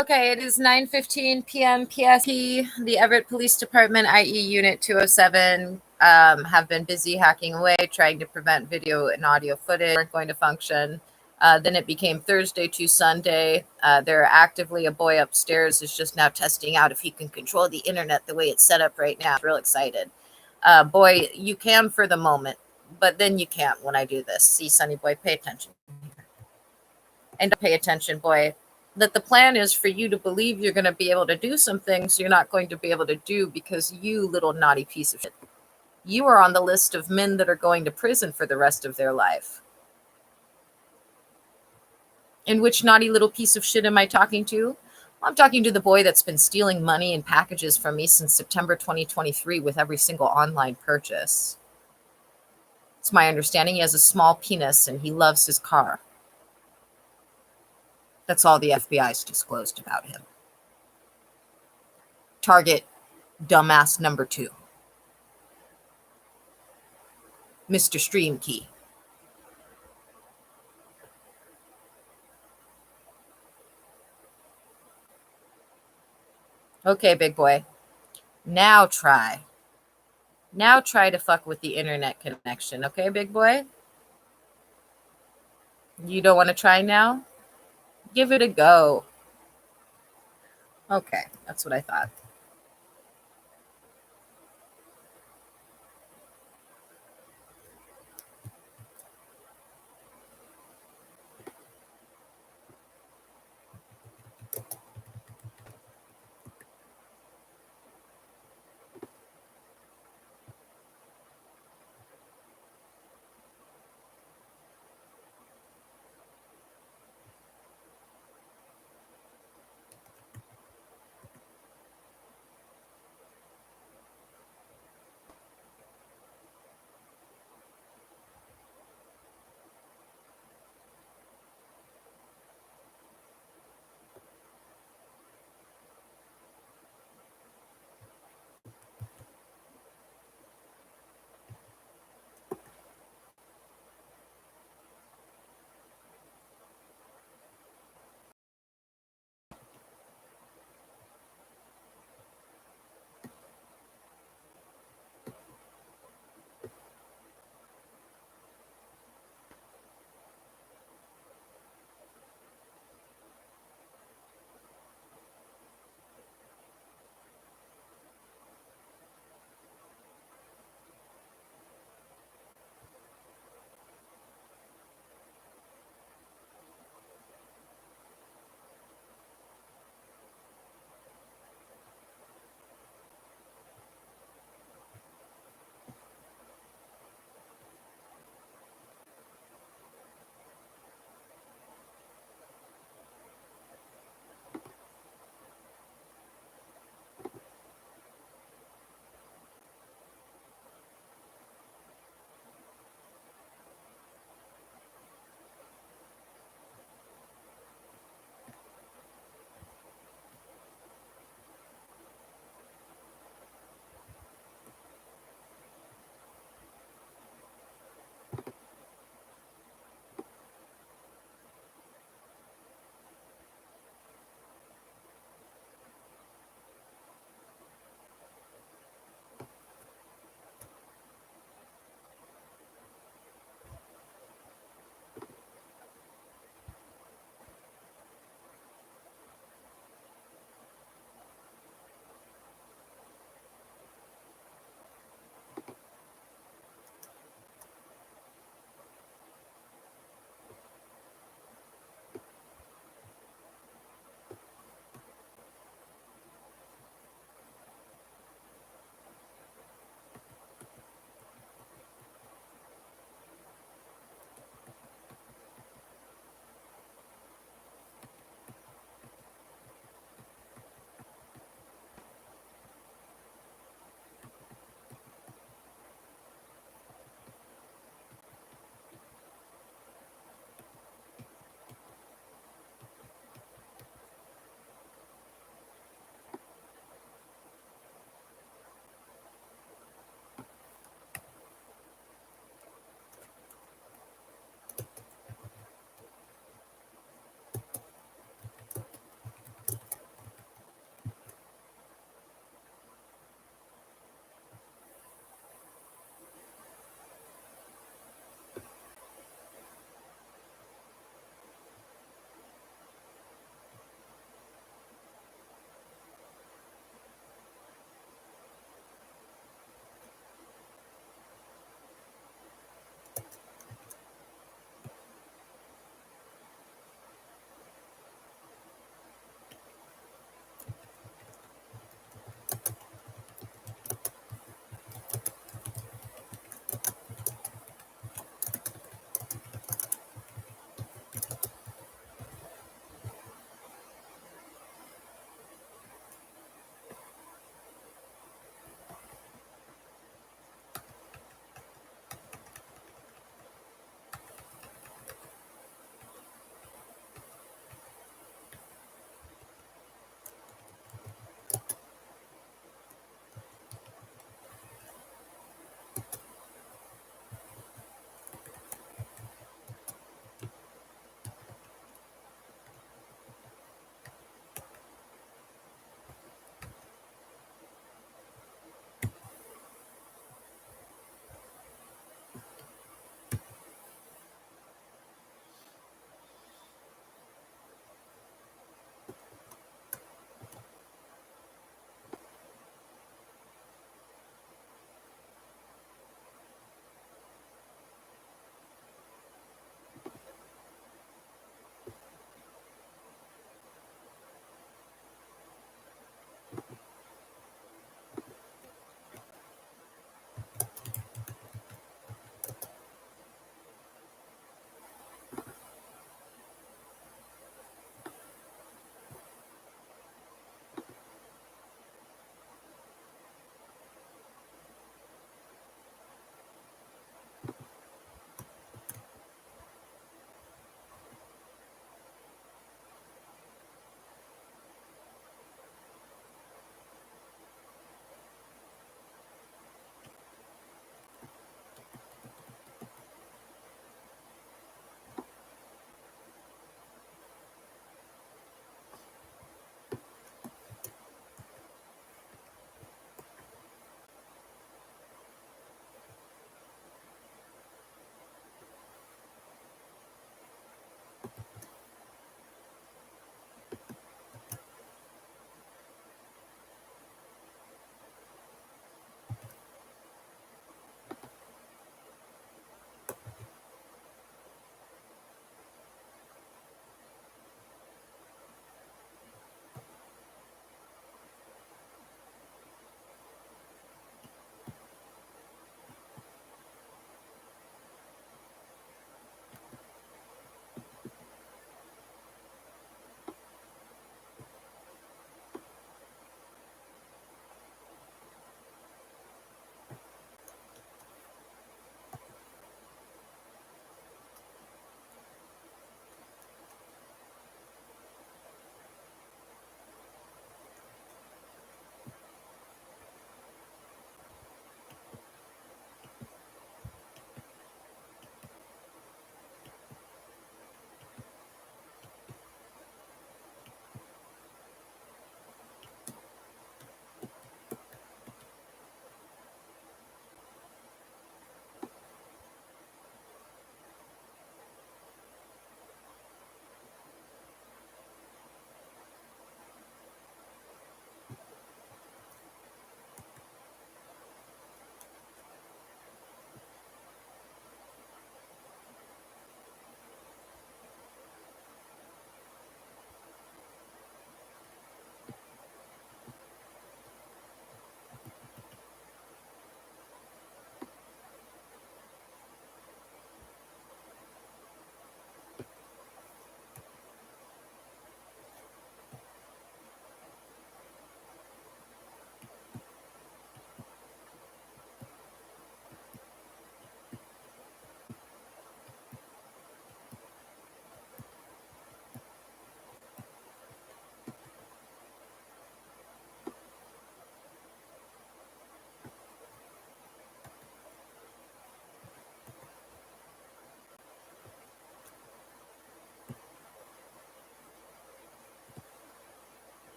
Okay, it is 9:15 p.m. PST. The Everett Police Department, i.e. Unit 207, have been busy hacking away, trying to prevent video and audio footage weren't going to function. Then it became Thursday to Sunday. They're actively, a boy upstairs is just now testing out if he can control the internet the way it's set up right now. Real excited. Boy, you can for the moment, but then you can't when I do this. See, Sonny boy, pay attention. And pay attention, boy, that the plan is for you to believe you're going to be able to do some things you're not going to be able to do because you little naughty piece of shit. You are on the list of men that are going to prison for the rest of their life. And which naughty little piece of shit am I talking to? I'm talking to the boy that's been stealing money and packages from me since September 2023 with every single online purchase. It's my understanding he has a small penis and he loves his car. That's all the FBI's disclosed about him. Target, dumbass number 2. Mr. Stream Key. Okay, big boy. Now try. Now try to fuck with the internet connection. Okay, big boy? You don't want to try now? Give it a go. Okay, that's what I thought.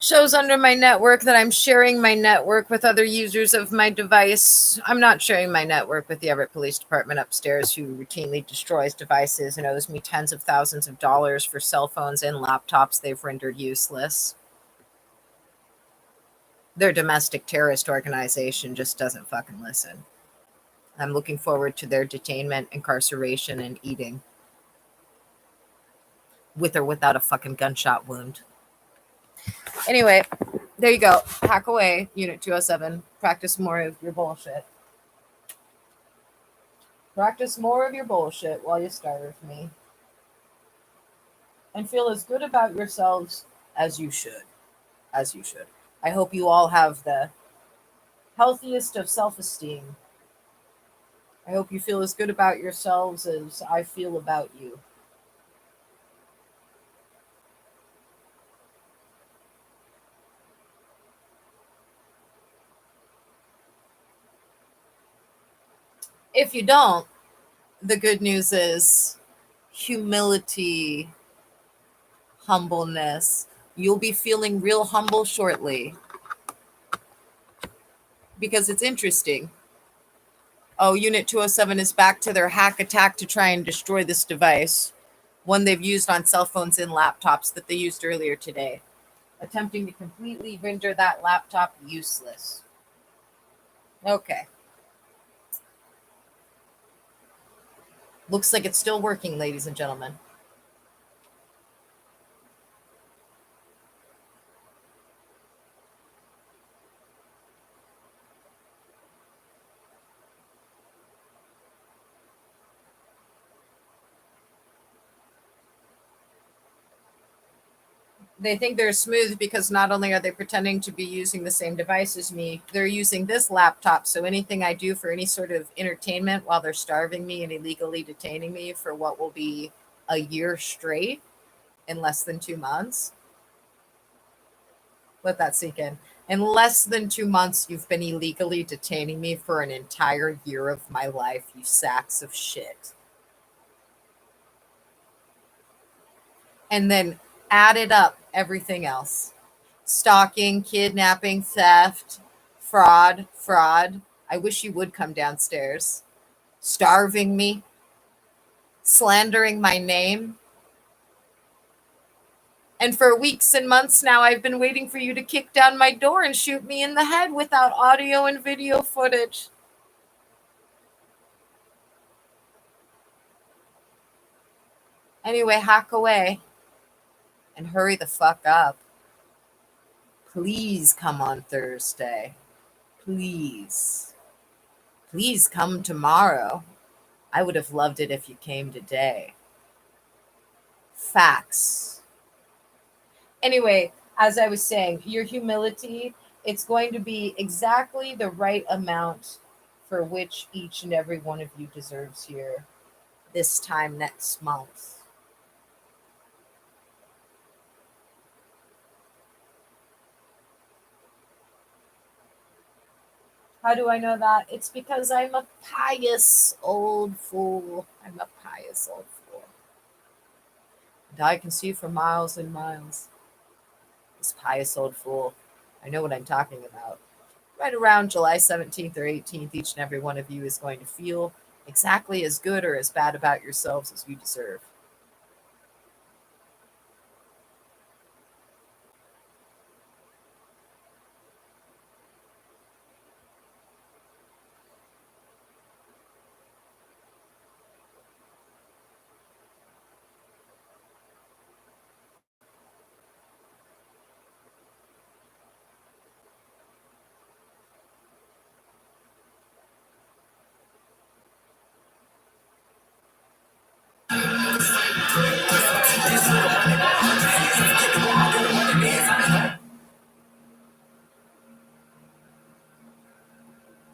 Shows under my network that I'm sharing my network with other users of my device. I'm not sharing my network with the Everett Police Department upstairs, who routinely destroys devices and owes me tens of thousands of dollars for cell phones and laptops they've rendered useless. Their domestic terrorist organization just doesn't fucking listen. I'm looking forward to their detainment, incarceration, and eating. With or without a fucking gunshot wound. Anyway, there you go. Hack away, Unit 207. Practice more of your bullshit. Practice more of your bullshit while you starve me. And feel as good about yourselves as you should. As you should. I hope you all have the healthiest of self-esteem. I hope you feel as good about yourselves as I feel about you. If you don't, the good news is humility, humbleness. You'll be feeling real humble shortly, because it's interesting. Oh, Unit 207 is back to their hack attack to try and destroy this device, one they've used on cell phones and laptops that they used earlier today, attempting to completely render that laptop useless. Okay. Looks like it's still working, ladies and gentlemen. They think they're smooth because not only are they pretending to be using the same device as me, they're using this laptop. So anything I do for any sort of entertainment while they're starving me and illegally detaining me for what will be a year straight in less than 2 months. Let that sink in. In less than 2 months, you've been illegally detaining me for an entire year of my life, you sacks of shit. And then added up everything else: stalking, kidnapping, theft, fraud. I wish you would come downstairs. Starving me, slandering my name. And for weeks and months now, I've been waiting for you to kick down my door and shoot me in the head without audio and video footage. Anyway, hack away and hurry the fuck up. Please come on Thursday. Please. Please come tomorrow. I would have loved it if you came today. Facts. Anyway, as I was saying, your humility, it's going to be exactly the right amount for which each and every one of you deserves here this time next month. How do I know that? It's because I'm a pious old fool. I'm a pious old fool. And I can see for miles and miles. This pious old fool. I know what I'm talking about. Right around July 17th or 18th, each and every one of you is going to feel exactly as good or as bad about yourselves as you deserve.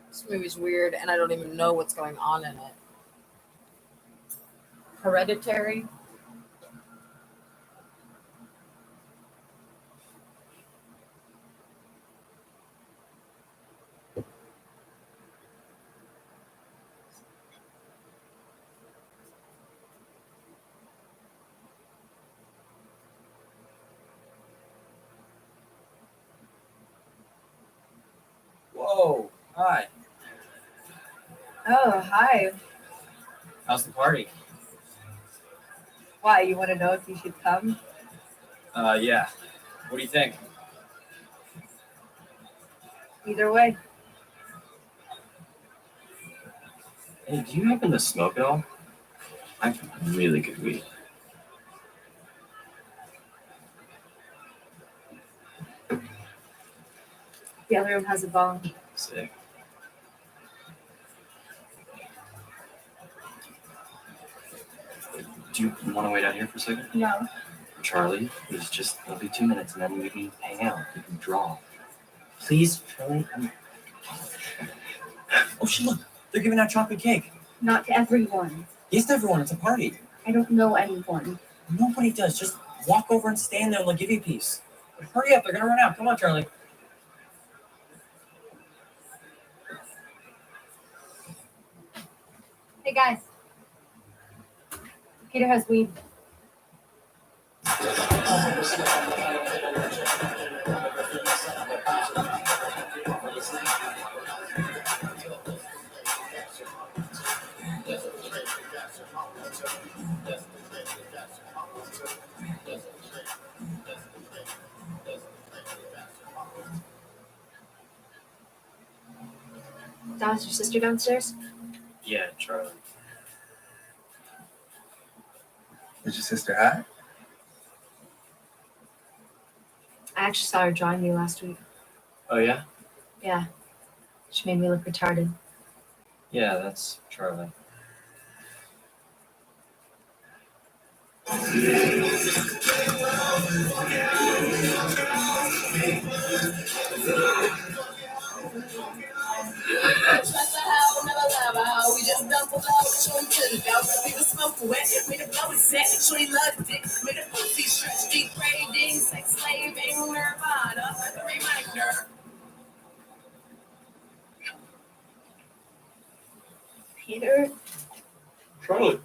This movie's weird, and I don't even know what's going on in it. Hereditary? Hi. Oh, hi. How's the party? Why, you want to know if you should come? Yeah. What do you think? Either way. Hey, do you happen to smoke at all? I have really good weed. The other room has a bong. Sick. Do you want to wait out here for a second? No. Charlie, it'll be 2 minutes and then we can hang out. We can draw. Please, Charlie. Oh, shit, look. They're giving out chocolate cake. Not to everyone. Yes, to everyone. It's a party. I don't know anyone. Nobody does. Just walk over and stand there and they'll give you a piece. But hurry up. They're going to run out. Come on, Charlie. Hey guys. Peter has weed. Don, is your sister downstairs? Yeah, Charlie. Is your sister hot? I actually saw her drawing you last week. Oh, yeah? Yeah. She made me look retarded. Yeah, that's Charlie. We just dump below, show him to the dog. Leave the smoke away, made a blow his set. Shorty loved it, made a pussy stretch, degrading, sex slaving, nirvana, the reminder. Peter? Charlie.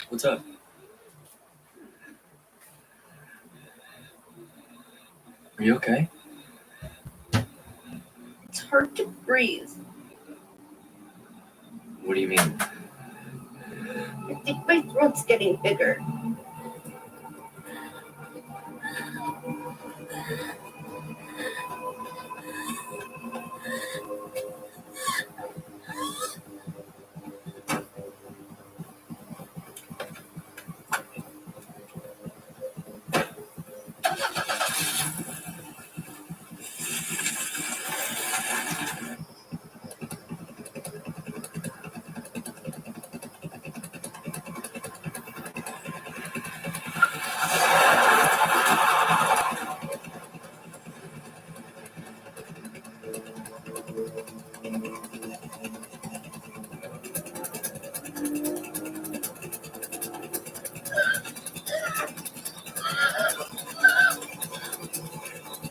What's up? Are you okay? It's hard to breathe. What do you mean? I think my throat's getting bigger.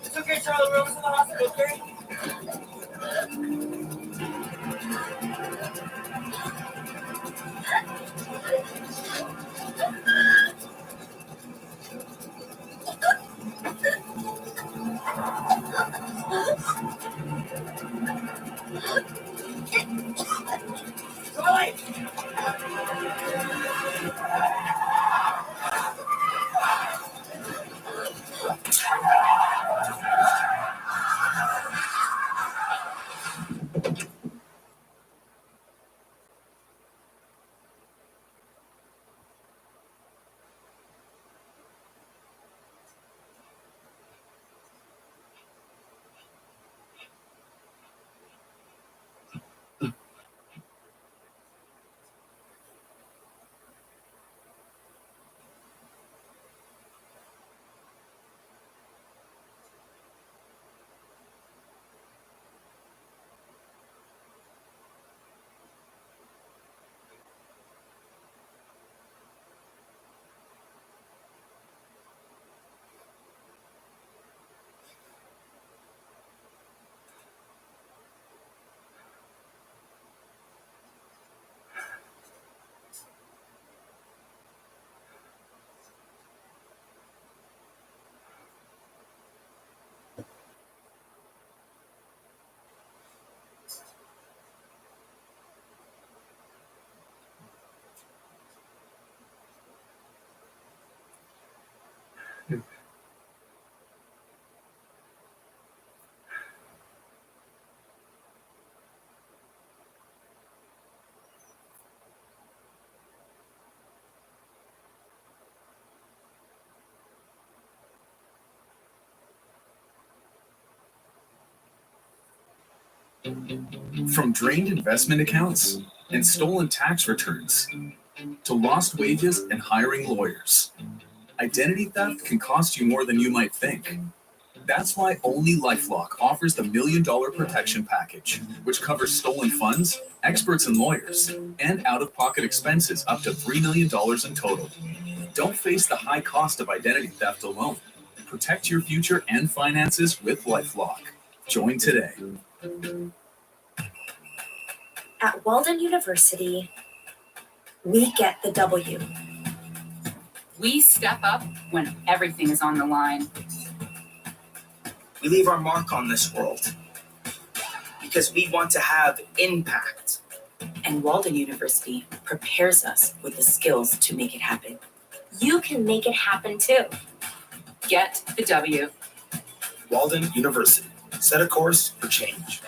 It's okay, Charlie, we're almost in the hospital, okay? Charlie! From drained investment accounts and stolen tax returns to lost wages and hiring lawyers, identity theft can cost you more than you might think. That's why only LifeLock offers the $1 Million Protection Package, which covers stolen funds, experts and lawyers, and out-of-pocket expenses up to $3 million in total. Don't face the high cost of identity theft alone. Protect your future and finances with LifeLock. Join today. At Walden University, we get the W. We step up when everything is on the line. We leave our mark on this world because we want to have impact. And Walden University prepares us with the skills to make it happen. You can make it happen too. Get the W. Walden University. Set a course for change.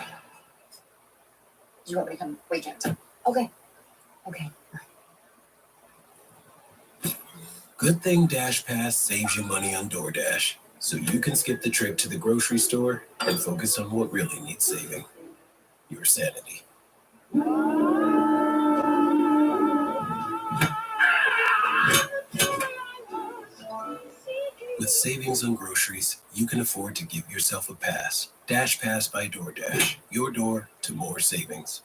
You want me to come weekend? Okay. Good thing Dash Pass saves you money on DoorDash, so you can skip the trip to the grocery store and focus on what really needs saving. Your sanity. With savings on groceries, you can afford to give yourself a pass. Dash Pass by DoorDash. Your door to more savings.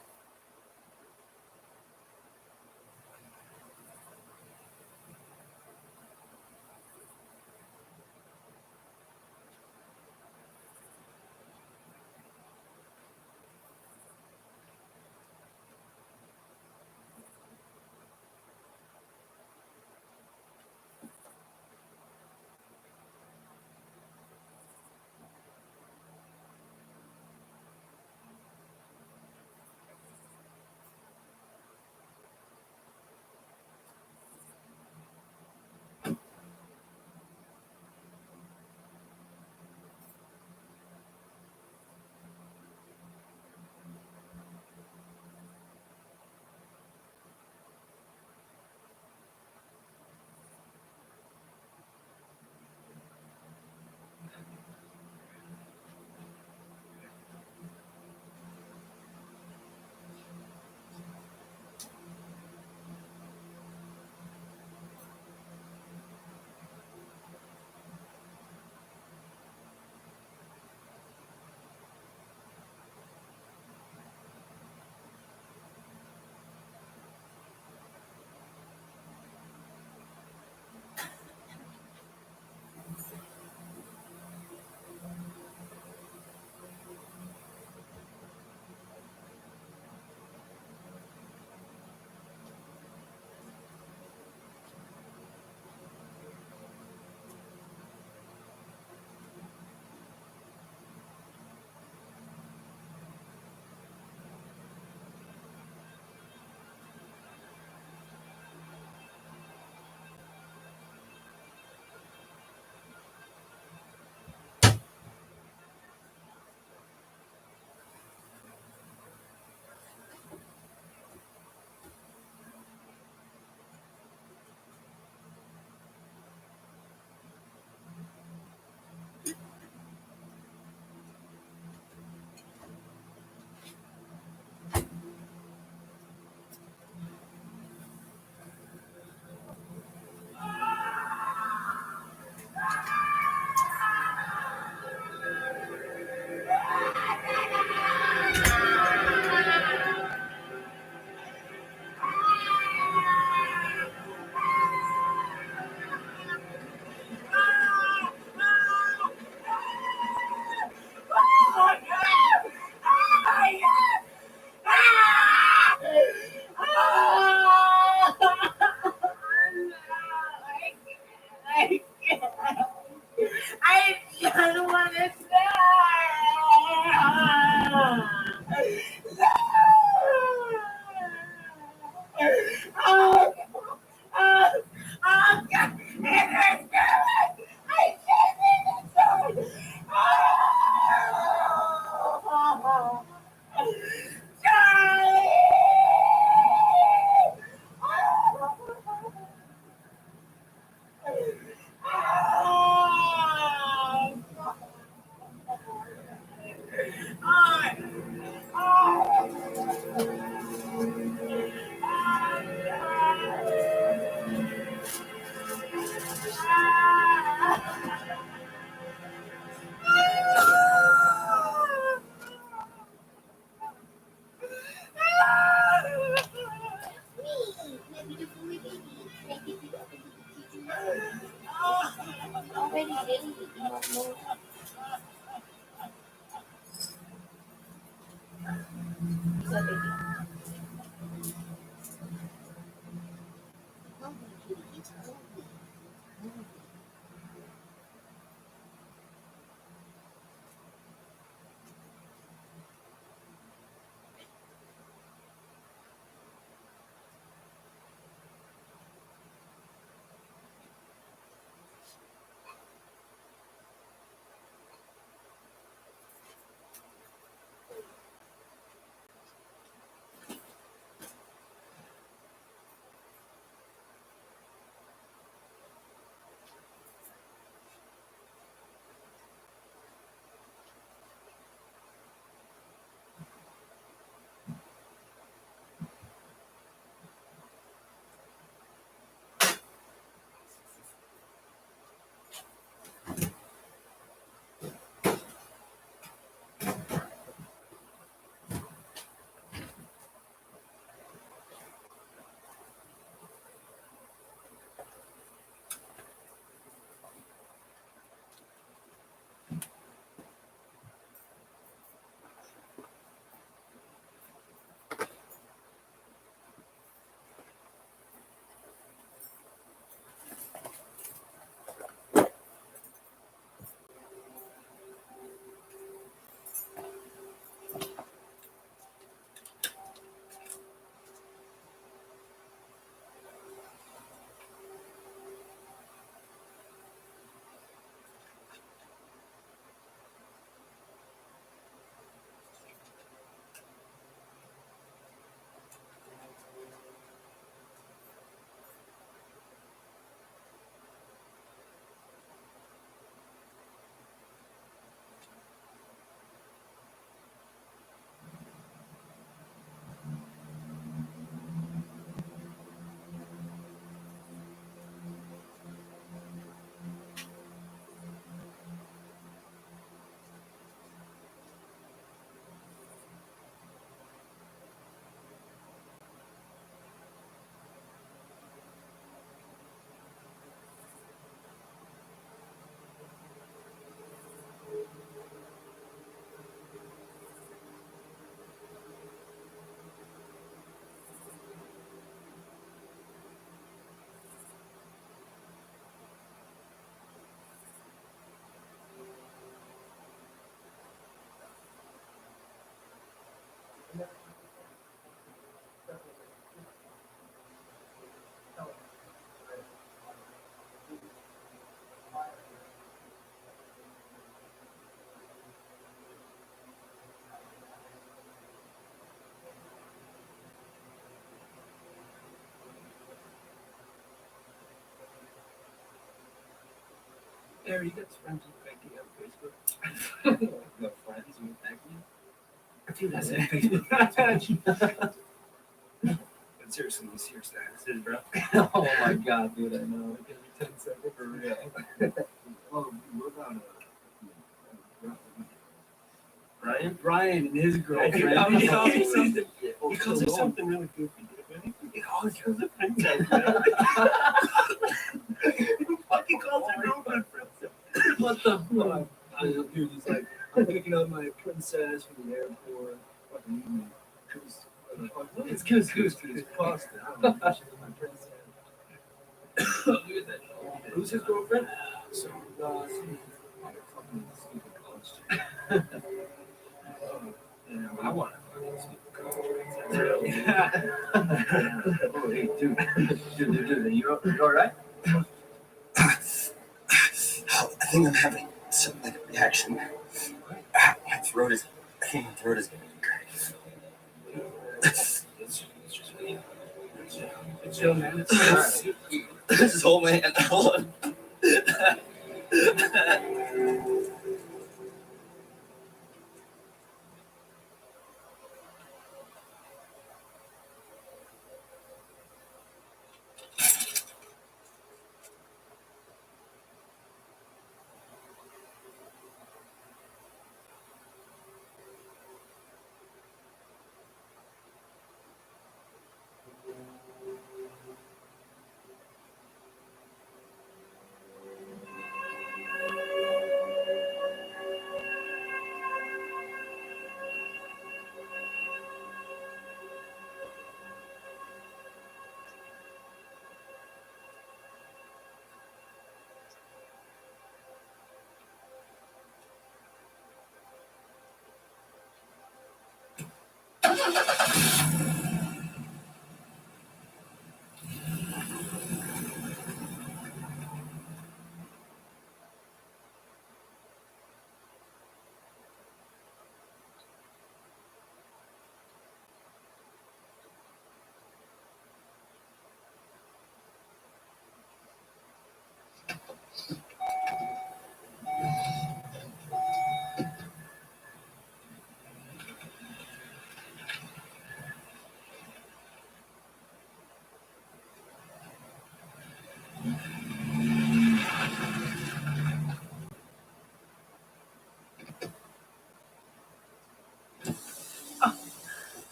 Harry, you got friends with Becky on Facebook? No friends with Becky? Dude, I said Facebook. But seriously, you see your statuses, bro? Oh my god, dude, I know. Give me 10 seconds. For real. Oh, what about Brian and his girlfriend. Yeah, He calls her something. Oh, He calls her so something really goofy, dude. He calls her the princess. He fucking calls her girlfriend princess. what the fuck? Dude, he's like, I'm picking up my princess from the airport. Fucking evening. It's goose. It's pasta. I don't know. She's my princess. Look at that. Who's his girlfriend? So, fucking stupid college chick. Yeah, I want to fucking stupid college chick. Oh, hey, dude, you alright? I think I'm having some like reaction. My throat is. I think my throat is getting weaker. It's just me. It's chill, man. It's alright. This is old man. Hold on.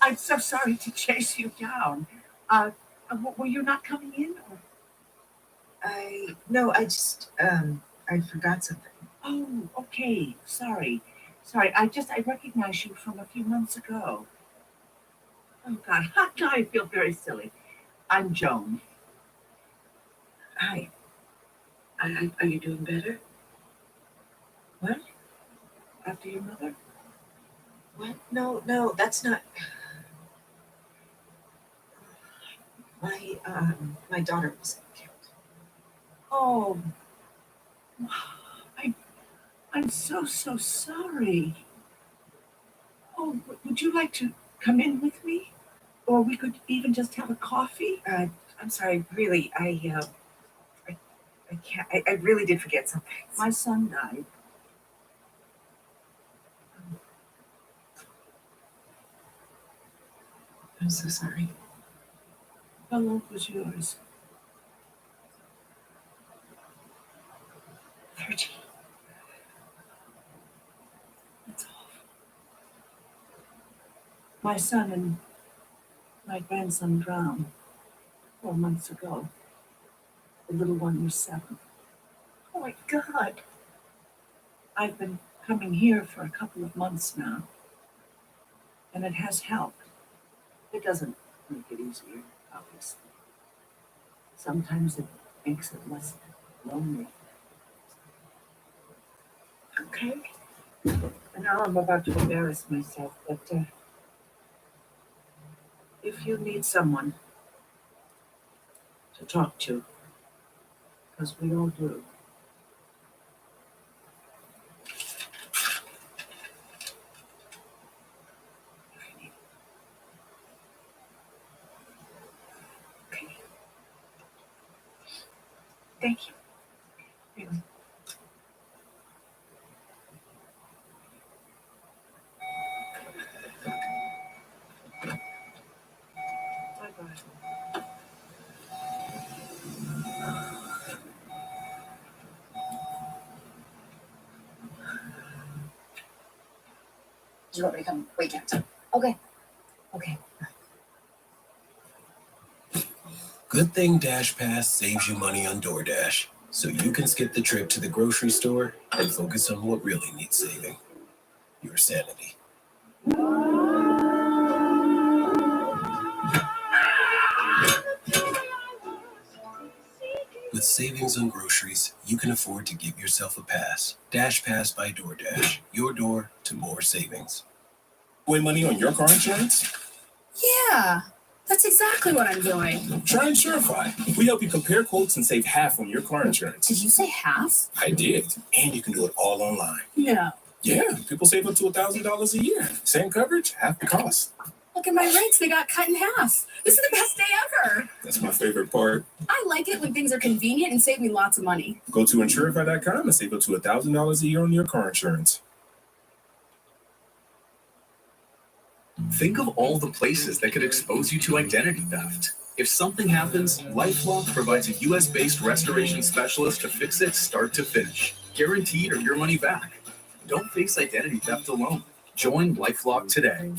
I'm so sorry to chase you down. Were you not coming in? Or? No, I forgot something. Oh, okay. Sorry. I recognized you from a few months ago. Oh God, I feel very silly. I'm Joan. Hi. Are you doing better? What? After your mother? What? No, that's not. My daughter was killed. Oh, I'm so sorry. Oh, would you like to come in with me? Or we could even just have a coffee? I'm sorry, really, I can't. I really did forget something. My son died. I'm so sorry. How old was yours? 13. That's awful. My son and my grandson drowned 4 months ago. The little one was 7. Oh my God. I've been coming here for a couple of months now, and it has helped. It doesn't make it easier, obviously. Sometimes it makes it less lonely. Okay. And now I'm about to embarrass myself, but if you need someone to talk to, because we all do. Thank you. Really. Do you want me to come? We can't. Okay. Okay. Good thing Dash Pass saves you money on DoorDash, so you can skip the trip to the grocery store and focus on what really needs saving. Your sanity. With savings on groceries, you can afford to give yourself a pass. Dash Pass by DoorDash. Your door to more savings. Win money on your car insurance? Yeah, that's exactly what I'm doing. Try Insurify. We help you compare quotes and save half on your car insurance. Did you say half? I did. And you can do it all online. No. Yeah, people save up to $1,000 a year. Same coverage, half the cost. Look at my rates. They got cut in half. This is the best day ever. That's my favorite part. I like it when things are convenient and save me lots of money. Go to Insurify.com and save up to $1,000 a year on your car insurance. Think of all the places that could expose you to identity theft. If something happens, LifeLock provides a US-based restoration specialist to fix it start to finish. Guaranteed or your money back. Don't face identity theft alone. Join LifeLock today.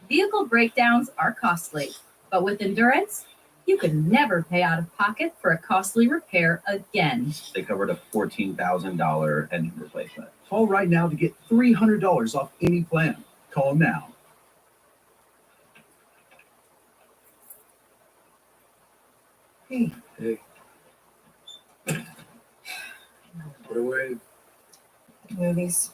Vehicle breakdowns are costly, but with Endurance, you could never pay out of pocket for a costly repair again. They covered a $14,000 engine replacement. Call right now to get $300 off any plan. Call now. Hey, Hey. What away? movies.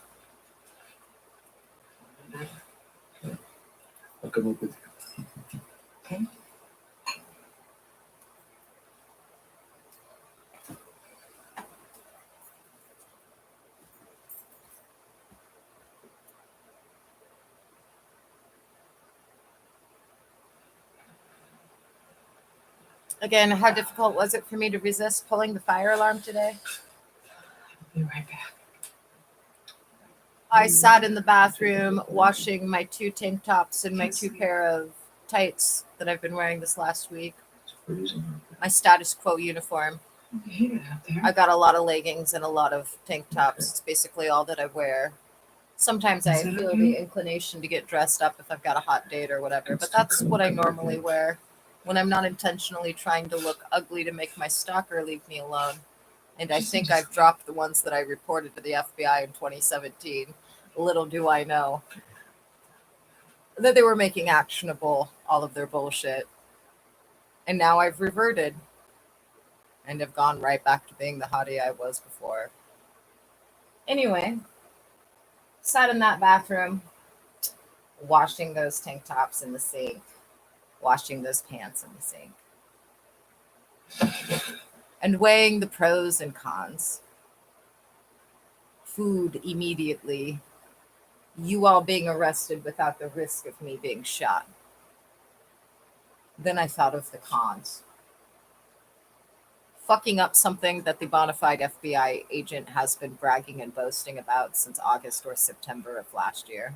I'll come up with you. Okay. Again, how difficult was it for me to resist pulling the fire alarm today? I'll be right back. I sat in the bathroom washing my 2 tank tops and my 2 pair of tights that I've been wearing this last week. My status quo uniform. I hate it out there. I've got a lot of leggings and a lot of tank tops. It's basically all that I wear. Sometimes I Is that feel okay? the inclination to get dressed up if I've got a hot date or whatever, but that's what I normally wear when I'm not intentionally trying to look ugly to make my stalker leave me alone. And I think I've dropped the ones that I reported to the FBI in 2017. Little do I know that they were making actionable all of their bullshit. And now I've reverted and have gone right back to being the hottie I was before. Anyway, sat in that bathroom, washing those tank tops in the sink, washing those pants in the sink, and weighing the pros and cons. Food immediately, you all being arrested without the risk of me being shot. Then I thought of the cons. Fucking up something that the bona fide FBI agent has been bragging and boasting about since August or September of last year.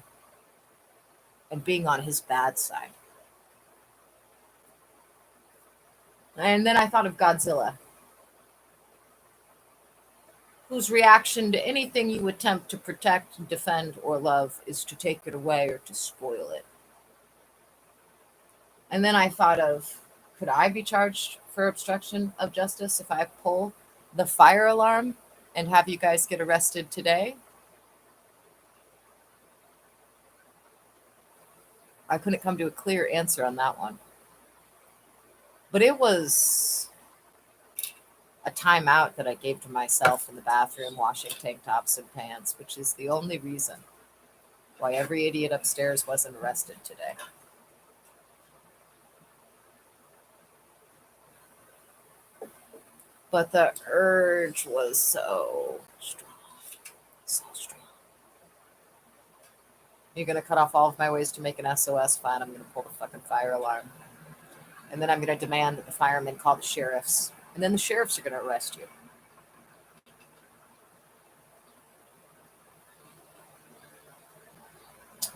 And being on his bad side. And then I thought of Godzilla, whose reaction to anything you attempt to protect, defend, or love is to take it away or to spoil it. And then I thought of, could I be charged for obstruction of justice if I pull the fire alarm and have you guys get arrested today? I couldn't come to a clear answer on that one. But it was a timeout that I gave to myself in the bathroom washing tank tops and pants, which is the only reason why every idiot upstairs wasn't arrested today. But the urge was so strong. So strong. You're going to cut off all of my ways to make an SOS fine. I'm going to pull the fucking fire alarm. And then I'm going to demand that the firemen call the sheriffs. And then the sheriffs are going to arrest you.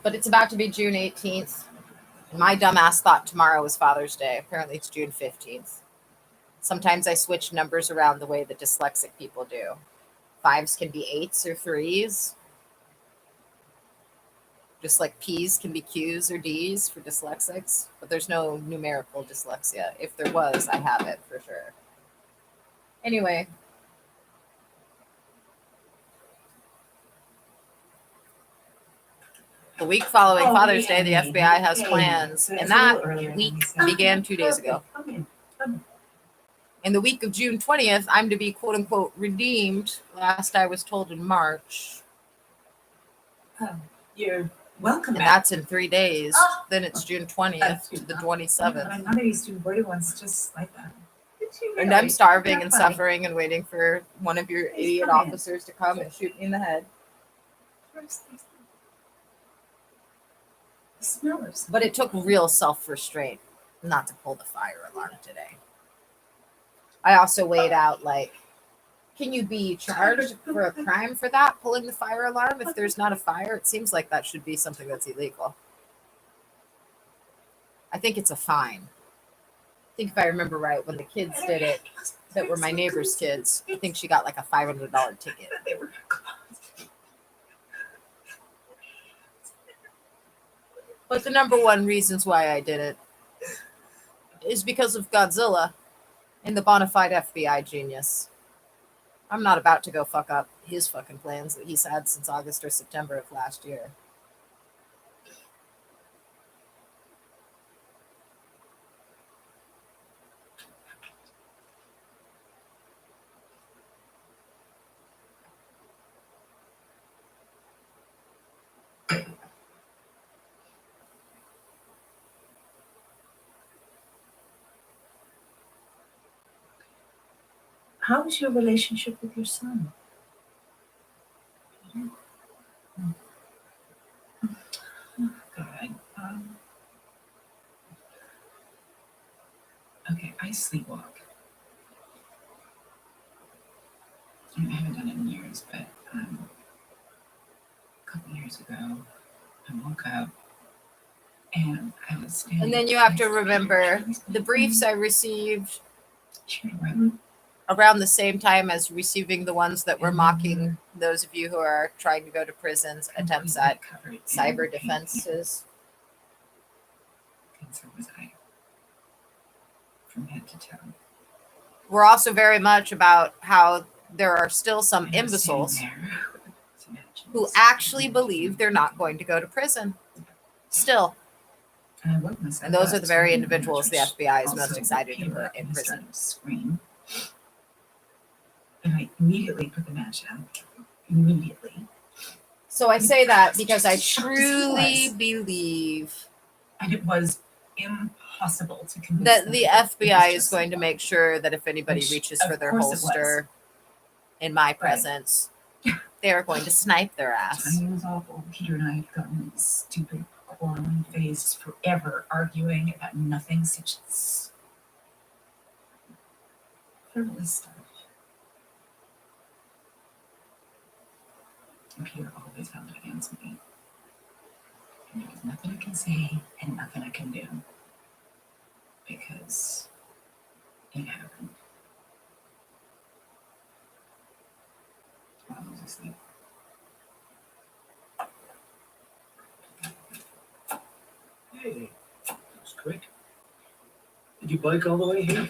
But it's about to be June 18th. And my dumbass thought tomorrow was Father's Day. Apparently it's June 15th. Sometimes I switch numbers around the way that dyslexic people do. 5s can be 8s or 3s. Just like P's can be Q's or D's for dyslexics, but there's no numerical dyslexia. If there was, I have it for sure. Anyway. The week following Father's Day, the FBI has plans, and that week began 2 days ago. In the week of June 20th, I'm to be quote unquote redeemed. Last I was told in March. Oh, you're welcome And back. that's in 3 days. Then it's June 20th to the 27th. My mother used to embroider ones just like that. And I'm starving and suffering and waiting for one of your idiot officers to come and shoot me in the head. But it took real self-restraint not to pull the fire alarm today. I also weighed out, like, can you be charged for a crime for that, pulling the fire alarm? If there's not a fire, it seems like that should be something that's illegal. I think it's a fine. I think if I remember right, when the kids did it, that were my neighbor's kids, I think she got like a $500 ticket. But the number one reasons why I did it is because of Godzilla and the bona fide FBI genius. I'm not about to go fuck up his fucking plans that he's had since August or September of last year. How is your relationship with your son? Oh, God. Okay, I sleepwalk. I haven't done it in years, but a couple years ago, I woke up and I was standing. And then you have to remember the briefs I received around the same time as receiving the ones that were mocking those of you who are trying to go to prisons, attempts at cyber defenses. And so was I. From head to toe. We're also very much about how there are still some imbeciles who actually believe they're not going to go to prison. Still. And those are the very individuals the FBI is most excited to put in prison. Scream. And I immediately put the match out. Immediately. So I say that because I truly believe, and it was impossible to convince that the FBI is going to make sure that if anybody reaches for their holster in my presence, they are going to snipe their ass. It was awful. Peter and I had gotten in this stupid quarreling phase forever, arguing about nothing, such as frivolous stuff. And Peter always held it against me. And there was nothing I can say and nothing I can do. Because it happened. While I was asleep. Hey, that was quick. Did you bike all the way here?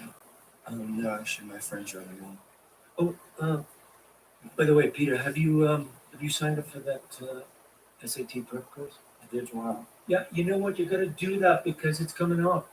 No, actually, my friend's driving me. Oh, by the way, Peter, have you signed up for that SAT prep course? I did tomorrow. Yeah, you know what? You got to do that because it's coming up.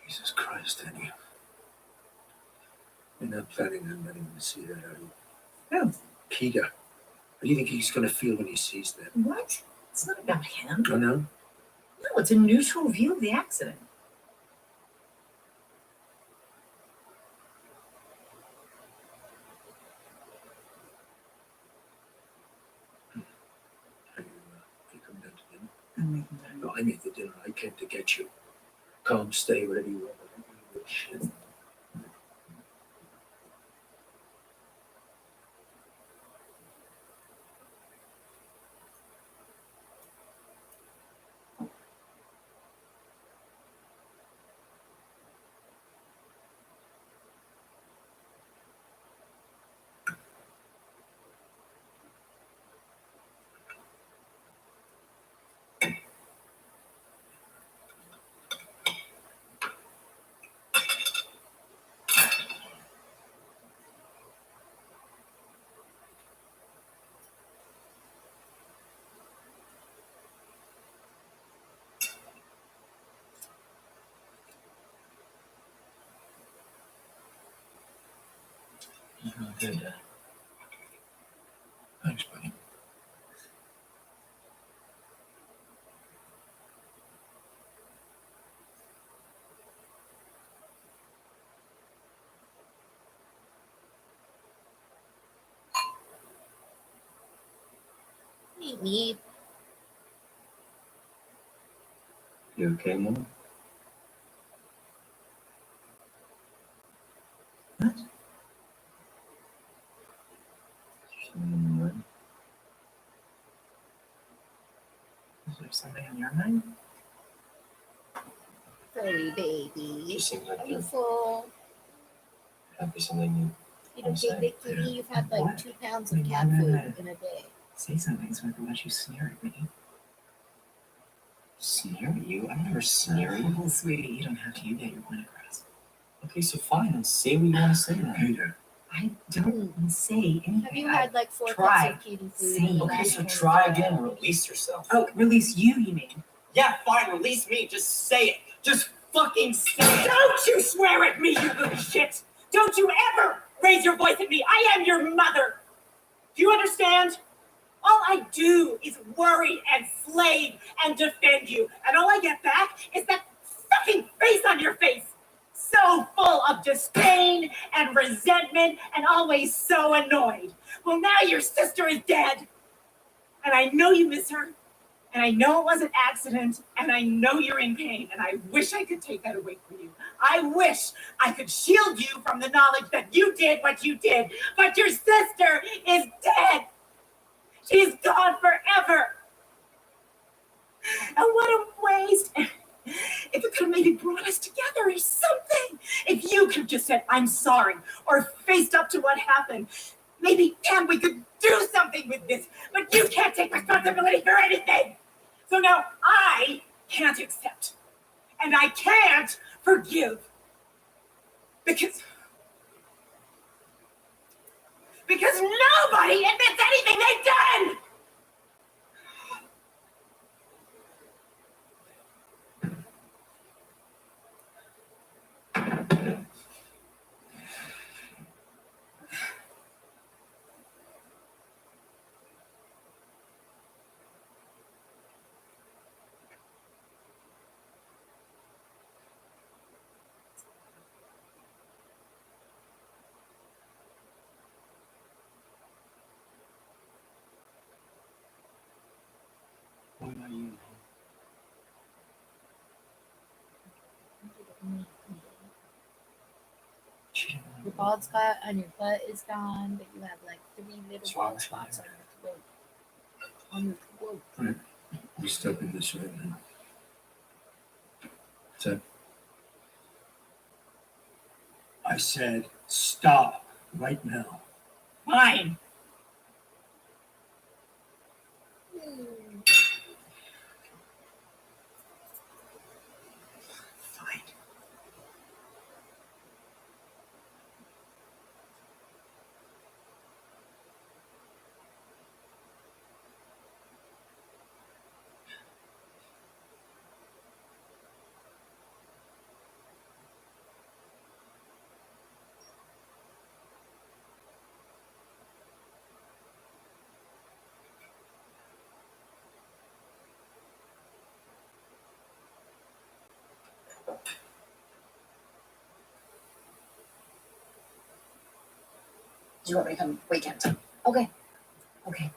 Jesus Christ, Annie. You're not planning on letting him see that, are you? Who? Peter. What do you think he's going to feel when he sees that? What? It's not about him. Oh, no? No, it's a neutral view of the accident. I made the dinner. I came to get you. Come, stay, whatever you want. Shit. It's really good, Dad. Thanks, buddy. Meet me. You okay, Mom? What? Something in your mind? Is there something on your mind? Furry You baby. seem like Are you you're full? happy something You I'm don't think saying. that kitty? You've had like What? 2 pounds I of mean, cat no, food no. in a day. Say something so I can watch you sneer at me. Sneer at you? I never sneer at you. Well, sweetie, you don't have to. You get your point across. Okay, so fine, then say what you want to say then. Hey there. I don't say anything. Have you had like 4 Try cups of kitty food saying in the Okay, last so 24 try again, hours? release yourself. Oh, release you mean? Yeah, fine, release me. Just say it. Just fucking say it. Don't you swear at me, you little shit. Don't you ever raise your voice at me. I am your mother. Do you understand? All I do is worry and slave and defend you. And all I get back is that fucking face on your face. So full of disdain and resentment and always so annoyed. Well, now your sister is dead. And I know you miss her. And I know it was an accident, and I know you're in pain, and I wish I could take that away from you. I wish I could shield you from the knowledge that you did what you did, but your sister is dead. She's gone forever. And what a waste. If it could have maybe brought us together or something. If you could have just said, I'm sorry, or faced up to what happened. Maybe, and we could do something with this, but you can't take responsibility for anything. So now I can't accept, and I can't forgive, because nobody admits anything they've done. What about you? Your bald spot on your butt is gone, but you have like 3 little What's wrong bald with spots you? on your throat. On your throat. Right. You step in this right now. Said. I said stop right now. Fine. Fine. Do you want me to come weekend? Okay. Okay.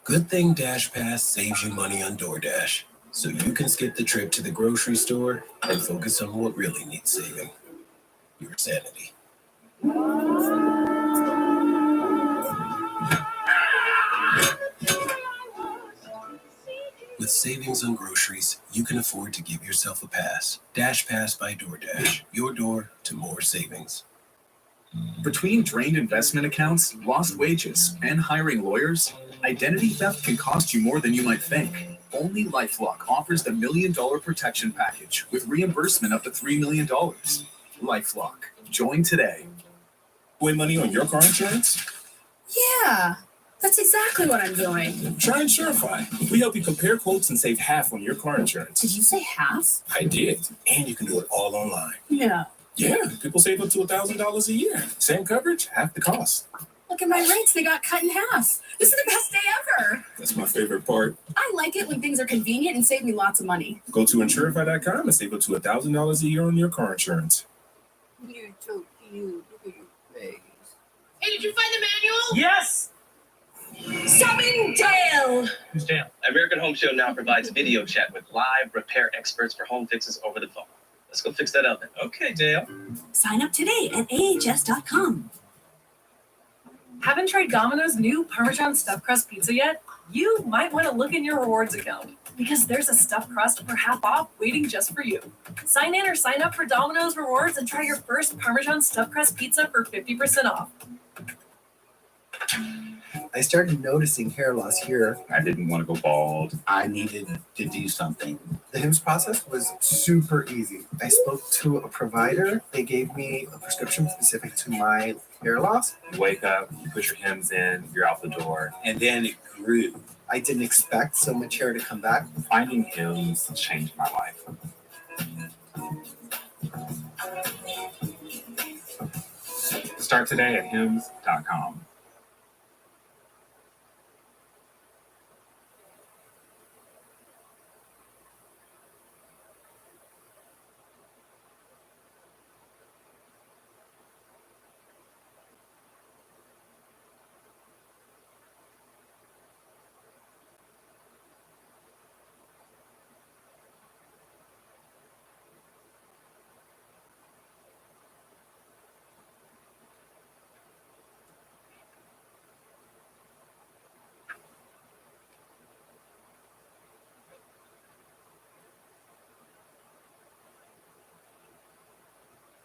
Good thing Dash Pass saves you money on DoorDash, so you can skip the trip to the grocery store and focus on what really needs saving. Your sanity. With savings on groceries, you can afford to give yourself a pass. Dash Pass by DoorDash. Your door to more savings. Between drained investment accounts, lost wages, and hiring lawyers, identity theft can cost you more than you might think. Only LifeLock offers the $1 Million Protection Package with reimbursement up to $3 million. LifeLock. Join today. Win money on your car insurance? Yeah, that's exactly what I'm doing. Try Insurify. We help you compare quotes and save half on your car insurance. Did you say half? I did. And you can do it all online. No. Yeah, people save up to $1,000 a year. Same coverage, half the cost. Look at my rates, they got cut in half. This is the best day ever. That's my favorite part. I like it when things are convenient and save me lots of money. Go to Insurify.com and save up to $1,000 a year on your car insurance. You're so cute. Look at your face. Hey, did you find the manual? Yes! Summon Dale! Who's Dale? American Home Show now provides video chat with live repair experts for home fixes over the phone. Let's go fix that oven. Okay, Dale. Sign up today at ahs.com. Haven't tried Domino's new Parmesan stuffed crust pizza yet? You might want to look in your rewards account because there's a stuffed crust for half off waiting just for you. Sign in or sign up for Domino's rewards and try your first Parmesan stuffed crust pizza for 50% off. I started noticing hair loss here. I didn't want to go bald. I needed to do something. The HIMSS process was super easy. I spoke to a provider. They gave me a prescription specific to my hair loss. You wake up, you put your Hims in, you're out the door. And then it grew. I didn't expect so much hair to come back. Finding Hims changed my life. Start today at hims.com.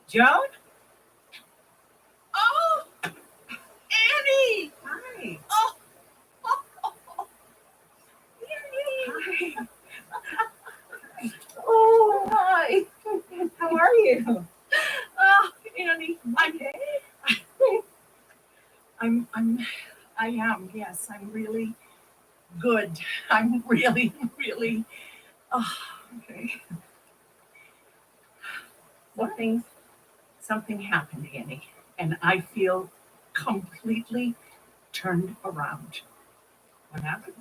Joan? Oh, Annie! Hi. Oh, Annie! Hi. Oh, hi. How are you? Oh, Annie, I am, yes, I'm really good. I'm really, okay. Something happened, Annie, and I feel completely turned around. What happened?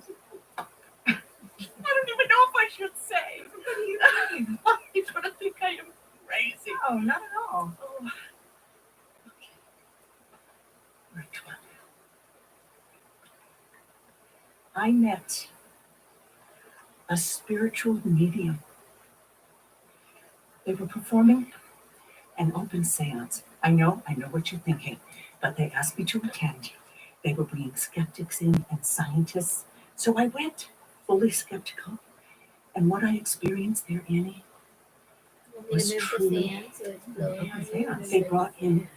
I don't even know if I should say. What do you mean? You're gonna think I am crazy. Oh, not at all. Oh. Okay. All right, come on. I met a spiritual medium. They were performing an open seance. I know what you're thinking, but they asked me to attend. They were bringing skeptics in and scientists. So I went, fully skeptical. And what I experienced there, Annie, was truly they brought in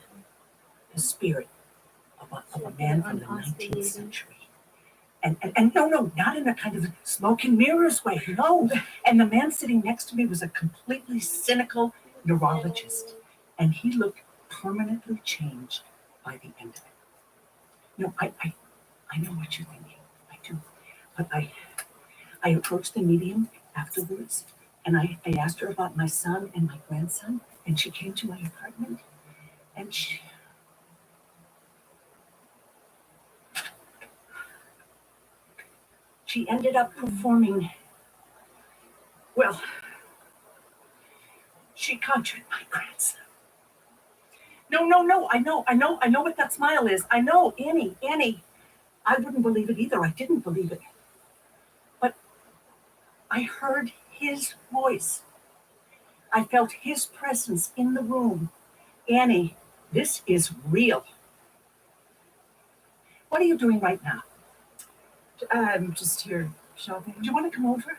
the spirit of a man from the 19th century. And no, not in a kind of smoke and mirrors way, no. And the man sitting next to me was a completely cynical neurologist. And he looked permanently changed by the end of it. No, I know what you're thinking. I do. But I approached the medium afterwards, and I asked her about my son and my grandson, and she came to my apartment, and she ended up performing, well, she conjured my grandson. No, I know what that smile is. I know, Annie, I wouldn't believe it either. I didn't believe it. I heard his voice. I felt his presence in the room. Annie, this is real. What are you doing right now? I'm just here shopping. Do you want to come over?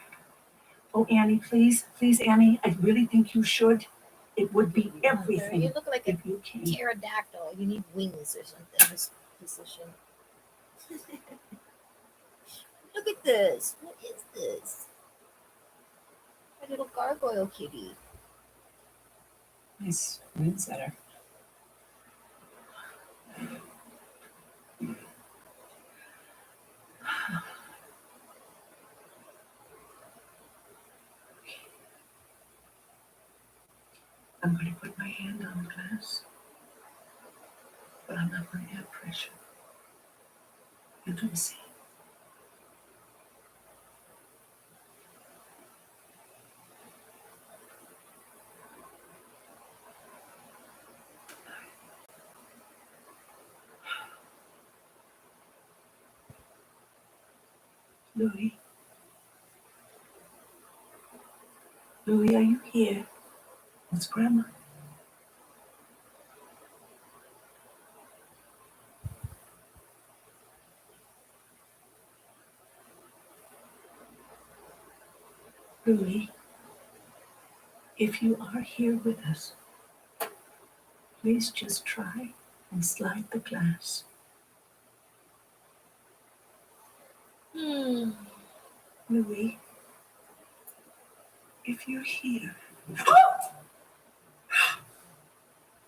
Oh, Annie, please, please, Annie, I really think you should. It would be everything. You look like a if you came. pterodactyl. You need wings or something in this position. Look at this. What is this? A little gargoyle kitty. Nice mood setter. I'm going to put my hand on the glass, but I'm not going to add pressure. You're going to see. Louis? Louis, are you here? It's Grandma. Louis, if you are here with us, please just try and slide the glass. Louis, if you're here.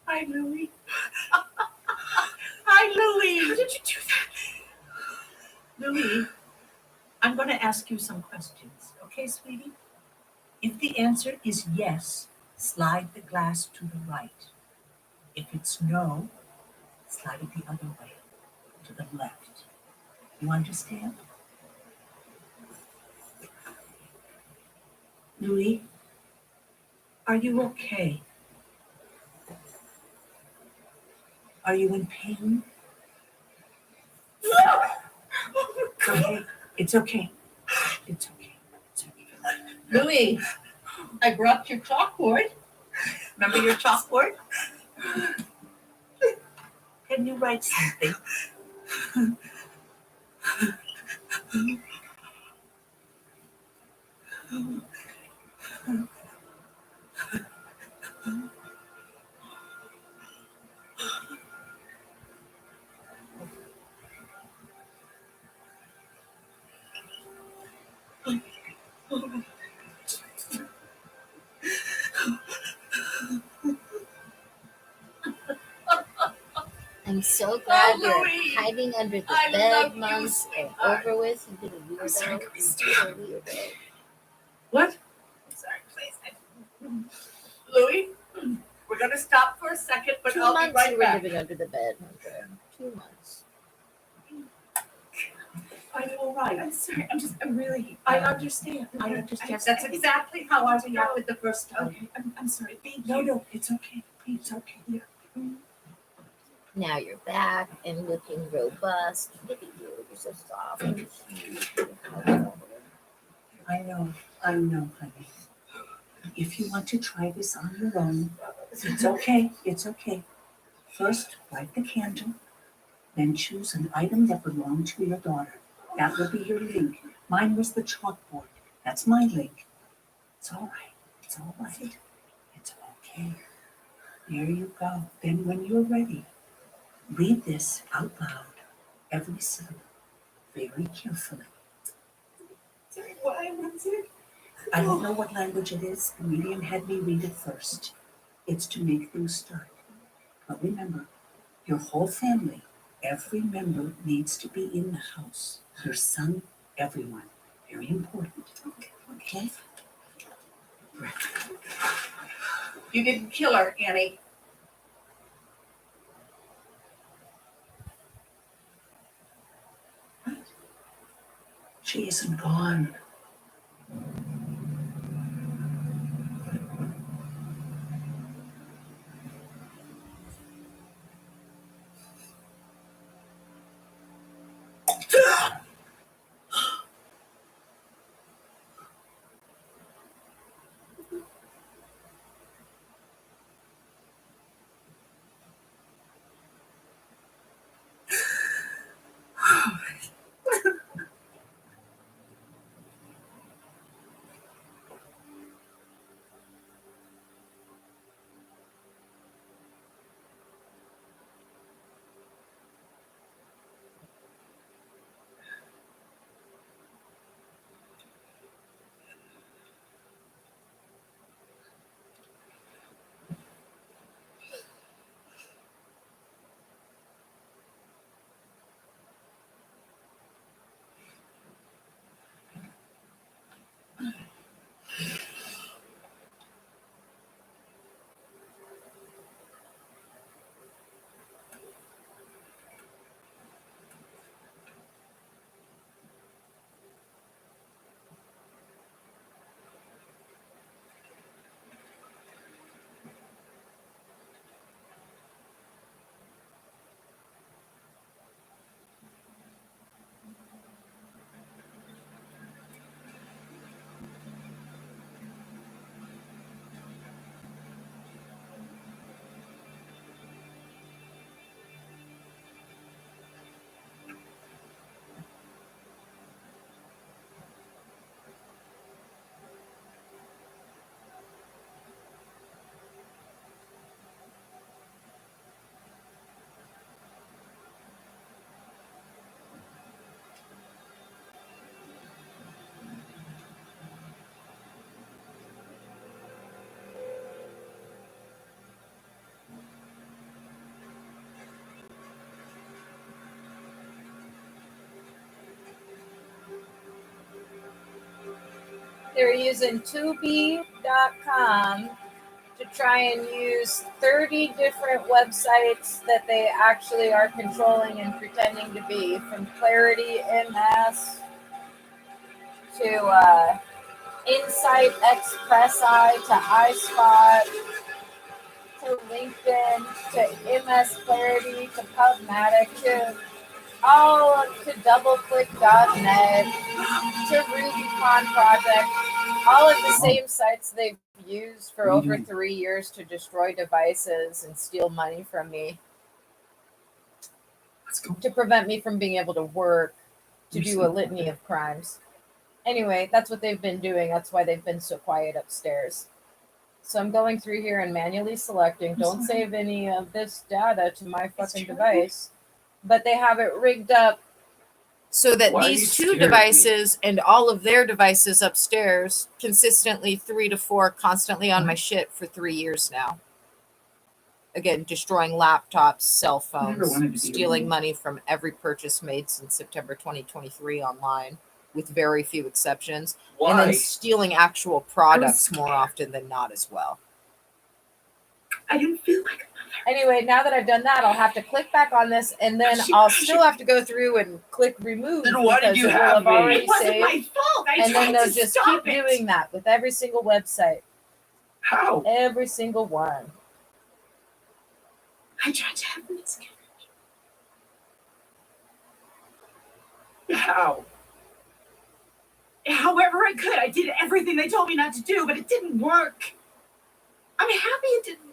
Hi, Louis. Hi, Louis. How did you do that? Louis, I'm going to ask you some questions, okay, sweetie? If the answer is yes, slide the glass to the right. If it's no, slide it the other way, to the left. You understand? Louis, are you okay? Are you in pain? It's okay. It's okay. It's okay. It's okay. Louis, I brought your chalkboard. Remember your chalkboard? Can you write something? I'm so glad you're Louis, hiding under the I bed, love you, months and sweetheart. over with. You did a weirdo. I'm sorry, can we You stop? did a weirdo. What? I'm sorry, please. Louis, we're going to stop for a second, but 2 I'll months be right you were back. living under the bed, Hunter. 2 months. Are you all right? I'm sorry. I'm really. I understand. I understand. That's exactly how I reacted the first time. Okay. I'm sorry. Thank No, you. no, it's okay. It's okay. Yeah. Now you're back and looking robust. Look at you. You're so soft. I know, honey. If you want to try this on your own, it's okay, it's okay. First, light the candle, then choose an item that belonged to your daughter. That will be your link. Mine was the chalkboard. That's my link. It's all right, it's all right. It's okay. There you go. Then when you're ready, read this out loud, every syllable, very carefully. Sorry. Why was it? I don't know what language it is. The medium had me read it first. It's to make things start. But remember, your whole family, every member needs to be in the house. Your son, everyone. Very important. Okay? You didn't kill her, Annie. She isn't gone. They're using Tubi.com to try and use 30 different websites that they actually are controlling and pretending to be, from Clarity MS to Insight Expressi to iSpot to LinkedIn to MS Clarity to Pubmatic to all to DoubleClick.net to RubyCon Project, all of the same sites they've used for over 3 years to destroy devices and steal money from me, to prevent me from being able to work, to do a litany of crimes. Anyway, that's what they've been doing. That's why they've been so quiet upstairs. So I'm going through here and manually selecting. Don't save any of this data to my fucking device. But they have it rigged up so that Why are these you two scaring me? devices and all of their devices upstairs consistently 3 to 4 constantly on my shit for 3 years now. Again, destroying laptops, cell never wanted to phones, be stealing alone. money from every purchase made since September 2023 online, with very few exceptions. And Why? then stealing actual products more often than not as well. I didn't feel like Anyway, now that I've done that, I'll have to click back on this, and then I'll still have to go through and click remove Then why did because you it will have have me? already it wasn't saved. my fault. I And then tried they'll to just stop keep it. doing that with every single website. How? Every single one. I tried to have this. How? However I could. I did everything they told me not to do, but it didn't work. I'm happy it didn't work.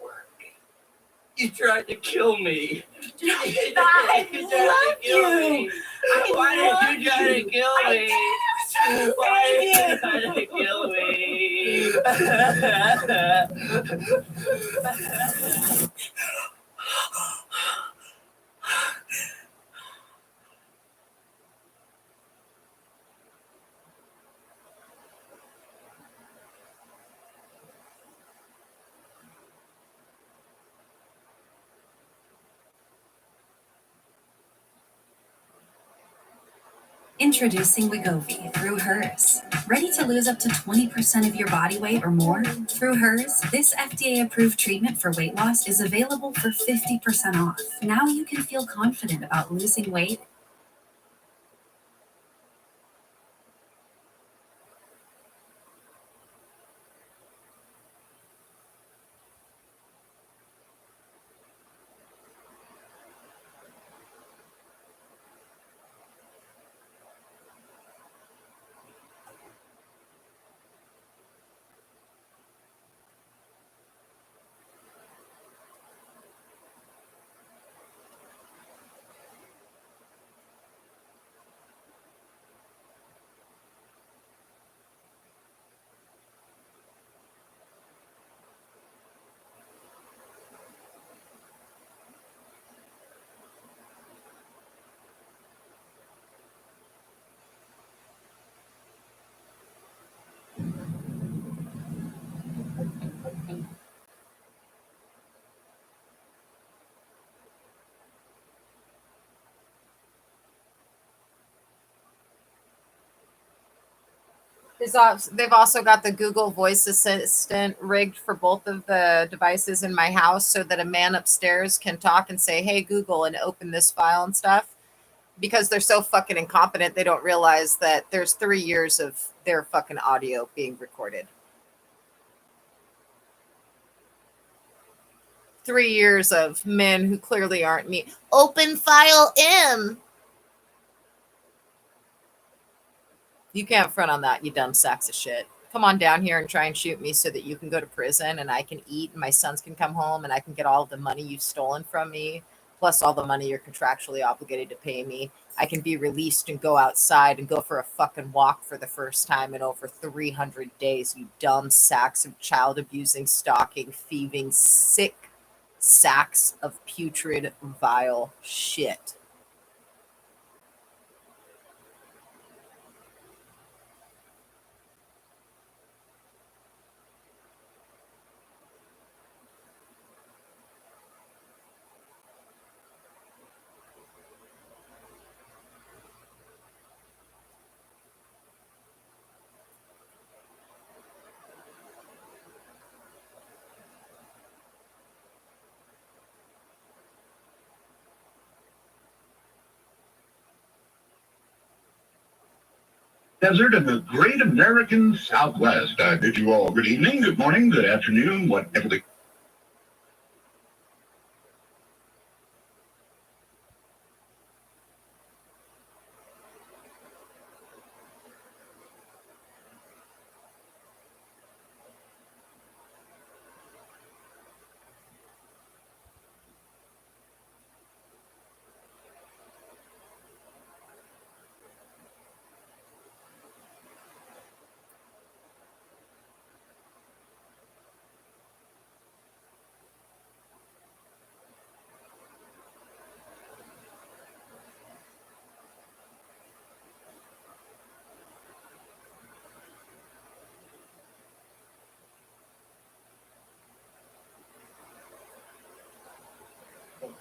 You tried to kill me. I love you. Why did you try to kill me? Why did you try to kill me? Introducing Wegovy through hers. Ready to lose up to 20% of your body weight or more? Through hers, this FDA-approved treatment for weight loss is available for 50% off. Now you can feel confident about losing weight. They've also got the Google Voice Assistant rigged for both of the devices in my house so that a man upstairs can talk and say, "Hey, Google," and open this file and stuff. Because they're so fucking incompetent, they don't realize that there's 3 years of their fucking audio being recorded. 3 years of men who clearly aren't me. Open file M. You can't front on that, you dumb sacks of shit. Come on down here and try and shoot me so that you can go to prison and I can eat and my sons can come home and I can get all of the money you've stolen from me, plus all the money you're contractually obligated to pay me. I can be released and go outside and go for a fucking walk for the first time in over 300 days, you dumb sacks of child abusing, stalking, thieving, sick sacks of putrid, vile shit. Desert in the great American Southwest. I bid you all good evening, good morning, good afternoon, whatever the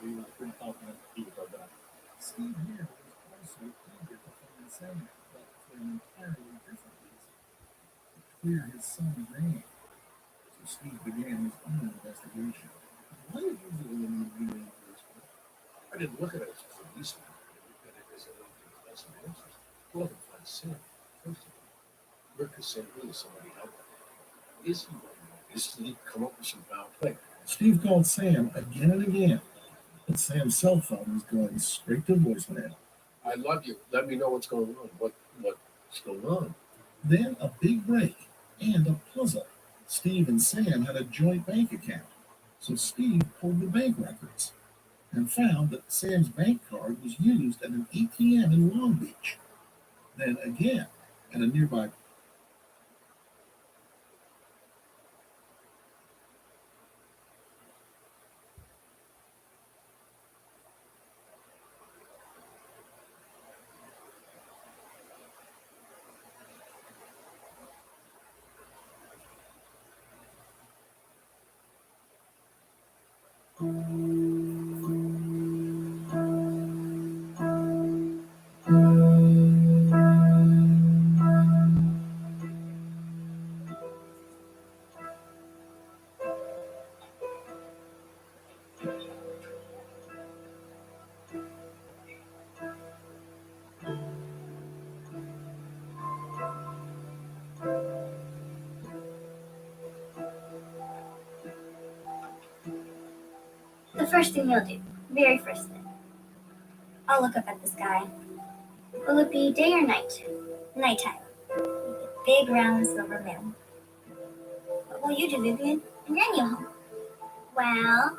We were pretty confident he would love that. Steve here was also eager to find Sam, but for an entirely different reason. To clear his son's name. So Steve began his own investigation. Why did you really need to be in the first place? I didn't look at it as a policeman. I looked at it as a way to get some answers. It wasn't find Sam, first of all. Rick is saying he is somebody out there. Is he right now? Is Steve come up with some foul play? Steve called Sam again and again, but Sam's cell phone was going straight to voicemail. I love you. Let me know what's going on. What's going on? Then a big break and a puzzle. Steve and Sam had a joint bank account, so Steve pulled the bank records and found that Sam's bank card was used at an ATM in Long Beach. Then again at a nearby The first thing you'll do, very first thing. I'll look up at the sky. Will it be day or night? Nighttime. With a big round silver moon. What will you do, Vivian, in your new home? Well,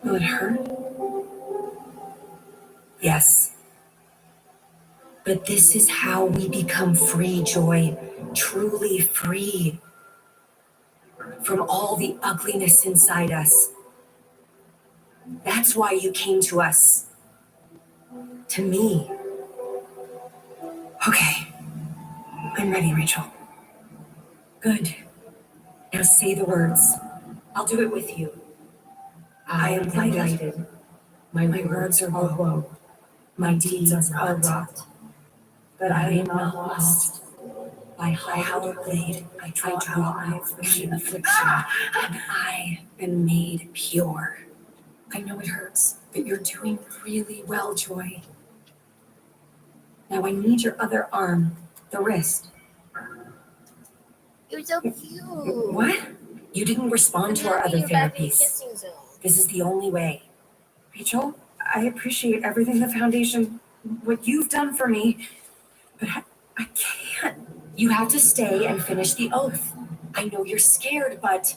Will it hurt? Yes. But this is how we become free, Joy. Truly free. From all the ugliness inside us. That's why you came to us. To me. Okay. I'm ready, Rachel. Good. Now say the words. I'll do it with you. I am blighted. My words are woe. My deeds are rot. But I am not lost. By hollow blade, I draw out affliction, and I am made pure. I know it hurts, but you're doing really well, Joy. Now I need your other arm, the wrist. You're so cute. What? You didn't respond to our other therapies. This is the only way. Rachel, I appreciate everything the Foundation, what you've done for me, but I can't. You have to stay and finish the oath. I know you're scared, but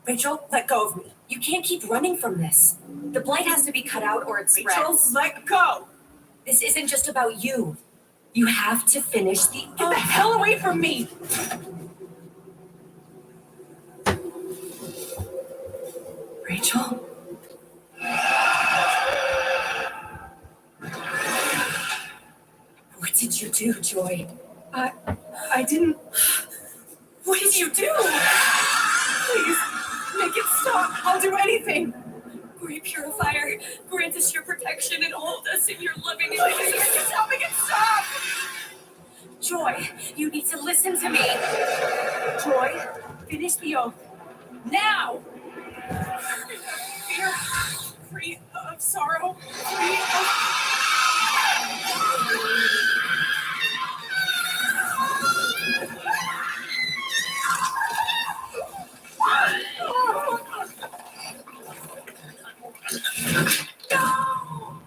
Rachel, let go of me. You can't keep running from this. The blight has to be cut out or it spreads. Rachel, let go! This isn't just about you. You have to finish the oath. Get the hell away from me! Rachel? What did you do, Joy? I didn't. What did you do? Please, make it stop. I'll do anything. Great Purifier, grant us your protection and hold us in your loving embrace. Make it stop, make it stop! Joy, you need to listen to me. Joy, finish the oath. Now! Fear, free of sorrow, free of... No!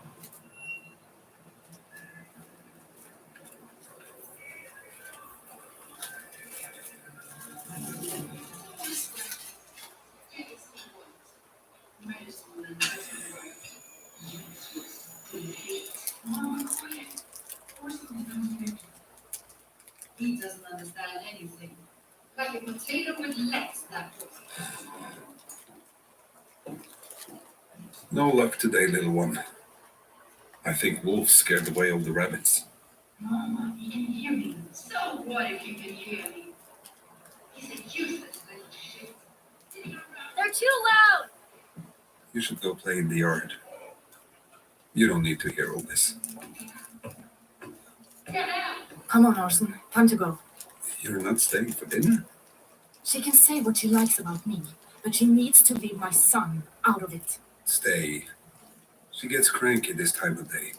He doesn't understand anything. Like a potato with legs, that was. No luck today, little one. I think wolves scared away all the rabbits. Mama, he can hear me. So what if you can hear me? He's a useless little shit. They're too loud. You should go play in the yard. You don't need to hear all this. Come on, Orson. Time to go. You're not staying for dinner? She can say what she likes about me, but she needs to leave my son out of it. Stay. She gets cranky this time of day.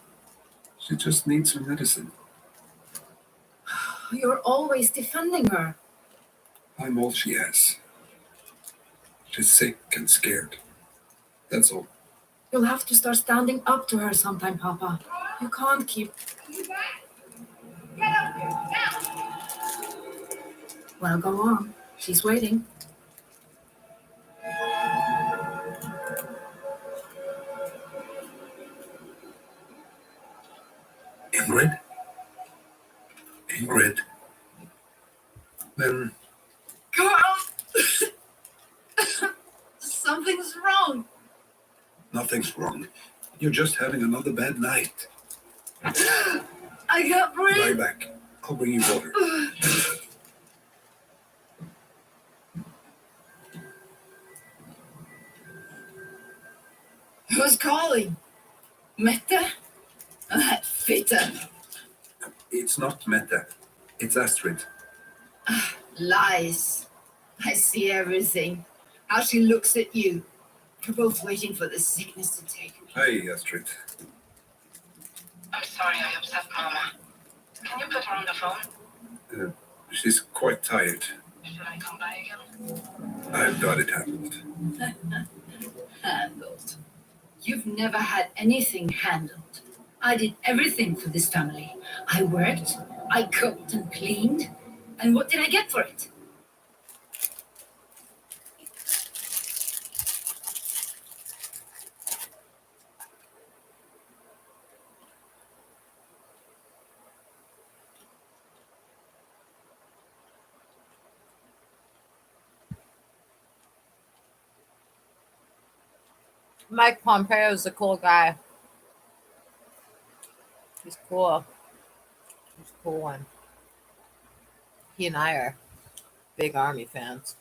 She just needs her medicine. You're always defending her. I'm all she has. She's sick and scared. That's all. You'll have to start standing up to her sometime, Papa. You can't keep... Get up here, now! Well, go on. She's waiting. Ingrid? Ingrid? Then Come on! Something's wrong. nothing's wrong. You're just having another bad night. I can't breathe. Lie back. I'll bring you water. Who's calling? Mette? That fitter. It's not Mette. It's Astrid. Lies. I see everything. How she looks at you. You're both waiting for the sickness to take me. Hey, Astrid. I'm sorry I upset Mama. Can you put her on the phone? She's quite tired. Should I come by again? I've got it handled. Handled. You've never had anything handled. I did everything for this family. I worked, I cooked and cleaned. And what did I get for it? Mike Pompeo is a cool guy. He's cool. He's a cool one. He and I are big Army fans.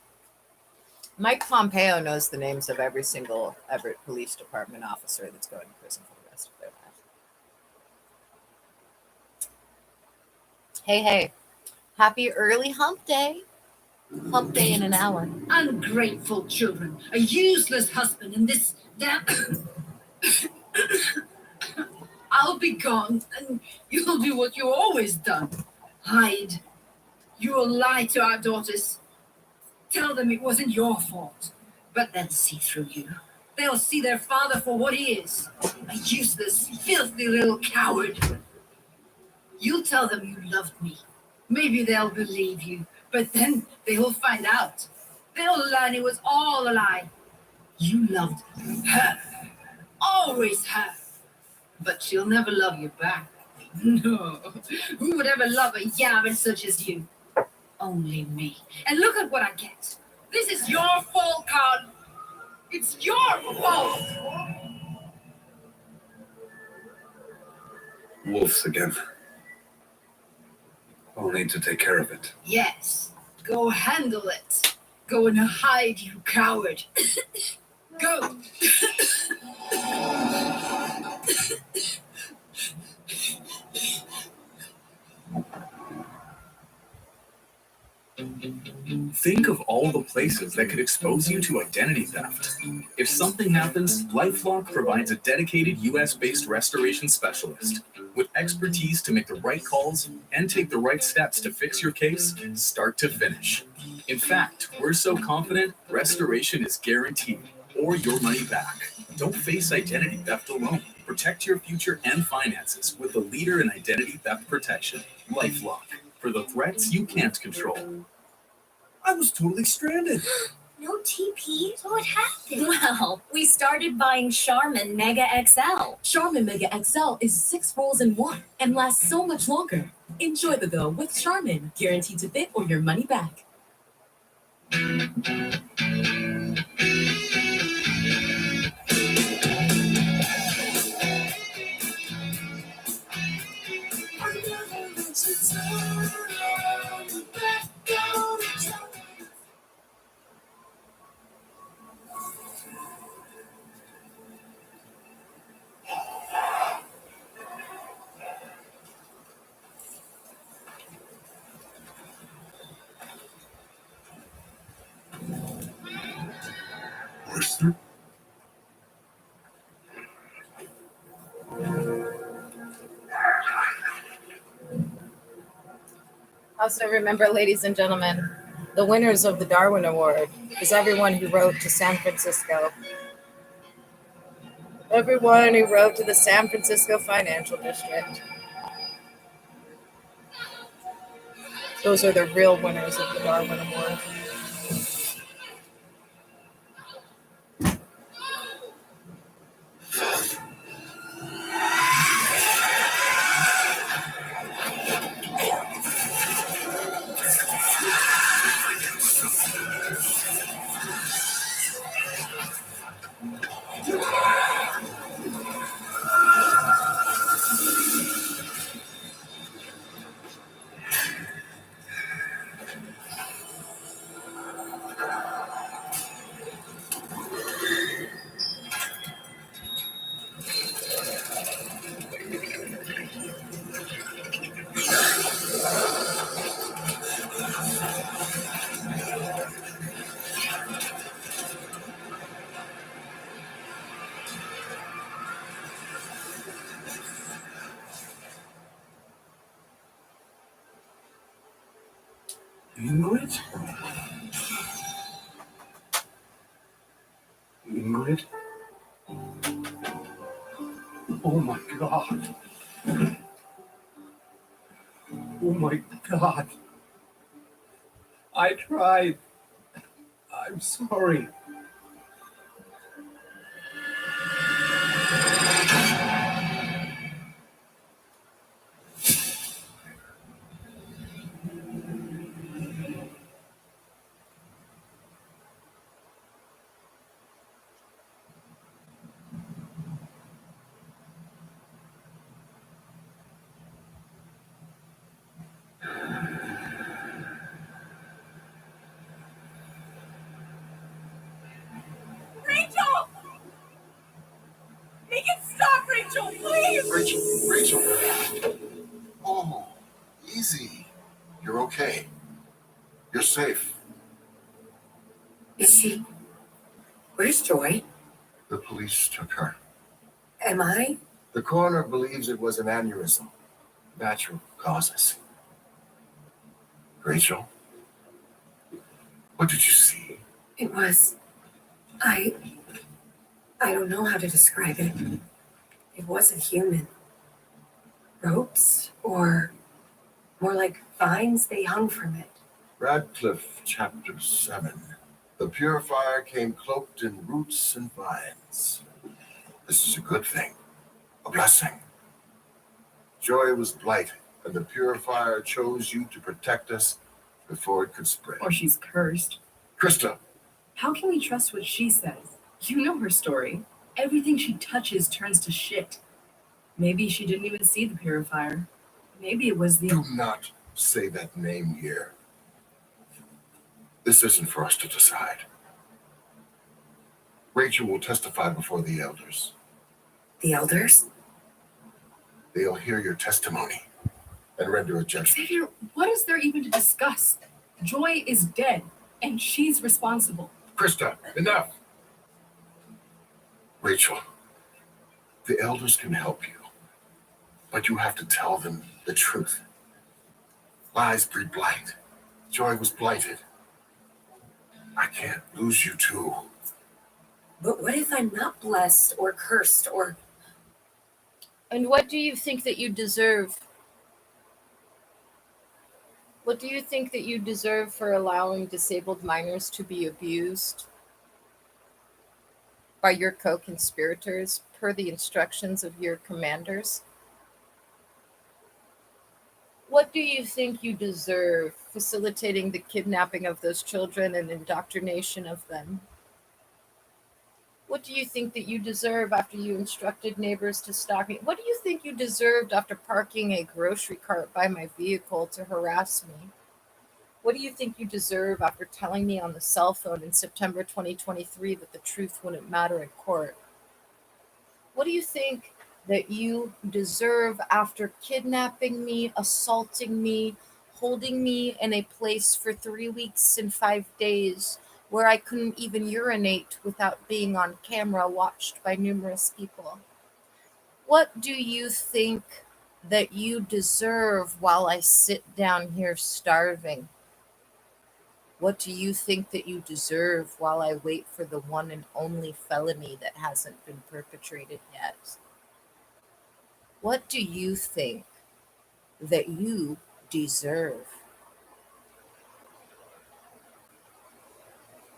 Mike Pompeo knows the names of every single Everett Police Department officer that's going to prison for the rest of their lives. Hey, hey. Happy early hump day. Hump day in an hour. Ungrateful children, a useless husband, and this damn. I'll be gone, and you'll do what you've always done. Hide. You'll lie to our daughters. Tell them it wasn't your fault. But they'll see through you. They'll see their father for what he is. A useless, filthy little coward. You tell them you loved me. Maybe they'll believe you, but then they'll find out. They'll learn it was all a lie. You loved her. Always her. But she'll never love you back. No. Who would ever love a yammon such as you? Only me. And look at what I get. This is your fault, Carl. It's your fault. Wolves again. I'll need to take care of it. Yes. Go handle it. Go and hide, you coward. Go. Think of all the places that could expose you to identity theft. If something happens, LifeLock provides a dedicated US-based restoration specialist with expertise to make the right calls and take the right steps to fix your case start to finish. In fact, we're so confident restoration is guaranteed or your money back. Don't face identity theft alone. Protect your future and finances with the leader in identity theft protection, LifeLock, for the threats you can't control. I was totally stranded. No TP? So what happened? Well, we started buying Charmin Mega XL. Charmin Mega XL is 6 rolls in 1 and lasts so much longer. Enjoy the go with Charmin, guaranteed to fit or your money back. Arthur? Also, remember, ladies and gentlemen, the winners of the Darwin Award is everyone who wrote to San Francisco. Everyone who wrote to the San Francisco Financial District. Those are the real winners of the Darwin Award. Ingrid? Ingrid? Oh my God. Oh my God. I tried. I'm sorry. Rachel, please! Rachel. Oh, easy. You're okay. You're safe. Is she? Where's Joy? The police took her. Am I? The coroner believes it was an aneurysm. Natural causes. Rachel, what did you see? It was. I don't know how to describe it. It wasn't human. Ropes, or more like vines they hung from it. Radcliffe, Chapter 7. The purifier came cloaked in roots and vines. This is a good thing, a blessing. Joy was blighted, and the purifier chose you to protect us before it could spread. Or she's cursed. Krista, How can we trust what she says? You know her story. Everything she touches turns to shit. Maybe she didn't even see the purifier. Maybe it was the... do not say that name here. This isn't for us to decide. Rachel will testify before the elders. The elders? They'll hear your testimony and render a judgment. Xavier, what is there even to discuss? Joy is dead, and she's responsible. Krista, enough! Rachel, the elders can help you, but you have to tell them the truth. Lies breed blight. Joy was blighted. I can't lose you too. But what if I'm not blessed or cursed or... And what do you think that you deserve? What do you think that you deserve for allowing disabled minors to be abused by your co-conspirators per the instructions of your commanders? What do you think you deserve facilitating the kidnapping of those children and indoctrination of them? What do you think that you deserve after you instructed neighbors to stalk me? What do you think you deserved after parking a grocery cart by my vehicle to harass me? What do you think you deserve after telling me on the cell phone in September 2023 that the truth wouldn't matter in court? What do you think that you deserve after kidnapping me, assaulting me, holding me in a place for 3 weeks and 5 days where I couldn't even urinate without being on camera, watched by numerous people? What do you think that you deserve while I sit down here starving? What do you think that you deserve while I wait for the one and only felony that hasn't been perpetrated yet? What do you think that you deserve?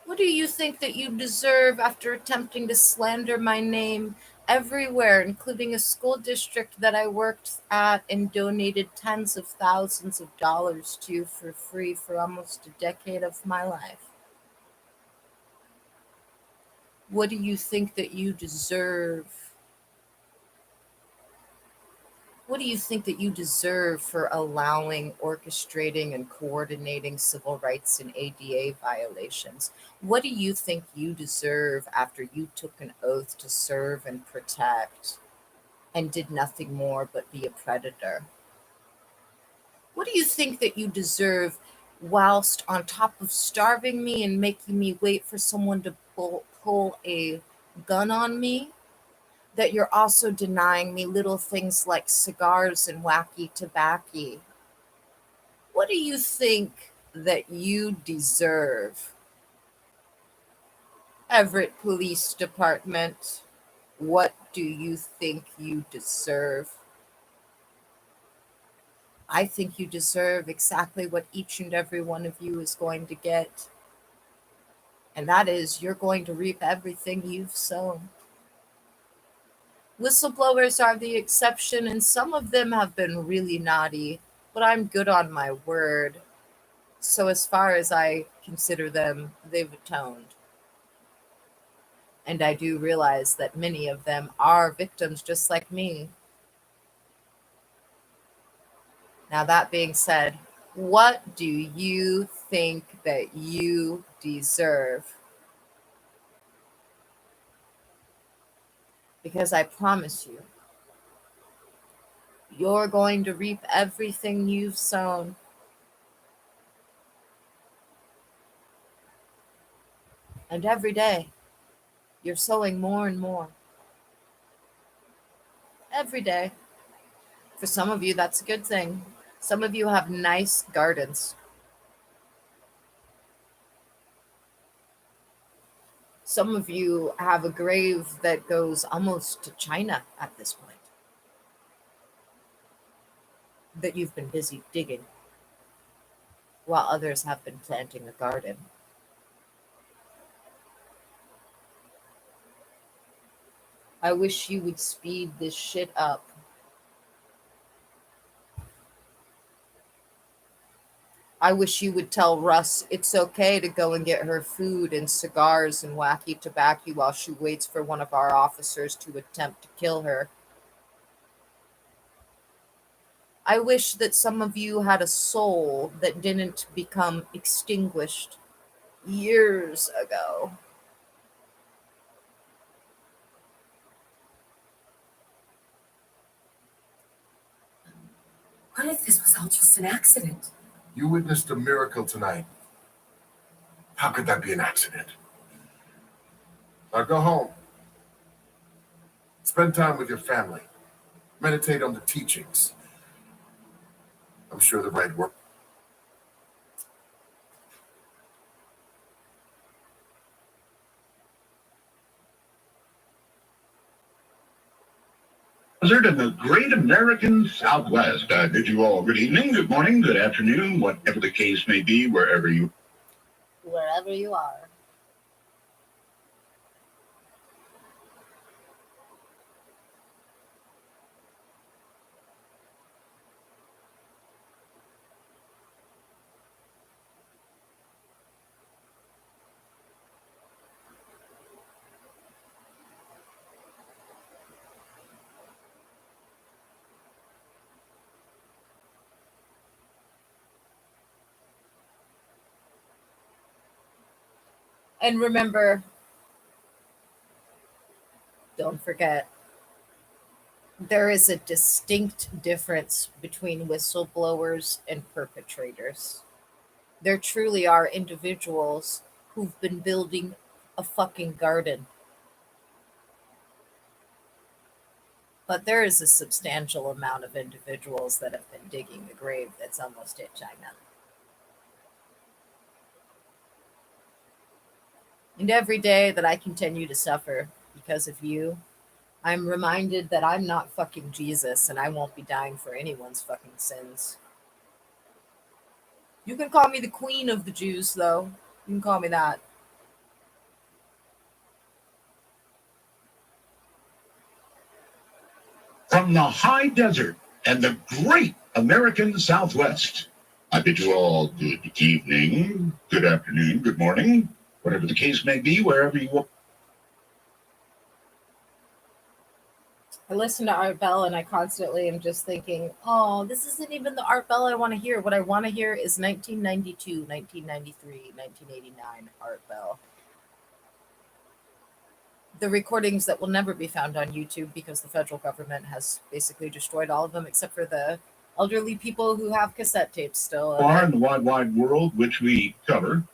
What do you think that you deserve after attempting to slander my name everywhere, including a school district that I worked at and donated tens of thousands of dollars to for free for almost a decade of my life? What do you think that you deserve? What do you think that you deserve for allowing, orchestrating, and coordinating civil rights and ADA violations? What do you think you deserve after you took an oath to serve and protect and did nothing more but be a predator? What do you think that you deserve whilst on top of starving me and making me wait for someone to pull a gun on me? That you're also denying me little things like cigars and wacky tobacco? What do you think that you deserve? Everett Police Department, what do you think you deserve? I think you deserve exactly what each and every one of you is going to get. And that is, you're going to reap everything you've sown. Whistleblowers are the exception, and some of them have been really naughty, but I'm good on my word. So as far as I consider them, they've atoned. And I do realize that many of them are victims just like me. Now, that being said, what do you think that you deserve? Because I promise you, You're going to reap everything you've sown. And every day, you're sowing more and more. Every day. For some of you, that's a good thing. Some of you have nice gardens. Some of you have a grave that goes almost to China at this point, that you've been busy digging, while others have been planting a garden. I wish you would speed this shit up. I wish you would tell Russ it's okay to go and get her food and cigars and wacky tobacco while she waits for one of our officers to attempt to kill her. I wish that some of you had a soul that didn't become extinguished years ago. What if this was all just an accident? You witnessed a miracle tonight. How could that be an accident? Now go home. Spend time with your family. Meditate on the teachings. I'm sure the right word. Desert in the great American Southwest. I bid you all good evening, good morning, good afternoon, whatever the case may be, wherever you are. And remember, don't forget, there is a distinct difference between whistleblowers and perpetrators. There truly are individuals who've been building a fucking garden. But there is a substantial amount of individuals that have been digging the grave that's almost hit China. And every day that I continue to suffer because of you, I'm reminded that I'm not fucking Jesus and I won't be dying for anyone's fucking sins. You can call me the queen of the Jews, though. You can call me that. from the high desert and the great American Southwest. I bid you all good evening, good afternoon, good morning, whatever the case may be, wherever you are. I listen to Art Bell and I constantly am just thinking, oh, this isn't even the Art Bell I want to hear. What I want to hear is 1992, 1993, 1989 Art Bell. The recordings that will never be found on YouTube because the federal government has basically destroyed all of them except for the elderly people who have cassette tapes still. In the wide, wide world, which we cover.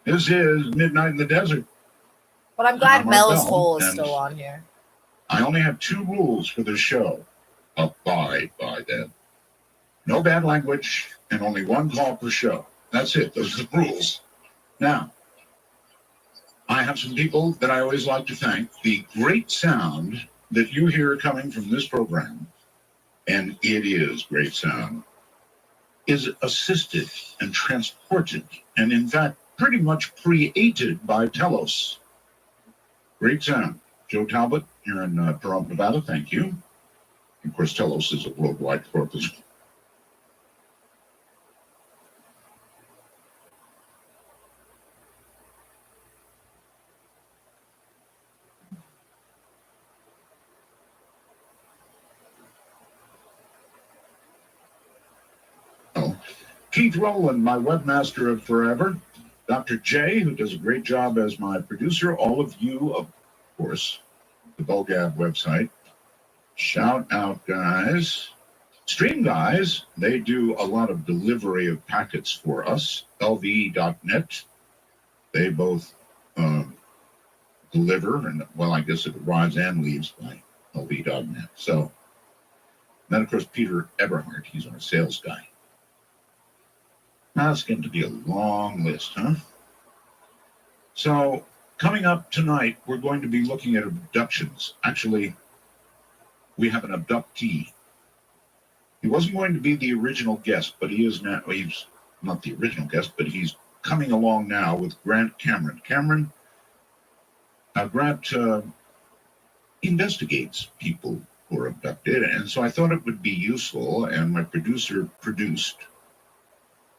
This is Midnight in the Desert. But I'm glad Mel's Bell, Hole is still on here. I only have 2 rules for this show. Abide by them. No bad language and only 1 call per show. That's it. Those are the rules. Now, I have some people that I always like to thank. The great sound that you hear coming from this program, and it is great sound, is assisted and transported and in fact pretty much created by Telos. Great sound. Joe Talbot here in Toronto, Nevada, thank you. Of course, Telos is a worldwide corporation. Keith Rowland, my webmaster of forever. Dr. J, who does a great job as my producer. All of you, of course, the Bulgab website. Shout out, guys. Stream guys, they do a lot of delivery of packets for us. LV.net. They both deliver, and well, I guess it arrives and leaves by LV.net. So, then of course, Peter Eberhardt, he's our sales guy. Now it's getting to be a long list, huh? So, coming up tonight, we're going to be looking at abductions. Actually, we have an abductee. He wasn't going to be the original guest, but he is now. He's not the original guest, but he's coming along now with Grant Cameron. Grant investigates people who are abducted, and so I thought it would be useful, and my producer produced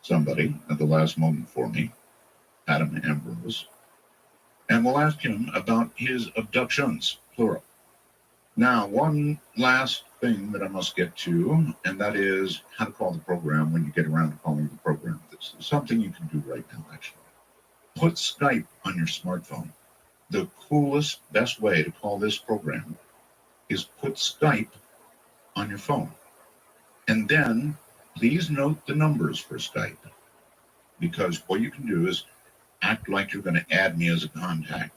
somebody at the last moment for me, Adam Ambrose, and we'll ask him about his abductions, plural. Now, one last thing that I must get to, and that is how to call the program when you get around to calling the program. This is something you can do right now, actually. Put Skype on your smartphone. The coolest, best way to call this program is put Skype on your phone. And then please note the numbers for Skype, because what you can do is act like you're going to add me as a contact.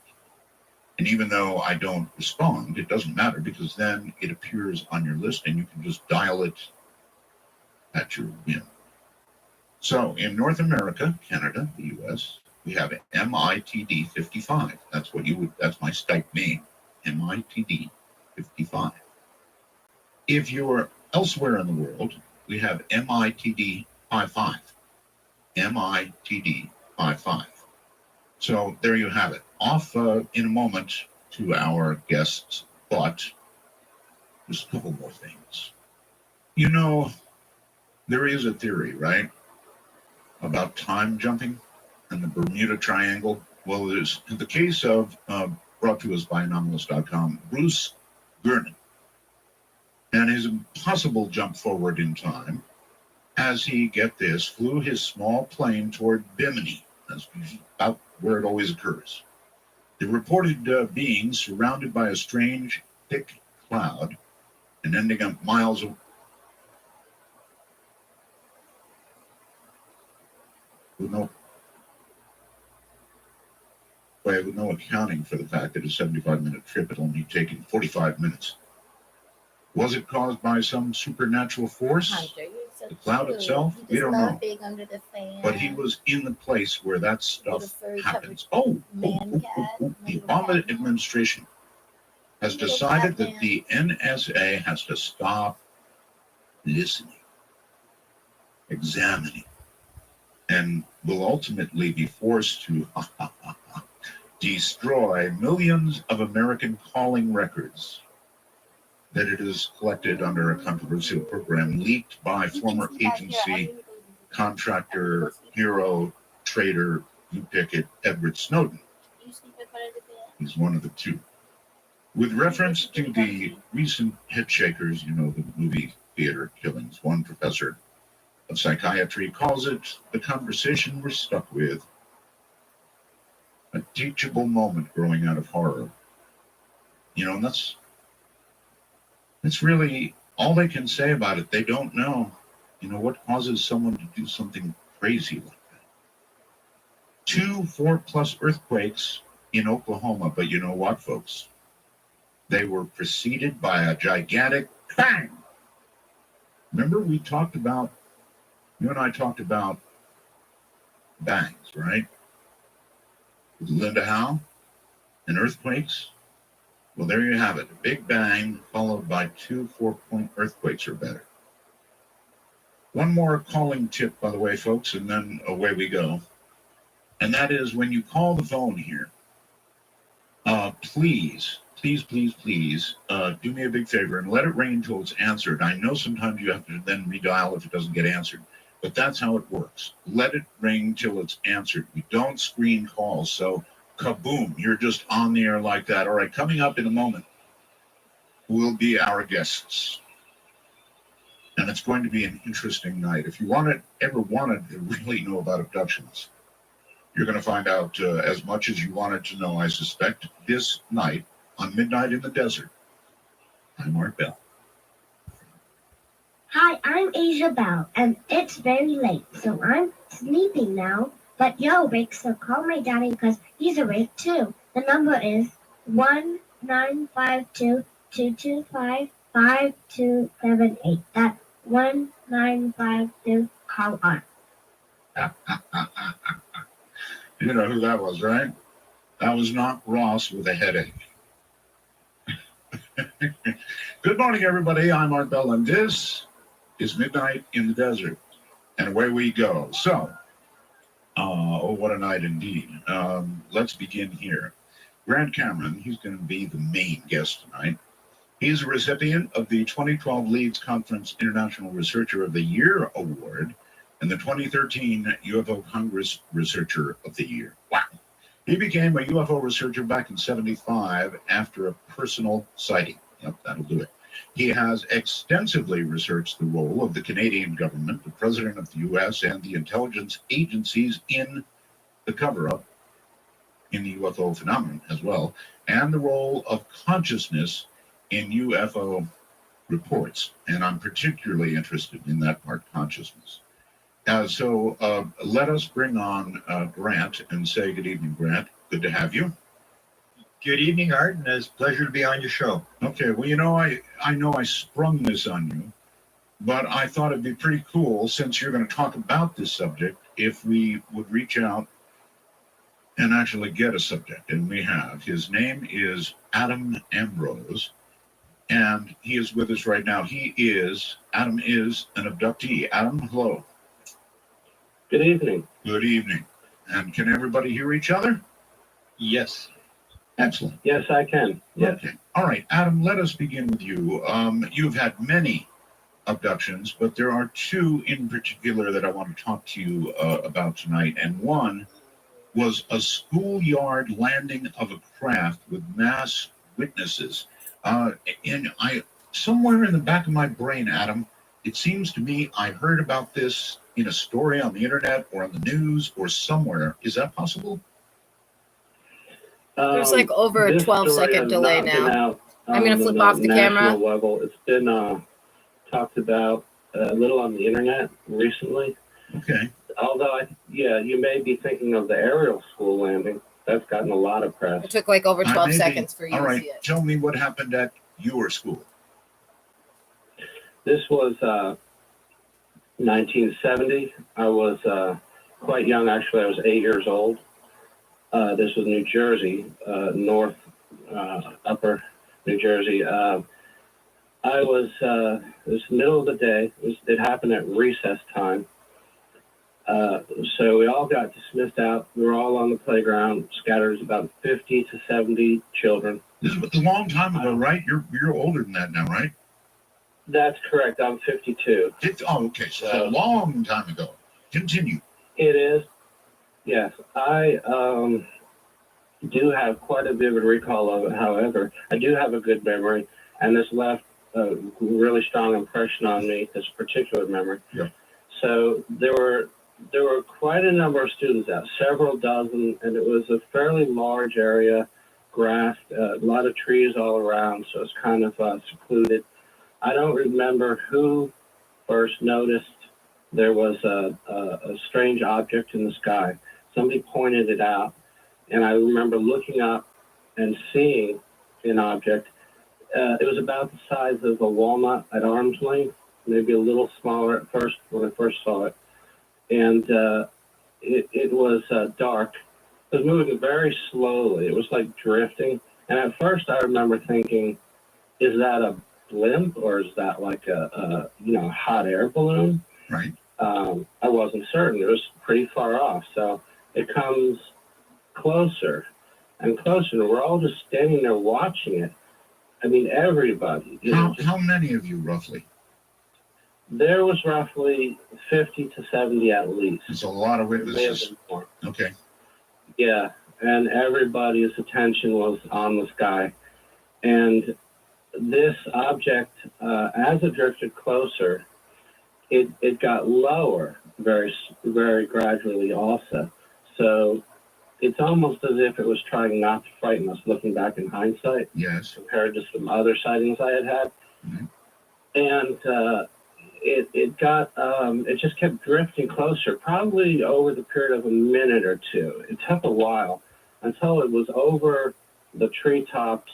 And even though I don't respond, it doesn't matter, because then it appears on your list and you can just dial it at your whim. So in North America, Canada, the US, we have MITD 55. That's my Skype name, MITD 55. If you're elsewhere in the world, we have MITD 55. MITD 55. So there you have it. Off in a moment to our guests, but just a couple more things. You know, there is a theory, right, about time jumping and the Bermuda Triangle. Well, there's in the case of, brought to us by Anomalous.com, Bruce Gernon, and his impossible jump forward in time as he, get this, flew his small plane toward Bimini. That's about where it always occurs. The reported being surrounded by a strange, thick cloud and ending up miles away. With no accounting for the fact that a 75-minute trip had only taken 45 minutes. Was it caused by some supernatural force? The cloud itself? We don't know. But he was in the place where that stuff happens. The Obama administration has decided that the NSA has to stop listening, examining, and will ultimately be forced to destroy millions of American calling records that it has collected under a controversial program leaked by former agency contractor, hero, trader, you pick it, Edward Snowden. He's one of the two. With reference to the recent headshakers, you know, the movie theater killings, one professor of psychiatry calls it the conversation we're stuck with, a teachable moment growing out of horror. You know, and that's really all they can say about it. They don't know, you know, what causes someone to do something crazy like that. 2 4+ earthquakes in Oklahoma, but you know what, folks? They were preceded by a gigantic bang. Remember we talked about, you and I talked about bangs, right? With Linda Howe and earthquakes. Well, there you have it. A big bang followed by 2 4-point earthquakes or better. One more calling tip, by the way, folks, and then away we go. And that is when you call the phone here, please do me a big favor and let it ring until it's answered. I know sometimes you have to then redial if it doesn't get answered, but that's how it works. Let it ring till it's answered. We don't screen calls, so kaboom, you're just on the air like that. All right, coming up in a moment will be our guests. And it's going to be an interesting night. If you ever wanted to really know about abductions, you're going to find out as much as you wanted to know, I suspect, this night on Midnight in the Desert. I'm Art Bell. Hi, I'm Asia Bell, and it's very late, so I'm sleeping now. But you're awake, so call my daddy because he's awake too. The number is 1-952-225-5278. That's 1952. Call on. You know who that was, right? That was not Ross with a headache. Good morning, everybody. I'm Art Bell, and this is Midnight in the Desert. And away we go. So, oh, what a night indeed. Let's begin here. Grant Cameron, he's going to be the main guest tonight. He's a recipient of the 2012 Leeds Conference International Researcher of the Year Award and the 2013 UFO Congress Researcher of the Year. Wow. He became a UFO researcher back in '75 after a personal sighting. Yep, that'll do it. He has extensively researched the role of the Canadian government, the President of the U.S., and the intelligence agencies in the cover-up in the UFO phenomenon as well, and the role of consciousness in UFO reports. And I'm particularly interested in that part, consciousness. So let us bring on Grant and say good evening, Grant. Good to have you. Good evening, Art, and it's a pleasure to be on your show. Okay, well, you know, I know I sprung this on you, but I thought it'd be pretty cool, since you're going to talk about this subject, if we would reach out and actually get a subject, and we have. His name is Adam Ambrose, and he is with us right now. Adam is an abductee. Adam, hello. Good evening. Good evening. And can everybody hear each other? Yes. Excellent. Yes, I can. Yes. Okay. All right, Adam, let us begin with you. You've had many abductions, but there are two in particular that I want to talk to you about tonight. And one was a schoolyard landing of a craft with mass witnesses. And somewhere in the back of my brain, Adam, it seems to me I heard about this in a story on the internet or on the news or somewhere. Is that possible? There's like over a 12-second delay now. I'm going to flip off the camera. Level. It's been talked about a little on the internet recently. Okay. Although, you may be thinking of the Ariel school landing. That's gotten a lot of press. It took like over 12 seconds for you All to right, see it. tell me what happened at your school. This was 1970. I was quite young, actually. I was 8 years old. This was New Jersey, north, upper New Jersey. It was middle of the day. It happened at recess time. So we all got dismissed out. We were all on the playground, scattered about 50 to 70 children. This was a long time ago, right? You're older than that now, right? That's correct. I'm 52. Oh, okay. So it's a long time ago. Continue. It is. Yes. I do have quite a vivid recall of it. However, I do have a good memory, and this left a really strong impression on me, this particular memory. Yeah. So there were quite a number of students out, several dozen, and it was a fairly large area, grassed, a lot of trees all around, so it's kind of secluded. I don't remember who first noticed there was a strange object in the sky. Somebody pointed it out, and I remember looking up and seeing an object. It was about the size of a walnut at arm's length, maybe a little smaller at first when I first saw it. And it was dark. It was moving very slowly. It was like drifting. And at first I remember thinking, is that a blimp or is that like a hot air balloon? Right. I wasn't certain. It was pretty far off. So it comes closer and closer. And we're all just standing there watching it. I mean, everybody. How many of you, roughly? There was roughly 50 to 70 at least. It's a lot of witnesses. Okay. Yeah, and everybody's attention was on the sky. And this object, as it drifted closer, it got lower very, very gradually also. So it's almost as if it was trying not to frighten us, looking back in hindsight. Yes. Compared to some other sightings I had had. Mm-hmm. And it got it just kept drifting closer, probably over the period of a minute or two. It took a while until it was over the treetops,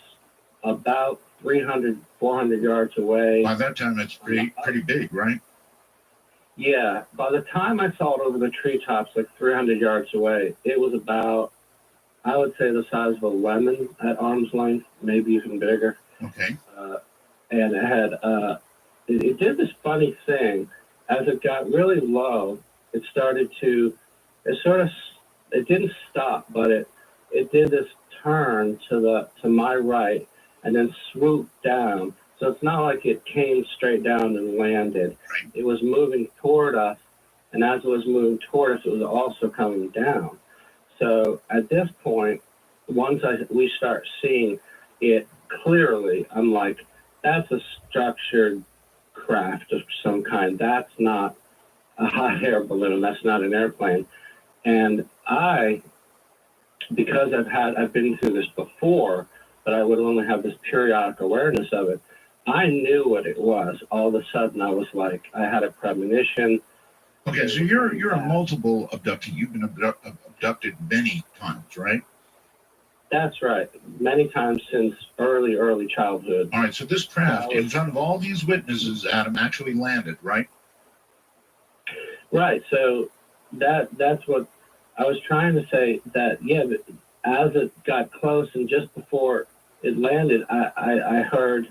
about 300, 400 yards away. By that time, it's pretty big, right? Yeah. By the time I saw it over the treetops, like 300 yards away, it was about, I would say, the size of a lemon at arm's length, maybe even bigger. Okay. And it had, it did this funny thing. As it got really low, it started to, it didn't stop, but it did this turn to my right and then swooped down. So it's not like it came straight down and landed. It was moving toward us, and as it was moving toward us, it was also coming down. So at this point, once we start seeing it clearly, I'm like, that's a structured craft of some kind. That's not a hot air balloon. That's not an airplane. And because I've been through this before, but I would only have this periodic awareness of it, I knew what it was. All of a sudden, I was like, I had a premonition. Okay, so you're a multiple abductee. You've been abducted many times, right? That's right. Many times since early childhood. All right, so this craft, in front of all these witnesses, Adam, actually landed, right? Right. So that's what I was trying to say, that, yeah, as it got close and just before it landed, I heard,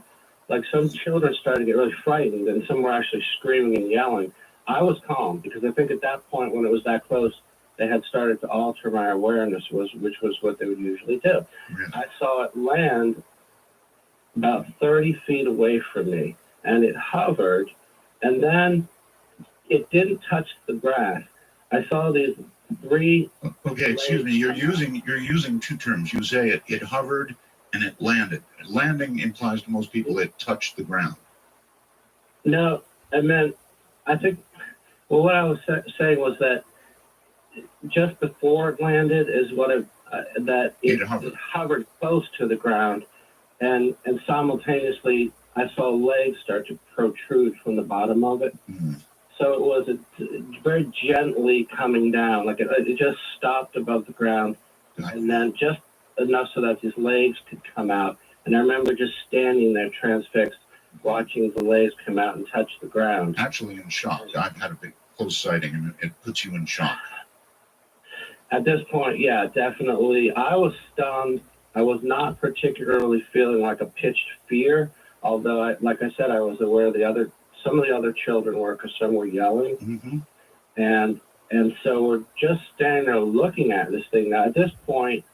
like, some children started to get really frightened and some were actually screaming and yelling. I was calm because I think at that point when it was that close, they had started to alter my awareness, which was what they would usually do. Really? I saw it land about 30 feet away from me, and it hovered, and then it didn't touch the grass. I saw these three. Okay, excuse me. You're using two terms. You say it hovered and it landed. Landing implies to most people it touched the ground. No, I meant, I think, well, what I was saying was that just before it landed is what it hovered close to the ground, and simultaneously I saw legs start to protrude from the bottom of it. Mm-hmm. So it was very gently coming down, like it just stopped above the ground, and then just enough so that his legs could come out. And I remember just standing there transfixed, watching the legs come out and touch the ground. Actually in shock. I've had a big close sighting, and it puts you in shock. At this point, yeah, definitely. I was stunned. I was not particularly feeling like a pitched fear, although, like I said, I was aware of some of the other children were, because some were yelling. Mm-hmm. And so we're just standing there looking at this thing. Now, at this point,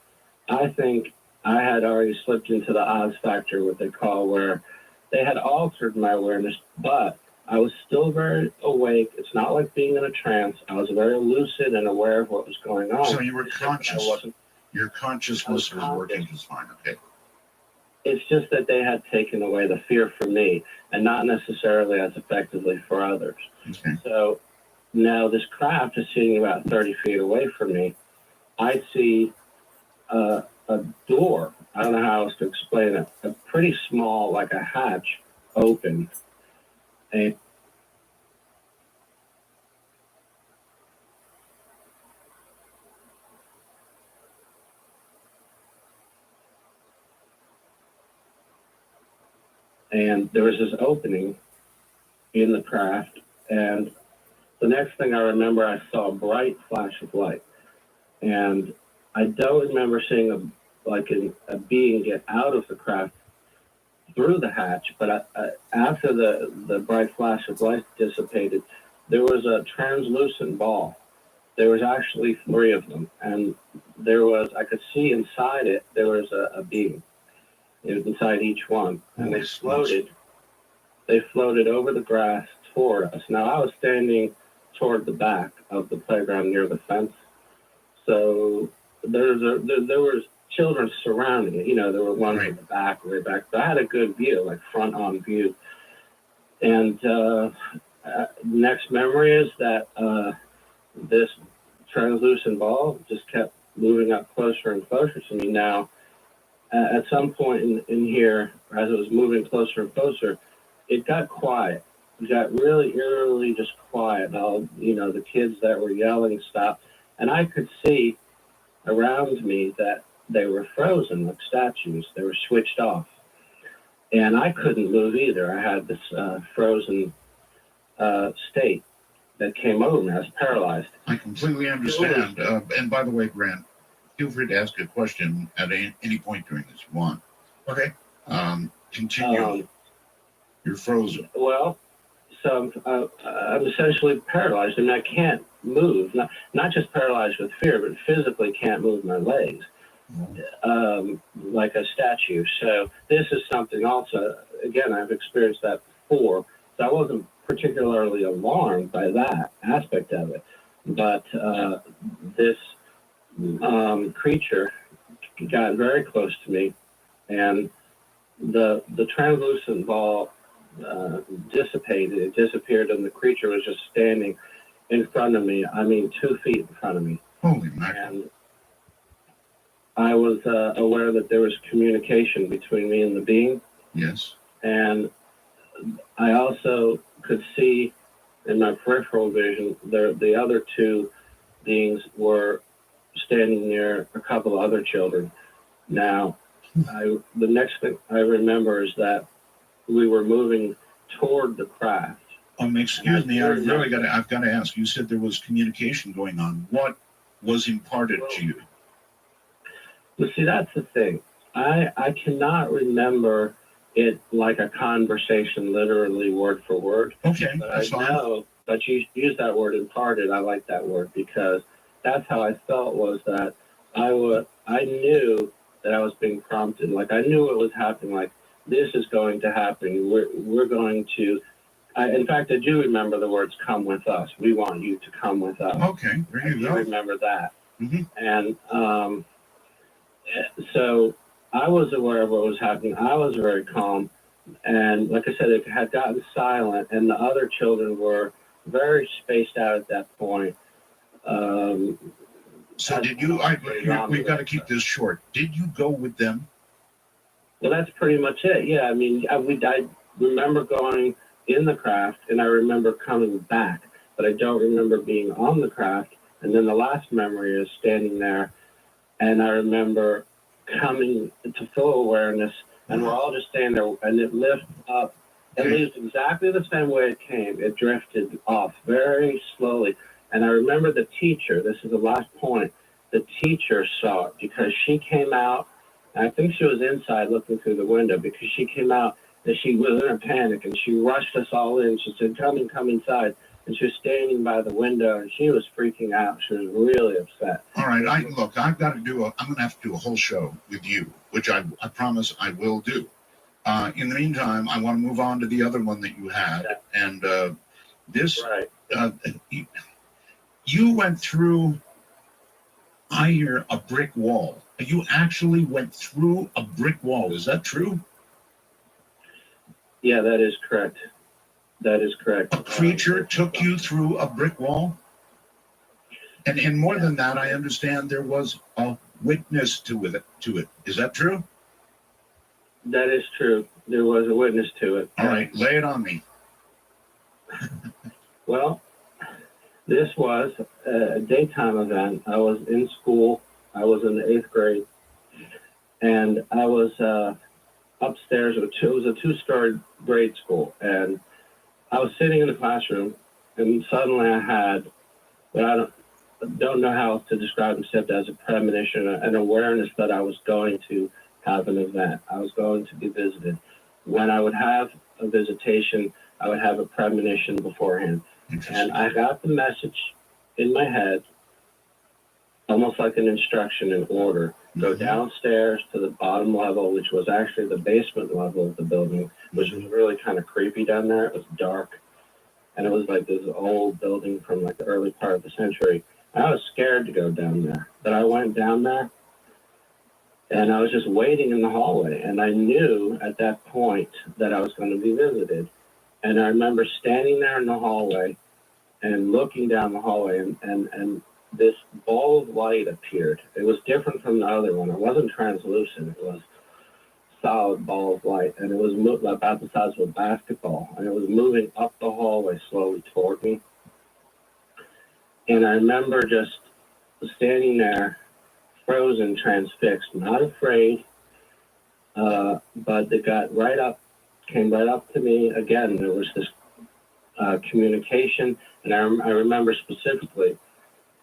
I think I had already slipped into the Oz factor, what they call, where they had altered my awareness, but I was still very awake. It's not like being in a trance. I was very lucid and aware of what was going on. So you were conscious. Your consciousness was working just fine, okay. It's just that they had taken away the fear from me and not necessarily as effectively for others. Okay. So now this craft is sitting about 30 feet away from me. I see a door. I don't know how else to explain it. A pretty small, like a hatch, open. And there was this opening in the craft, and the next thing I remember, I saw a bright flash of light. And I don't remember seeing a being get out of the craft through the hatch, but after the bright flash of light dissipated, there was a translucent ball. There was actually 3 of them, and I could see inside it, there was a being. It was inside each one, and they floated over the grass toward us. Now, I was standing toward the back of the playground near the fence, so there was children surrounding it. You know, there were ones in the back, way back, but I had a good view, like front-on view. And next memory is that this translucent ball just kept moving up closer and closer to me. Now, at some point in here, as it was moving closer and closer, it got quiet. got really eerily just quiet. And all, the kids that were yelling stopped. And I could see around me that they were frozen like statues. They were switched off. And I couldn't move either. I had this frozen state that came over me. I was paralyzed. I completely understand. And by the way, Grant, feel free to ask a question at any point during this you want. Okay. Continue. You're frozen. Well, so I'm essentially paralyzed, and I can't move. Not just paralyzed with fear, but physically can't move my legs like a statue. So this is something also, again, I've experienced that before. So I wasn't particularly alarmed by that aspect of it. But this creature got very close to me, and the translucent ball dissipated. It disappeared, and the creature was just standing in front of me. I mean, 2 feet in front of me. Holy mackerel. And I was aware that there was communication between me and the being. Yes. And I also could see in my peripheral vision the other 2 beings were standing near a couple of other children. Now, the next thing I remember is that we were moving toward the craft. Excuse me, I've got to ask. You said there was communication going on. What was imparted to you? Well, see, that's the thing. I cannot remember it like a conversation, literally word for word. Okay, but that's fine. know, but you use that word imparted. I like that word because that's how I felt, was that I knew that I was being prompted. Like I knew it was happening. Like this is going to happen. We're going to. In fact, I do remember the words "come with us." We want you to come with us. Okay, there you go. I remember that. Mm-hmm. And so I was aware of what was happening. I was very calm. And like I said, it had gotten silent, and the other children were very spaced out at that point. So did you, we've got to keep this short. Did you go with them? Well, that's pretty much it. Yeah, I mean, I remember going in the craft, and I remember coming back, but I don't remember being on the craft. And then the last memory is standing there, and I remember coming to full awareness, and we're all just standing there, and it lifts up. It leaves exactly the same way it came. It drifted off very slowly. And I remember the teacher, this is the last point, the teacher saw it because she came out, and I think she was inside looking through the window because she came out and she was in a panic and she rushed us all in. She said, come inside. And she was standing by the window and she was freaking out. She was really upset. All right, I'm going to have to do a whole show with you, which I promise I will do. In the meantime, I want to move on to the other one that you had. Yeah. And this, right. You went through, I hear, a brick wall. You actually went through a brick wall. Is that true? Yeah, that is correct. That is correct. A creature took you through a brick wall? And more than that, I understand there was a witness to it. Is that true? That is true. There was a witness to it. All right, lay it on me. Well, this was a daytime event. I was in school. I was in the 8th grade. And I was upstairs. It was a 2-story grade school. And I was sitting in the classroom, and suddenly I had, but I don't know how to describe it except as a premonition, an awareness that I was going to have an event. I was going to be visited. When I would have a visitation, I would have a premonition beforehand. And I got the message in my head, almost like an instruction in order. Go downstairs to the bottom level, which was actually the basement level of the building, which was really kind of creepy down there. It was dark. And it was like this old building from like the early part of the century. I was scared to go down there. But I went down there, and I was just waiting in the hallway. And I knew at that point that I was going to be visited. And I remember standing there in the hallway and looking down the hallway, and this ball of light appeared. It was different from the other one. It wasn't translucent. It was solid ball of light, and it was about the size of a basketball, and it was moving up the hallway slowly toward me. And I remember just standing there, frozen, transfixed, not afraid, but it got right up, came right up to me. Again, there was this communication, and I remember specifically,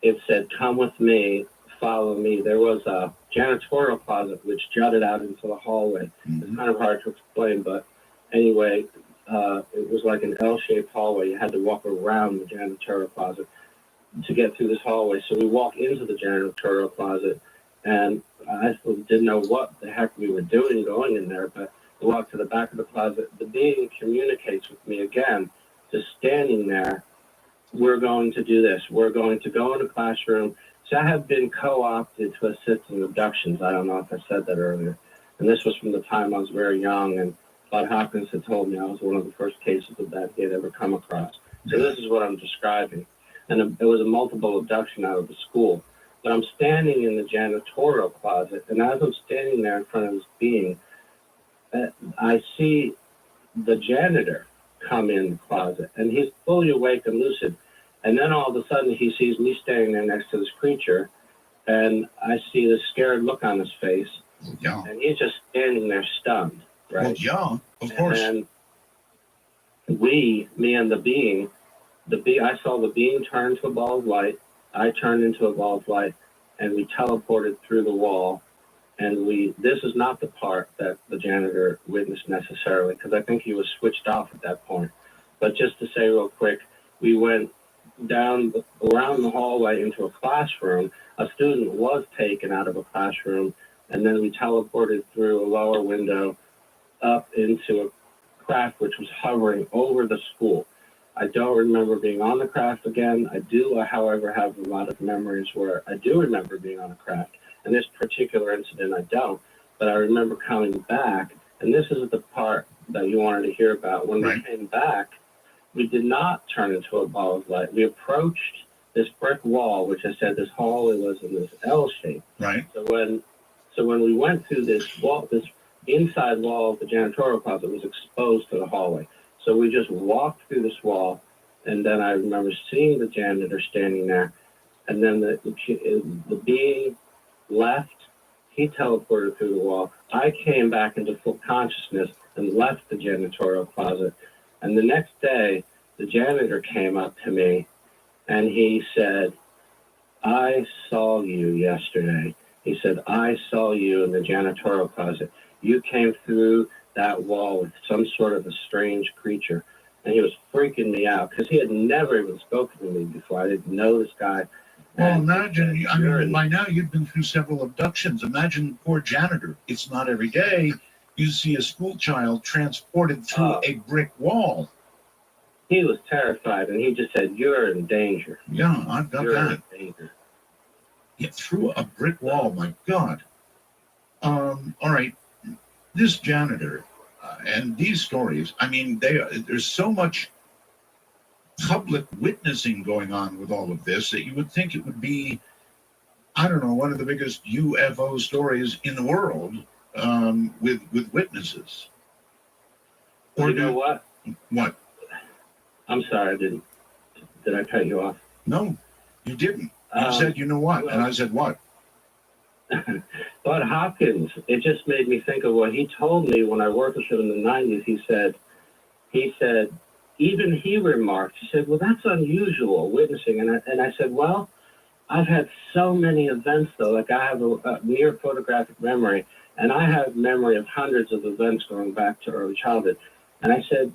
it said, "Come with me, follow me." There was a janitorial closet which jutted out into the hallway. It's kind of hard to explain, but anyway, it was like an L-shaped hallway. You had to walk around the janitorial closet to get through this hallway. So we walked into the janitorial closet, and I didn't know what the heck we were doing going in there, but we walked to the back of the closet. The being communicates with me again, just standing there. "We're going to do this. We're going to go in the classroom." So I have been co-opted to assist in abductions. I don't know if I said that earlier. And this was from the time I was very young, and Bud Hopkins had told me I was one of the first cases of that he had ever come across. So this is what I'm describing. And it was a multiple abduction out of the school. But I'm standing in the janitorial closet, and as I'm standing there in front of this being, I see the janitor come in the closet, and he's fully awake and lucid. And then all of a sudden, he sees me standing there next to this creature, and I see this scared look on his face. Yeah. And he's just standing there stunned, right? Well, yeah, of course. And me and the being, I saw the being turn to a ball of light. I turned into a ball of light, and we teleported through the wall. And this is not the part that the janitor witnessed necessarily, because I think he was switched off at that point. But just to say real quick, we went down around the hallway into a classroom. A student was taken out of a classroom, and then we teleported through a lower window up into a craft which was hovering over the school. I don't remember being on the craft again. I do, however, have a lot of memories where I do remember being on a craft. And this particular incident, I don't. But I remember coming back, and this is the part that you wanted to hear about. When we came back, we did not turn into a ball of light. We approached this brick wall, which I said this hallway was in this L shape. Right. So when we went through this wall, this inside wall of the janitorial closet was exposed to the hallway. So we just walked through this wall, and then I remember seeing the janitor standing there, and then the being left. He teleported through the wall. I came back into full consciousness and left the janitorial closet. And the next day, the janitor came up to me, and he said, "I saw you yesterday." He said, "I saw you in the janitorial closet. You came through that wall with some sort of a strange creature." And he was freaking me out because he had never even spoken to me before. I didn't know this guy. Well, imagine, I mean, by now you've been through several abductions. Imagine the poor janitor. It's not every day you see a school child transported through a brick wall. He was terrified, and he just said, "You're in danger." Yeah, I've got You're that. in danger. Yeah, through a brick wall, my God. All right, this janitor and these stories, I mean, there's so much public witnessing going on with all of this that you would think it would be, I don't know, one of the biggest UFO stories in the world with witnesses. Or you know what? What? I'm sorry, did I cut you off? No, you didn't. You said, "You know what?" And I said, "What?" Bud Hopkins, it just made me think of what he told me when I worked with him in the 90s. He said, even he remarked, he said, "Well, that's unusual, witnessing." And I said, "Well, I've had so many events, though. Like, I have a near photographic memory, and I have memory of hundreds of events going back to early childhood." And I said,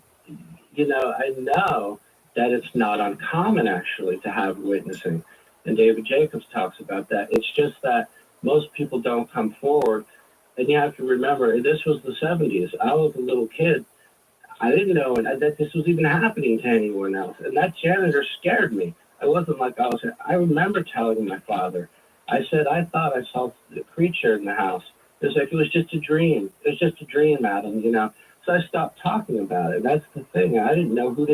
I know that it's not uncommon, actually, to have witnessing. And David Jacobs talks about that. It's just that most people don't come forward. And you have to remember, this was the 70s. I was a little kid. I didn't know that this was even happening to anyone else. And that janitor scared me. I wasn't like I remember telling my father, I said, "I thought I saw the creature in the house." It was like, "It was just a dream. It was just a dream, Adam," So I stopped talking about it. That's the thing. I didn't know who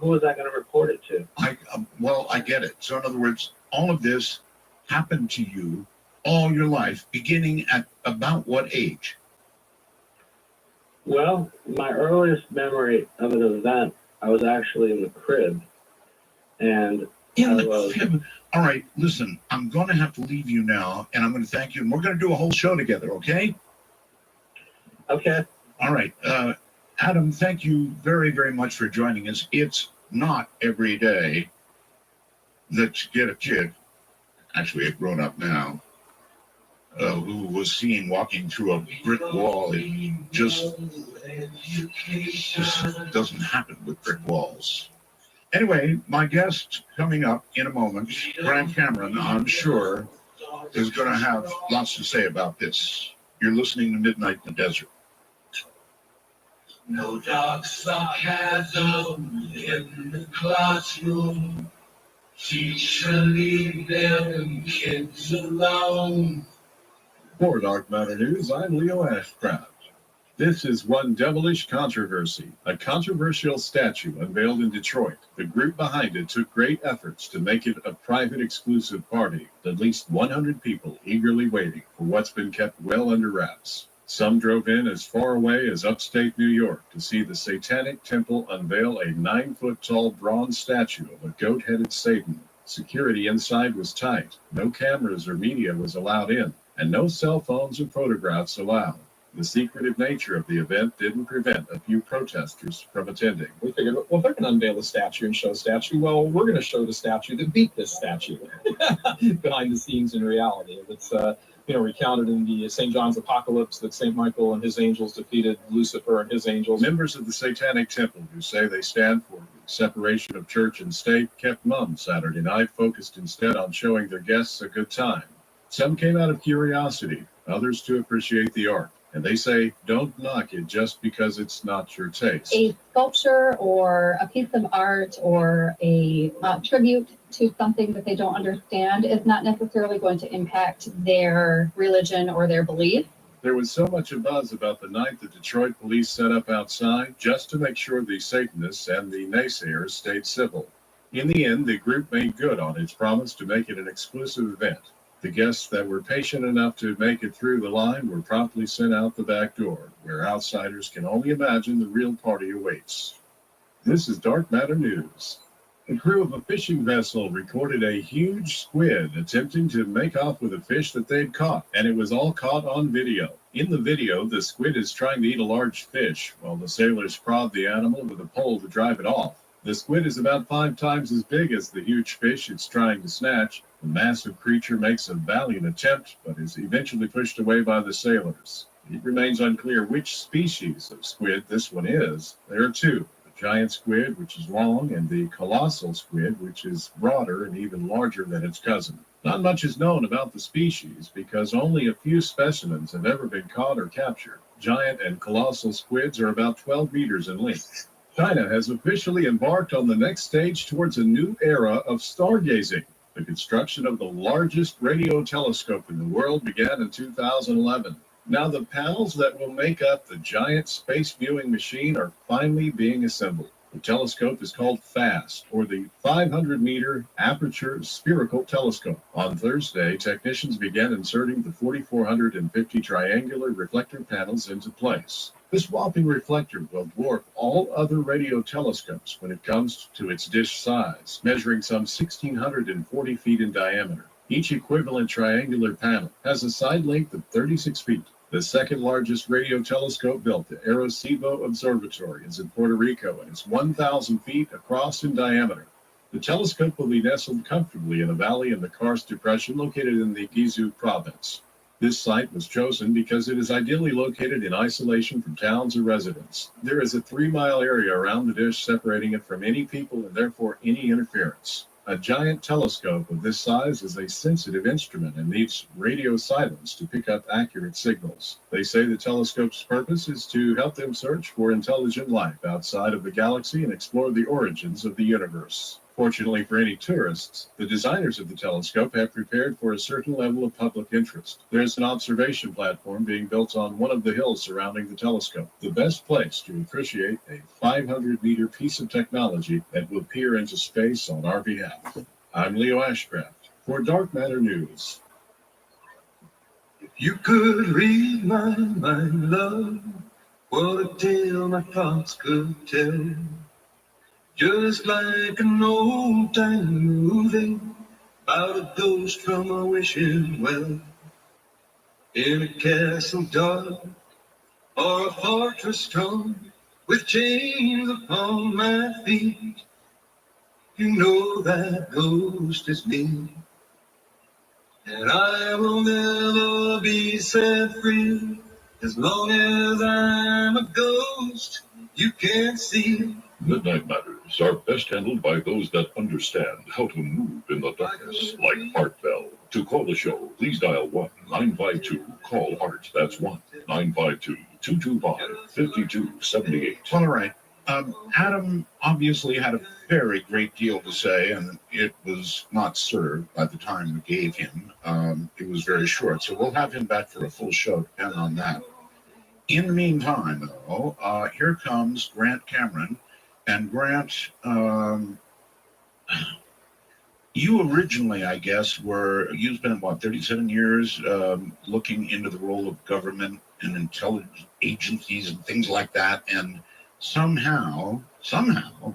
was I going to report it to. I get it. So in other words, all of this happened to you all your life, beginning at about what age? Well, my earliest memory of an event, I was actually in the crib, and In the crib. All right, listen, I'm going to have to leave you now, and I'm going to thank you, and we're going to do a whole show together, okay? Okay. All right. Adam, thank you very, very much for joining us. It's not every day that you get a kid, actually a grown-up now, who was seen walking through a brick wall. It just doesn't happen with brick walls. Anyway, my guest coming up in a moment, Grant Cameron, I'm sure, is going to have lots to say about this. You're listening to Midnight in the Desert. No dark sarcasm in the classroom. Teacher, leave them kids alone. For Dark Matter News, I'm Leo Ashcraft. This is One Devilish Controversy, a controversial statue unveiled in Detroit. The group behind it took great efforts to make it a private exclusive party, with at least 100 people eagerly waiting for what's been kept well under wraps. Some drove in as far away as upstate New York to see the Satanic Temple unveil a 9-foot-tall bronze statue of a goat-headed Satan. Security inside was tight. No cameras or media was allowed in, and no cell phones or photographs allowed. The secretive nature of the event didn't prevent a few protesters from attending. We figured, well, if they're going to unveil the statue and show a statue, well, we're going to show the statue that beat this statue behind the scenes in reality. It's recounted in the St. John's Apocalypse that St. Michael and his angels defeated Lucifer and his angels. Members of the Satanic Temple, who say they stand for the separation of church and state, kept mum Saturday night, focused instead on showing their guests a good time. Some came out of curiosity, others to appreciate the art. And they say, don't knock it just because it's not your taste. A sculpture or a piece of art or a tribute to something that they don't understand is not necessarily going to impact their religion or their belief. There was so much buzz about the night the Detroit police set up outside just to make sure the Satanists and the naysayers stayed civil. In the end, the group made good on its promise to make it an exclusive event. The guests that were patient enough to make it through the line were promptly sent out the back door, where outsiders can only imagine the real party awaits. This is Dark Matter News. The crew of a fishing vessel recorded a huge squid attempting to make off with a fish that they'd caught, and it was all caught on video. In the video, the squid is trying to eat a large fish, while the sailors prod the animal with a pole to drive it off. The squid is about 5 times as big as the huge fish it's trying to snatch. The massive creature makes a valiant attempt, but is eventually pushed away by the sailors. It remains unclear which species of squid this one is. There are two, the giant squid, which is long, and the colossal squid, which is broader and even larger than its cousin. Not much is known about the species because only a few specimens have ever been caught or captured. Giant and colossal squids are about 12 meters in length. China has officially embarked on the next stage towards a new era of stargazing. The construction of the largest radio telescope in the world began in 2011. Now the panels that will make up the giant space viewing machine are finally being assembled. The telescope is called FAST, or the 500-meter Aperture Spherical Telescope. On Thursday, technicians began inserting the 4,450 triangular reflector panels into place. This whopping reflector will dwarf all other radio telescopes when it comes to its dish size, measuring some 1,640 feet in diameter. Each equivalent triangular panel has a side length of 36 feet. The second largest radio telescope built, the Arecibo Observatory, is in Puerto Rico and is 1,000 feet across in diameter. The telescope will be nestled comfortably in a valley in the Karst Depression located in the Guizhou province. This site was chosen because it is ideally located in isolation from towns or residents. There is a 3-mile area around the dish separating it from any people and therefore any interference. A giant telescope of this size is a sensitive instrument and needs radio silence to pick up accurate signals. They say the telescope's purpose is to help them search for intelligent life outside of the galaxy and explore the origins of the universe. Fortunately for any tourists, the designers of the telescope have prepared for a certain level of public interest. There's an observation platform being built on one of the hills surrounding the telescope, the best place to appreciate a 500-meter piece of technology that will peer into space on our behalf. I'm Leo Ashcraft for Dark Matter News. If you could read my mind, love, What a tale my thoughts could tell. Just like an old time movie about a ghost from a wishing well. In a castle dark or a fortress strong with chains upon my feet. You know that ghost is me. And I will never be set free as long as I'm a ghost you can't see. Midnight Matters are best handled by those that understand how to move in the darkness, like Art Bell. To call the show, please dial 1-952-CALL-ART. That's 1-952-225-5278. All right. Adam obviously had a very great deal to say, and it was not served by the time we gave him. It was very short, so we'll have him back for a full show, depending on that. In the meantime, though, here comes Grant Cameron. And Grant, you originally, I guess, you spent, 37 years looking into the role of government and intelligence agencies and things like that, and somehow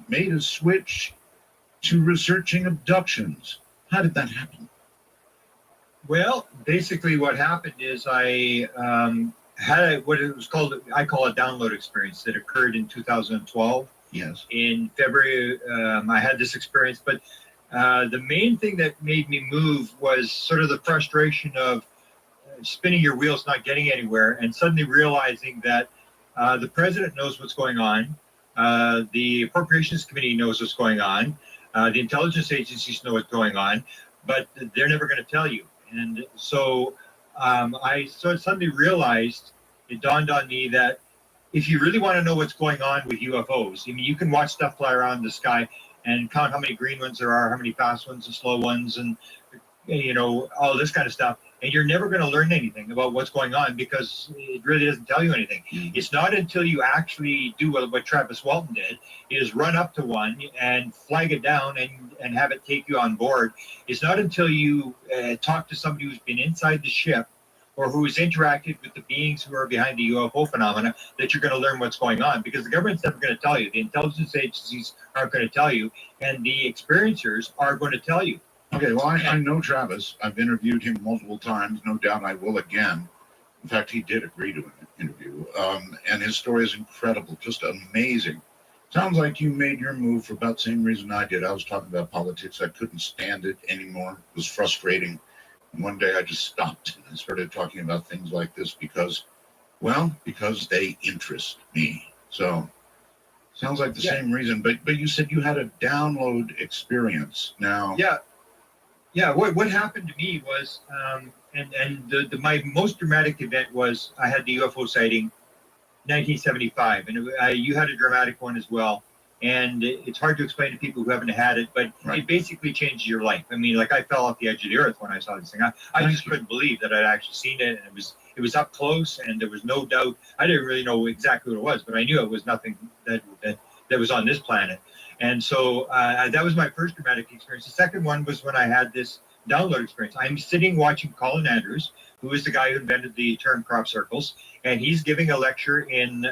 made a switch to researching abductions. How did that happen? Well, basically what happened is I had what it was called, I call a download experience that occurred in 2012. Yes. In February, I had this experience, but the main thing that made me move was sort of the frustration of spinning your wheels, not getting anywhere, and suddenly realizing that the president knows what's going on, the Appropriations Committee knows what's going on, the intelligence agencies know what's going on, but they're never going to tell you. And so I suddenly realized, it dawned on me that if you really want to know what's going on with UFOs, I mean, you can watch stuff fly around the sky and count how many green ones there are, how many fast ones and slow ones, and all this kind of stuff. And you're never going to learn anything about what's going on because it really doesn't tell you anything. It's not until you actually do what Travis Walton did, is run up to one and flag it down and have it take you on board. It's not until you talk to somebody who's been inside the ship or who has interacted with the beings who are behind the UFO phenomena that you're going to learn what's going on, because the government's never going to tell you. The intelligence agencies aren't going to tell you, and the experiencers are going to tell you. Okay, well, I know Travis. I've interviewed him multiple times. No doubt I will again. In fact, he did agree to an interview. And his story is incredible, just amazing. Sounds like you made your move for about the same reason I did. I was talking about politics. I couldn't stand it anymore. It was frustrating. And one day I just stopped and started talking about things like this because they interest me. So sounds like the same reason. But you said you had a download experience. Now, Yeah, what happened to me was, my most dramatic event was I had the UFO sighting 1975, and you had a dramatic one as well. And it's hard to explain to people who haven't had it, but it basically changes your life. I mean, like I fell off the edge of the earth when I saw this thing. I just couldn't believe that I'd actually seen it, and it was up close, and there was no doubt. I didn't really know exactly what it was, but I knew it was nothing that was on this planet. And so that was my first dramatic experience. The second one was when I had this download experience. I'm sitting watching Colin Andrews, who is the guy who invented the term crop circles, and he's giving a lecture in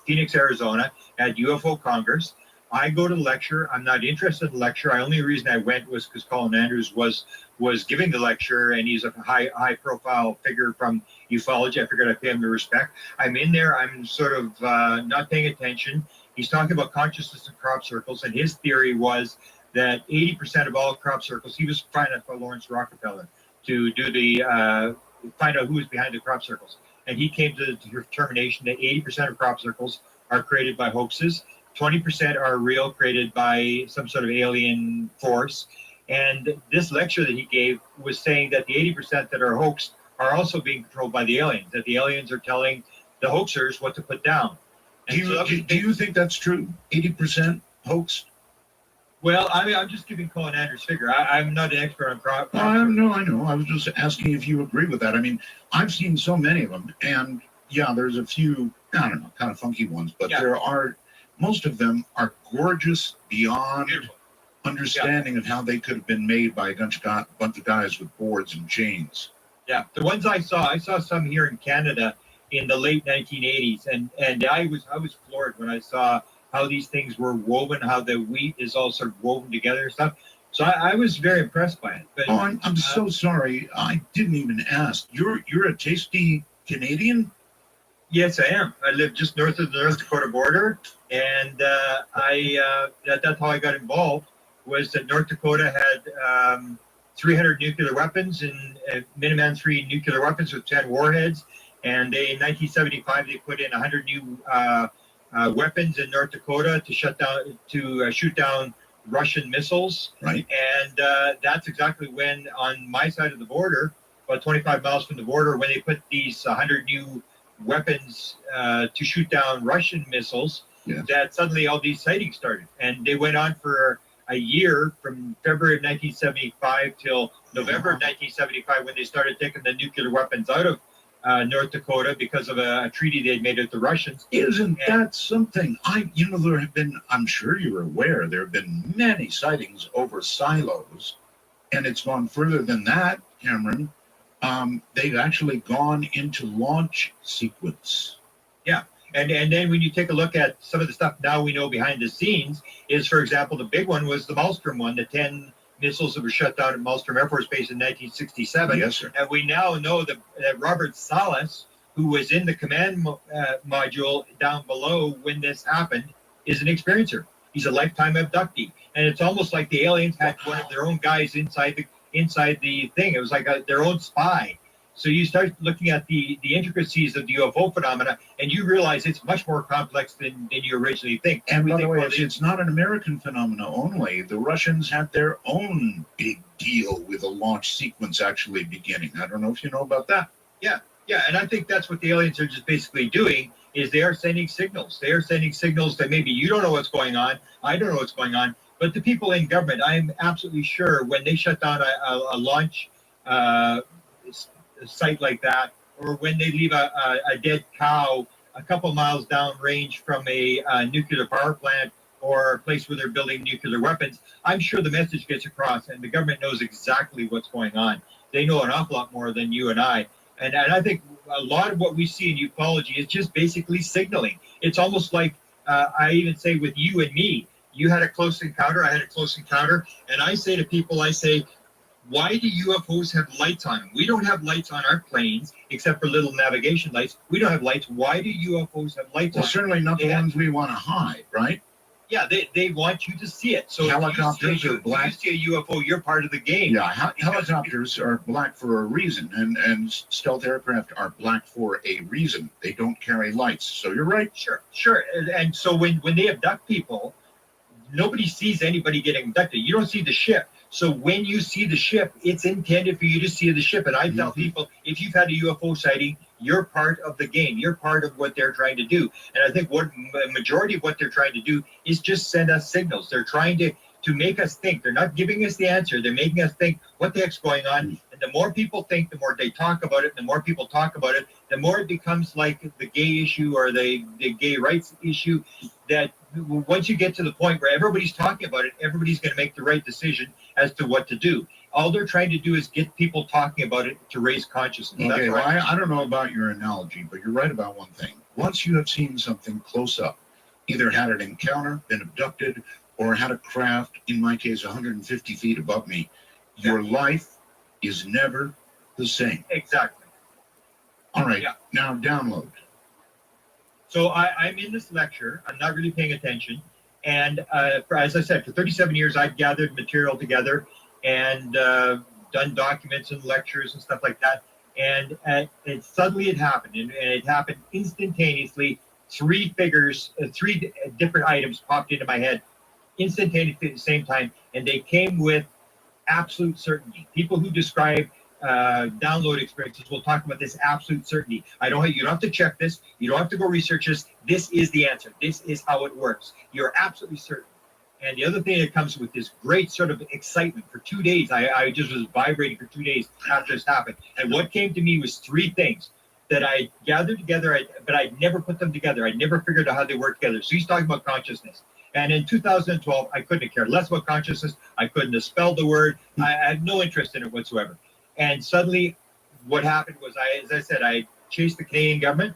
Phoenix, Arizona at UFO Congress. I go to the lecture. I'm not interested in the lecture. The only reason I went was because Colin Andrews was giving the lecture, and he's a high profile figure from ufology. I figured I'd pay him the respect. I'm in there. I'm sort of not paying attention. He's talking about consciousness and crop circles, and his theory was that 80% of all crop circles, he was trying out for Lawrence Rockefeller to do find out who was behind the crop circles. And he came to the determination that 80% of crop circles are created by hoaxes, 20% are real, created by some sort of alien force. And this lecture that he gave was saying that the 80% that are hoaxed are also being controlled by the aliens, that the aliens are telling the hoaxers what to put down. Do you think that's true? 80% hoax? Well, I mean, I'm just giving Colin Andrews' figure. I'm not an expert on crop. No, I know. I was just asking if you agree with that. I mean, I've seen so many of them, and there's a few, I don't know, kind of funky ones, but most of them are gorgeous beyond understanding of how they could have been made by a bunch of guys with boards and chains. Yeah, the ones I saw some here in Canada, in the late 1980s, and I was floored when I saw how these things were woven, how the wheat is all sort of woven together and stuff. So I was very impressed by it. But, I'm so sorry. I didn't even ask. You're a tasty Canadian? Yes, I am. I live just north of the North Dakota border, and that's how I got involved. Was that North Dakota had 300 nuclear weapons and Minuteman III nuclear weapons with 10 warheads, and in 1975 they put in 100 new weapons in North Dakota to shoot down Russian missiles. Right. And that's exactly when, on my side of the border, about 25 miles from the border, when they put these 100 new weapons to shoot down Russian missiles, that suddenly all these sightings started. And they went on for a year, from February of 1975 till November of 1975, when they started taking the nuclear weapons out of North Dakota because of a treaty they'd made with the Russians. Isn't that something? There have been, I'm sure you're aware, there have been many sightings over silos, and it's gone further than that, Cameron. They've actually gone into launch sequence. Yeah. And then when you take a look at some of the stuff now we know behind the scenes is, for example, the big one was the Malmstrom one, the 10 missiles that were shut down at Malmstrom Air Force Base in 1967. Yes, sir. And we now know that Robert Salas, who was in the command module down below when this happened, is an experiencer. He's a lifetime abductee. And it's almost like the aliens had one of their own guys inside the thing. It was like their own spy. So you start looking at the intricacies of the UFO phenomena, and you realize it's much more complex than you originally think. And by the way, it's not an American phenomena only. The Russians had their own big deal with a launch sequence actually beginning. I don't know if you know about that. Yeah, and I think that's what the aliens are just basically doing, is they are sending signals. They are sending signals that maybe you don't know what's going on, I don't know what's going on, but the people in government, I'm absolutely sure when they shut down a launch site like that, or when they leave a dead cow a couple miles downrange from a nuclear power plant or a place where they're building nuclear weapons, I'm sure the message gets across and the government knows exactly what's going on. They know an awful lot more than you and I. And I think a lot of what we see in ufology is just basically signaling. It's almost like, I even say with you and me, you had a close encounter, I had a close encounter, and I say to people, why do UFOs have lights on them? We don't have lights on our planes, except for little navigation lights. We don't have lights. Why do UFOs have lights on them? Certainly not the ones we want to hide, right? Yeah, they want you to see it. So helicopters are black. If you see a UFO, you're part of the game. Yeah, helicopters are black for a reason, and stealth aircraft are black for a reason. They don't carry lights. So you're right. Sure. And so when they abduct people, nobody sees anybody getting abducted. You don't see the ship. So when you see the ship, it's intended for you to see the ship. And I tell people, if you've had a UFO sighting, you're part of the game. You're part of what they're trying to do. And I think what majority of what they're trying to do is just send us signals. They're trying to make us think. They're not giving us the answer. They're making us think, what the heck's going on? And the more people think, the more they talk about it. The more people talk about it, the more it becomes like the gay issue or the gay rights issue, that once you get to the point where everybody's talking about it, everybody's going to make the right decision as to what to do. All they're trying to do is get people talking about it to raise consciousness. Okay, well, I don't know about your analogy, but you're right about one thing. Once you have seen something close up, either had an encounter, been abducted, or had a craft, in my case, 150 feet above me, your life is never the same. Exactly. All right, now download. So I'm in this lecture. I'm not really paying attention. And as I said, for 37 years, I've gathered material together and done documents and lectures and stuff like that. And suddenly it happened. And it happened instantaneously. Three different items popped into my head instantaneously at the same time. And they came with absolute certainty. People who describe download experiences will talk about this absolute certainty. You don't have to check this. You don't have to go research this. This is the answer. This is how it works. You're absolutely certain. And the other thing that comes with this great sort of excitement for 2 days, I just was vibrating for 2 days after this happened. And what came to me was three things that I gathered together, but I'd never put them together. I'd never figured out how they work together. So he's talking about consciousness. And in 2012, I couldn't have cared less about consciousness. I couldn't have spelled the word. I had no interest in it whatsoever. And suddenly what happened was, as I said, I chase the Canadian government,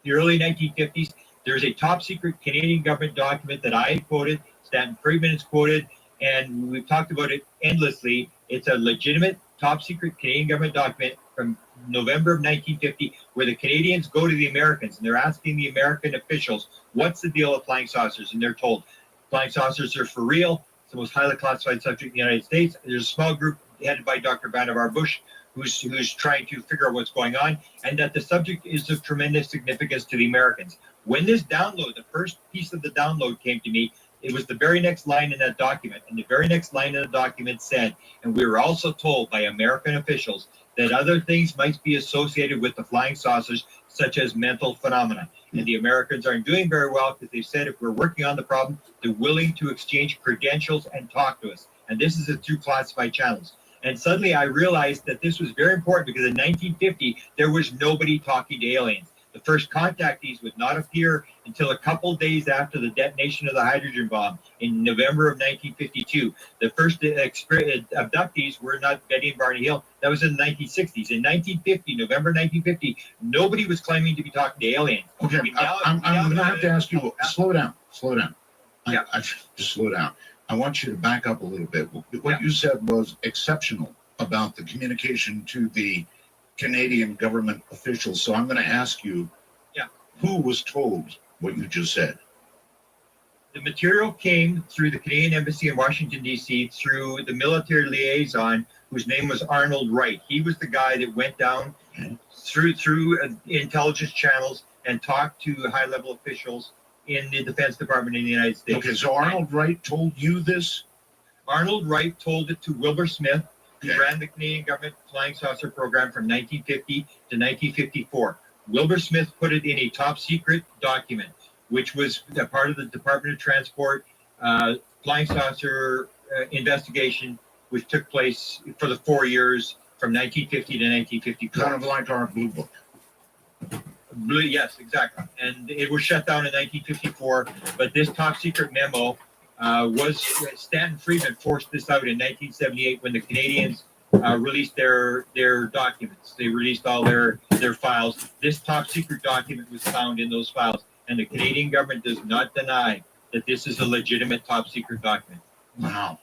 the early 1950s, there's a top secret Canadian government document that I quoted, Stanton Friedman is quoted, and we've talked about it endlessly. It's a legitimate top secret Canadian government document from November of 1950, where the Canadians go to the Americans and they're asking the American officials, what's the deal with flying saucers? And they're told, flying saucers are for real. It's the most highly classified subject in the United States. There's a small group headed by Dr. Vannevar Bush who's trying to figure out what's going on, and that the subject is of tremendous significance to the Americans. When this download, the first piece of the download came to me, it was the very next line in that document. And the very next line in the document said, and we were also told by American officials that other things might be associated with the flying saucers, such as mental phenomena. And the Americans aren't doing very well because they've said if we're working on the problem, they're willing to exchange credentials and talk to us. And this is through classified channels. And suddenly I realized that this was very important because in 1950, there was nobody talking to aliens. The first contactees would not appear until a couple days after the detonation of the hydrogen bomb in November of 1952. The first abductees were not Betty and Barney Hill. That was in the 1960s. In 1950, November 1950, nobody was claiming to be talking to aliens. Okay, I'm going to have to ask you, slow down. Just slow down. I want you to back up a little bit. What you said was exceptional about the communication to the Canadian government officials. So I'm going to ask you, who was told what you just said? The material came through the Canadian Embassy in Washington, D.C., through the military liaison, whose name was Arnold Wright. He was the guy that went down through intelligence channels and talked to high-level officials in the Defense Department in the United States. Okay, so Arnold Wright told you this? Arnold Wright told it to Wilbur Smith, who ran the Canadian government flying saucer program from 1950 to 1954. Wilbur Smith put it in a top secret document, which was a part of the Department of Transport flying saucer investigation, which took place for the 4 years from 1950 to 1954. Kind of like our Blue Book. Blue, yes, exactly. And it was shut down in 1954, but this top secret memo was Stanton Friedman forced this out in 1978 when the Canadians released their documents. They released all their files. This top secret document was found in those files, and the Canadian government does not deny that this is a legitimate top secret document. Wow.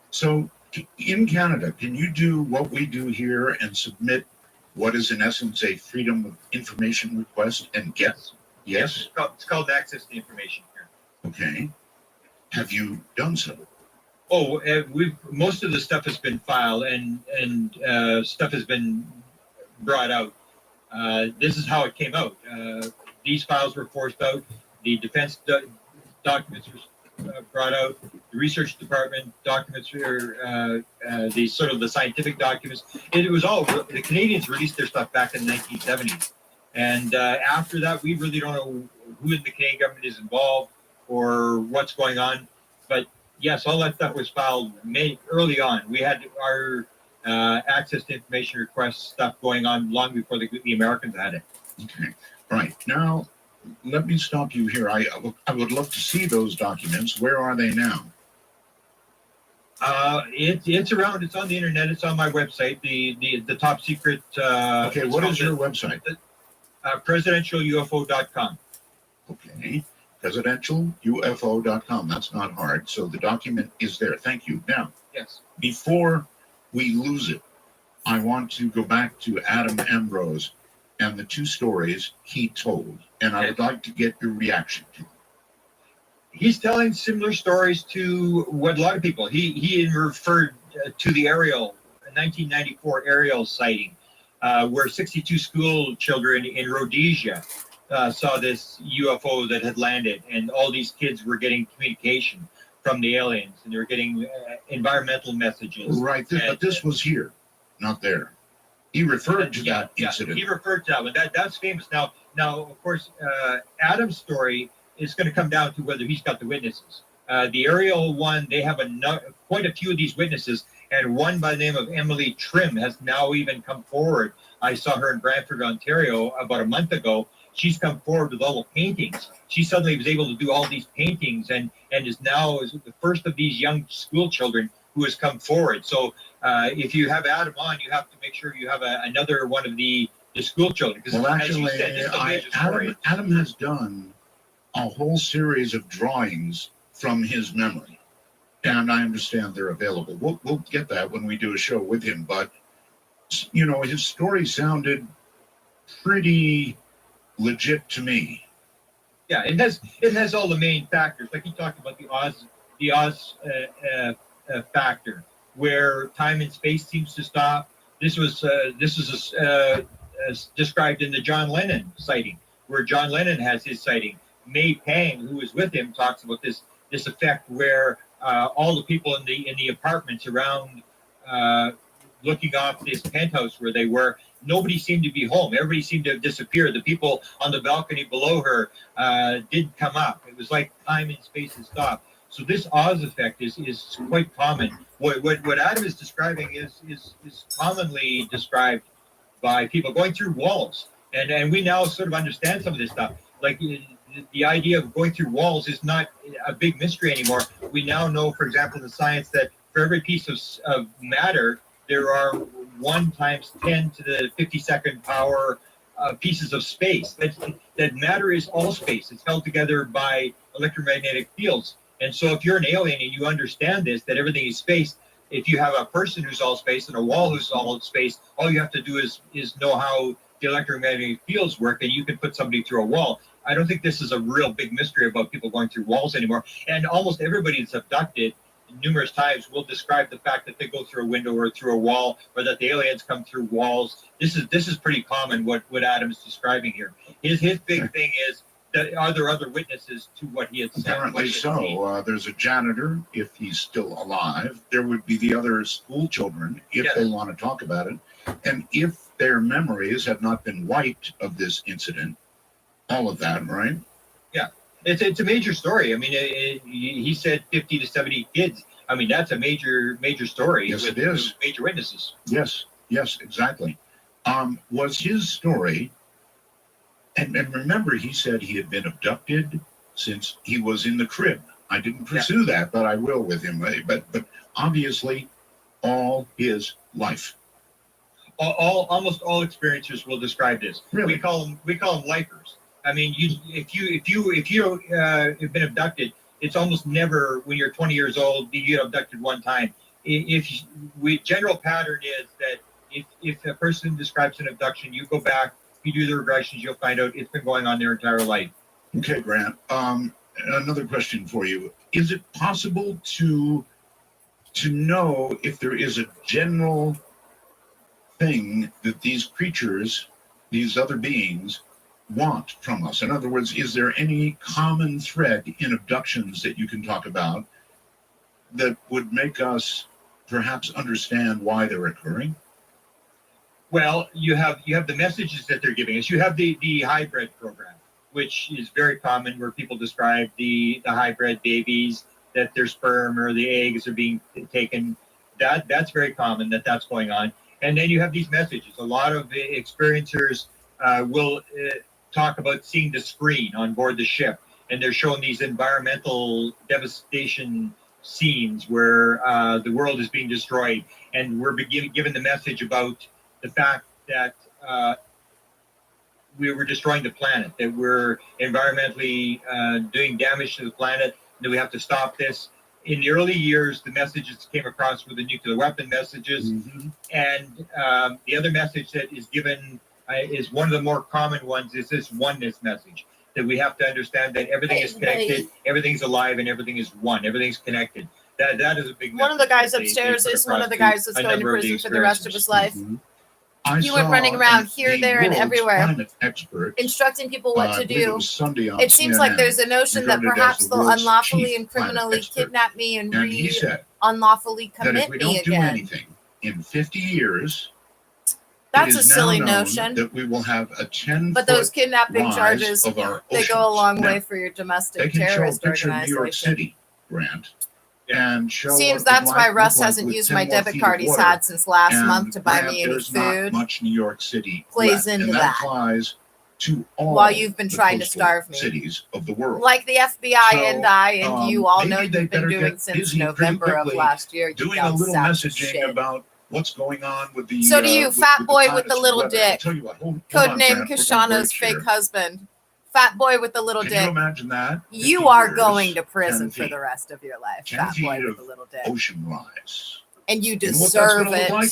So in Canada, can you do what we do here and submit what is in essence a freedom of information request and get? Yes? It's called access to information here. Okay. Have you done so? Oh, most of the stuff has been filed and stuff has been brought out. This is how it came out. These files were forced out. The defense documents were brought out. The research department documents were the scientific documents. It was all the Canadians released their stuff back in the 1970s, and after that, we really don't know who in the Canadian government is involved or what's going on. But yes, all that stuff was filed early on. We had our access to information request stuff going on long before the Americans had it. Okay, right. Now, let me stop you here. I would love to see those documents. Where are they now? It's around. It's on the internet. It's on my website. The top secret. Okay, what is your website? Presidentialufo.com. Okay, presidentialufo.com. That's not hard. So the document is there. Thank you. Now, yes. Before we lose it, I want to go back to Adam Ambrose and the two stories he told, and I would like to get your reaction to them. He's telling similar stories to what a lot of people. He referred to the Ariel, 1994 Ariel sighting, where 62 school children in Rhodesia saw this UFO that had landed, and all these kids were getting communication from the aliens, and they were getting environmental messages. Right, but this was here, not there. He referred to that incident. He referred to that one. That's famous. Now, of course, Adam's story is going to come down to whether he's got the witnesses. The Ariel one, they have quite a few of these witnesses, and one by the name of Emily Trim has now even come forward. I saw her in Brantford, Ontario, about a month ago. She's come forward with all the paintings. She suddenly was able to do all these paintings and is now the first of these young school children who has come forward. So if you have Adam on, you have to make sure you have another one of the the school children. Because Well, as you actually, said, this is a major story. Adam has done a whole series of drawings from his memory, and I understand they're available. We'll get that when we do a show with him. But you know, his story sounded pretty legit to me. Yeah, it has all the main factors. Like he talked about the Oz factor, where time and space seems to stop. This was described in the John Lennon sighting, where John Lennon has his sighting. May Pang, who was with him, talks about this effect where all the people in the apartments around, looking off this penthouse where they were, nobody seemed to be home. Everybody seemed to have disappeared. The people on the balcony below her didn't come up. It was like time and space had stopped. So this Oz effect is quite common. What Adam is describing is commonly described by people going through walls. And we now sort of understand some of this stuff. Like the idea of going through walls is not a big mystery anymore. We now know, for example, in science that for every piece of matter, there are 1 times 10 to the 52nd power pieces of space. That matter is all space. It's held together by electromagnetic fields. And so if you're an alien and you understand this, that everything is space, if you have a person who's all space and a wall who's all space, all you have to do is know how the electromagnetic fields work, and you can put somebody through a wall. I don't think this is a real big mystery about people going through walls anymore. And almost everybody that's abducted numerous times will describe the fact that they go through a window or through a wall, or that the aliens come through walls. This is pretty common, what Adam is describing here. His big thing is, that are there other witnesses to what he had said? Apparently so. There's a janitor, if he's still alive. There would be the other school children, if they want to talk about it. And if their memories have not been wiped of this incident, all of that, right? Yeah. It's a major story. I mean, he said 50 to 70 kids. I mean, that's a major story. Yes, it is. Major witnesses. Yes, exactly. Was his story, and remember, he said he had been abducted since he was in the crib. I didn't pursue that, but I will with him. But obviously, all his life. Almost all experiencers will describe this. Really? We call them lifers. I mean, if you have been abducted, it's almost never when you're 20 years old you get abducted one time. General pattern is that if a person describes an abduction, you go back, you do the regressions, you'll find out it's been going on their entire life. Okay, Grant. Another question for you: is it possible to know if there is a general thing that these creatures, these other beings, want from us? In other words, is there any common thread in abductions that you can talk about that would make us perhaps understand why they're occurring? Well, you have the messages that they're giving us. You have the hybrid program, which is very common, where people describe the hybrid babies, that their sperm or the eggs are being taken. That's very common, that's going on. And then you have these messages. A lot of experiencers will talk about seeing the screen on board the ship, and they're showing these environmental devastation scenes where the world is being destroyed, and we're given the message about the fact that we were destroying the planet, that we're environmentally doing damage to the planet, that we have to stop this. In the early years, the messages came across with the nuclear weapon messages, and the other message that is given is one of the more common ones, is this oneness message, that we have to understand that everything is connected, everything's alive, and everthing is one, everything's connected. That is a big message. One of the guys upstairs is one of the guys that's going to prison for the rest of his life. He went running around here, there, and everywhere, instructing people what to do. It seems like there's a notion that perhaps they'll unlawfully and criminally kidnap me and he said unlawfully that if commit we me don't do again. anything in 50 years, That's it a is silly now known notion. that we will have a 10 But those kidnapping rise charges, of our they go a oceans. long Now, way for your They domestic can show a terrorist picture of New York organization. City, Grant, and show Seems what that's the why life Russ looked like hasn't with used 10 my more debit feet card of he's water. had since last And month to buy Grant, me any there's not food. much New York City Plays left, into and that. that applies to all While you've been the trying to coastal starve me. cities of the world. Like the FBI So, and I and you all maybe know they you've been better doing get since busy pretty November of quickly last year. You doing a dumb little sack of messaging shit. about what's going on with the. So do you, fat boy with the little weather. I'll dick. tell you what, hold on, Codename Grant, we're gonna Kashana's break here. fake husband. Fat boy with the little Can dick. you imagine that? You 50 are years, going to 10 prison for feet. the rest of your life. 10 Fat feet boy with of the little dick. ocean rise. And you You know what that's deserve gonna look it. like?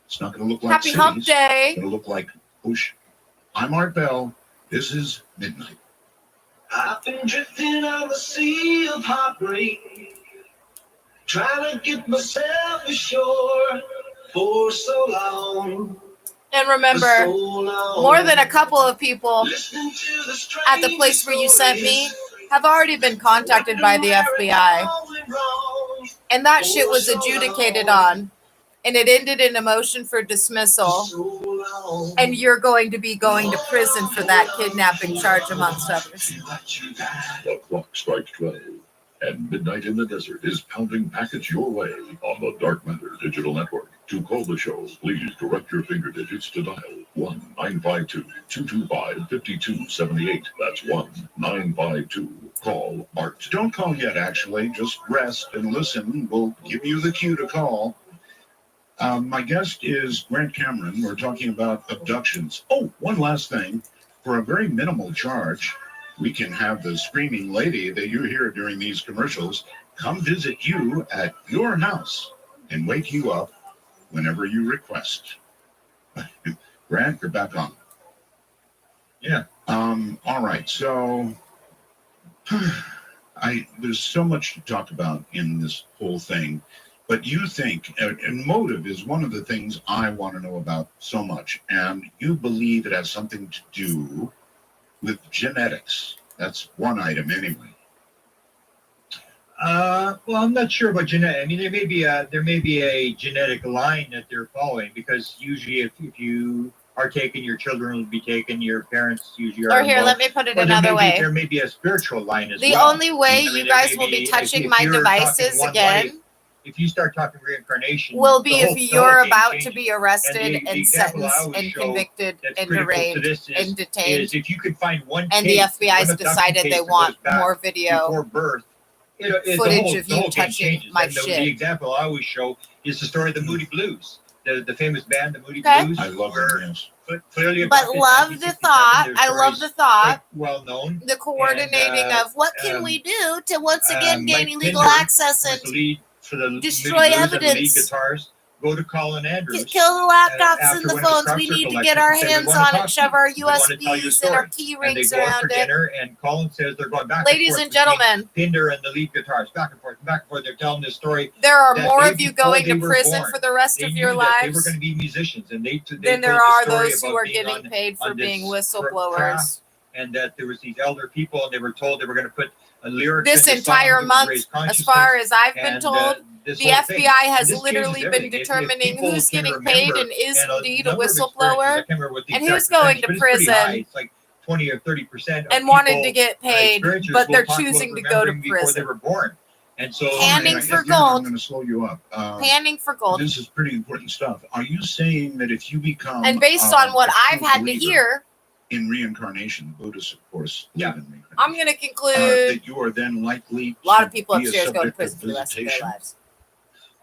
It's not going to look like Happy cities. hump day. It's going to look like ocean. I'm Art Bell. This is Midnight. I've been drifting on the sea of heartbreak, trying to get myself ashore for so long. And remember, more than a couple of people at the place where you sent me have already been contacted by the FBI. And that shit was adjudicated on. And it ended in a motion for dismissal. And you're going to be going to prison for that kidnapping charge, amongst others. The clock strikes 12, and Midnight in the Desert is pounding packets your way on the Dark Matter Digital Network. To call the show, please direct your finger digits to dial 1-952-225-5278. That's 1-952. Art. Don't call yet, actually. Just rest and listen. We'll give you the cue to call. My guest is Grant Cameron. We're talking about abductions. Oh, one last thing. For a very minimal charge, we can have the screaming lady that you hear during these commercials come visit you at your house and wake you up whenever you request. Grant, you're back on. Yeah. All right. So there's so much to talk about in this whole thing. But you think, and motive is one of the things I want to know about so much, and you believe it has something to do with genetics. That's one item anyway. Well, I'm not sure about genetic. I mean, there may be a genetic line that they're following, because usually if you are taken, your children will be taken, your parents usually are. Or here, let me put it another way. There may be a spiritual line as well. The only way you guys will be touching my devices again, if you start talking reincarnation, will be if you're about to be arrested and sentenced and convicted and arraigned and detained. Is if you could find one and case, the FBI's one decided they want more video before birth, footage of you touching my shit. The example I always show is the story of the Moody Blues, the famous band, the Moody Blues. I love it. Clearly, but love the thought. I love the thought. Well known. The coordinating of what can we do to once again gain illegal access and destroy evidence. Guitars. Go to Colin Andrews. Kill the laptops and the phones. We need to get our hands on it, shove our USBs and our key rings around it. Dinner, and Colin says they're going back Ladies and gentlemen, Pinder and the lead guitars, back and forth, back and forth. They're telling this story. There are more of you going to prison for the rest of your lives. They were going to be musicians, and then there are those who are getting paid for being whistleblowers. And that there was these elder people, and they were told they were going to put a lyric. This entire month, as far as I've been told, the FBI has literally been determining who's getting paid and is indeed a whistleblower and who's going to prison. It's like 20 or 30%. And wanted to get paid, but they're choosing to go to before they were prison. born. And so panning for I'm gold. going to slow you up. Panning for gold. This is pretty important stuff. Are you saying that if you become and based on what I've had to hear in reincarnation, Buddhists, of course, yeah, I'm going to conclude that you are then likely a lot of people upstairs go to prison for the rest of their lives.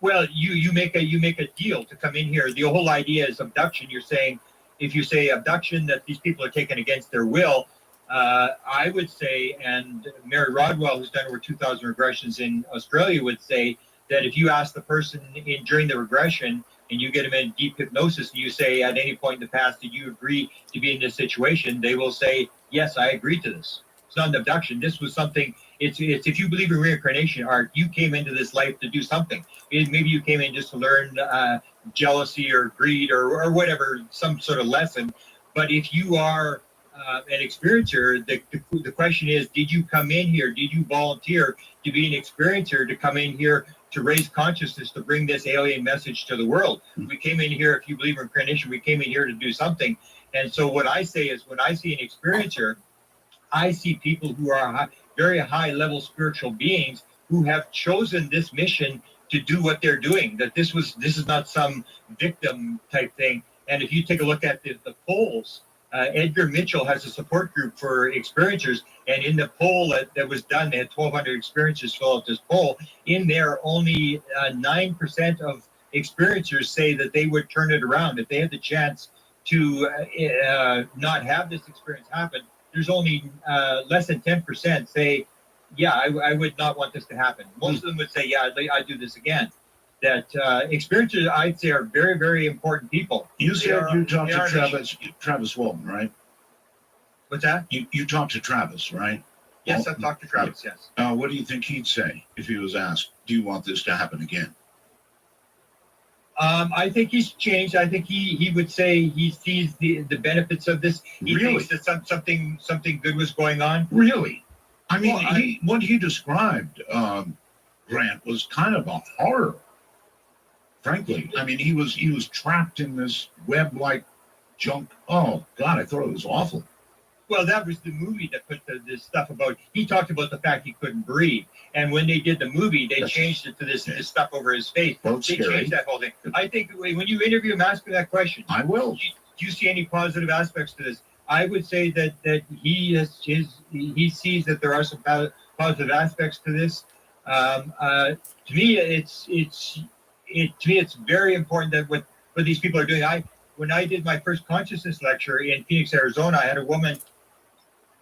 Well, you make a deal to come in here. The whole idea is abduction. You're saying, if you say abduction, that these people are taken against their will. I would say, and Mary Rodwell, who's done over 2,000 regressions in Australia, would say that if you ask the person during the regression and you get them in deep hypnosis and you say at any point in the past, did you agree to be in this situation? They will say, yes, I agree to this. It's not an abduction. This was something, it's if you believe in reincarnation, Art, you came into this life to do something. Maybe you came in just to learn jealousy or greed or whatever, some sort of lesson. But if you are an experiencer, the question is, did you come in here? Did you volunteer to be an experiencer, to come in here to raise consciousness, to bring this alien message to the world? We came in here, if you believe in reincarnation, we came in here to do something. And so what I say is, when I see an experiencer, I see people who are very high level spiritual beings who have chosen this mission to do what they're doing, that this is not some victim type thing. And if you take a look at the polls, Edgar Mitchell has a support group for experiencers, and in the poll that was done, they had 1,200 experiencers fill out this poll. In there, only 9% of experiencers say that they would turn it around if they had the chance to not have this experience happen. There's only less than 10% say, yeah, I would not want this to happen. Most of them would say, yeah, I'd do this again. That experiencers, I'd say, are very, very important people. You said you talked to Travis Walton, right? What's that? You talked to Travis, right? Yes, I've talked to Travis, yes. What do you think he'd say if he was asked, do you want this to happen again? I think he's changed. I think he would say he sees the benefits of this. He thinks that something good was going on. Really? I mean, what he described, Grant, was kind of a horror. Frankly, I mean, he was trapped in this web-like junk. Oh God, I thought it was awful. Well, that was the movie that put this stuff about. He talked about the fact he couldn't breathe, and when they did the movie, they changed it to this stuff over his face. They changed that whole thing. I think when you interview him, ask him that question. I will. Do you see any positive aspects to this? I would say that he sees that there are some positive aspects to this. To me, it's very important that what these people are doing. When I did my first consciousness lecture in Phoenix, Arizona, I had a woman.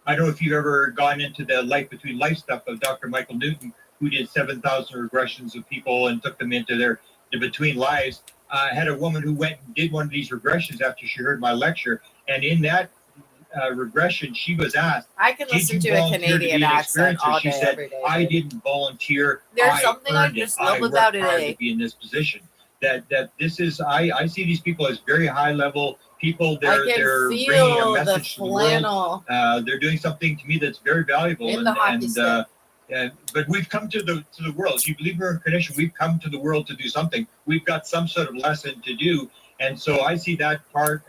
I don't know if you've ever gone into the life between life stuff of Dr. Michael Newton, who did 7,000 regressions of people and took them into their between lives. I had a woman who went and did one of these regressions after she heard my lecture, and in that regression, she was asked, I can listen to a Canadian accent all day, she said, every day. I didn't volunteer. There's something I just love about it. To be in this position. That this is, I see these people as very high level people. They're bringing a message to the world. They're doing something to me that's very valuable. In the hockey stick. But we've come to the world. If you believe in reincarnation, we've come to the world to do something. We've got some sort of lesson to do. And so I see that part.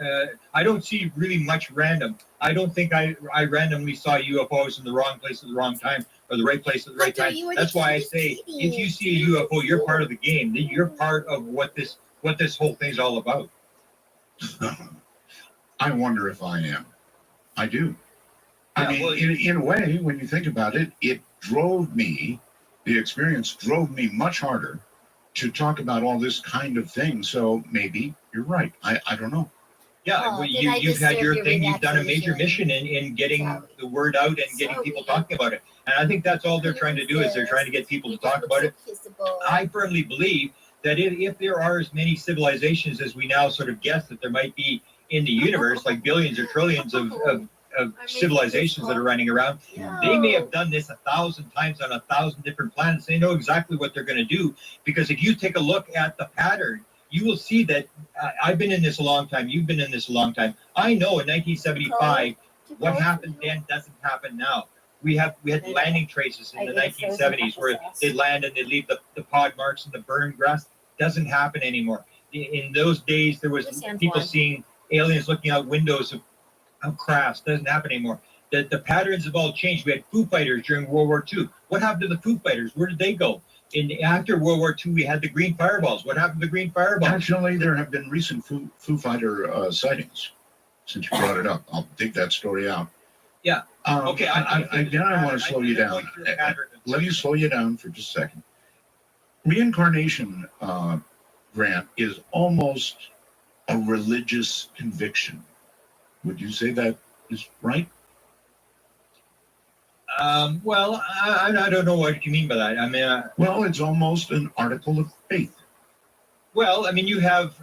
I don't see really much random. I don't think I randomly saw UFOs in the wrong place at the wrong time or the right place at the right time. That's why I say if you see a UFO, you're part of the game. You're part of what this whole thing's all about. I wonder if I am. I do. I mean, in a way, when you think about it, the experience drove me much harder to talk about all this kind of thing. So maybe you're right. I don't know. Yeah, you've had your thing. You've done a major mission in getting the word out and getting people talking about it. And I think that's all they're trying to do is they're trying to get people to talk about it. I firmly believe that if there are as many civilizations as we now sort of guess that there might be in the universe, like billions or trillions of civilizations that are running around, they may have done this 1,000 times on 1,000 different planets. They know exactly what they're going to do, because if you take a look at the pattern, you will see that I've been in this a long time. You've been in this a long time. I know in 1975, what happened then doesn't happen now. We had landing traces in the 1970s where they land and they leave the pod marks and the burned grass. Doesn't happen anymore. In those days, there was people seeing aliens looking out windows of crafts. Doesn't happen anymore. The patterns have all changed. We had Foo Fighters during World War II. What happened to the Foo Fighters? Where did they go? After World War II, we had the green fireballs. What happened to the green fireballs? Actually, there have been recent Foo Fighter sightings. Since you brought it up, I'll dig that story out. Yeah. Okay. I want to slow you down. Let me slow you down for just a second. Reincarnation, Grant, is almost a religious conviction. Would you say that is right? Well, I don't know what you mean by that. I mean, well, it's almost an article of faith. Well, I mean, you have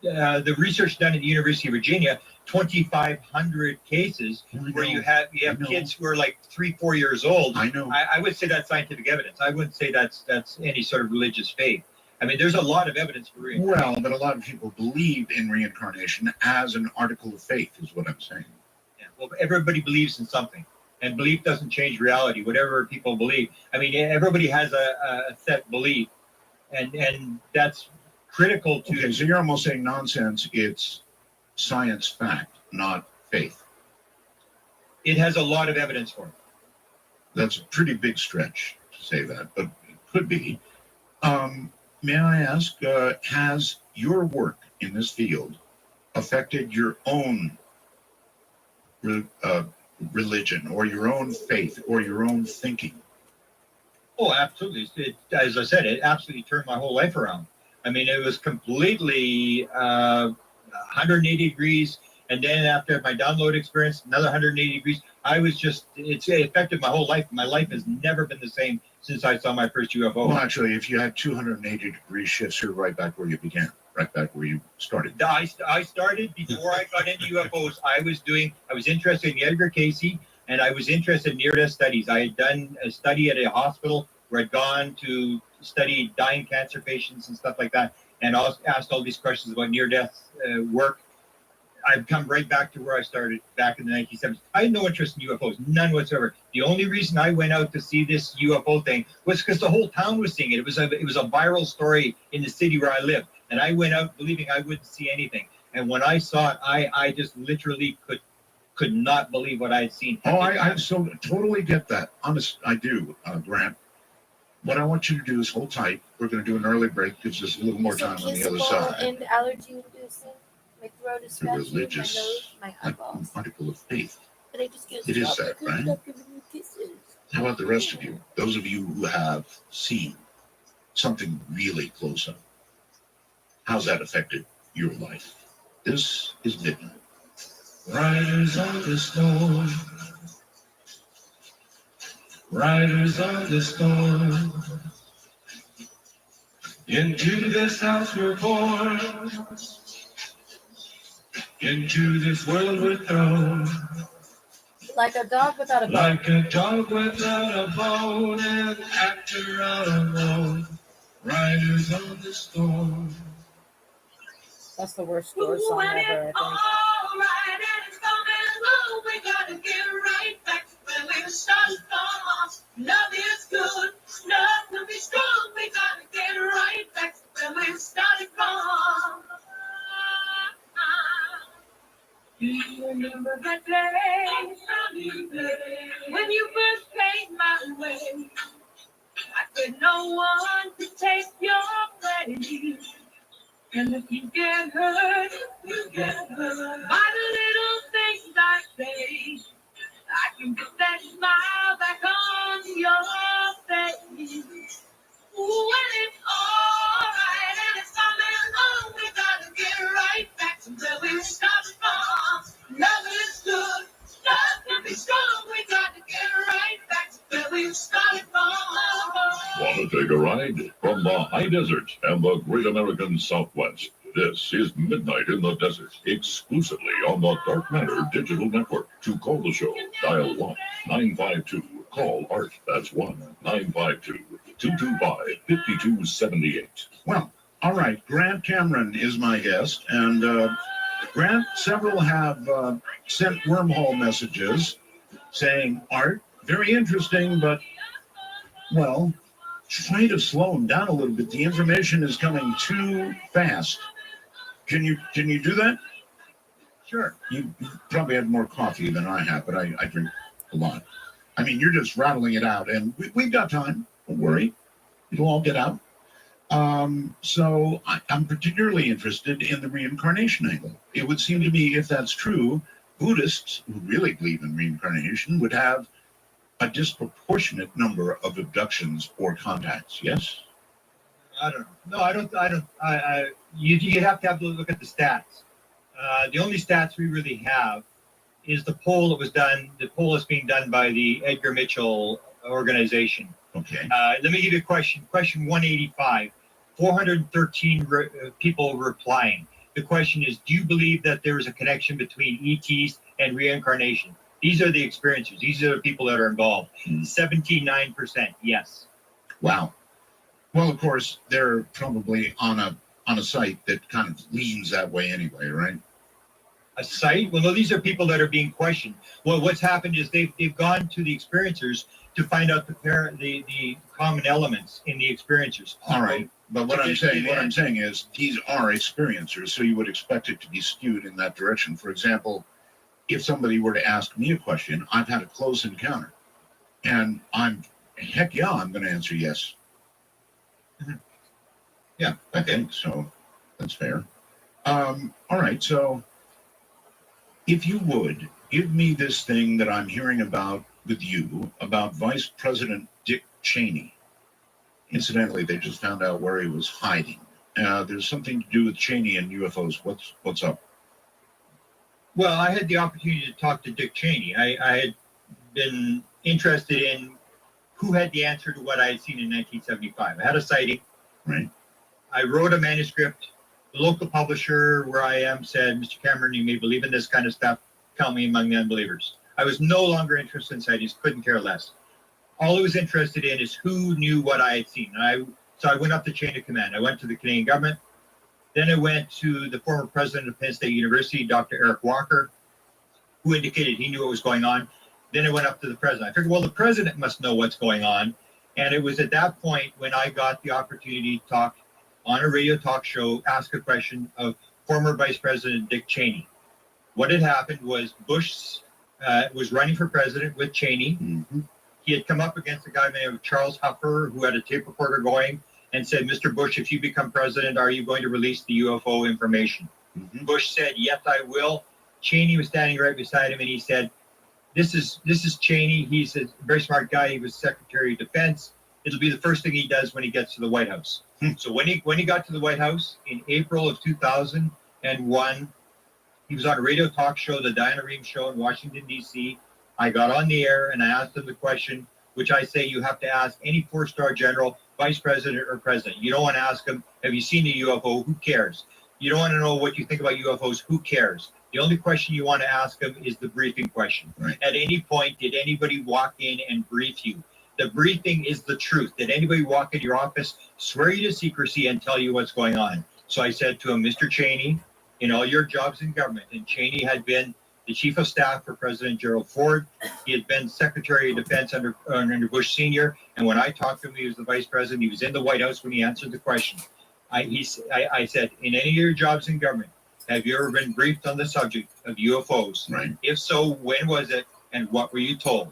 the research done at the University of Virginia, 2,500 cases where you have kids who are like 3-4 years old. I know. I would say that's scientific evidence. I wouldn't say that's any sort of religious faith. I mean, there's a lot of evidence for reincarnation. Well, but a lot of people believe in reincarnation as an article of faith, is what I'm saying. Yeah. Well, everybody believes in something. And belief doesn't change reality, whatever people believe. I mean, everybody has a set belief, and that's critical to... Okay, so you're almost saying nonsense. It's science fact, not faith. It has a lot of evidence for it. That's a pretty big stretch to say that, but it could be. May I ask, has your work in this field affected your own religion or your own faith or your own thinking? Oh, absolutely. As I said, it absolutely turned my whole life around. I mean, it was completely 180 degrees. And then after my download experience, another 180 degrees. I was just, it's affected my whole life. My life has never been the same since I saw my first UFO. Well, actually, if you had 280 degree shifts, you're right back where you began, right back where you started. I started before I got into UFOs. I was interested in Edgar Casey, and I was interested in near-death studies. I had done a study at a hospital where I'd gone to study dying cancer patients and stuff like that, and I asked all these questions about near-death work. I've come right back to where I started back in the 1970s. I had no interest in UFOs, none whatsoever. The only reason I went out to see this UFO thing was because the whole town was seeing it. It was a viral story in the city where I lived, and I went out believing I wouldn't see anything. And when I saw it, I just literally could not believe what I had seen. Oh, I so totally get that. Honest, I do, Grant. What I want you to do is hold tight. We're going to do an early break. Gives us a little more time on the other side. And allergy inducing. My throat is The scratchy, religious my nose, my eyeballs. article of faith. But I just can't It is stop that, looking right? up giving you kisses. How about the rest of you? Those of you who have seen something really close up. How's that affected your life? This is Midnight. Riders on the storm. Riders on the storm. Into this house we're born. Into this world we're thrown. Like a dog without a bone. Like a dog without a bone, an actor out alone. Riders on the storm. That's the worst store song ever, I think. Alright, and it's coming low. We gotta get right back to where we started from. Love is good, love will be strong. We gotta get right back to where we started from. Do you remember that day when you first came my way? I said no one could take your place. And if you get hurt, you get hurt by the little things I say. I can get that smile back on your face. Ooh, and it's alright, and it's coming on. We gotta get right back to where we started from. Love is good, love can be strong. We gotta get right back to where we started from. Want to take a ride? From the high desert and the great American Southwest, this is Midnight in the Desert, exclusively on the Dark Matter Digital Network. To call the show, dial 1-952. Call Art, that's 1-952-225-5278. Well, all right. Grant Cameron is my guest, and Grant, several have sent wormhole messages saying, Art, very interesting, but, well, try to slow him down a little bit. The information is coming too fast. Can you do that? Sure. You probably had more coffee than I have, but I drink a lot. I mean, you're just rattling it out, and we've got time. Don't worry. It'll all get out. So I'm particularly interested in the reincarnation angle. It would seem to me, if that's true, Buddhists who really believe in reincarnation would have a disproportionate number of abductions or contacts. Yes? I don't know. No, I don't. You have to look at the stats. The only stats we really have is the poll that was done. The poll that's being done by the Edgar Mitchell organization. Okay. Let me give you a question. Question 185. 413 people replying. The question is, do you believe that there is a connection between ETs and reincarnation? These are the experiencers. These are the people that are involved. 79% yes. Wow. Well, of course, they're probably on a site that kind of leans that way anyway, right? A site? Well, no, these are people that are being questioned. Well, what's happened is they've gone to the experiencers to find out the common elements in the experiencers. All right. But what I'm saying is these are experiencers, so you would expect it to be skewed in that direction. For example, if somebody were to ask me a question, I've had a close encounter, and I'm going to answer yes. Yeah, okay, so that's fair. All right, so if you would give me this thing that I'm hearing about with you about Vice President Dick Cheney. Incidentally, they just found out where he was hiding. There's something to do with Cheney and UFOs. What's up? Well, I had the opportunity to talk to Dick Cheney. I had been interested in who had the answer to what I had seen in 1975. I had a sighting. Right. I wrote a manuscript. The local publisher where I am said, Mr. Cameron, you may believe in this kind of stuff. Count me among the unbelievers. I was no longer interested in sightings, couldn't care less. All I was interested in is who knew what I had seen. So I went up the chain of command. I went to the Canadian government. Then I went to the former president of Penn State University, Dr. Eric Walker, who indicated he knew what was going on. Then I went up to the president. I figured, well, the president must know what's going on. And it was at that point when I got the opportunity to talk on a radio talk show, ask a question of former Vice President Dick Cheney. What had happened was Bush was running for president with Cheney. Mm-hmm. He had come up against a guy named Charles Huffer, who had a tape recorder going, and said, Mr. Bush, if you become president, are you going to release the UFO information? Mm-hmm. Bush said, yes, I will. Cheney was standing right beside him, and he said, this is Cheney. He's a very smart guy. He was Secretary of Defense. It'll be the first thing he does when he gets to the White House. So when he got to the White House in April of 2001, he was on a radio talk show, the Diana Rehm Show in Washington, D.C. I got on the air and I asked him the question, which I say you have to ask any four-star general, vice president, or president. You don't want to ask him, have you seen a UFO? Who cares? You don't want to know what you think about UFOs. Who cares? The only question you want to ask him is the briefing question. Right. At any point, did anybody walk in and brief you? The briefing is the truth. Did anybody walk into your office, swear you to secrecy, and tell you what's going on? So I said to him, Mr. Cheney, in all your jobs in government, and Cheney had been the chief of staff for President Gerald Ford. He had been Secretary of Defense under Bush Sr. And when I talked to him, he was the vice president. He was in the White House when he answered the question. I said, in any of your jobs in government, have you ever been briefed on the subject of UFOs? Right. If so, when was it, and what were you told?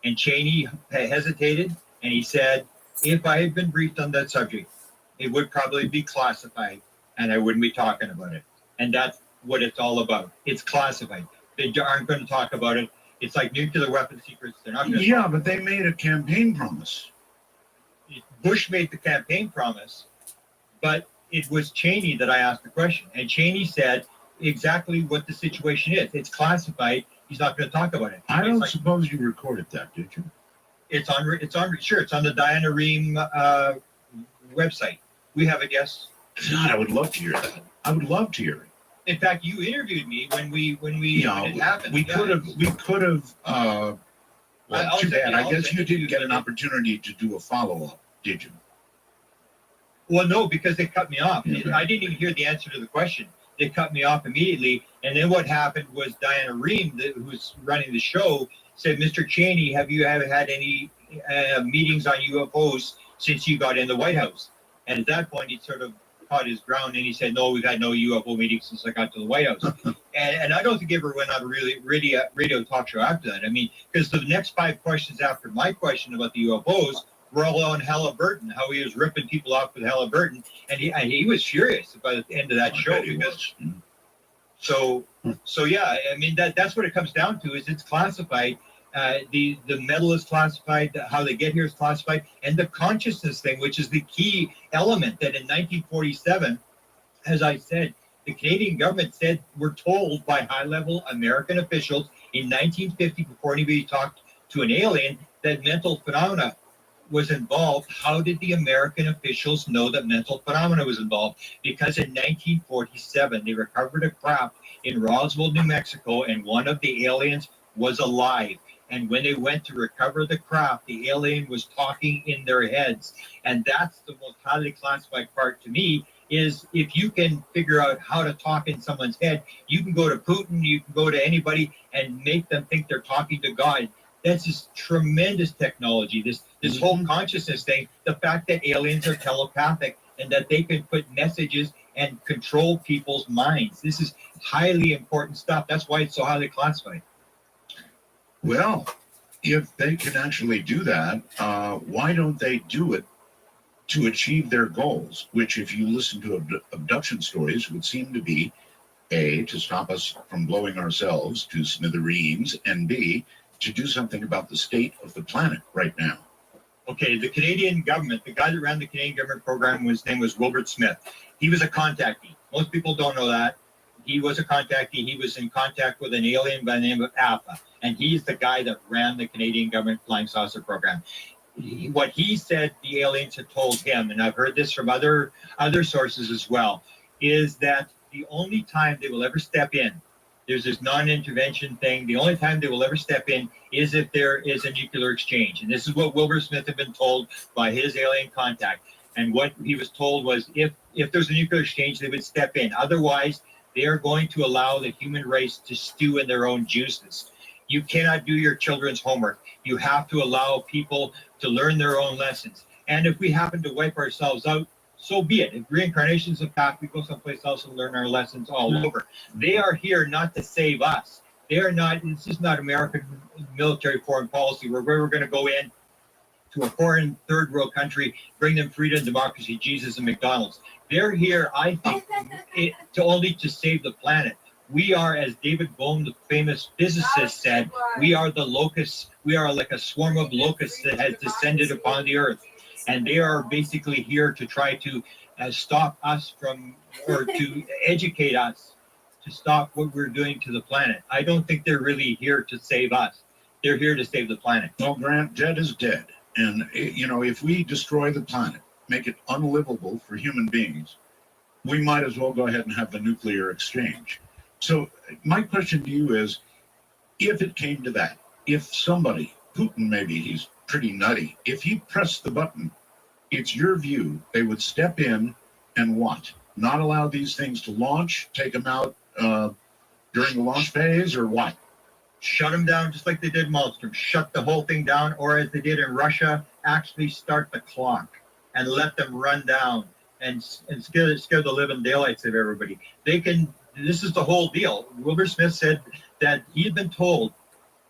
And Cheney hesitated, and he said, if I had been briefed on that subject, it would probably be classified, and I wouldn't be talking about it. And that's what it's all about. It's classified. They aren't going to talk about it. It's like nuclear weapon secrets. They're not going to. Yeah, but they made a campaign promise. Bush made the campaign promise, but it was Cheney that I asked the question. And Cheney said exactly what the situation is. It's classified. He's not going to talk about it. I don't suppose you recorded that, did you? It's on the Diana Rehm website. We have it, yes. God, I would love to hear that. I would love to hear it. In fact, you interviewed me when it happened. We could have. Well, too bad. I guess you didn't get an opportunity to do a follow-up, did you? Well, no, because they cut me off. I didn't even hear the answer to the question. They cut me off immediately. And then what happened was Diana Rehm, who's running the show, said, Mr. Cheney, have you ever had any meetings on UFOs since you got in the White House? And at that point, he sort of caught his ground and he said, no, we've had no UFO meetings since I got to the White House. and I don't think he ever went on a radio talk show after that. I mean, because the next 5 questions after my question about the UFOs were all on Halliburton, how he was ripping people off with Halliburton. And he was furious by the end of that show. Because, so yeah, I mean, that's what it comes down to is it's classified. The metal is classified, how they get here is classified, and the consciousness thing, which is the key element that in 1947, as I said, the Canadian government said, we're told by high-level American officials in 1950, before anybody talked to an alien, that mental phenomena was involved. How did the American officials know that mental phenomena was involved? Because in 1947, they recovered a craft in Roswell, New Mexico, and one of the aliens was alive. And when they went to recover the craft, the alien was talking in their heads. And that's the most highly classified part to me, is if you can figure out how to talk in someone's head, you can go to Putin, you can go to anybody and make them think they're talking to God. That's this tremendous technology, this whole consciousness thing, the fact that aliens are telepathic and that they can put messages and control people's minds. This is highly important stuff. That's why it's so highly classified. Well, if they can actually do that, why don't they do it to achieve their goals? Which, if you listen to abduction stories, would seem to be A, to stop us from blowing ourselves to smithereens, and B, to do something about the state of the planet right now. Okay, the Canadian government, the guy that ran the Canadian government program, his name was Wilbert Smith. He was a contactee. Most people don't know that. He was a contactee. He was in contact with an alien by the name of Alpha, and he's the guy that ran the Canadian government flying saucer program. What he said the aliens had told him, and I've heard this from other sources as well, is that the only time they will ever step in, there's this non-intervention thing, the only time they will ever step in is if there is a nuclear exchange. And this is what Wilbur Smith had been told by his alien contact. And what he was told was if there's a nuclear exchange, they would step in. Otherwise, they are going to allow the human race to stew in their own juices. You cannot do your children's homework. You have to allow people to learn their own lessons. And if we happen to wipe ourselves out, so be it. If reincarnation is a fact, we go someplace else and learn our lessons all over. They are here not to save us. They are not, this is not American military foreign policy where we're going to go in to a foreign third world country, bring them freedom, democracy, Jesus, and McDonald's. They're here, I think, to save the planet. We are, as David Bohm, the famous physicist, said, we are the locusts. We are like a swarm of locusts that has descended upon the earth. And they are basically here to try to stop us from, or to educate us to stop what we're doing to the planet. I don't think they're really here to save us. They're here to save the planet. Well, Grant, dead is dead. And, you know, if we destroy the planet, make it unlivable for human beings, we might as well go ahead and have the nuclear exchange. So my question to you is, if it came to that, if somebody, Putin maybe, he's pretty nutty, if he pressed the button, it's your view they would step in and what? Not allow these things to launch, take them out during the launch phase, or what? Shut them down just like they did Malmstrom. Shut the whole thing down, or as they did in Russia, actually start the clock and let them run down and scare the living daylights of everybody. They can. This is the whole deal. Wilbur Smith said that he had been told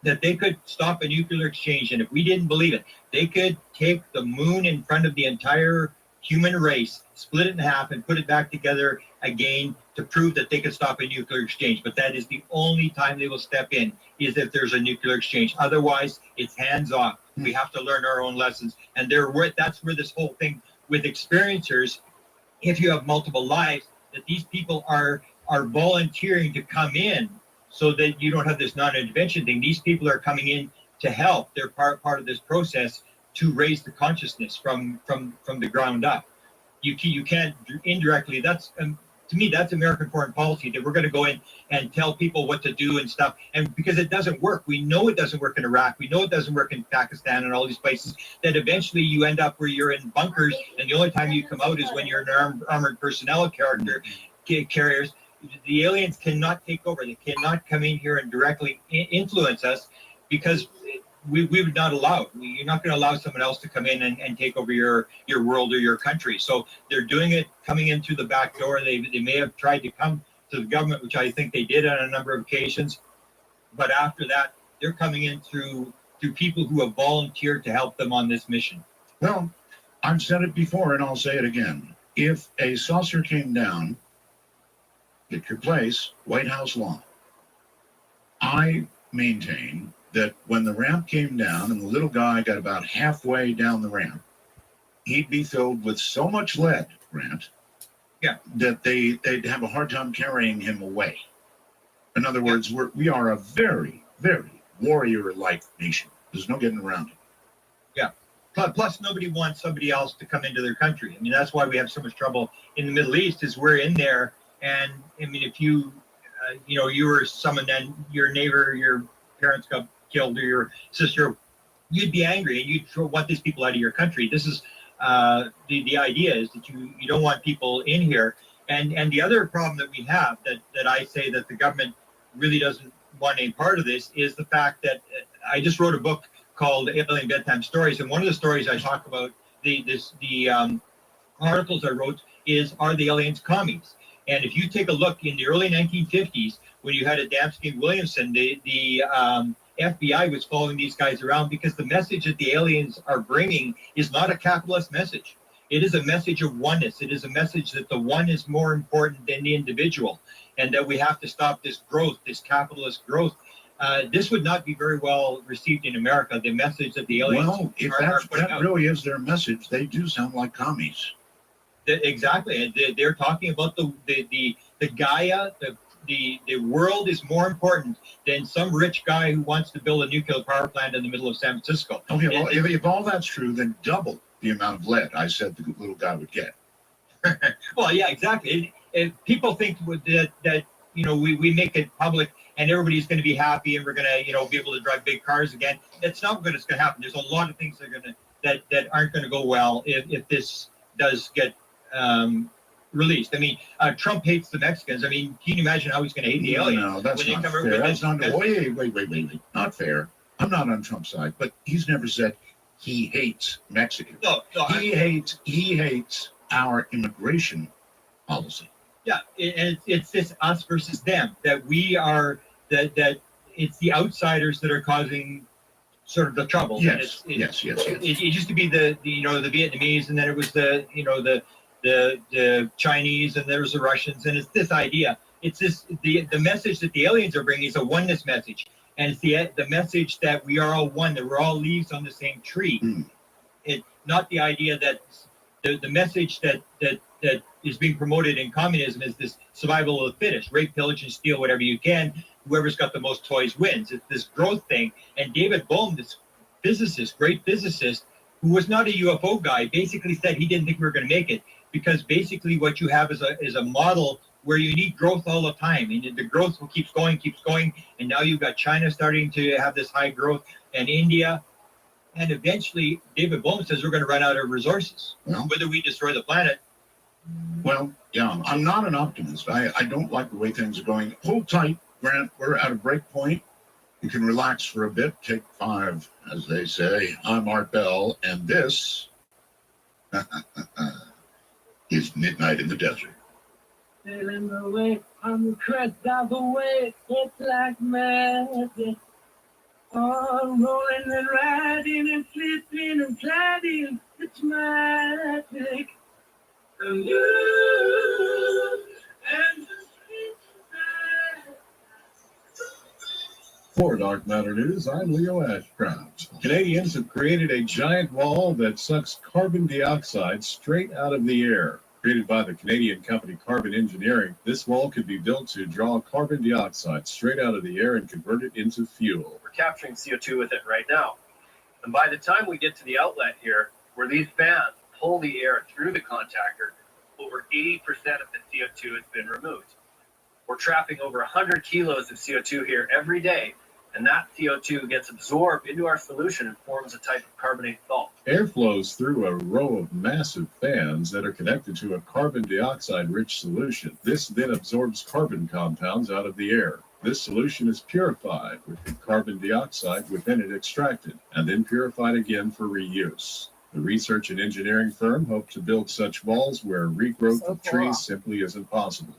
that they could stop a nuclear exchange, and if we didn't believe it, they could take the moon in front of the entire human race, split it in half, and put it back together again to prove that they could stop a nuclear exchange. But that is the only time they will step in, is if there's a nuclear exchange. Otherwise, it's hands off. We have to learn our own lessons. And that's where this whole thing with experiencers, if you have multiple lives, that these people are volunteering to come in so that you don't have this non-intervention thing. These people are coming in to help. They're part of this process to raise the consciousness from the ground up. You can't indirectly. That's to me, that's American foreign policy, that we're going to go in and tell people what to do and stuff. And because it doesn't work, we know it doesn't work in Iraq, we know it doesn't work in Pakistan and all these places, that eventually you end up where you're in bunkers, and the only time you come out is when you're an armored personnel carriers. The aliens cannot take over. They cannot come in here and directly influence us, because we would not allow it. You're not going to allow someone else to come in and take over your world or your country. So they're doing it, coming in through the back door. They may have tried to come to the government, which I think they did on a number of occasions. But after that, they're coming in through people who have volunteered to help them on this mission. Well, I've said it before and I'll say it again. If a saucer came down, pick your place, White House law. I maintain that when the ramp came down and the little guy got about halfway down the ramp, he'd be filled with so much lead, Grant, that they'd have a hard time carrying him away. In other words, we are a very, very warrior-like nation. There's no getting around it. Yeah. Plus, nobody wants somebody else to come into their country. I mean, that's why we have so much trouble in the Middle East, is we're in there. And I mean, if you were someone, then your neighbor, your parents got killed, or your sister, you'd be angry and you'd want these people out of your country. This is the idea, is that you don't want people in here. And the other problem that we have, that I say that the government really doesn't want any part of this, is the fact that I just wrote a book called Alien Bedtime Stories, and one of the stories I talk about, the articles I wrote, is, are the aliens commies? And if you take a look in the early 1950s, when you had Adamski and Williamson, the FBI was following these guys around, because the message that the aliens are bringing is not a capitalist message. It is a message of oneness. It is a message that the one is more important than the individual, and that we have to stop this growth, this capitalist growth. this would not be very well received in America. The message that the aliens Well, if are putting that out. really is their message, they do sound like commies. Exactly, and they're talking about the Gaia. The world is more important than some rich guy who wants to build a nuclear power plant in the middle of San Francisco. Okay, well, if all that's true, then double the amount of lead I said the little guy would get. Well, yeah, exactly. People think that we make it public and everybody's going to be happy and we're going to be able to drive big cars again. That's not what's going to happen. There's a lot of things that aren't going to go well if this does get released. I mean, Trump hates the Mexicans. I mean, can you imagine how he's going to hate the aliens? No, that's when not they come fair. over That's not. Wait. Not fair. I'm not on Trump's side, but he's never said he hates Mexicans. No, he hates our immigration policy. Yeah, and it's this us versus them, that we are that it's the outsiders that are causing sort of the trouble. Yes, and yes. It used to be the Vietnamese, and then it was the Chinese, and there was the Russians, and it's this idea. It's this the message that the aliens are bringing is a oneness message, and it's the message that we are all one, that we're all leaves on the same tree. It's not the idea that the message that is being promoted in communism is this survival of the fittest, rape, pillage, and steal whatever you can. Whoever's got the most toys wins. It's this growth thing. And David Bohm, this physicist, great physicist, who was not a UFO guy, basically said he didn't think we were going to make it, because basically what you have is a model where you need growth all the time, and the growth keeps going, and now you've got China starting to have this high growth, and India, and eventually David Bohm says we're going to run out of resources, whether we destroy the planet. Well, yeah, I'm not an optimist. I don't like the way things are going. Hold tight, Grant. We're at a break point. You can relax for a bit. Take 5, as they say. I'm Art Bell, and this is Midnight in the Desert. Sailing away on the crest of the wave, it's like magic. All rolling and riding and slipping and sliding, it's magic. And you and the sweet night. For Dark Matter News, I'm Leo Ashcraft. Canadians have created a giant wall that sucks carbon dioxide straight out of the air. Created by the Canadian company Carbon Engineering, this wall could be built to draw carbon dioxide straight out of the air and convert it into fuel. We're capturing CO2 with it right now. And by the time we get to the outlet here, where these fans pull the air through the contactor, over 80% of the CO2 has been removed. We're trapping over 100 kilos of CO2 here every day, and that CO2 gets absorbed into our solution and forms a type of carbonate salt. Air flows through a row of massive fans that are connected to a carbon dioxide-rich solution. This then absorbs carbon compounds out of the air. This solution is purified with the carbon dioxide within it extracted, and then purified again for reuse. The research and engineering firm hoped to build such walls where regrowth of trees simply isn't possible.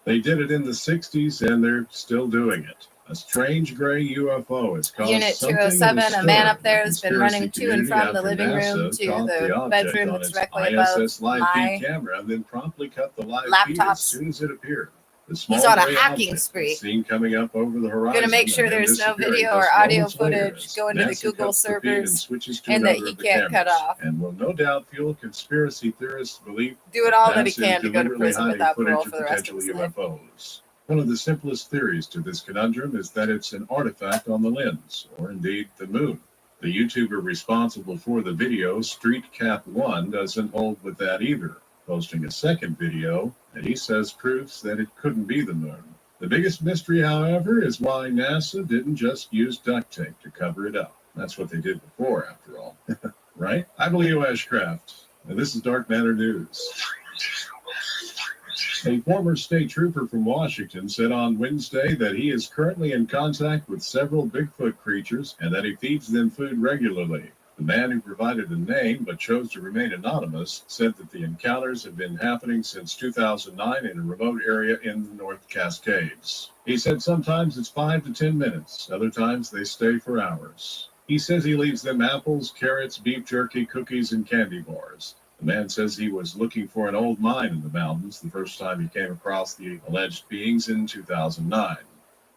They did it in the 60s, and they're still doing it. A strange gray UFO has caused Unit 207, a man up there has been running to and from the living room to the bedroom that's directly above ISS live my feed camera, and then promptly cut the live feed laptops. as soon as it appeared. The small He's on a gray hacking object spree. is seen coming up over the horizon. Going to make sure and then there's no disappearing video or just audio moments later footage as going to the NASA Google cuts the feed and servers switches to and that another he of the can't cut cameras, off. and will no doubt fuel conspiracy theorists' belief Do it all that he NASA is can to go to deliberately prison hiding without footage parole of for the rest of his potential life. UFOs. One of the simplest theories to this conundrum is that it's an artifact on the lens, or indeed the moon. The YouTuber responsible for the video, StreetCap1, doesn't hold with that either, posting a second video that he says proves that it couldn't be the moon. The biggest mystery, however, is why NASA didn't just use duct tape to cover it up. That's what they did before, after all. Right? I'm Leo Ashcraft, and this is Dark Matter News. A former state trooper from Washington said on Wednesday that he is currently in contact with several Bigfoot creatures and that he feeds them food regularly. The man, who provided a name but chose to remain anonymous, said that the encounters have been happening since 2009 in a remote area in the North Cascades. He said sometimes it's 5 to 10 minutes, other times they stay for hours. He says he leaves them apples, carrots, beef jerky, cookies, and candy bars. The man says he was looking for an old mine in the mountains the first time he came across the alleged beings in 2009.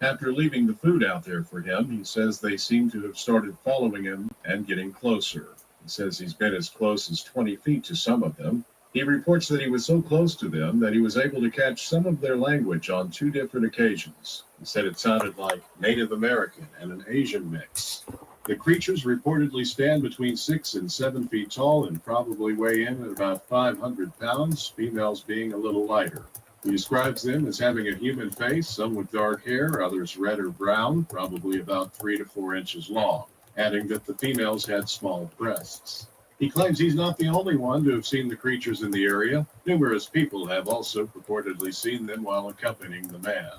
After leaving the food out there for him, he says they seem to have started following him and getting closer. He says he's been as close as 20 feet to some of them. He reports that he was so close to them that he was able to catch some of their language on 2 different occasions. He said it sounded like Native American and an Asian mix. The creatures reportedly stand between 6 and 7 feet tall and probably weigh in at about 500 pounds, females being a little lighter. He describes them as having a human face, some with dark hair, others red or brown, probably about 3 to 4 inches long, adding that the females had small breasts. He claims he's not the only one to have seen the creatures in the area. Numerous people have also purportedly seen them while accompanying the man.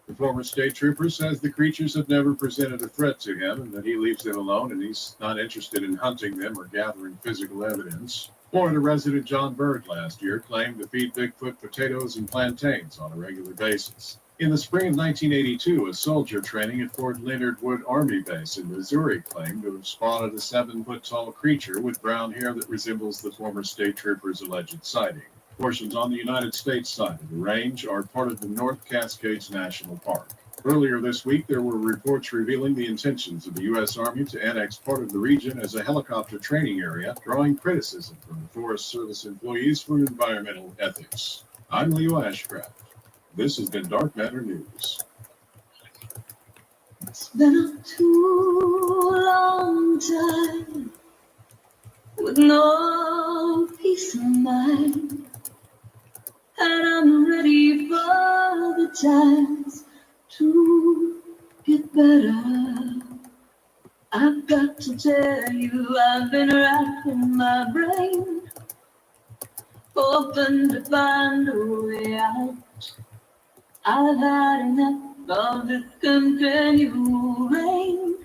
The former state trooper says the creatures have never presented a threat to him and that he leaves them alone and he's not interested in hunting them or gathering physical evidence. Florida resident John Bird last year claimed to feed Bigfoot potatoes and plantains on a regular basis. In the spring of 1982, a soldier training at Fort Leonard Wood Army Base in Missouri claimed to have spotted a 7-foot-tall creature with brown hair that resembles the former state trooper's alleged sighting. Portions on the United States side of the range are part of the North Cascades National Park. Earlier this week, there were reports revealing the intentions of the U.S. Army to annex part of the region as a helicopter training area, drawing criticism from the Forest Service employees for environmental ethics. I'm Leo Ashcraft. This has been Dark Matter News. It's been a too long time with no peace of mind, and I'm ready for the times to get better. I've got to tell you, I've been racking my brain, hoping to find a way out. I've had enough of this continual rain.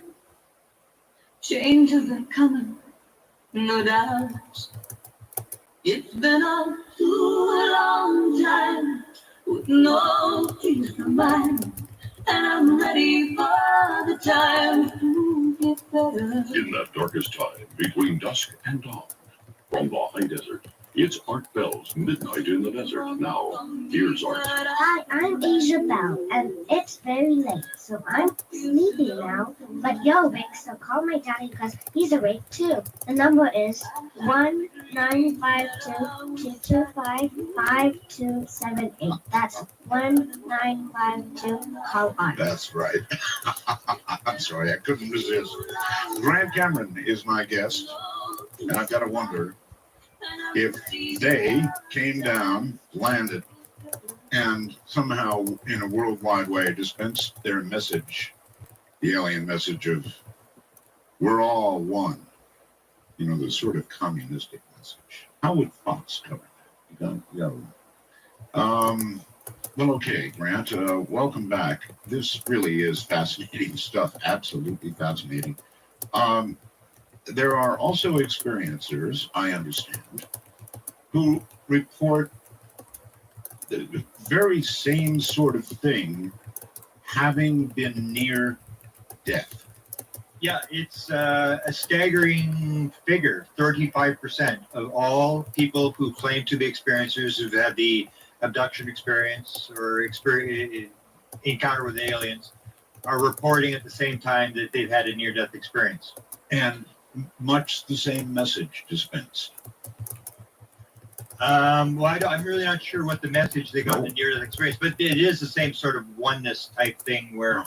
Changes are coming, no doubt. It's been a too long time with no peace of mind, and I'm ready for the time to get better. In that darkest time between dusk and dawn, from the high desert, it's Art Bell's Midnight in the Desert. Now, here's Art. Hi, I'm Asia Bell, and it's very late, so I'm sleepy now. But yo, Rick, so call my daddy because he's awake too. The number is 1-952-225-5278. That's 1952. Call Art. That's right. I'm sorry, I couldn't resist. Grant Cameron is my guest, and I've got to wonder if they came down, landed, and somehow in a worldwide way dispensed their message, the alien message of we're all one, the sort of communistic message. How would Fox cover that? Well, okay, Grant, welcome back. This really is fascinating stuff, absolutely fascinating. There are also experiencers, I understand, who report the very same sort of thing, having been near death. Yeah, it's a staggering figure. 35% of all people who claim to be experiencers who've had the abduction experience or encounter with aliens are reporting at the same time that they've had a near-death experience. And much the same message dispensed. I'm really not sure what the message they got in the near-death experience, but it is the same sort of oneness type thing where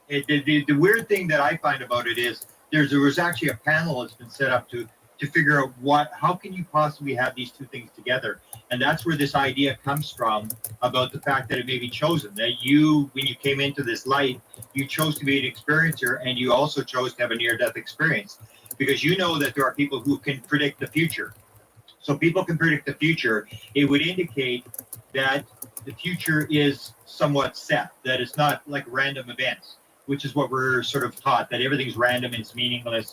the weird thing that I find about it is there was actually a panel that's been set up to figure out how can you possibly have these two things together, and that's where this idea comes from about the fact that it may be chosen, that when you came into this light, you chose to be an experiencer and you also chose to have a near-death experience. Because you know that there are people who can predict the future. So people can predict the future. It would indicate that the future is somewhat set, that it's not like random events, which is what we're sort of taught, that everything's random and it's meaningless.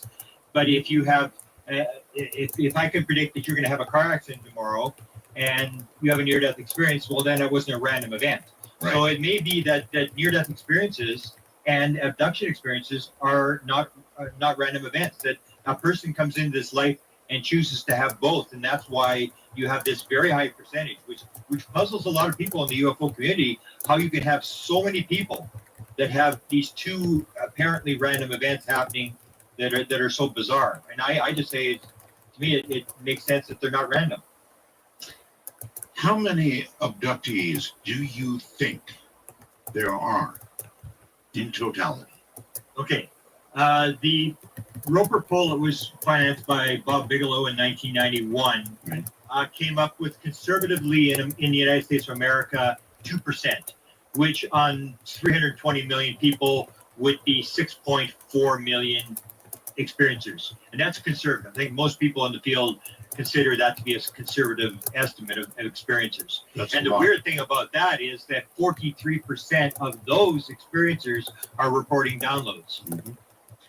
But if you have, if I can predict that you're going to have a car accident tomorrow and you have a near-death experience, well, then it wasn't a random event. Right. So it may be that near-death experiences and abduction experiences are not random events, that a person comes into this life and chooses to have both, and that's why you have this very high percentage, which puzzles a lot of people in the UFO community, how you can have so many people that have these two apparently random events happening that are so bizarre. And I just say, to me, it makes sense that they're not random. How many abductees do you think there are in totality? Okay. The Roper poll that was financed by Bob Bigelow in 1991 came up with conservatively in the United States of America 2%, which on 320 million people would be 6.4 million experiencers. And that's conservative. I think most people in the field consider that to be a conservative estimate of experiencers. And the weird thing about that is that 43% of those experiencers are reporting downloads.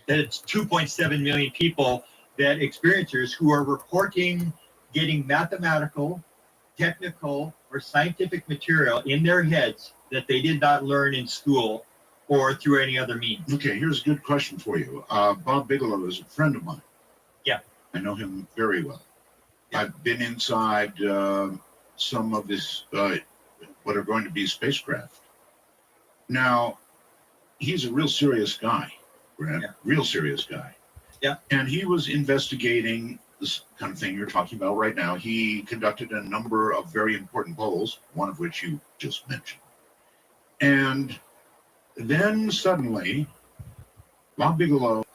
That it's 2.7 million people, that experiencers who are reporting getting mathematical, technical, or scientific material in their heads that they did not learn in school or through any other means. Okay, here's a good question for you. Bob Bigelow is a friend of mine. Yeah. I know him very well. Yeah. I've been inside some of this, what are going to be spacecraft. Now, he's a real serious guy, Brad. Yeah. Real serious guy. Yeah. And he was investigating this kind of thing you're talking about right now. He conducted a number of very important polls, one of which you just mentioned. And then suddenly, Bob Bigelow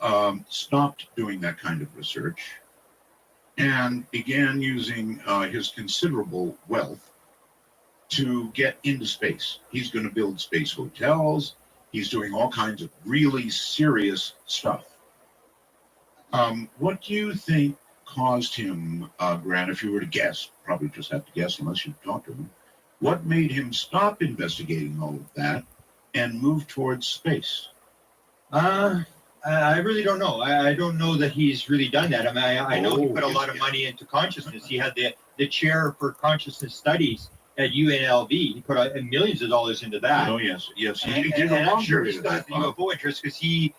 stopped doing that kind of research and began using his considerable wealth to get into space. He's going to build space hotels. He's doing all kinds of really serious stuff. What do you think caused him, Grant, if you were to guess, probably just have to guess unless you talk to him, what made him stop investigating all of that and move towards space? I really don't know. I don't know that he's really done that. I mean, I know he put a lot of money into consciousness. He had the chair for consciousness studies at UNLV. He put millions of dollars into that. Oh, yes. He did a long period of that. The UFO interest, because he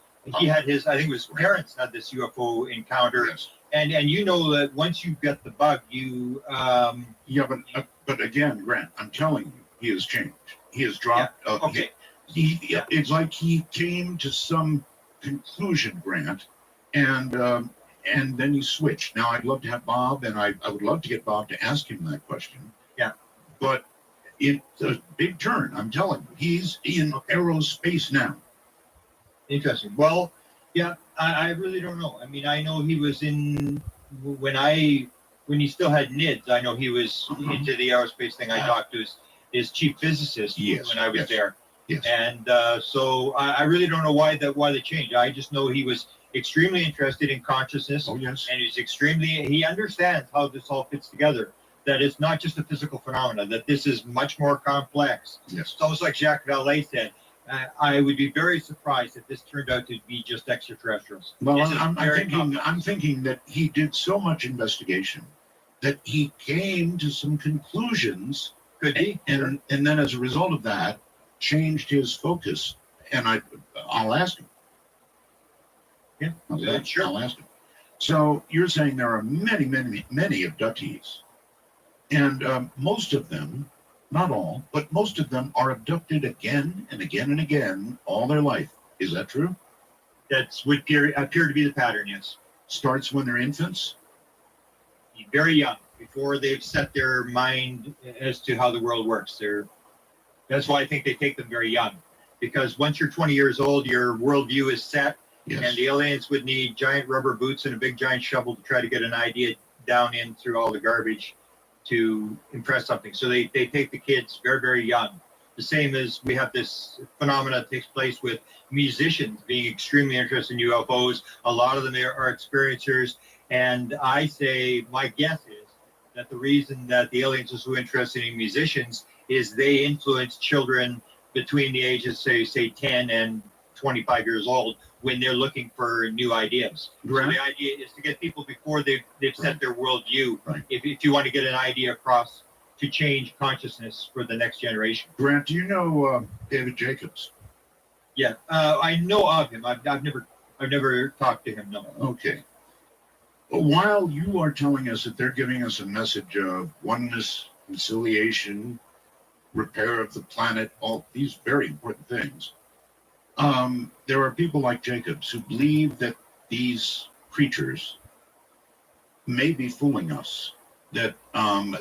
had his, I think it was parents had this UFO encounter. Yes. And you know that once you get the bug, you... Yeah, but again, Grant, I'm telling you, he has changed. He has dropped... Yeah. Okay. It's like he came to some conclusion, Grant, and then he switched. Now, I'd love to have Bob, and I would love to get Bob to ask him that question. Yeah. But it's a big turn, I'm telling you. He's in aerospace now. Interesting. Well, yeah, I really don't know. I mean, I know he was in, when he still had NIDS, I know he was into the aerospace thing. I talked to his chief physicist when I was there. Yes. And so I really don't know why they changed. I just know he was extremely interested in consciousness. Oh, yes. And he understands how this all fits together. That it's not just a physical phenomenon, that this is much more complex. Yes. It's almost like Jacques Vallée said, I would be very surprised if this turned out to be just extraterrestrials. Well, I'm thinking that he did so much investigation that he came to some conclusions. Could be. And then as a result of that, changed his focus. And I'll ask him. Yeah, sure. I'll ask him. So you're saying there are many, many, many abductees. And most of them, not all, but most of them are abducted again and again and again all their life. Is that true? That would appear to be the pattern, yes. Starts when they're infants? Very young, before they've set their mind as to how the world works. That's why I think they take them very young. Because once you're 20 years old, your worldview is set. Yes. And the aliens would need giant rubber boots and a big giant shovel to try to get an idea down in through all the garbage to impress something. So they take the kids very, very young. The same as we have this phenomena that takes place with musicians being extremely interested in UFOs. A lot of them are experiencers. And I say, my guess is that the reason that the aliens are so interested in musicians is they influence children between the ages, say 10 and 25 years old, when they're looking for new ideas. Right. So the idea is to get people before they've set their worldview. Right. If you want to get an idea across to change consciousness for the next generation. Grant, do you know David Jacobs? Yeah, I know of him. I've never talked to him. No. Okay. While you are telling us that they're giving us a message of oneness, conciliation, repair of the planet, all these very important things, There are people like Jacobs who believe that these creatures may be fooling us, that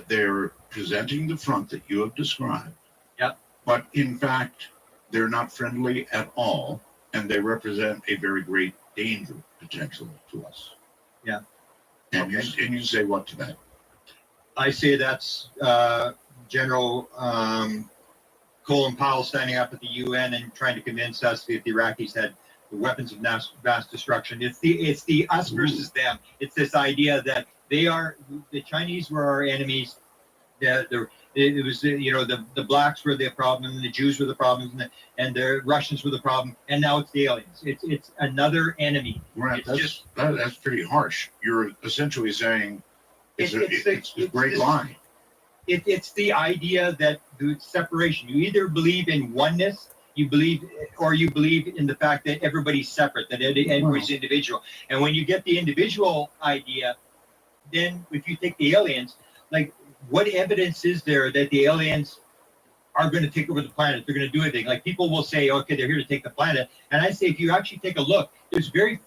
they're presenting the front that you have described. Yep. But in fact, they're not friendly at all, and they represent a very great danger potential to us. Yeah. And you say what to that? I say that's General Colin Powell standing up at the UN and trying to convince us that the Iraqis had the weapons of mass destruction. It's the us versus them. It's this idea that the Chinese were our enemies. It was the blacks were the problem, and the Jews were the problems, and the Russians were the problem, and now it's the aliens. It's another enemy. Right. That's pretty harsh. You're essentially saying it's a great lie. It's the idea that the separation. You either believe in oneness, or you believe in the fact that everybody's separate, that everybody's individual. And when you get the individual idea, then if you take the aliens, like, what evidence is there that the aliens are going to take over the planet? They're going to do anything. Like, people will say, okay, they're here to take the planet. And I say, if you actually take a look, there's very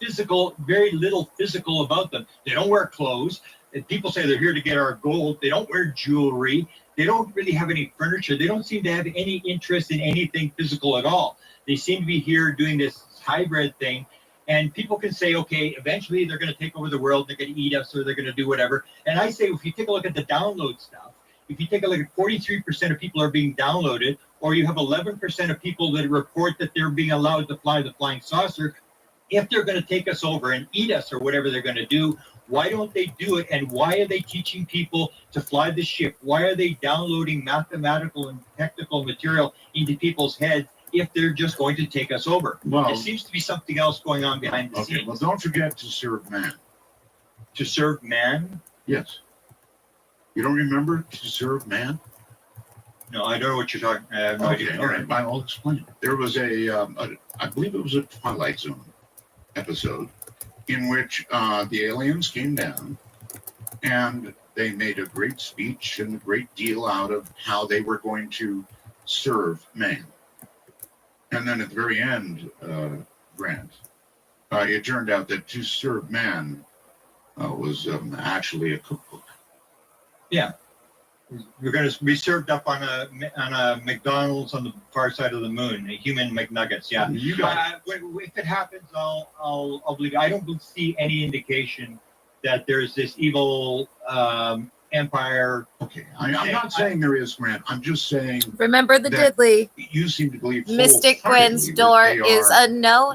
little physical about them. They don't wear clothes. And people say they're here to get our gold. They don't wear jewelry. They don't really have any furniture. They don't seem to have any interest in anything physical at all. They seem to be here doing this hybrid thing. And people can say, okay, eventually they're going to take over the world. They're going to eat us, or they're going to do whatever. And I say, if you take a look at the download stuff, if you take a look at 43% of people are being downloaded, or you have 11% of people that report that they're being allowed to fly the flying saucer, if they're going to take us over and eat us or whatever they're going to do, why don't they do it? And why are they teaching people to fly the ship? Why are they downloading mathematical and technical material into people's heads if they're just going to take us over? Well, there seems to be something else going on behind the scenes. Well, don't forget to serve man. To serve man? Yes. You don't remember to serve man? No, I don't know what you're talking. I have no idea. All right, I'll explain. There was I believe it was a Twilight Zone episode in which the aliens came down and they made a great speech and a great deal out of how they were going to serve man. And then at the very end, Grant, it turned out that to serve man was actually a cookbook. Yeah. We're going to be served up on a McDonald's on the far side of the moon, a human McNuggets. Yeah, you got it. If it happens, I'll believe. I don't see any indication that there's this evil empire. Okay, I'm not saying there is, Grant. I'm just saying. Remember the diddly. You seem to believe. Mystic Gwen's door is a no,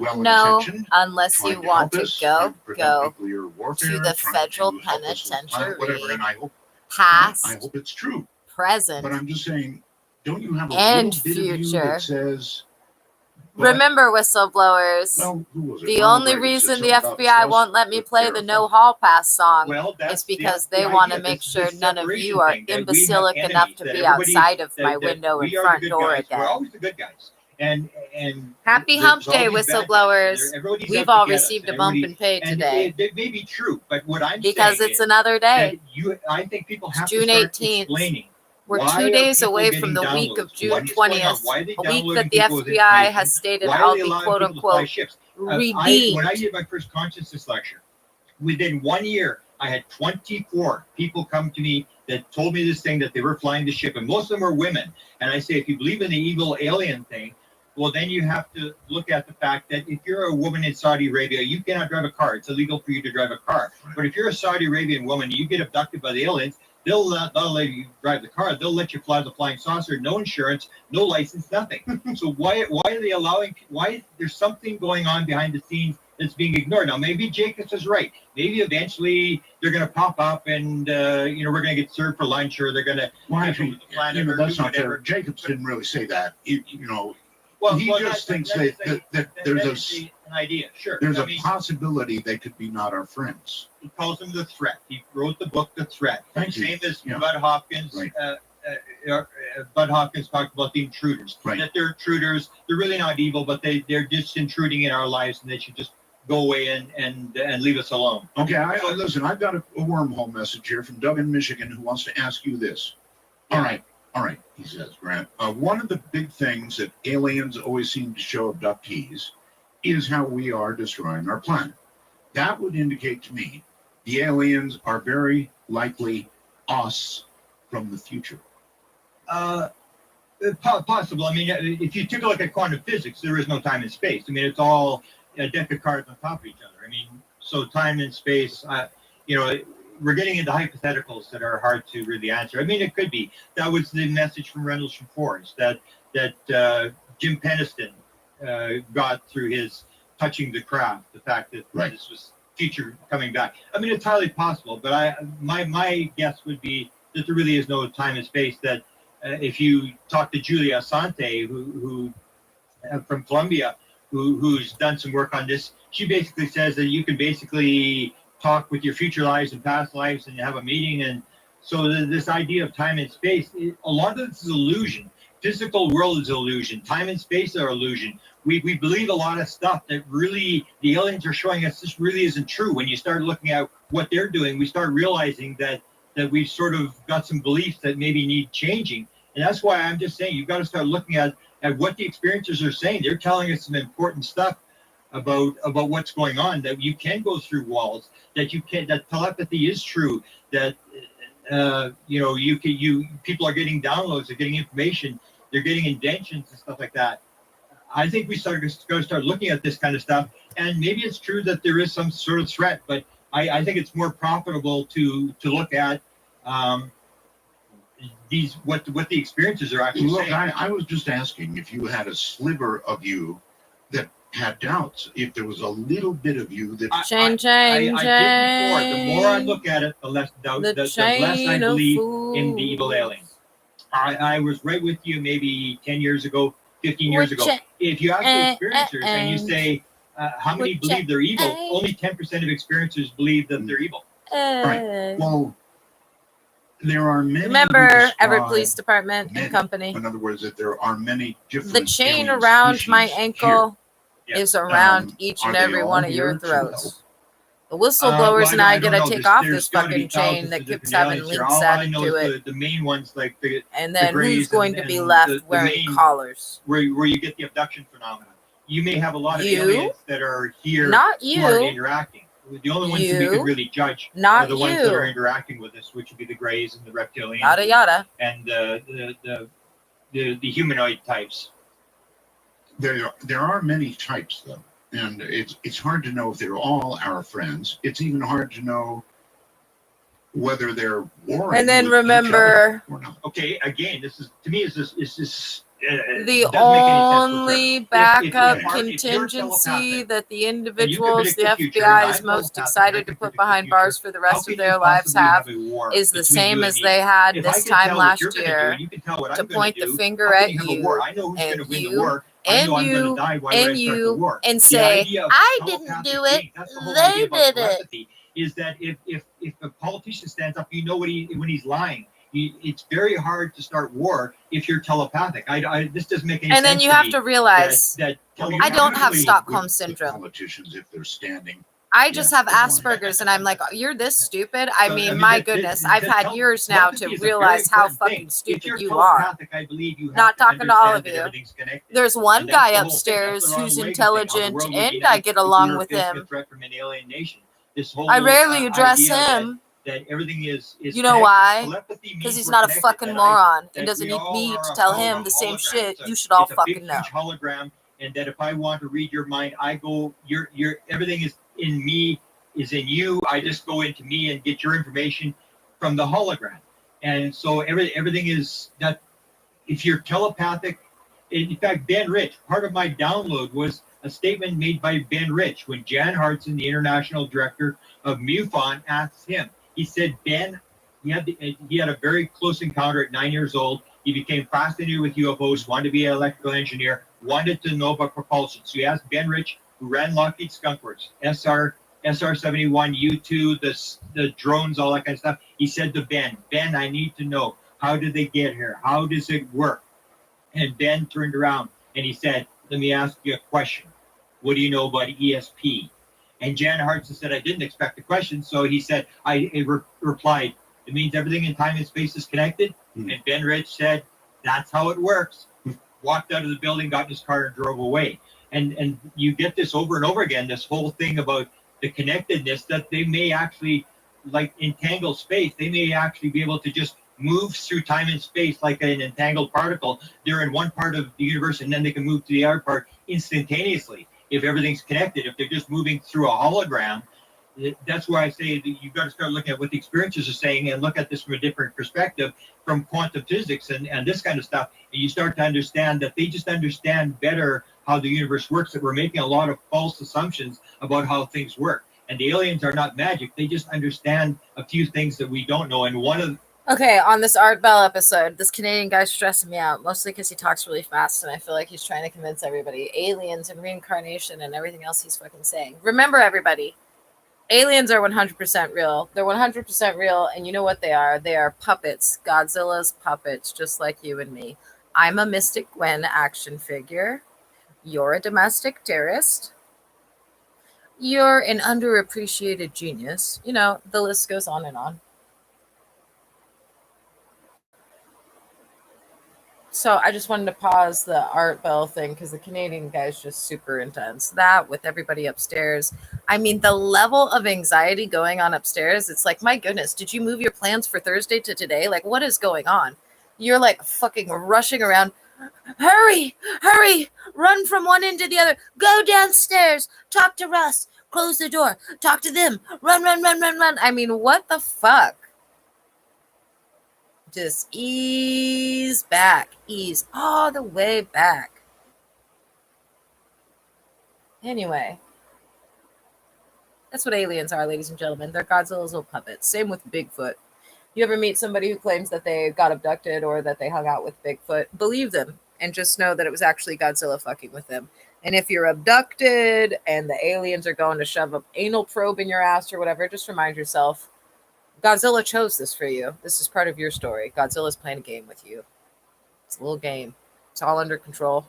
unless you want to go to the federal penitentiary. Whatever, and I hope. Past, I hope it's true. Present, but I'm just saying, don't you have a and little bit of you future. that says? Remember, whistleblowers. Well, who was it? The only reason the FBI won't let me play the No Hall Pass song is because they want to make sure none of you are imbecilic enough to be outside of my window and front door again. We're always the good guys. And happy hump day, whistleblowers. We've all received a bump in pay today. It may be true, but what I'm because saying it's another day. I think people have June to start 18th. Explaining. We're 2 days away from the week of June 20th, a week that the FBI has stated I'll be quote unquote redeemed. When I did my first consciousness lecture, within 1 year, I had 24 people come to me that told me this thing that they were flying the ship, and most of them were women. And I say, if you believe in the evil alien thing, well, then you have to look at the fact that if you're a woman in Saudi Arabia, you cannot drive a car. It's illegal for you to drive a car. But if you're a Saudi Arabian woman, you get abducted by the aliens, they'll not let you drive the car. They'll let you fly the flying saucer, no insurance, no license, nothing. So why are they allowing? Why there's something going on behind the scenes that's being ignored? Now, maybe Jacobs is right. Maybe eventually they're going to pop up, and we're going to get served for lunch, or they're going to. That's not fair. Jacobs didn't really say that. Well, he just thinks that there's an idea. Sure, there's a possibility they could be not our friends. He calls them the threat. He wrote the book, The Threat. Same as Bud Hopkins. Right. Bud Hopkins talked about the intruders. Right. That they're intruders. They're really not evil, but they're just intruding in our lives, and they should just go away and leave us alone. Okay, listen. I've got a wormhole message here from Doug in Michigan who wants to ask you this. All right. All right, he says, Grant. One of the big things that aliens always seem to show abductees is how we are destroying our planet. That would indicate to me the aliens are very likely us from the future. Possible. I mean, if you take a look at quantum physics, there is no time and space. I mean, it's all a deck of cards on top of each other. I mean, so time and space, we're getting into hypotheticals that are hard to really answer. I mean, it could be. That was the message from Reynolds from Forrest that Jim Peniston got through his touching the craft, the fact that this was future coming back. I mean, it's highly possible, but my guess would be that there really is no time and space. That if you talk to Julia Asante, who from Columbia, who's done some work on this, she basically says that you can basically talk with your future lives and past lives and have a meeting. And so this idea of time and space, a lot of this is illusion. Physical world is illusion. Time and space are illusion. We believe a lot of stuff that really the aliens are showing us this really isn't true. When you start looking at what they're doing, we start realizing that we've sort of got some beliefs that maybe need changing. And that's why I'm just saying you've got to start looking at what the experiencers are saying. They're telling us some important stuff about what's going on, that you can go through walls, that telepathy is true, that people are getting downloads, they're getting information, they're getting indentions and stuff like that. I think we got to start looking at this kind of stuff, and maybe it's true that there is some sort of threat, but I think it's more profitable to look at what the experiences are actually saying. I was just asking if you had a sliver of you that had doubts, if there was a little bit of you that I did before. The more I look at it, the less doubt, the less I believe in the evil aliens. I was right with you maybe 10 years ago, 15 years ago. If you ask the experiencers and you say how many believe they're evil, only 10% of experiencers believe that they're evil. Right. Well, there are many. Remember Everett Police Department and Company. In other words, that there are many different. The chain around my ankle is around each and every one of your throats. The whistleblowers and I gotta take off this fucking chain that keeps having links added to it. The main ones, like and then who's going to be left wearing collars? Where you get the abduction phenomenon. You may have a lot of aliens that are here, not you, who are interacting. The only ones that we can really judge are the ones that are interacting with us, which would be the Greys and the Reptilians, yada yada, and the humanoid types. There are many types though, and it's hard to know if they're all our friends. It's even hard to know whether they're warring. And then remember, or not. Okay, again, this is to me is this. The only backup contingency that the individuals the FBI is most excited to put behind bars for the rest of their lives have is the same as they had this time last year, to point the finger at you and you and you and you and say, I didn't do it, they did it. Is that if a politician stands up, you know when he's lying. It's very hard to start war if you're telepathic. This doesn't make any sense. And then you have to realize that I don't have Stockholm syndrome. Politicians, if they're standing, I just have Asperger's, and I'm like, you're this stupid. I mean, my goodness, I've had years now to realize how fucking stupid you are. Not talking to all of you. There's one guy upstairs who's intelligent, and I get along with him. I rarely address him. That everything is you know why? Because he's not a fucking moron and doesn't need me to tell him the same shit you should all fucking know. Hologram, and that if I want to read your mind, I go your everything is in me, is in you. I just go into me and get your information from the hologram. And so everything is that. If you're telepathic, in fact, Ben Rich, part of my download was a statement made by Ben Rich when Jan Hartson, the international director of MUFON, asked him. He said, Ben, he had a very close encounter at 9 years old. He became fascinated with UFOs, wanted to be an electrical engineer, wanted to know about propulsion. So he asked Ben Rich, who ran Lockheed Skunk Works, SR-71, U-2, the drones, all that kind of stuff. He said to Ben, I need to know, how did they get here? How does it work? And Ben turned around and he said, let me ask you a question. What do you know about ESP? And Jan Hartson said, I didn't expect the question. So he said, I replied, It means everything in time and space is connected. And Ben Rich said, that's how it works. Walked out of the building, got in his car, and drove away. And you get this over and over again, this whole thing about the connectedness, that they may actually, like entangled space, they may actually be able to just move through time and space like an entangled particle. They're in one part of the universe and then they can move to the other part instantaneously if everything's connected. If they're just moving through a hologram, that's where I say that you've got to start looking at what the experiences are saying and look at this from a different perspective, from quantum physics and this kind of stuff. And you start to understand that they just understand better how the universe works, that we're making a lot of false assumptions about how things work. And the aliens are not magic. They just understand a few things that we don't know. And one of Okay, on this Art Bell episode, this Canadian guy's stressing me out, mostly because he talks really fast, and I feel like he's trying to convince everybody aliens and reincarnation and everything else he's fucking saying. Remember, everybody, aliens are 100% real. They're 100% real, and you know what they are? They are puppets, Godzilla's puppets, just like you and me. I'm a Mystic Gwen action figure. You're a domestic terrorist. You're an underappreciated genius. You know, the list goes on and on. So I just wanted to pause the Art Bell thing because the Canadian guy is just super intense. That with everybody upstairs. I mean, the level of anxiety going on upstairs, it's like, my goodness, did you move your plans for Thursday to today? Like, what is going on? You're like fucking rushing around. Hurry, hurry, run from one end to the other. Go downstairs, talk to Russ, close the door, talk to them, run, run, run, run, run. I mean, what the fuck? Just ease back, ease all the way back. Anyway, that's what aliens are, ladies and gentlemen. They're Godzilla's little puppets. Same with Bigfoot. You ever meet somebody who claims that they got abducted or that they hung out with Bigfoot? Believe them and just know that it was actually Godzilla fucking with them. And if you're abducted and the aliens are going to shove an anal probe in your ass or whatever, just remind yourself, Godzilla chose this for you. This is part of your story. Godzilla's playing a game with you. It's a little game. It's all under control.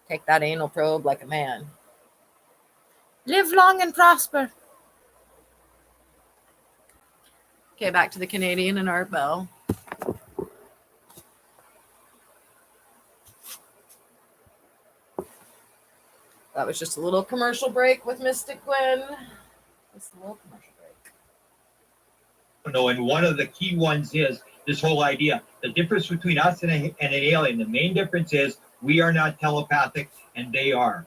Take that anal probe like a man. Live long and prosper. Okay, back to the Canadian and Art Bell. That was just a little commercial break with Mystic Gwen. Just a little commercial break. No, and one of the key ones is this whole idea. The difference between us and an alien, the main difference is we are not telepathic and they are.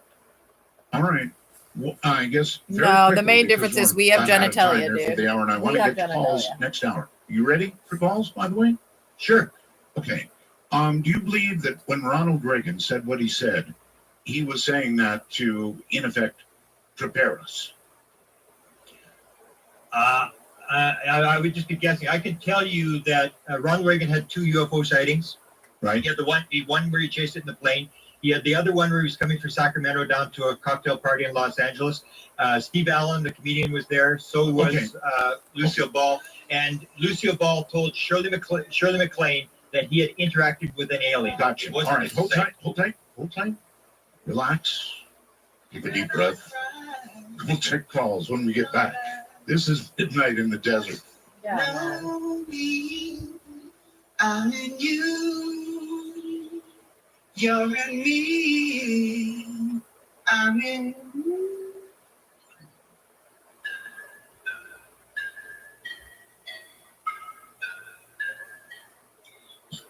All right. Well, I guess. No, the main difference is we have genitalia, dude. For the hour, and I want to get to calls next hour. You ready for calls, by the way? Sure. Okay. Do you believe that when Ronald Reagan said what he said, he was saying that to, in effect, prepare us? I would just be guessing. I can tell you that Ronald Reagan had 2 UFO sightings. Right. He had the one where he chased it in the plane. He had the other one where he was coming from Sacramento down to a cocktail party in Los Angeles. Steve Allen, the comedian, was there. So was Lucille Ball. And Lucille Ball told Shirley MacLaine that he had interacted with an alien. Gotcha. All right. Hold tight. Relax. Take a deep breath. We'll check calls when we get back. This is Midnight in the Desert. Yeah. I'm in you. You're in me. I'm in you.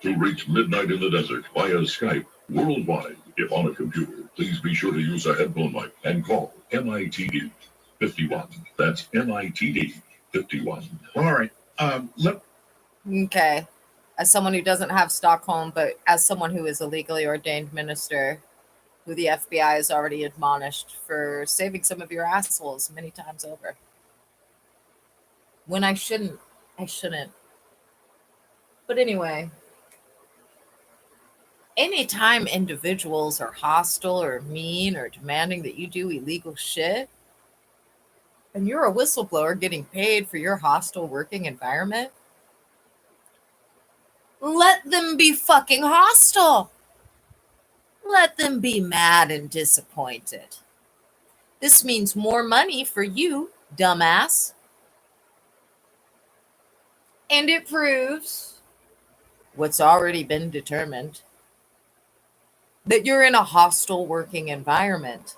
To reach Midnight in the Desert via Skype worldwide, if on a computer, please be sure to use a headphone mic and call MITD 51. That's MITD 51. All right. Look. Okay. As someone who doesn't have Stockholm, but as someone who is a legally ordained minister, who the FBI has already admonished for saving some of your assholes many times over. When I shouldn't. But anyway, anytime individuals are hostile or mean or demanding that you do illegal shit, and you're a whistleblower getting paid for your hostile working environment, let them be fucking hostile. Let them be mad and disappointed. This means more money for you, dumbass. And it proves what's already been determined, that you're in a hostile working environment.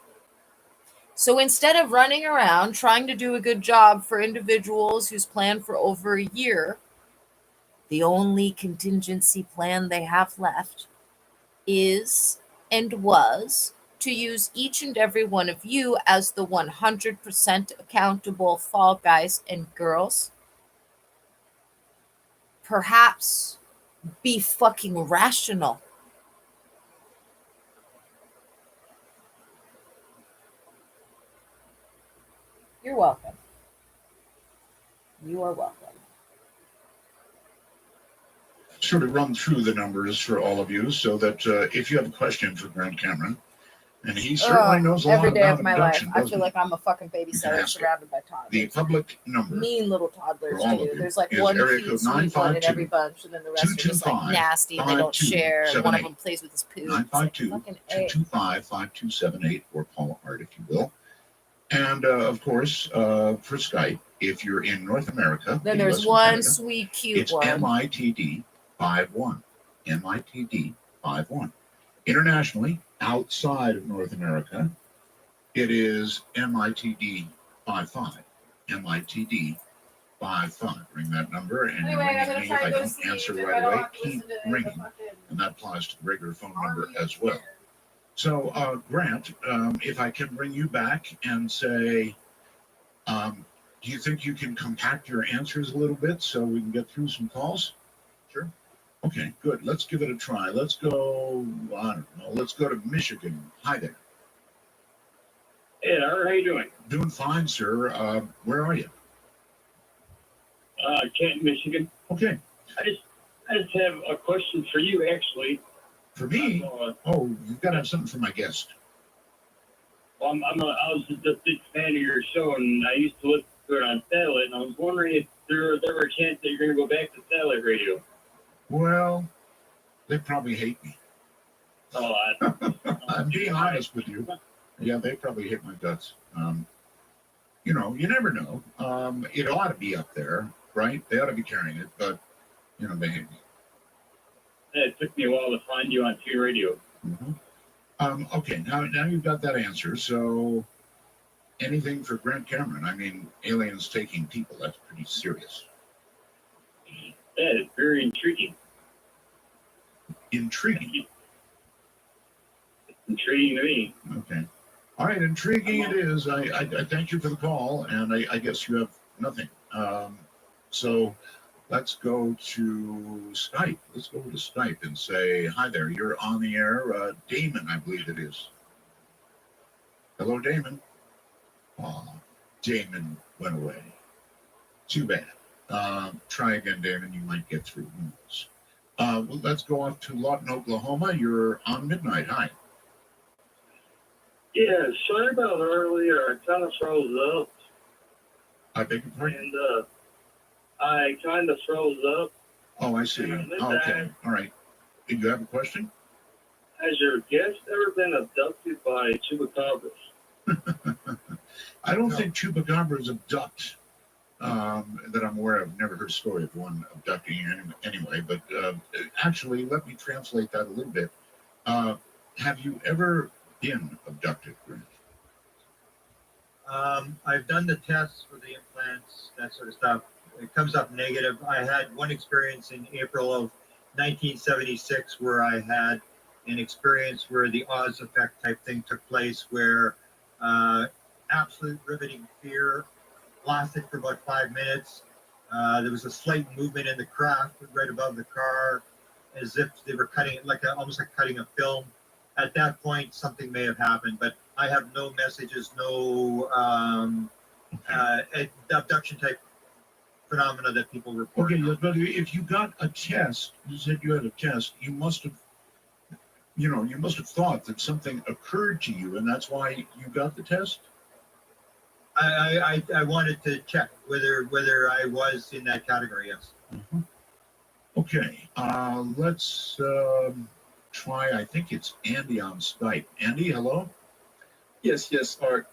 So instead of running around trying to do a good job for individuals who's planned for over a year, the only contingency plan they have left is and was to use each and every one of you as the 100% accountable fall guys and girls. Perhaps be fucking rational. You're welcome. You are welcome. Sort of run through the numbers for all of you so that if you have a question for Grant Cameron, and he certainly knows a lot every day about of my life, abduction, I doesn't feel he? like I'm a fucking babysitter ask it. surrounded by toddlers. The public number Mean little toddlers for all of too. you There's like is one area cute code sweet one in every 952 bunch, and then the rest are just like 225 nasty and they don't share. And one of 5278. them plays with his poo. 952 Fucking A. 225 5278, or call Art if you will. And of course, for Skype, if you're in North America, Then the there's US and one Canada, sweet cute it's one. MITD 51. MITD 51. Internationally, outside of North America, it is MITD 55. MITD 55. Ring that number, and Anyway, I'm you're gonna ringing me. try If I to go don't sleep answer if I right don't away, have to keep listen to the ringing. And that applies to the regular phone number as well. So, Grant, if I can bring you back and say, do you think you can compact your answers a little bit so we can get through some calls? Sure. Okay, good. Let's give it a try. Let's go, I don't know, let's go to Michigan. Hi there. Hey, how are you doing? Doing fine, sir. Where are you? Canton, Michigan. Okay. I just have a question for you, actually. For me? Oh, you've got to have something for my guest. Well, I was just a big fan of your show, and I used to listen to it on satellite, and I was wondering if there was ever a chance that you're going to go back to satellite radio. Well, they probably hate me. Oh, I'm being honest with you. Yeah, they probably hate my guts. You know, you never know. It ought to be up there, right? They ought to be carrying it, but, you know, they hate me. It took me a while to find you on T Radio. Mm-hmm. Okay, now you've got that answer. So anything for Grant Cameron? I mean, aliens taking people, that's pretty serious. Yeah, it's very intriguing. Intriguing? It's intriguing to me. Okay. All right, intriguing it is. I thank you for the call, and I guess you have nothing. So let's go to Skype. Let's go to Skype and say, hi there, you're on the air. Damon, I believe it is. Hello, Damon. Oh, Damon went away. Too bad. Try again, Damon. You might get through. Who knows? Well, let's go off to Lawton, Oklahoma. You're on midnight. Hi. Yeah, sorry about earlier. I kind of froze up. I beg your pardon? And I kind of froze up. Oh, I see. Okay. All right. Do you have a question? Has your guest ever been abducted by chupacabras? I don't think chupacabras abduct that I'm aware of. Never heard a story of one abducting anyway. But actually, let me translate that a little bit. Have you ever been abducted, Grant? I've done the tests for the implants, that sort of stuff. It comes up negative. I had one experience in April of 1976 where I had an experience where the Oz effect type thing took place, where absolute riveting fear lasted for about 5 minutes. There was a slight movement in the craft right above the car, as if they were cutting it, almost like cutting a film. At that point, something may have happened, but I have no messages, no abduction type phenomena that people report. Okay, but if you got a test, you said you had a test, you must have thought that something occurred to you, and that's why you got the test? I wanted to check whether I was in that category, yes. Mm-hmm. Okay, let's try, I think it's Andy on Skype. Andy, hello? Yes, Art.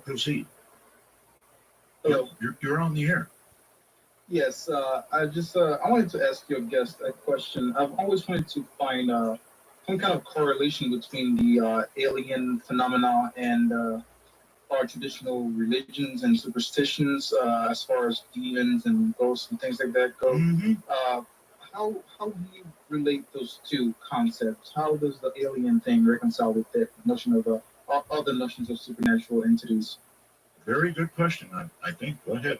Proceed. Hello. You're on the air. Yes, I wanted to ask your guest a question. I've always wanted to find some kind of correlation between the alien phenomena and our traditional religions and superstitions, as far as demons and ghosts and things like that go. Uh, how do you relate those two concepts? How does the alien thing reconcile with the notion of other notions of supernatural entities? Very good question. I think. Go ahead.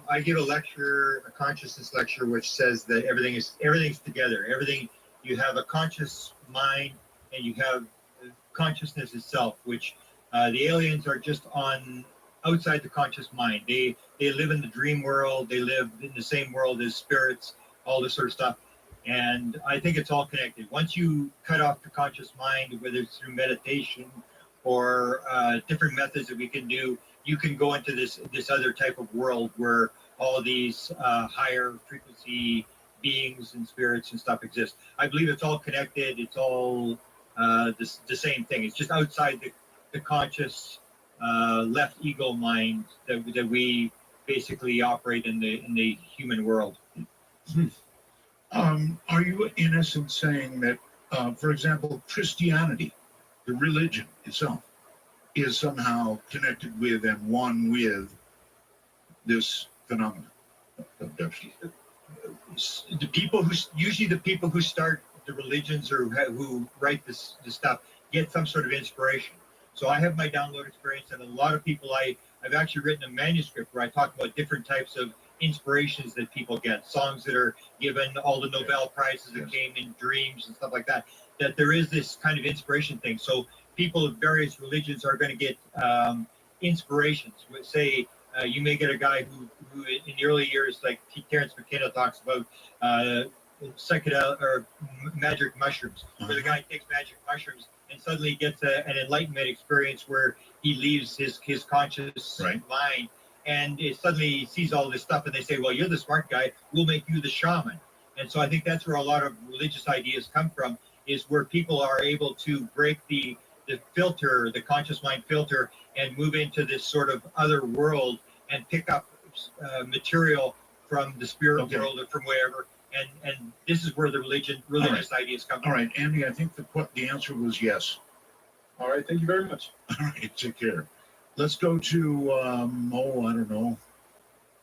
I give a lecture, a consciousness lecture, which says that everything's together. Everything, you have a conscious mind and you have consciousness itself, which the aliens are just on outside the conscious mind. They live in the dream world. They live in the same world as spirits, all this sort of stuff. And I think it's all connected. Once you cut off the conscious mind, whether it's through meditation or different methods that we can do, you can go into this other type of world where all of these higher frequency beings and spirits and stuff exist. I believe it's all connected. It's all the same thing. It's just outside the conscious left ego mind that we basically operate in the human world. Are you in essence saying that, for example, Christianity, the religion itself, is somehow connected with and one with this phenomenon of abduction? The people who start the religions or who write this stuff get some sort of inspiration. So I have my download experience, and a lot of people, I've actually written a manuscript where I talk about different types of inspirations that people get, songs that are given, all the Nobel Prizes that came in dreams and stuff like that, that there is this kind of inspiration thing. So people of various religions are going to get inspirations. Say you may get a guy who in the early years, like Terence McKenna talks about psychedelic or magic mushrooms, where the guy takes magic mushrooms and suddenly gets an enlightenment experience where he leaves his conscious mind, and suddenly he sees all this stuff, and they say, well, you're the smart guy, we'll make you the shaman. And so I think that's where a lot of religious ideas come from, is where people are able to break the filter, the conscious mind filter, and move into this sort of other world and pick up material from the spirit world or from wherever. And this is where the religious ideas come from. All right, Andy, I think the answer was yes. All right, thank you very much. All right, take care. Let's go to, I don't know,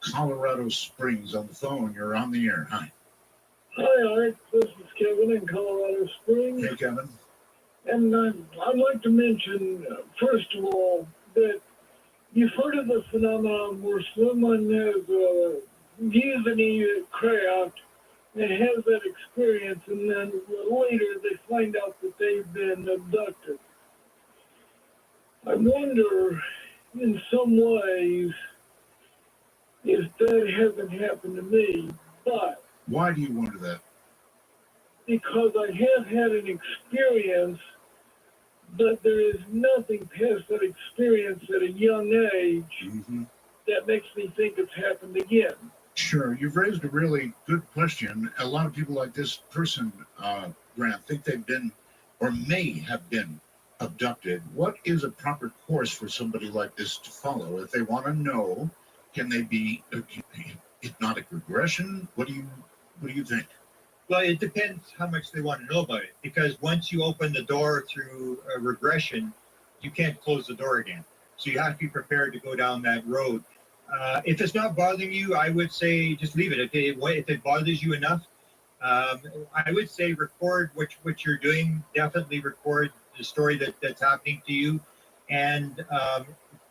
Colorado Springs on the phone. You're on the air. Hi. Hi, Art. This is Kevin in Colorado Springs. Hey, Kevin. And I'd like to mention, first of all, that you've heard of the phenomenon where someone has used a craft and has that experience, and then later they find out that they've been abducted. I wonder, in some ways, if that hasn't happened to me, but... Why do you wonder that? Because I have had an experience, but there is nothing past that experience at a young age that makes me think it's happened again. Sure, you've raised a really good question. A lot of people like this person, Grant, think they've been or may have been abducted. What is a proper course for somebody like this to follow? If they want to know, can they be hypnotic regression? What do you think? Well, it depends how much they want to know about it, because once you open the door through a regression, you can't close the door again. So you have to be prepared to go down that road. If it's not bothering you, I would say just leave it. If it bothers you enough, I would say record what you're doing. Definitely record the story that's happening to you, and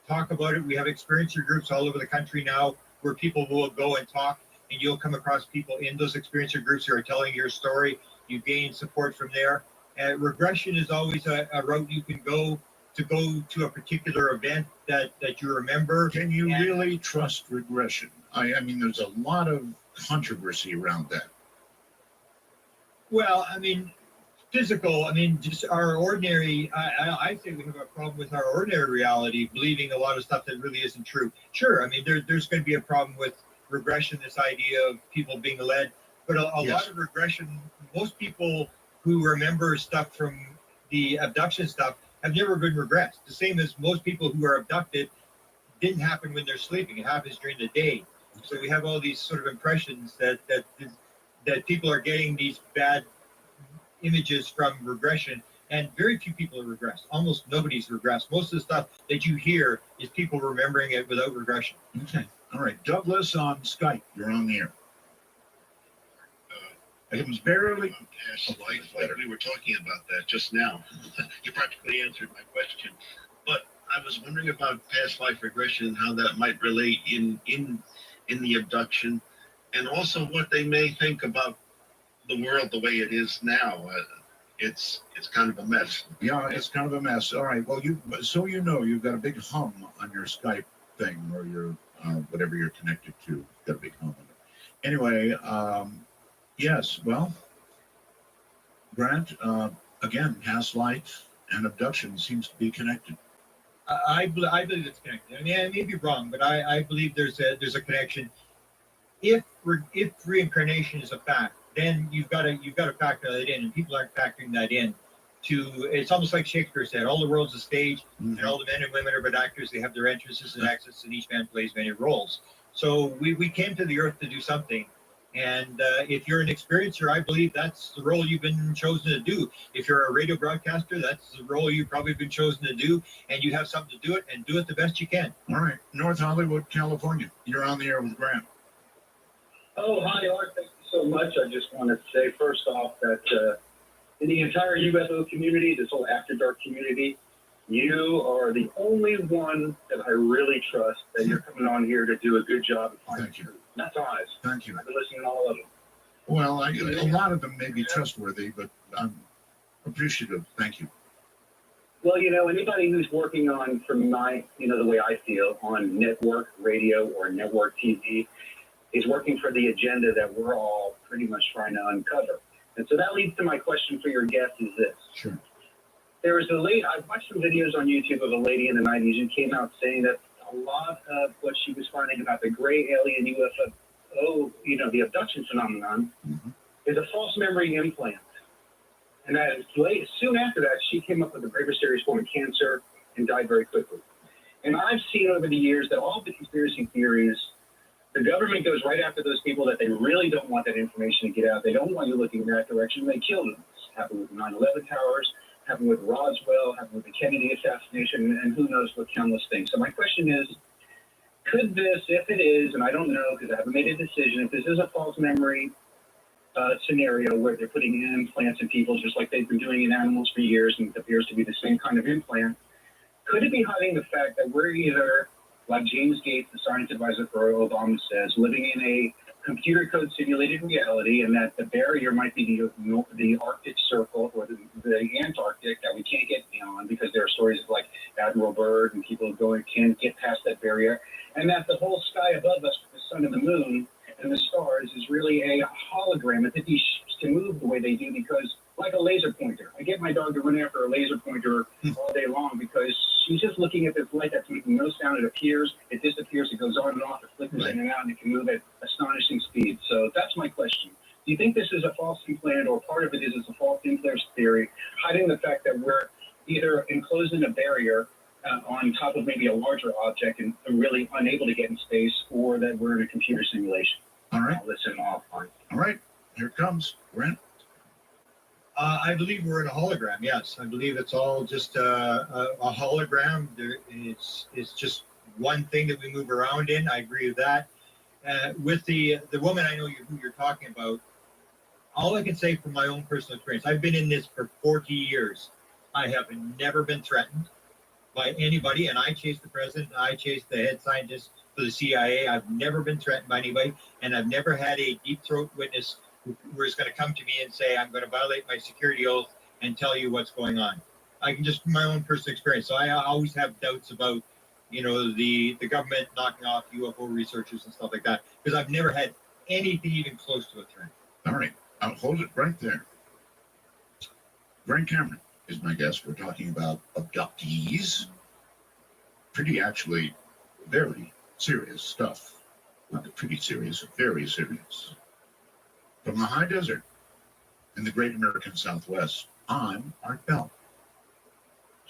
talk about it. We have experiencer groups all over the country now where people will go and talk, and you'll come across people in those experiencer groups who are telling your story. You gain support from there. Regression is always a route you can go to a particular event that you remember. Can you really trust regression? I mean, there's a lot of controversy around that. Well, I mean, physical, just our ordinary, I say we have a problem with our ordinary reality, believing a lot of stuff that really isn't true. Sure, there's going to be a problem with regression, this idea of people being led, but a lot of regression, most people who remember stuff from the abduction stuff have never been regressed. The same as most people who are abducted didn't happen when they're sleeping. It happens during the day. So we have all these sort of impressions that people are getting these bad images from regression, and very few people are regressed. Almost nobody's regressed. Most of the stuff that you hear is people remembering it without regression. Okay. All right. Douglas on Skype. You're on the air. It was barely. Past life, like we were talking about that just now. You practically answered my question. But I was wondering about past life regression and how that might relate in the abduction, and also what they may think about the world the way it is now. It's kind of a mess. Yeah, it's kind of a mess. All right. Well, you've got a big hum on your Skype thing, or your whatever you're connected to. You've got a big hum on it. Anyway, yes. Well, Grant, again, past life and abduction seems to be connected. I believe it's connected. I mean, I may be wrong, but I believe there's a connection. If reincarnation is a fact, then you've got to factor that in, and people aren't factoring that in. It's almost like Shakespeare said, all the world's a stage, and all the men and women are but actors. They have their entrances and exits, and each man plays many roles. So we came to the earth to do something, and if you're an experiencer, I believe that's the role you've been chosen to do. If you're a radio broadcaster, that's the role you've probably been chosen to do, and you have something to do it, and do it the best you can. All right, North Hollywood, California. You're on the air with Grant. Oh, hi, Art. Thank you so much. I just wanted to say, first off, that in the entire UFO community, this whole After Dark community, you are the only one that I really trust, that you're coming on here to do a good job of finding truth. That's honest. Thank you. I've been listening to all of them. Well, a lot of them may be trustworthy, but I'm appreciative. Thank you. Well, anybody who's working on, from my, the way I feel, on network radio or network TV, is working for the agenda that we're all pretty much trying to uncover. And so that leads to my question for your guest is this. Sure. There was a lady, I've watched some videos on YouTube of a lady in the 90s who came out saying that a lot of what she was finding about the gray alien UFO, the abduction phenomenon, is a false memory implant. And that soon after that, she came up with a very mysterious form of cancer and died very quickly. And I've seen over the years that all the conspiracy theories, the government goes right after those people that they really don't want that information to get out. They don't want you looking in that direction. They kill them. This happened with the 9/11 towers, happened with Roswell, happened with the Kennedy assassination, and who knows what countless things. So my question is, could this, if it is, and I don't know because I haven't made a decision, if this is a false memory scenario where they're putting in implants in people just like they've been doing in animals for years, and it appears to be the same kind of implant, could it be hiding the fact that we're either, like James Gates, the science advisor for Obama says, living in a computer code simulated reality, and that the barrier might be the Arctic Circle or the Antarctic that we can't get beyond because there are stories of like Admiral Byrd and people can't get past that barrier, and that the whole sky above us, the sun and the moon and the stars, is really a hologram, that these ships can move the way they do because, like a laser pointer. I get my dog to run after a laser pointer all day long because she's just looking at this light that's making no sound. It appears, it disappears, it goes on and off, it flickers in and out, and it can move at astonishing speed. So that's my question. Do you think this is a false implant, or part of it is a false implant theory, hiding the fact that we're either enclosed in a barrier on top of maybe a larger object and really unable to get in space, or that we're in a computer simulation? All right. I'll listen offline. All right. Here it comes. Grant. I believe we're in a hologram. Yes, I believe it's all just a hologram. It's just one thing that we move around in. I agree with that. With the woman I know who you're talking about, all I can say from my own personal experience, I've been in this for 40 years. I have never been threatened by anybody, and I chased the president. I chased the head scientist for the CIA. I've never been threatened by anybody, and I've never had a deep throat witness who is going to come to me and say, I'm going to violate my security oath and tell you what's going on. I can just, from my own personal experience. So I always have doubts about, the government knocking off UFO researchers and stuff like that, because I've never had anything even close to a threat. All right. I'll hold it right there. Grant Cameron is my guest. We're talking about abductees. Pretty, actually, very serious stuff. Not pretty serious, very serious. From the high desert in the great American Southwest, I'm Art Bell.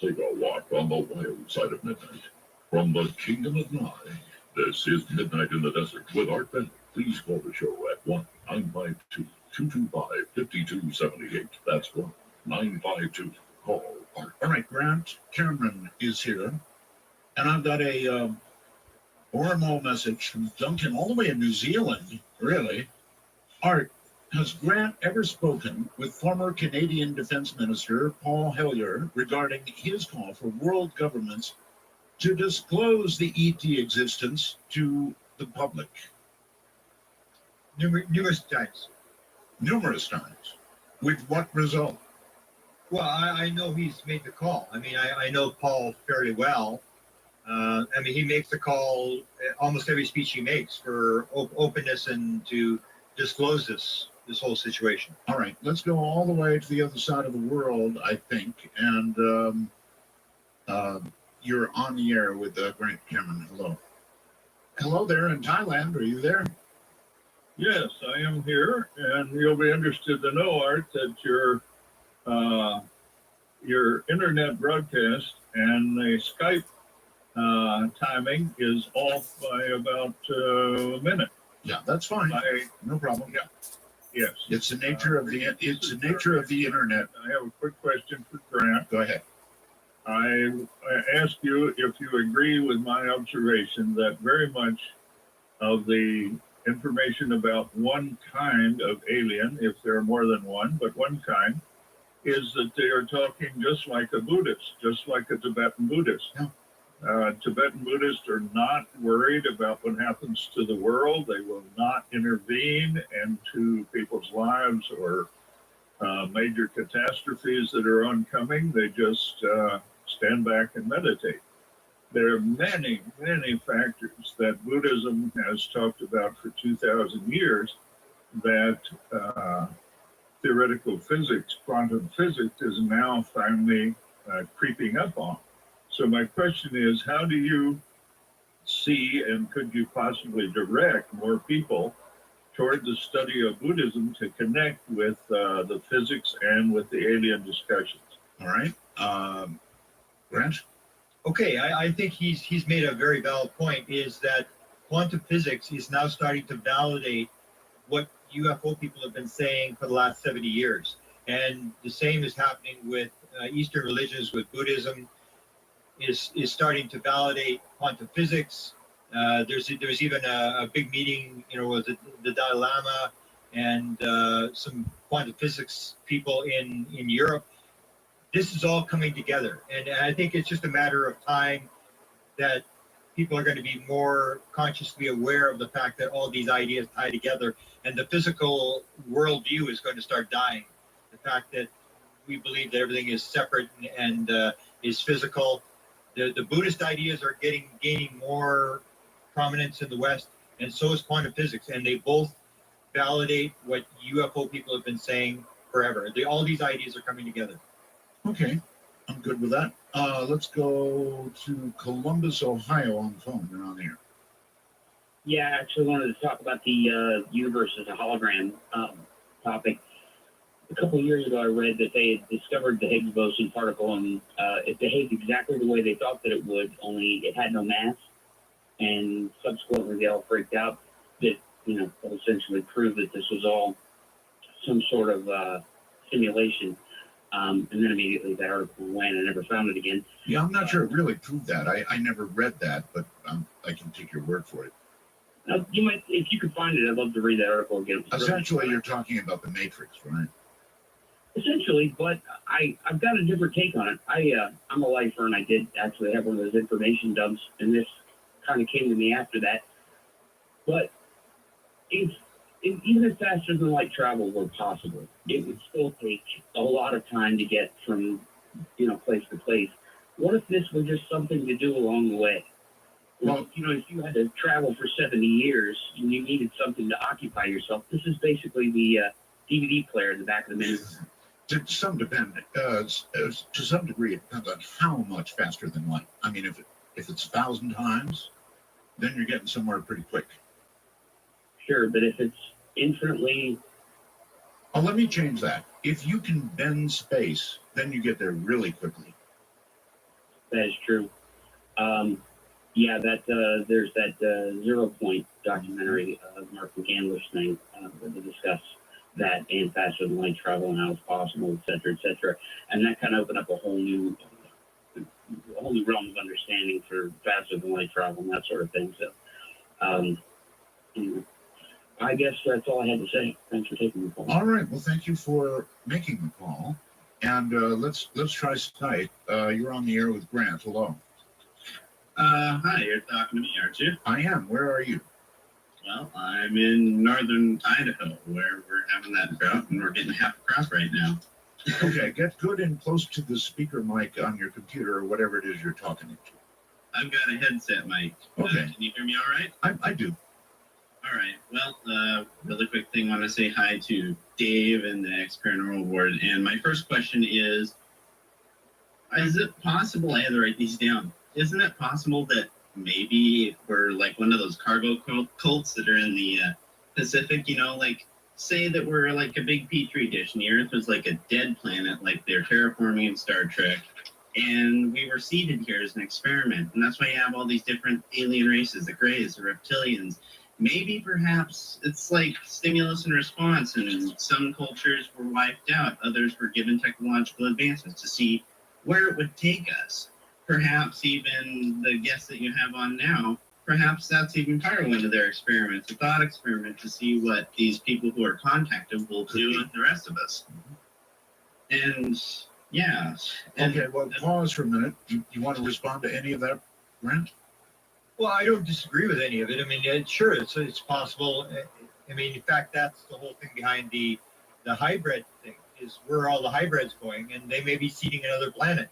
Take a walk on the wild side of midnight. From the kingdom of Nye This is Midnight in the Desert with Art Bennett. Please call the show at 1-952-225-5278. That's 1-952. Call Art. All right, Grant Cameron is here. And I've got a formal message from Duncan all the way in New Zealand, really. Art, has Grant ever spoken with former Canadian Defense Minister Paul Hellyer regarding his call for world governments to disclose the ET existence to the public? Numerous times. Numerous times. With what result? Well, I know he's made the call. I mean, I know Paul fairly well. I mean, he makes the call almost every speech he makes for openness and to disclose this whole situation. All right, let's go all the way to the other side of the world, I think. And you're on the air with Grant Cameron. Hello. Hello there in Thailand. Are you there? Yes, I am here, and you'll be interested to know, Art, that your internet broadcast and the Skype timing is off by about a minute. Yeah, that's fine. No problem. Yeah. Yes. It's the nature of the internet. I have a quick question for Grant. Go ahead. I ask you if you agree with my observation that very much of the information about one kind of alien, if there are more than one, but one kind, is that they are talking just like a Buddhist, just like a Tibetan Buddhist. Yeah. Tibetan Buddhists are not worried about what happens to the world. They will not intervene into people's lives or major catastrophes that are oncoming. They just stand back and meditate. There are many, many factors that Buddhism has talked about for 2,000 years that theoretical physics, quantum physics, is now finally creeping up on. So my question is, how do you see, and could you possibly direct more people toward the study of Buddhism to connect with the physics and with the alien discussions? All right. Grant? Okay, I think he's made a very valid point, is that quantum physics is now starting to validate what UFO people have been saying for the last 70 years. And the same is happening with Eastern religions, with Buddhism, is starting to validate quantum physics. There's even a big meeting, with the Dalai Lama and some quantum physics people in Europe. This is all coming together, and I think it's just a matter of time that people are going to be more consciously aware of the fact that all these ideas tie together, and the physical worldview is going to start dying. The fact that we believe that everything is separate and is physical. The Buddhist ideas are gaining more prominence in the West, and so is quantum physics, and they both validate what UFO people have been saying forever. All these ideas are coming together. Okay, I'm good with that. Let's go to Columbus, Ohio on the phone. You're on the air. Yeah, I actually wanted to talk about the universe as a hologram topic. A couple of years ago, I read that they had discovered the Higgs boson particle, and it behaved exactly the way they thought that it would, only it had no mass. And subsequently, they all freaked out that, that essentially proved that this was all some sort of simulation. And then immediately that article went. I never found it again. Yeah, I'm not sure it really proved that. I never read that, but I can take your word for it. You might, if you could find it, I'd love to read that article again. Essentially, you're talking about the Matrix, right? Essentially, but I've got a different take on it. I'm a lifer, and I did actually have one of those information dumps, and this kind of came to me after that. But even if faster than light travel were possible, it would still take a lot of time to get from, place to place. What if this were just something to do along the way? Well, if you had to travel for 70 years and you needed something to occupy yourself, this is basically the DVD player in the back of the menu. To some degree, it depends on how much faster than light. I mean, if it's 1,000 times, then you're getting somewhere pretty quick. Sure, but if it's infinitely... Oh, let me change that. If you can bend space, then you get there really quickly. That is true. yeah, that there's that 0 Point documentary, Mark McCandless thing, that they discuss that and faster than light travel and how it's possible, et cetera, et cetera. And that kind of opened up a whole new realm of understanding for faster than light travel and that sort of thing. So, anyway, I guess that's all I had to say. Thanks for taking the call. All right. Well, thank you for making the call. And let's try Skype. You're on the air with Grant. Hello. Hi, you're talking to me, aren't you? I am. Where are you? Well, I'm in northern Idaho, where we're having that drought, and we're getting half a crop right now. Okay, get good and close to the speaker mic on your computer or whatever it is you're talking into. I've got a headset mic. Okay. Can you hear me all right? I do. All right. Well, really quick thing, I want to say hi to Dave and the X Paranormal Board. And my first question is it possible, I had to write these down, isn't it possible that maybe we're like one of those cargo cults that are in the Pacific, you know, like say that we're like a big Petri dish and the Earth was like a dead planet, like they're terraforming in Star Trek, and we were seeded here as an experiment. And that's why you have all these different alien races, the Greys, the reptilians. Maybe perhaps it's like stimulus and response, and some cultures were wiped out, others were given technological advances to see where it would take us. Perhaps even the guest that you have on now, perhaps that's even part of one of their experiments, a thought experiment to see what these people who are contacted will do with the rest of us. And yeah. Okay, well, pause for a minute. You want to respond to any of that, Grant? Well, I don't disagree with any of it. I mean, sure, it's possible. I mean, in fact, that's the whole thing behind the hybrid thing, is where all the hybrids going, and they may be seeding another planet.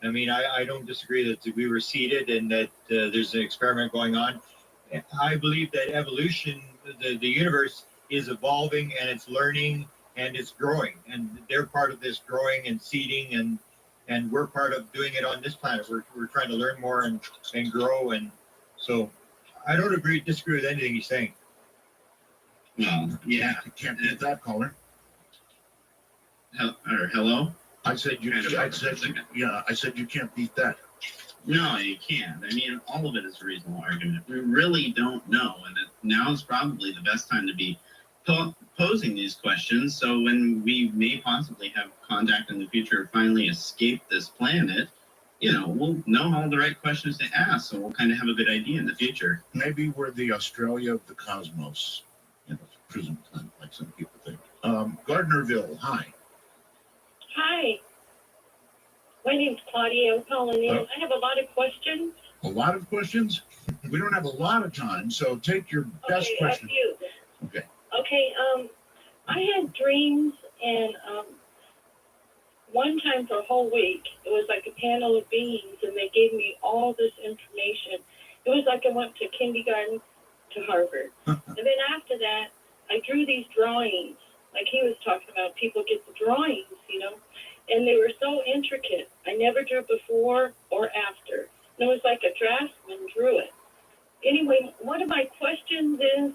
I mean, I don't disagree that we were seeded and that there's an experiment going on. I believe that evolution, the universe is evolving and it's learning and it's growing, and they're part of this growing and seeding, and we're part of doing it on this planet. We're trying to learn more and grow, and so I don't disagree with anything he's saying. Well, yeah. You can't beat that, caller. Hello? I said you can't beat that. No, you can't. I mean, all of it is a reasonable argument. We really don't know, and now is probably the best time to be posing these questions. So when we may possibly have contact in the future or finally escape this planet, you know, we'll know all the right questions to ask, so we'll kind of have a good idea in the future. Maybe we're the Australia of the cosmos, you know, prison planet, like some people think. Gardnerville, hi. Hi. My name's Claudia. I'm calling in. I have a lot of questions. A lot of questions? We don't have a lot of time, so take your best question. A few. Okay. Okay, I had dreams, and one time for a whole week, it was like a panel of beings, and they gave me all this information. It was like I went to kindergarten to Harvard. And then after that, I drew these drawings, like he was talking about. People get the drawings, you know, and they were so intricate. I never drew before or after. And it was like a draftsman drew it. Anyway, one of my questions is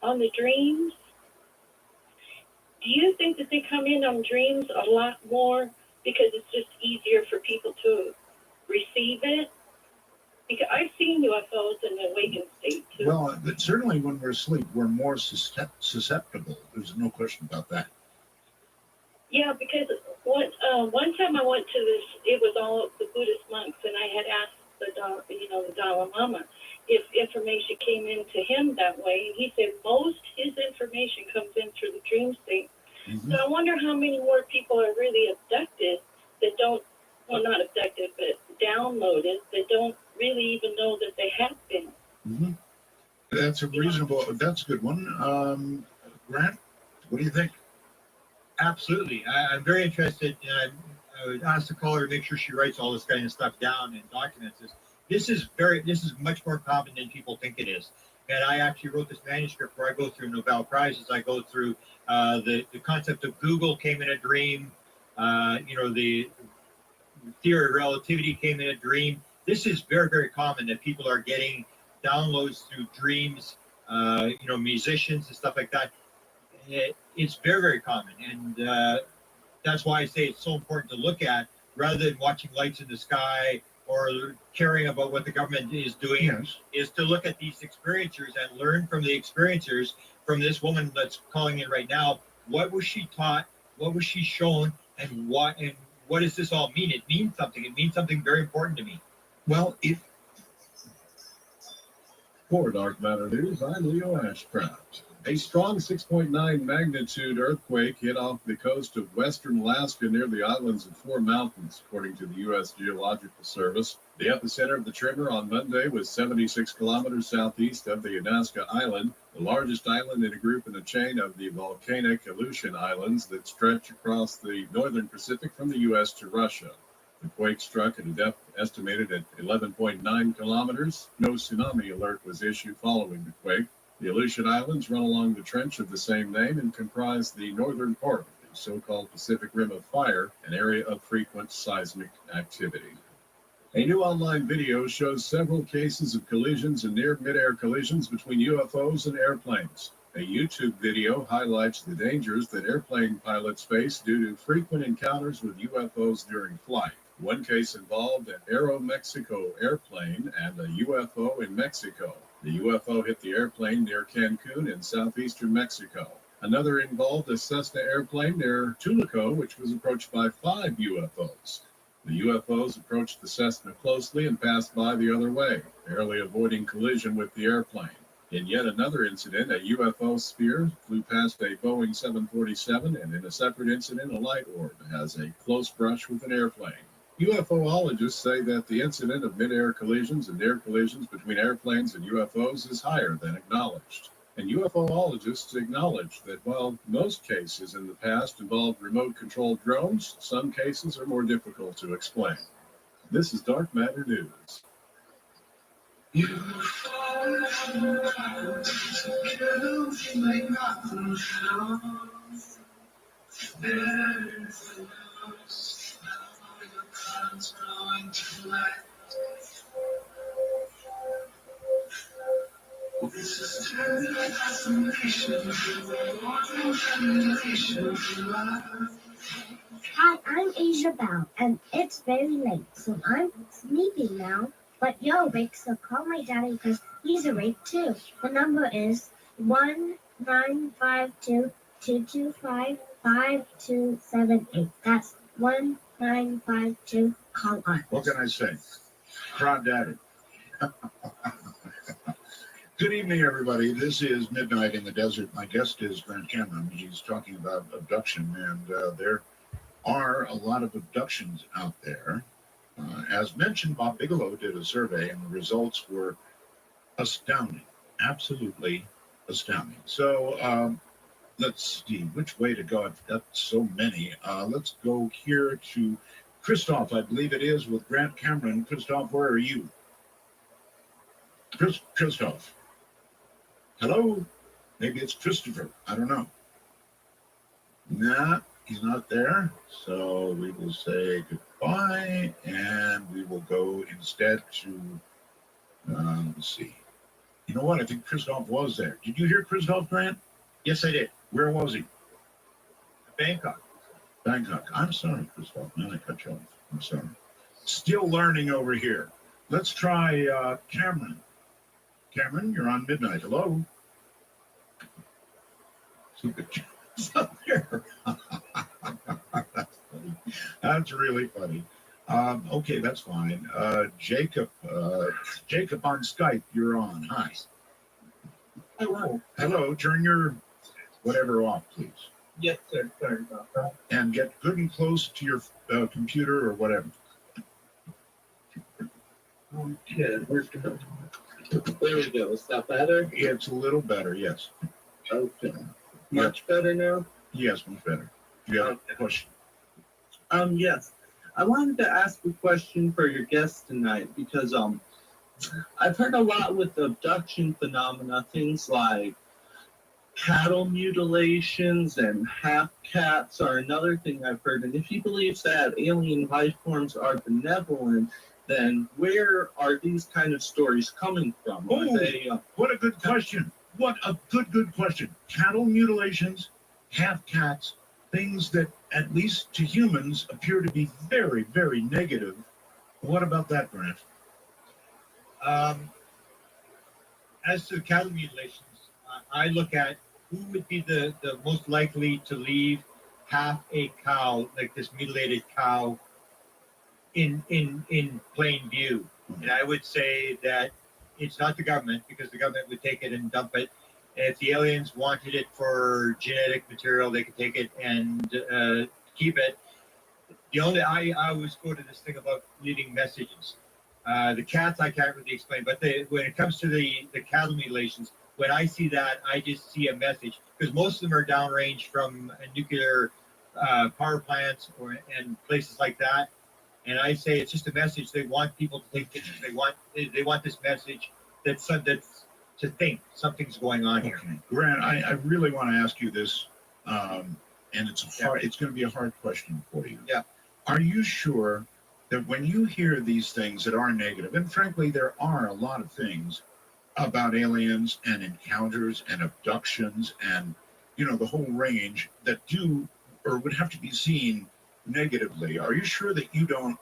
on the dreams. Do you think that they come in on dreams a lot more because it's just easier for people to receive it? Because I've seen UFOs in the awakened state too. Well, certainly when we're asleep, we're more susceptible. There's no question about that. Yeah, because one time I went to this, it was all the Buddhist monks, and I had asked the Dalai Lama if information came into him that way. And he said most his information comes in through the dream state. Mm-hmm. So I wonder how many more people are really abducted that don't, well, not abducted, but downloaded, that don't really even know that they have been. Mm-hmm. That's a good one. Grant, what do you think? Absolutely. I'm very interested. I would ask the caller to make sure she writes all this kind of stuff down and documents this. This is much more common than people think it is. And I actually wrote this manuscript where I go through Nobel Prizes. I go through the concept of Google came in a dream. The theory of relativity came in a dream. This is very, very common that people are getting downloads through dreams, musicians and stuff like that. It's very, very common. And that's why I say it's so important to look at rather than watching lights in the sky or caring about what the government is doing, Yes. is to look at these experiencers and learn from the experiencers, from this woman that's calling in right now. What was she taught? What was she shown? And what does this all mean? It means something. It means something very important to me. Well, if For Dark Matter News, I'm Leo Ashcraft. A strong 6.9 magnitude earthquake hit off the coast of western Alaska near the islands of Four Mountains, according to the U.S. Geological Service. The epicenter of the tremor on Monday was 76 kilometers southeast of the Alaska Island, the largest island in a group in a chain of the volcanic Aleutian Islands that stretch across the northern Pacific from the U.S. to Russia. The quake struck at a depth estimated at 11.9 kilometers. No tsunami alert was issued following the quake. The Aleutian Islands run along the trench of the same name and comprise the northern part of the so-called Pacific Rim of Fire, an area of frequent seismic activity. A new online video shows several cases of collisions and near mid-air collisions between UFOs and airplanes. A YouTube video highlights the dangers that airplane pilots face due to frequent encounters with UFOs during flight. One case involved an Aeromexico airplane and a UFO in Mexico. The UFO hit the airplane near Cancun in southeastern Mexico. Another involved a Cessna airplane near Tulaco, which was approached by 5 UFOs. The UFOs approached the Cessna closely and passed by the other way, barely avoiding collision with the airplane. In yet another incident, a UFO sphere flew past a Boeing 747, and in a separate incident, a light orb has a close brush with an airplane. UFOologists say that the incident of mid-air collisions and near collisions between airplanes and UFOs is higher than acknowledged. And UFOologists acknowledge that while most cases in the past involved remote-controlled drones, some cases are more difficult to explain. This is Dark Matter News. Hi, I'm Asia Bell, and it's very late, so I'm sleeping now. But yo, Rick, so call my daddy because he's awake too. The number is 1-952-225-5278. That's 1952. Call on. What can I say? Proud daddy. Good evening, everybody. This is Midnight in the Desert. My guest is Grant Cameron. He's talking about abduction, and there are a lot of abductions out there. As mentioned, Bob Bigelow did a survey, and the results were astounding, absolutely astounding. So let's see which way to go. I've got so many. Let's go here to Christoph, I believe it is, with Grant Cameron. Christoph, where are you? Christoph. Hello? Maybe it's Christopher. I don't know. Nah, he's not there. So we will say goodbye, and we will go instead to, let's see. You know what? I think Christoph was there. Did you hear Christoph, Grant? Yes, I did. Where was he? Bangkok. Bangkok. I'm sorry, Christoph. Man, I cut you off. I'm sorry. Still learning over here. Let's try Cameron. Cameron, you're on Midnight. Hello? It's up there. That's funny. That's really funny. Okay, that's fine. Jacob on Skype, you're on. Hi. Hello. Hello. Turn your whatever off, please. Yes, sir. Sorry about that. And get good and close to your computer or whatever. Okay, where's the... There we go. Is that better? It's a little better, yes. Okay. Much better now? Yes, much better. Do you have a question? Yes. I wanted to ask a question for your guest tonight because I've heard a lot with abduction phenomena, things like cattle mutilations and half cats are another thing I've heard. And if he believes that alien life forms are benevolent, then where are these kind of stories coming from? Oh, what a good question. What a good question. Cattle mutilations, half cats, things that, at least to humans, appear to be very, very negative, What about that, Grant? As to cattle mutilations, I look at who would be the most likely to leave half a cow, like this mutilated cow, in plain view. And I would say that it's not the government, because the government would take it and dump it. If the aliens wanted it for genetic material, they could take it and keep it. The only I always go to this thing about leaving messages. The cats I can't really explain, but when it comes to the cattle mutilations, when I see that, I just see a message, because most of them are downrange from nuclear power plants and places like that. And I say it's just a message. They want people to take pictures. They want this message that's to think something's going on here. Grant, I really want to ask you this, and it's going to be a hard question for you. Yeah. Are you sure that when you hear these things that are negative, and frankly, there are a lot of things about aliens and encounters and abductions and, the whole range that do or would have to be seen negatively, are you sure that you don't,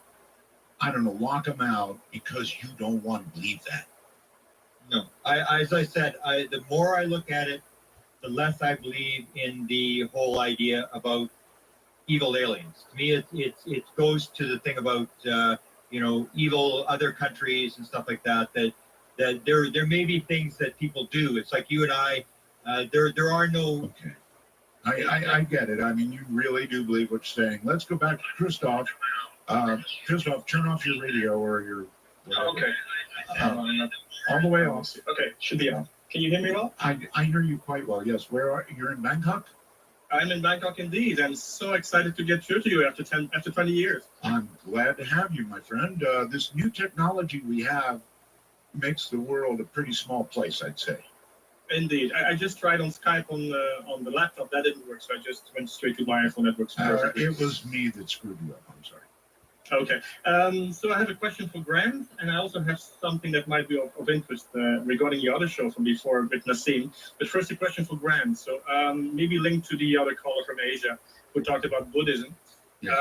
lock them out because you don't want to believe that? No. As I said, the more I look at it, the less I believe in the whole idea about evil aliens. To me, it goes to the thing about evil other countries and stuff like that. That there may be things that people do. It's like you and I. There are no. Okay. I get it. I mean, you really do believe what you're saying. Let's go back to Christoph. Christoph, turn off your radio or your. Okay. All the way off. Okay, should be on. Can you hear me well? I hear you quite well. Yes. Where are you're in Bangkok? I'm in Bangkok indeed. I'm so excited to get through to you after 20 years. I'm glad to have you, my friend. This new technology we have makes the world a pretty small place, I'd say. Indeed. I just tried on Skype on the laptop. That didn't work, so I just went straight to my iPhone. That works perfectly. It was me that screwed you up. I'm sorry. Okay. So I have a question for Grant, and I also have something that might be of interest regarding your other show from before with Nassim. But first, a question for Grant. So maybe linked to the other caller from Asia who talked about Buddhism. Yes.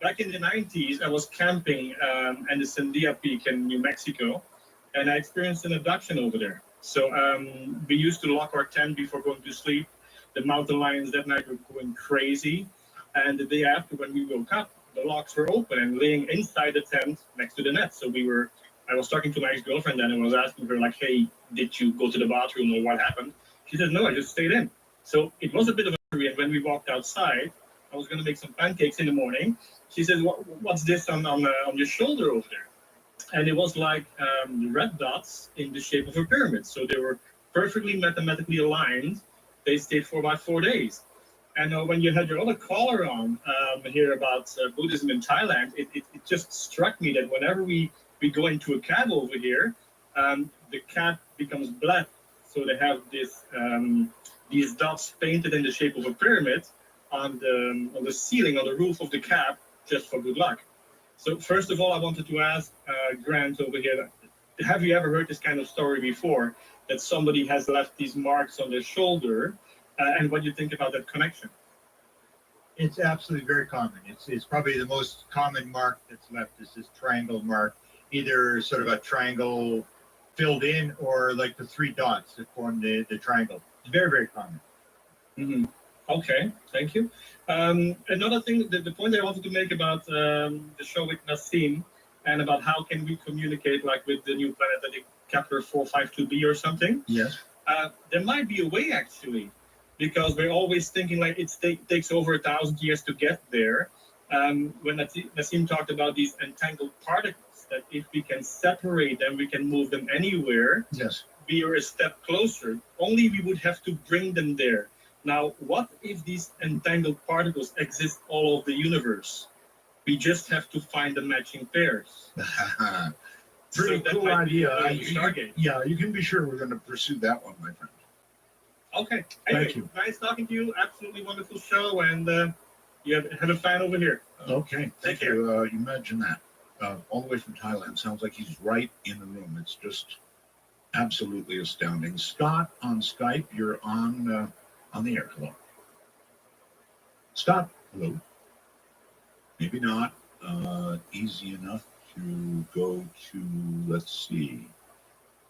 Back in the 90s, I was camping at the Sandia Peak in New Mexico, and I experienced an abduction over there. So we used to lock our tent before going to sleep. The mountain lions that night were going crazy. And the day after, when we woke up, the locks were open and laying inside the tent next to the net. So I was talking to my ex-girlfriend then and was asking her, like, hey, did you go to the bathroom or what happened? She said, no, I just stayed in. So it was a bit of a mystery. And when we walked outside, I was going to make some pancakes in the morning. She said, what's this on your shoulder over there? And it was like red dots in the shape of a pyramid. So they were perfectly mathematically aligned. They stayed for about 4 days. And when you had your other caller on here about Buddhism in Thailand, it just struck me that whenever we go into a cab over here, the cab becomes black. So they have these dots painted in the shape of a pyramid on the ceiling, on the roof of the cab, just for good luck. So first of all, I wanted to ask Grant over here, have you ever heard this kind of story before, that somebody has left these marks on their shoulder? And what do you think about that connection? It's absolutely very common. It's probably the most common mark that's left is this triangle mark, either sort of a triangle filled in or like the 3 dots that form the triangle. It's very, very common. Mm-hmm. Okay, thank you. Another thing, the point I wanted to make about the show with Nassim and about how can we communicate like with the new planet, I think Kepler 452b or something. Yes. There might be a way actually, because we're always thinking like it takes over 1,000 years to get there. When Nassim talked about these entangled particles, that if we can separate them, we can move them anywhere. Yes. We are a step closer. Only we would have to bring them there. Now, what if these entangled particles exist all over the universe? We just have to find the matching pairs. Pretty cool idea. Yeah, you can be sure we're going to pursue that one, my friend. Okay. Anyway, Thank you. Nice talking to you. Absolutely wonderful show, and you have a fan over here. Okay. Thank you. You mentioned that. All the way from Thailand. Sounds like he's right in the room. It's just absolutely astounding. Scott on Skype, you're on the air. Hello. Scott, hello. Maybe not easy enough to go to, let's see,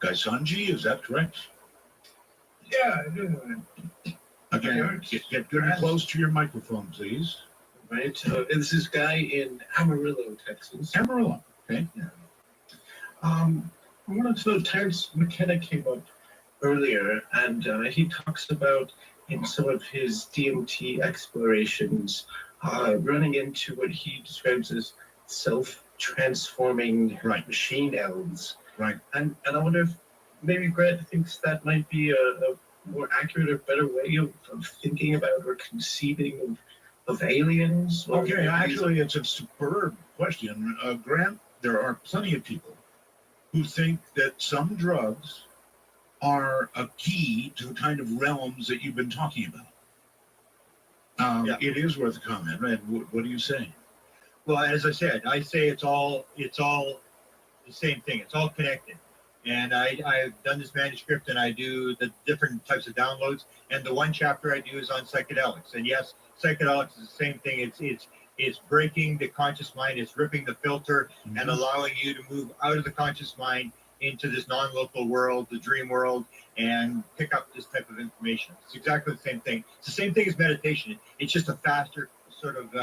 Gaisanji, is that correct? Yeah. Again, get good and close to your microphone, please. Right. This is Guy in Amarillo, Texas. Amarillo, okay. Yeah. I wanted to know, Terrence McKenna came up earlier, and he talks about in some of his DMT explorations running into what he describes as self-transforming machine elves. Right. And I wonder if maybe Grant thinks that might be a more accurate or better way of thinking about or conceiving of aliens. Okay, actually, it's a superb question. Grant, there are plenty of people who think that some drugs are a key to the kind of realms that you've been talking about. It is worth a comment. Right? What do you say? Well, as I said, I say it's all the same thing. It's all connected. And I've done this manuscript, and I do the different types of downloads. And the one chapter I do is on psychedelics. And yes, psychedelics is the same thing. It's breaking the conscious mind. It's ripping the filter and allowing you to move out of the conscious mind into this non-local world, the dream world, and pick up this type of information. It's exactly the same thing. It's the same thing as meditation. It's just a faster sort of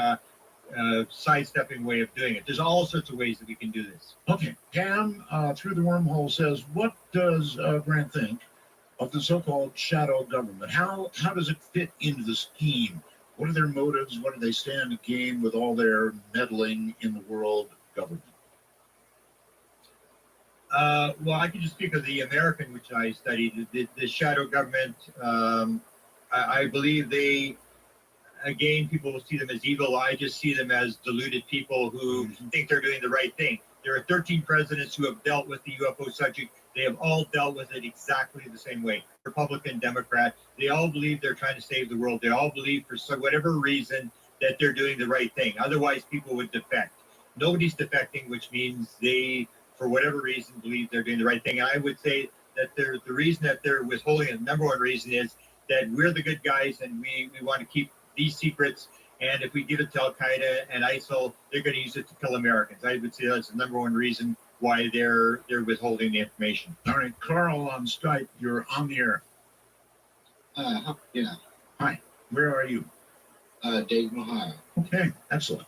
sidestepping way of doing it. There's all sorts of ways that we can do this. Okay, Cam through the wormhole says, what does Grant think of the so-called shadow government? How does it fit into the scheme? What are their motives? What do they stand to gain with all their meddling in the world government? Well, I can just speak of the American, which I studied, the shadow government. I believe they, again, people will see them as evil. I just see them as deluded people who think they're doing the right thing. There are 13 presidents who have dealt with the UFO subject. They have all dealt with it exactly the same way. Republican, Democrat, they all believe they're trying to save the world. They all believe for whatever reason that they're doing the right thing. Otherwise, people would defect. Nobody's defecting, which means they, for whatever reason, believe they're doing the right thing. And I would say that the reason that they're withholding it, number one reason is that we're the good guys and we want to keep these secrets. And if we give it to Al Qaeda and ISIL, they're going to use it to kill Americans. I would say that's the number one reason why they're withholding the information. All right, Carl on Skype, you're on the air. Yeah. Hi, where are you? Dayton, Ohio. Okay, excellent.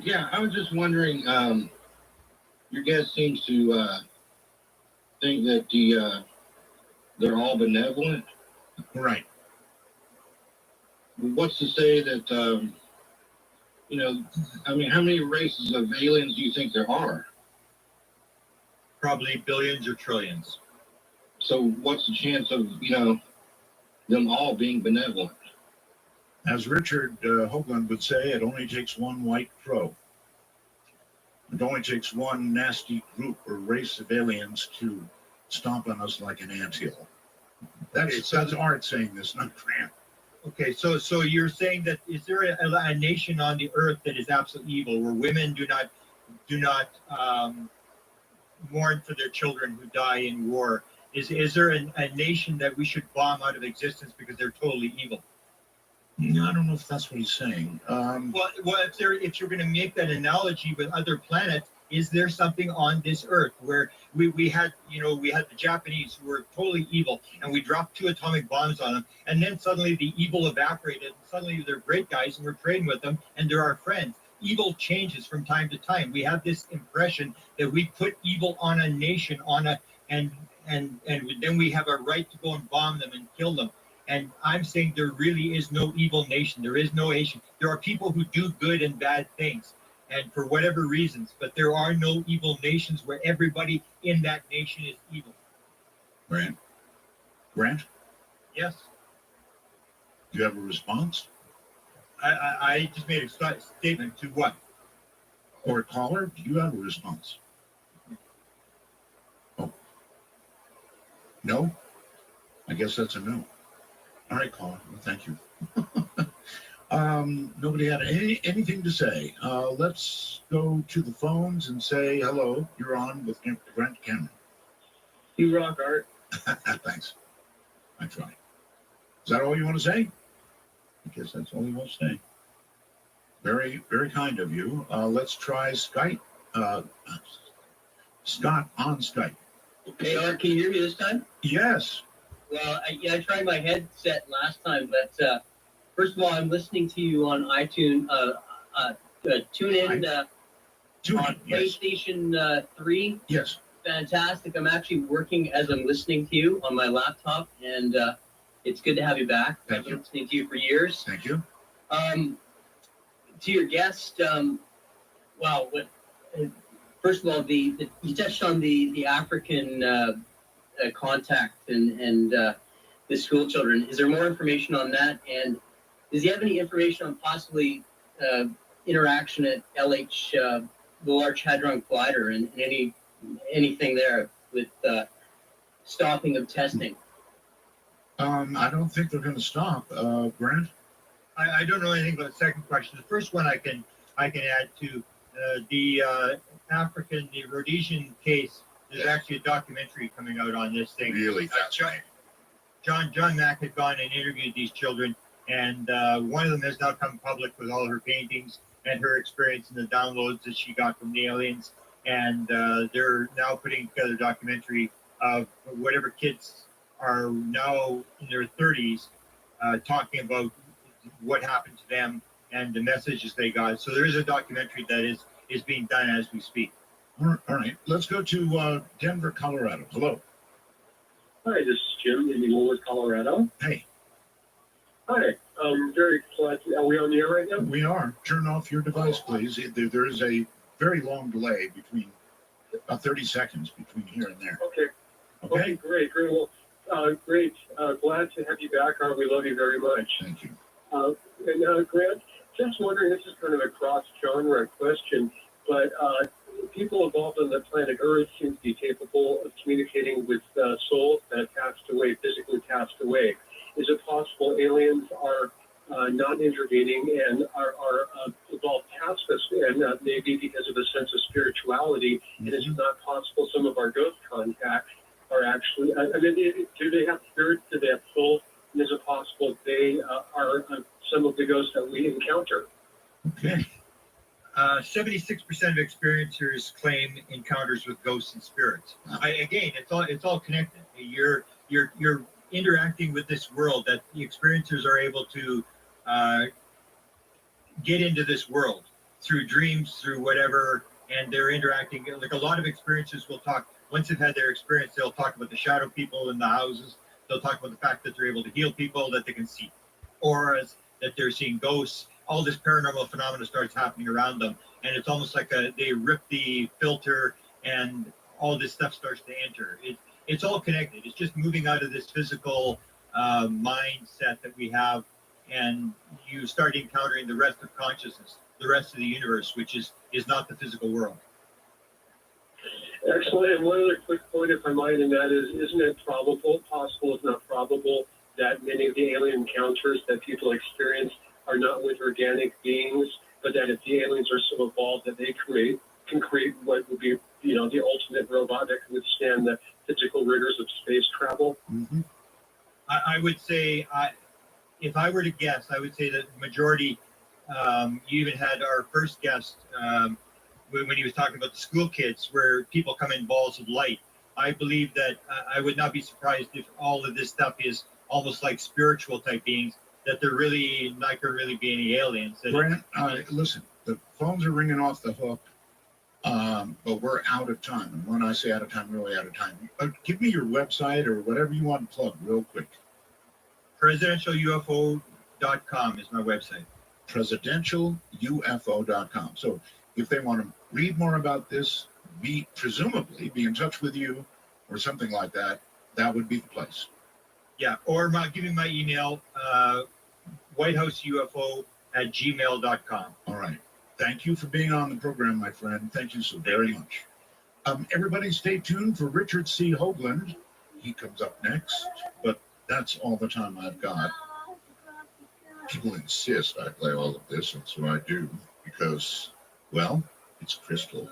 Yeah, I was just wondering, your guest seems to think that they're all benevolent. Right. What's to say that, I mean, how many races of aliens do you think there are? Probably billions or trillions. So what's the chance of, them all being benevolent? As Richard Hoagland would say, it only takes one white crow. It only takes one nasty group or race of aliens to stomp on us like an anthill. That's Art saying this, not Grant. Okay, so you're saying that is there a nation on the earth that is absolutely evil, where women do not mourn for their children who die in war? Is there a nation that we should bomb out of existence because they're totally evil? No, I don't know if that's what he's saying. Well, if you're going to make that analogy with other planets, is there something on this earth where we had the Japanese who were totally evil and we dropped 2 atomic bombs on them, and then suddenly the evil evaporated and suddenly they're great guys and we're trading with them and they're our friends. Evil changes from time to time. We have this impression that we put evil on a nation, and then we have a right to go and bomb them and kill them. And I'm saying there really is no evil nation. There is no nation. There are people who do good and bad things, and for whatever reasons, but there are no evil nations where everybody in that nation is evil. Grant? Yes. Do you have a response? I just made a statement to what? Or caller, do you have a response? Oh. No? I guess that's a no. All right, caller. Well, thank you. Nobody had anything to say. Let's go to the phones and say hello. You're on with Grant Cameron. You rock, Art. Thanks. I try. Is that all you want to say? I guess that's all you want to say. Very, very kind of you. Let's try Skype. Scott on Skype. Hey, Art, can you hear me this time? Yes. Well, I tried my headset last time, but first of all, I'm listening to you on iTunes, TuneIn, on PlayStation 3. Yes. Fantastic. I'm actually working as I'm listening to you on my laptop, and it's good to have you back. I've been listening to you for years. Thank you. To your guest, wow, what? First of all, you touched on the African contact and the school children. Is there more information on that? And does he have any information on possibly interaction at LH, the Large Hadron Collider, and anything there with stopping of testing? I don't think they're going to stop. Grant? I don't know anything about the second question. The first one I can add to the Rhodesian case. There's actually a documentary coming out on this thing. Really fascinating. John Mack had gone and interviewed these children, and one of them has now come public with all her paintings and her experience in the downloads that she got from the aliens. And they're now putting together a documentary of whatever kids are now in their 30s talking about what happened to them and the messages they got. So there is a documentary that is being done as we speak. All right. Let's go to Denver, Colorado. Hello. Hi, this is Jim in Lowell, Colorado. Hey. Hi. I'm very glad. Are we on the air right now? We are. Turn off your device, please. There is a very long delay between about 30 seconds between here and there. Okay. Okay, great. Well, great. Glad to have you back, Art. We love you very much. Thank you. And Grant, just wondering, this is kind of a cross-genre question, but people involved on the planet Earth seem to be capable of communicating with souls that have passed away, physically passed away. Is it possible aliens are not intervening and are evolved past us, and maybe because of a sense of spirituality, and is it not possible some of our ghost contacts are actually, I mean, do they have spirits, do they have souls, and is it possible they are some of the ghosts that we encounter? Okay. 76% of experiencers claim encounters with ghosts and spirits. Again, it's all connected. You're interacting with this world, that the experiencers are able to get into this world through dreams, through whatever, and they're interacting. Like a lot of experiencers will talk, once they've had their experience, they'll talk about the shadow people in the houses. They'll talk about the fact that they're able to heal people, that they can see auras, that they're seeing ghosts. All this paranormal phenomena starts happening around them, and it's almost like they rip the filter and all this stuff starts to enter. It's all connected. It's just moving out of this physical mindset that we have, and you start encountering the rest of consciousness, the rest of the universe, which is not the physical world. Excellent. And one other quick point, if I might, and that is, isn't it possible, if not probable, that many of the alien encounters that people experience are not with organic beings, but that if the aliens are so evolved that they can create what would be, the ultimate robot that can withstand the physical rigors of space travel? Mm-hmm. I would say, if I were to guess, I would say that the majority, you even had our first guest, when he was talking about the school kids, where people come in balls of light. I believe that I would not be surprised if all of this stuff is almost like spiritual type beings, that they're really not going to really be any aliens. Grant, listen, the phones are ringing off the hook, but we're out of time. And when I say out of time, really out of time. Give me your website or whatever you want to plug real quick. PresidentialUFO.com is my website. PresidentialUFO.com. So if they want to read more about this, presumably be in touch with you or something like that, that would be the place. Yeah, or give me my email, whitehouseufo@gmail.com. All right. Thank you for being on the program, my friend. Thank you so very much. Everybody stay tuned for Richard C. Hoagland. He comes up next, but that's all the time I've got. People insist I play all of this, and so I do, because, well, it's crystal.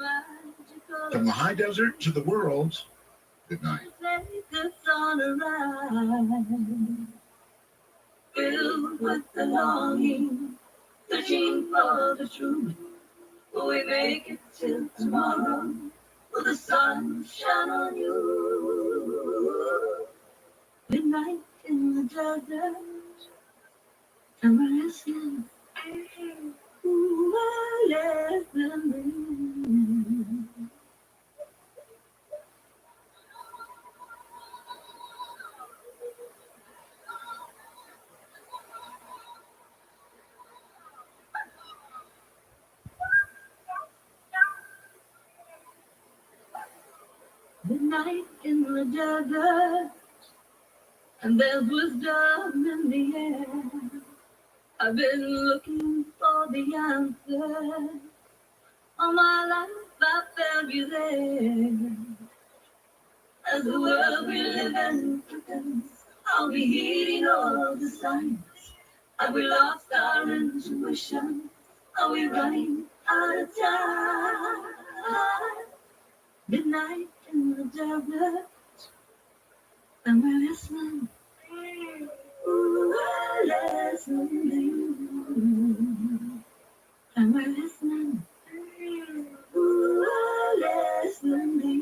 From the high desert to the world, good night. The sun arise, filled with the longing, searching for the truth. Will we make it till tomorrow? Will the sun shine on you? Midnight in the desert, and we're listening. Ooh, we're listening. Midnight in the desert, and there's wisdom in the air. I've been looking for the answer. All my life I found you there. As the world we live in quickens, I'll be heeding all the signs. Have we lost our intuition? Are we running out of time? Midnight in the desert, and we're listening. Ooh, we're listening. And we're listening. Ooh, we're listening.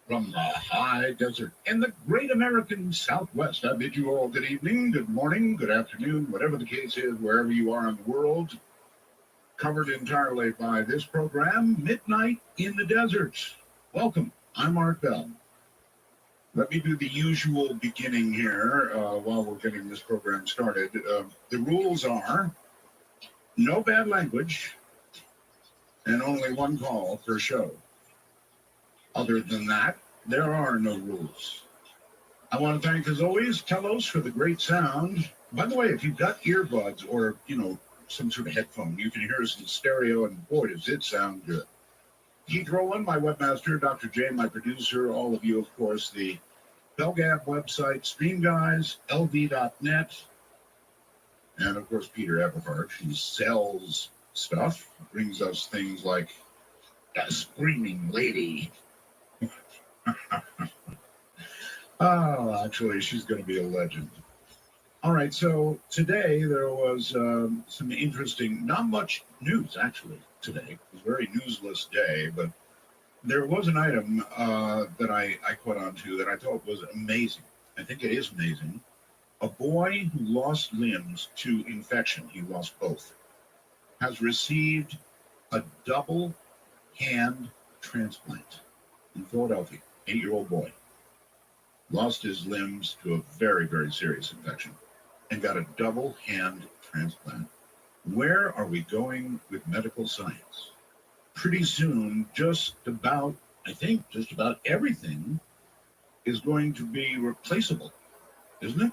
From the high desert in the great American Southwest, I bid you all good evening, good morning, good afternoon, whatever the case is, wherever you are in the world. Covered entirely by this program, Midnight in the Desert. Welcome, I'm Mark Bell. Let me do the usual beginning here while we're getting this program started. The rules are no bad language and only one call per show. Other than that, there are no rules. I want to thank, as always, Telos for the great sound. By the way, if you've got earbuds or, some sort of headphone, you can hear us in stereo, and boy, does it sound good. Keith Rowland, my webmaster, Dr. J, my producer, all of you, of course, the Belgab website, Stream Guys, lv.net, and, of course, Peter Everhart, who sells stuff, brings us things like a screaming lady. Oh, actually, she's going to be a legend. All right, so today there was some interesting, not much news, actually, today. It was a very newsless day, but there was an item that I caught on to that I thought was amazing. I think it is amazing. A boy who lost limbs to infection, he lost both, has received a double hand transplant in Philadelphia. 8-year-old boy lost his limbs to a very, very serious infection and got a double hand transplant. Where are we going with medical science? Pretty soon, just about everything is going to be replaceable, isn't it?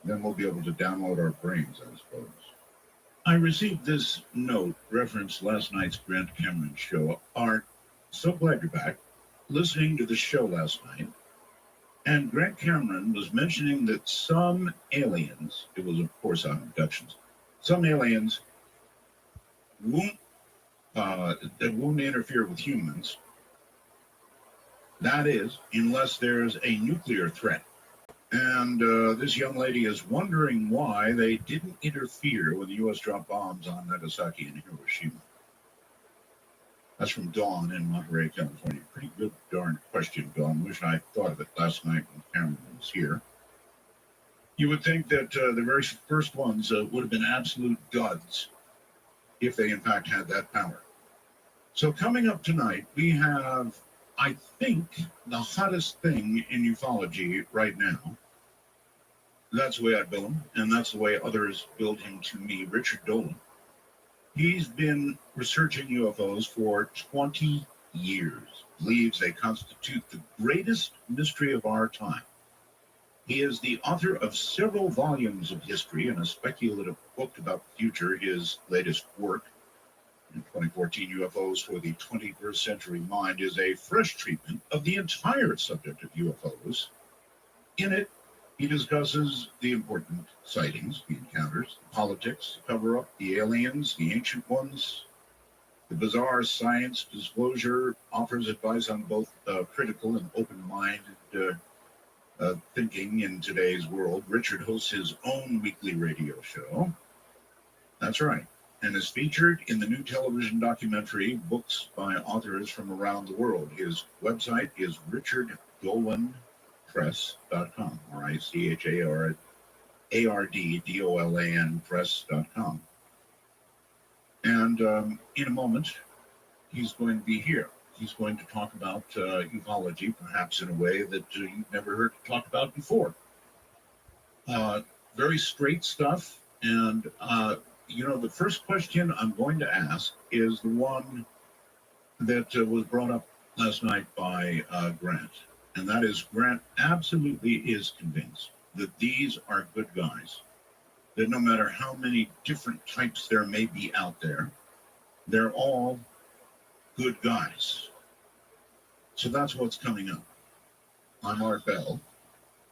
Then we'll be able to download our brains, I suppose. I received this note, referenced last night's Grant Cameron show. Art, so glad you're back. Listening to the show last night, and Grant Cameron was mentioning that some aliens, it was of course on abductions, some aliens won't interfere with humans. That is, unless there's a nuclear threat. And this young lady is wondering why they didn't interfere when the U.S. dropped bombs on Nagasaki and Hiroshima. That's from Dawn in Monterey, California. Pretty good darn question, Dawn. Wish I thought of it last night when Cameron was here. You would think that the very first ones would have been absolute duds if they in fact had that power. So coming up tonight, we have, I think, the hottest thing in ufology right now. That's the way I bill him, and that's the way others billed him to me, Richard Dolan. He's been researching UFOs for 20 years, believes they constitute the greatest mystery of our time. He is the author of several volumes of history and a speculative book about the future. His latest work, in 2014, UFOs for the 21st Century Mind, is a fresh treatment of the entire subject of UFOs. In it, he discusses the important sightings, the encounters, the politics, the cover-up, the aliens, the ancient ones, The bizarre science disclosure offers advice on both critical and open-minded thinking in today's world. Richard hosts his own weekly radio show. That's right. And is featured in the new television documentary, Books by Authors from Around the World. His website is richarddolanpress.com, RICHARARDDOLAN press.com. And in a moment, he's going to be here. He's going to talk about ecology, perhaps in a way that you've never heard it talked about before. Very straight stuff. And, the first question I'm going to ask is the one that was brought up last night by Grant. And that is, Grant absolutely is convinced that these are good guys. That no matter how many different types there may be out there, they're all good guys. So that's what's coming up. I'm Art Bell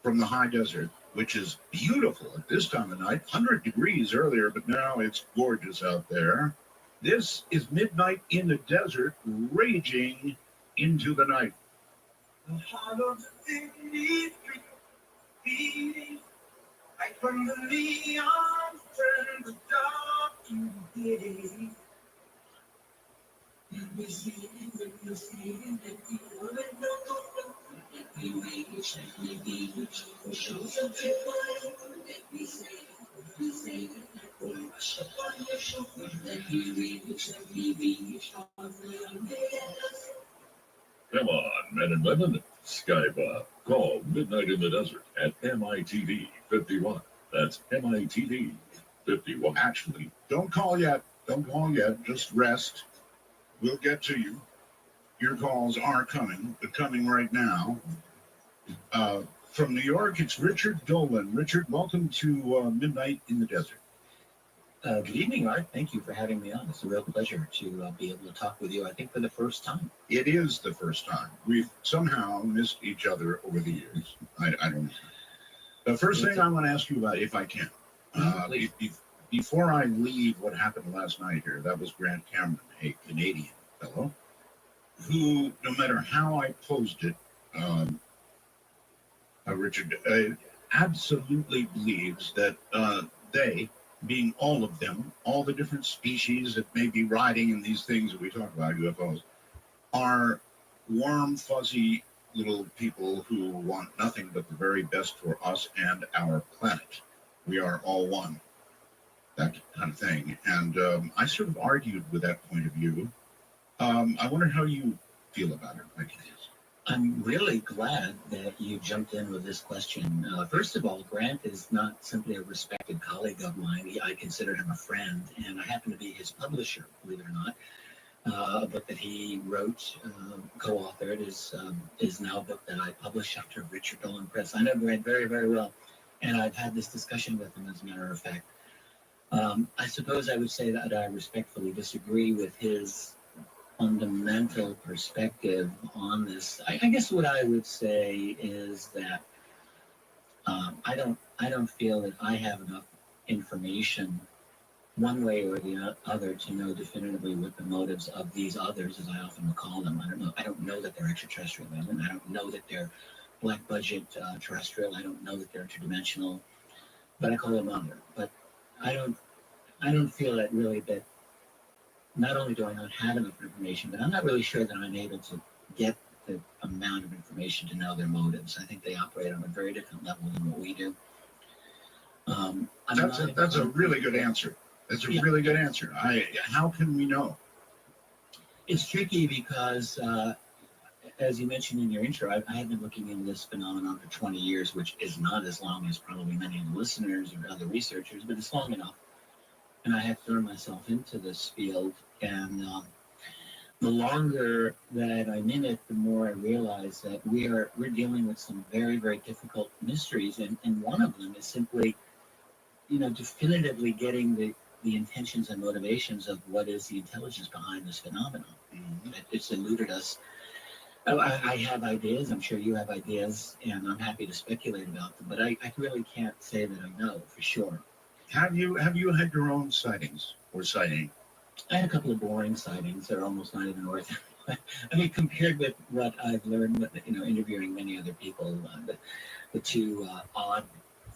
from the high desert, which is beautiful at this time of night. 100 degrees earlier, but now it's gorgeous out there. This is Midnight in the Desert, raging into the night. The heart of the city beating, right from the neon, turn the dark to day. We see it, we see it, we feel it, we reach, we show some people, we say it, we rush up on your shoulder, we reach, Come on, men and women. Skype call Midnight in the Desert at MITD 51. That's MITD 51. Actually, don't call yet. Don't call yet. Just rest. We'll get to you. Your calls are coming, but coming right now. From New York, it's Richard Dolan. Richard, welcome to Midnight in the Desert. Good evening, Art. Thank you for having me on. It's a real pleasure to be able to talk with you, I think, for the first time. It is the first time. We've somehow missed each other over the years. I don't know. The first thing I want to ask you about, if I can, before I leave what happened last night here, that was Grant Cameron, a Canadian fellow, who, no matter how I posed it, Richard, absolutely believes that they, being all of them, all the different species that may be riding in these things that we talk about, UFOs, are warm, fuzzy little people who want nothing but the very best for us and our planet. We are all one, that kind of thing. And I sort of argued with that point of view. I wonder how you feel about it, I guess. I'm really glad that you jumped in with this question. First of all, Grant is not simply a respected colleague of mine. I consider him a friend, and I happen to be his publisher, believe it or not. A book that he wrote, co-authored, is now a book that I publish under Richard Dolan Press. I know Grant very, very well, and I've had this discussion with him, as a matter of fact. I suppose I would say that I respectfully disagree with his fundamental perspective on this. I guess what I would say is that I don't feel that I have enough information one way or the other to know definitively what the motives of these others, as I often call them. I don't know that they're extraterrestrial women. I don't know that they're black budget terrestrial. I don't know that they're interdimensional, but I call them other. But I don't feel that really that. Not only do I not have enough information, but I'm not really sure that I'm able to get the amount of information to know their motives. I think they operate on a very different level than what we do. That's a really good answer. That's a really good answer. How can we know? It's tricky because, as you mentioned in your intro, I have been looking into this phenomenon for 20 years, which is not as long as probably many of the listeners or other researchers, but it's long enough. And I have thrown myself into this field, and the longer that I'm in it, the more I realize that we're dealing with some very, very difficult mysteries, and one of them is simply, definitively getting the intentions and motivations of what is the intelligence behind this phenomenon. Mm-hmm. It's eluded us. I have ideas. I'm sure you have ideas, and I'm happy to speculate about them, but I really can't say that I know for sure. Have you had your own sightings or sighting? I had a couple of boring sightings that are almost not even worth it. I mean, compared with what I've learned, with, interviewing many other people, the two odd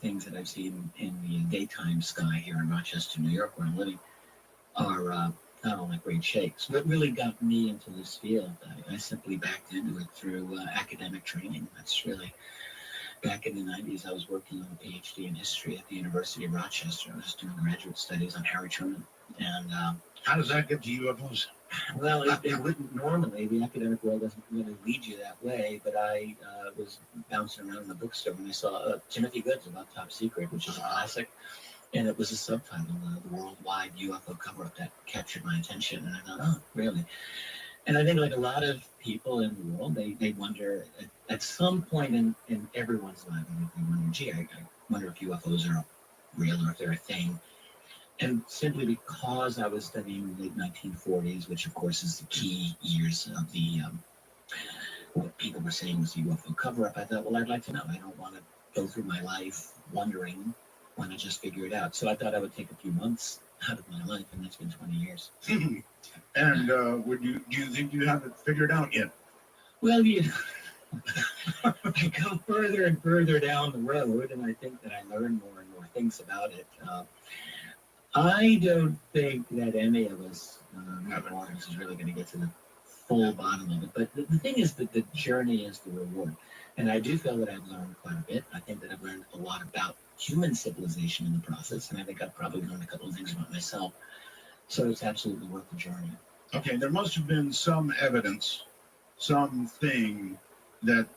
things that I've seen in the daytime sky here in Rochester, New York, where I'm living, are not only great shakes. What really got me into this field, I simply backed into it through academic training. That's really, back in the 90s, I was working on a PhD in history at the University of Rochester. I was doing graduate studies on Harry Truman. And how does that get to UFOs? Well, it wouldn't normally. The academic world doesn't really lead you that way. But I was bouncing around in the bookstore and I saw Timothy Good's about Top Secret, which is a classic. And it was a subtitle, the worldwide UFO cover-up, that captured my attention. And I thought, oh, really? And I think, like a lot of people in the world, they wonder at some point in everyone's life, they wonder, gee, I wonder if UFOs are real or if they're a thing. And simply because I was studying the late 1940s, which of course is the key years of the what people were saying was the UFO cover-up, I thought, well, I'd like to know. I don't want to go through my life wondering when I just figure it out. So I thought I would take a few months out of my life, and that's been 20 years. And do you think you have it figured out yet? Well, I go further and further down the road, and I think that I learn more and more things about it. I don't think that any of us is really going to get to the full bottom of it. But the thing is that the journey is the reward. And I do feel that I've learned quite a bit. I think that I've learned a lot about human civilization in the process. And I think I've probably learned a couple of things about myself. So it's absolutely worth the journey. Okay, there must have been some evidence, something that,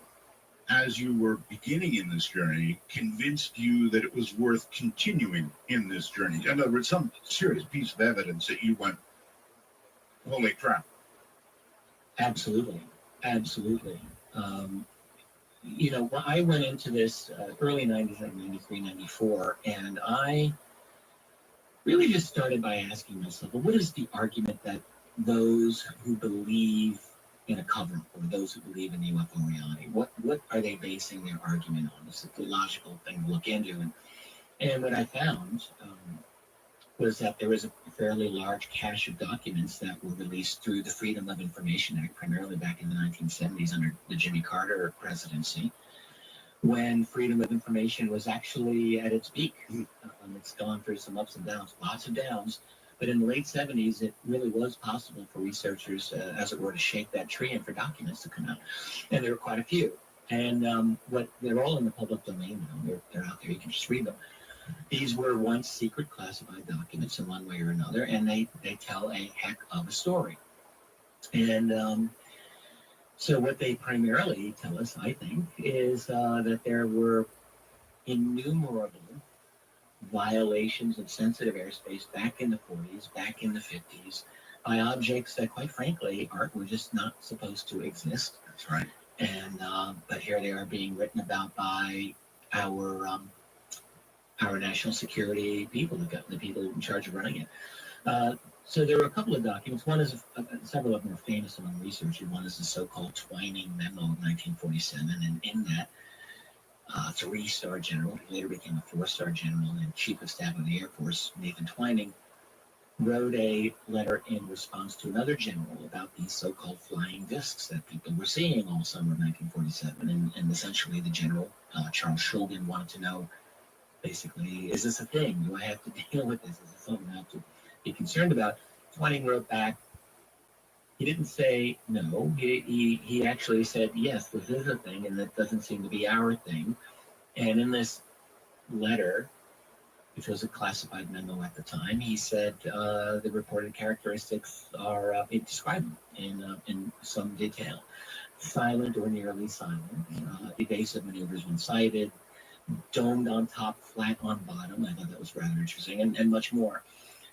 as you were beginning in this journey, convinced you that it was worth continuing in this journey. In other words, some serious piece of evidence that you went, holy crap. Absolutely. I went into this early 90s, like 93, 94, and I really just started by asking myself, well, what is the argument that those who believe in a cover-up, or those who believe in UFO reality, what are they basing their argument on? It's a logical thing to look into. And what I found was that there was a fairly large cache of documents that were released through the Freedom of Information Act, primarily back in the 1970s under the Jimmy Carter presidency, when freedom of information was actually at its peak. It's gone through some ups and downs, lots of downs. But in the late 70s, it really was possible for researchers, as it were, to shake that tree and for documents to come out. And there were quite a few. And they're all in the public domain now. They're out there. You can just read them. These were once secret classified documents in one way or another, and they tell a heck of a story. And so what they primarily tell us, I think, is that there were innumerable violations of sensitive airspace back in the 40s, back in the 50s, by objects that, quite frankly, were just not supposed to exist. That's right. And but here they are being written about by our national security people, the people in charge of running it. So there are a couple of documents. One is several of them are famous among researchers. One is the so-called Twining Memo of 1947, and in that, 3-star general, who later became a 4-star general and chief of staff of the Air Force, Nathan Twining, wrote a letter in response to another general about these so-called flying discs that people were seeing all summer of 1947. And essentially the general, Charles Shulgin, wanted to know, basically, is this a thing? Do I have to deal with this? Is it something I have to be concerned about? Twining wrote back. He didn't say no. He actually said, yes, this is a thing, and that doesn't seem to be our thing. And in this letter, which was a classified memo at the time, he said the reported characteristics are, he described them in some detail. Silent or nearly silent, evasive maneuvers when sighted, domed on top, flat on bottom. I thought that was rather interesting, and much more.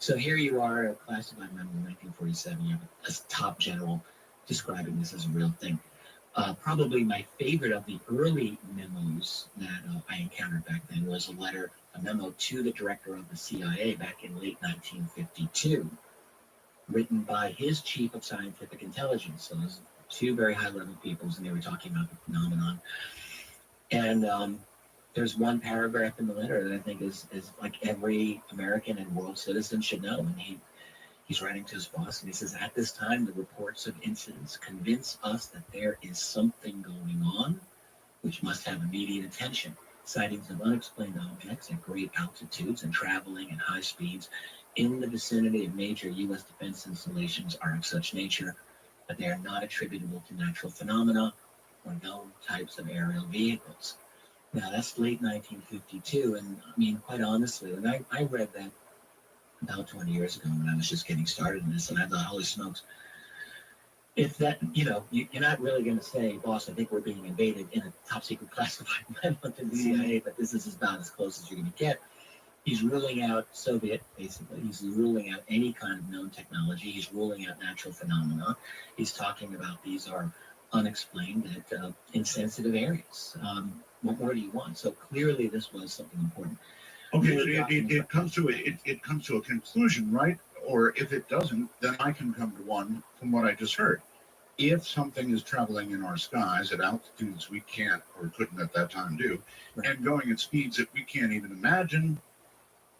So here you are, a classified memo in 1947. You have a top general describing this as a real thing. Probably my favorite of the early memos that I encountered back then was a memo to the director of the CIA back in late 1952, written by his chief of scientific intelligence. So those two very high-level peoples, and they were talking about the phenomenon. And there's one paragraph in the letter that I think is like every American and world citizen should know. And He's writing to his boss, and he says, at this time, the reports of incidents convince us that there is something going on which must have immediate attention. Sightings of unexplained objects at great altitudes and traveling at high speeds in the vicinity of major U.S. defense installations are of such nature that they are not attributable to natural phenomena or known types of aerial vehicles. Now, that's late 1952, and I mean, quite honestly, when I read that about 20 years ago when I was just getting started in this, and I thought, holy smokes, if that, you're not really going to say, boss, I think we're being invaded in a top secret classified memo to the CIA, but this is about as close as you're going to get. He's ruling out Soviet, basically. He's ruling out any kind of known technology. He's ruling out natural phenomena. He's talking about these are unexplained at insensitive areas. What more do you want? So clearly this was something important. Okay, it comes to a conclusion, right? Or if it doesn't, then I can come to one from what I just heard. If something is traveling in our skies at altitudes we can't or couldn't at that time do, and going at speeds that we can't even imagine,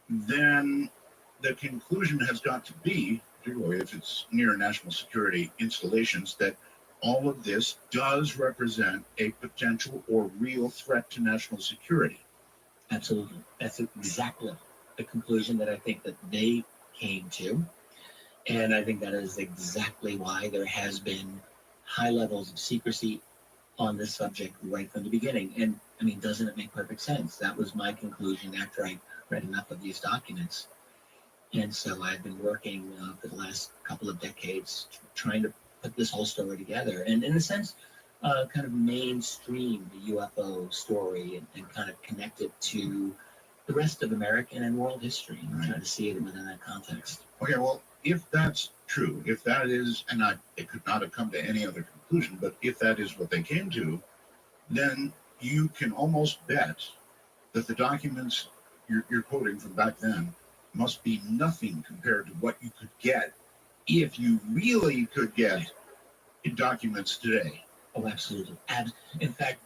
then the conclusion has got to be, particularly if it's near national security installations, that all of this does represent a potential or real threat to national security. Absolutely. That's exactly the conclusion that I think that they came to. And I think that is exactly why there has been high levels of secrecy on this subject right from the beginning. And I mean, doesn't it make perfect sense? That was my conclusion after I read enough of these documents. And so I've been working for the last couple of decades trying to put this whole story together. And in a sense, kind of mainstream the UFO story and kind of connect it to the rest of American and world history and try to see it within that context. Okay, well, if that's true, if that is, and it could not have come to any other conclusion, but if that is what they came to, then you can almost bet that the documents you're quoting from back then must be nothing compared to what you could get if you really could get documents today. Oh, absolutely. In fact,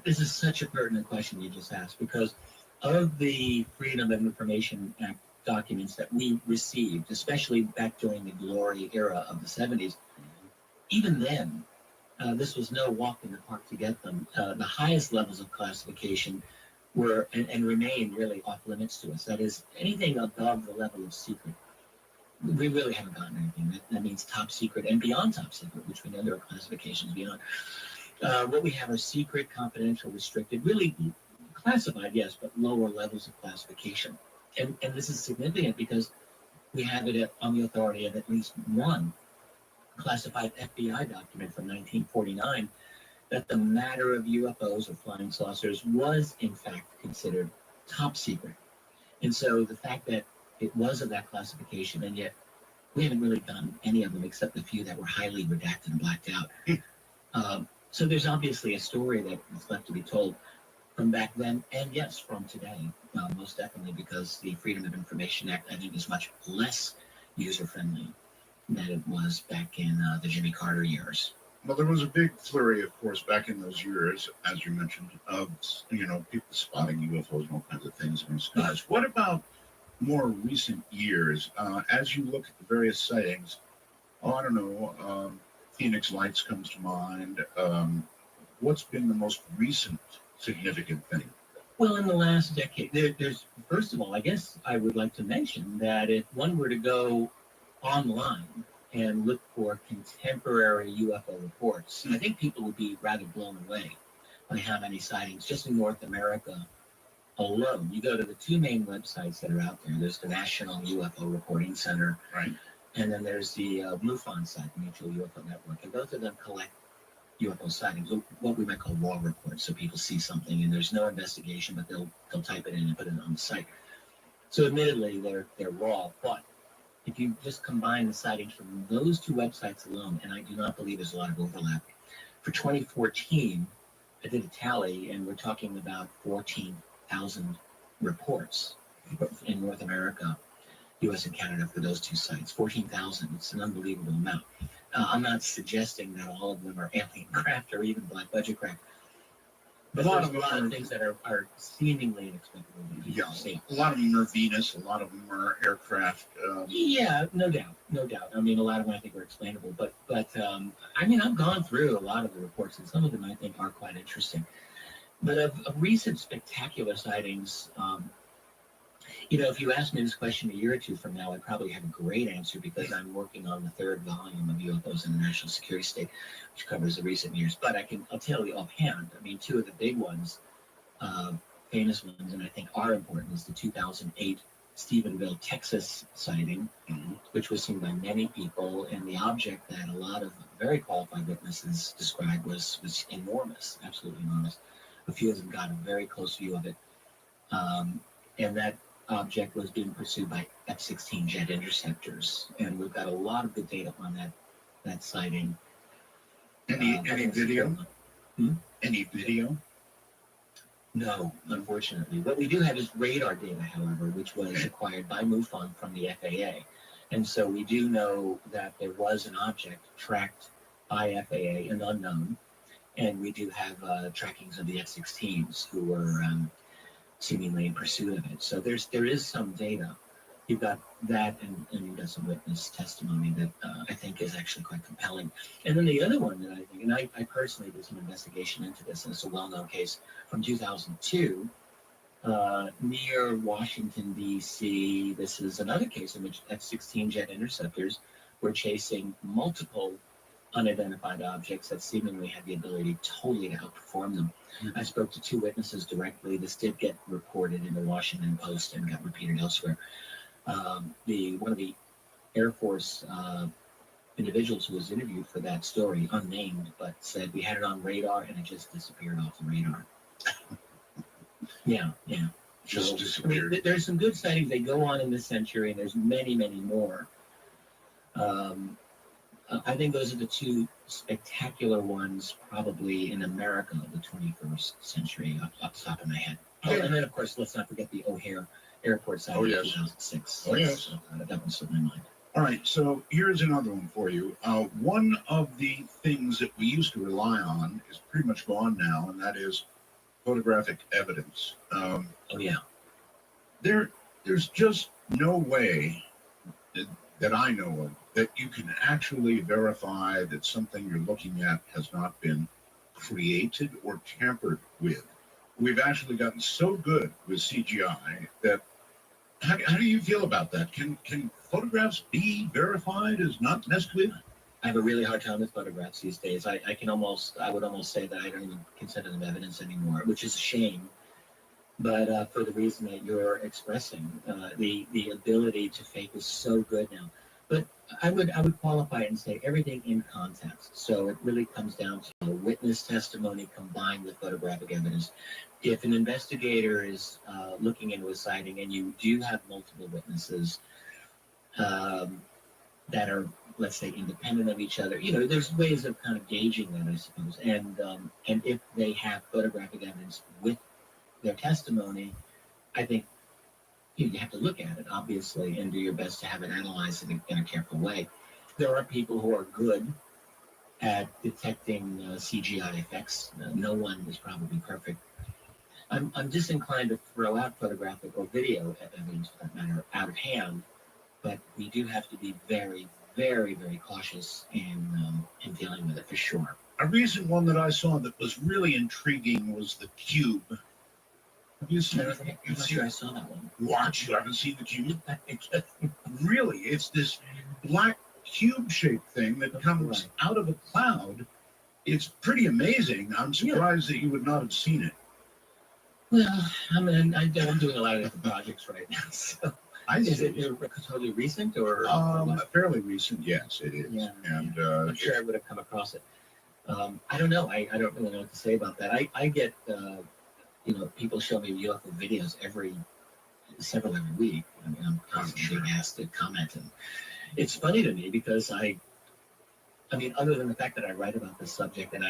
this is such a pertinent question you just asked, because of the Freedom of Information Act documents that we received, especially back during the glory era of the 70s, even then, this was no walk in the park to get them. The highest levels of classification were and remain really off limits to us. That is, anything above the level of secret. We really haven't gotten anything. That means top secret and beyond top secret, which we know there are classifications beyond. What we have are secret, confidential, restricted, really classified, yes, but lower levels of classification. And this is significant because we have it on the authority of at least one classified FBI document from 1949 that the matter of UFOs or flying saucers was in fact considered top secret. And so the fact that it was of that classification, and yet we haven't really done any of them except a few that were highly redacted and blacked out. So there's obviously a story that is left to be told from back then, and yes, from today, most definitely, because the Freedom of Information Act, I think, is much less user-friendly than it was back in the Jimmy Carter years. Well, there was a big flurry, of course, back in those years, as you mentioned, of people spotting UFOs and all kinds of things in the skies. What about more recent years? As you look at the various sightings, I don't know, Phoenix Lights comes to mind. What's been the most recent significant thing? Well, in the last decade, there's, first of all, I guess I would like to mention that if one were to go online and look for contemporary UFO reports, I think people would be rather blown away by how many sightings just in North America alone. You go to the two main websites that are out there. There's the National UFO Reporting Center, right, and then there's the MUFON site, the Mutual UFO Network, and both of them collect UFO sightings, what we might call raw reports. So people see something and there's no investigation, but they'll type it in and put it on the site. So admittedly, they're raw, but if you just combine the sightings from those two websites alone, and I do not believe there's a lot of overlap, for 2014, I did a tally, and we're talking about 14,000 reports in North America, US and Canada, for those two sites. 14,000, it's an unbelievable amount. I'm not suggesting that all of them are alien craft or even black budget craft, But A lot there's of a lot them of are- things that are seemingly inexplicable. that you Yeah, don't see. a lot of them are Venus, a lot of them are aircraft. Yeah, no doubt, no doubt. I mean, a lot of them I think are explainable, but I mean, I've gone through a lot of the reports, and some of them I think are quite interesting. But of recent spectacular sightings, you know, if you asked me this question a year or two from now, I'd probably have a great answer because I'm working on the third volume of UFOs in the National Security State, which covers the recent years. But I'll tell you offhand. I mean, two of the big ones, famous ones, and I think are important, is the 2008 Stephenville, Texas sighting, which was seen by many people, and the object that a lot of very qualified witnesses described was enormous, absolutely enormous. A few of them got a very close view of it, and that object was being pursued by F-16 jet interceptors, and we've got a lot of good data on that sighting. Any video? Any video? No, unfortunately. What we do have is radar data, however, which was acquired by MUFON from the FAA. And so we do know that there was an object tracked by FAA, an unknown, and we do have trackings of the F-16s who were seemingly in pursuit of it. So there is some data. You've got that, and you've got some witness testimony that I think is actually quite compelling. And then the other one that I think, and I personally did some investigation into this, and it's a well-known case from 2002 near Washington, D.C. This is another case in which F-16 jet interceptors were chasing multiple unidentified objects that seemingly had the ability totally to outperform them. I spoke to two witnesses directly. This did get reported in the Washington Post and got repeated elsewhere. One of the Air Force individuals who was interviewed for that story, unnamed, but said we had it on radar and it just disappeared off the radar. Yeah. Just disappeared. I mean, there's some good sightings. They go on in this century, and there's many, many more. I think those are the two spectacular ones, probably in America of the 21st century, off the top of my head. Oh, and then, of course, let's not forget the O'Hare Airport sighting in 2006. Oh, yes. That one slipped my mind. All right, so here's another one for you. One of the things that we used to rely on is pretty much gone now, and that is photographic evidence. Oh, yeah. There's just no way that I know of that you can actually verify that something you're looking at has not been created or tampered with. We've actually gotten so good with CGI that how do you feel about that? Can photographs be verified as not messed with? I have a really hard time with photographs these days. I would almost say that I don't even consider them evidence anymore, which is a shame. But for the reason that you're expressing, the ability to fake is so good now. But I would qualify it and say everything in context. So it really comes down to witness testimony combined with photographic evidence. If an investigator is looking into a sighting and you do have multiple witnesses that are, let's say, independent of each other, there's ways of kind of gauging that, I suppose. And if they have photographic evidence with their testimony, I think you have to look at it, obviously, and do your best to have it analyzed in a careful way. There are people who are good at detecting CGI effects. No one is probably perfect. I'm disinclined to throw out photographic or video evidence, for that matter, out of hand, but we do have to be very, very, very cautious in dealing with it, for sure. A recent one that I saw that was really intriguing was the cube. Have you seen it? I'm not sure I saw that one. What? You haven't seen the cube? Really? It's this black cube-shaped thing that comes out of a cloud. It's pretty amazing. I'm surprised that you would not have seen it. Well, I'm doing a lot of different projects right now, so. Is it totally recent or? Fairly recent, yes, it is. Yeah, and I'm sure I would have come across it. I don't know. I don't really know what to say about that. I get, people show me UFO videos several every week. I mean, I'm constantly being asked to comment, and it's funny to me because I mean, other than the fact that I write about this subject and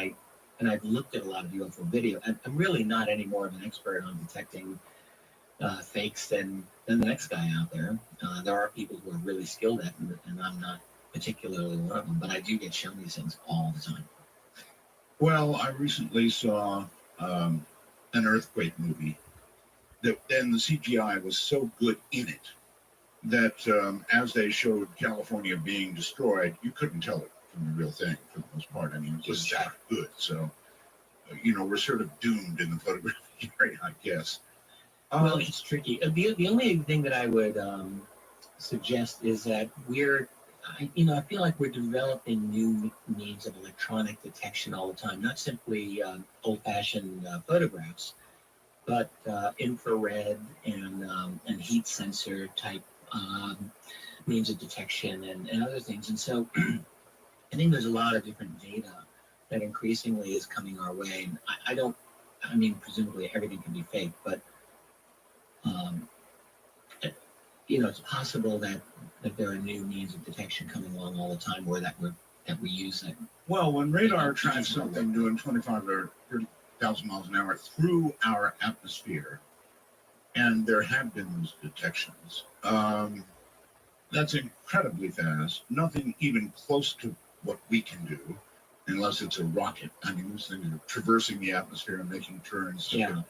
I've looked at a lot of UFO video, I'm really not any more of an expert on detecting fakes than the next guy out there. There are people who are really skilled at it, and I'm not particularly one of them, but I do get shown these things all the time. Well, I recently saw an earthquake movie, that then the CGI was so good in it that as they showed California being destroyed, you couldn't tell it from the real thing for the most part. I mean, it was that good. So, we're sort of doomed in the photographic area, I guess. Well, it's tricky. The only thing that I would suggest is that I feel like we're developing new means of electronic detection all the time, not simply old-fashioned photographs, but infrared and heat sensor type means of detection and other things. And so I think there's a lot of different data that increasingly is coming our way. And presumably everything can be fake, but it's possible that there are new means of detection coming along all the time, or that we use it. Well, when radar tracks something doing 25 or 30,000 miles an hour through our atmosphere, and there have been those detections, that's incredibly fast. Nothing even close to what we can do, unless it's a rocket. I mean, those things are traversing the atmosphere and making turns to,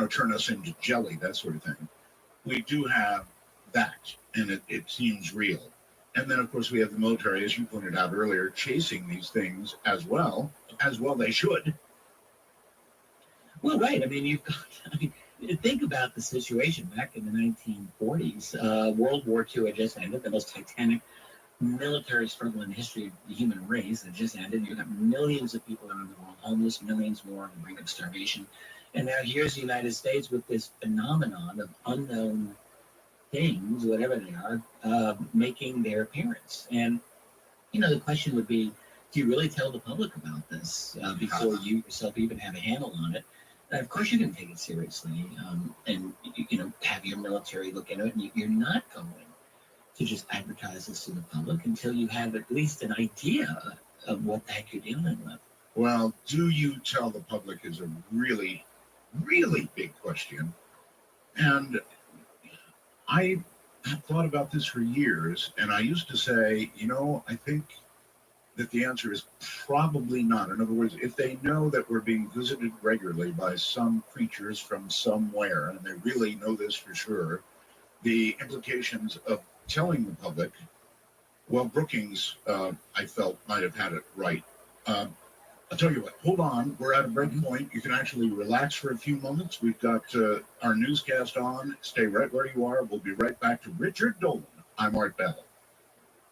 turn us into jelly, that sort of thing. We do have that, and it seems real. And then, of course, we have the military, as you pointed out earlier, chasing these things as well they should. Well, right. Think about the situation back in the 1940s. World War II had just ended, the most titanic military struggle in the history of the human race had just ended. You got millions of people around the world homeless, millions more on the brink of starvation. And now here's the United States with this phenomenon of unknown things, whatever they are, making their appearance. And, the question would be, do you really tell the public about this before you yourself even have a handle on it? And of course, you can take it seriously and, have your military look into it. And you're not going to just advertise this to the public until you have at least an idea of what the heck you're dealing with. Well, do you tell the public is a really, really big question. And I have thought about this for years, and I used to say, I think that the answer is probably not. In other words, if they know that we're being visited regularly by some creatures from somewhere, and they really know this for sure, the implications of telling the public, well, Brookings, I felt, might have had it right. I'll tell you what, hold on, we're at a break point. You can actually relax for a few moments. We've got our newscast on. Stay right where you are. We'll be right back to Richard Dolan. I'm Art Bell.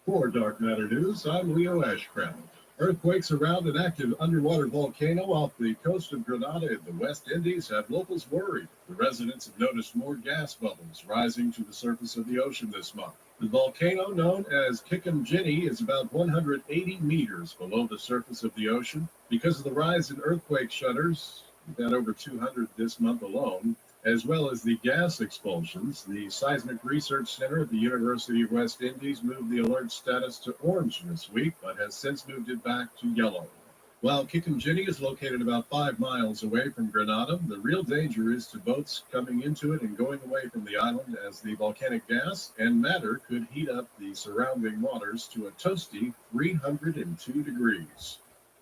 For Dark Matter News, I'm Leo Ashcraft. Earthquakes around an active underwater volcano off the coast of Grenada in the West Indies have locals worried. The residents have noticed more gas bubbles rising to the surface of the ocean this month. The volcano, known as Kikimjini, is about 180 meters below the surface of the ocean. Because of the rise in earthquake shudders, we've had over 200 this month alone, as well as the gas expulsions, the Seismic Research Center at the University of West Indies moved the alert status to orange this week, but has since moved it back to yellow. While Kikimjini is located about 5 miles away from Grenada, the real danger is to boats coming into it and going away from the island, as the volcanic gas and matter could heat up the surrounding waters to a toasty 302 degrees.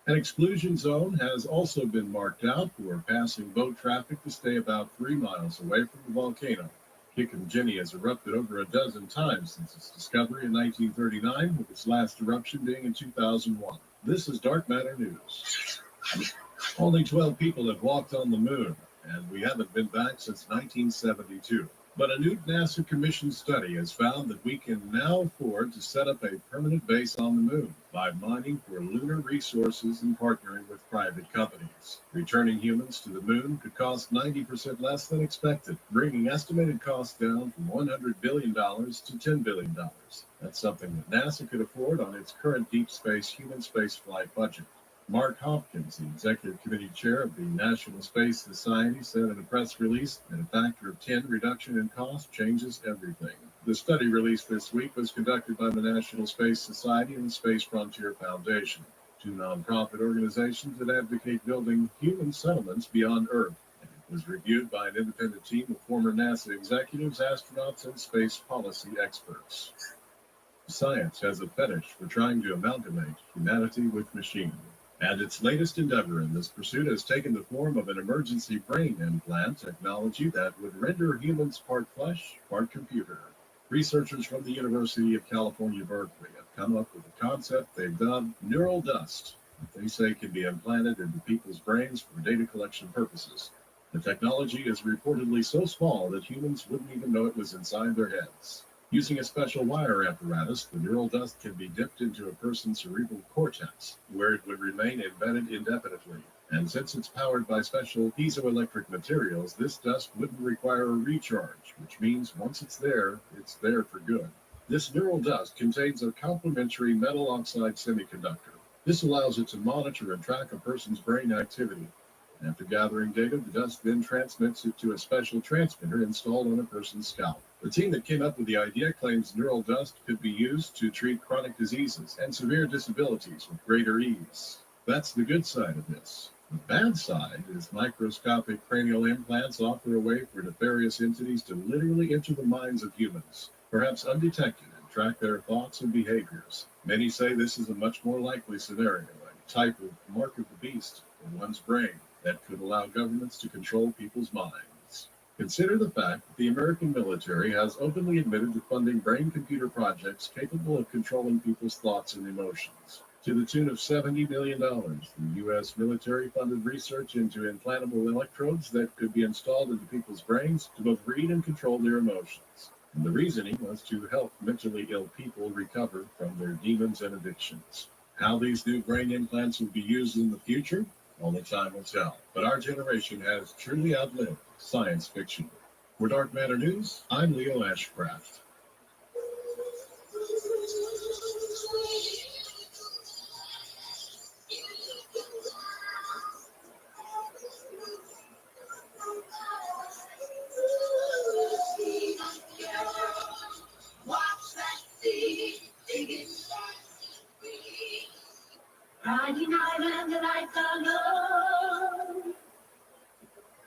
An exclusion zone has also been marked out for passing boat traffic to stay about 3 miles away from the volcano. Kikimjini has erupted over a dozen times since its discovery in 1939, with its last eruption being in 2001. This is Dark Matter News. Only 12 people have walked on the moon, and we haven't been back since 1972. But a new NASA commissioned study has found that we can now afford to set up a permanent base on the moon by mining for lunar resources and partnering with private companies. Returning humans to the moon could cost 90% less than expected, bringing estimated costs down from $100 billion to $10 billion. That's something that NASA could afford on its current deep space human spaceflight budget. Mark Hopkins, the executive committee chair of the National Space Society, said in a press release that a factor of 10 reduction in cost changes everything. The study released this week was conducted by the National Space Society and the Space Frontier Foundation, two nonprofit organizations that advocate building human settlements beyond Earth. And it was reviewed by an independent team of former NASA executives, astronauts, and space policy experts. Science has a fetish for trying to amalgamate humanity with machine. And its latest endeavor in this pursuit has taken the form of an emergency brain implant technology that would render humans part flesh, part computer. Researchers from the University of California, Berkeley have come up with a concept they've dubbed neural dust that they say can be implanted into people's brains for data collection purposes. The technology is reportedly so small that humans wouldn't even know it was inside their heads. Using a special wire apparatus, the neural dust can be dipped into a person's cerebral cortex, where it would remain embedded indefinitely. And since it's powered by special piezoelectric materials, this dust wouldn't require a recharge, which means once it's there for good. This neural dust contains a complementary metal oxide semiconductor. This allows it to monitor and track a person's brain activity. After gathering data, the dust then transmits it to a special transmitter installed on a person's scalp. The team that came up with the idea claims neural dust could be used to treat chronic diseases and severe disabilities with greater ease. That's the good side of this. The bad side is microscopic cranial implants offer a way for nefarious entities to literally enter the minds of humans, perhaps undetected, and track their thoughts and behaviors. Many say this is a much more likely scenario, a type of mark of the beast in one's brain that could allow governments to control people's minds. Consider the fact that the American military has openly admitted to funding brain-computer projects capable of controlling people's thoughts and emotions. To the tune of $70 million, the U.S. military funded research into implantable electrodes that could be installed into people's brains to both read and control their emotions. And the reasoning was to help mentally ill people recover from their demons and addictions. How these new brain implants will be used in the future? Only time will tell. But our generation has truly outlived science fiction. For Dark Matter News, I'm Leo Ashcraft. Friday night and the lights are low,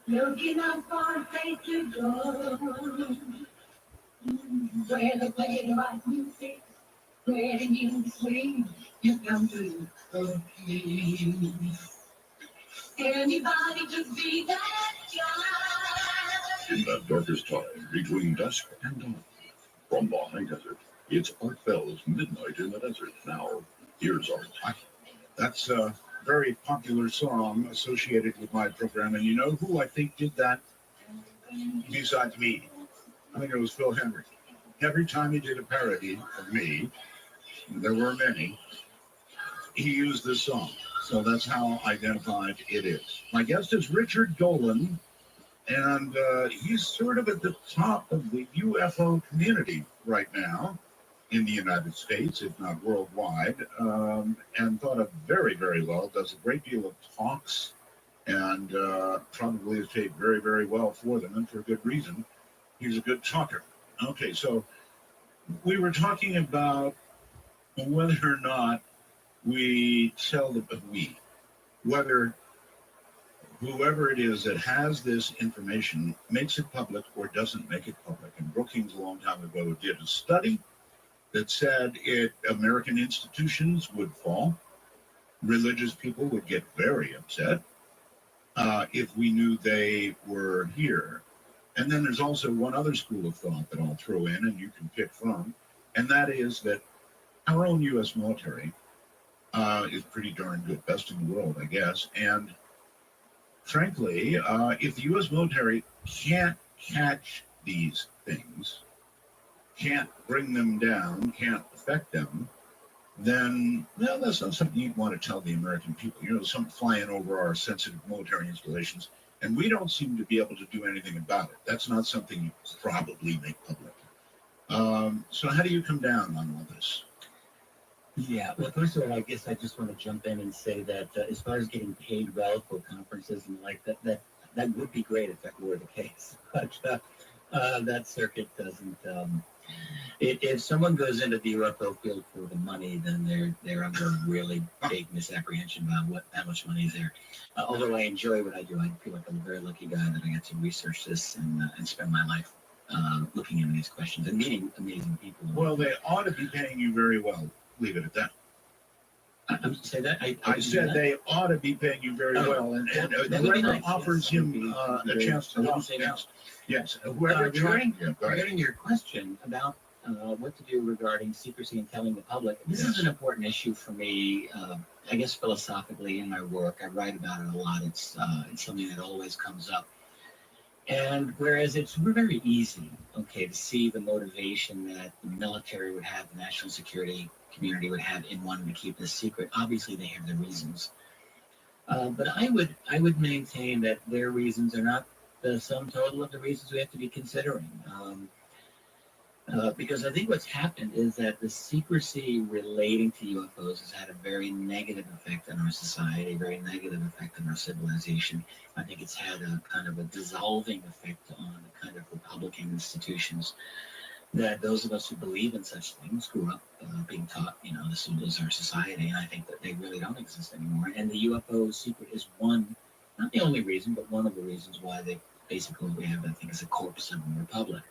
looking up for a place to go, where they play the right music, where the music swings, you come to the place. Anybody could be that guy. In that darkest time between dusk and dawn, from the high desert, it's Art Bell's Midnight in the Desert. Now, here's Art. That's a very popular song associated with my program. And you know who I think did that besides me? I think it was Phil Henry. Every time he did a parody of me, there were many, he used this song. So that's how identified it is. My guest is Richard Dolan, and he's sort of at the top of the UFO community right now in the United States, if not worldwide, and thought of very, very well, does a great deal of talks, and probably is paid very, very well for them, and for good reason. He's a good talker. Okay, so we were talking about whether or not we tell whether whoever it is that has this information makes it public or doesn't make it public. And Brookings, a long time ago, did a study that said American institutions would fall, religious people would get very upset if we knew they were here. And then there's also one other school of thought that I'll throw in and you can pick from, and that is that our own U.S. military is pretty darn good, best in the world, I guess. And frankly, if the U.S. military can't catch these things, can't bring them down, can't affect them, then, well, that's not something you'd want to tell the American people. You know, something flying over our sensitive military installations, and we don't seem to be able to do anything about it. That's not something you probably make public. So how do you come down on all this? Yeah, well, first of all, I guess I just want to jump in and say that as far as getting paid well for conferences and like that would be great if that were the case. But that circuit doesn't. If someone goes into the UFO field for the money, then they're under a really big misapprehension about how much money is there. Although I enjoy what I do, I feel like I'm a very lucky guy that I get to research this and spend my life looking into these questions and meeting amazing people. Well, they ought to be paying you very well. Leave it at that. Say that? I said they ought to be paying you very well, and that would be whoever nice, offers yes. him a chance to talk say no. next. Yes, whoever Regarding your question about what to do regarding secrecy and telling the public, this is an important issue for me. I guess philosophically in my work, I write about it a lot. It's something that always comes up. And whereas it's very easy, okay, to see the motivation that the military would have, the national security community would have in wanting to keep this secret. Obviously, they have their reasons. But I would maintain that their reasons are not the sum total of the reasons we have to be considering. Because I think what's happened is that the secrecy relating to UFOs has had a very negative effect on our society, a very negative effect on our civilization. I think it's had a kind of a dissolving effect on the kind of Republican institutions that those of us who believe in such things grew up being taught, this is our society, and I think that they really don't exist anymore. And the UFO secret is one, not the only reason, but one of the reasons why they basically we have, I think, is a corpse of a republic.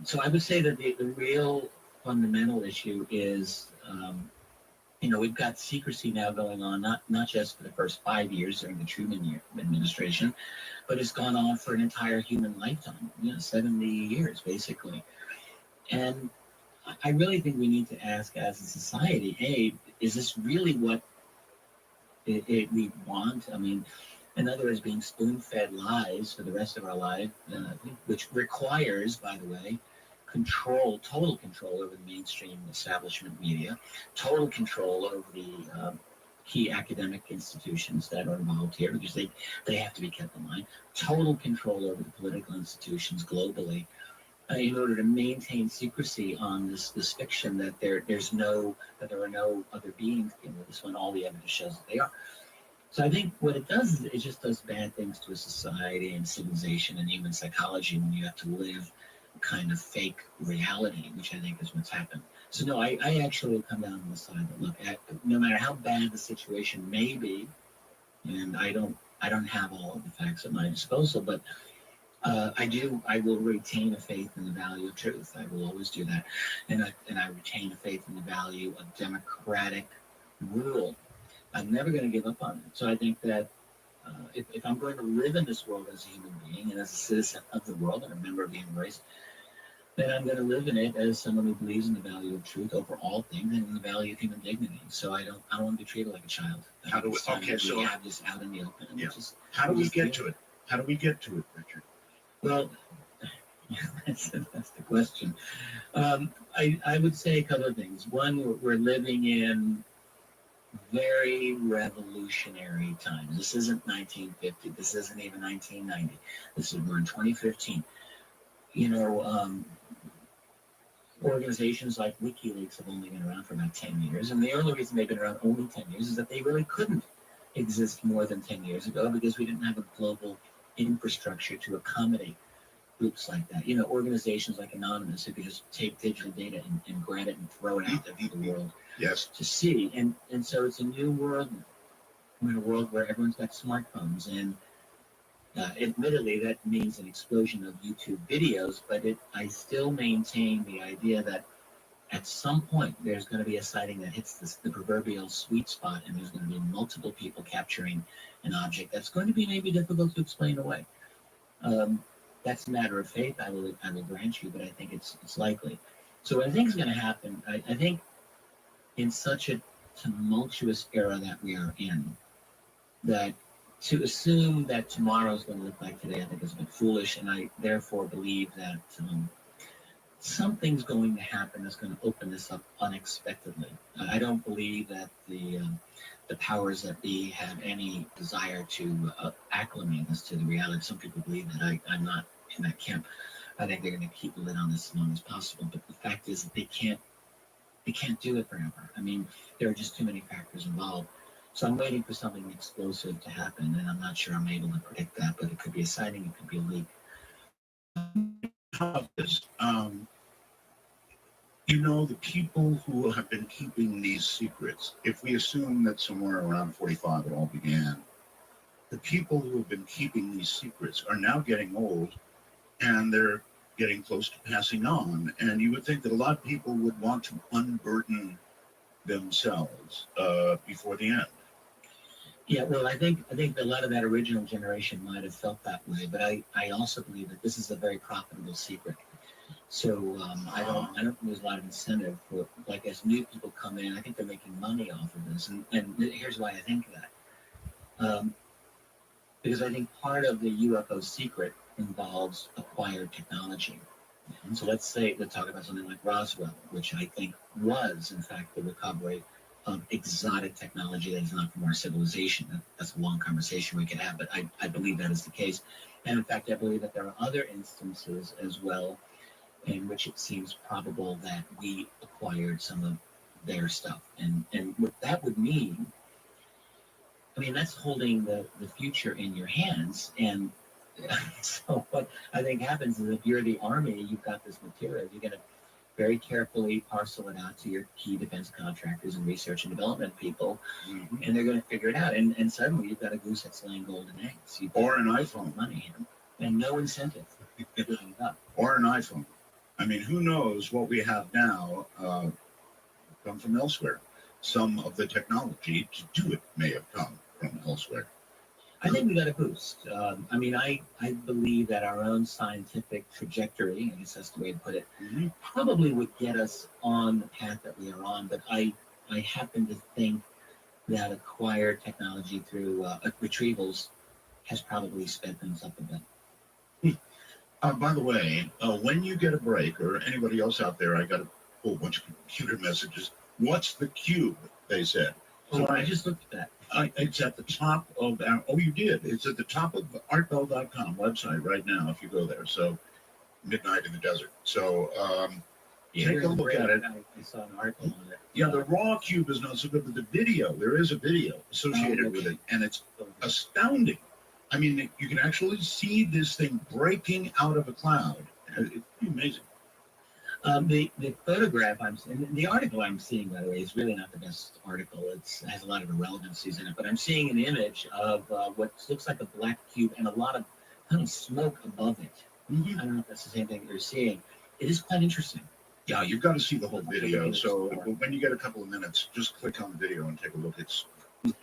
So I would say that the real fundamental issue is, we've got secrecy now going on, not just for the first 5 years during the Truman administration, but it's gone on for an entire human lifetime, 70 years basically. And I really think we need to ask as a society, hey, is this really what we want? I mean, in other words, being spoon-fed lies for the rest of our life, which requires, by the way, total control over the mainstream establishment media, total control over the key academic institutions that are involved here, because they have to be kept in line, total control over the political institutions globally, in order to maintain secrecy on this fiction that there are no other beings in this, when all the evidence shows that they are. So I think what it does is it just does bad things to a society and civilization and human psychology when you have to live a kind of fake reality, which I think is what's happened. So no, I actually come down on the side that look at no matter how bad the situation may be, and I don't have all of the facts at my disposal, but I will retain a faith in the value of truth. I will always do that, and I retain a faith in the value of democratic rule. I'm never going to give up on it. So I think that if I'm going to live in this world as a human being and as a citizen of the world and a member of the human race, then I'm going to live in it as someone who believes in the value of truth over all things and in the value of human dignity. So I don't want to be treated like a child. How do we? Okay, so we have this out in the open. Yeah. How do we get to it? How do we get to it, Richard? Well, that's the question. I would say a couple of things. One, we're living in very revolutionary times. This isn't 1950. This isn't even 1990. We're in 2015. Organizations like WikiLeaks have only been around for about 10 years, and the only reason they've been around only 10 years is that they really couldn't exist more than 10 years ago because we didn't have a global infrastructure to accommodate groups like that. Organizations like Anonymous, who could just take digital data and grab it and throw it out there for the world to see. And so it's a new world. We're in a world where everyone's got smartphones, and admittedly that means an explosion of YouTube videos, but I still maintain the idea that at some point there's going to be a sighting that hits the proverbial sweet spot, and there's going to be multiple people capturing an object that's going to be maybe difficult to explain away. That's a matter of faith, I will grant you, but I think it's likely. So what I think is going to happen, I think in such a tumultuous era that we are in, that to assume that tomorrow is going to look like today, I think is a bit foolish, and I therefore believe that something's going to happen that's going to open this up unexpectedly. I don't believe that the powers that be have any desire to acclimate us to the reality. Some people believe that. I'm not in that camp. I think they're going to keep a lid on this as long as possible. But the fact is that they can't do it forever. I mean, there are just too many factors involved. So I'm waiting for something explosive to happen, and I'm not sure I'm able to predict that, but it could be a sighting, it could be a leak. The people who have been keeping these secrets, if we assume that somewhere around 45 it all began, the people who have been keeping these secrets are now getting old, and they're getting close to passing on. And you would think that a lot of people would want to unburden themselves before the end. Yeah, well, I think a lot of that original generation might have felt that way, but I also believe that this is a very profitable secret. So I don't think there's a lot of incentive for, like, as new people come in, I think they're making money off of this, and here's why I think that. Because I think part of the UFO secret involves acquired technology. And so let's talk about something like Roswell, which I think was, in fact, the recovery of exotic technology that is not from our civilization. That's a long conversation we could have, but I believe that is the case. And in fact, I believe that there are other instances as well in which it seems probable that we acquired some of their stuff. And what that would mean, I mean, that's holding the future in your hands. And so what I think happens is if you're the Army, you've got this material, you're going to very carefully parcel it out to your key defense contractors and research and development people, and they're going to figure it out. And suddenly you've got a goose that's laying golden eggs. Or an iPhone. Money and no incentive. Or an iPhone. I mean, who knows what we have now come from elsewhere. Some of the technology to do it may have come from elsewhere. I think we got a boost. I mean, I believe that our own scientific trajectory, I guess that's the way to put it, probably would get us on the path that we are on. But I happen to think that acquired technology through retrievals has probably sped things up a bit. By the way, when you get a break, or anybody else out there, I got a whole bunch of computer messages. What's the cube? They said. So I just looked at that. It's at the top of our, you did. It's at the top of the artbell.com website right now if you go there. So, Midnight in the Desert. So, take a look at it. I saw an article on it. Yeah, the raw cube is not so good, but the video, there is a video associated with it, and it's astounding. I mean, you can actually see this thing breaking out of a cloud. It's amazing. The photograph I'm seeing, the article I'm seeing, by the way, is really not the best article. It has a lot of irrelevancies in it, but I'm seeing an image of what looks like a black cube and a lot of kind of smoke above it. I don't know if that's the same thing that you're seeing. It is quite interesting. Yeah, you've got to see the whole video. So when you get a couple of minutes, just click on the video and take a look. It's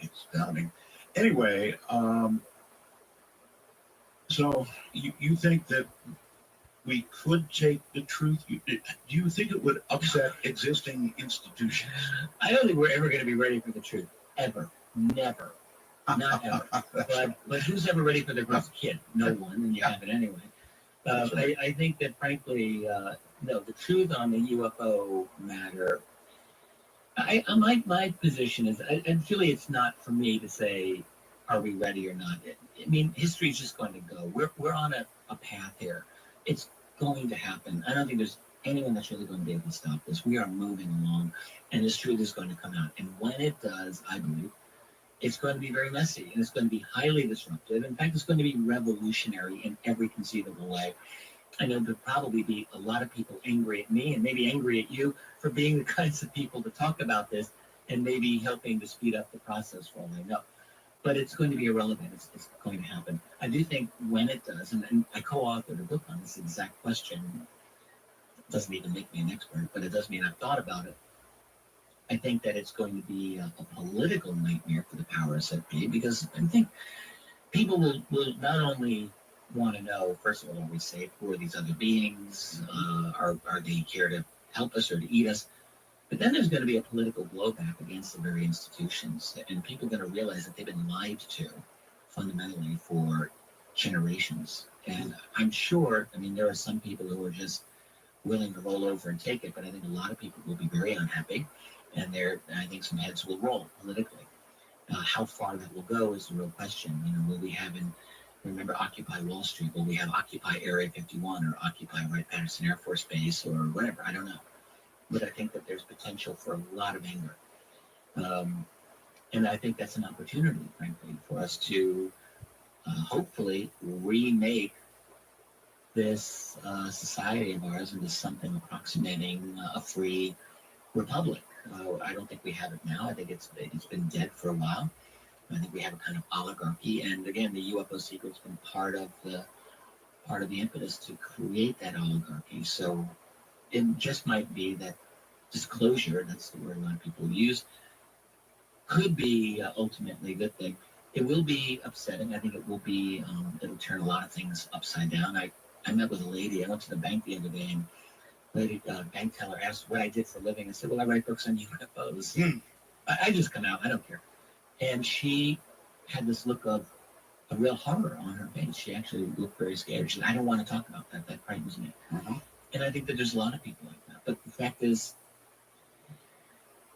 astounding. Anyway, so you think that we could take the truth? Do you think it would upset existing institutions? I don't think we're ever going to be ready for the truth. Ever. Never. Not ever. But who's ever ready for the first kid? No one, and you have it anyway. I think that, frankly, no, the truth on the UFO matter, my position is, and really it's not for me to say, are we ready or not? I mean, history's just going to go. We're on a path here. It's going to happen. I don't think there's anyone that's really going to be able to stop this. We are moving along, and this truth is going to come out. And when it does, I believe, it's going to be very messy, and it's going to be highly disruptive. In fact, it's going to be revolutionary in every conceivable way. I know there'll probably be a lot of people angry at me and maybe angry at you for being the kinds of people to talk about this and maybe helping to speed up the process for all I know. But it's going to be irrelevant. It's going to happen. I do think when it does, and I co-authored a book on this exact question. It doesn't even make me an expert, but it does mean I've thought about it. I think that it's going to be a political nightmare for the powers that be, because I think people will not only want to know, first of all, are we safe? Who are these other beings? Are they here to help us or to eat us? But then there's going to be a political blowback against the very institutions, and people are going to realize that they've been lied to fundamentally for generations. And I'm sure, I mean, there are some people who are just willing to roll over and take it, but I think a lot of people will be very unhappy, and I think some heads will roll politically. How far that will go is the real question. You know, will we have remember Occupy Wall Street? Will we have Occupy Area 51 or Occupy Wright-Patterson Air Force Base or whatever? I don't know. But I think that there's potential for a lot of anger. And I think that's an opportunity, frankly, for us to hopefully remake this society of ours into something approximating a free republic. I don't think we have it now. I think it's been dead for a while. I think we have a kind of oligarchy. And again, the UFO secret's been part of the impetus to create that oligarchy. So it just might be that disclosure, that's the word a lot of people use, could be ultimately a good thing. It will be upsetting. I think it will be, it'll turn a lot of things upside down. I met with a lady. I went to the bank the other day, and lady, bank teller asked what I did for a living. I said, well, I write books on UFOs. I just come out. I don't care. And she had this look of a real horror on her face. She actually looked very scared. She said, I don't want to talk about that. That frightens me. And I think that there's a lot of people like that. But the fact is,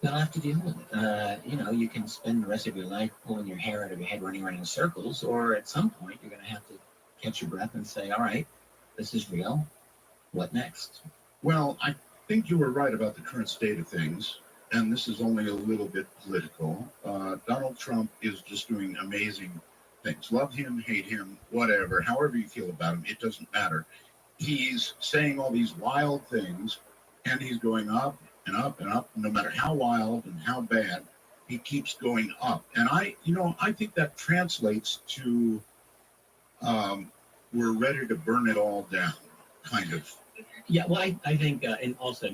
they'll have to deal with it. You can spend the rest of your life pulling your hair out of your head, running around in circles, or at some point, you're going to have to catch your breath and say, all right, this is real. What next? Well, I think you were right about the current state of things, and this is only a little bit political. Donald Trump is just doing amazing things. Love him, hate him, whatever, however you feel about him, it doesn't matter. He's saying all these wild things, and he's going up and up and up. No matter how wild and how bad, he keeps going up. And I think that translates to we're ready to burn it all down, kind of. Yeah, well, I think, and also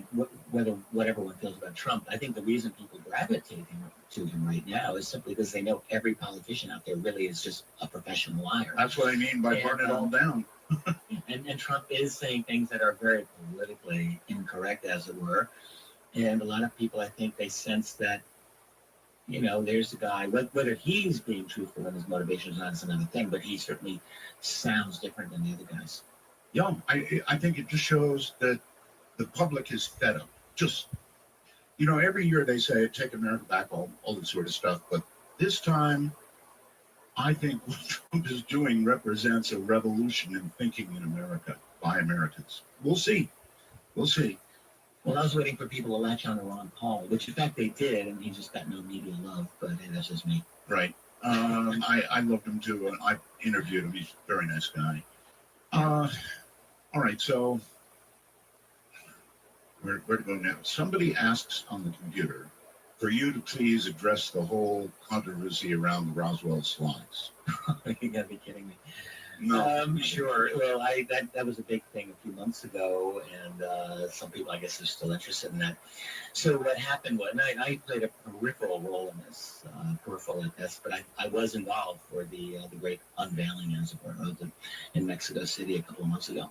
whatever one feels about Trump, I think the reason people gravitate to him right now is simply because they know every politician out there really is just a professional liar. That's what I mean by burn it all down. and Trump is saying things that are very politically incorrect, as it were. And a lot of people, I think, they sense that, there's a guy, whether he's being truthful in his motivations or not is another thing, but he certainly sounds different than the other guys. Yeah, I think it just shows that the public is fed up. Just, every year they say, take America back, all this sort of stuff. But this time, I think what Trump is doing represents a revolution in thinking in America by Americans. We'll see. We'll see. Well, I was waiting for people to latch on to Ron Paul, which in fact they did, and he just got no media love, but hey, that's just me. Right. I loved him too. And I interviewed him. He's a very nice guy. All right, so where to go now? Somebody asks on the computer for you to please address the whole controversy around the Roswell slides. You gotta be kidding me. No. Sure. Well, that was a big thing a few months ago, and some people, I guess, are still interested in that. So what happened was, I played a peripheral role in this, peripheral at best, but I was involved for the great unveiling, as it were, in Mexico City a couple of months ago.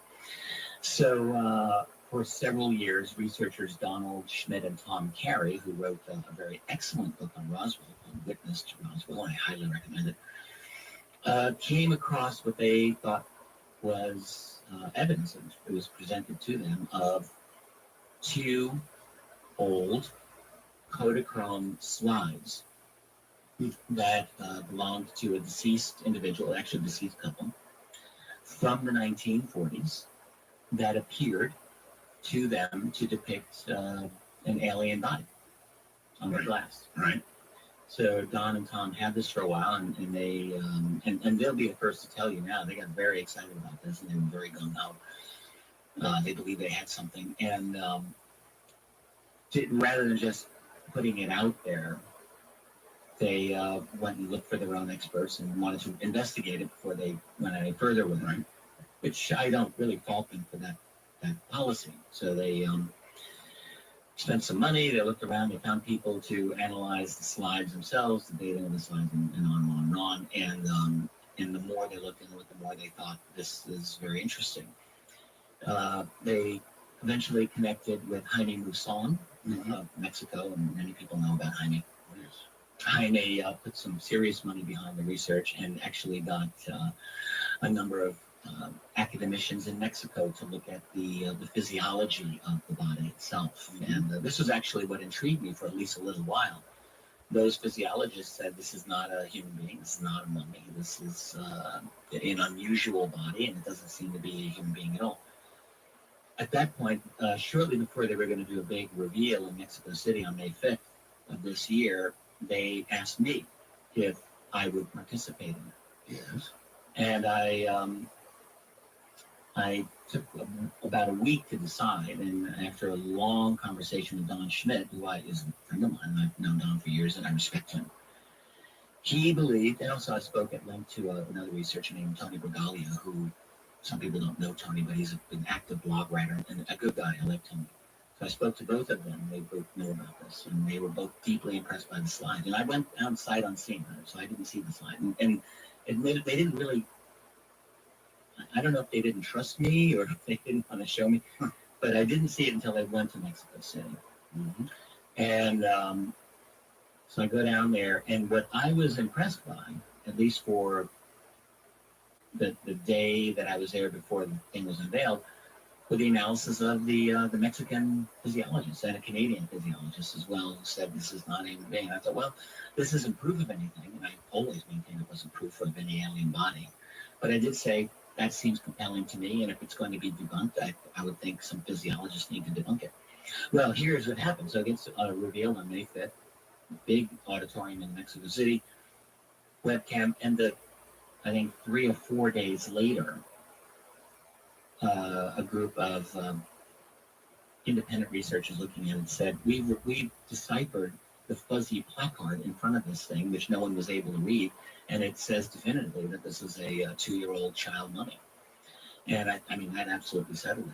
So for several years, researchers Donald Schmidt and Tom Carey, who wrote a very excellent book on Roswell called Witness to Roswell, I highly recommend it, came across what they thought was evidence. It was presented to them of two old Kodachrome slides that belonged to a deceased individual, actually a deceased couple, from the 1940s that appeared to them to depict an alien body on the glass. Right. So Don and Tom had this for a while, and they and they'll be the first to tell you now. They got very excited about this, and they were very gung ho. They believed they had something, and rather than just putting it out there, they went and looked for their own experts and wanted to investigate it before they went any further with it. Which I don't really fault them for that policy. So they spent some money, they looked around, they found people to analyze the slides themselves, the data in the slides, and on and on and on. And the more they looked into it, the more they thought this is very interesting. They eventually connected with Jaime Maussan of Mexico, and many people know about Jaime. Jaime put some serious money behind the research and actually got a number of academicians in Mexico to look at the physiology of the body itself. And this was actually what intrigued me for at least a little while. Those physiologists said this is not a human being, this is not a mummy, this is an unusual body, and it doesn't seem to be a human being at all. At that point, shortly before they were going to do a big reveal in Mexico City on May 5th of this year, they asked me if I would participate in it. Yes. And I took about a week to decide, and after a long conversation with Don Schmidt, who is a friend of mine, I've known Don for years and I respect him, he believed, and also I spoke at length to another researcher named Tony Bragalia, who some people don't know Tony, but he's an active blog writer and a good guy. I like Tony. So I spoke to both of them. They both know about this, and they were both deeply impressed by the slide. And I went outside unseen, so I didn't see the slide. And admitted they didn't really. I don't know if they didn't trust me or if they didn't want to show me, but I didn't see it until I went to Mexico City. And so I go down there, and what I was impressed by, at least for the day that I was there before the thing was unveiled, with the analysis of the Mexican physiologist and a Canadian physiologist as well, who said this is not alien being. I thought, well, this isn't proof of anything, and I always maintained it wasn't proof of any alien body. But I did say that seems compelling to me, and if it's going to be debunked, I would think some physiologists need to debunk it. Well, here's what happened. So it gets revealed on May 5th, big auditorium in Mexico City, webcam, and I think 3 or 4 days later, a group of independent researchers looking at it said, we deciphered the fuzzy placard in front of this thing, which no one was able to read, and it says definitively that this is a 2-year-old child mummy. And I mean, that absolutely settled it.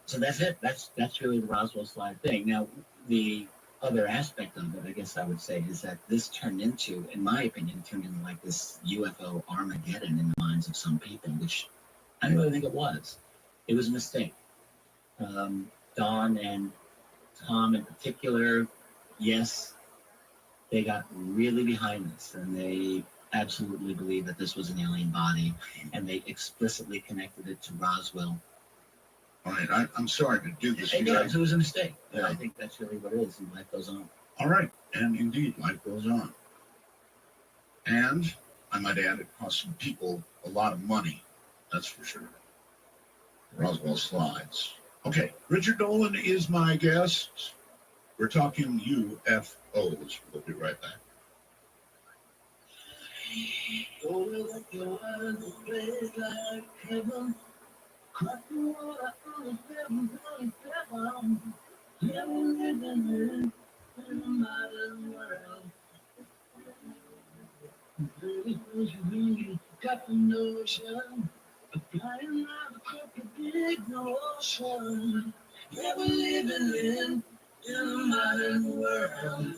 So that's it. That's really the Roswell slide thing. Now, the other aspect of it, I guess I would say, is that this turned into, in my opinion, like this UFO Armageddon in the minds of some people, which I don't really think it was. It was a mistake. Don and Tom in particular, yes, they got really behind this, and they absolutely believe that this was an alien body, and they explicitly connected it to Roswell. All right, I'm sorry to do this. It was a mistake. Yeah. I think that's really what it is, and life goes on. All right, and indeed, life goes on. And I might add, it cost some people a lot of money. That's for sure. Roswell slides. Okay, Richard Dolan is my guest. We're talking UFOs. We'll be right back. Got the notion of flying out across the big ocean. Yeah, we're living in a modern world.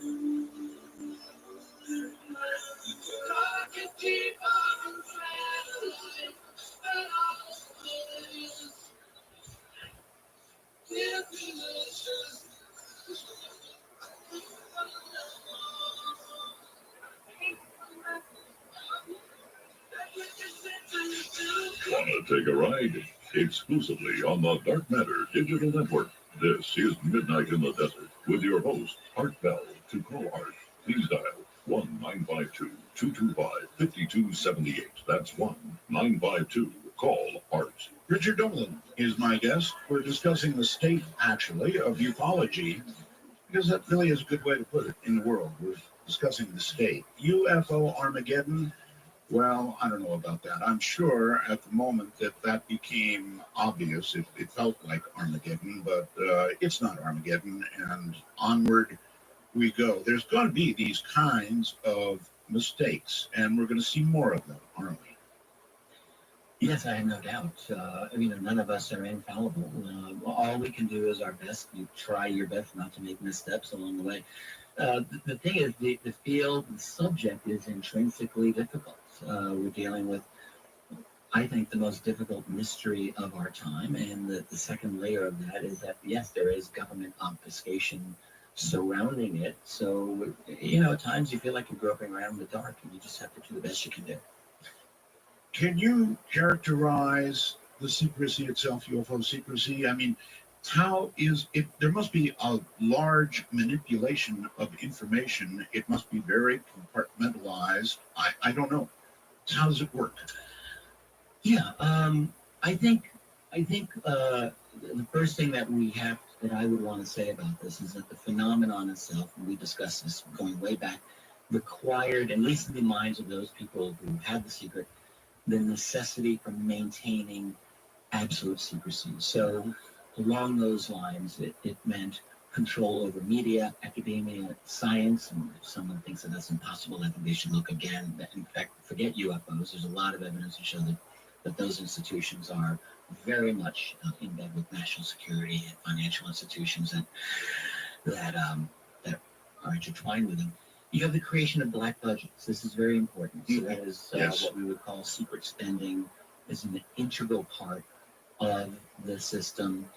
I can keep on traveling, and all this delicious. Want to take a ride? Exclusively on the Dark Matter Digital Network. This is Midnight in the Desert with your host, Art Bell. To call Art, please dial 1-952-225-5278. That's 1-952. Art. Richard Dolan is my guest. We're discussing the state, actually, of ufology, because that really is a good way to put it in the world. We're discussing the state. UFO Armageddon, well, I don't know about that. I'm sure at the moment that became obvious. It felt like Armageddon, but it's not Armageddon, and onward we go. There's going to be these kinds of mistakes, and we're going to see more of them, aren't we? Yes, I have no doubt. None of us are infallible. All we can do is our best. You try your best not to make missteps along the way. The thing is, the field, the subject is intrinsically difficult. We're dealing with, I think, the most difficult mystery of our time. And the second layer of that is that, yes, there is government obfuscation surrounding it. So, at times you feel like you're groping around in the dark, and you just have to do the best you can do. Can you characterize the secrecy itself, UFO secrecy? I mean, how is it? There must be a large manipulation of information. It must be very compartmentalized. I don't know. How does it work? Yeah, I think the first thing that I would want to say about this is that the phenomenon itself, and we discussed this going way back, required, at least in the minds of those people who had the secret, the necessity for maintaining absolute secrecy. So along those lines, it meant control over media, academia, science, and if someone thinks that that's impossible, I think they should look again. In fact, forget UFOs. There's a lot of evidence to show that those institutions are very much in bed with national security and financial institutions that are intertwined with them. You have the creation of black budgets. This is very important. So that is what we would call secret spending is an integral part of the system.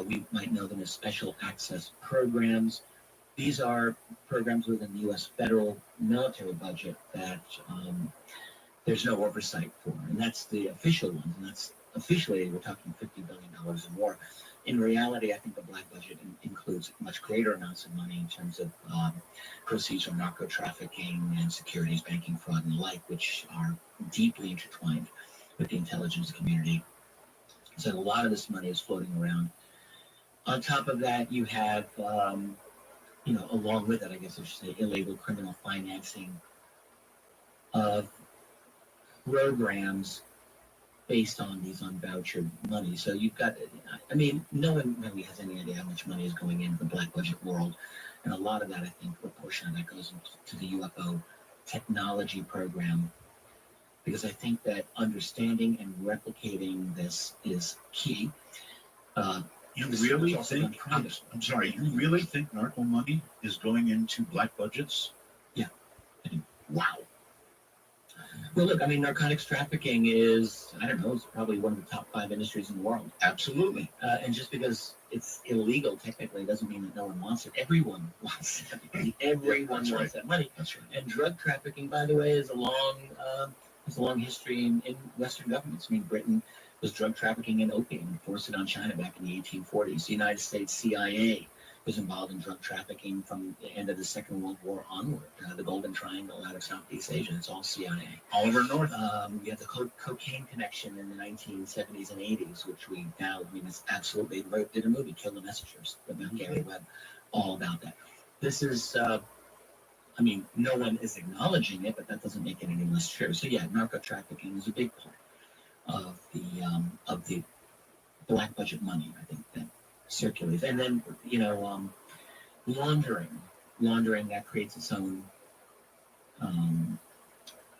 We might know them as special access programs. These are programs within the U.S. federal military budget that there's no oversight for, and that's the official ones. And that's officially we're talking $50 billion or more. In reality, I think the black budget includes much greater amounts of money in terms of proceeds from narco trafficking and securities, banking fraud, and the like, which are deeply intertwined with the intelligence community. So a lot of this money is floating around. On top of that, you have, along with it, I guess I should say, illegal criminal financing of programs based on these unvouchered money. So you've got, no one really has any idea how much money is going into the black budget world. And a lot of that, I think, a portion of that goes into the UFO technology program. Because I think that understanding and replicating this is key. You really think, I'm sorry, you really think narco money is going into black budgets? Yeah. Wow. Well, look, narcotics trafficking is, it's probably one of the top 5 industries in the world. Absolutely. And just because it's illegal, technically, doesn't mean that no one wants it. Everyone wants it. Everyone wants that money. That's right. And drug trafficking, by the way, is a long history in Western governments. Britain was drug trafficking in opium and forced it on China back in the 1840s. The United States CIA was involved in drug trafficking from the end of the Second World War onward. The Golden Triangle out of Southeast Asia, it's all CIA. Oliver North. You have the cocaine connection in the 1970s and 80s, which we now, it's absolutely, did a movie, Kill the Messengers, about Gary Webb, all about that. This is, no one is acknowledging it, but that doesn't make it any less true. So yeah, narco trafficking is a big part of the black budget money, I think, that circulates. And then, laundering that creates its own,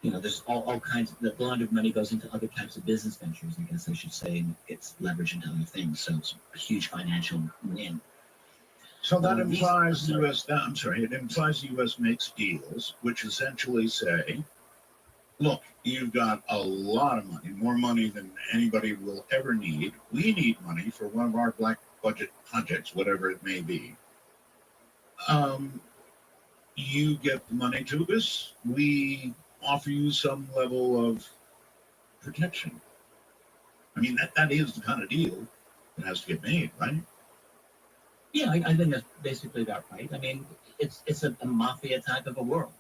there's all kinds of, the laundered money goes into other types of business ventures, I guess I should say, and gets leveraged into other things. So it's a huge financial win. So that implies it implies the U.S. makes deals which essentially say, look, you've got a lot of money, more money than anybody will ever need. We need money for one of our black budget projects, whatever it may be. You get the money to us. We offer you some level of protection. That is the kind of deal that has to get made, right? Yeah, I think that's basically about right. It's a mafia type of a world.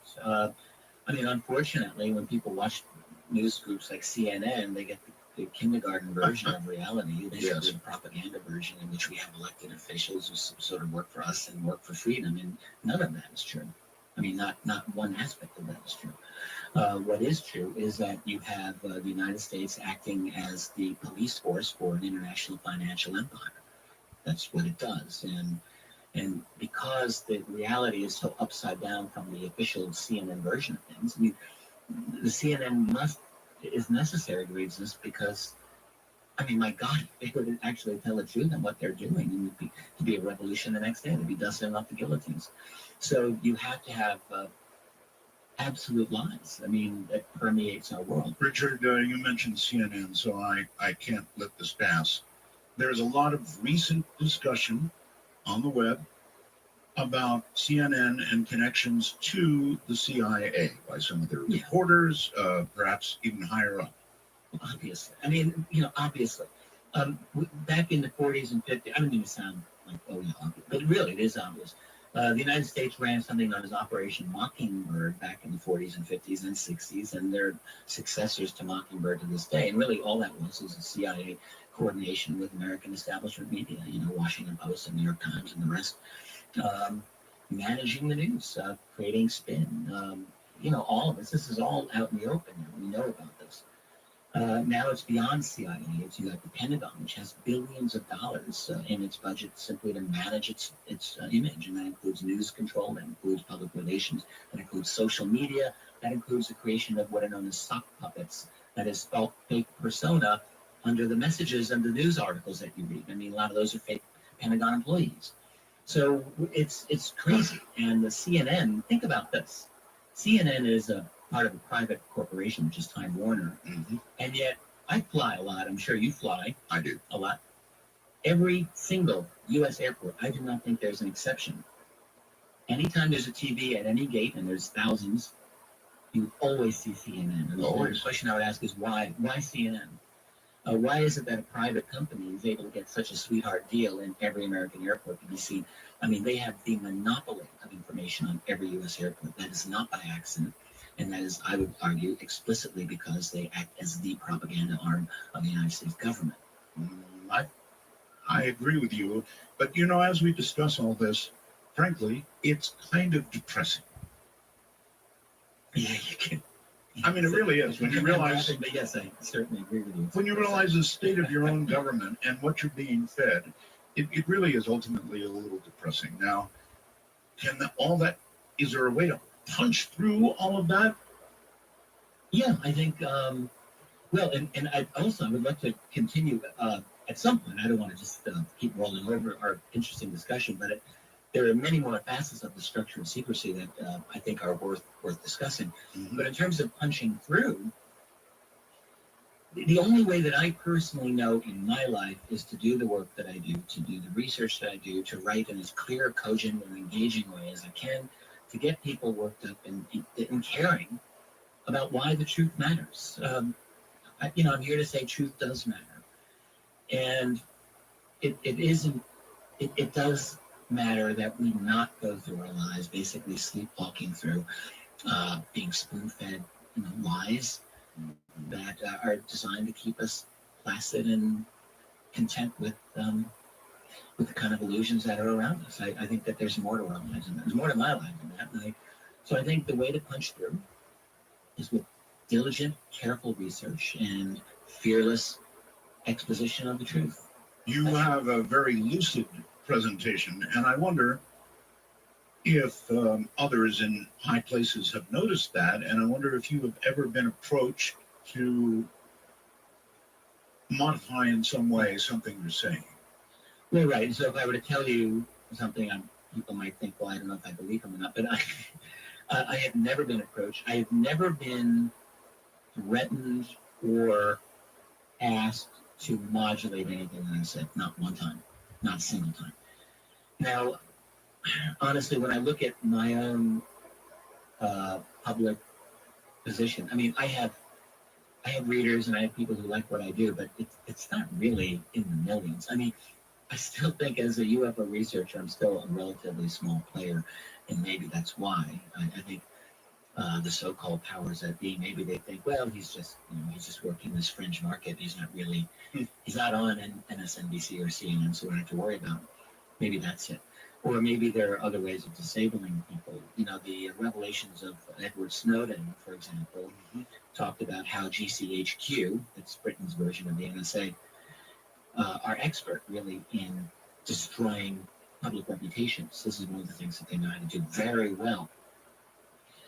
Unfortunately, when people watch news groups like CNN, they get the kindergarten version of reality, basically the propaganda version in which we have elected officials who sort of work for us and work for freedom, and none of that is true. Not one aspect of that is true. What is true is that you have the United States acting as the police force for an international financial empire. That's what it does. And because the reality is so upside down from the official CNN version of things, the CNN is necessary to exist because, my God, if they would actually tell the truth and what they're doing, it would be a revolution the next day. They'd be dusting off the guillotines. So you have to have absolute lies. That permeates our world. Richard, you mentioned CNN, so I can't let this pass. There's a lot of recent discussion on the web about CNN and connections to the CIA by some of their reporters, perhaps even higher up. Obviously. Obviously. Back in the 40s and 50s, I don't mean to sound like, obvious, but really it is obvious. The United States ran something known as Operation Mockingbird back in the 40s and 50s and 60s, and they're successors to Mockingbird to this day. And really all that was a CIA coordination with American establishment media, Washington Post and New York Times and the rest, managing the news, creating spin, all of this. This is all out in the open now. We know about this. Now it's beyond CIA. You got the Pentagon, which has billions of dollars in its budget simply to manage its image, and that includes news control, that includes public relations, that includes social media, that includes the creation of what are known as sock puppets, that is fake persona under the messages and the news articles that you read. I mean, a lot of those are fake Pentagon employees. So it's crazy. And the CNN, think about this. CNN is a part of a private corporation, which is Time Warner. Mm-hmm. And yet I fly a lot. I'm sure you fly. I do. A lot. Every single U.S. airport, I do not think there's an exception. Anytime there's a TV at any gate, and there's thousands, you always see CNN. And the question I would ask is why? Why CNN? Why is it that a private company is able to get such a sweetheart deal in every American airport to be seen? I mean, they have the monopoly of information on every U.S. airport. That is not by accident. And that is, I would argue, explicitly because they act as the propaganda arm of the United States government. I agree with you. But, you know, as we discuss all this, frankly, it's kind of depressing. Yeah, you can. I mean, it really is. When you realize, but yes, I certainly agree with you. when you realize the state of your own government and what you're being fed, it really is ultimately a little depressing. Now, is there a way to punch through all of that? Yeah, I think, well, and I would like to continue at some point. I don't want to just keep rolling over our interesting discussion, but there are many more facets of the structure of secrecy that I think are worth discussing. Mm-hmm. But in terms of punching through, the only way that I personally know in my life is to do the work that I do, to do the research that I do, to write in as clear, cogent, and engaging way as I can, to get people worked up and caring about why the truth matters. I'm here to say truth does matter. And it does matter that we not go through our lives basically sleepwalking through, being spoon-fed, lies that are designed to keep us placid and content with the kind of illusions that are around us. I think that there's more to our lives, and there's more to my life than that. So I think the way to punch through is with diligent, careful research and fearless exposition of the truth. You have a very lucid presentation, and I wonder if others in high places have noticed that, and I wonder if you have ever been approached to modify in some way something you're saying. Well, right. So if I were to tell you something, people might think, well, I don't know if I believe him or not, but I have never been approached. I have never been threatened or asked to modulate anything that I said. Not one time. Not a single time. Now, honestly, when I look at my own public position, I mean, I have readers and I have people who like what I do, but it's not really in the millions. I mean, I still think as a UFO researcher, I'm still a relatively small player, and maybe that's why. I think the so-called powers that be, maybe they think, well, he's just working this fringe market. He's not really, he's not on MSNBC or CNN, so we don't have to worry about him. Maybe that's it. Or maybe there are other ways of disabling people. The revelations of Edward Snowden, for example, talked about how GCHQ, that's Britain's version of the NSA, are expert really in destroying public reputations. This is one of the things that they know how to do very well.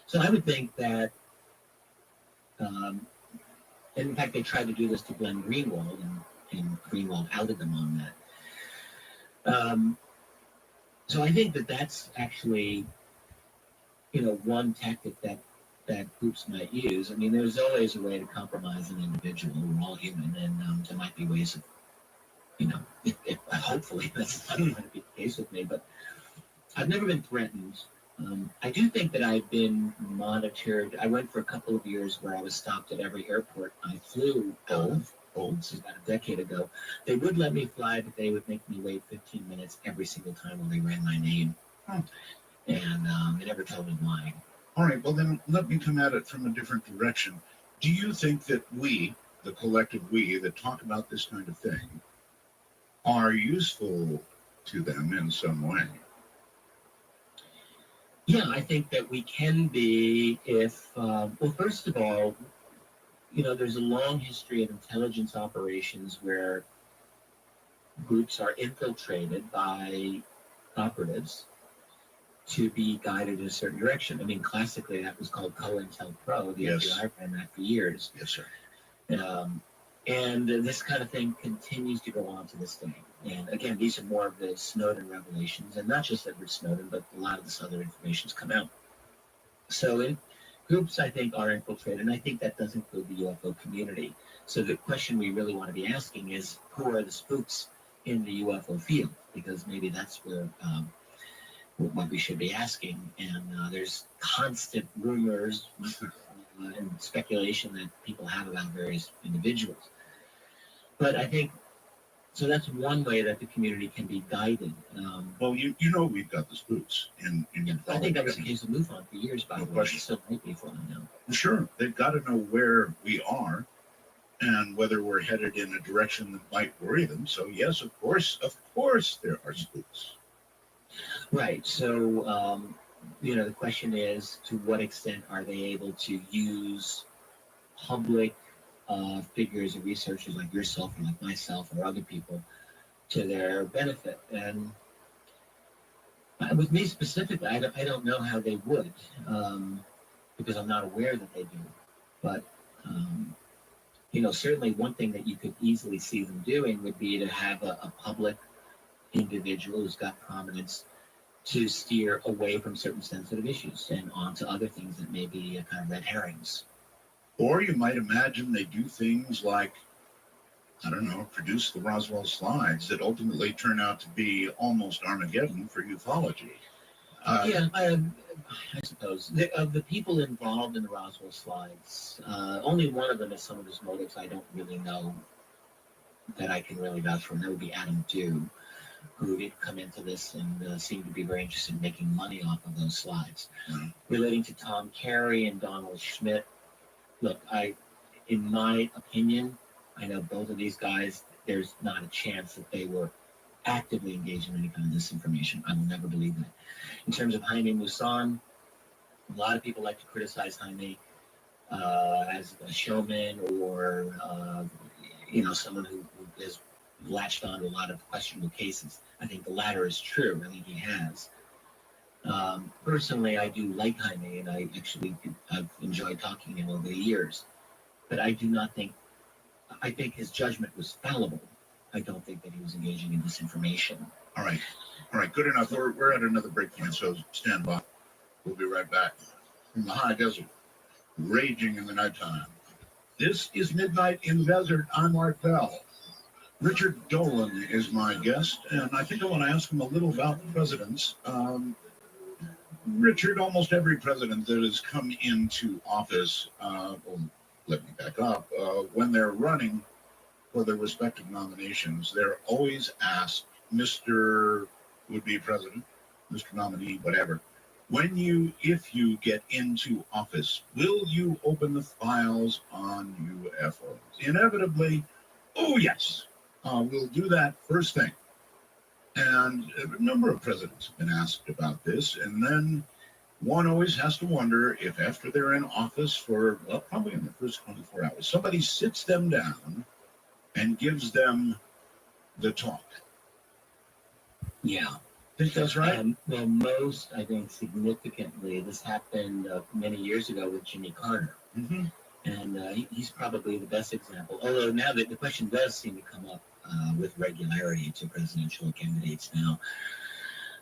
So I would think that, in fact, they tried to do this to Glenn Greenwald, and Greenwald outed them on that. So I think that that's actually, one tactic that groups might use. I mean, there's always a way to compromise an individual. We're all human, and there might be ways of, if hopefully that's not going to be the case with me, but I've never been threatened. I do think that I've been monitored. I went for a couple of years where I was stopped at every airport I flew out of. This is about a decade ago. They would let me fly, but they would make me wait 15 minutes every single time when they ran my name. And they never told me why. All right, well then let me come at it from a different direction. Do you think that we, the collective we that talk about this kind of thing, are useful to them in some way? Yeah, I think that we can be if, well, first of all, there's a long history of intelligence operations where groups are infiltrated by operatives to be guided in a certain direction. I mean, classically, that was called COINTELPRO. The FBI ran that for years. Yes, sir. And this kind of thing continues to go on to this day. And again, these are more of the Snowden revelations, and not just Edward Snowden, but a lot of this other information's come out. So groups, I think, are infiltrated, and I think that does include the UFO community. So the question we really want to be asking is, who are the spooks in the UFO field? Because maybe that's where what we should be asking. And there's constant rumors and speculation that people have about various individuals. But I think, so that's one way that the community can be guided. Well, you know we've got the spooks in I think that was the case of MUFON for years, by the way. question. It still might be for all I know. Sure, they've got to know where we are and whether we're headed in a direction that might worry them. So yes, of course, there are spooks. Right. So, the question is, to what extent are they able to use public figures or researchers like yourself or like myself or other people to their benefit? And with me specifically, I don't know how they would, because I'm not aware that they do. But, certainly one thing that you could easily see them doing would be to have a public individual who's got prominence to steer away from certain sensitive issues and onto other things that may be kind of red herrings. Or you might imagine they do things like, I don't know, produce the Roswell slides that ultimately turn out to be almost Armageddon for ufology. I suppose. Of the people involved in the Roswell slides, only one of them has some of his motives I don't really know that I can really vouch for, and that would be Adam Dew, who did come into this and seemed to be very interested in making money off of those slides. Mm-hmm. Relating to Tom Carey and Donald Schmidt, look, in my opinion, I know both of these guys, there's not a chance that they were actively engaged in any kind of disinformation. I will never believe that. In terms of Jaime Maussan, a lot of people like to criticize Jaime as a showman or, someone who has latched on to a lot of questionable cases. I think the latter is true. I think he has. Personally, I do like Jaime, and I've enjoyed talking to him over the years. But I do not think, I think his judgment was fallible. I don't think that he was engaging in disinformation. All right, good enough. We're at another break point, so stand by. We'll be right back from the high desert, raging in the nighttime. This is Midnight in the Desert. I'm Art Bell. Richard Dolan is my guest, and I think I want to ask him a little about the presidents. Richard, almost every president that has come into office, let me back up, when they're running for their respective nominations, they're always asked, Mr. would-be president, Mr. nominee, whatever, if you get into office, will you open the files on UFOs? Inevitably, oh yes, we'll do that first thing. And a number of presidents have been asked about this, and then one always has to wonder if after they're in office for, well, probably in the first 24 hours, somebody sits them down and gives them the talk. Yeah. Think that's right? Well, most, I think, significantly, this happened many years ago with Jimmy Carter. Mm-hmm. And he's probably the best example. Although now that the question does seem to come up with regularity to presidential candidates now.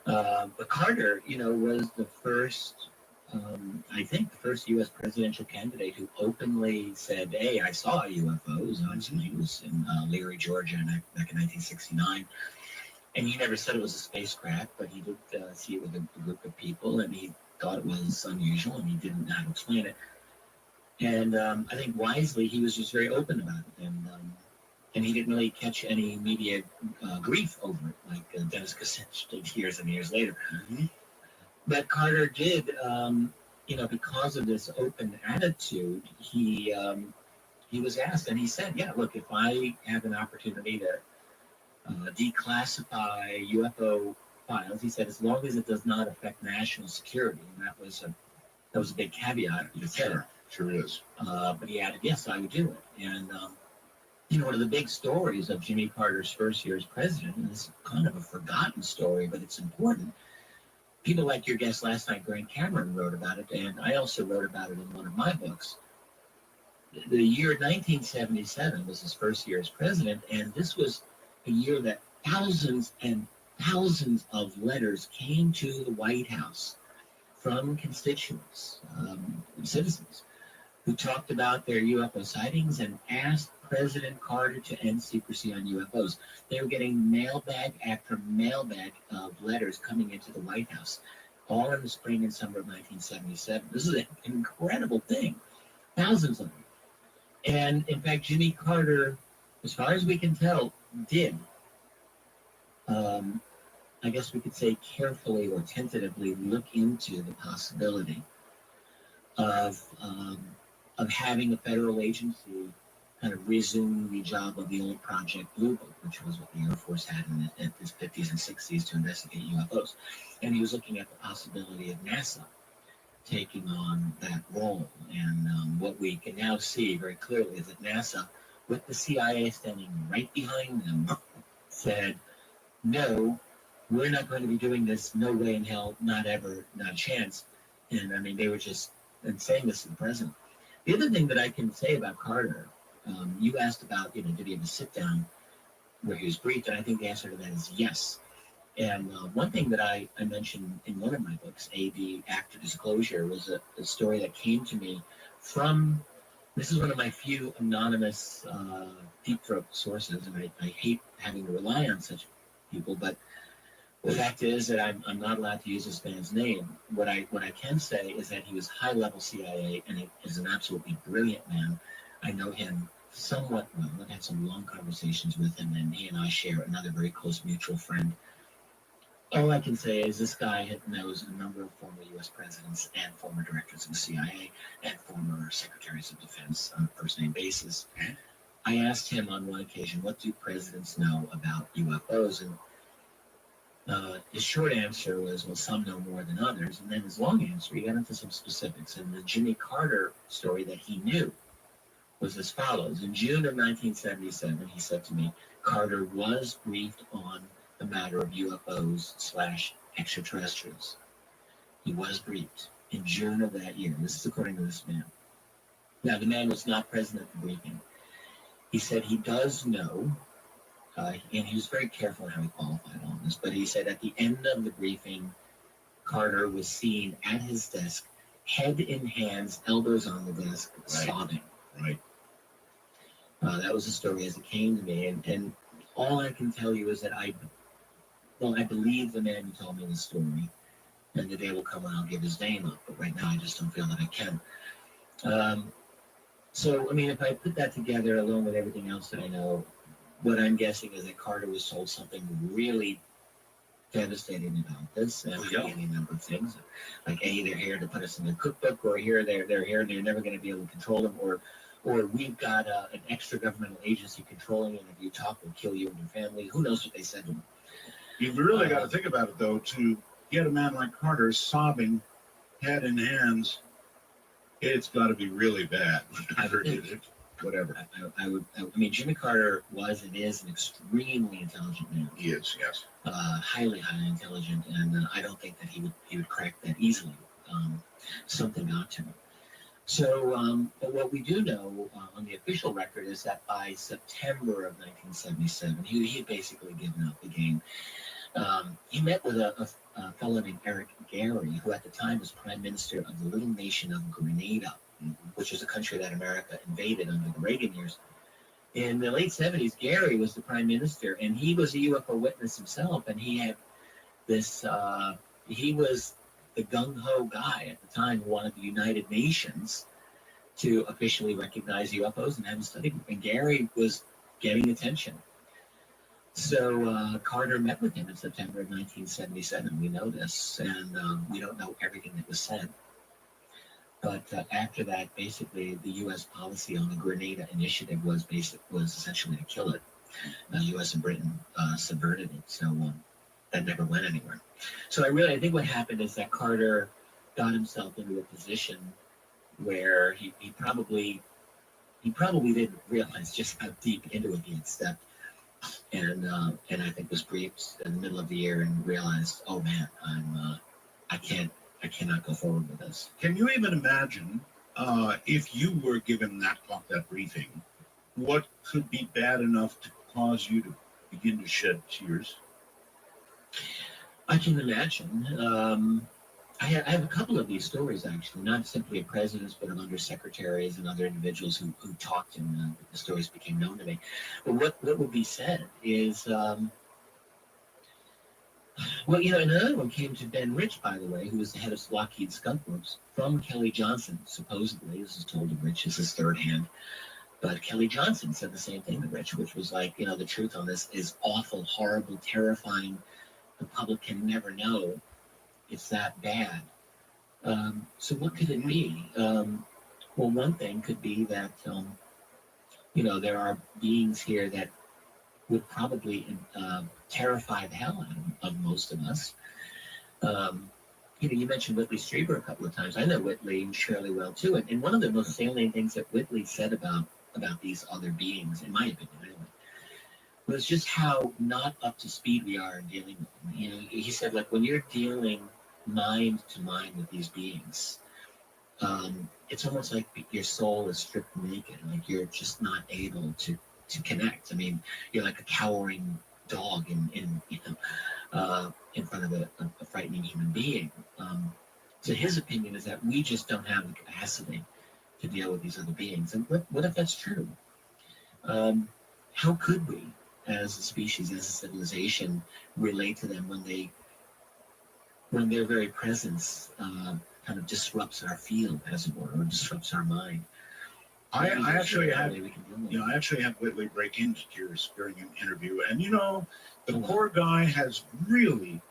But Carter, was the first, I think, the first U.S. presidential candidate who openly said, hey, I saw UFOs. He was in Leary, Georgia back in 1969. And he never said it was a spacecraft, but he did see it with a group of people, and he thought it was unusual, and he didn't know how to explain it. And I think wisely, he was just very open about it. And he didn't really catch any media grief over it, like Dennis Kucinich did years and years later. Mm-hmm. But Carter did, because of this open attitude, he was asked, and he said, yeah, look, if I have an opportunity to declassify UFO files, he said, as long as it does not affect national security, and that was a big caveat. He said, sure is. But he added, yes, I would do it. And one of the big stories of Jimmy Carter's first year as president, and it's kind of a forgotten story, but it's important. People like your guest last night, Grant Cameron, wrote about it, and I also wrote about it in one of my books. The year 1977 was his first year as president, and this was a year that thousands and thousands of letters came to the White House from constituents, citizens, who talked about their UFO sightings and asked President Carter to end secrecy on UFOs. They were getting mailbag after mailbag of letters coming into the White House, all in the spring and summer of 1977. This is an incredible thing. Thousands of them. And in fact, Jimmy Carter, as far as we can tell, did, I guess we could say carefully or tentatively look into the possibility of having a federal agency kind of resume the job of the old Project Blue Book, which was what the Air Force had in the 50s and 60s to investigate UFOs. And he was looking at the possibility of NASA taking on that role. And what we can now see very clearly is that NASA, with the CIA standing right behind them, said, no, we're not going to be doing this, no way in hell, not ever, not a chance. And I mean, they were just saying this to the president. The other thing that I can say about Carter, you asked about, did he have a sit down where he was briefed, and I think the answer to that is yes. And one thing that I mentioned in one of my books, AD Act of Disclosure, was a story that came to me from, this is one of my few anonymous deep throat sources, and I hate having to rely on such people, but the fact is that I'm not allowed to use this man's name. What I can say is that he was high-level CIA and he is an absolutely brilliant man. I know him somewhat well. I've had some long conversations with him, and he and I share another very close mutual friend. All I can say is this guy knows a number of former U.S. presidents and former directors of the CIA and former secretaries of defense on a first-name basis. I asked him on one occasion, what do presidents know about UFOs? And his short answer was, well, some know more than others. And then his long answer, he got into some specifics. And the Jimmy Carter story that he knew was as follows. In June of 1977, he said to me, Carter was briefed on the matter of UFOs/extraterrestrials. He was briefed in June of that year. This is according to this man. Now, the man was not present at the briefing. He said he does know, and he was very careful in how he qualified all this, but he said at the end of the briefing, Carter was seen at his desk, head in hands, elbows on the desk, sobbing. Right. That was the story as it came to me, and all I can tell you is that I believe the man who told me the story, and the day will come when I'll give his name up, but right now I just don't feel that I can. So, I mean, if I put that together along with everything else that I know, what I'm guessing is that Carter was told something really devastating about this, and any number of things. Like, A, they're here to put us in the cookbook, or here they're here and they're never going to be able to control them, or we've got an extra governmental agency controlling it, and if you talk, we'll kill you and your family. Who knows what they said to him? You've really got to think about it, though, to get a man like Carter sobbing, head in hands, it's got to be really bad. Whatever. I mean, Jimmy Carter was and is an extremely intelligent man. He is, yes. Highly, highly intelligent, and I don't think that he would crack that easily. Something got to him. So, but what we do know on the official record is that by September of 1977, he had basically given up the game. He met with a fellow named Eric Gary, who at the time was prime minister of the little nation of Grenada, which was a country that America invaded under the Reagan years. In the late 70s, Gary was the prime minister, and he was a UFO witness himself, and he had this, he was the gung-ho guy at the time who wanted the United Nations to officially recognize UFOs and have a study group, and Gary was getting attention. So Carter met with him in September of 1977. We know this, and we don't know everything that was said. But after that, basically, the U.S. policy on the Grenada Initiative was essentially to kill it. The U.S. and Britain subverted it, so that never went anywhere. So I think what happened is that Carter got himself into a position where he probably didn't realize just how deep into it he had stepped, and I think was briefed in the middle of the year and realized, oh man, I cannot go forward with this. Can you even imagine If you were given that briefing, what could be bad enough to cause you to begin to shed tears? I can imagine. I have a couple of these stories, actually, not simply of presidents, but of undersecretaries and other individuals who talked, and the stories became known to me. But what would be said is, well, another one came to Ben Rich, by the way, who was the head of Lockheed Skunk Works, from Kelly Johnson, supposedly. This is told to Rich as his third hand. But Kelly Johnson said the same thing to Rich, which was like, the truth on this is awful, horrible, terrifying. The public can never know it's that bad. So what could it be? Well, one thing could be that, there are beings here that would probably terrify the hell out of most of us. You mentioned Whitley Strieber a couple of times. I know Whitley fairly well, too. And one of the most salient things that Whitley said about these other beings, in my opinion anyway, was just how not up to speed we are in dealing with them. He said, like, when you're dealing mind to mind with these beings, it's almost like your soul is stripped naked, like you're just not able to connect. I mean, you're like a cowering dog in front of a frightening human being. So his opinion is that we just don't have the capacity to deal with these other beings. And what if that's true? How could we, as a species, as a civilization, relate to them when their very presence kind of disrupts our field, as it were, or disrupts our mind? I actually had Whitley break into tears during an interview, and the poor guy has really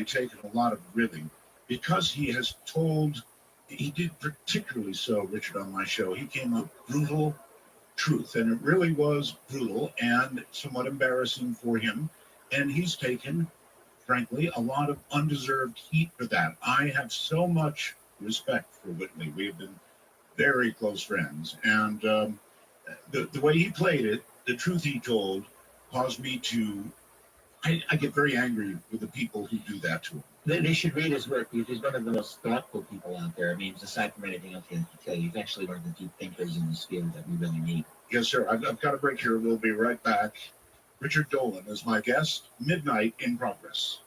taken a lot of ribbing, because he has told, he did particularly so, Richard, on my show. He came up brutal truth, and it really was brutal and somewhat embarrassing for him, and he's taken, frankly, a lot of undeserved heat for that. I have so much respect for Whitley. We have been very close friends, and the way he played it, the truth he told, caused me to, I get very angry with the people who do that to him. They should read his work, because he's one of the most thoughtful people out there. I mean, aside from anything else he has to tell you, he's actually one of the deep thinkers in this field that we really need. Yes, sir. I've got a break here. We'll be right back. Richard Dolan is my guest. Midnight in progress.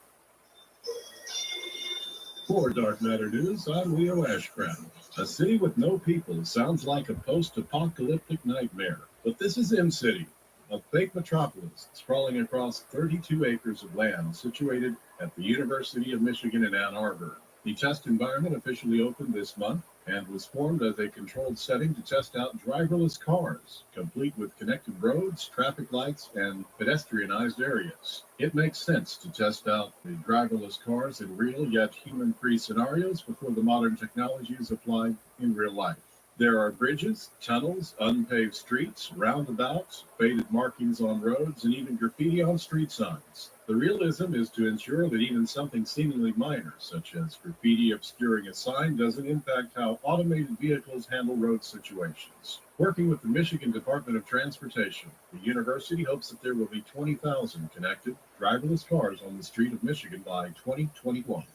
For Dark Matter News, I'm Leo Ashcraft. A city with no people sounds like a post-apocalyptic nightmare, but this is M-City, a fake metropolis sprawling across 32 acres of land situated at the University of Michigan in Ann Arbor. The test environment officially opened this month and was formed as a controlled setting to test out driverless cars, complete with connected roads, traffic lights, and pedestrianized areas. It makes sense to test out the driverless cars in real yet human-free scenarios before the modern technology is applied in real life. There are bridges, tunnels, unpaved streets, roundabouts, faded markings on roads, and even graffiti on street signs. The realism is to ensure that even something seemingly minor, such as graffiti obscuring a sign, doesn't impact how automated vehicles handle road situations. Working with the Michigan Department of Transportation, the university hopes that there will be 20,000 connected, driverless cars on the street of Michigan by 2021.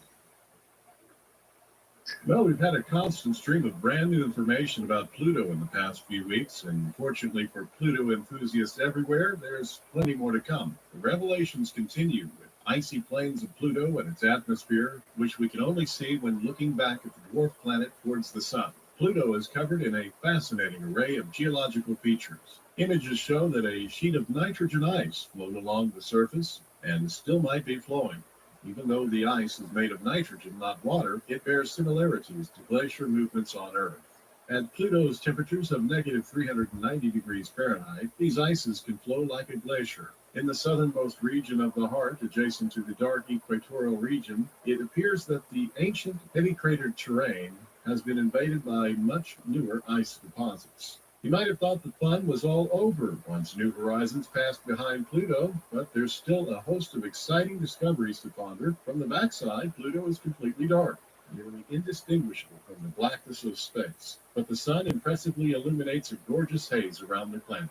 Well, we've had a constant stream of brand new information about Pluto in the past few weeks, and fortunately for Pluto enthusiasts everywhere, there's plenty more to come. The revelations continue with icy plains of Pluto and its atmosphere, which we can only see when looking back at the dwarf planet towards the sun. Pluto is covered in a fascinating array of geological features. Images show that a sheet of nitrogen ice flowed along the surface and still might be flowing. Even though the ice is made of nitrogen, not water, it bears similarities to glacier movements on Earth. At Pluto's temperatures of negative 390 degrees Fahrenheit, these ices can flow like a glacier. In the southernmost region of the heart, adjacent to the dark equatorial region, it appears that the ancient, heavy cratered terrain has been invaded by much newer ice deposits. You might have thought the fun was all over once New Horizons passed behind Pluto, but there's still a host of exciting discoveries to ponder. From the backside, Pluto is completely dark, nearly indistinguishable from the blackness of space. But the sun impressively illuminates a gorgeous haze around the planet.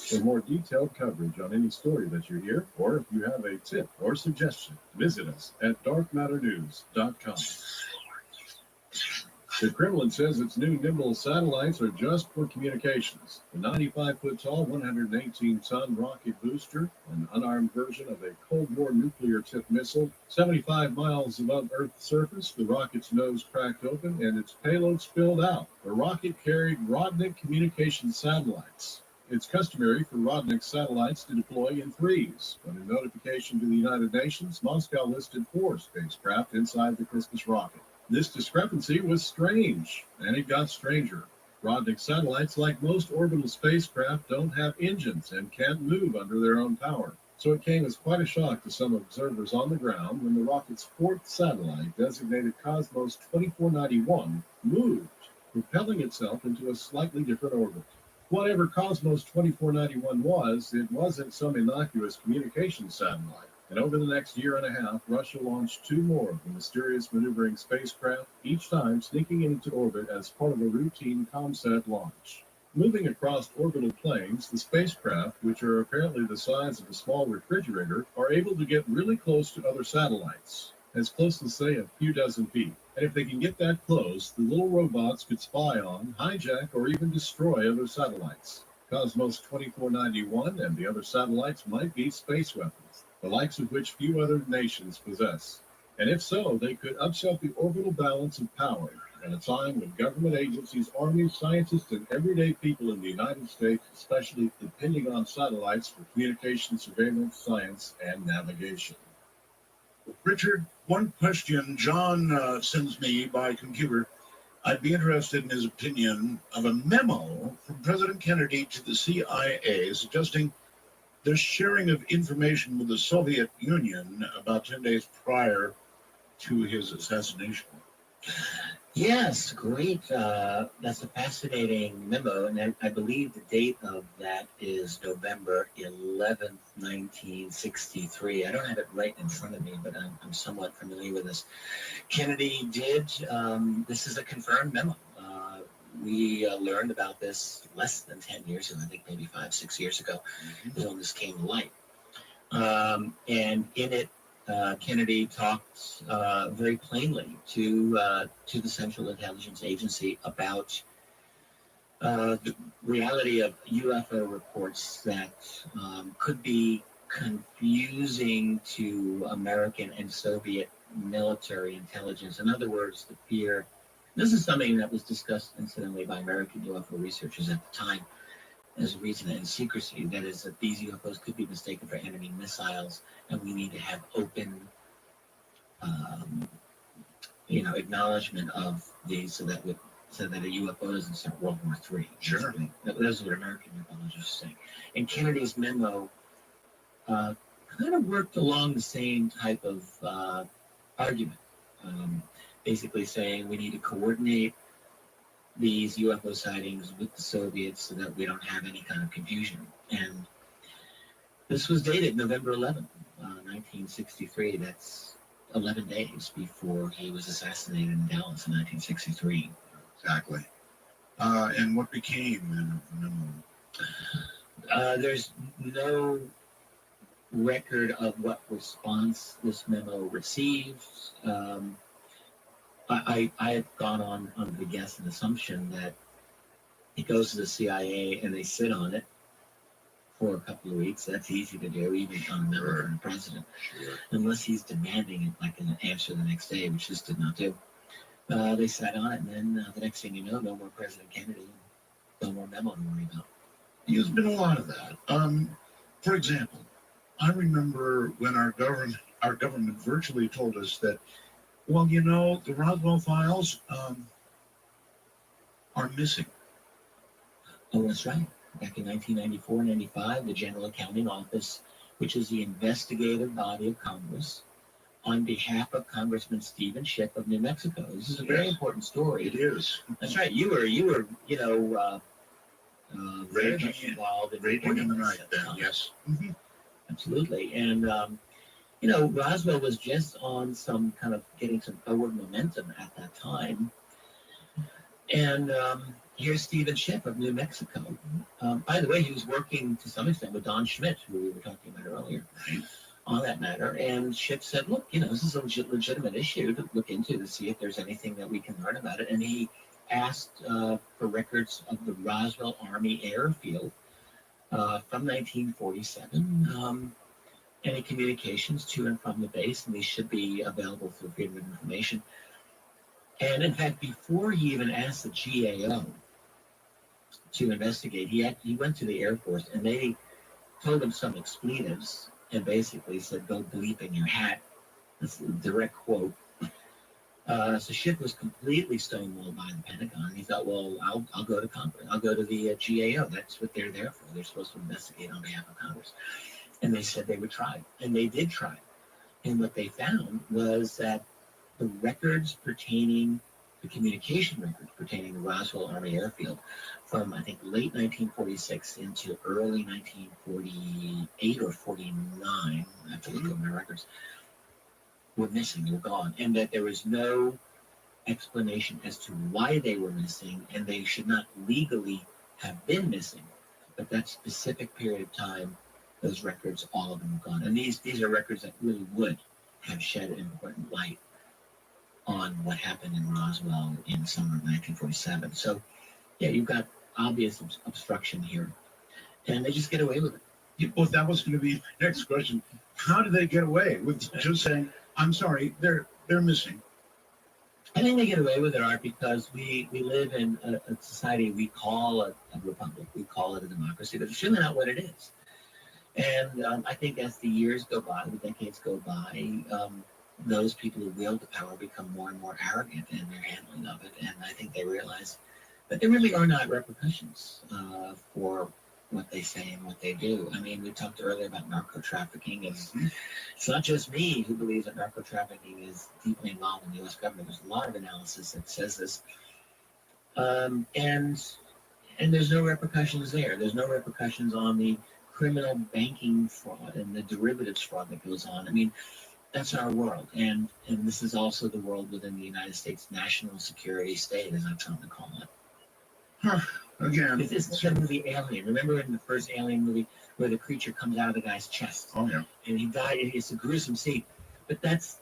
For more detailed coverage on any story that you hear, or if you have a tip or suggestion, visit us at darkmatternews.com. The Kremlin says its new nimble satellites are just for communications. The 95-foot-tall, 118-ton rocket booster, an unarmed version of a Cold War nuclear-tipped missile, 75 miles above Earth's surface, the rocket's nose cracked open and its payload spilled out. The rocket carried Rodnik communication satellites. It's customary for Rodnik satellites to deploy in threes, but in notification to the United Nations, Moscow listed 4 spacecraft inside the Christmas rocket. This discrepancy was strange, and it got stranger. Rodnik satellites, like most orbital spacecraft, don't have engines and can't move under their own power. So it came as quite a shock to some observers on the ground when the rocket's 4th satellite, designated Cosmos 2491, moved, propelling itself into a slightly different orbit. Whatever Cosmos 2491 was, it wasn't some innocuous communication satellite. And over the next year and a half, Russia launched 2 more of the mysterious maneuvering spacecraft, each time sneaking into orbit as part of a routine ComSat launch. Moving across orbital planes, the spacecraft, which are apparently the size of a small refrigerator, are able to get really close to other satellites, as close as, say, a few dozen feet. And if they can get that close, the little robots could spy on, hijack, or even destroy other satellites. Cosmos 2491 and the other satellites might be space weapons, the likes of which few other nations possess. And if so, they could upset the orbital balance of power at a time when government agencies, armies, scientists, and everyday people in the United States especially depending on satellites for communication, surveillance, science, and navigation. Richard, one question John sends me by computer. I'd be interested in his opinion of a memo from President Kennedy to the CIA suggesting the sharing of information with the Soviet Union about 10 days prior to his assassination. Yes, great. That's a fascinating memo, and I believe the date of that is November 11th, 1963. I don't have it right in front of me, but I'm somewhat familiar with this. Kennedy did, this is a confirmed memo. We learned about this less than 10 years ago, I think maybe 5-6 years ago, when this came to light. And in it, Kennedy talked very plainly to the Central Intelligence Agency about the reality of UFO reports that could be confusing to American and Soviet military intelligence. In other words, the fear. This is something that was discussed, incidentally, by American UFO researchers at the time as a reason in secrecy. That is, that these UFOs could be mistaken for enemy missiles, and we need to have open, acknowledgement of these so that a UFO doesn't start World War III. Sure. That's what American ufologists say. And Kennedy's memo kind of worked along the same type of argument. Basically saying we need to coordinate these UFO sightings with the Soviets so that we don't have any kind of confusion. And this was dated November 11th, 1963. That's 11 days before he was assassinated in Dallas in 1963. Exactly. And what became the memo? There's no record of what response this memo received. I had gone on the guess and assumption that it goes to the CIA and they sit on it for a couple of weeks. That's easy to do, even on a memo from the president, unless he's demanding it like an answer the next day, which this did not do. They sat on it, and then the next thing you know, no more President Kennedy, no more memo to worry about. There's been a lot of that. For example, I remember when our government virtually told us that, well, the Roswell files are missing. Oh, that's right. Back in 1994-95, the General Accounting Office, which is the investigative body of Congress, on behalf of Congressman Stephen Schiff of New Mexico. This is a very important story. It is. That's right. You were, very much involved in raging in the night at then, time. yes. Absolutely. And, Roswell was just on some kind of getting some forward momentum at that time. And here's Stephen Schiff of New Mexico. By the way, he was working to some extent with Don Schmidt, who we were talking about earlier. on that matter. And Schiff said, look, this is a legitimate issue to look into to see if there's anything that we can learn about it. And he asked for records of the Roswell Army Airfield from 1947, any communications to and from the base, and these should be available through Freedom of Information. And in fact, before he even asked the GAO to investigate, he went to the Air Force, and they told him some expletives and basically said, go bleep in your hat. That's a direct quote. So Schiff was completely stonewalled by the Pentagon. He thought, well, I'll go to Congress. I'll go to the GAO. That's what they're there for. They're supposed to investigate on behalf of Congress. And they said they would try. And they did try. And what they found was that the records pertaining, the communication records pertaining to Roswell Army Airfield from, I think, late 1946 into early 1948 or 49, I have to look at my records, were missing, they were gone. And that there was no explanation as to why they were missing, and they should not legally have been missing. But that specific period of time, those records, all of them are gone. And these are records that really would have shed important light on what happened in Roswell in summer of 1947. So, yeah, you've got obvious obstruction here. And they just get away with it. Well, that was going to be the next question. How do they get away with just saying, I'm sorry, they're missing? I think they get away with it, Art, because we live in a society we call a republic. We call it a democracy, but it's really not what it is. And I think as the years go by, the decades go by, those people who wield the power become more and more arrogant in their handling of it. And I think they realize that there really are not repercussions for what they say and what they do. I mean, we talked earlier about narco-trafficking. It's not just me who believes that narco-trafficking is deeply involved in the U.S. government. There's a lot of analysis that says this. And there's no repercussions there. There's no repercussions on the criminal banking fraud and the derivatives fraud that goes on. I mean, that's our world. And this is also the world within the United States national security state, as I've come to call it. Again, this is the movie Alien. Remember in the first Alien movie where the creature comes out of the guy's chest? Oh, yeah. And he died, and it's a gruesome scene. But that's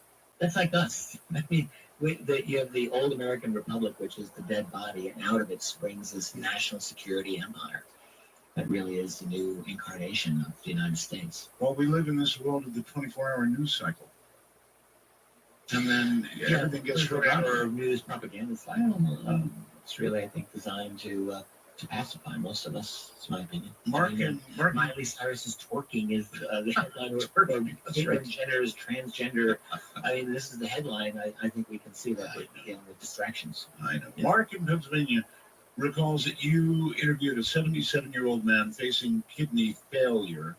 like us. I mean, you have the old American Republic, which is the dead body, and out of it springs this national security empire that really is the new incarnation of the United States. Well, we live in this world of the 24-hour news cycle. And then everything gets forgotten. Or news propaganda cycle. It's really, I think, designed to pacify most of us. It's my opinion. Mark Miley Cyrus's twerking is the headline. Caitlyn Jenner is transgender. I mean, this is the headline. I think we can see that we're dealing with distractions. I know. Yeah. Mark in Pennsylvania recalls that you interviewed a 77-year-old man facing kidney failure,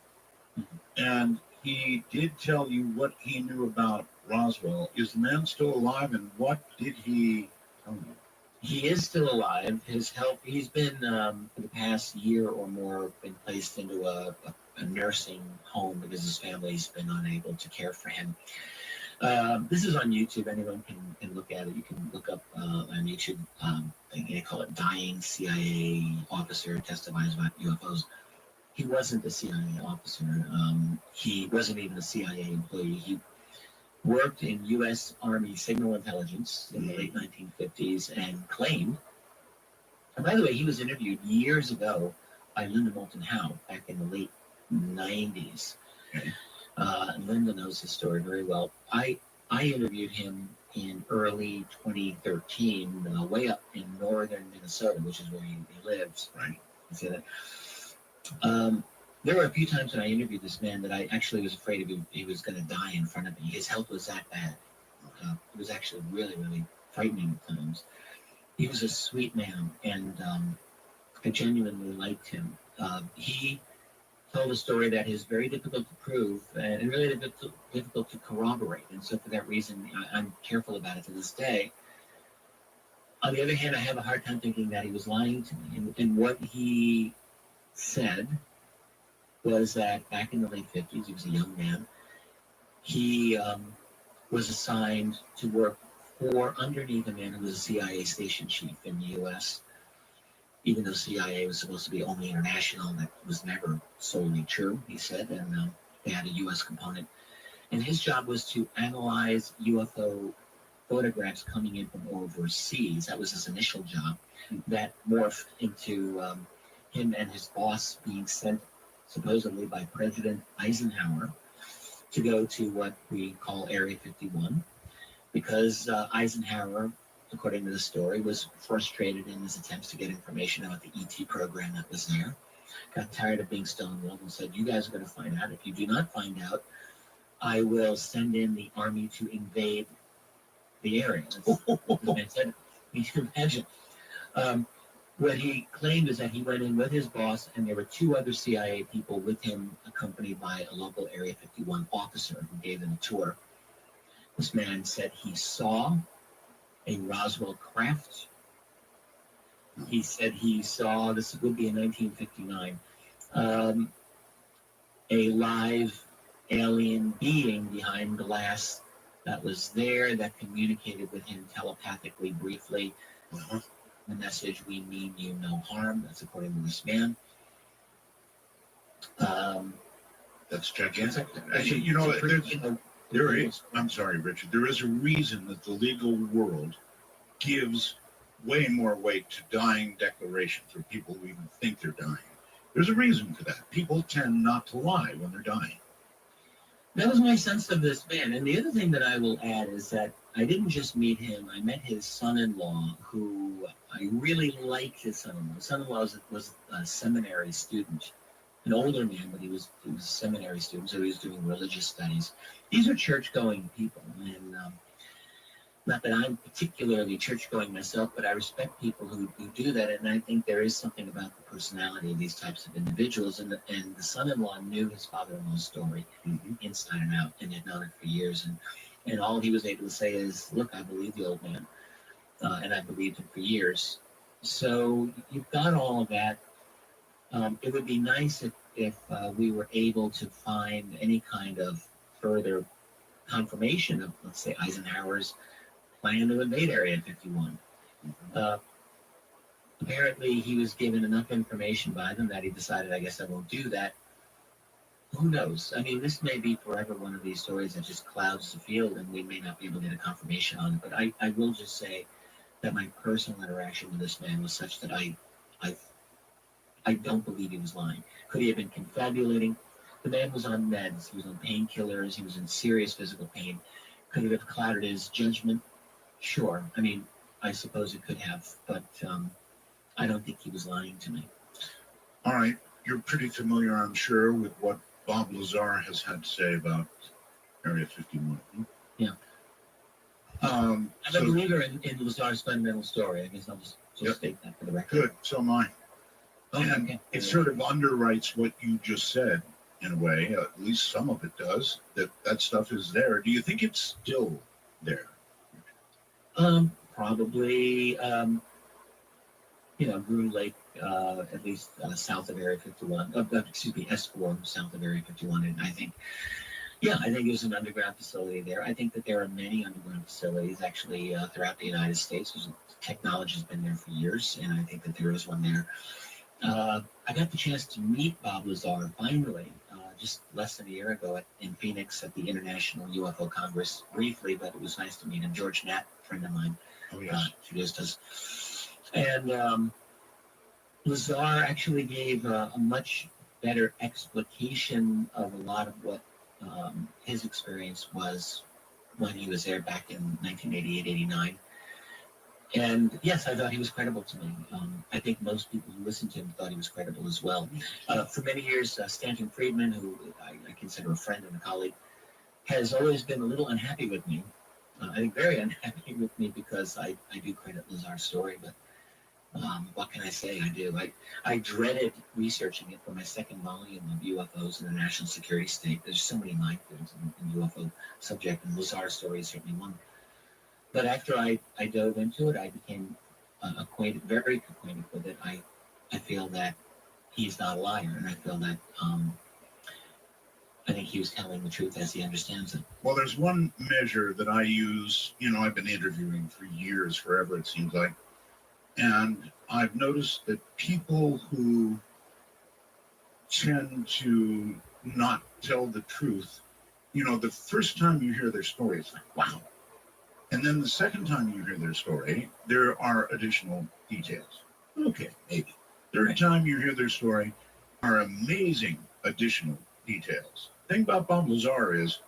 and he did tell you what he knew about Roswell. Is the man still alive, and what did he tell you? He is still alive. His health, he's been, for the past year or more, been placed into a nursing home because his family's been unable to care for him. This is on YouTube. Anyone can look at it. You can look up on YouTube. They call it Dying CIA Officer Testifies About UFOs. He wasn't a CIA officer. He wasn't even a CIA employee. He worked in U.S. Army signal intelligence in the late 1950s and claimed, and by the way, he was interviewed years ago by Linda Moulton Howe back in the late 90s. Linda knows his story very well. I interviewed him in early 2013, way up in northern Minnesota, which is where he lives. Right. You see that? There were a few times when I interviewed this man that I actually was afraid he was going to die in front of me. His health was that bad. It was actually really, really frightening at times. He was a sweet man, and I genuinely liked him. He told a story that is very difficult to prove and really difficult to corroborate. And so for that reason, I'm careful about it to this day. On the other hand, I have a hard time thinking that he was lying to me. And what he said was that back in the late 50s, he was a young man, he was assigned to work underneath a man who was a CIA station chief in the U.S., even though CIA was supposed to be only international. That was never solely true, he said, and they had a U.S. component. And his job was to analyze UFO photographs coming in from overseas. That was his initial job. That morphed into him and his boss being sent supposedly by President Eisenhower to go to what we call Area 51, because Eisenhower, according to the story, was frustrated in his attempts to get information about the ET program that was there. Got tired of being stonewalled and said, "You guys are going to find out. If you do not find out, I will send in the army to invade the area." Man said, you can imagine. What he claimed is that he went in with his boss, and there were 2 other CIA people with him, accompanied by a local Area 51 officer who gave them a tour. This man said he saw a Roswell craft. He said he saw, this would be in 1959, a live alien being behind glass that was there, that communicated with him telepathically, briefly. The message, "We mean you no harm." That's according to this man. That's gigantic. Actually, you know, there is, I'm sorry, Richard, there is a reason that the legal world gives way more weight to dying declarations for people who even think they're dying. There's a reason for that. People tend not to lie when they're dying. That was my sense of this man. And the other thing that I will add is that I didn't just meet him. I met his son-in-law, who I really liked his son-in-law. His son-in-law was a seminary student, an older man, but he was a seminary student, so he was doing religious studies. These are church-going people, and not that I'm particularly church-going myself, but I respect people who do that, and I think there is something about the personality of these types of individuals. And the son-in-law knew his father-in-law's story inside and out, and had known it for years. And all he was able to say is, "Look, I believe the old man, and I believed him for years." So you've got all of that. It would be nice if we were able to find any kind of further confirmation of, let's say, Eisenhower's plan to invade Area 51. Apparently, he was given enough information by them that he decided, "I guess I won't do that." Who knows? I mean, this may be forever one of these stories that just clouds the field, and we may not be able to get a confirmation on it. But I will just say that my personal interaction with this man was such that I don't believe he was lying. Could he have been confabulating? The man was on meds. He was on painkillers. He was in serious physical pain. Could it have clouded his judgment? Sure. I mean, I suppose it could have, but I don't think he was lying to me. All right. You're pretty familiar, I'm sure, with what Bob Lazar has had to say about Area 51. Yeah. I'm a believer in Lazar's fundamental story. I guess I'll just state that for the record. Good. So am I. And it sort of underwrites what you just said, in a way. At least some of it does. That stuff is there. Do you think it's still there? Probably. Groom Lake, at least south of Area 51. S4 south of Area 51, and I think there's an underground facility there. I think that there are many underground facilities actually throughout the United States. Technology has been there for years, and I think that there is one there. I got the chance to meet Bob Lazar finally, just less than a year ago in Phoenix at the International UFO Congress briefly, but it was nice to meet him. George Knapp, a friend of mine, introduced us. And Lazar actually gave a much better explication of a lot of what his experience was when he was there back in 1988, 89. And yes, I thought he was credible to me. I think most people who listened to him thought he was credible as well. For many years, Stanton Friedman, who I consider a friend and a colleague, has always been a little unhappy with me. I think very unhappy with me because I do credit Lazar's story, but what can I say? I do. I dreaded researching it for my second volume of UFOs in the national security state. There's so many minefields in UFO subject, and Lazar's story is certainly one. But after I dove into it, I became very acquainted with it. I feel that he's not a liar, and I feel that I think he was telling the truth as he understands it. Well, there's one measure that I use. I've been interviewing for years, forever it seems like. And I've noticed that people who tend to not tell the truth you know, the first time you hear their story, it's like, wow. And then the second time you hear their story, there are additional details. Okay, maybe. Third time you hear their story, are amazing additional details. The thing about Bob Lazar is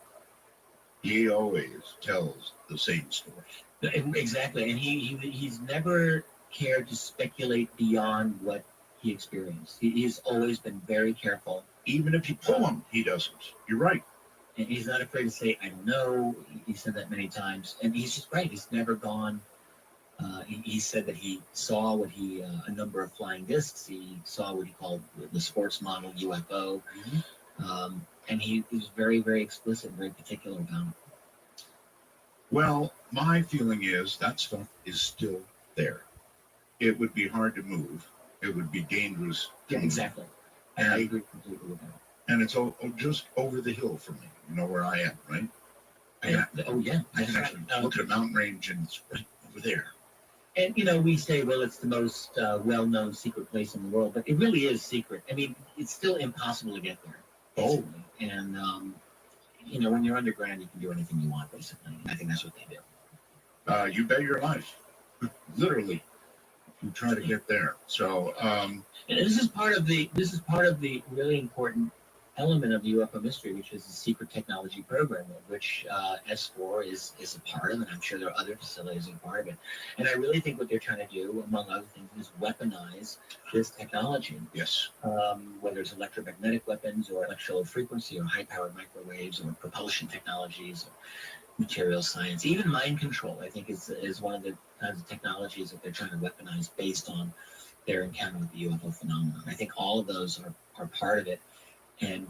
he always tells the same story. Exactly, and he's never cared to speculate beyond what he experienced. He's always been very careful. Even if you pull him, he doesn't. You're right. And he's not afraid to say, I don't know. He said that many times. And he's just right. He's never gone. He said that he saw a number of flying discs. He saw what he called the sports model UFO. And he was very, very explicit, very particular about it. Well, my feeling is that stuff is still there. It would be hard to move. It would be dangerous. Yeah, exactly. And, I agree completely with that. And it's just over the hill from me. You know where I am, right? Oh, yeah. I can actually look at a mountain range and it's right over there. And, we say, well, it's the most well-known secret place in the world, but it really is secret. I mean, it's still impossible to get there. Basically. Oh. And, when you're underground, you can do anything you want, basically. And I think that's what they do. You bet your life. Literally. You try to get there. So, and this is part of the really important element of the UFO mystery, which is the secret technology program, of which S4 is a part of, and I'm sure there are other facilities that are part of it. And I really think what they're trying to do, among other things, is weaponize this technology. Yes. Whether it's electromagnetic weapons or electro frequency or high-powered microwaves or propulsion technologies or material science, even mind control, I think is one of the kinds of technologies that they're trying to weaponize based on their encounter with the UFO phenomenon. I think all of those are part of it. And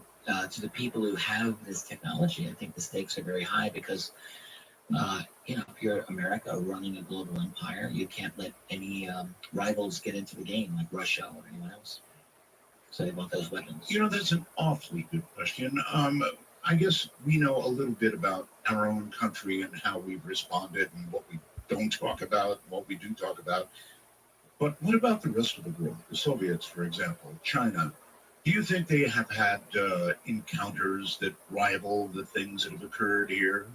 to the people who have this technology, I think the stakes are very high because, if you're America running a global empire, you can't let any rivals get into the game like Russia or anyone else. So they want those weapons. That's an awfully good question. I guess we know a little bit about our own country and how we've responded and what we don't talk about, what we do talk about. But what about the rest of the world? The Soviets, for example, China. Do you think they have had encounters that rival the things that have occurred here?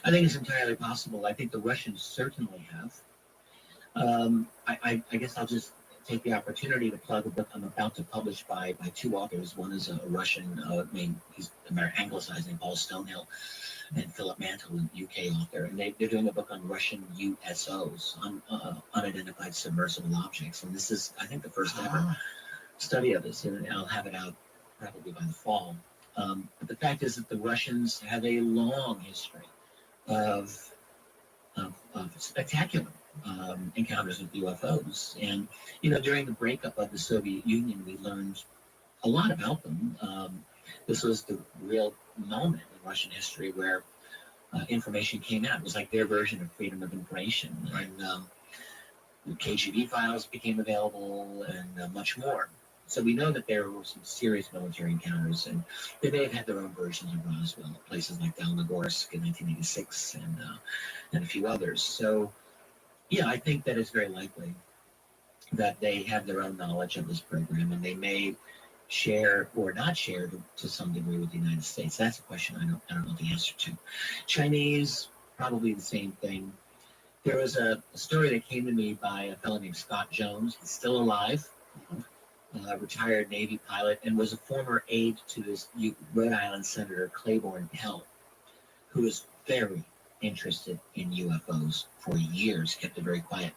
I think it's entirely possible. I think the Russians certainly have. I guess I'll just take the opportunity to plug a book I'm about to publish by two authors. One is a Russian he's anglicized named Paul Stonehill, and Philip Mantle, an UK author. And they're doing a book on Russian USOs, unidentified submersible objects. And this is, I think, the first ever study of this, and I'll have it out probably by the fall. But the fact is that the Russians have a long history of spectacular encounters with UFOs. And, during the breakup of the Soviet Union, we learned a lot about them. This was the real moment in Russian history where information came out. It was like their version of freedom of information. Right. And the KGB files became available and much more. So we know that there were some serious military encounters, and they may have had their own versions of Roswell at places like Dalmagorsk in 1986 and a few others. So, yeah, I think that it's very likely that they have their own knowledge of this program, and they may share or not share to some degree with the United States. That's a question I don't know the answer to. Chinese, probably the same thing. There was a story that came to me by a fellow named Scott Jones. He's still alive. Retired Navy pilot, and was a former aide to this Rhode Island Senator Claiborne Pell, who was very interested in UFOs for years, kept it very quiet.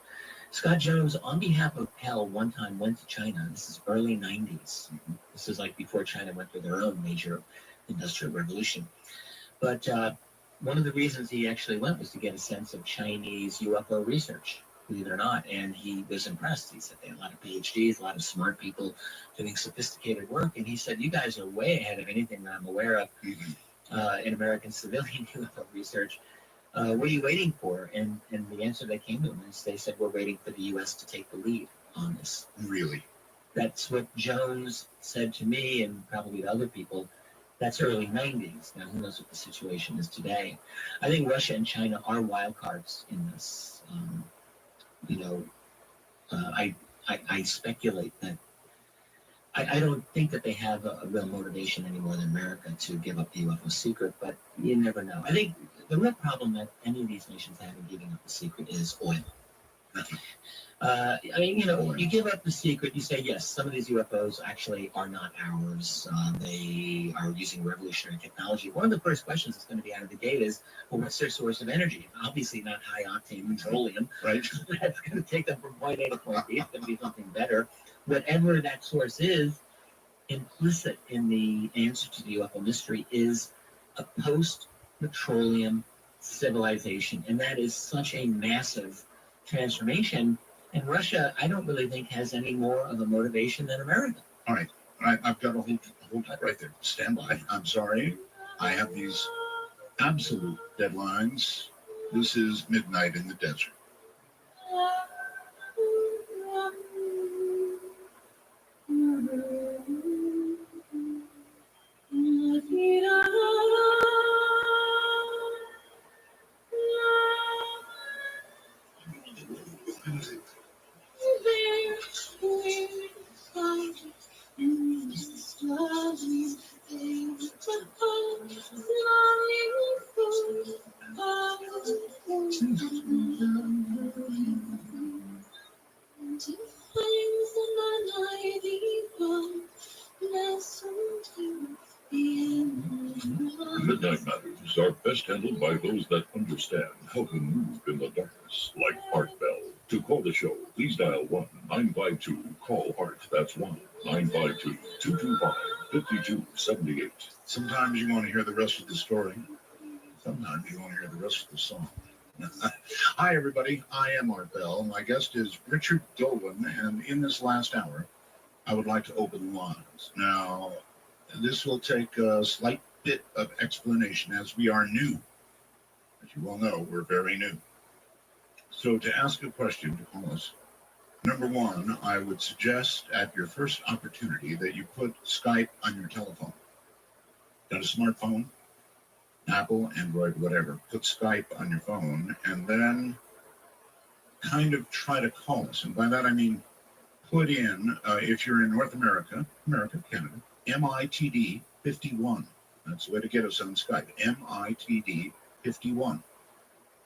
Scott Jones, on behalf of Pell, one time went to China. This is early 90s. This is like before China went through their own major industrial revolution. But one of the reasons he actually went was to get a sense of Chinese UFO research, believe it or not, and he was impressed. He said they had a lot of PhDs, a lot of smart people doing sophisticated work, and he said, you guys are way ahead of anything that I'm aware of in American civilian UFO research. What are you waiting for? And the answer that came to him is they said, we're waiting for the U.S. to take the lead on this. Really? That's what Jones said to me and probably to other people. That's early 90s. Now, who knows what the situation is today? I think Russia and China are wild cards in this. I speculate that I don't think that they have a real motivation any more than America to give up the UFO secret, but you never know. I think the real problem that any of these nations have in giving up the secret is oil. I mean, you give up the secret, you say, yes, some of these UFOs actually are not ours. They are using revolutionary technology. One of the first questions that's going to be out of the gate is, well, what's their source of energy? Obviously not high-octane petroleum. Right. That's going to take them from point A to point B. It's going to be something better. Whatever that source is, implicit in the answer to the UFO mystery is a post-petroleum civilization. And that is such a massive transformation. And Russia, I don't really think, has any more of a motivation than America. All right. I've got to hold that right there. Stand by. I'm sorry. I have these absolute deadlines. This is Midnight in the Desert. Midnight matters are best handled by those that understand how to move in the darkness, like Art Bell. To call the show, please dial 1-952-CALL-ART. That's 1-952-225-5278. Sometimes you want to hear the rest of the story. Sometimes you want to hear the rest of the song. Hi, everybody. I am Art Bell. My guest is Richard Dolan, and in this last hour, I would like to open the lines. Now, this will take a slight bit of explanation as we are new. As you well know, we're very new. So to ask a question to call us, number one, I would suggest at your first opportunity that you put Skype on your telephone. Got a smartphone? Apple, Android, whatever. Put Skype on your phone and then kind of try to call us. And by that I mean put in, if you're in North America, Canada, MITD 51. That's the way to get us on Skype, MITD 51.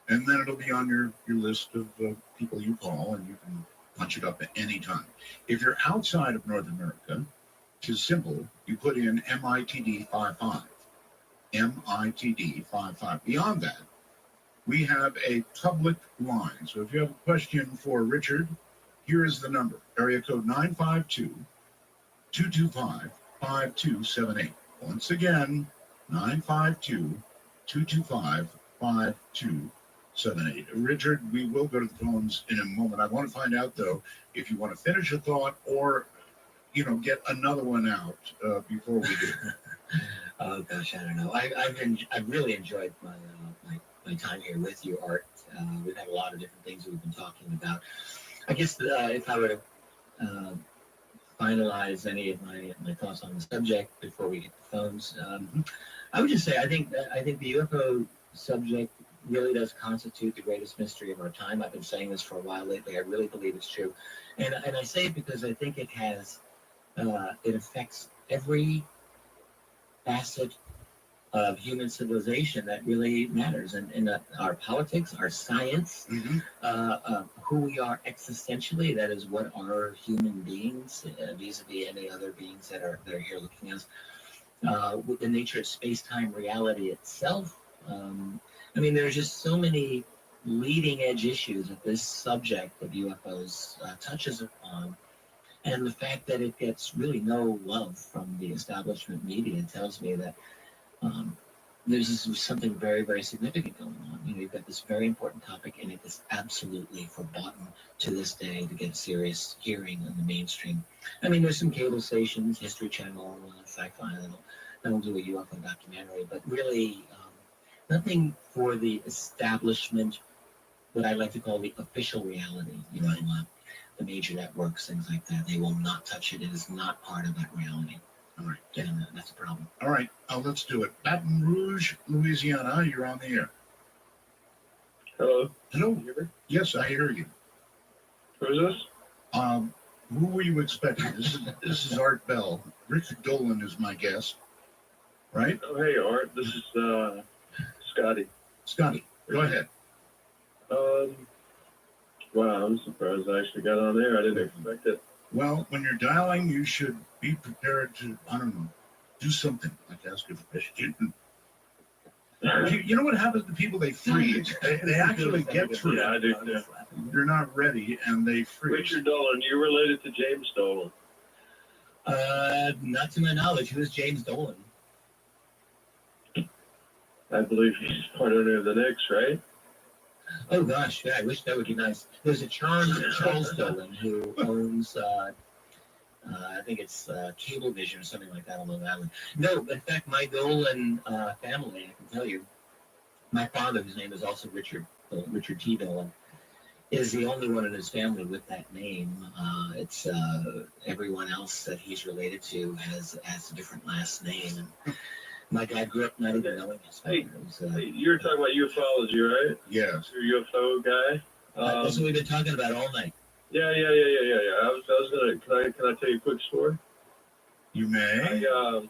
And then it'll be on your list of people you call, and you can punch it up at any time. If you're outside of North America, which is simple, you put in MITD 55. MITD 55. Beyond that, we have a public line. So if you have a question for Richard, here is the number. Area code 952-225-5278. Once again, 952-225-5278. Richard, we will go to the phones in a moment. I want to find out, though, if you want to finish a thought or, get another one out before we do. Oh gosh, I don't know. I've really enjoyed my time here with you, Art. We've had a lot of different things that we've been talking about. I guess if I were to finalize any of my thoughts on the subject before we hit the phones, I would just say I think the UFO subject really does constitute the greatest mystery of our time. I've been saying this for a while lately. I really believe it's true, and I say it because I think it affects every facet of human civilization that really matters, and our politics, our science, who we are existentially. That is, what are human beings vis-a-vis any other beings that are here looking at us. With the nature of space-time reality itself. There's just so many leading-edge issues that this subject of UFOs touches upon. And the fact that it gets really no love from the establishment media tells me that there's something very, very significant going on. You've got this very important topic, and it is absolutely forgotten to this day to get serious hearing in the mainstream. There's some cable stations, History Channel, Sci-Fi, that'll do a UFO documentary, but really nothing for the establishment, what I like to call the official reality. The major networks, things like that. They will not touch it. It is not part of that reality. All right. And that's a problem. All right. Let's do it. Baton Rouge, Louisiana, you're on the air. Hello. Hello. Yes, I hear you. Who is this? Who were you expecting? This is Art Bell. Richard Dolan is my guest, right? Oh, hey, Art. This is Scotty. Scotty, go ahead. Wow, I'm surprised I actually got on there. I didn't expect it. Well, when you're dialing, you should be prepared to, I don't know, do something like ask a question. You know what happens to people? They freeze. They actually get through. Yeah, I do too. They're not ready and they freeze. Richard Dolan, you related to James Dolan? Not to my knowledge. Who is James Dolan? I believe he's part owner of the Knicks, right? Oh gosh, yeah, I wish that would be nice. There's a Charles Dolan who owns, I think it's Cablevision or something like that on Long Island. No, in fact, my Dolan family, I can tell you, my father, whose name is also Richard T. Dolan, is the only one in his family with that name. It's everyone else that he's related to has a different last name. And my dad grew up not even knowing his father. Hey, you were talking about ufology, right? Yes. You're a UFO guy. That's what we've been talking about all night. Yeah. I was gonna. Can I tell you a quick story? You may. I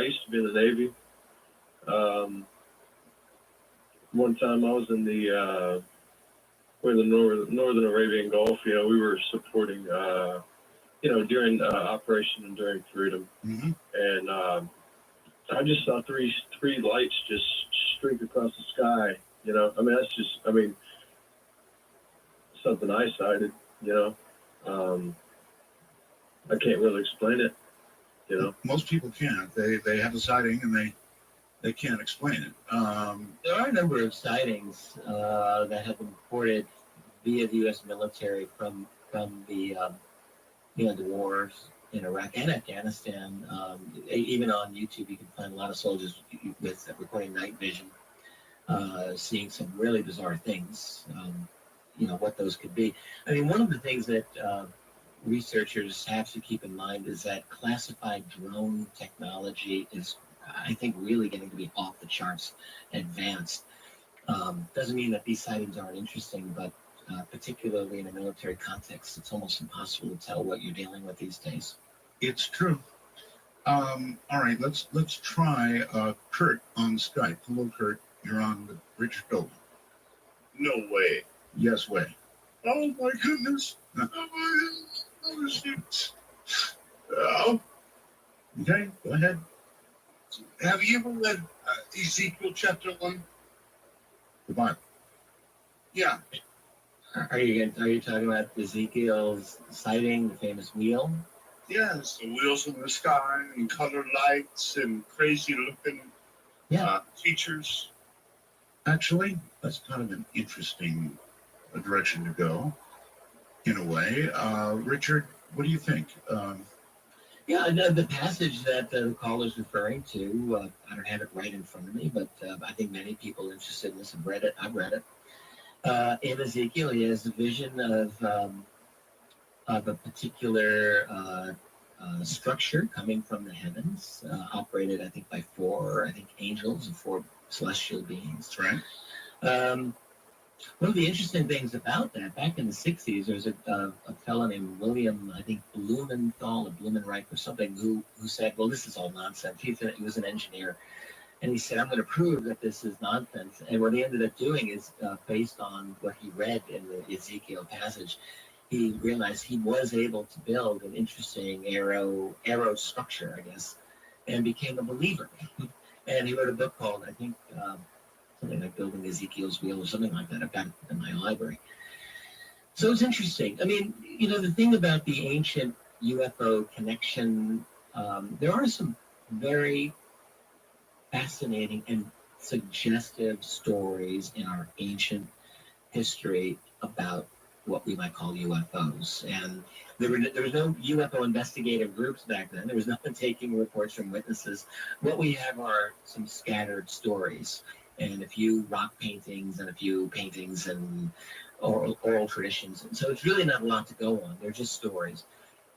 used to be in the Navy. One time I was in the we're in the northern Arabian Gulf. You know, we were supporting during Operation Enduring Freedom, and I just saw three lights just streak across the sky. You know, I mean that's something I sighted. You know, I can't really explain it. You know, most people can't. They have a sighting and they can't explain it. There are a number of sightings that have been reported via the U.S. military from the the wars in Iraq and Afghanistan. Even on YouTube, you can find a lot of soldiers with recording night vision, seeing some really bizarre things. What those could be. I mean, one of the things that researchers have to keep in mind is that classified drone technology is, I think, really getting to be off the charts advanced. Doesn't mean that these sightings aren't interesting, but particularly in a military context, it's almost impossible to tell what you're dealing with these days. It's true. All right, let's try Kurt on Skype. Hello, Kurt. You're on with Richard Dolan. No way. Yes way. Oh my goodness. Oh, shit. Oh. Okay, go ahead. Have you ever read Ezekiel chapter 1? The Bible. Yeah. Are you talking about Ezekiel's sighting, the famous wheel? Yes, the wheels in the sky and colored lights and crazy looking features. Actually, that's kind of an interesting direction to go, in a way. Richard, what do you think? The passage that the caller's referring to, I don't have it right in front of me, but I think many people interested in this have read it. I've read it. In Ezekiel, he has a vision of a particular structure coming from the heavens, operated, I think, by four angels and four celestial beings. Right. One of the interesting things about that, back in the 60s, there was a fellow named William, I think, Blumenthal or Blumenreich or something, who said, well, this is all nonsense. He was an engineer. And he said, I'm going to prove that this is nonsense. And what he ended up doing is, based on what he read in the Ezekiel passage, he realized he was able to build an interesting aero structure, I guess, and became a believer. And he wrote a book called, I think, something like Building Ezekiel's Wheel or something like that. I've got it in my library. So it's interesting. I mean, the thing about the ancient UFO connection, there are some very fascinating and suggestive stories in our ancient history about what we might call UFOs. And there was no UFO investigative groups back then. There was nothing taking reports from witnesses. What we have are some scattered stories and a few rock paintings and a few paintings and oral traditions. And so it's really not a lot to go on. They're just stories.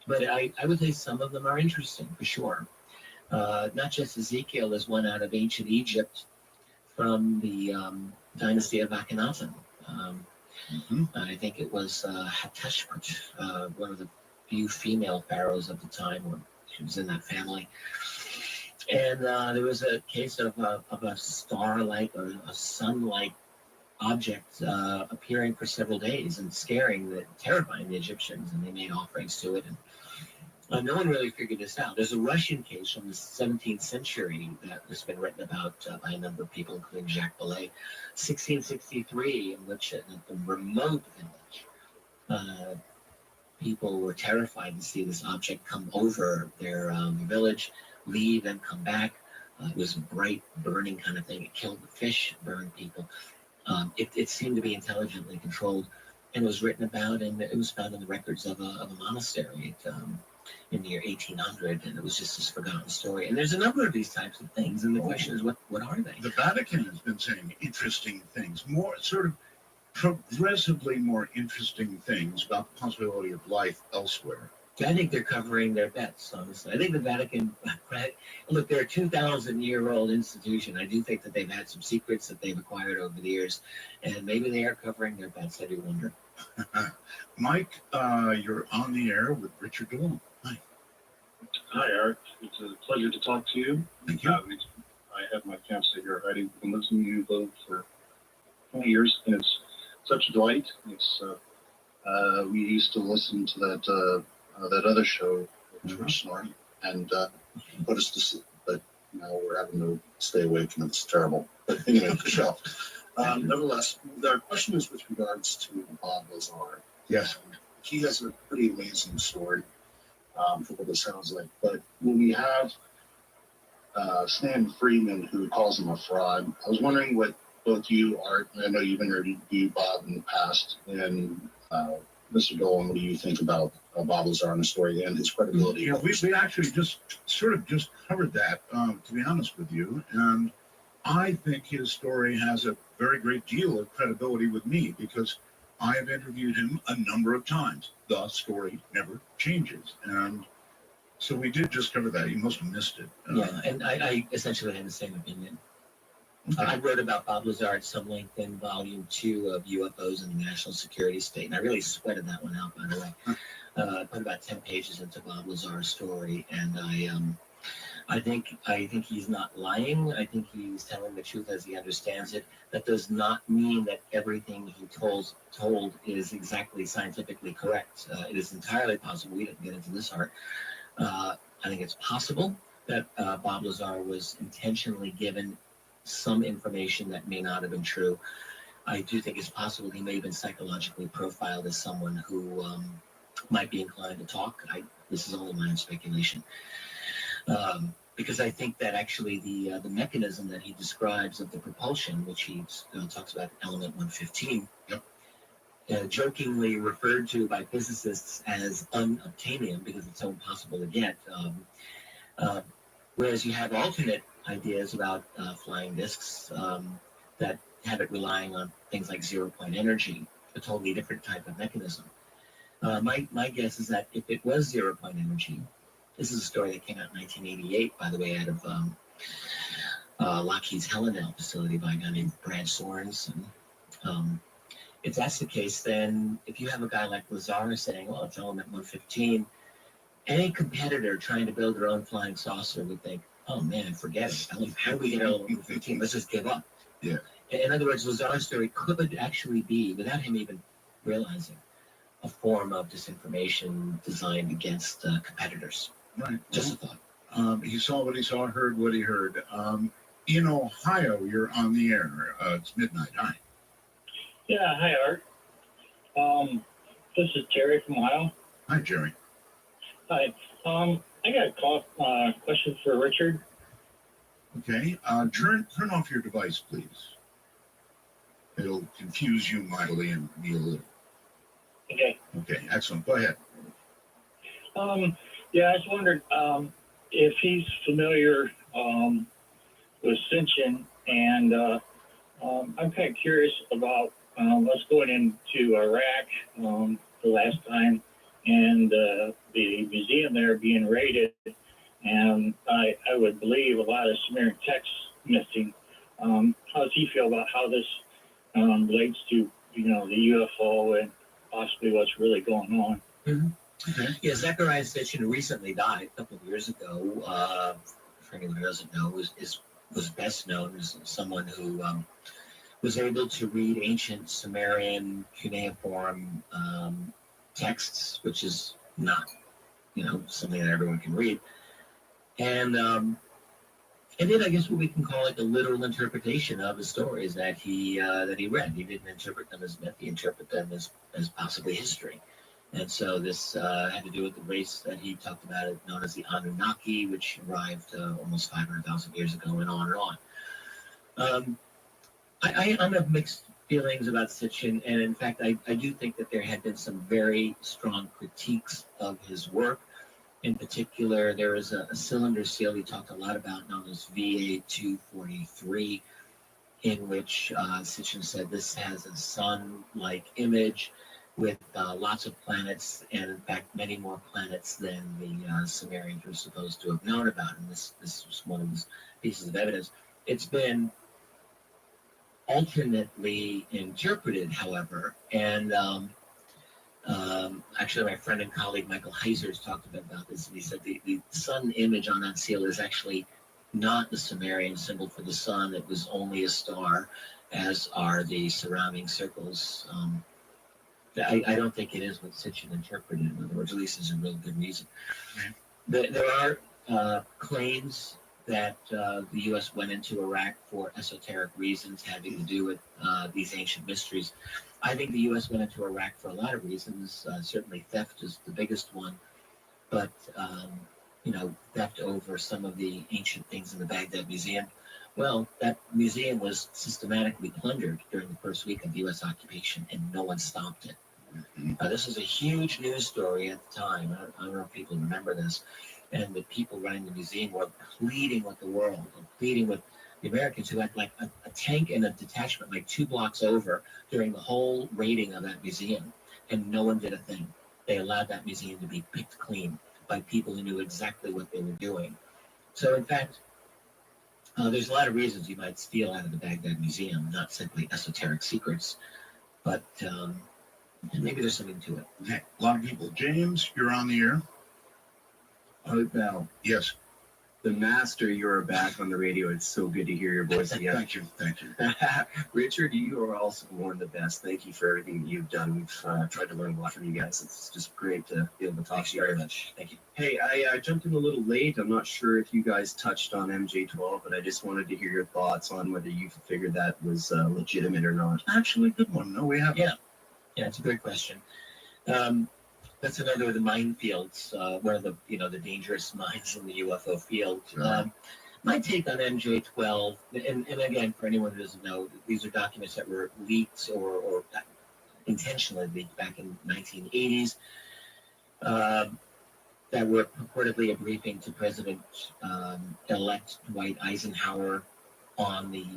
But I would say some of them are interesting, for sure. Not just Ezekiel is one out of ancient Egypt from the dynasty of Akhenaten. I think it was Hatshepsut, one of the few female pharaohs of the time, or she was in that family. And there was a case of a star-like or a sun-like object appearing for several days and terrifying the Egyptians, and they made offerings to it. And no one really figured this out. There's a Russian case from the 17th century that has been written about by a number of people, including Jacques Vallée, 1663, in which in a remote village, people were terrified to see this object come over their village, leave, and come back. It was a bright, burning kind of thing. It killed the fish, burned people. It seemed to be intelligently controlled, and it was written about, and it was found in the records of a monastery in the year 1800, and it was just this forgotten story. And there's a number of these types of things, and the question is, what are they? The Vatican has been saying interesting things, more sort of progressively more interesting things about the possibility of life elsewhere. I think they're covering their bets, honestly. I think the Vatican, look, they're a 2,000-year-old institution. I do think that they've had some secrets that they've acquired over the years, and maybe they are covering their bets. I do wonder. Mike, you're on the air with Richard DeWolf. Hi. Hi, Art. It's a pleasure to talk to you. Thank you. I have my fiancée here, Heidi. I've been listening to you both for 20 years, and it's such a delight. It's we used to listen to that other show, George Snorri, and put us to sleep. But now we're having to stay awake, and it's terrible. But anyway, the show. Nevertheless, our question is with regards to Bob Lazar. Yes. He has a pretty amazing story, for what it sounds like. But when we have Stan Friedman, who calls him a fraud, I was wondering what both you, Art, and I know you've interviewed Bob in the past, and Mr. Dolan, what do you think about Bob Lazar and the story and his credibility? Yeah, we actually just covered that, to be honest with you. And I think his story has a very great deal of credibility with me because I have interviewed him a number of times. The story never changes. And so we did just cover that. You must have missed it. Yeah, and I essentially had the same opinion. Okay. I wrote about Bob Lazar at some length in Volume 2 of UFOs and the National Security State, and I really sweated that one out, by the way. I put about 10 pages into Bob Lazar's story, and I think he's not lying. I think he's telling the truth as he understands it. That does not mean that everything he told is exactly scientifically correct. It is entirely possible. We didn't get into this part. I think it's possible that Bob Lazar was intentionally given some information that may not have been true. I do think it's possible he may have been psychologically profiled as someone who might be inclined to talk. This is only my own speculation. Because I think that actually the mechanism that he describes of the propulsion, which he talks about element 115, jokingly referred to by physicists as unobtainium because it's so impossible to get. Whereas you have alternate ideas about flying discs that have it relying on things like zero-point energy, a totally different type of mechanism. My guess is that if it was zero-point energy, this is a story that came out in 1988, by the way, out of Lockheed's Helendale facility by a guy named Brad Sorensen. If that's the case, then if you have a guy like Lazar saying, well, it's element 115, any competitor trying to build their own flying saucer would think, oh man, forget it. How do we get element 115? Let's just give up. Yeah. In other words, Lazar's story could actually be, without him even realizing, a form of disinformation designed against competitors. Right. Just a thought. He saw what he saw, heard what he heard. In Ohio, you're on the air. It's midnight. Hi. Yeah, hi, Art. This is Jerry from Ohio. Hi, Jerry. Hi. I got a question for Richard. Okay. Turn off your device, please. It'll confuse you mightily and me a little. Okay. Okay, excellent. Go ahead. Yeah, I just wondered if he's familiar with Sinchen, and I'm kind of curious about what's going into Iraq the last time, and the museum there being raided, and I would believe a lot of Sumerian texts missing. How does he feel about how this relates to, the UFO and possibly what's really going on? Mm-hmm. Okay. Yeah, Zechariah Sitchin recently died a couple of years ago. For anyone who doesn't know, was best known as someone who was able to read ancient Sumerian cuneiform texts, which is not, something that everyone can read, and did, I guess, what we can call like a literal interpretation of the stories that he read. He didn't interpret them as myth; he interpreted them as possibly history. And so this had to do with the race that he talked about, it known as the Anunnaki, which arrived almost 500,000 years ago, and on and on. I'm of mixed feelings about Sitchin, and in fact, I do think that there had been some very strong critiques of his work. In particular, there is a cylinder seal he talked a lot about, known as VA243, in which Sitchin said this has a sun-like image with lots of planets, and in fact, many more planets than the Sumerians were supposed to have known about. And this was one of those pieces of evidence. It's been alternately interpreted, however, and actually, my friend and colleague Michael Heisers talked about this, and he said the sun image on that seal is actually not the Sumerian symbol for the sun. It was only a star, as are the surrounding circles. I don't think it is what Sitchin interpreted. In other words, at least there's a real good reason. There are claims that the U.S. went into Iraq for esoteric reasons having to do with these ancient mysteries. I think the U.S. went into Iraq for a lot of reasons. Certainly theft is the biggest one, but theft over some of the ancient things in the Baghdad Museum. Well, that museum was systematically plundered during the first week of U.S. occupation, and no one stopped it. This was a huge news story at the time. I don't know if people remember this. And the people running the museum were pleading with the world, and pleading with the Americans, who had like a tank and a detachment like 2 blocks over during the whole raiding of that museum, and no one did a thing. They allowed that museum to be picked clean by people who knew exactly what they were doing. So in fact, there's a lot of reasons you might steal out of the Baghdad Museum, not simply esoteric secrets, but maybe there's something to it. Okay, a lot of people. James, you're on the air. Now, yes. The master, you're back on the radio. It's so good to hear your voice again. Thank you. Richard, you are also one of the best. Thank you for everything you've done. We've tried to learn a lot from you guys. It's just great to be able to talk to you. Very much. Thank you. Hey, I jumped in a little late. I'm not sure if you guys touched on MJ12, but I just wanted to hear your thoughts on whether you figured that was legitimate or not. Actually, good one. No, we haven't. Yeah, it's a great question. That's another of the minefields, one of the the dangerous mines in the UFO field. Sure. My take on MJ12, and again, for anyone who doesn't know, these are documents that were leaked or intentionally leaked back in the 1980s, that were purportedly a briefing to President-elect Dwight Eisenhower on the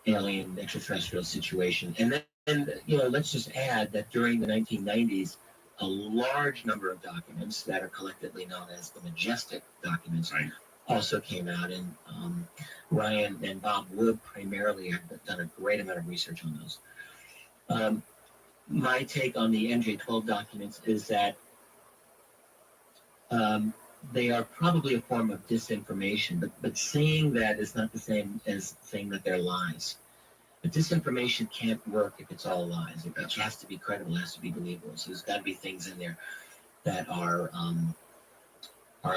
alien extraterrestrial situation. And then, let's just add that during the 1990s, a large number of documents that are collectively known as the Majestic documents also came out, and Ryan and Bob Wood primarily have done a great amount of research on those. My take on the MJ12 documents is that they are probably a form of disinformation, but saying that is not the same as saying that they're lies. But disinformation can't work if it's all lies. It has to be credible, it has to be believable. So there's got to be things in there that are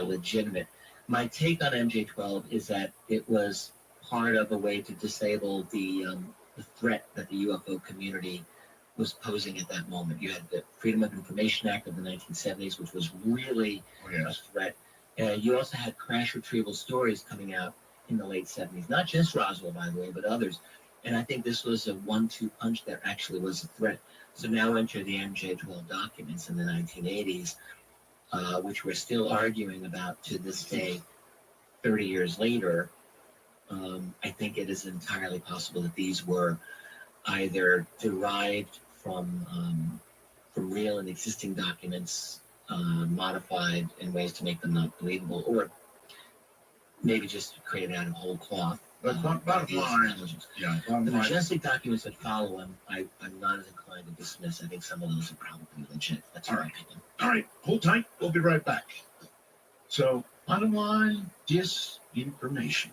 legitimate. My take on MJ12 is that it was part of a way to disable the threat that the UFO community was posing at that moment. You had the Freedom of Information Act of the 1970s, which was really a threat. You also had crash retrieval stories coming out in the late 70s, not just Roswell, by the way, but others. And I think this was a 1-2 punch that actually was a threat. So now enter the MJ12 documents in the 1980s, which we're still arguing about to this day, 30 years later. I think it is entirely possible that these were either derived from real and existing documents, modified in ways to make them not believable, or maybe just created out of whole cloth. But bottom line, the Majestic documents that follow them, I'm not as inclined to dismiss. I think some of those are probably legit. That's my opinion. All right, hold tight. We'll be right back. So, bottom line, disinformation.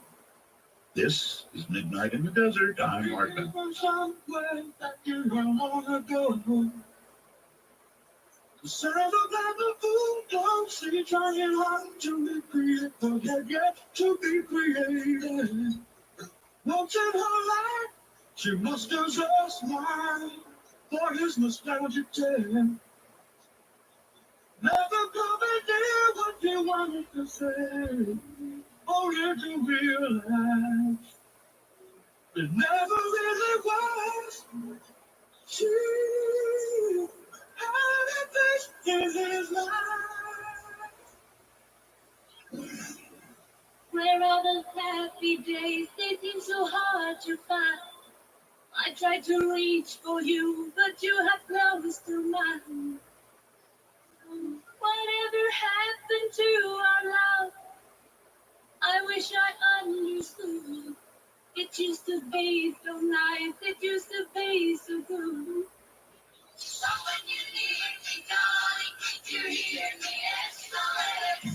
This is Midnight in the Desert. I'm Martin. Somewhere that you don't wanna go. The sound of the fool don't see trying hard to recreate the dead yet to be created. Once in her life, she musters a smile for his nostalgic tale. Never coming near what you wanted to say, only to realize it never really was. She had a face in his life. Where are those happy days? They seem so hard to find. I tried to reach for you, but you have closed to mine. Whatever happened to our love? I wish I understood. It used to be so nice. It used to be so good. So when you need me, darling, can't you hear me?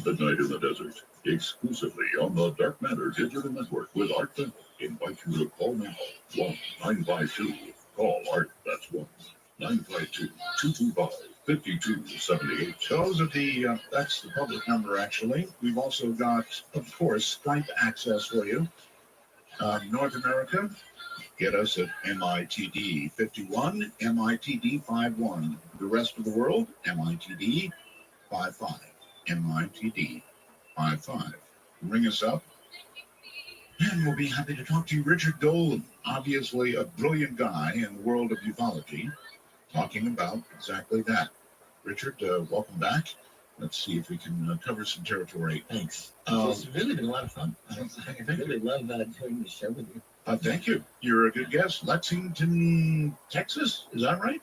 Midnight in the Desert, exclusively on the Dark Matter Digital Network with Art Bell. Invite you to call now. 1-952. Call Art. That's 1-952-225-5278. Those are the, that's the public number, actually. We've also got, of course, Skype access for you. North America, get us at MITD 51, MITD 51. The rest of the world, MITD 55, MITD 55. Ring us up, and we'll be happy to talk to you. Richard Dolan, obviously a brilliant guy in the world of ufology, talking about exactly that. Richard, welcome back. Let's see if we can cover some territory. Thanks. It's really been a lot of fun. I really love doing the show with you. Thank you. You're a good guest. Lexington, Texas. Is that right?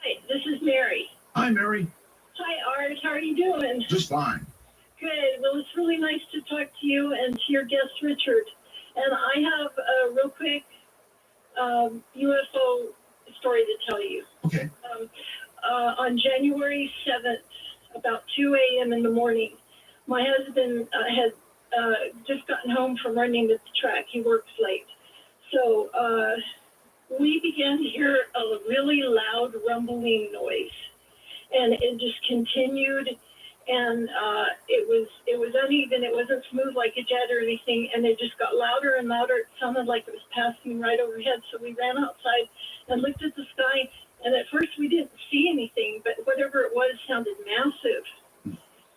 Hi, this is Mary. Hi, Mary. Hi, Art. How are you doing? Just fine. Good. Well, it's really nice to talk to you and to your guest, Richard. And I have a real quick UFO story to tell you. Okay. On January 7th, about 2 a.m. in the morning, my husband had just gotten home from running at the track. He works late. So we began to hear a really loud rumbling noise. And it just continued, and it was uneven. It wasn't smooth like a jet or anything, and it just got louder and louder. It sounded like it was passing right overhead. So we ran outside and looked at the sky, and at first we didn't see anything, but whatever it was sounded massive.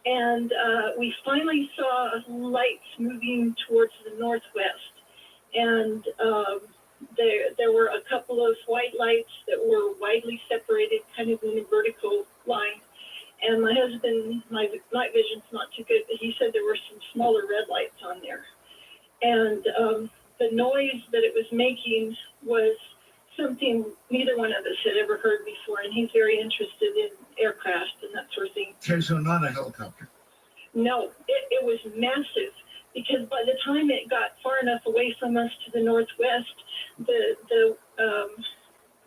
And we finally saw lights moving towards the northwest, and there were a couple of white lights that were widely separated, kind of in a vertical line. And my husband, my night vision's not too good, but he said there were some smaller red lights on there. And the noise that it was making was something neither one of us had ever heard before, and he's very interested in aircraft and that sort of thing. Okay, so not a helicopter. No, it was massive, because by the time it got far enough away from us to the northwest, the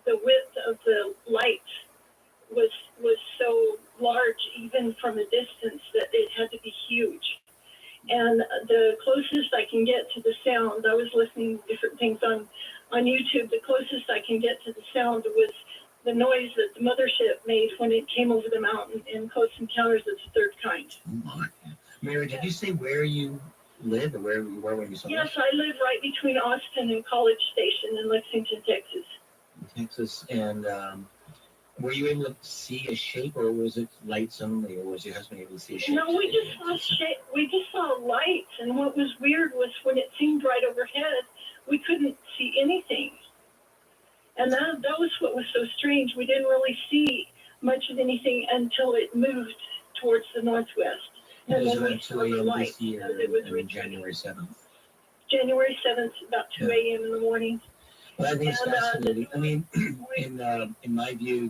width of the light was so large, even from a distance, that it had to be huge. And the closest I can get to the sound, I was listening to different things on YouTube, the closest I can get to the sound was the noise that the mothership made when it came over the mountain in Close Encounters of the Third Kind. Mary, did you say where you live or where you were when you saw Yes, I live right between Austin and College Station in Lexington, Texas. Texas? And were you able to see a shape, or was it lights only, or was your husband able to see a shape? No, we just saw lights, and what was weird was when it seemed right overhead, we couldn't see anything. And that was what was so strange. We didn't really see much of anything until it moved towards the northwest. It And was then we around saw 2 the a.m. light. this year, January 7th. January 7th, about 2 a.m. in the morning. Well, I think it's fascinating. I mean, in my view,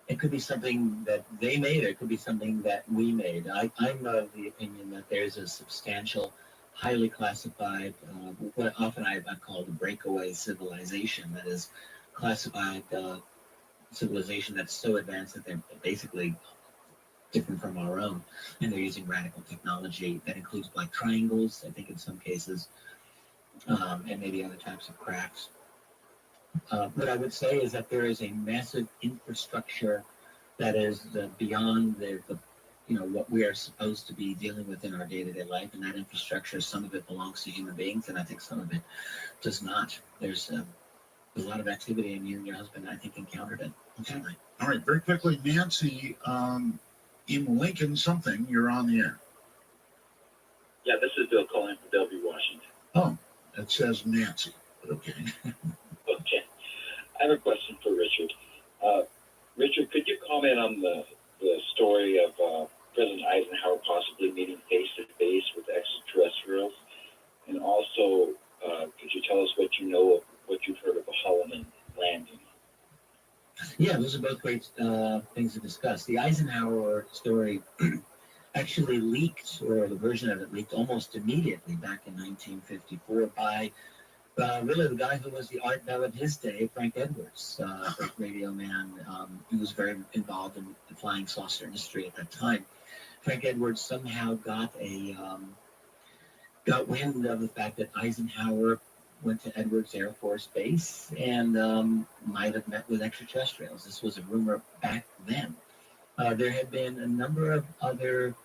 it could be something that they made, or it could be something that we made. I'm of the opinion that there's a substantial, highly classified, what often I've called a breakaway civilization that is classified civilization that's so advanced that they're basically different from our own, and they're using radical technology that includes black triangles, I think in some cases, and maybe other types of cracks. What I would say is that there is a massive infrastructure that is beyond the what we are supposed to be dealing with in our day-to-day life, and that infrastructure, some of it belongs to human beings, and I think some of it does not. There's a lot of activity, and you and your husband, I think, encountered it. Okay. All right, very quickly, Nancy, in Lincoln something, you're on the air. Yeah, this is Bill calling from Bellevue, Washington. Oh, it says Nancy, but okay. Okay. I have a question for Richard. Richard, could you comment on the story of President Eisenhower possibly meeting face-to-face with extraterrestrials? And also, could you tell us what you know of what you've heard of a Holloman landing? Yeah, those are both great things to discuss. The Eisenhower story actually leaked, or the version of it leaked almost immediately back in 1954 by really the guy who was the art bell of his day, Frank Edwards, great radio man. He was very involved in the flying saucer industry at that time. Frank Edwards somehow got wind of the fact that Eisenhower went to Edwards Air Force Base and might have met with extraterrestrials. This was a rumor back then. There had been a number of other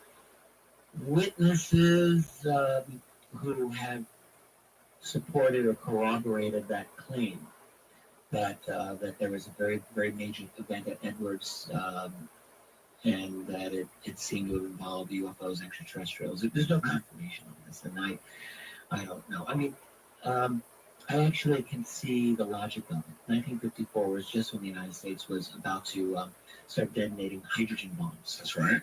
witnesses who had supported or corroborated that claim that there was a very, very major event at Edwards and that it seemed to have involved UFOs, extraterrestrials. There's no confirmation on this, and I don't know. I mean, I actually can see the logic of it. 1954 was just when the United States was about to start detonating hydrogen bombs. That's right.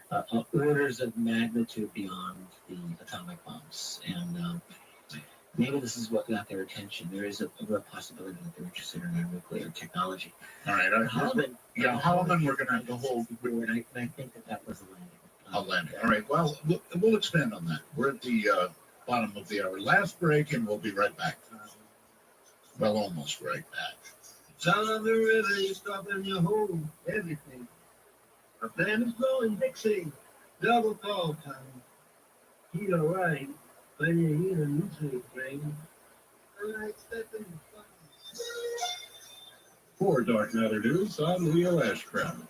Orders of magnitude beyond the atomic bombs. And maybe this is what got their attention. There is a real possibility that they're interested in our nuclear technology. All right. Holloman, we're going to have the whole... And I think that was a landing. A landing. All right. Well, we'll expand on that. We're at the bottom of the hour. Last break, and we'll be right back. Well, almost right back. Sound of the river, you stop and you hold everything. A band is blowing Dixie, double call time. He's alright, but you hear the nuclear plane. Alright, stepping. For Dark Matter News, I'm Leo Ashcraft.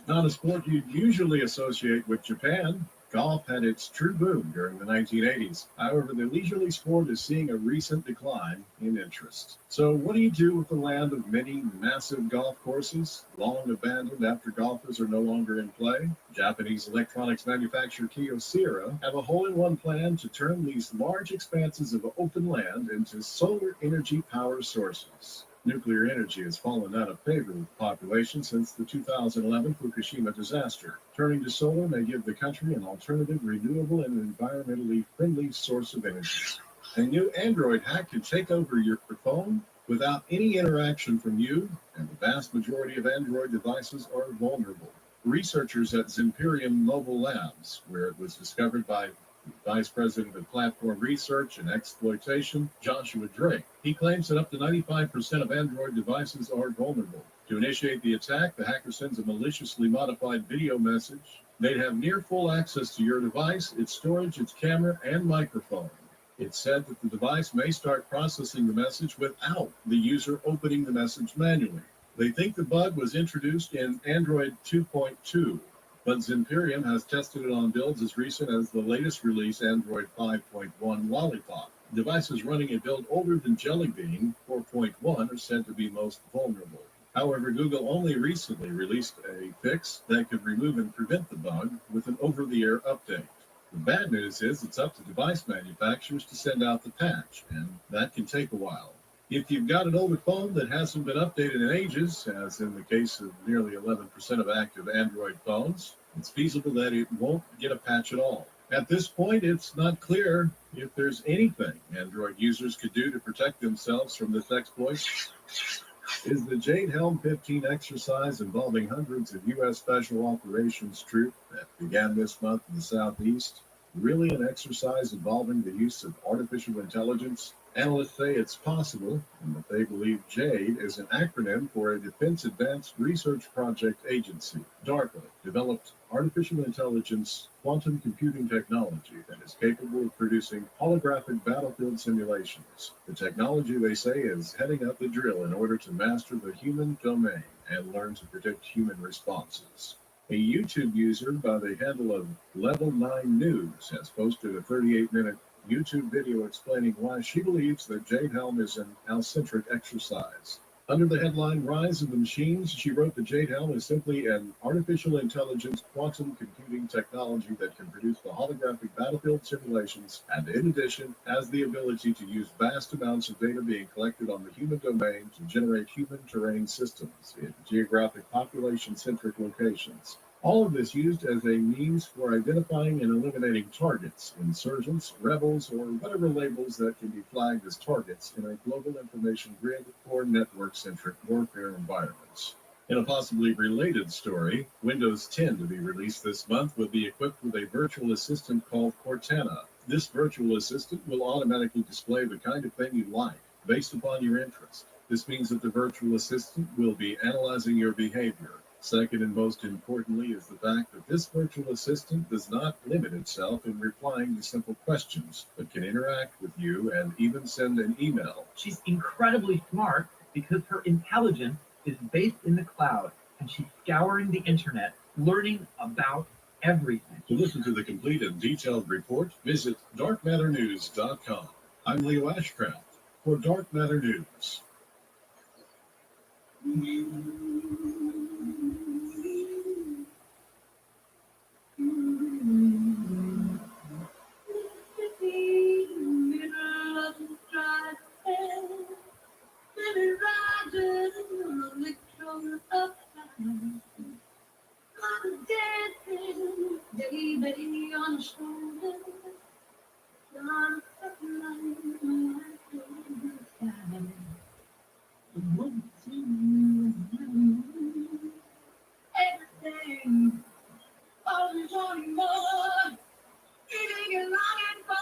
Not a sport you'd usually associate with Japan, golf had its true boom during the 1980s. However, the leisurely sport is seeing a recent decline in interest. So what do you do with the land of many massive golf courses, long abandoned after golfers are no longer in play? Japanese electronics manufacturer Kyocera have a hole-in-one plan to turn these large expanses of open land into solar energy power sources. Nuclear energy has fallen out of favor with the population since the 2011 Fukushima disaster. Turning to solar may give the country an alternative, renewable, and environmentally friendly source of energy. A new Android hack can take over your phone without any interaction from you, and the vast majority of Android devices are vulnerable. Researchers at Zimperium Mobile Labs, where it was discovered by Vice President of Platform Research and Exploitation, Joshua Drake. He claims that up to 95% of Android devices are vulnerable. To initiate the attack, the hacker sends a maliciously modified video message. They'd have near full access to your device, its storage, its camera, and microphone. It's said that the device may start processing the message without the user opening the message manually. They think the bug was introduced in Android 2.2. But Zimperium has tested it on builds as recent as the latest release, Android 5.1 Lollipop. Devices running a build older than Jelly Bean 4.1 are said to be most vulnerable. However, Google only recently released a fix that could remove and prevent the bug with an over-the-air update. The bad news is it's up to device manufacturers to send out the patch, and that can take a while. If you've got an older phone that hasn't been updated in ages, as in the case of nearly 11% of active Android phones, it's feasible that it won't get a patch at all. At this point, it's not clear if there's anything Android users could do to protect themselves from this exploit. Is the Jade Helm 15 exercise involving hundreds of U.S. Special Operations troops that began this month in the Southeast really an exercise involving the use of artificial intelligence Analysts say it's possible, and that they believe JADE is an acronym for a Defense Advanced Research Project Agency. DARPA developed artificial intelligence quantum computing technology that is capable of producing holographic battlefield simulations. The technology, they say, is heading up the drill in order to master the human domain and learn to predict human responses. A YouTube user by the handle of Level 9 News has posted a 38-minute YouTube video explaining why she believes that Jade Helm is an alcentric exercise. Under the headline Rise of the Machines, she wrote that Jade Helm is simply an artificial intelligence quantum computing technology that can produce the holographic battlefield simulations and, in addition, has the ability to use vast amounts of data being collected on the human domain to generate human terrain systems in geographic population-centric locations. All of this used as a means for identifying and eliminating targets, insurgents, rebels, or whatever labels that can be flagged as targets in a global information grid or network-centric warfare environments. In a possibly related story, Windows 10 to be released this month will be equipped with a virtual assistant called Cortana. This virtual assistant will automatically display the kind of thing you like, based upon your interest. This means that the virtual assistant will be analyzing your behavior. Second and most importantly is the fact that this virtual assistant does not limit itself in replying to simple questions, but can interact with you and even send an email. She's incredibly smart because her intelligence is based in the cloud, and she's scouring the internet, learning about everything. To listen to the complete and detailed report, visit darkmatternews.com. I'm Leo Ashcraft for Dark Matter News. Baby on the shoulder, John, everything, always wanting more, eating and longing for,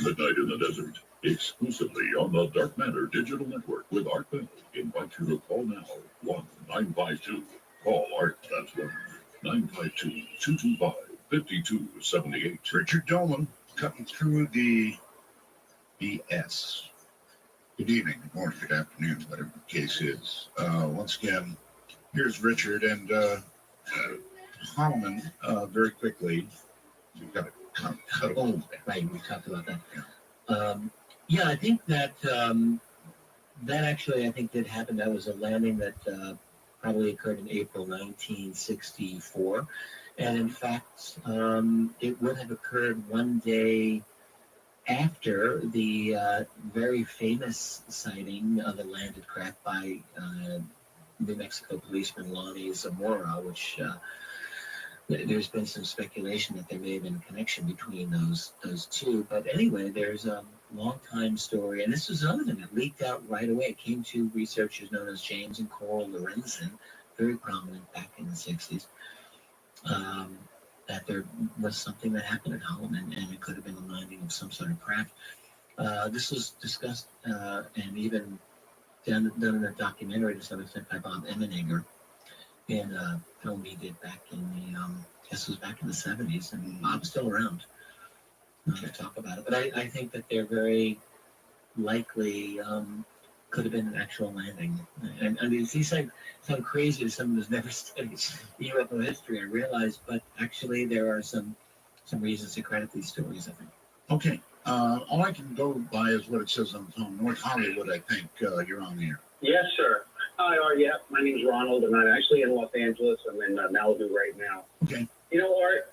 Midnight in the Desert, exclusively on the Dark Matter Digital Network with Art Bell. Invite you to call now, 1-952. Call Art, that's 1-952-225-5278. Richard Dolan cutting through the BS. Good evening, good morning, good afternoon, whatever the case is. Once again, here's Richard and Holloman very quickly. We've got to cut Right, we talked about that. Yeah, I think that that actually, I think, did happen. That was a landing that probably occurred in April 1964. And in fact, it would have occurred one day after the very famous sighting of a landed craft by New Mexico policeman Lonnie Zamora, which there's been some speculation that there may have been a connection between those two. But anyway, there's a long-time story, and this was another thing that leaked out right away. It came to researchers known as James and Coral Lorenzen, very prominent back in the 60s, that there was something that happened at Holloman, and it could have been a landing of some sort of craft. This was discussed and even done in a documentary to some extent by Bob Emenegger in a film he did back in the, I guess it was back in the 70s, and Bob's still around to talk about it. But I think that they're very likely could have been an actual landing. And I mean, these sound crazy to someone who's never studied UFO history, I realize, but actually there are some reasons to credit these stories, I think. Okay. All I can go by is what it says on the phone. North Hollywood, I think you're on the air. Yes, sir. Hi, Art. Yeah, my name's Ronald, and I'm actually in Los Angeles. I'm in Malibu right now. Okay. You know, Art,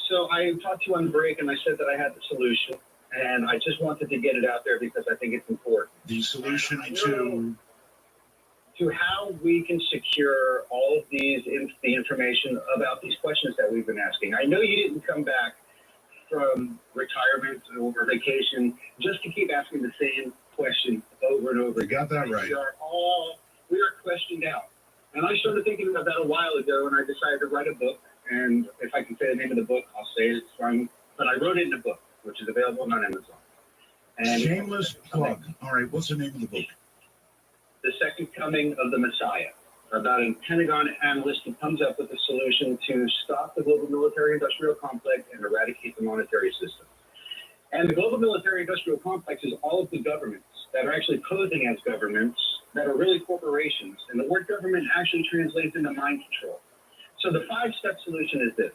so I talked to you on the break, and I said that I had the solution, and I just wanted to get it out there because I think it's important. The solution to how we can secure all of the information about these questions that we've been asking. I know you didn't come back from retirement or vacation just to keep asking the same question over and over. You got that right. We are questioned out. And I started thinking about that a while ago, and I decided to write a book and if I can say the name of the book, I'll say it. But I wrote it in a book, which is available on Amazon. And Shameless plug. All right, what's the name of the book? The Second Coming of the Messiah, about a Pentagon analyst who comes up with a solution to stop the global military-industrial complex and eradicate the monetary system. And the global military-industrial complex is all of the governments that are actually posing as governments that are really corporations. And the word government actually translates into mind control. So the 5-step solution is this.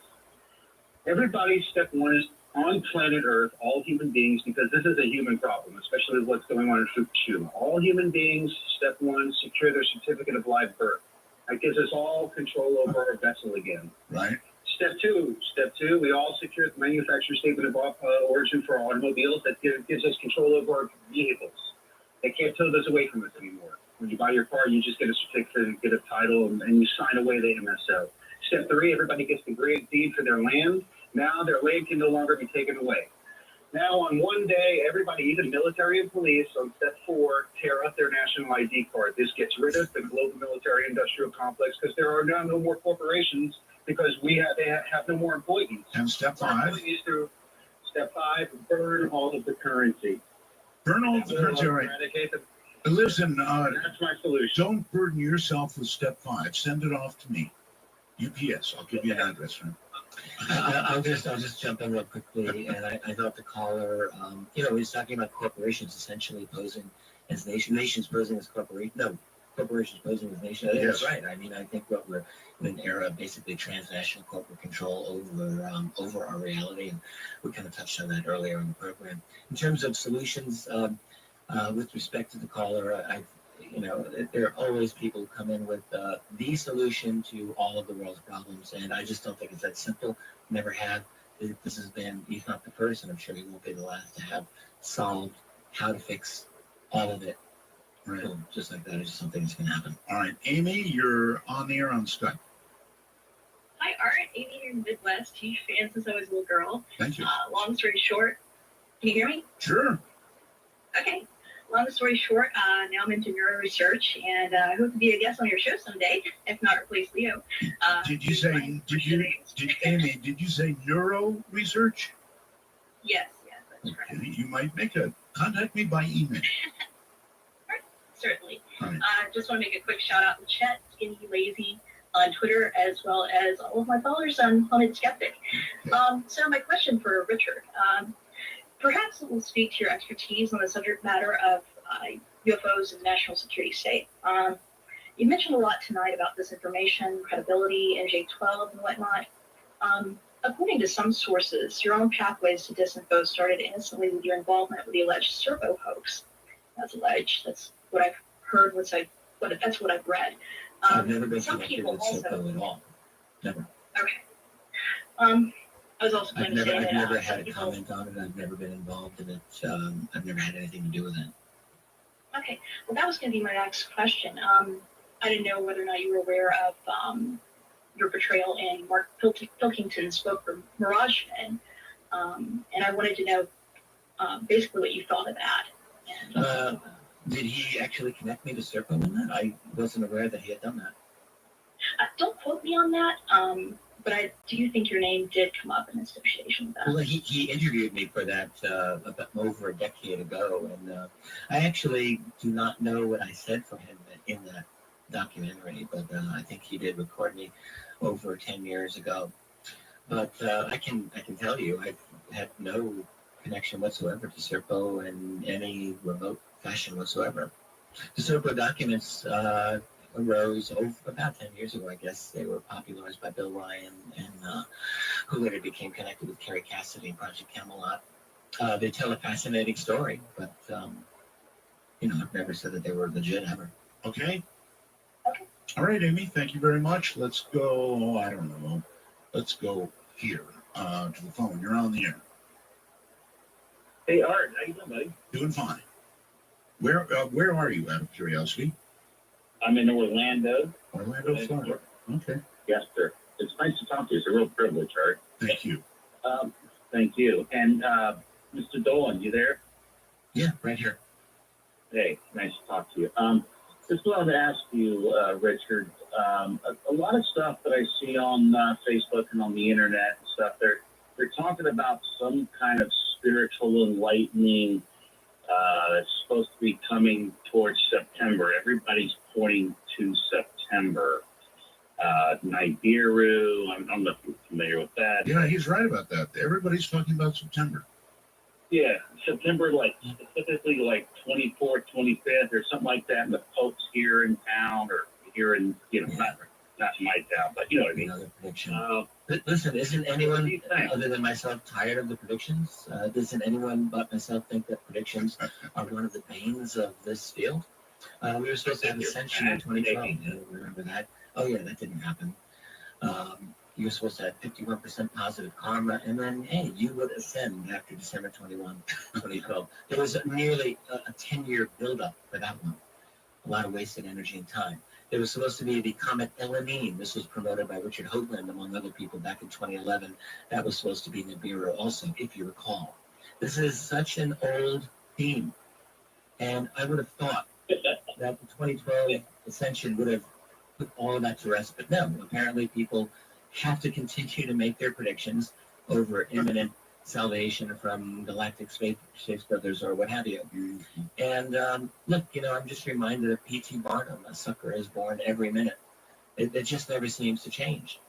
Everybody, step one is on planet Earth, all human beings, because this is a human problem, especially with what's going on in Fukushima. All human beings, step one, secure their certificate of live birth. That gives us all control over our vessel again. Right. Step two, we all secure the manufacturer statement of origin for our automobiles. That gives us control over our vehicles. They can't tow those away from us anymore. When you buy your car, you just get a certificate and get a title, and you sign away the MSO. Step three, everybody gets the great deed for their land. Now their land can no longer be taken away. Now on one day, everybody, even military and police, on step 4, tear up their national ID card. This gets rid of the global military-industrial complex because there are now no more corporations because they have no more employees. And step 5? Step 5, burn all of the currency. Burn all of the currency, all right. Eradicate them. Listen, that's my solution. Don't burden yourself with step 5. Send it off to me. UPS. I'll give you an address. Right? I'll just jump in real quickly, and I thought the caller, he's talking about corporations essentially posing as nations posing as corporations posing as nations. Yes. That's right. I mean, I think what we're in an era of basically transnational corporate control over our reality, and we kind of touched on that earlier in the program. In terms of solutions, with respect to the caller, there are always people who come in with the solution to all of the world's problems, and I just don't think it's that simple. Never have. This has been, he's not the first, and I'm sure he won't be the last to have solved how to fix all of it. Right. So just like that, it's just something that's going to happen. All right, Amy, you're on the air on Skype. Hi, Art. Amy here in the Midwest. Huge fan since I was a little girl. Thank you. Long story short, can you hear me? Sure. Okay. Long story short, now I'm into neuro research, and I hope to be a guest on your show someday, if not replace Leo. Amy, did you say neuro research? Yes, that's correct. Okay, you might contact me by email. Certainly. Right. Just want to make a quick shout out to Chet, Skinny Lazy on Twitter, as well as all of my followers on Haunted Skeptic. So my question for Richard, perhaps it will speak to your expertise on the subject matter of UFOs and national security state. You mentioned a lot tonight about disinformation, credibility, NJ12 and whatnot. According to some sources, your own pathways to disinfo started innocently with your involvement with the alleged Servo hoax. That's alleged. That's what I've heard. That's what I've read. I've never been some connected people with also. Servo at all. Never. Okay. I was also going to say I've that never some had a people- comment on it. I've never been involved in it. I've never had anything to do with it. Okay, well, that was going to be my next question. I didn't know whether or not you were aware of your portrayal in Mark Pilkington's book for Mirage Men, and I wanted to know basically what you thought of that. And, Did he actually connect me to Servo in that? I wasn't aware that he had done that. don't quote me on that, but I do think your name did come up in association with that. Well, he interviewed me for that about over a decade ago, and I actually do not know what I said for him in that documentary, but I think he did record me over 10 years ago. But I can tell you, I've had no connection whatsoever to Serpo in any remote fashion whatsoever. The Serpo documents arose over about 10 years ago, I guess. They were popularized by Bill Ryan, and who later became connected with Kerry Cassidy and Project Camelot. They tell a fascinating story, but I've never said that they were legit ever. Okay. All right, Amy, thank you very much. Let's go, I don't know. Let's go here to the phone. You're on the air. Hey, Art, how you doing, buddy? Doing fine. Where are you, out of curiosity? I'm in Orlando. Orlando, Florida. Okay. Yes, sir. It's nice to talk to you. It's a real privilege, Art. Thank you. Thank you. And Mr. Dolan, you there? Yeah, right here. Hey, nice to talk to you. Just wanted to ask you, Richard, a lot of stuff that I see on Facebook and on the internet and stuff, they're talking about some kind of spiritual enlightening that's supposed to be coming towards September. Everybody's pointing to September. Nibiru, I'm not familiar with that. Yeah, he's right about that. Everybody's talking about September. Yeah, September, like specifically like 24th, 25th, or something like that. And the Pope's here in town, or here in, not my town, but you know what I mean. Another prediction. Listen, isn't anyone other than myself tired of the predictions? Doesn't anyone but myself think that predictions are one of the banes of this field? We were supposed to have Ascension in 2012. You remember that? Oh yeah, that didn't happen. You were supposed to have 51% positive karma, and then, hey, you would ascend after December 21, 2012. There was nearly a 10-year buildup for that one. A lot of wasted energy and time. There was supposed to be the comet Elanine. This was promoted by Richard Hoagland, among other people, back in 2011. That was supposed to be Nibiru also, if you recall. This is such an old theme. And I would have thought that the 2012 Ascension would have put all of that to rest. But no, apparently people have to continue to make their predictions over imminent salvation from galactic space brothers or what have you. And look, I'm just reminded of P.T. Barnum, a sucker is born every minute. It just never seems to change.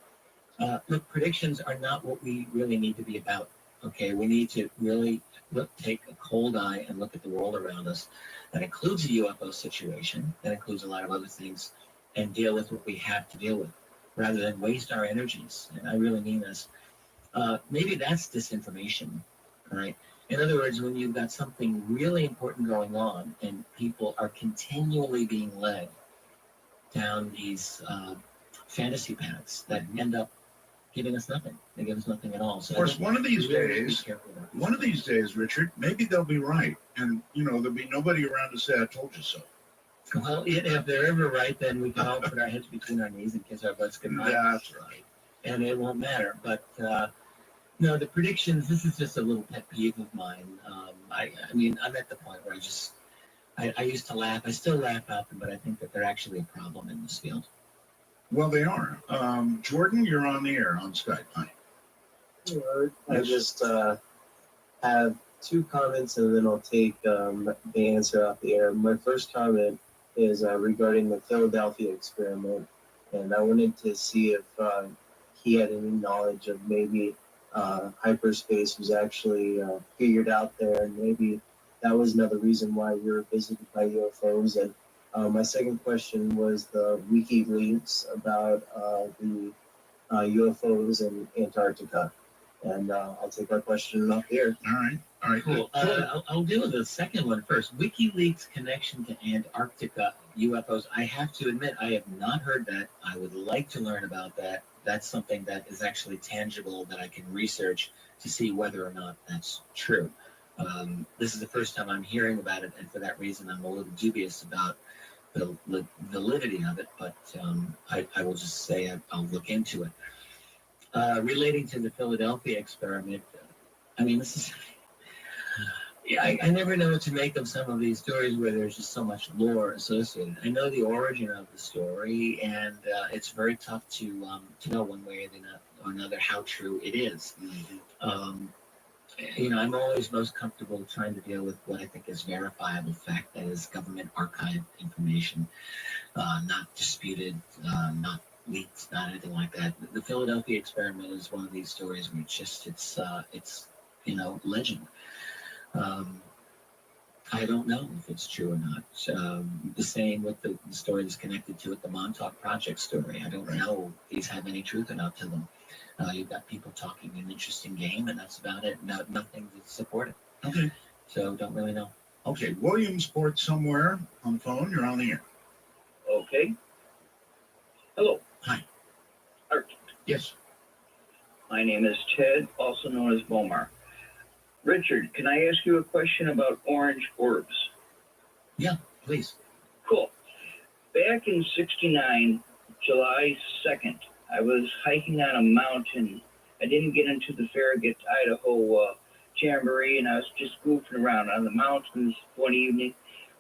Look, predictions are not what we really need to be about. Okay, we need to really take a cold eye and look at the world around us. That includes the UFO situation. That includes a lot of other things, and deal with what we have to deal with, rather than waste our energies. And I really mean this. Maybe that's disinformation, right? In other words, when you've got something really important going on and people are continually being led down these fantasy paths that end up giving us nothing. They give us nothing at all. So of course, one of these days, Richard, maybe they'll be right. And, there'll be nobody around to say, I told you so. Well, if they're ever right, then we can all put our heads between our knees and kiss our butts goodnight. That's right. And it won't matter. But, no, the predictions, this is just a little pet peeve of mine. I mean, I'm at the point where I used to laugh. I still laugh at them, but I think that they're actually a problem in this field. Well, they are. Jordan, you're on the air on Skype. Hi. I just have two comments, and then I'll take the answer off the air. My first comment is regarding the Philadelphia experiment, and I wanted to see if he had any knowledge of maybe hyperspace was actually figured out there, and maybe that was another reason why we were visited by UFOs. And my second question was the WikiLeaks about the UFOs in Antarctica. And I'll take my question off the air. All right. Cool. I'll deal with the second one first. WikiLeaks connection to Antarctica UFOs. I have to admit, I have not heard that. I would like to learn about that. That's something that is actually tangible that I can research to see whether or not that's true. This is the first time I'm hearing about it, and for that reason, I'm a little dubious about the validity of it, but I will just say I'll look into it. Relating to the Philadelphia experiment, I mean, this is... Yeah, I never know what to make of some of these stories where there's just so much lore associated. I know the origin of the story, and it's very tough to know one way or another how true it is. I'm always most comfortable trying to deal with what I think is verifiable fact, that is government archive information, not disputed, not leaked, not anything like that. The Philadelphia experiment is one of these stories where it's legend. I don't know if it's true or not. The same with the story that's connected to it, the Montauk Project story. I don't know if these have any truth or not to them. You've got people talking an interesting game, and that's about it. Nothing to support it. Okay. So don't really know. Okay, Williamsport somewhere on the phone. You're on the air. Okay. Hello. Hi. Art. Yes. My name is Ted, also known as Bomar. Richard, can I ask you a question about orange orbs? Yeah, please. Cool. Back in '69, July 2nd, I was hiking on a mountain. I didn't get into the Farragut, Idaho jamboree, and I was just goofing around on the mountains one evening.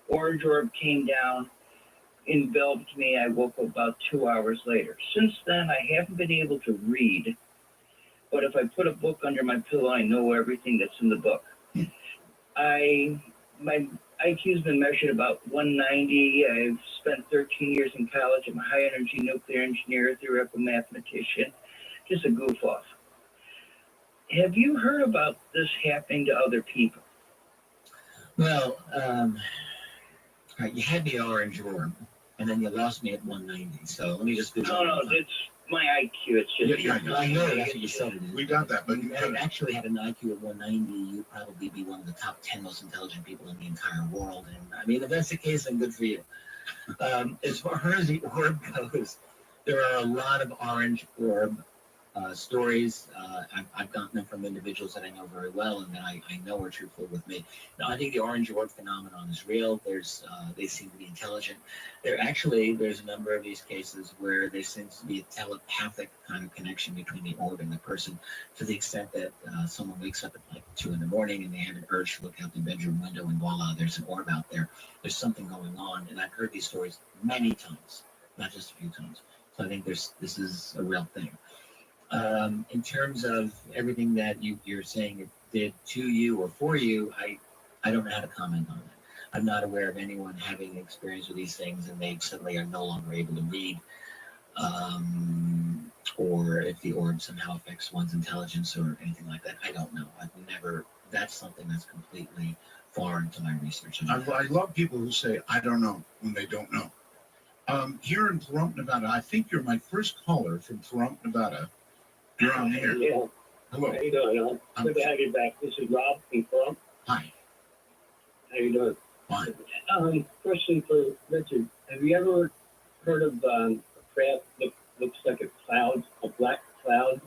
Orange orb came down. enveloped me. I woke up about 2 hours later. Since then, I haven't been able to read, but if I put a book under my pillow, I know everything that's in the book. My IQ's been measured about 190. I've spent 13 years in college. I'm a high energy nuclear engineer, theoretical mathematician, just a goof off. Have you heard about this happening to other people? Well, right, you had the orange orb, and then you lost me at 190. So let me just do No, it's my IQ. It's just I know that's what you said it is. We got that, but if you actually had an IQ of 190, you'd probably be one of the top 10 most intelligent people in the entire world. And I mean, if that's the case, then good for you. As far as the orb goes, there are a lot of orange orb stories. I've gotten them from individuals that I know very well and that I know are truthful with me. Now, I think the orange orb phenomenon is real. They seem to be intelligent. There's a number of these cases where there seems to be a telepathic kind of connection between the orb and the person, to the extent that someone wakes up at like 2 in the morning and they have an urge to look out the bedroom window and voila, there's an orb out there. There's something going on. And I've heard these stories many times, not just a few times. So I think this is a real thing. In terms of everything that you're saying it did to you or for you, I don't know how to comment on it. I'm not aware of anyone having experience with these things and they suddenly are no longer able to read, or if the orb somehow affects one's intelligence or anything like that. I don't know. That's something that's completely foreign to my research. I love people who say, I don't know, when they don't know. Here in Pahrump, Nevada, I think you're my first caller from Pahrump, Nevada. You're on the air. Yeah. Hello. How you doing? Good to have you back. This is Rob from Pahrump. Hi. How you doing? Fine. Question for Richard. Have you ever heard of a craft that looks like a cloud, a black cloud?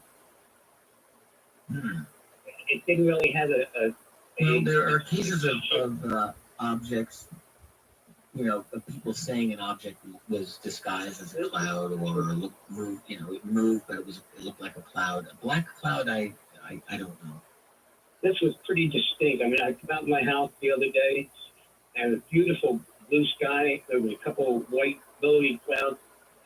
It didn't really have Well, there are cases of objects, of people saying an object was disguised as a cloud or moved, it moved, but it looked like a cloud. A black cloud, I don't know. This was pretty distinct. I mean, I came out of my house the other day, and a beautiful blue sky. There was a couple of white billowy clouds,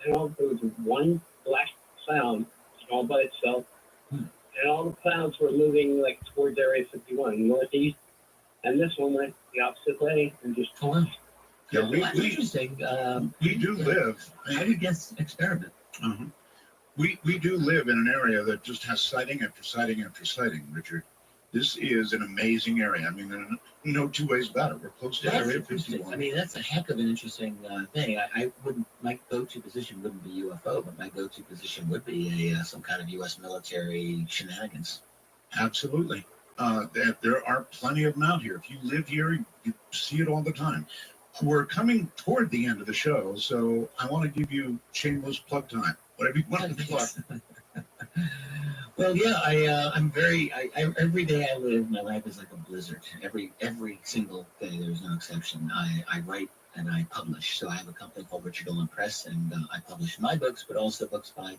and there was one black cloud all by itself. And all the clouds were moving like towards Area 51, northeast, and this one went the opposite way and just. Yeah, that's interesting. We do live. I would guess experiment. We do live in an area that just has sighting after sighting after sighting, Richard. This is an amazing area. I mean, there are no two ways about it. We're close to That's Area interesting. 51. I mean, that's a heck of an interesting thing. My go-to position wouldn't be UFO, but my go-to position would be some kind of U.S. military shenanigans. Absolutely. There are plenty of them out here. If you live here, you see it all the time. We're coming toward the end of the show, so I want to give you shameless plug time. Whatever you want to plug. Well, yeah, I'm very. Every day I live, my life is like a blizzard. Every single day, there's no exception. I write and I publish. So I have a company called Richard Dolan Press, and I publish my books, but also books by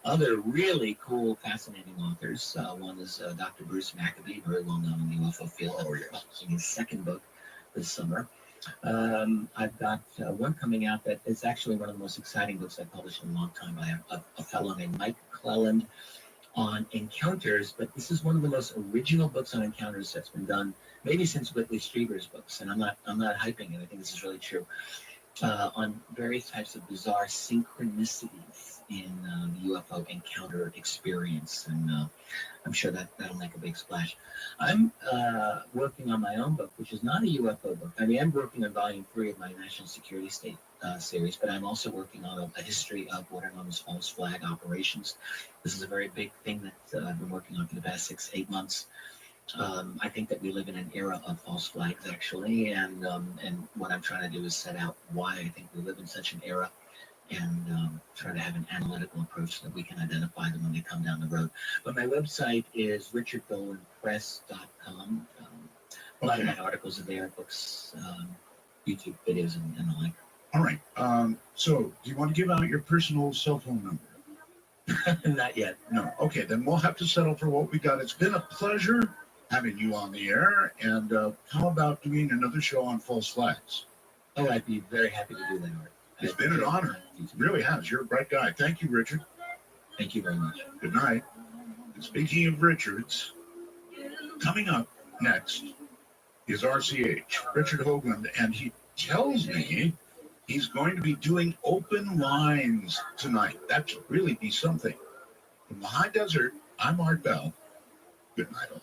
other really cool, fascinating authors. One is Dr. Bruce Maccabee, very well known in the UFO field. I'm publishing his second book this summer. I've got one coming out that is actually one of the most exciting books I've published in a long time by a fellow named Mike Cleland on encounters, but this is one of the most original books on encounters that's been done maybe since Whitley Strieber's books, and I'm not hyping it. I think this is really true. On various types of bizarre synchronicities in the UFO encounter experience, and I'm sure that'll make a big splash. I'm working on my own book, which is not a UFO book. I mean, I'm working on volume 3 of my National Security State series, but I'm also working on a history of what are known as false flag operations. This is a very big thing that I've been working on for the past 6-8 months. I think that we live in an era of false flags, actually, and what I'm trying to do is set out why I think we live in such an era, and try to have an analytical approach so that we can identify them when they come down the road. But my website is richarddolanpress.com. A lot of my articles are there, books, YouTube videos, and the like. All right. So, do you want to give out your personal cell phone number? Not yet. No. Okay, then we'll have to settle for what we got. It's been a pleasure having you on the air. And how about doing another show on false flags? Oh, I'd be very happy to do that, Art. It's been an honor. It really has. You're a bright guy. Thank you, Richard. Thank you very much. Good night. And speaking of Richards, coming up next is RCH, Richard Hoagland, and he tells me he's going to be doing open lines tonight. That should really be something. From the high desert, I'm Art Bell. Good night, all.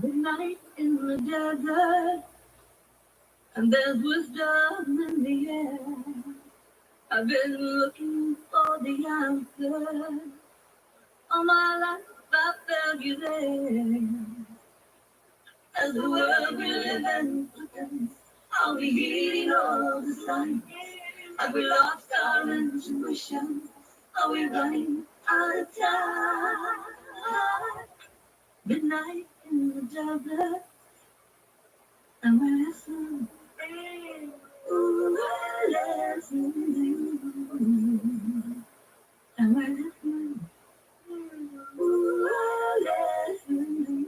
Midnight in the desert, and there's wisdom in the air. I've been looking for the answer. All my life I found you there. As the world we live in flickers, I'll be heeding all the signs. Have we lost our intuition? Are we running out of time? Midnight in the desert, and we're listening. Ooh, we're listening. And we're listening. Ooh, we're listening.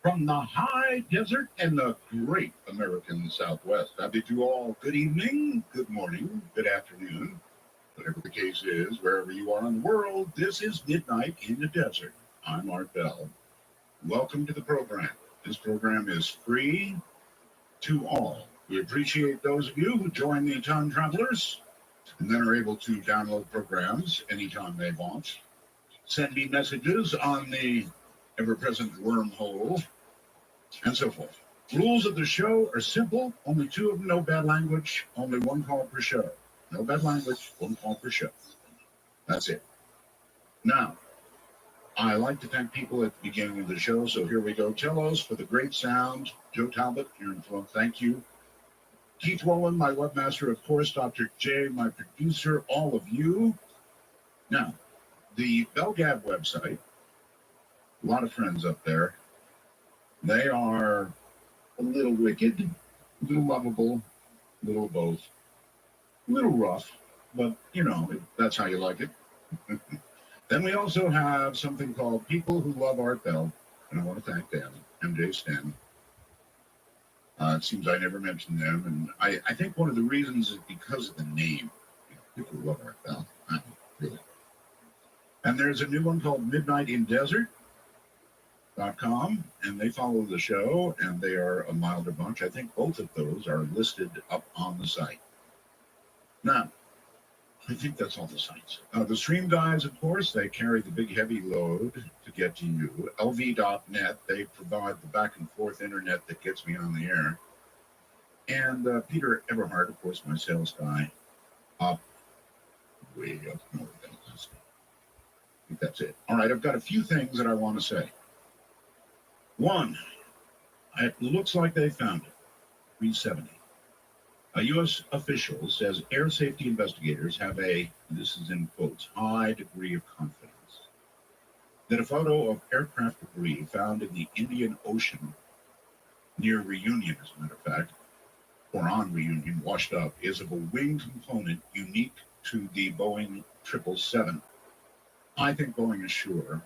From the high desert and the great American Southwest, I bid you all good evening, good morning, good afternoon, whatever the case is, wherever you are in the world. This is Midnight in the Desert. I'm Art Bell. Welcome to the program. This program is free to all. We appreciate those of you who join the Time Travelers and then are able to download programs anytime they want. Send me messages on the ever-present wormhole, and so forth. Rules of the show are simple. Only two of them, no bad language, only one call per show. No bad language, one call per show. That's it. Now, I like to thank people at the beginning of the show, so here we go. Cellos for the great sound. Joe Talbot, you're in flow. Thank you. Keith Rowland, my webmaster, of course. Dr. J, my producer, all of you. Now, the Belgab website, a lot of friends up there. They are a little wicked, a little lovable, a little both, a little rough, but, you know, that's how you like it. Then we also have something called People Who Love Art Bell, and I want to thank them, MJ Sten. It seems I never mentioned them, and I think one of the reasons is because of the name. People Who Love Art Bell, really. And there's a new one called Midnight in Desert. .com, and they follow the show, and they are a milder bunch. I think both of those are listed up on the site. Now, I think that's all the sites. The stream guys, of course, they carry the big heavy load to get to you. LV.net, they provide the back and forth internet that gets me on the air. And Peter Everhart, of course, my sales guy, up way up north. I think that's it. All right, I've got a few things that I want to say. One, it looks like they found it, 370. A U.S. official says air safety investigators have a, this is in quotes, high degree of confidence that a photo of aircraft debris found in the Indian Ocean near Reunion, as a matter of fact, or on Reunion, washed up, is of a wing component unique to the Boeing 777. I think Boeing is sure,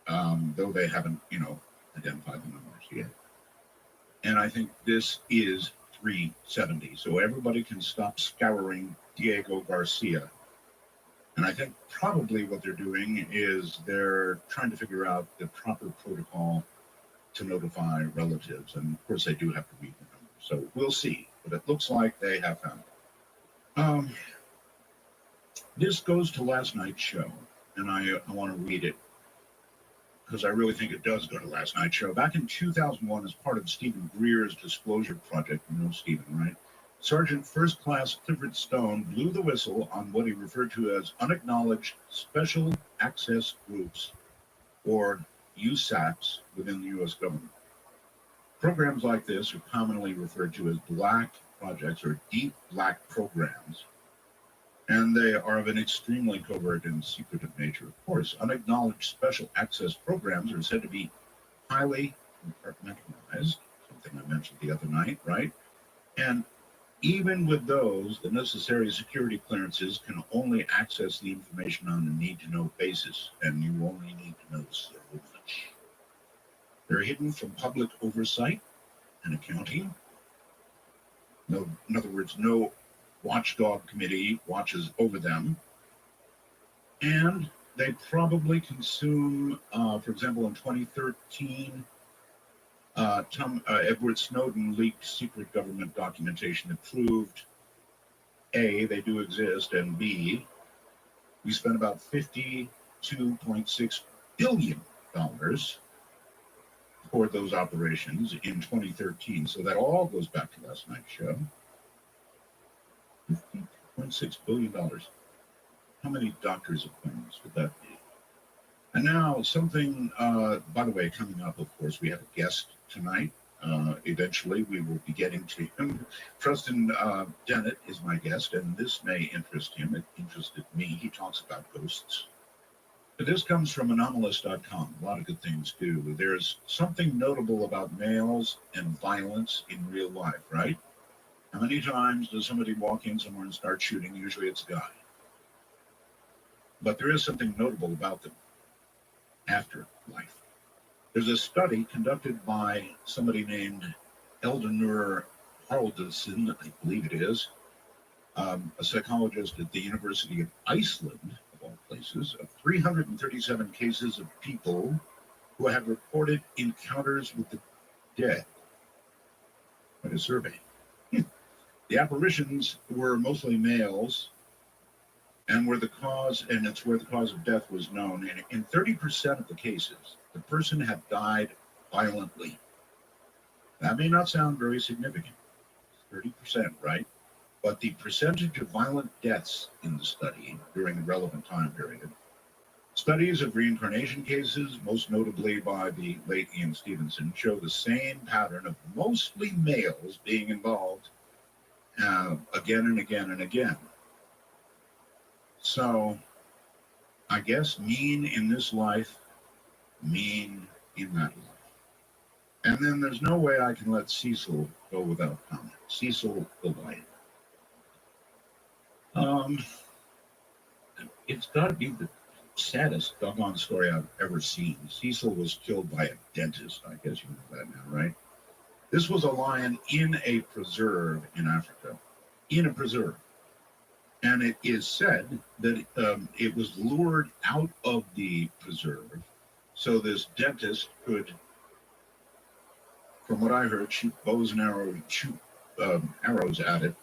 though they haven't, identified the numbers yet. And I think this is 370. So everybody can stop scouring Diego Garcia. And I think probably what they're doing is they're trying to figure out the proper protocol to notify relatives. And of course, they do have to read the numbers. So we'll see. But it looks like they have found it. This goes to last night's show. And I want to read it, because I really think it does go to last night's show. Back in 2001, as part of Stephen Greer's disclosure project, you know Stephen, right? Sergeant First Class Clifford Stone blew the whistle on what he referred to as unacknowledged special access groups, or USACs, within the U.S. government. Programs like this are commonly referred to as black projects or deep black programs, and they are of an extremely covert and secretive nature. Of course, unacknowledged special access programs are said to be highly compartmentalized, something I mentioned the other night, right? And even with those, the necessary security clearances can only access the information on a need-to-know basis, and you only need to know so much. They're hidden from public oversight and accounting. No, in other words, no watchdog committee watches over them. And they probably consume, for example, in 2013, Edward Snowden leaked secret government documentation that proved A, they do exist, and B, we spent about $52.6 billion toward those operations in 2013. So that all goes back to last night's show. $52.6 billion. How many doctors' appointments would that be? And now something, by the way, coming up, of course, we have a guest tonight. Eventually, we will be getting to him. Preston Dennett is my guest, and this may interest him. It interested me. He talks about ghosts. But this comes from anomalous.com. A lot of good things do. There's something notable about males and violence in real life, right? How many times does somebody walk in somewhere and start shooting? Usually it's a guy. But there is something notable about them after life. There's a study conducted by somebody named Eldenur Haraldsson, I believe it is, a psychologist at the University of Iceland, of all places, of 337 cases of people who had reported encounters with the dead. Quite a survey. The apparitions were mostly males and were the cause, and it's where the cause of death was known. And in 30% of the cases, the person had died violently. That may not sound very significant. 30%, right? But the percentage of violent deaths in the study during the relevant time period, studies of reincarnation cases, most notably by the late Ian Stevenson, show the same pattern of mostly males being involved again and again and again. So, I guess mean in this life, mean in that life. And then there's no way I can let Cecil go without comment. Cecil the lion. It's got to be the saddest doggone story I've ever seen. Cecil was killed by a dentist. I guess you know that now, right? This was a lion in a preserve in Africa. In a preserve. And it is said that it was lured out of the preserve so this dentist could, from what I heard, shoot bows and arrows at it.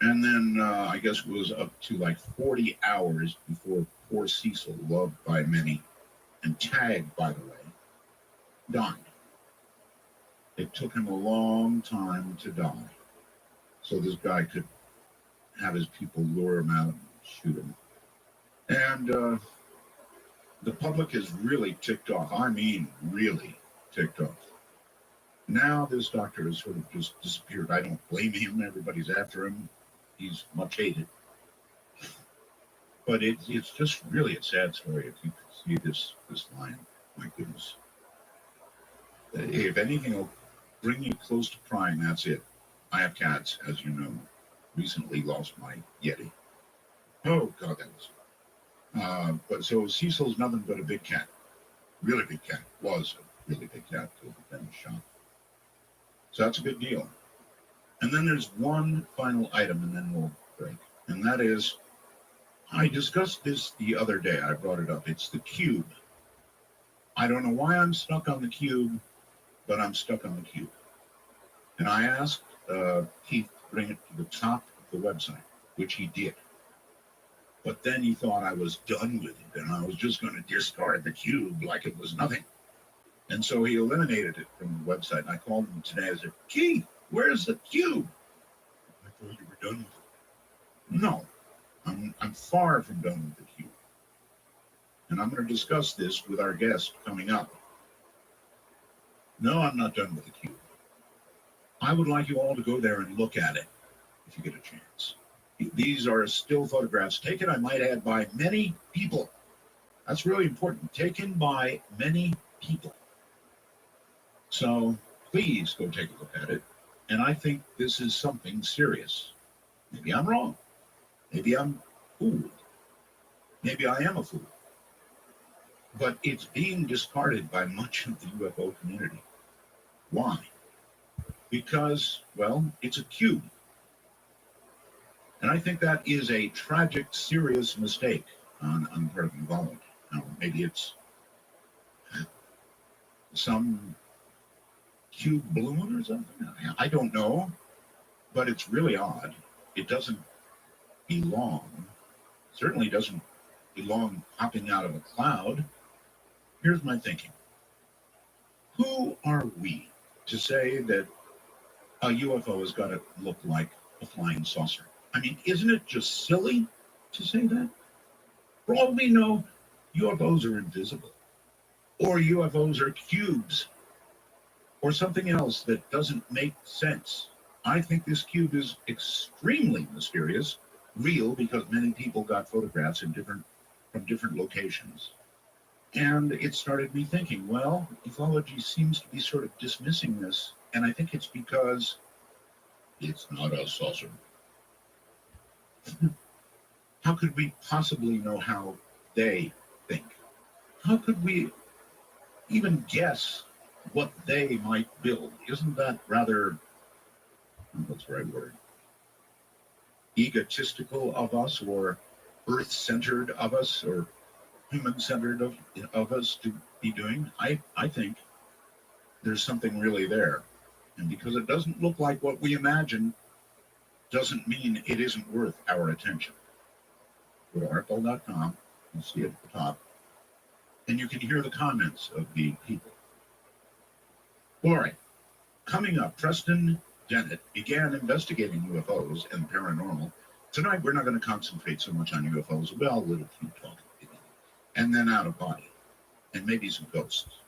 And then I guess it was up to like 40 hours before poor Cecil, loved by many and tagged, by the way, died. It took him a long time to die. So this guy could have his people lure him out and shoot him. And the public is really ticked off. I mean, really ticked off. Now this doctor has sort of just disappeared. I don't blame him. Everybody's after him. He's much hated. But it's just really a sad story if you see this lion. My goodness. If anything will bring you close to crying, that's it. I have cats, as you know. Recently lost my Yeti. Oh, God, that was... but so Cecil's nothing but a big cat. Really big cat. Was a really big cat till the then shot. So that's a big deal. And then there's one final item, and then we'll break. And that is, I discussed this the other day. I brought it up. It's the cube. I don't know why I'm stuck on the cube, but I'm stuck on the cube. And I asked Keith to bring it to the top of the website, which he did. But then he thought I was done with it, and I was just going to discard the cube like it was nothing. And so he eliminated it from the website. And I called him today. I said, Keith, where's the cube? I thought you were done with it. No, I'm far from done with the cube. And I'm going to discuss this with our guest coming up. No, I'm not done with the cube. I would like you all to go there and look at it if you get a chance. These are still photographs taken, I might add, by many people. That's really important. Taken by many people. So please go take a look at it. And I think this is something serious. Maybe I'm wrong. Maybe I'm fooled. Maybe I am a fool. But it's being discarded by much of the UFO community. Why? Because, well, it's a cube. And I think that is a tragic, serious mistake on the part of the involved. Now, maybe it's some cube balloon or something. I don't know, but it's really odd. It doesn't belong. Certainly doesn't belong popping out of a cloud. Here's my thinking. Who are we to say that a UFO has got to look like a flying saucer? I mean, isn't it just silly to say that? For all we know, UFOs are invisible, or UFOs are cubes, or something else that doesn't make sense. I think this cube is extremely mysterious, real because many people got photographs from different locations. And it started me thinking, well, ufology seems to be sort of dismissing this, and I think it's because it's not a saucer. How could we possibly know how they think? How could we even guess what they might build? Isn't that rather, what's the right word, egotistical of us, or earth-centered of us, or human-centered of us to be doing? I think there's something really there. And because it doesn't look like what we imagine, doesn't mean it isn't worth our attention. Go to artbell.com, you'll see it at the top, and you can hear the comments of the people. All right, coming up, Preston Dennett began investigating UFOs and paranormal. Tonight, we're not going to concentrate so much on UFOs, well, a little few talking, and then out of body, and maybe some ghosts.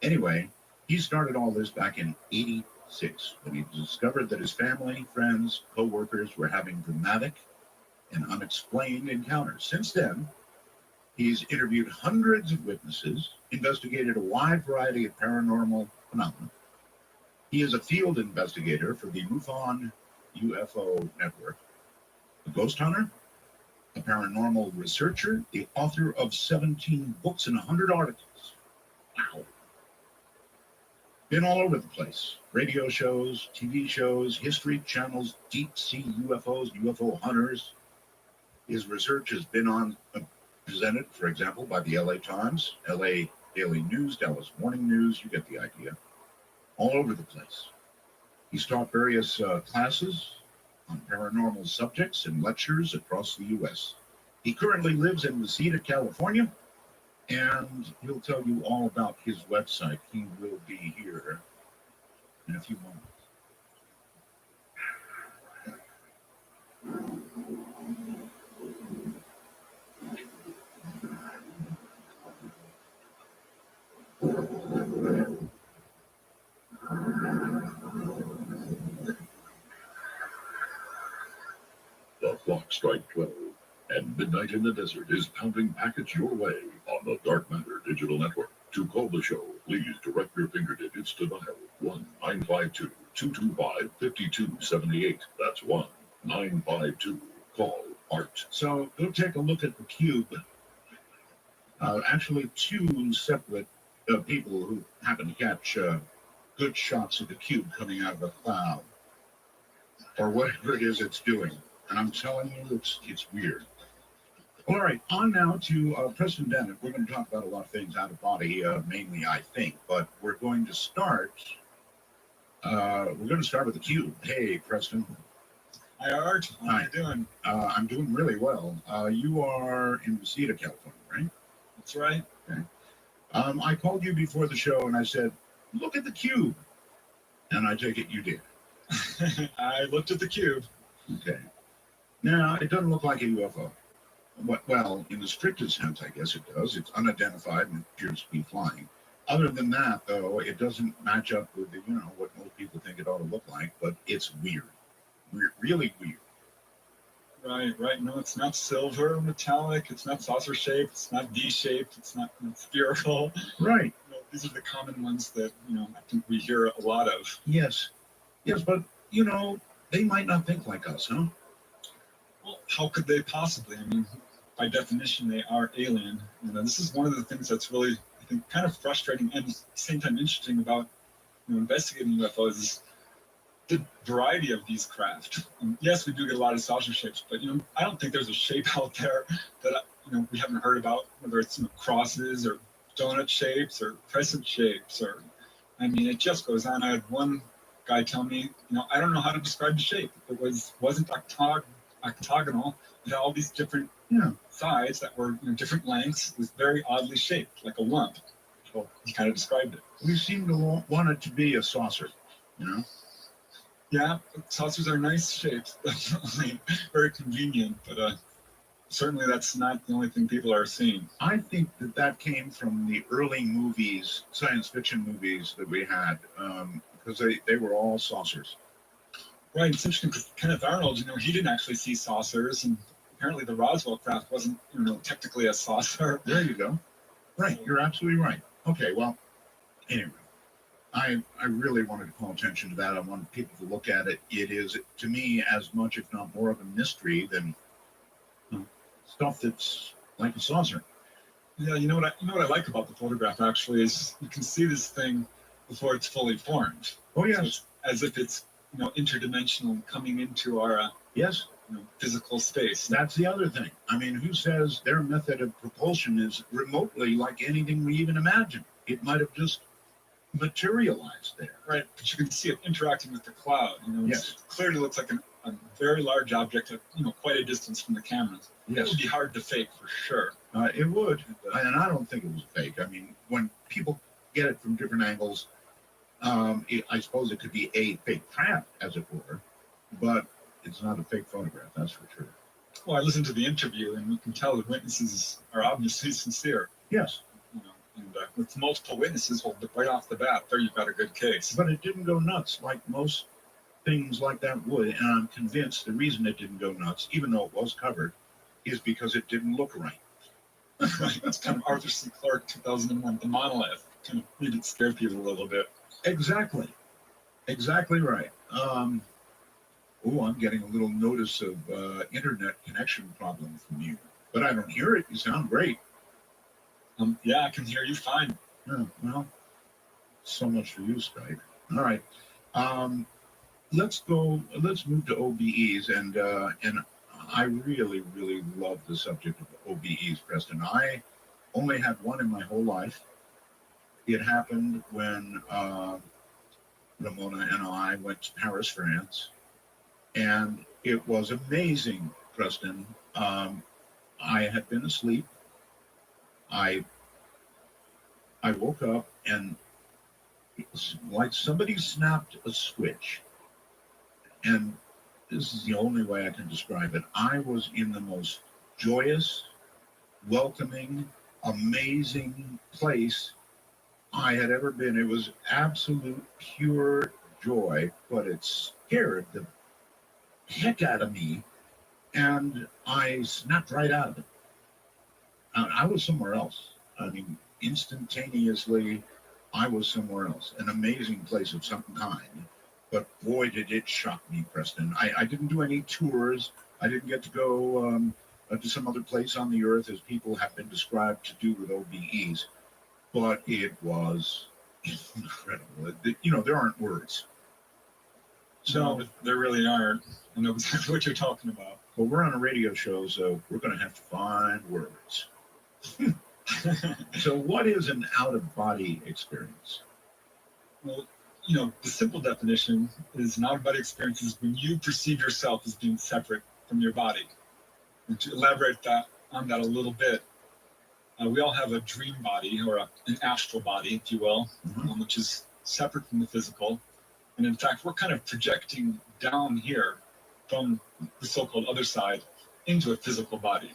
Anyway, he started all this back in '86 when he discovered that his family, friends, co-workers were having dramatic and unexplained encounters. Since then, he's interviewed hundreds of witnesses, investigated a wide variety of paranormal phenomena. He is a field investigator for the MUFON UFO Network, a ghost hunter, a paranormal researcher, the author of 17 books and 100 articles. Wow. Been all over the place. Radio shows, TV shows, history channels, deep sea UFOs, UFO hunters. His research has been presented, for example, by the LA Times, LA Daily News, Dallas Morning News, you get the idea, all over the place. He's taught various classes on paranormal subjects and lectures across the U.S. He currently lives in Reseda, California, and he'll tell you all about his website. He will be here in a few moments. The clock strikes 12, and Midnight in the Desert is pounding packets your way on the Dark Matter Digital Network. To call the show, please direct your finger digits to dial 1-952-225-5278. That's 1-952-CALL-ART. So go take a look at the cube. Actually, two separate people who happen to catch good shots of the cube coming out of a cloud, or whatever it is it's doing. And I'm telling you, it's weird. All right, on now to Preston Dennett. We're going to talk about a lot of things out of body, mainly, I think, but we're going to start. With the cube. Hey, Preston. Hi, Art. How are you doing? I'm doing really well. You are in Reseda, California, right? That's right. Okay. I called you before the show and I said, look at the cube. And I take it you did. I looked at the cube. Okay. Now, it doesn't look like a UFO. Well, in the strictest sense, I guess it does. It's unidentified and appears to be flying. Other than that, though, it doesn't match up with what most people think it ought to look like, but it's weird. Really weird. Right. No, it's not silver, metallic. It's not saucer shaped. It's not D shaped. It's not spherical. Right. No, these are the common ones that I think we hear a lot of. Yes, yes, but they might not think like us, huh? Well, how could they possibly? I mean, by definition, they are alien. And this is one of the things that's really, I think, kind of frustrating and at the same time interesting about investigating UFOs is the variety of these craft. And yes, we do get a lot of saucer shapes, but I don't think there's a shape out there that we haven't heard about, whether it's crosses or donut shapes or crescent shapes, or I mean, it just goes on. I had one guy tell me, I don't know how to describe the shape. It wasn't octagonal. It had all these different sides that were different lengths. It was very oddly shaped, like a lump. So he kind of described it. We seem to want it to be a saucer, Yeah, saucers are nice shapes, definitely very convenient, but certainly that's not the only thing people are seeing. I think that came from the early movies, science fiction movies that we had, because they were all saucers. Right, it's interesting because Kenneth Arnold, he didn't actually see saucers, and apparently the Roswell craft wasn't, technically a saucer. There you go. Right, you're absolutely right. Okay, well, anyway, I really wanted to call attention to that. I wanted people to look at it. It is, to me, as much, if not more, of a mystery than stuff that's like a saucer. Yeah, you know what I like about the photograph actually is you can see this thing before it's fully formed. Oh yes, so it's as if it's interdimensional and coming into our yes physical space. That's the other thing. I mean, who says their method of propulsion is remotely like anything we even imagine? It might have just materialized there. Right, but you can see it interacting with the cloud. Yes. It clearly looks like a very large object at quite a distance from the cameras. Yes. It would be hard to fake for sure. It would, and I don't think it was fake. I mean, when people get it from different angles, I suppose it could be a fake craft, as it were, but it's not a fake photograph, that's for sure. Well, I listened to the interview, and you can tell the witnesses are obviously sincere. Yes. And with multiple witnesses, well, right off the bat, there you've got a good case. But it didn't go nuts like most things like that would, and I'm convinced the reason it didn't go nuts, even though it was covered, is because it didn't look right. Right. It's kind of Arthur C. Clarke, 2001, The Monolith. Kind of made it scare people a little bit. Exactly. Exactly right. I'm getting a little notice of internet connection problem from you, but I don't hear it. You sound great. Yeah, I can hear you fine. Yeah, well, so much for you, Skype. All right. Let's move to OBEs, and I really, really love the subject of OBEs, Preston. I only had one in my whole life. It happened when Ramona and I went to Paris, France, and it was amazing, Preston. I had been asleep. I woke up, and it was like somebody snapped a switch. And this is the only way I can describe it. I was in the most joyous, welcoming, amazing place I had ever been. It was absolute pure joy, but it scared the heck out of me, and I snapped right out of it. I was somewhere else. I mean, instantaneously, I was somewhere else. An amazing place of some kind. But boy, did it shock me, Preston. I didn't do any tours. I didn't get to go to some other place on the earth, as people have been described to do with OBEs. But it was incredible. There aren't words. So there really aren't. I know exactly what you're talking about. Well, we're on a radio show, so we're going to have to find words. So what is an out-of-body experience? Well, the simple definition is an out-of-body experience is when you perceive yourself as being separate from your body. And to elaborate on that a little bit, we all have a dream body, or an astral body, if you will, which is separate from the physical. And in fact, we're kind of projecting down here from the so-called other side into a physical body.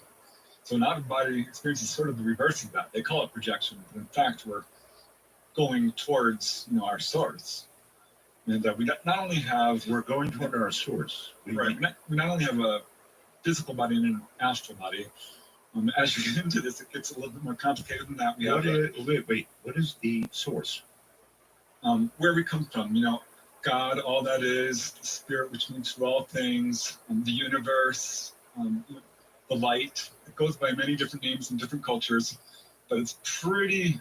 So an out-of-body experience is sort of the reverse of that. They call it projection, but in fact, we're going towards our source. And we not only have... We're going toward our source. Right. We not only have a physical body and an astral body, As you get into this, it gets a little bit more complicated than that. Wait, what is the source? Where we come from, God, all that is, the spirit which moves through all things, the universe, the light. It goes by many different names in different cultures, but it's pretty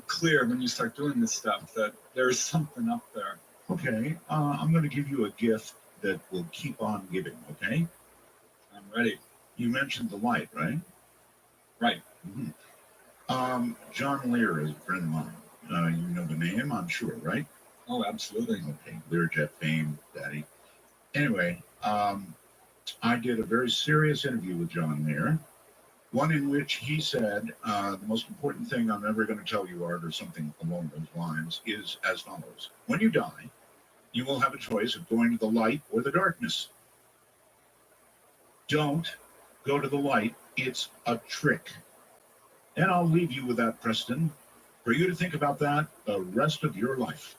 clear when you start doing this stuff that there is something up there. Okay, I'm going to give you a gift that will keep on giving, okay? I'm ready. You mentioned the light, right? Right. Mm-hmm. John Lear is a friend of mine. You know the name, I'm sure, right? Oh, absolutely. Okay, Learjet fame, daddy. Anyway, I did a very serious interview with John Lear, one in which he said, the most important thing I'm ever going to tell you, Art, or something along those lines, is as follows. When you die, you will have a choice of going to the light or the darkness. Don't go to the light. It's a trick. And I'll leave you with that, Preston, for you to think about that the rest of your life.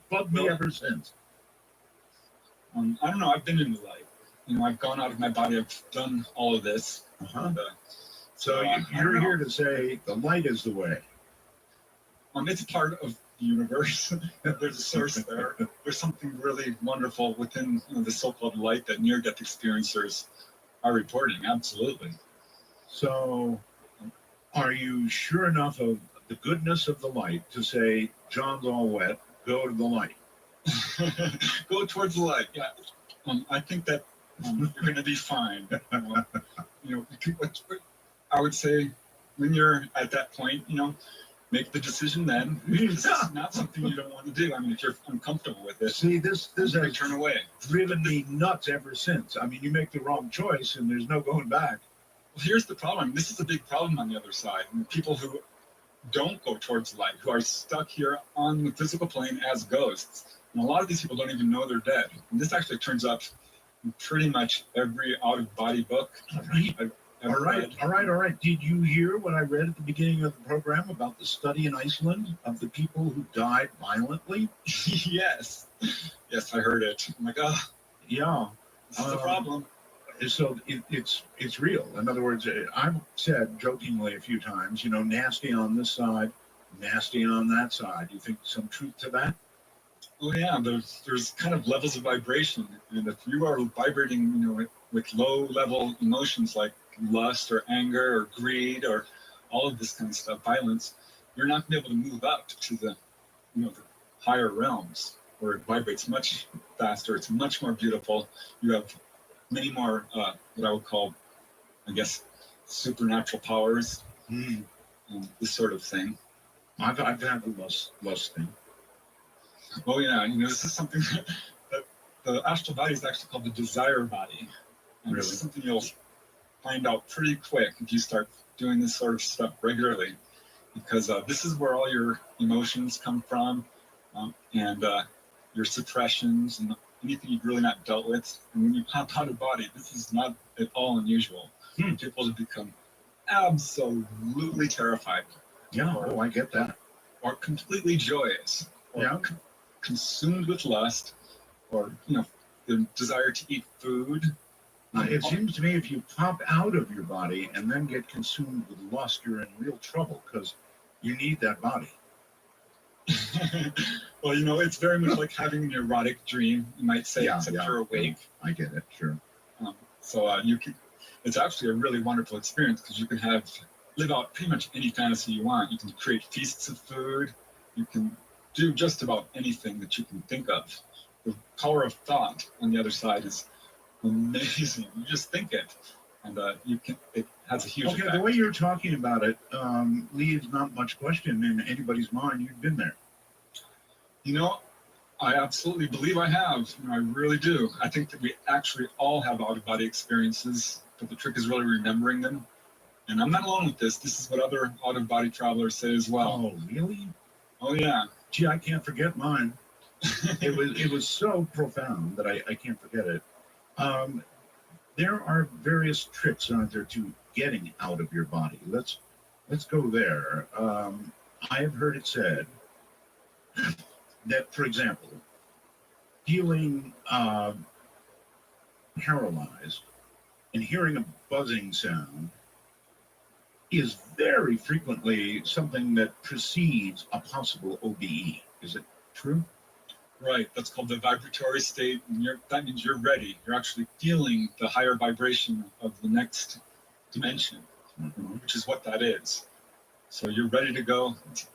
Bugged me ever since. I don't know. I've been in the light. I've gone out of my body. I've done all of this. So you're here to say the light is the way. It's a part of the universe. There's a source there. There's something really wonderful within the so-called light that near-death experiencers are reporting. Absolutely. So are you sure enough of the goodness of the light to say, John's all wet, go to the light? Go towards the light, yeah. I think that you're going to be fine. I would say when you're at that point, make the decision then. This is not something you don't want to do. I mean, if you're uncomfortable with it, see, this has turn away. Driven me nuts ever since. I mean, you make the wrong choice and there's no going back. Well, here's the problem. This is a big problem on the other side. And people who don't go towards the light, who are stuck here on the physical plane as ghosts. And a lot of these people don't even know they're dead. And this actually turns up in pretty much every out-of-body book I've ever read. All right. Did you hear what I read at the beginning of the program about the study in Iceland of the people who died violently? Yes, I heard it. I'm like, oh, yeah, this is the problem. So it's real. In other words, I've said jokingly a few times, nasty on this side, nasty on that side. Do you think some truth to that? Oh yeah, there's kind of levels of vibration, and if you are vibrating, with low-level emotions like lust or anger or greed or all of this kind of stuff, violence, you're not going to be able to move up to the higher realms where it vibrates much faster. It's much more beautiful. You have many more what I would call, I guess, supernatural powers, this sort of thing. I've had the lust thing. Oh yeah, this is something that the astral body is actually called the desire body. And Really? This is something you'll find out pretty quick if you start doing this sort of stuff regularly, because this is where all your emotions come from, and your suppressions and anything you've really not dealt with. And when you pop out of body, this is not at all unusual. People become absolutely terrified. Yeah, I get that. Or completely joyous. Or consumed with lust, or the desire to eat food. It seems to me if you pop out of your body and then get consumed with lust, you're in real trouble because you need that body. Well, it's very much like having an erotic dream, you might say, except you're awake. I get it, sure. It's actually a really wonderful experience because you can live out pretty much any fantasy you want. You can create feasts of food. You can do just about anything that you can think of. The power of thought on the other side is amazing. You just think it, and it has a huge effect. The way you're talking about it leaves not much question in anybody's mind. You've been there. I absolutely believe I have. I really do. I think that we actually all have out-of-body experiences, but the trick is really remembering them. And I'm not alone with this. This is what other out-of-body travelers say as well. Oh, really? Oh, yeah. Gee, I can't forget mine. It was so profound that I can't forget it. There are various tricks, aren't there, to getting out of your body. Let's go there. I've heard it said that, for example, feeling paralyzed and hearing a buzzing sound is very frequently something that precedes a possible OBE. Is it true? Right. That's called the vibratory state. And that means you're ready. You're actually feeling the higher vibration of the next dimension, which is what that is. So you're ready to go. It's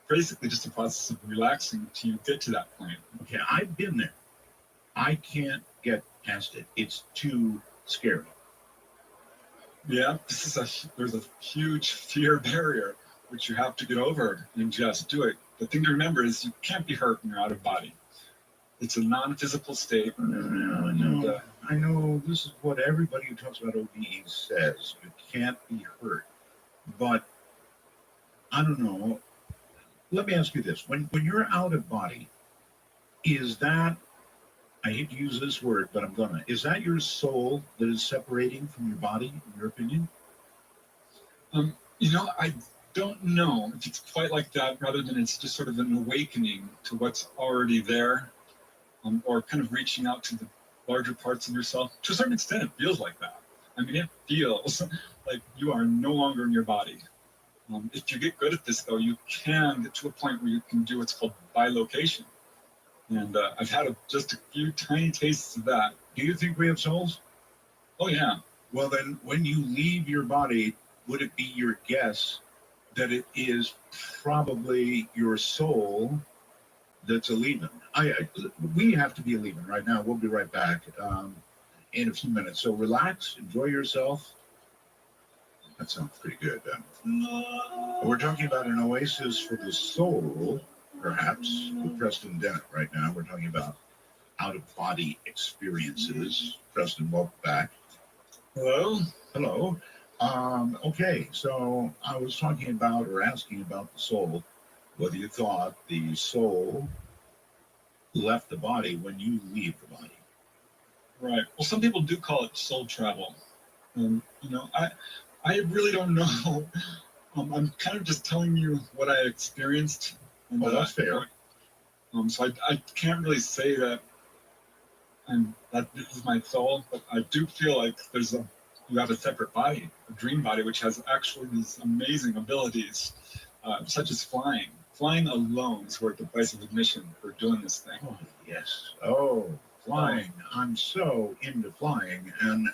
basically just a process of relaxing till you get to that point. Okay, I've been there. I can't get past it. It's too scary. Yeah, there's a huge fear barrier which you have to get over and just do it. The thing to remember is you can't be hurt when you're out of body. It's a non-physical state. I know this is what everybody who talks about OBE says. You can't be hurt. But I don't know. Let me ask you this. When you're out of body, is that, I hate to use this word, but I'm gonna, is that your soul that is separating from your body, in your opinion? I don't know if it's quite like that, rather than it's just sort of an awakening to what's already there, or kind of reaching out to the larger parts of yourself. To a certain extent, it feels like that. I mean, it feels like you are no longer in your body. If you get good at this, though, you can get to a point where you can do what's called bilocation. And I've had just a few tiny tastes of that. Do you think we have souls? Oh, yeah. Well, then, when you leave your body, would it be your guess that it is probably your soul that's a leaving? We have to be a leaving right now. We'll be right back in a few minutes. So relax, enjoy yourself. That sounds pretty good. We're talking about an oasis for the soul, perhaps, with Preston Dennett right now. We're talking about out-of-body experiences. Preston, welcome back. Hello. Hello. Okay, so I was talking about, or asking about the soul, whether you thought the soul left the body when you leave the body. Right. Well, some people do call it soul travel. I really don't know. I'm kind of just telling you what I experienced. And, that's fair. So I can't really say that that this is my soul, but I do feel like you have a separate body, a dream body, which has actually these amazing abilities, such as flying. Flying alone is worth the price of admission for doing this thing. Oh, yes. Oh, flying. I'm so into flying. And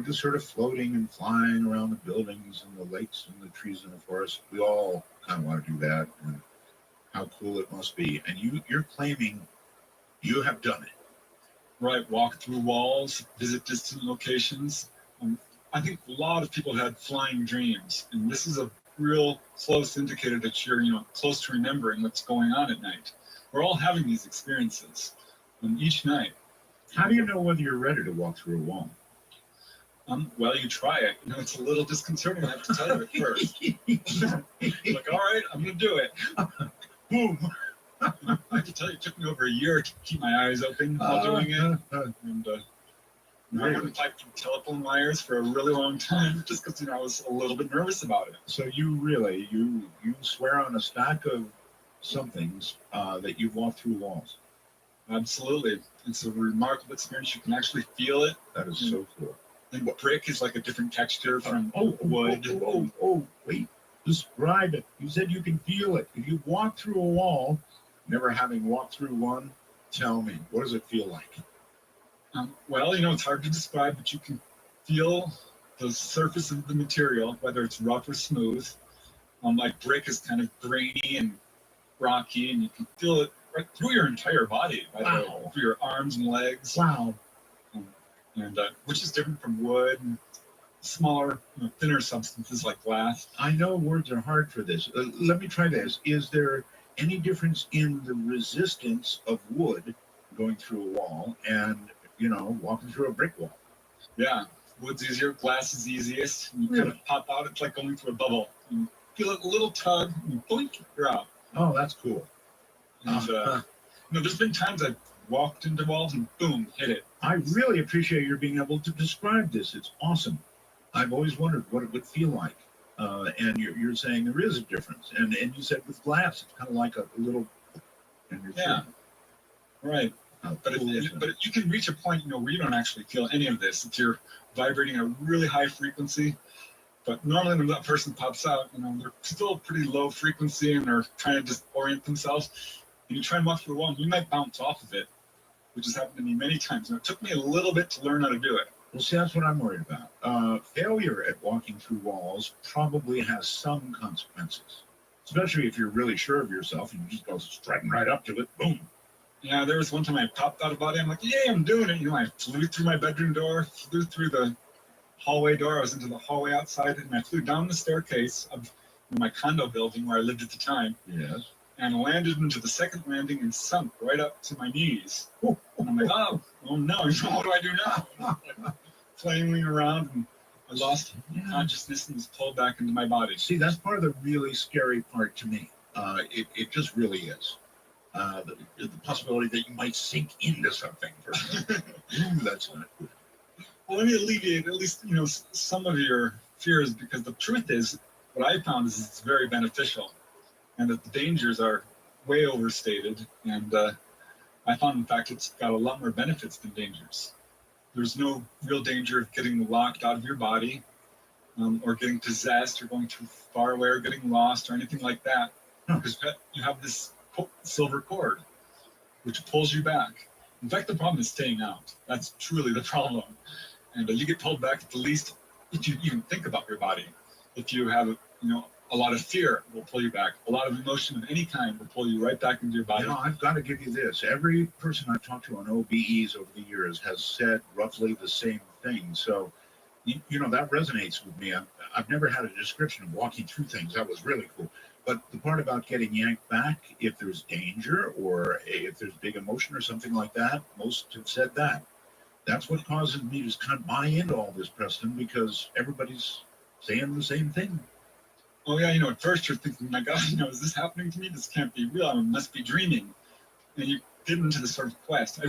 just sort of floating and flying around the buildings and the lakes and the trees and the forest. We all kind of want to do that. And how cool it must be. And you're claiming you have done it. Right. Walk through walls, visit distant locations. I think a lot of people had flying dreams. And this is a real close indicator that you're, close to remembering what's going on at night. We're all having these experiences each night. How do you know whether you're ready to walk through a wall? Well, you try it. It's a little disconcerting, I have to tell you at first. Like, all right, I'm going to do it. Boom. I have to tell you, it took me over a year to keep my eyes open while doing it. And I haven't typed through telephone wires for a really long time, just because I was a little bit nervous about it. So you really, you swear on a stack of somethings that you've walked through walls? Absolutely. It's a remarkable experience. You can actually feel it. That is so cool. And brick is like a different texture from wood. Wait. Describe it. You said you can feel it. If you walk through a wall, never having walked through one, tell me, what does it feel like? Well, it's hard to describe, but you can feel the surface of the material, whether it's rough or smooth. Like brick is kind of grainy and rocky, and you can feel it right through your entire body, through your arms and legs. Wow. And which is different from wood and smaller, thinner substances like glass. I know words are hard for this. Let me try this. Is there any difference in the resistance of wood going through a wall and, walking through a brick wall? Yeah, wood's easier, glass is easiest. You kind of pop out. It's like going through a bubble. You feel a little tug, and boink, you're out. Oh, that's cool. And, there's been times I've walked into walls and boom, hit it. I really appreciate your being able to describe this. It's awesome. I've always wondered what it would feel like. And you're saying there is a difference. And you said with glass, it's kind of like a little... Yeah, right. But you can reach a point, where you don't actually feel any of this. If you're vibrating at a really high frequency, but normally when that person pops out, they're still pretty low frequency and they're trying to just orient themselves. And you try and walk through a wall, and you might bounce off of it, which has happened to me many times. And it took me a little bit to learn how to do it. Well, see, that's what I'm worried about. Failure at walking through walls probably has some consequences, especially if you're really sure of yourself and you just go striding right up to it, boom. Yeah, there was one time I popped out of body. I'm like, yay, I'm doing it. I flew through my bedroom door, flew through the hallway door. I was into the hallway outside, and I flew down the staircase of my condo building where I lived at the time. Yes. And landed into the second landing and sunk right up to my knees. And I'm like, oh no, what do I do now? Flailing around, and I lost consciousness and was pulled back into my body. See, that's part of the really scary part to me. It just really is. The possibility that you might sink into something. That's not good. Well, let me alleviate at least, some of your fears, because the truth is, what I found is it's very beneficial, and that the dangers are way overstated. And I found, in fact, it's got a lot more benefits than dangers. There's no real danger of getting locked out of your body, or getting possessed, or going too far away, or getting lost, or anything like that. Because you have this silver cord, which pulls you back. In fact, the problem is staying out. That's truly the problem. And you get pulled back at the least if you even think about your body. If you have, a lot of fear, will pull you back. A lot of emotion of any kind will pull you right back into your body. I've got to give you this. Every person I've talked to on OBEs over the years has said roughly the same thing. So, that resonates with me. I've never had a description of walking through things. That was really cool. But the part about getting yanked back, if there's danger or if there's big emotion or something like that, most have said that. That's what causes me to kind of buy into all this, Preston, because everybody's saying the same thing. Oh yeah, at first you're thinking, my God, is this happening to me? This can't be real. I must be dreaming. And you get into this sort of quest.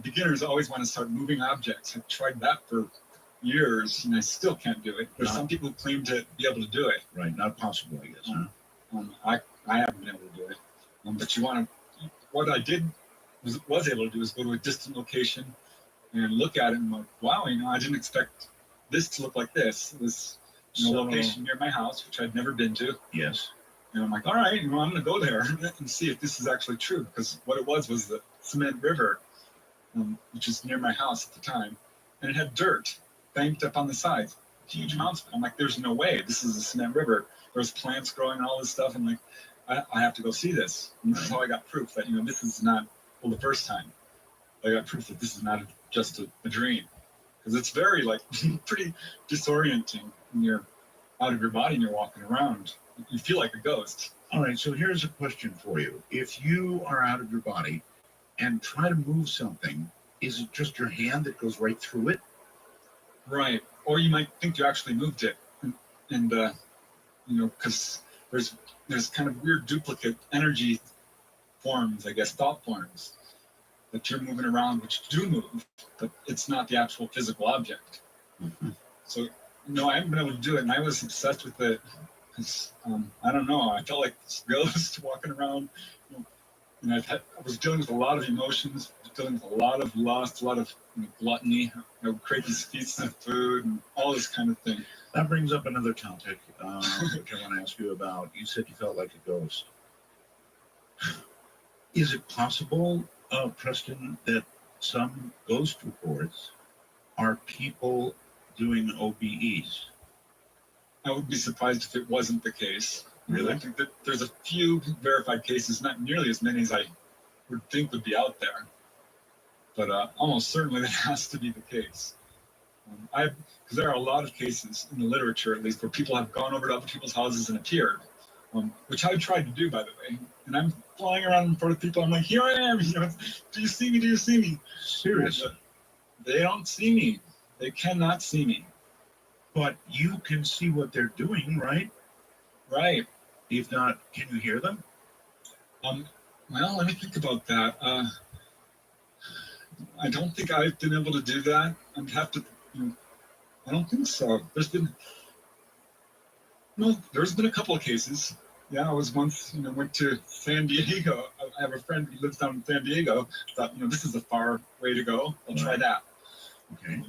Beginners always want to start moving objects. I've tried that for years, and I still can't do it. There's some people who claim to be able to do it. Right, not possible, I guess. I haven't been able to do it. But what I was able to do is go to a distant location and look at it and like, wow, I didn't expect this to look like this. It was a location near my house, which I'd never been to. Yes. And I'm like, all right, I'm going to go there and see if this is actually true. Because what it was the Cement River, which is near my house at the time. And it had dirt banked up on the sides, huge amounts of it. I'm like, there's no way. This is the Cement River. There's plants growing and all this stuff. I'm like, I have to go see this. And this is how I got proof that, this is not, the first time. I got proof that this is not just a dream. Because it's very, pretty disorienting when you're out of your body and you're walking around. You feel like a ghost. All right, so here's a question for you. If you are out of your body and try to move something, is it just your hand that goes right through it? Right. Or you might think you actually moved it. And because there's kind of weird duplicate energy forms, I guess, thought forms that you're moving around, which do move, but it's not the actual physical object. Mm-hmm. So, I haven't been able to do it, and I was obsessed with it because, I don't know, I felt like this ghost walking around, and I was dealing with a lot of emotions, dealing with a lot of lust, a lot of gluttony, crazy feasts of food, and all this kind of thing. That brings up another topic, which I want to ask you about. You said you felt like a ghost. Is it possible, Preston, that some ghost reports are people doing OBEs? I would be surprised if it wasn't the case. Really? I think that there's a few verified cases, not nearly as many as I would think would be out there. But almost certainly that has to be the case. Because there are a lot of cases in the literature, at least, where people have gone over to other people's houses and appeared, which I tried to do, by the way. And I'm flying around in front of people. I'm like, here I am. Do you see me? Do you see me? Seriously? They don't see me. They cannot see me. But you can see what they're doing, right? Right. If not, can you hear them? Well, let me think about that. I don't think I've been able to do that. I'd have to. I don't think so. There's been a couple of cases. Yeah, I was once, went to San Diego. I have a friend who lives down in San Diego. Thought, this is a far way to go. I'll try that. Okay.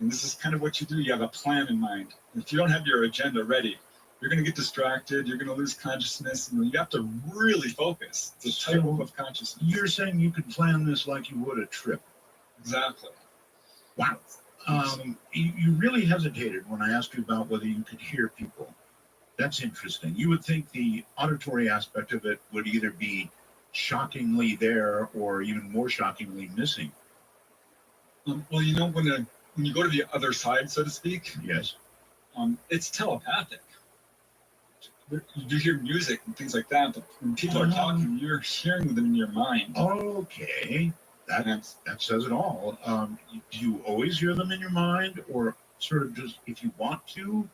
And this is kind of what you do. You have a plan in mind. If you don't have your agenda ready, you're going to get distracted. You're going to lose consciousness. You have to really focus. It's a type of consciousness. You're saying you could plan this like you would a trip. Exactly. Wow. You really hesitated when I asked you about whether you could hear people. That's interesting. You would think the auditory aspect of it would either be shockingly there or even more shockingly missing. Well, when you go to the other side, so to speak, yes, it's telepathic. You do hear music and things like that, but when people are talking, you're hearing them in your mind. Okay, that says it all. Do you always hear them in your mind, or sort of just if you want to?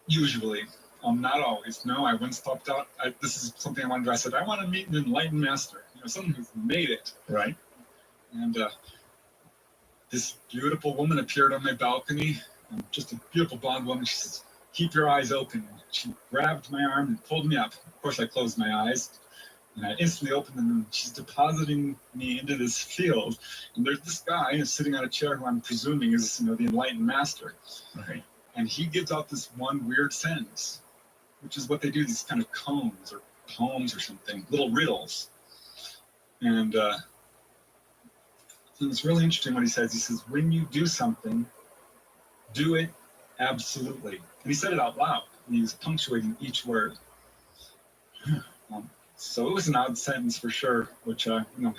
Usually, not always. No, I once popped out. This is something I wanted to do. I said I want to meet an enlightened master, someone who's made it. Right. And this beautiful woman appeared on my balcony. Just a beautiful blonde woman. She says, "Keep your eyes open." She grabbed my arm and pulled me up. Of course, I closed my eyes, and I instantly opened them. And she's depositing me into this field. And there's this guy who's sitting on a chair who I'm presuming is, the enlightened master. Okay. And he gives out this one weird sentence, which is what they do, these kind of koans or poems or something, little riddles. And it's really interesting what he says. He says, when you do something, do it absolutely. And he said it out loud. And he was punctuating each word. So it was an odd sentence for sure, which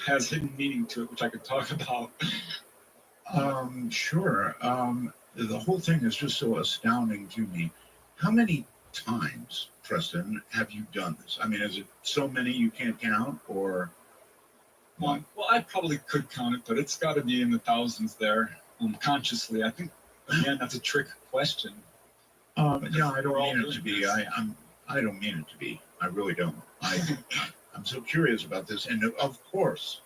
has hidden meaning to it, which I could talk about. Sure. The whole thing is just so astounding to me. How many times, Preston, have you done this? I mean, is it so many you can't count, or? Well, I probably could count it, but it's got to be in the thousands there, consciously. I think, again, that's a trick question. Yeah, I don't mean it to be. I don't mean it to be. I really don't. I'm so curious about this, and of course,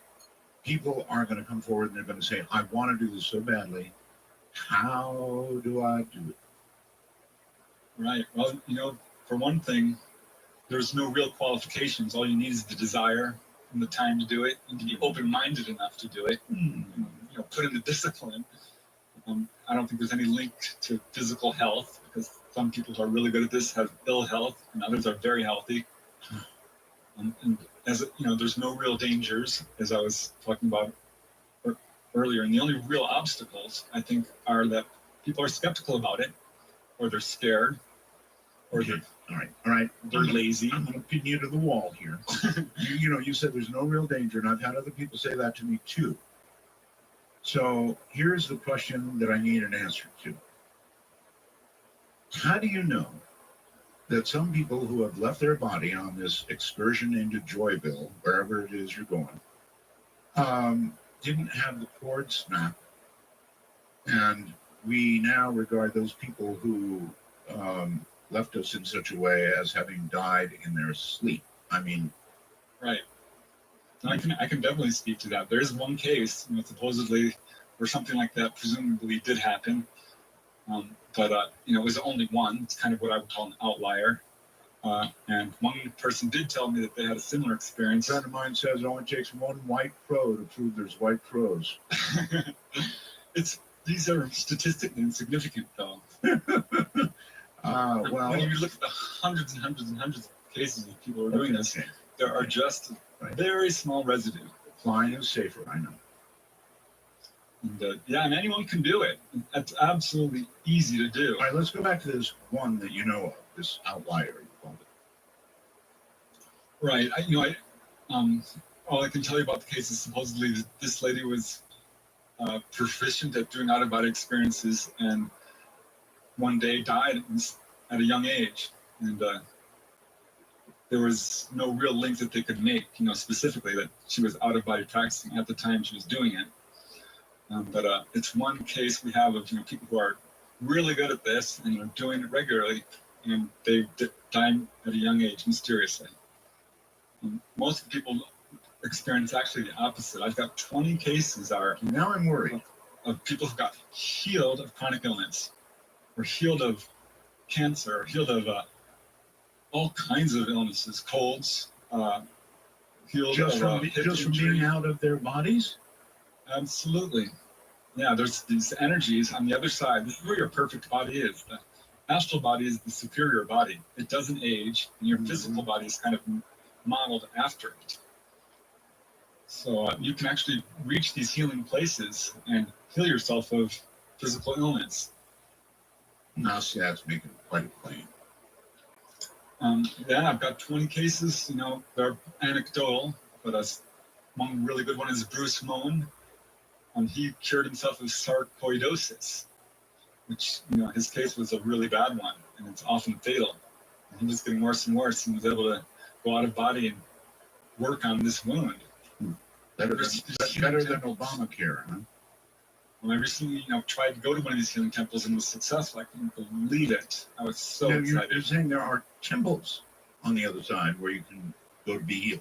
people are going to come forward and they're going to say, "I want to do this so badly. How do I do it?" Right. Well, for one thing, there's no real qualifications. All you need is the desire and the time to do it, and to be open-minded enough to do it. Put in the discipline. I don't think there's any link to physical health, because some people who are really good at this have ill health, and others are very healthy. And there's no real dangers, as I was talking about earlier. And the only real obstacles, I think, are that people are skeptical about it, or they're scared, or all right. They're lazy. I'm going to pin you to the wall here. You said there's no real danger, and I've had other people say that to me too. So here's the question that I need an answer to. How do you know that some people who have left their body on this excursion into Joyville, wherever it is you're going, didn't have the cord snap, and we now regard those people who left us in such a way as having died in their sleep? I mean, right. I can definitely speak to that. There's one case, supposedly, where something like that presumably did happen, but it was only one. It's kind of what I would call an outlier. And one person did tell me that they had a similar experience. A friend of mine says it only takes one white crow to prove there's white crows. These are statistically insignificant, though. Well, when you look at the hundreds and hundreds and hundreds of cases of people who are doing this, there are just very small residue. Flying is safer, I know. And, and anyone can do it. It's absolutely easy to do. All right, let's go back to this one that you know of, this outlier, you called it. Right. All I can tell you about the case is supposedly this lady was proficient at doing out-of-body experiences, and one day died at a young age. And there was no real link that they could make, specifically that she was out-of-body practicing at the time she was doing it. But it's one case we have of people who are really good at this and are doing it regularly, and they die at a young age mysteriously. Most people experience actually the opposite. I've got 20 cases now I'm worried of people who got healed of chronic illness, or healed of cancer, or healed of all kinds of illnesses, colds, field Just of from, hip just from injury. being out of their bodies? Absolutely. Yeah, there's these energies on the other side. This is where your perfect body is. The astral body is the superior body. It doesn't age, and your physical body is kind of modeled after it. So you can actually reach these healing places and heal yourself of physical illness. Now, see, that's making it quite a claim. Yeah, I've got 20 cases. You know, they're anecdotal, but one really good one is Bruce Moen. He cured himself of sarcoidosis, which, you know, his case was a really bad one, and it's often fatal. And he was getting worse and worse, and was able to go out of body and work on this wound. Better than Obamacare, huh? Well, I recently, you know, tried to go to one of these healing temples and was successful. I couldn't believe it. I was so excited. You're saying there are temples on the other side where you can go to be healed.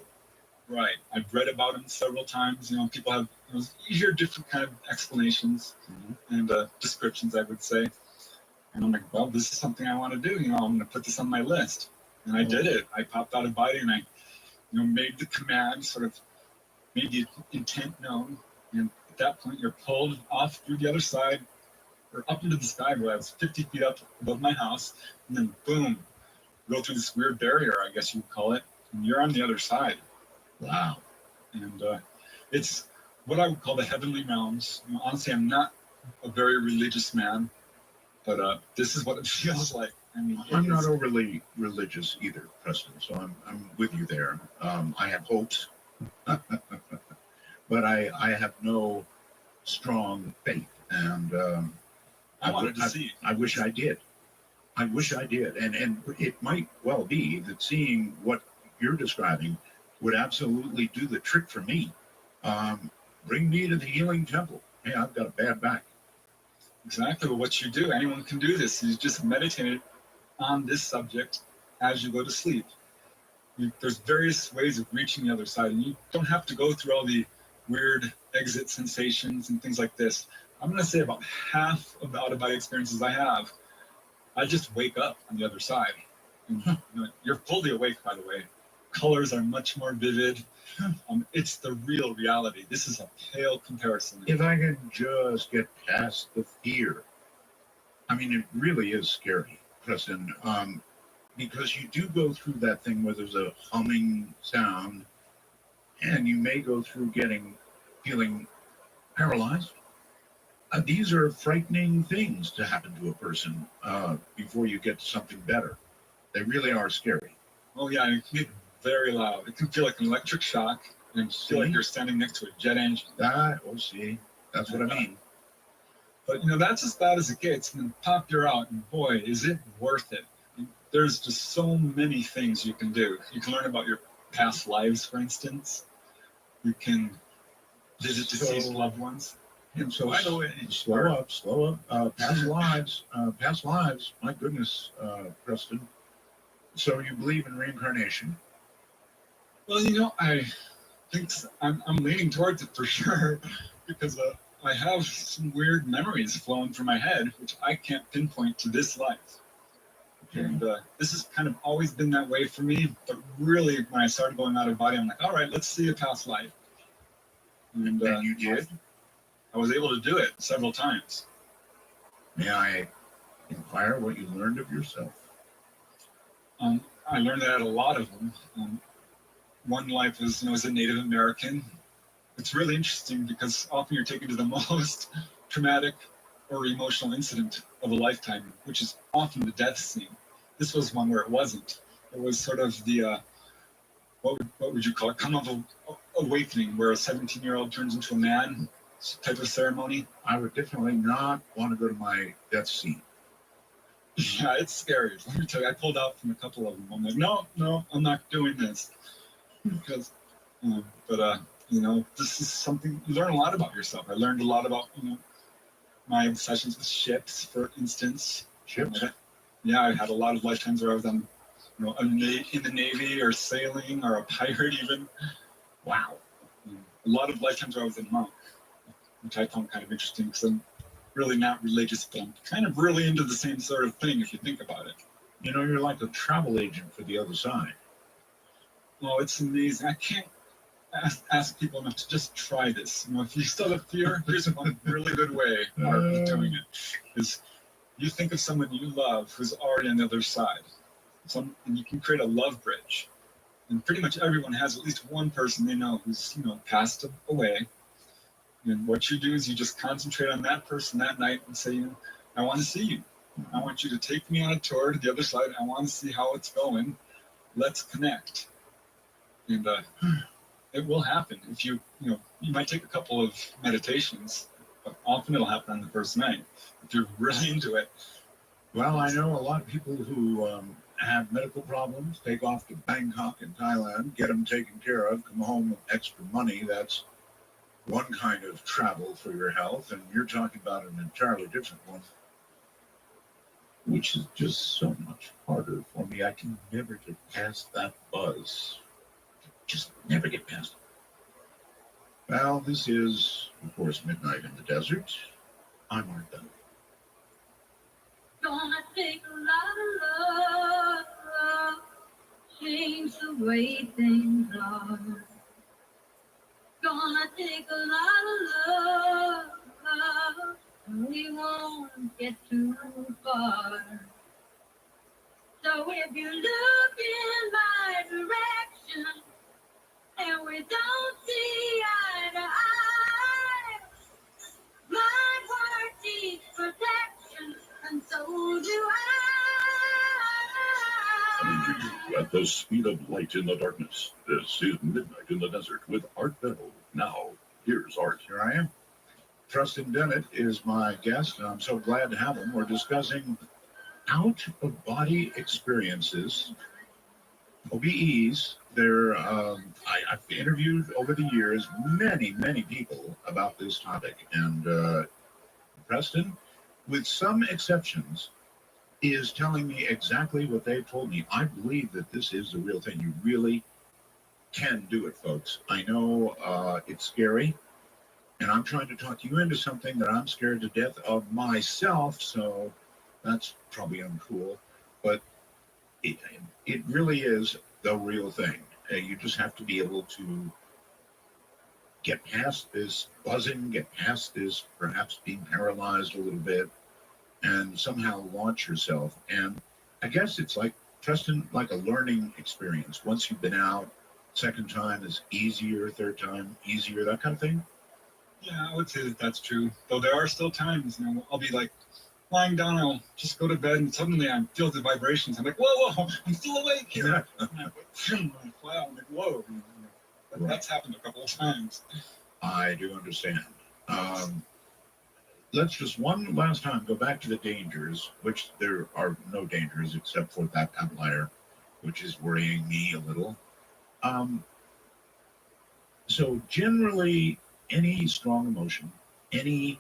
Right. I've read about them several times. You know, people have, you hear different kind of explanations and descriptions, I would say. And I'm like, well, this is something I want to do. You know, I'm going to put this on my list. And I did it. I popped out of body and I, you know, made the command, sort of made the intent known. And at that point, you're pulled off through the other side or up into the sky where I was 50 feet up above my house. And then boom, go through this weird barrier, I guess you would call it. And you're on the other side. Wow. And it's what I would call the heavenly realms. You know, honestly, I'm not a very religious man, but this is what it feels like. I mean, I'm not overly religious either, Preston, so I'm with you there. I have hopes, but I have no strong faith, and I wish I did. I wish I did, and it might well be that seeing what you're describing would absolutely do the trick for me. Bring me to the healing temple. Hey, I've got a bad back. Exactly what you do. Anyone can do this. You just meditate on this subject as you go to sleep. There's various ways of reaching the other side, and you don't have to go through all the weird exit sensations and things like this. I'm going to say about half of the out-of-body experiences I have, I just wake up on the other side. And, you know, you're fully awake, by the way. Colors are much more vivid. It's the real reality. This is a pale comparison. If I could just get past the fear. I mean, it really is scary, Preston, because you do go through that thing where there's a humming sound, and you may go through feeling paralyzed. These are frightening things to happen to a person before you get to something better. They really are scary. Oh, yeah, it can get very loud. It can feel like an electric shock and feel like you're standing next to a jet engine. See, that's what I mean. But, you know, that's as bad as it gets. And then pop, you're out, and boy, is it worth it. There's just so many things you can do. You can learn about your past lives, for instance. You can visit deceased loved ones. And so, by the way, slow up. Past lives. My goodness, Preston. So you believe in reincarnation? Well, you know, I think I'm leaning towards it for sure, because I have some weird memories flowing through my head, which I can't pinpoint to this life. Okay. And this has kind of always been that way for me, but really, when I started going out of body, I'm like, all right, let's see a past life. And you did? I was able to do it several times. May I inquire what you learned of yourself? I learned that at a lot of them. One life was, you know, as a Native American. It's really interesting because often you're taken to the most traumatic or emotional incident of a lifetime, which is often the death scene. This was one where it wasn't. It was sort of the, what would you call it, come of awakening, where a 17-year-old turns into a man type of ceremony. I would definitely not want to go to my death scene. Yeah, it's scary. Let me tell you, I pulled out from a couple of them. I'm like, no, I'm not doing this. Because, you know, this is something, you learn a lot about yourself. I learned a lot about, you know, my obsessions with ships, for instance. Ships? Yeah, I had a lot of lifetimes where I was on, you know, in the Navy or sailing or a pirate even. Wow. A lot of lifetimes where I was a monk, which I found kind of interesting because I'm really not religious, but I'm kind of really into the same sort of thing if you think about it. You know, you're like a travel agent for the other side. Well, it's amazing. I can't ask people not to just try this. If you still have fear, here's one really good way of doing it. Is you think of someone you love who's already on the other side. And you can create a love bridge. And pretty much everyone has at least one person they know who's, passed away. And what you do is you just concentrate on that person that night and say, I want to see you. I want you to take me on a tour to the other side. I want to see how it's going. Let's connect. And it will happen. If you might take a couple of meditations, but often it'll happen on the first night. If you're really into it. Well, I know a lot of people who have medical problems, take off to Bangkok in Thailand, get them taken care of, come home with extra money. That's one kind of travel for your health, and you're talking about an entirely different one, which is just so much harder for me. I can never get past that buzz. Just never get past it. Well, this is, of course, Midnight in the Desert. I'm Art Bell. Gonna take a lot of love, change the way things are. Gonna take a lot of love, we won't get too far. So if you look in my direction and we don't see eye to eye, my heart needs protection, and so do I. At the speed of light in the darkness, this is Midnight in the Desert with Art Bell. Now, here's Art. Here I am. Trustin Bennett is my guest, and I'm so glad to have him. We're discussing out-of-body experiences, OBEs. I've interviewed over the years many people about this topic, and Preston, with some exceptions, is telling me exactly what they've told me. I believe that this is the real thing. You really can do it, folks. I know it's scary, and I'm trying to talk you into something that I'm scared to death of myself, so that's probably uncool, but it really is the real thing. You just have to be able to get past this buzzing, get past this perhaps being paralyzed a little bit, and somehow launch yourself. And I guess it's like, Tristan, like a learning experience. Once you've been out, second time is easier, third time easier, that kind of thing. Yeah, I would say that that's true. Though there are still times, I'll be like lying down, I'll just go to bed, and suddenly I feel the vibrations. I'm like, whoa, I'm still awake here. And I fly out, I'm like, whoa. That's happened a couple of times. I do understand. Let's just one last time go back to the dangers, which there are no dangers except for that outlier, which is worrying me a little. So generally, any strong emotion, any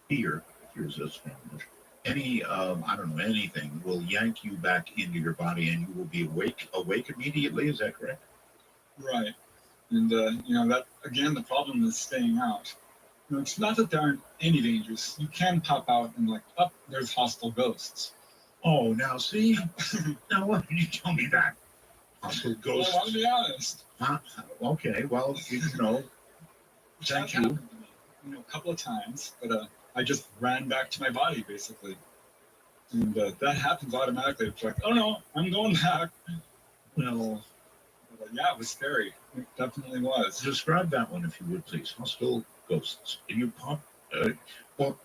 fear is a strong emotion, any, anything will yank you back into your body and you will be awake immediately. Is that correct? Right. And, that, again, the problem is staying out. It's not that there aren't any dangers. You can pop out and there's hostile ghosts. Oh, now see? Now why did you tell me that? Hostile ghosts? Well, I'll be honest. Okay, well, thank you. Happened to me, a couple of times, but I just ran back to my body, basically. And that happens automatically. It's like, oh no, I'm going back. Well, yeah, it was scary. It definitely was. Describe that one, if you would, please. Hostile ghosts. You pop. Well,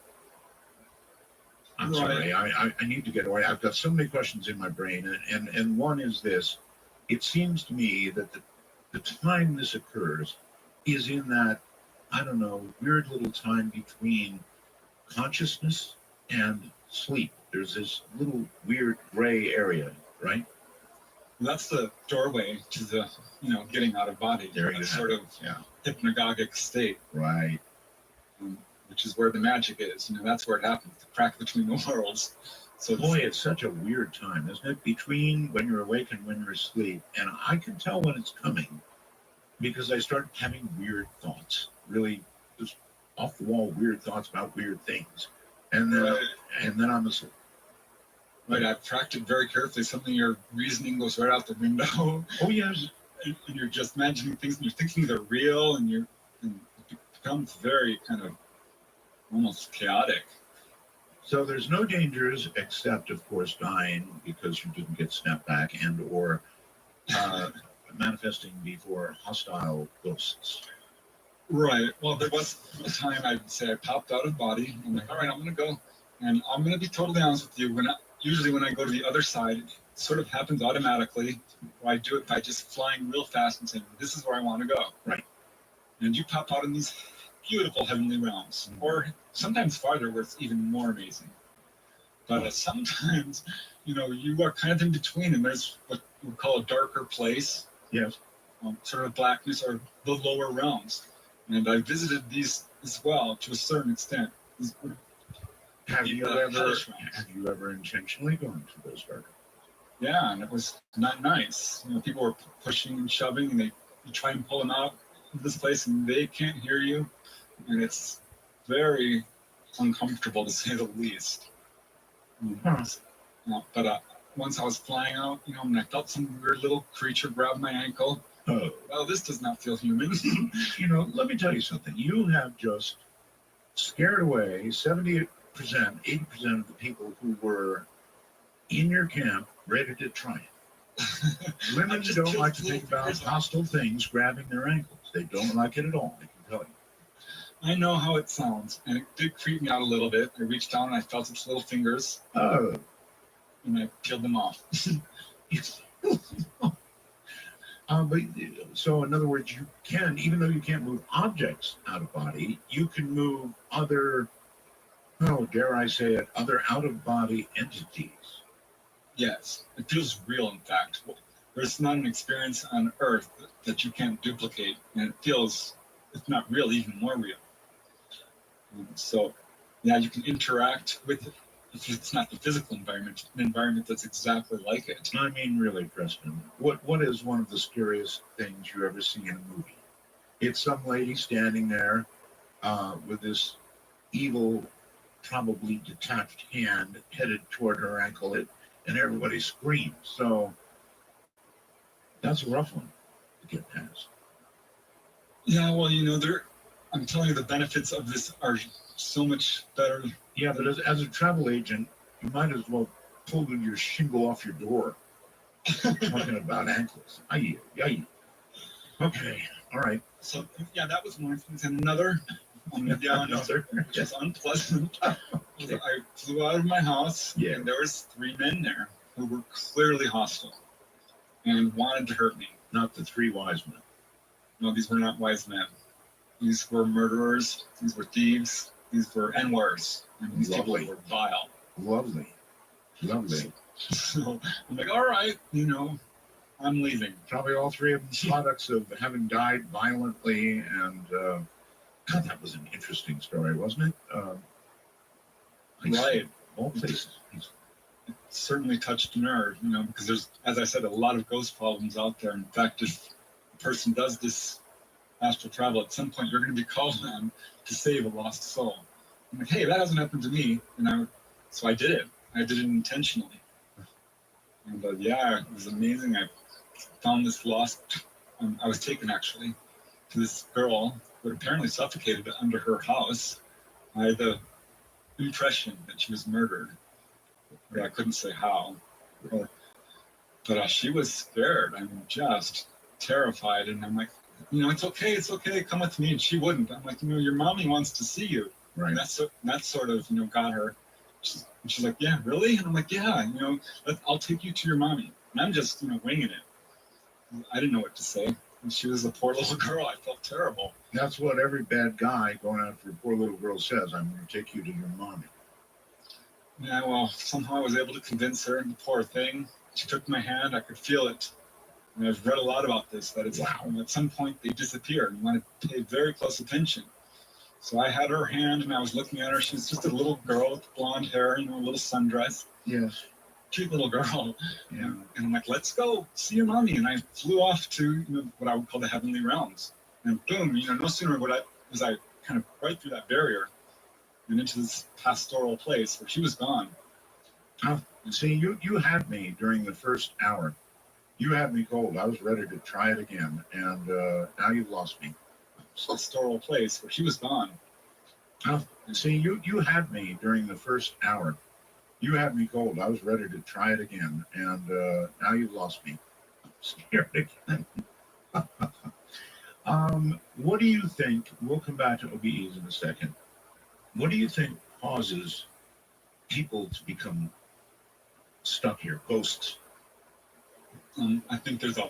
I'm sorry. I need to get away. I've got so many questions in my brain, and one is this. It seems to me that the time this occurs is in that, weird little time between consciousness and sleep. There's this little weird gray area, right? That's the doorway to the, getting out of body. There you sort of hypnagogic state. Right. Which is where the magic is. That's where it happens, the crack between the worlds. So boy, it's such a weird time, isn't it? Between when you're awake and when you're asleep. And I can tell when it's coming because I start having weird thoughts, really just off the wall weird thoughts about weird things. And then I'm asleep. Right, I've tracked it very carefully. Something your reasoning goes right out the window. Oh, yes. and you're just imagining things, and you're thinking they're real, and it becomes very kind of almost chaotic. So there's no dangers except, of course, dying because you didn't get snapped back and or manifesting before hostile ghosts. Right. Well, there was a time I'd say I popped out of body. I'm like, all right, I'm going to go. And I'm going to be totally honest with you. Usually when I go to the other side, it sort of happens automatically. Or I do it by just flying real fast and saying, this is where I want to go. Right. And you pop out in these beautiful heavenly realms. Or sometimes farther where it's even more amazing. But sometimes, you are kind of in between, and there's what we call a darker place. Yes. Sort of blackness or the lower realms. And I visited these as well to a certain extent. Have you ever intentionally gone to those dark? Yeah, and it was not nice. People were pushing and shoving, and you try and pull them out of this place, and they can't hear you, and it's very uncomfortable to say the least. But once I was flying out, and I felt some weird little creature grab my ankle. Oh, well, this does not feel human. Let me tell you something. You have just scared away 70%, 80% of the people who were in your camp ready to try it. Women don't like to think about hostile things grabbing their ankles. They don't like it at all, I can tell you. I know how it sounds, and it did creep me out a little bit. I reached down and I felt its little fingers. Oh. And I peeled them off. So in other words, you can, even though you can't move objects out of body, you can move other, dare I say it, other out-of-body entities. Yes, it feels real, in fact. There's not an experience on Earth that you can't duplicate, and it feels, if not real, even more real. So, yeah, you can interact with it. If it's not the physical environment, an environment that's exactly like it. I mean, really, Preston, what is one of the scariest things you ever see in a movie? It's some lady standing there with this evil, probably detached hand headed toward her ankle, and everybody screams. So that's a rough one to get past. Yeah, well, I'm telling you, the benefits of this are so much better. Yeah, but as a travel agent, you might as well pull your shingle off your door. Talking about ankles. Aye. Okay, all right. So, yeah, that was one thing. And another, which is unpleasant. I flew out of my house, and there was 3 men there who were clearly hostile and wanted to hurt me. Not the 3 wise men. No, these were not wise men. These were murderers. These were thieves. These were N-words. And these people were vile. Lovely. So I'm like, all right, I'm leaving. Probably all 3 of them products of having died violently, and God, that was an interesting story, wasn't it? Right. All places. It certainly touched a nerve, because there's, as I said, a lot of ghost problems out there. In fact, if a person does this astral travel, at some point you're going to be called on to save a lost soul. I'm like, hey, that hasn't happened to me, so I did it. I did it intentionally. And yeah, it was amazing. I found this lost. I was taken actually to this girl who had apparently suffocated under her house. I had the impression that she was murdered, but I couldn't say how. But she was scared. Just terrified, and I'm like, it's okay, come with me. And she wouldn't. I'm like, your mommy wants to see you. Right. And that sort of, got her. She's like, yeah, really? And I'm like, yeah, I'll take you to your mommy. And I'm just, winging it. I didn't know what to say. And she was a poor little girl. I felt terrible. That's what every bad guy going after a poor little girl says. I'm going to take you to your mommy. Yeah, well, somehow I was able to convince her, the poor thing. She took my hand. I could feel it. And I've read a lot about this, that it's at some point they disappear. And you want to pay very close attention. So I had her hand, and I was looking at her. She's just a little girl with blonde hair, a little sundress. Yes. Cute little girl. Yeah. And I'm like, let's go see your mommy. And I flew off to what I would call the heavenly realms. And boom, no sooner was I kind of right through that barrier and into this pastoral place where she was gone. Oh, see, you had me during the first hour. You had me cold. I was ready to try it again, and now you've lost me. Pastoral place where she was gone. Oh, see, you had me during the first hour. You had me cold. I was ready to try it again, and now you've lost me. I'm scared again. What do you think? We'll come back to OBEs in a second. What do you think causes people to become stuck here, ghosts? I think there's a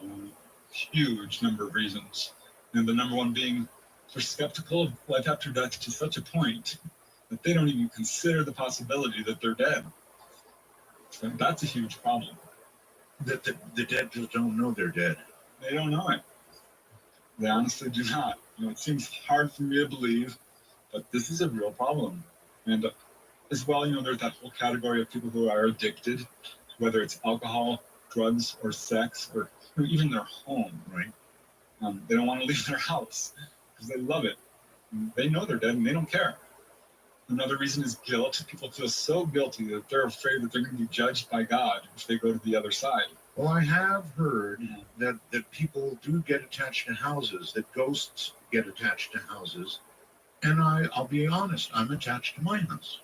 huge number of reasons, and the number one being they're skeptical of life after death to such a point that they don't even consider the possibility that they're dead. So that's a huge problem. That the dead just don't know they're dead. They don't know it. They honestly do not. It seems hard for me to believe, but this is a real problem. And as well, there's that whole category of people who are addicted, whether it's alcohol, drugs, or sex, or even their home, right? They don't want to leave their house because they love it. They know they're dead and they don't care. Another reason is guilt. People feel so guilty that they're afraid that they're going to be judged by God if they go to the other side. Well, I have heard that people do get attached to houses, that ghosts get attached to houses. And I'll be honest, I'm attached to my house.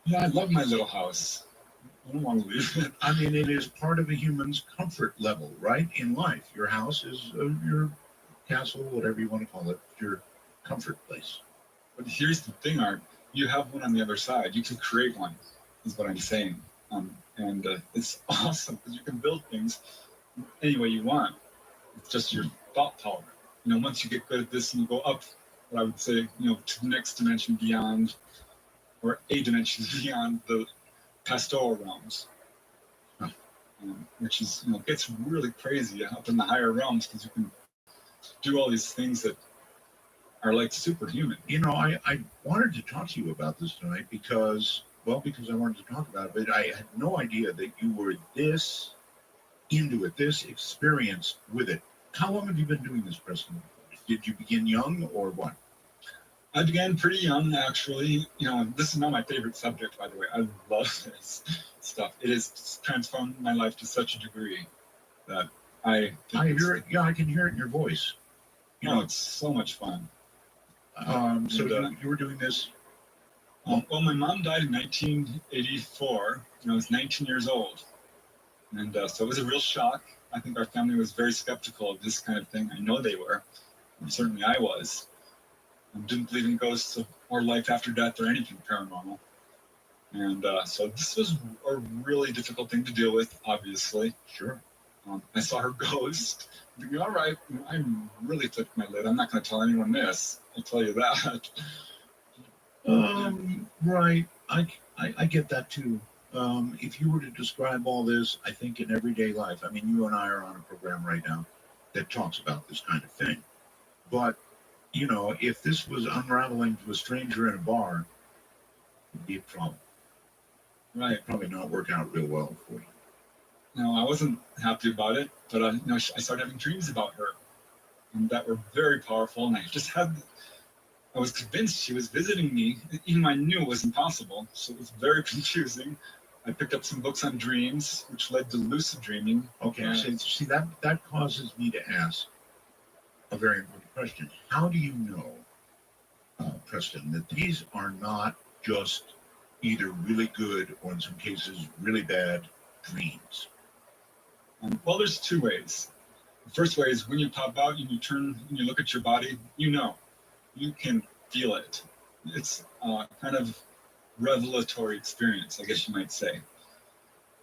Yeah, I love my little house. I don't want to leave it. I mean, it is part of a human's comfort level, right? In life, your house is your castle, whatever you want to call it, your comfort place. But here's the thing, Art. You have one on the other side. You can create one, is what I'm saying. And it's awesome because you can build things any way you want. It's just your thought power. Once you get good at this and you go up, what I would say, to the next dimension beyond, or a dimension beyond the pastoral realms, which is, gets really crazy up in the higher realms because you can do all these things that are like superhuman. I wanted to talk to you about this tonight because I wanted to talk about it, but I had no idea that you were this into it, this experienced with it. How long have you been doing this, Preston? Did you begin young or what? I began pretty young, actually. This is not my favorite subject, by the way. I love this stuff. It has transformed my life to such a degree that I hear it. Yeah, I can hear it in your voice. It's so much fun. You were doing this? Well, my mom died in 1984, and I was 19 years old. And so it was a real shock. I think our family was very skeptical of this kind of thing. I know they were. And certainly I was. I didn't believe in ghosts or life after death or anything paranormal. And so this was a really difficult thing to deal with, obviously. Sure. I saw her ghost. I'm thinking, all right, I'm really flipped my lid. I'm not going to tell anyone this. I'll tell you that. Right. I get that too. If you were to describe all this, I think in everyday life, I mean, you and I are on a program right now that talks about this kind of thing. But, if this was unraveling to a stranger in a bar, it'd be a problem. Right. It'd probably not work out real well for you. No, I wasn't happy about it, but I started having dreams about her, and that were very powerful. And I was convinced she was visiting me, even though I knew it was impossible. So it was very confusing. I picked up some books on dreams, which led to lucid dreaming. Okay, see that causes me to ask a very important question. How do you know, Preston, that these are not just either really good or in some cases really bad dreams? Well, there's two ways. The first way is when you pop out and you turn and you look at your body, you can feel it. It's kind of revelatory experience, I guess you might say.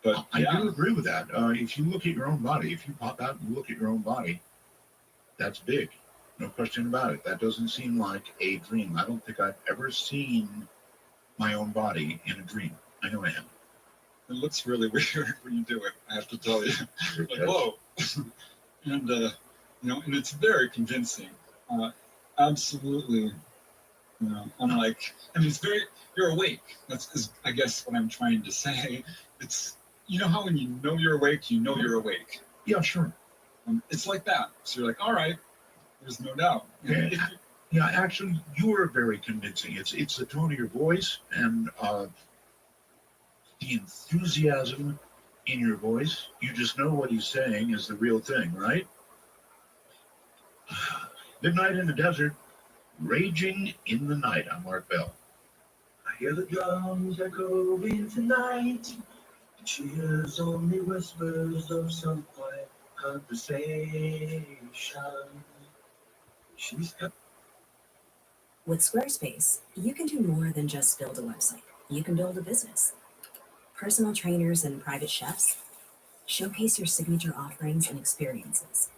But I do agree with that. If you look at your own body, if you pop out and look at your own body, that's big. No question about it. That doesn't seem like a dream. I don't think I've ever seen my own body in a dream. I know I haven't. It looks really weird when you do it, I have to tell you. Like, whoa. And, and it's very convincing. Absolutely. I'm like, it's you're awake. That's, I guess, what I'm trying to say. It's, how when you know you're awake, you're awake. Yeah, sure. It's like that. So you're like, all right, there's no doubt. Yeah, actually, you are very convincing. It's the tone of your voice and the enthusiasm in your voice. You just know what he's saying is the real thing, right? Midnight in the Desert, Raging in the Night. I'm Mark Bell. I hear the drums echoing tonight. She hears only whispers of some quiet conversation. She's got. With Squarespace, you can do more than just build a website. You can build a business. Personal trainers and private chefs showcase your signature offerings and experiences.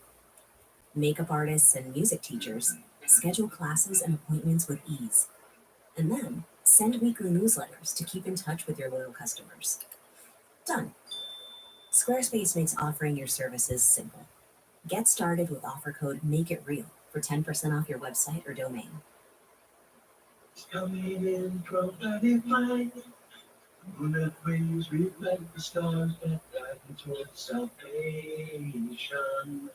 Makeup artists and music teachers schedule classes and appointments with ease. And then send weekly newsletters to keep in touch with your loyal customers. Done. Squarespace makes offering your services simple. Get started with offer code MAKEITREAL for 10% off your website or domain. It's coming in 12:35. Moonlit waves reflect the stars that guide me towards salvation.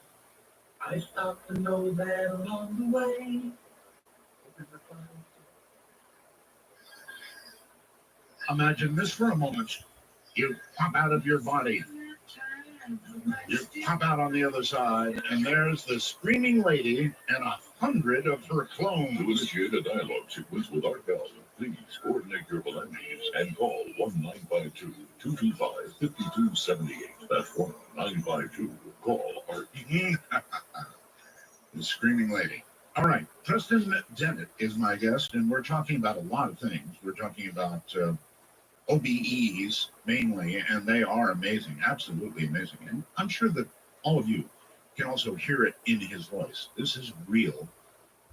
I stop to know that along the way. Imagine this for a moment. You pop out of your body. You pop out on the other side, and there's the screaming lady and 100 of her clones. To initiate a dialogue sequence with Art Bell, please coordinate your belongings and call 1-952-225-5278. That's 1-952. Call Art. The screaming lady. All right, Preston Dennett is my guest, and we're talking about a lot of things. We're talking about OBEs mainly, and they are amazing, absolutely amazing. And I'm sure that all of you can also hear it in his voice. This is real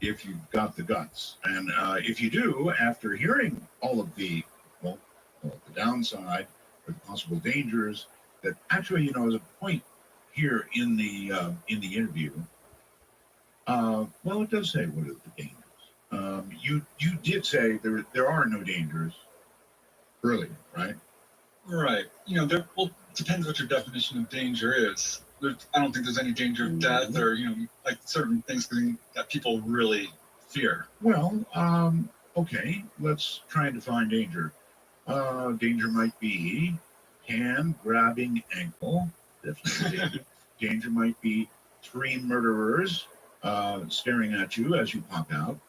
if you've got the guts. And if you do, after hearing all of the, well, the downside, the possible dangers, that actually, you know, is a point here in the interview. Well, it does say what are the dangers. You did say there are no dangers earlier, right? Right. You know, well, depends what your definition of danger is. I don't think there's any danger of death or, you know, like certain things that people really fear. Well, okay, let's try and define danger. Danger might be hand grabbing ankle. Definitely danger. Danger might be 3 murderers staring at you as you pop out.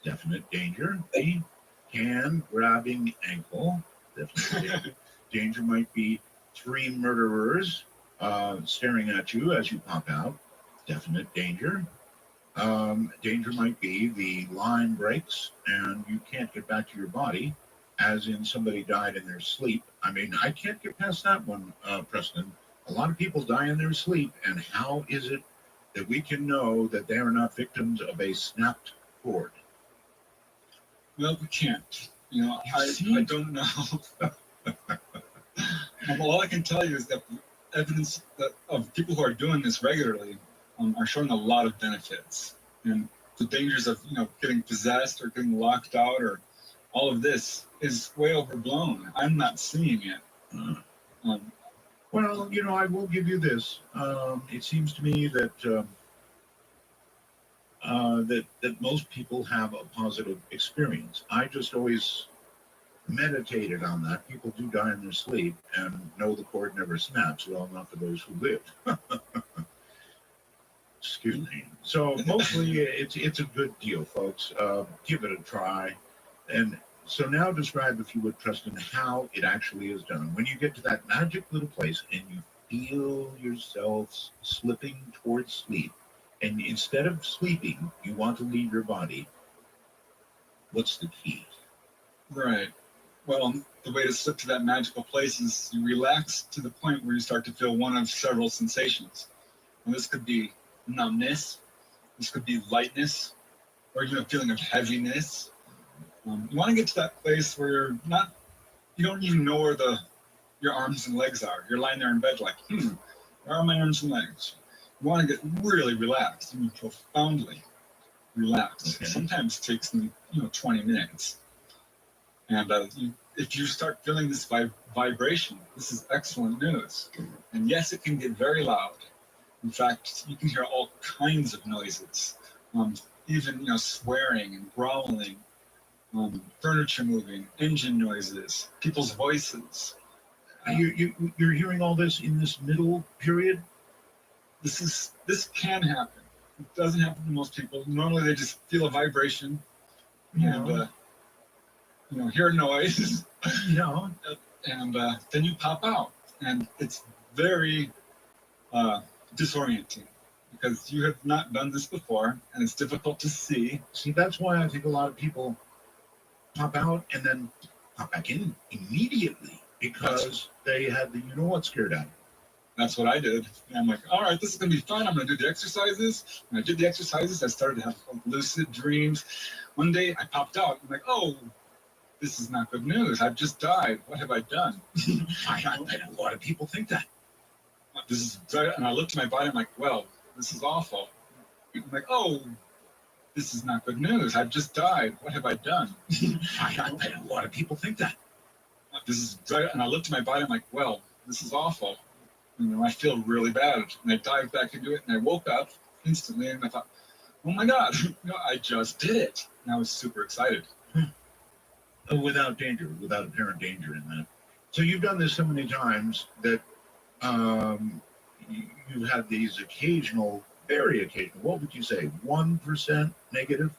Definite danger. B, hand grabbing ankle. Definitely danger. Danger might be 3 murderers staring at you as you pop out. Definite danger. Danger might be the line breaks and you can't get back to your body, as in somebody died in their sleep. I mean, I can't get past that one, Preston. A lot of people die in their sleep, and how is it that we can know that they are not victims of a snapped cord? Well, we can't. You know, I don't know. All I can tell you is that evidence of people who are doing this regularly are showing a lot of benefits. And the dangers of, you know, getting possessed or getting locked out or all of this is way overblown. I'm not seeing it. Well, you know, I will give you this. It seems to me that that most people have a positive experience. I just always meditated on that. People do die in their sleep, and no, the cord never snaps. Well, not for those who lived. Excuse me. So mostly, it's a good deal, folks. Give it a try. And so now describe, if you would, Preston, how it actually is done. When you get to that magic little place and you feel yourself slipping towards sleep, and instead of sleeping, you want to leave your body, what's the key? Right. Well, the way to slip to that magical place is you relax to the point where you start to feel one of several sensations. And this could be numbness, this could be lightness, or even a feeling of heaviness. You want to get to that place where you don't even know where your arms and legs are. You're lying there in bed like, where are my arms and legs? You want to get really relaxed, I mean, profoundly relaxed. Okay. Sometimes it takes me, 20 minutes. And if you start feeling this vibration, this is excellent news. And yes, it can get very loud. In fact, you can hear all kinds of noises, even swearing and growling, furniture moving, engine noises, people's voices. You're hearing all this in this middle period? This can happen. It doesn't happen to most people. Normally they just feel a vibration and hear a noise. And then you pop out, and it's very disorienting because you have not done this before, and it's difficult to see. See, that's why I think a lot of people pop out and then pop back in immediately because they had the what scared out of them. That's what I did. And I'm like, all right, this is going to be fun. I'm going to do the exercises. When I did the exercises, I started to have lucid dreams. One day I popped out. I'm like, oh, this is not good news. I've just died. What have I done? I know a lot of people think that. And I looked at my body. I'm like, well, this is awful. I'm like, oh, this is not good news. I've just died. What have I done? I know a lot of people think that. And I looked at my body. I'm like, well, this is awful. I feel really bad. And I dived back into it, and I woke up instantly, and I thought, oh my God, I just did it. And I was super excited. Without danger, without apparent danger in that. So you've done this so many times that you have these occasional, very occasional, what would you say, 1% negative?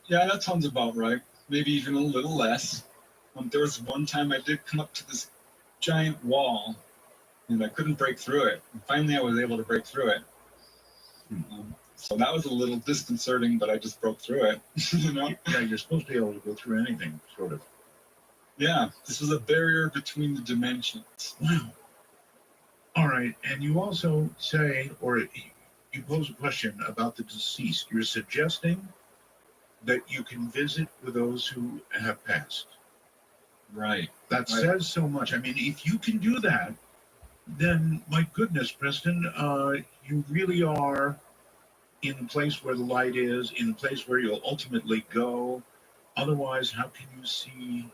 Yeah, that sounds about right. Maybe even a little less. There was one time I did come up to this giant wall, and I couldn't break through it. And finally, I was able to break through it. So that was a little disconcerting, but I just broke through it. Yeah, you're supposed to be able to go through anything, sort of. Yeah, this was a barrier between the dimensions. Wow. All right, and you also say, or you pose a question about the deceased. You're suggesting that you can visit with those who have passed. Right. That says so much. I mean, if you can do that, then my goodness, Preston, you really are in the place where the light is, in the place where you'll ultimately go. Otherwise, how can you see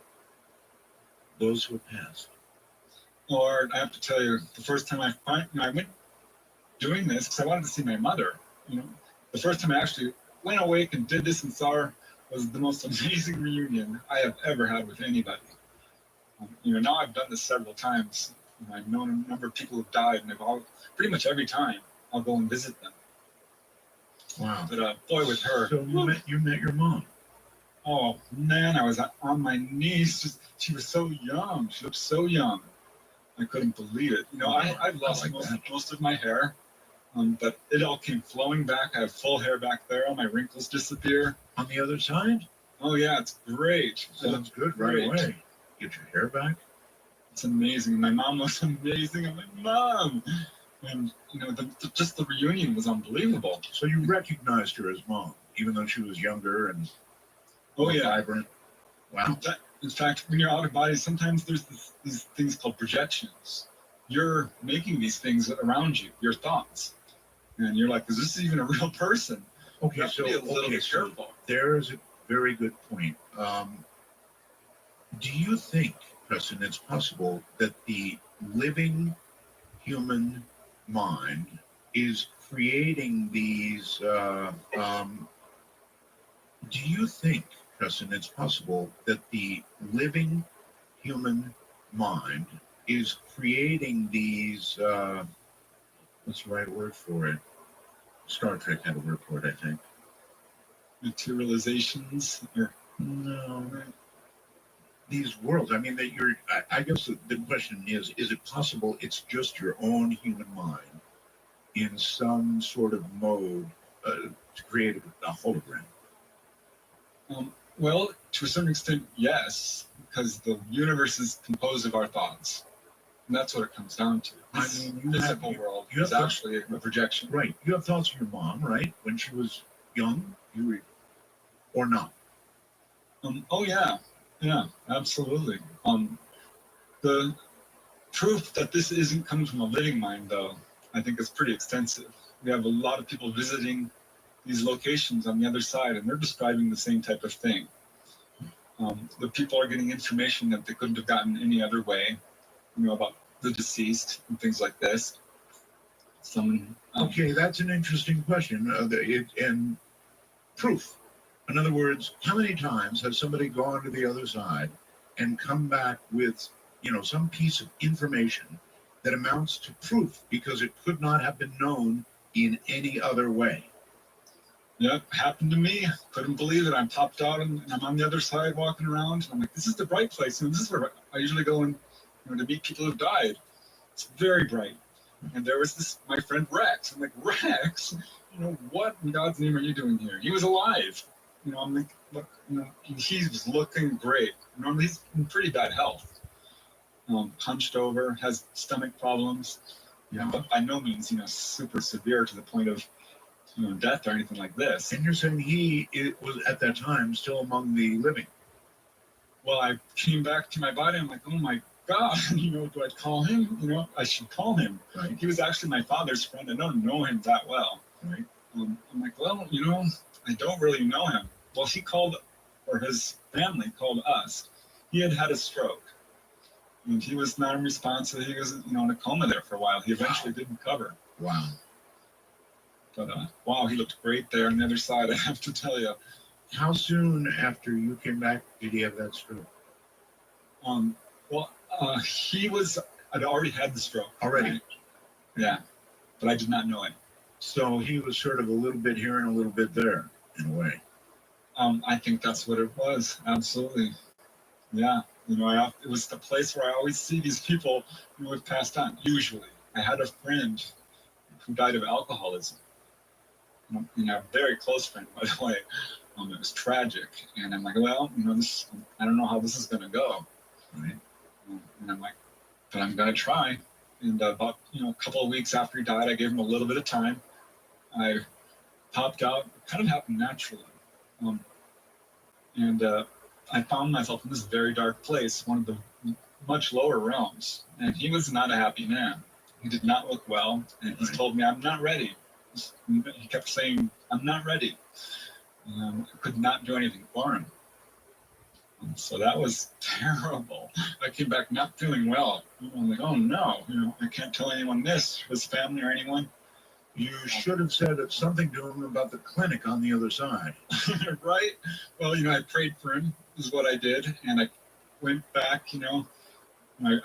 those who have passed? Or I have to tell you, the first time I went doing this, because I wanted to see my mother. The first time I actually went awake and did this and saw her was the most amazing reunion I have ever had with anybody. Now I've done this several times. I've known a number of people who've died, and pretty much every time I'll go and visit them. Wow. But boy, with her. So you met your mom. Oh man, I was on my knees. She was so young. She looked so young. I couldn't believe it. I lost most of my hair, but it all came flowing back. I have full hair back there. All my wrinkles disappear. On the other side? Oh yeah, it's great. Sounds good right away. Get your hair back. It's amazing. My mom was amazing. I'm like, Mom. And just the reunion was unbelievable. So you recognized her as mom, even though she was younger and vibrant. Wow. In fact, when you're out of body, sometimes there's these things called projections. You're making these things around you, your thoughts, and you're like, "Is this even a real person?" Okay, so be a little bit careful. There's a very good point. Do you think, Preston, it's possible that the living human mind is creating these? Do you think, Preston, it's possible that the living human mind is creating these? What's the right word for it? Star Trek had a word for it, I think. Materializations, or no, these worlds. I mean, that you're. I guess the question is it possible it's just your own human mind in some sort of mode to create a hologram? Well, to a certain extent, yes, because the universe is composed of our thoughts, and that's what it comes down to. I mean, the physical world is actually a projection. Right. You have thoughts of your mom, right? When she was young, or not? Oh yeah, absolutely. The proof that this isn't coming from a living mind, though, I think is pretty extensive. We have a lot of people visiting these locations on the other side, and they're describing the same type of thing. The people are getting information that they couldn't have gotten any other way, about the deceased and things like this. Okay, that's an interesting question. And proof. In other words, how many times has somebody gone to the other side and come back with some piece of information that amounts to proof because it could not have been known in any other way. Yep, happened to me. Couldn't believe it. I popped out and I'm on the other side walking around. And I'm like, this is the bright place. And this is where I usually go and to meet people who've died. It's very bright. And there was my friend Rex. I'm like, Rex, what in God's name are you doing here? He was alive. I'm like, look, he was looking great. Normally he's in pretty bad health. Hunched over, has stomach problems. But by no means, super severe to the point of death or anything like this. And you're saying it was at that time still among the living? Well, I came back to my body. I'm like, oh my God, do I call him? I should call him. Right. He was actually my father's friend. I don't know him that well. Right. I'm like, well, I don't really know him. Well, he called, or his family called us. He had had a stroke. And he was non-responsive. He was, in a coma there for a while. He eventually did recover. Wow. But, wow, he looked great there on the other side, I have to tell you. How soon after you came back did he have that stroke? I'd already had the stroke. Already? Right? Yeah, but I did not know it. So he was sort of a little bit here and a little bit there, in a way. I think that's what it was. Absolutely. Yeah. It was the place where I always see these people who have passed on. Usually. I had a friend who died of alcoholism. A very close friend, by the way. It was tragic. And I'm like, well, I don't know how this is going to go. Right? And I'm like, but I'm going to try. And about, a couple of weeks after he died, I gave him a little bit of time. I popped out. It kind of happened naturally. I found myself in this very dark place, one of the much lower realms. And he was not a happy man. He did not look well. And he told me, I'm not ready. He kept saying, I'm not ready. I could not do anything for him. So that was terrible. I came back not feeling well. I'm like, oh no, I can't tell anyone this, his family or anyone. You should have said something to him about the clinic on the other side. Right? Well, I prayed for him, is what I did. And I went back,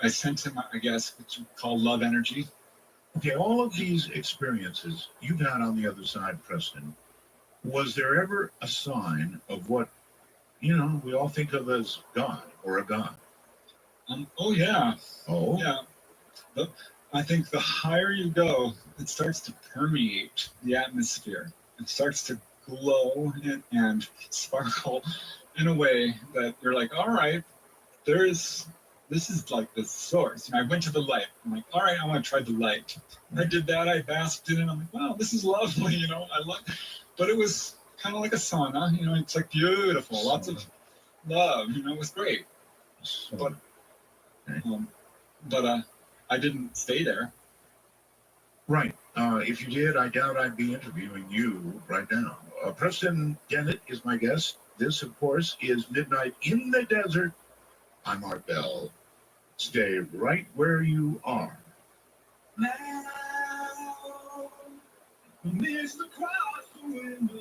I sent him, I guess, what you call love energy. Okay, all of these experiences you've had on the other side, Preston, was there ever a sign of what, we all think of as God or a God? Oh, yeah. Oh? Yeah. I think the higher you go, it starts to permeate the atmosphere. It starts to glow and sparkle in a way that you're like, all right, this is like the source. I went to the light. I'm like, all right, I want to try the light. I did that. I basked in it. I'm like, wow, this is lovely. But it was kind of like a sauna. It's like beautiful. Lots of love. It was great. But I didn't stay there. Right. If you did, I doubt I'd be interviewing you right now. Preston Dennett is my guest. This, of course, is Midnight in the Desert. I'm Art Bell. Stay right where you are. Now, amidst the crowd, the window.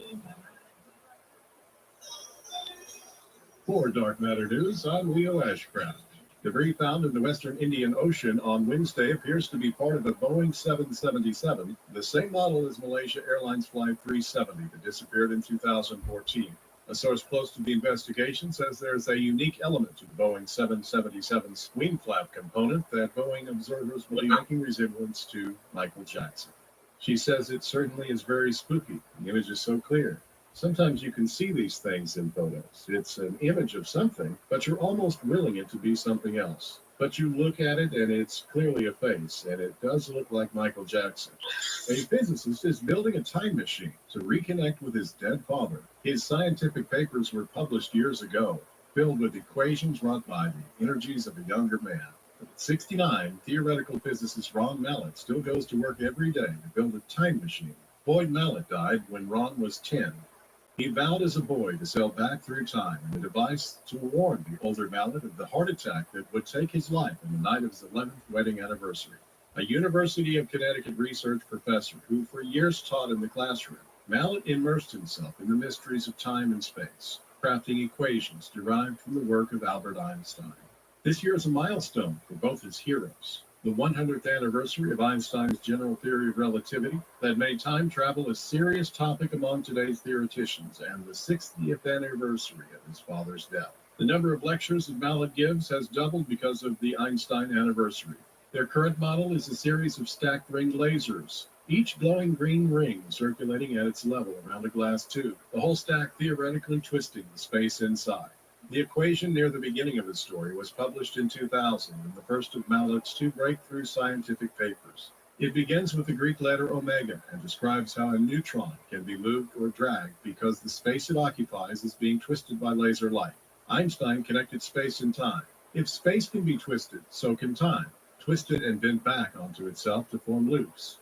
For Dark Matter News, I'm Leo Ashcraft. Debris found in the western Indian Ocean on Wednesday appears to be part of a Boeing 777, the same model as Malaysia Airlines Flight 370 that disappeared in 2014. A source close to the investigation says there's a unique element to the Boeing 777's wing flap component that Boeing observers believe making resemblance to Michael Jackson. She says it certainly is very spooky. The image is so clear. Sometimes you can see these things in photos. It's an image of something, but you're almost willing it to be something else. But you look at it and it's clearly a face, and it does look like Michael Jackson. A physicist is building a time machine to reconnect with his dead father. His scientific papers were published years ago, filled with equations wrought by the energies of a younger man. But at 69, theoretical physicist Ron Mallett still goes to work every day to build a time machine. Boyd Mallett died when Ron was 10. He vowed as a boy to sail back through time in a device to warn the older Mallett of the heart attack that would take his life on the night of his 11th wedding anniversary. A University of Connecticut research professor who for years taught in the classroom, Mallett immersed himself in the mysteries of time and space, crafting equations derived from the work of Albert Einstein. This year is a milestone for both his heroes. The 100th anniversary of Einstein's general theory of relativity that made time travel a serious topic among today's theoreticians, and the 60th anniversary of his father's death. The number of lectures that Mallet gives has doubled because of the Einstein anniversary. Their current model is a series of stacked ring lasers, each glowing green ring circulating at its level around a glass tube, the whole stack theoretically twisting the space inside. The equation near the beginning of his story was published in 2000 in the first of Mallet's two breakthrough scientific papers. It begins with the Greek letter omega and describes how a neutron can be moved or dragged because the space it occupies is being twisted by laser light. Einstein connected space and time. If space can be twisted, so can time, twisted and bent back onto itself to form loops.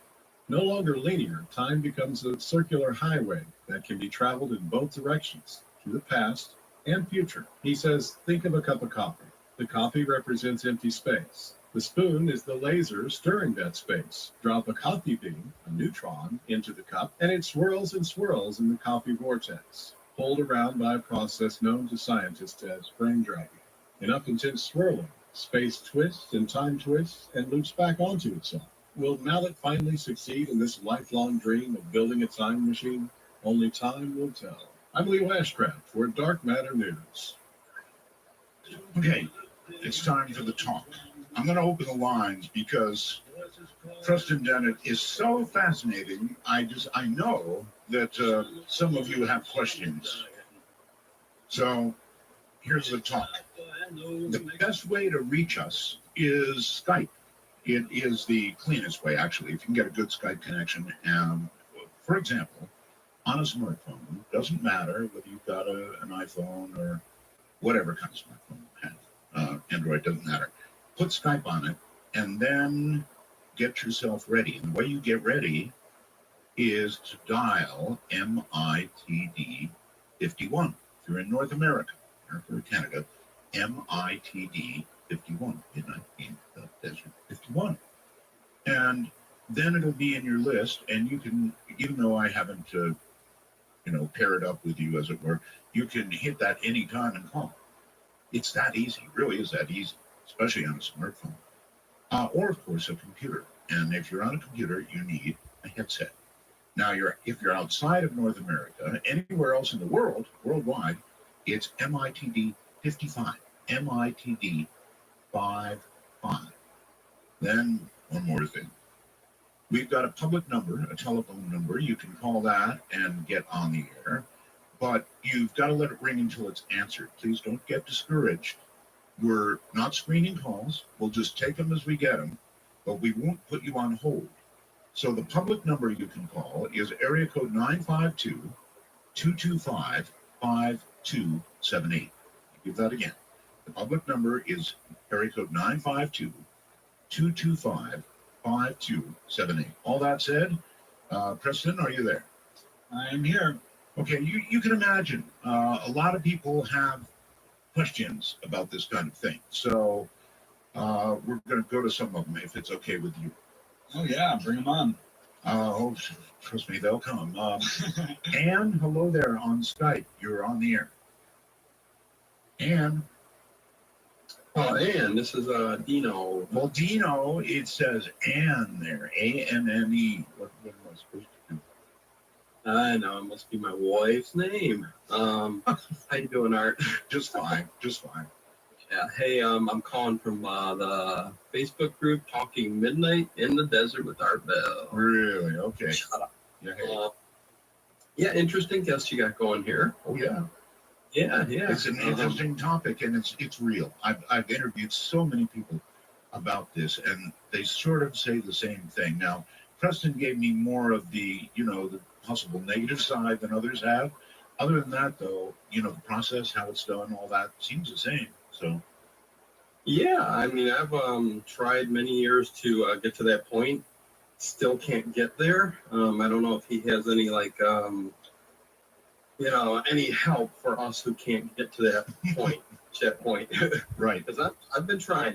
No longer linear, time becomes a circular highway that can be traveled in both directions, to the past and future. He says, think of a cup of coffee. The coffee represents empty space. The spoon is the laser stirring that space. Drop a coffee bean, a neutron, into the cup, and it swirls and swirls in the coffee vortex, pulled around by a process known to scientists as frame dragging. Enough intense swirling, space twists and time twists and loops back onto itself. Will Mallet finally succeed in this lifelong dream of building a time machine? Only time will tell. I'm Leo Ashcraft for Dark Matter News. Okay, it's time for the talk. I'm going to open the lines because Preston Dennett is so fascinating. I know that some of you have questions. So here's the talk. The best way to reach us is Skype. It is the cleanest way, actually, if you can get a good Skype connection. For example, on a smartphone, doesn't matter whether you've got an iPhone or whatever kind of smartphone you have. Android doesn't matter. Put Skype on it and then get yourself ready. And the way you get ready is to dial MITD 51. If you're in North America, or Canada, MITD 51, Midnight in the Desert 51. And then it'll be in your list, and you can, even though I haven't, pair it up with you, as it were, you can hit that anytime and call. It's that easy, it really is that easy, especially on a smartphone. Or, of course, a computer. And if you're on a computer, you need a headset. Now, if you're outside of North America, anywhere else in the world, worldwide, it's MITD 55. MITD 55. Then, one more thing. We've got a public number, a telephone number. You can call that and get on the air, but you've got to let it ring until it's answered. Please don't get discouraged. We're not screening calls. We'll just take them as we get them, but we won't put you on hold. So the public number you can call is area code 952-225-5278. Give that again. The public number is area code 952-225-5278. All that said, Preston, are you there? I'm here. Okay, you can imagine a lot of people have questions about this kind of thing. So we're going to go to some of them if it's okay with you. Oh, yeah, bring them on. Oh, trust me, they'll come. Anne, hello there on Skype. You're on the air. Anne. Oh, Anne, this is Dino. Well, Dino, it says Anne there, A-N-N-E. What am I supposed to do? I know, it must be my wife's name. How you doing, Art? Just fine, just fine. Yeah, hey, I'm calling from the Facebook group Talking Midnight in the Desert with Art Bell. Really? Okay. Shut up. Yeah, hey. Yeah, interesting guest you got going here. Oh, yeah. Yeah. It's an interesting topic, and it's real. I've interviewed so many people about this, and they sort of say the same thing. Now, Preston gave me more of the possible negative side than others have. Other than that, though, the process, how it's done, all that seems the same. So. Yeah, I mean, I've tried many years to get to that point. Still can't get there. I don't know if he has any any help for us who can't get to that point. Right. Because I've been trying.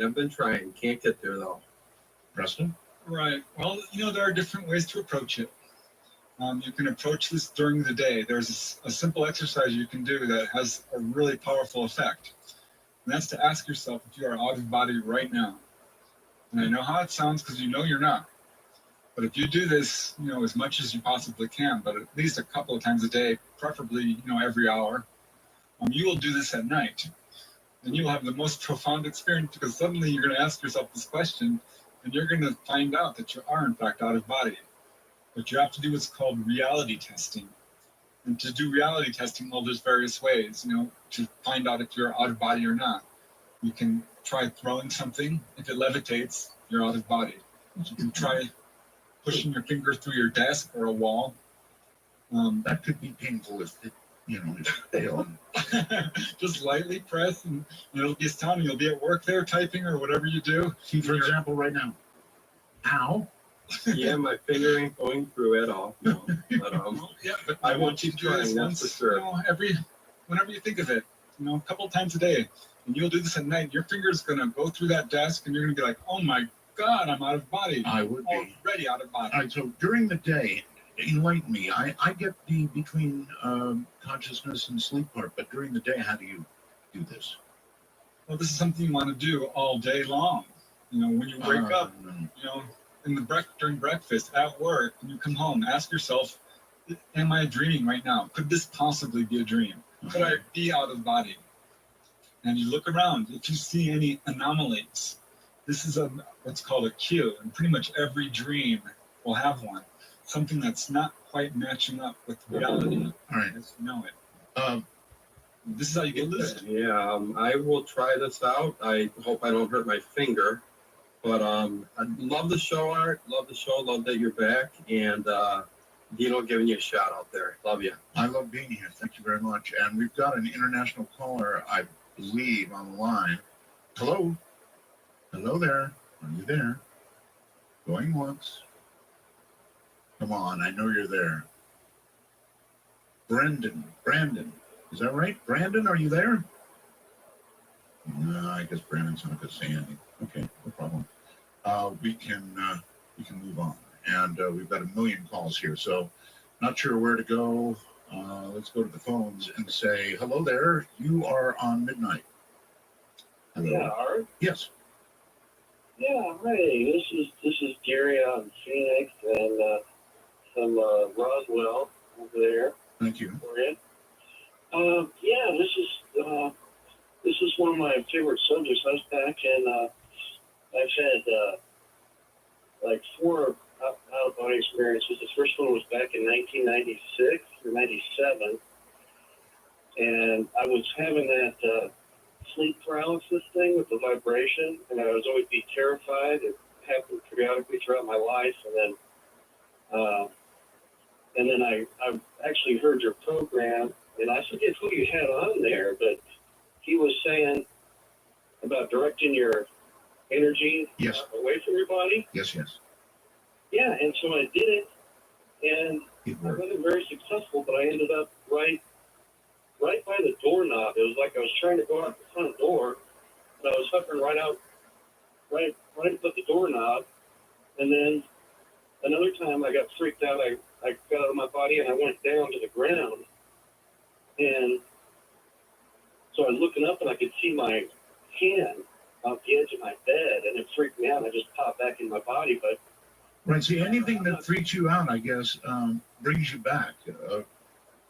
Can't get there, though. Preston? Right. Well, there are different ways to approach it. You can approach this during the day. There's a simple exercise you can do that has a really powerful effect. And that's to ask yourself if you are out of body right now. And I know how it sounds because you know you're not. But if you do this, as much as you possibly can, but at least a couple of times a day, preferably, every hour, you will do this at night. And you'll have the most profound experience because suddenly you're going to ask yourself this question and you're going to find out that you are in fact out of body. But you have to do what's called reality testing. And to do reality testing, well, there's various ways, to find out if you're out of body or not. You can try throwing something. If it levitates, you're out of body. You can try pushing your finger through your desk or a wall. That could be painful if it, fail. Just lightly press and it'll be astounding. You'll be at work there typing or whatever you do. See, for example, right now. Ow. Yeah, my finger ain't going through at all. No. But, yeah, but I want you trying, that's for sure. Whenever you think of it, a couple times a day, and you'll do this at night, your finger's going to go through that desk and you're going to be like, oh my God, I'm out of body. I would be. Already out of body. All right, so during the day, enlighten me. I get the between consciousness and sleep part, but during the day, how do you do this? Well, this is something you want to do all day long. When you wake up, during breakfast, at work, when you come home, ask yourself, am I dreaming right now? Could this possibly be a dream? Could I be out of body? And you look around. If you see any anomalies, this is what's called a cue, and pretty much every dream will have one. Something that's not quite matching up with reality. All right. As you know it. This is how you get lucid. Yeah, I will try this out. I hope I don't hurt my finger. But I love the show, Art. Love the show. Love that you're back. And Dino giving you a shout out there. Love you. I love being here. Thank you very much. And we've got an international caller, I believe, on the line. Hello. Hello there. Are you there? Going once. Come on, I know you're there. Brandon. Is that right? Brandon, are you there? No, I guess Brandon's not going to say anything. Okay, no problem. We can move on. And we've got a million calls here, so not sure where to go. Let's go to the phones and say, hello there. You are on Midnight. Hello. Yeah, Art? Yes. Yeah, hey, this is Gary out in Phoenix and from Roswell over there. Thank you. For you. Yeah, this is one of my favorite subjects. I was back in I've had like 4 out-of-body experiences. The first one was back in 1996 or 97, and I was having that sleep paralysis thing with the vibration, and I was always be terrified. It happened periodically throughout my life, and then I actually heard your program, and I forget who you had on there, but he was saying about directing your energy away from your body. Yes. Yeah, and so I did it, and I wasn't very successful, but I ended up right by the doorknob. It was like I was trying to go out the front door, but I was hovering right above the doorknob, and then another time I got freaked out. I got out of my body and I went down to the ground, and so I was looking up and I could see my hand off the edge of my bed, and it freaked me out. I just popped back in my body, but Right. See, anything that freaks you out, I guess, brings you back,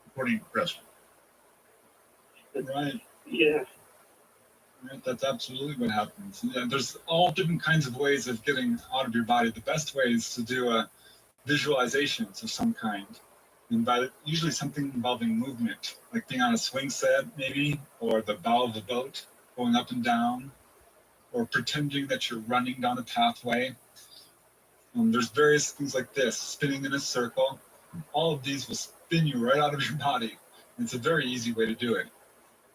according to Preston. Right. Yeah. Right, that's absolutely what happens. Yeah, there's all different kinds of ways of getting out of your body. The best way is to do a visualizations of some kind, and by usually something involving movement, like being on a swing set, maybe, or the bow of a boat, going up and down, or pretending that you're running down a pathway. There's various things like this, spinning in a circle. All of these will spin you right out of your body. It's a very easy way to do it.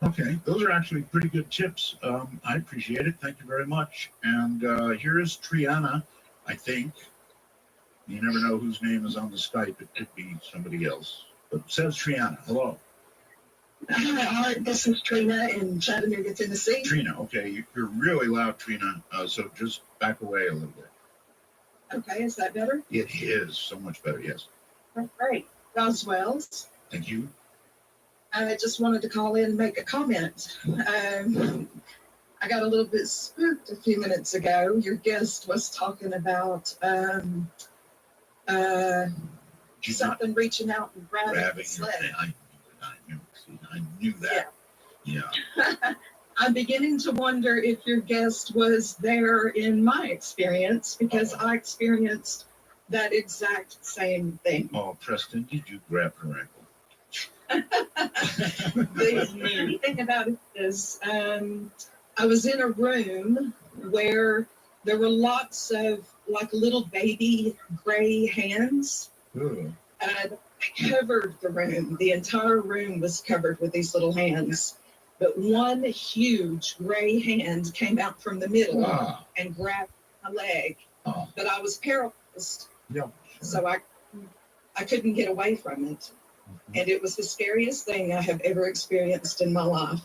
Okay, those are actually pretty good tips. I appreciate it. Thank you very much. And here is Triana, I think. You never know whose name is on the Skype. It could be somebody else. But it says Triana. Hello. Hi, Art. This is Trina in Chattanooga, Tennessee. Trina, okay. You're really loud, Trina. So just back away a little bit. Okay, is that better? It is so much better, yes. All right. Roswell's. Thank you. I just wanted to call in and make a comment. I got a little bit spooked a few minutes ago. Your guest was talking about something reaching out and grabbing the Your sled. hand. I knew that. Yeah. I'm beginning to wonder if your guest was there in my experience, because I experienced that exact same thing. Oh, Preston, did you grab her ankle? The thing about it is, I was in a room where there were lots of like little baby gray hands. Covered the room. The entire room was covered with these little hands. But one huge gray hand came out from the middle and grabbed my leg. But I was paralyzed. Yeah. So I couldn't get away from it. And it was the scariest thing I have ever experienced in my life.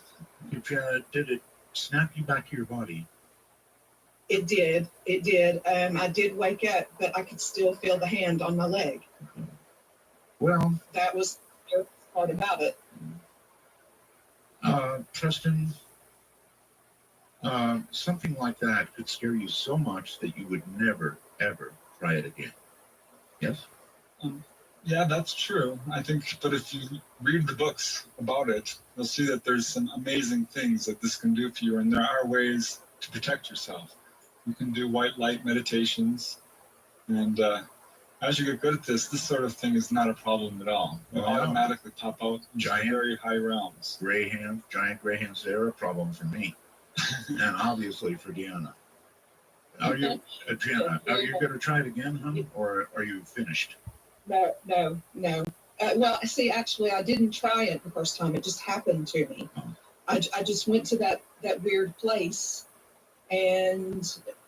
Did it snap you back to your body? It did. It did. I did wake up, but I could still feel the hand on my leg. Well, that was the part about it. Preston, something like that could scare you so much that you would never, ever try it again. Yes? Yeah, that's true. I think, but if you read the books about it, you'll see that there's some amazing things that this can do for you, and there are ways to protect yourself. You can do white light meditations, and as you get good at this sort of thing is not a problem at all. You automatically pop out into very high realms. Gray hands, giant gray hands, they're a problem for me, and obviously for Deanna. Are you, Deanna, are you going to try it again, honey, or are you finished? No. Well, see, actually, I didn't try it the first time. It just happened to me. I just went to that weird place, and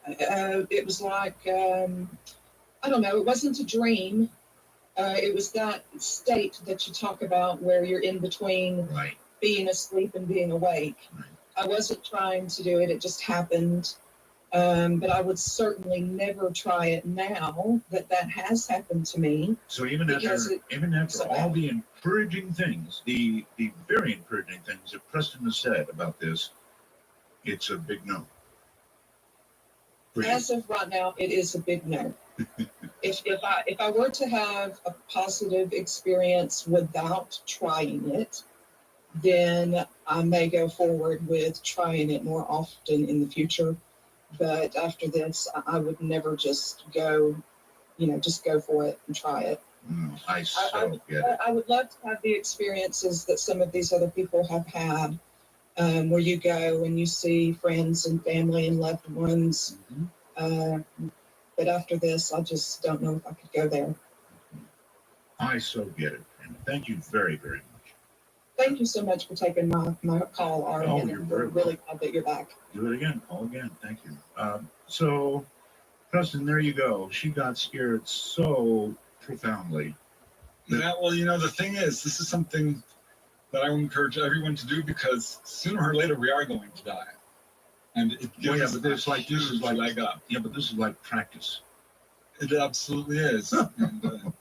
it was like, I don't know, it wasn't a dream. It was that state that you talk about where you're in between being asleep and being awake. I wasn't trying to do it. It just happened. But I would certainly never try it now that has happened to me. So even after all the encouraging things, the very encouraging things that Preston has said about this, it's a big no. As of right now, it is a big no. If I were to have a positive experience without trying it, then I may go forward with trying it more often in the future. But after this, I would never just go for it and try it. I get it. I would love to have the experiences that some of these other people have had, where you go and you see friends and family and loved ones. But after this, I just don't know if I could go there. I so get it. And thank you very, very much. Thank you so much for taking my call, Art. And we're really glad that you're back. Do it again. Call again. Thank you. So, Preston, there you go. She got scared so profoundly. Yeah, well, the thing is, this is something that I would encourage everyone to do, because sooner or later we are going to die. And it gives us this is like leg up. Yeah, but this is like practice. It absolutely is. And,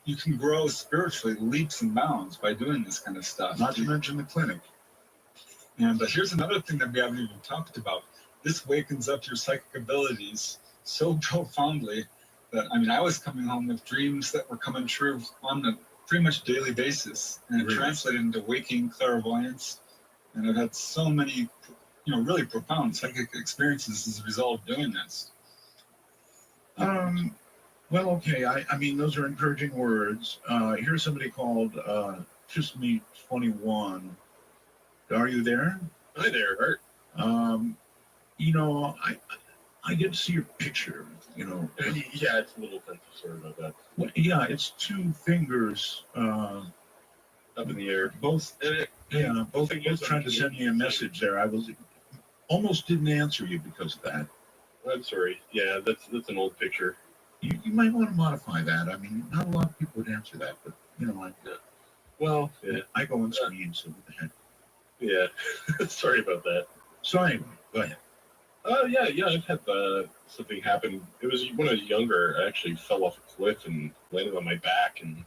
you can grow spiritually leaps and bounds by doing this kind of stuff. Not to mention the clinic. And here's another thing that we haven't even talked about. This wakens up your psychic abilities so profoundly that, I was coming home with dreams that were coming true on a pretty much daily basis, and it translated into waking clairvoyance. And I've had so many, really profound psychic experiences as a result of doing this. Well, okay. I mean, those are encouraging words. Here's somebody called Just Me 21. Are you there? Hi there, Art. I get to see your picture. Yeah, it's a little funky. Sorry about that. Well, yeah, it's two fingers up in the air. Both trying to send me a message there. I almost didn't answer you because of that. I'm sorry. Yeah, that's an old picture. You might want to modify that. Not a lot of people would answer that, but I go on screen, so what the heck. Yeah, sorry about that. So anyway, go ahead. Yeah, I've had something happen. It was when I was younger. I actually fell off a cliff and landed on my back, and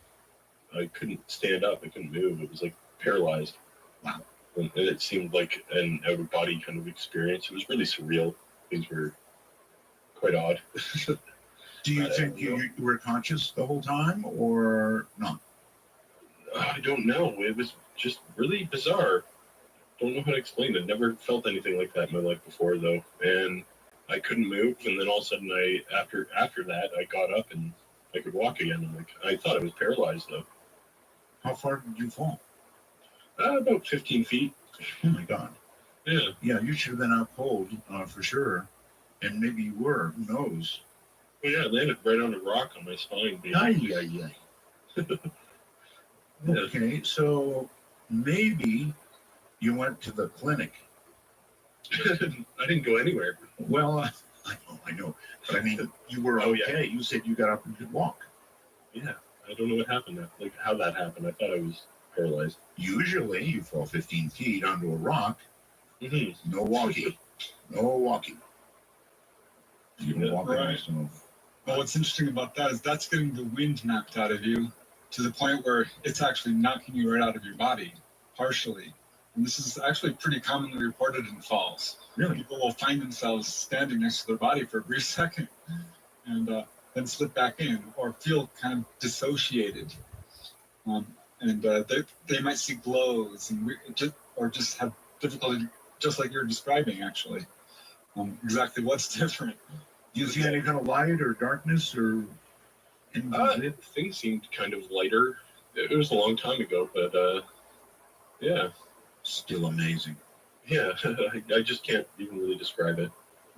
I couldn't stand up. I couldn't move. It was like paralyzed. Wow. And it seemed like an out of body kind of experience. It was really surreal. Things were quite odd. Do you think you were conscious the whole time or not? I don't know. It was just really bizarre. Don't know how to explain it. Never felt anything like that in my life before, though. And I couldn't move. And then all of a sudden, after that, I got up and I could walk again. And I thought I was paralyzed, though. How far did you fall? About 15 feet. Oh my God. Yeah. Yeah, you should have been out cold for sure. And maybe you were. Who knows? Well, yeah, I landed right on a rock on my spine. Ay. Okay, so maybe you went to the clinic. I didn't go anywhere. Well, I know. But I mean, you were okay. Yeah. You said you got up and could walk. Yeah, I don't know what happened. Like how that happened. I thought I was paralyzed. Usually, you fall 15 feet onto a rock. Mm-hmm. No walking. No walking. You were walking. Right. So, well, what's interesting about that is that's getting the wind knocked out of you to the point where it's actually knocking you right out of your body, partially. And this is actually pretty commonly reported in falls. Really? People will find themselves standing next to their body for a brief second and then slip back in or feel kind of dissociated. And they might see glows or just have difficulty, just like you're describing, actually. Exactly what's different. Do you see any kind of light or darkness or anything? Things seemed kind of lighter. It was a long time ago, but yeah. Still amazing. Yeah, I just can't even really describe it.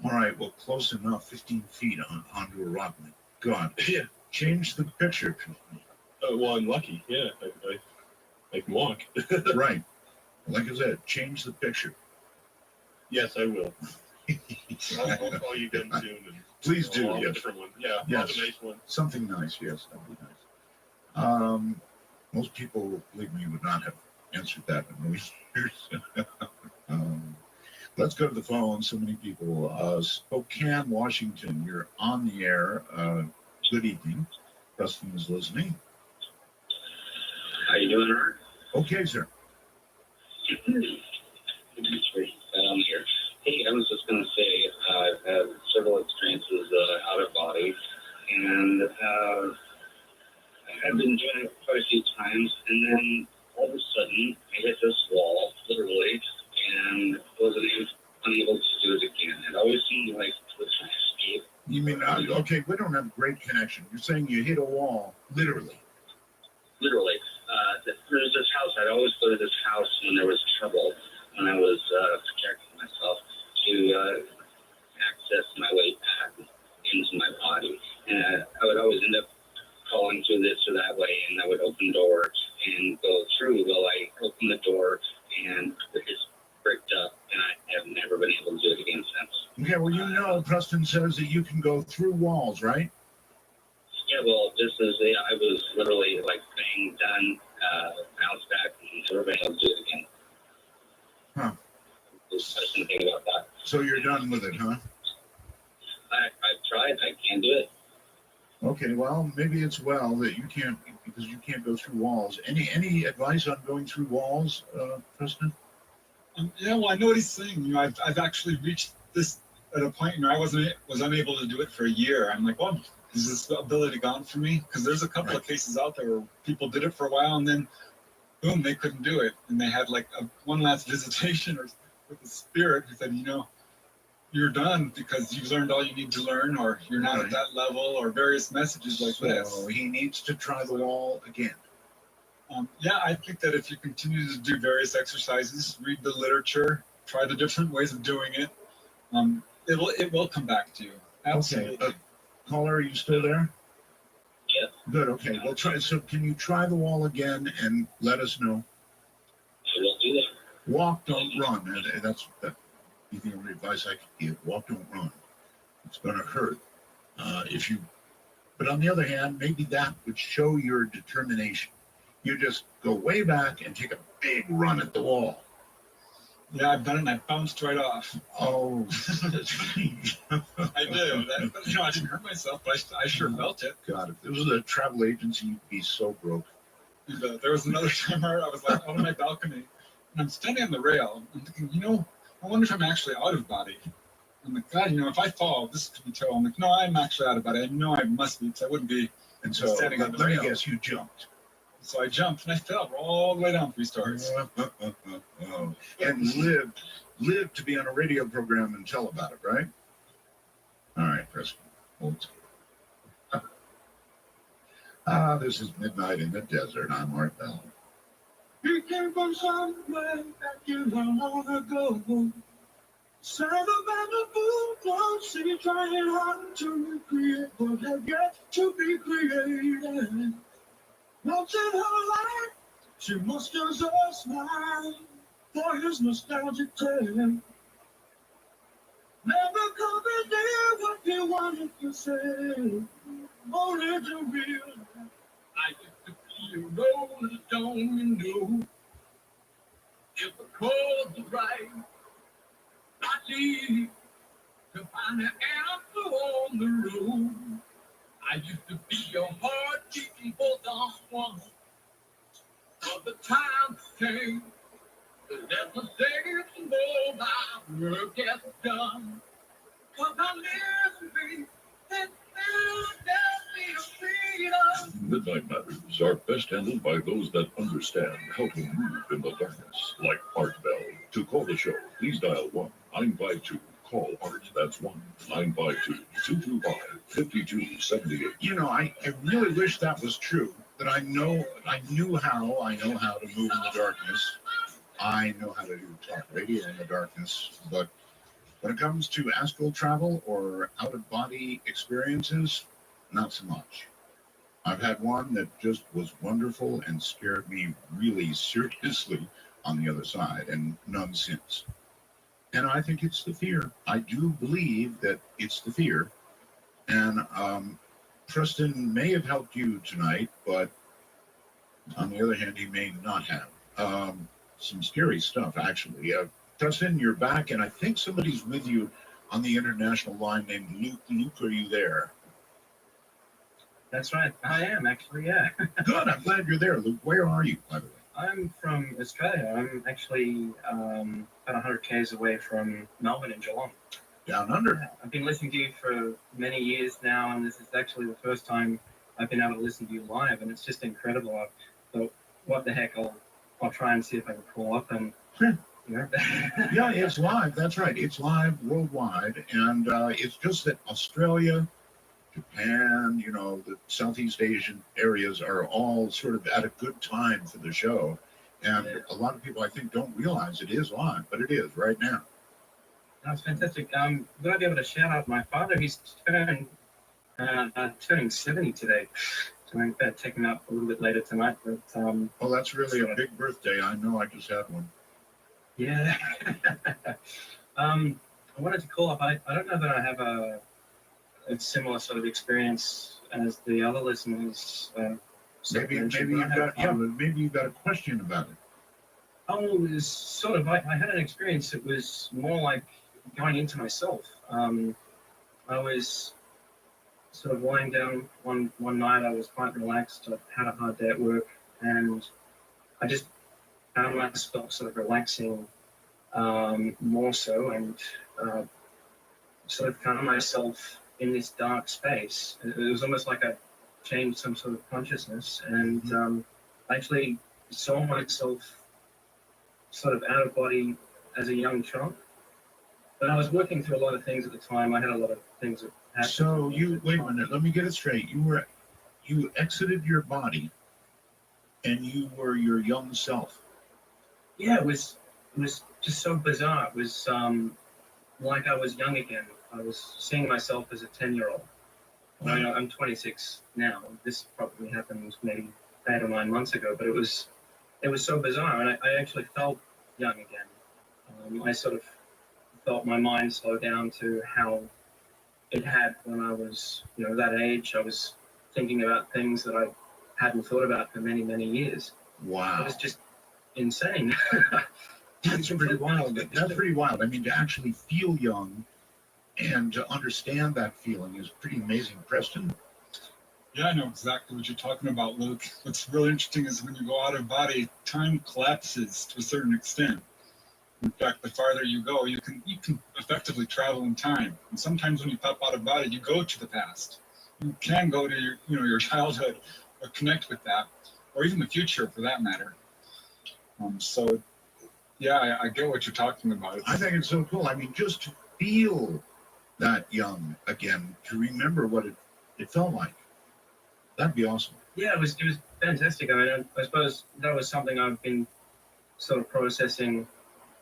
All right, well, close enough. 15 feet onto a rock. My God. Yeah. Change the picture. Well, I'm lucky. Yeah, I can walk. Right. Like I said, change the picture. Yes, I will. I'll call you again soon. And Please do. I'll have a Yes. different one. Yeah, Yes. I'll have a nice one. Something nice. Yes, that would be nice. Most people, believe me, would not have answered that in most years. Let's go to the phone. So many people. Spokane, Washington. You're on the air. Good evening. Preston is listening. How you doing, Art? Okay, sir. Here. Hey, I was just going to say I've had several experiences out of body, and I've been doing it quite a few times, and then all of a sudden I hit this wall, literally, and wasn't unable to do it again. It always seemed like it was an escape. You mean, okay, we don't have a great connection. You're saying you hit a wall, literally. Literally. There's this house. I'd always go to this house when there was trouble, when I was protecting myself, to access my way back into my body. And I would always end up calling through this or that way, and I would open doors and go through. Well, I opened the door, and it just bricked up, and I have never been able to do it again since. Okay, well, you know, Preston says that you can go through walls, right? Yeah, well, this is, I was literally like bang, done, bounced back, and never been able to do it again. Huh. I just didn't think about that. So you're done with it, huh? I've tried. I can't do it. Okay, well, maybe it's well that you can't, because you can't go through walls. Any advice on going through walls, Preston? Yeah, well, I know what he's saying. You know, I've actually reached this at a point where I was unable to do it for a year. I'm like, well, is this ability gone for me? Because there's a couple of cases out there where people did it for a while and then, boom, they couldn't do it, and they had like one last visitation with the spirit who said, you know, you're done because you've learned all you need to learn, or you're not at that level, or various messages like this. So he needs to try the wall again. Yeah, I think that if you continue to do various exercises, read the literature, try the different ways of doing it, it will come back to you. Absolutely. Okay. Caller, are you still there? Yes. Good. Okay. Well, try. So, can you try the wall again and let us know? I will do that. Walk, don't run. That's the only advice I can give. Walk, don't run. It's going to hurt if you. But on the other hand, maybe that would show your determination. You just go way back and take a big run at the wall. Yeah, I've done it and I bounced right off. Oh, I did. You know, I didn't hurt myself, but I sure felt it. God, if this was a travel agency, you'd be so broke. And, there was another time where I was like on my balcony, And I'm standing on the rail. I'm thinking, I wonder if I'm actually out of body. I'm like, God, if I fall, this could be terrible. I'm like, no, I'm actually out of body. I know I must be, because I wouldn't be And so standing on the let me rail. guess, you jumped. So I jumped and I fell all the way down 3 stories. And lived to be on a radio program and tell about it, right? All right, Preston. Hold on. This is Midnight in the Desert. I'm Art Bell. He came from somewhere that you don't long ago. Sang about the boom, don't see trying hard to recreate what had yet to be created. Once in her life, she musters a smile for his nostalgic tale. Never could be near what he wanted to say, only to realize I used to be a rolling stone, if the cause was right, I need to find an answer on the road. I used to be your heart beating for someone, but the time came. There's a second more my work gets done. Cause I live me and still tell me freedom. Midnight Matters are best handled by those that understand how to move in the darkness, like Art Bell. To call the show, please dial 1-952. Call Art. That's 1-952-225-5278. I really wish that was true. That I know how to move in the darkness. I know how to do talk radio in the darkness, but when it comes to astral travel or out-of-body experiences, not so much. I've had one that just was wonderful and scared me really seriously on the other side, and none since. And I think it's the fear. I do believe that it's the fear. And Preston may have helped you tonight, but on the other hand, he may not have. Some scary stuff, actually. Preston, you're back, and I think somebody's with you on the international line named Luke. Luke, are you there? That's right. I am, actually, yeah. Good. I'm glad you're there, Luke. Where are you, by the way? I'm from Australia. I'm actually about 100 k's away from Melbourne in Geelong. Down under. I've been listening to you for many years now, and this is actually the first time I've been able to listen to you live, and it's just incredible. I thought, what the heck, I'll try and see if I can call up and... Yeah, it's live. That's right. It's live worldwide, and it's just that Australia, Japan, the Southeast Asian areas are all sort of at a good time for the show. And a lot of people, I think, don't realize it is live, but it is right now. That's fantastic. Would I be able to shout out my father? He's turning 70 today. So I'm going to take him out a little bit later tonight. But, oh, that's really a big birthday. I know, I just had one. Yeah. I wanted to call up. I don't know that I have a similar sort of experience as the other listeners. Maybe you've got a question about it. Oh, it was sort of, I had an experience that was more like going into myself. I was sort of lying down one night. I was quite relaxed. I had a hard day at work, and I just found myself sort of relaxing more so, and sort of found myself in this dark space. It was almost like I changed some sort of consciousness, and I actually saw myself sort of out of body as a young child. But I was working through a lot of things at the time. I had a lot of things that happened. So wait a minute, let me get it straight. You exited your body, and you were your young self. Yeah, it was just so bizarre. It was like I was young again. I was seeing myself as a 10-year-old. I mean, I'm 26 now. This probably happened maybe 8 or 9 months ago, but it was so bizarre, and I actually felt young again. I sort of felt my mind slow down to how it had when I was, that age. I was thinking about things that I hadn't thought about for many, many years. Wow. It was just insane. That's pretty wild. That's pretty wild. I mean, to actually feel young and to understand that feeling is pretty amazing. Preston? Yeah, I know exactly what you're talking about, Luke. What's really interesting is when you go out of body, time collapses to a certain extent. In fact, the farther you go, you can effectively travel in time. And sometimes when you pop out of body, you go to the past. You can go to your childhood or connect with that, or even the future for that matter. So yeah, I get what you're talking about. I think it's so cool. I mean, just to feel that young again, to remember what it felt like. That'd be awesome. Yeah, it was fantastic. I mean, I suppose that was something I've been sort of processing,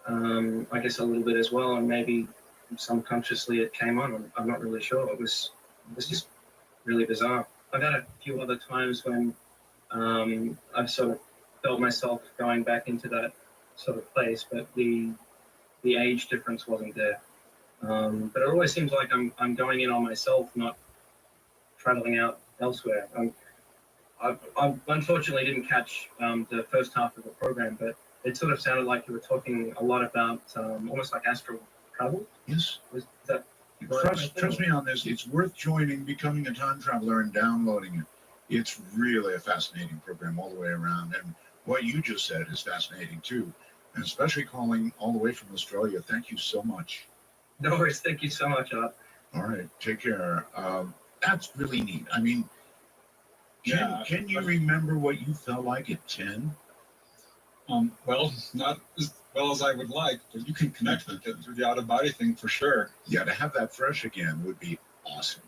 I guess, a little bit as well, and maybe subconsciously it came on. I'm not really sure. It was just really bizarre. I've had a few other times when I've sort of felt myself going back into that sort of place, but the age difference wasn't there. But it always seems like I'm going in on myself, not traveling out elsewhere. I unfortunately didn't catch the first half of the program, but it sort of sounded like you were talking a lot about almost like astral travel. Yes. Was that Trust me on this. It's worth joining, becoming a time traveler, and downloading it. It's really a fascinating program all the way around. And what you just said is fascinating too, and especially calling all the way from Australia. Thank you so much. No worries. Thank you so much, Art. All right. Take care. That's really neat. I mean, can you remember what you felt like at 10? Well, not as well as I would like, but you can connect with it through the out of body thing for sure. Yeah, to have that fresh again would be awesome.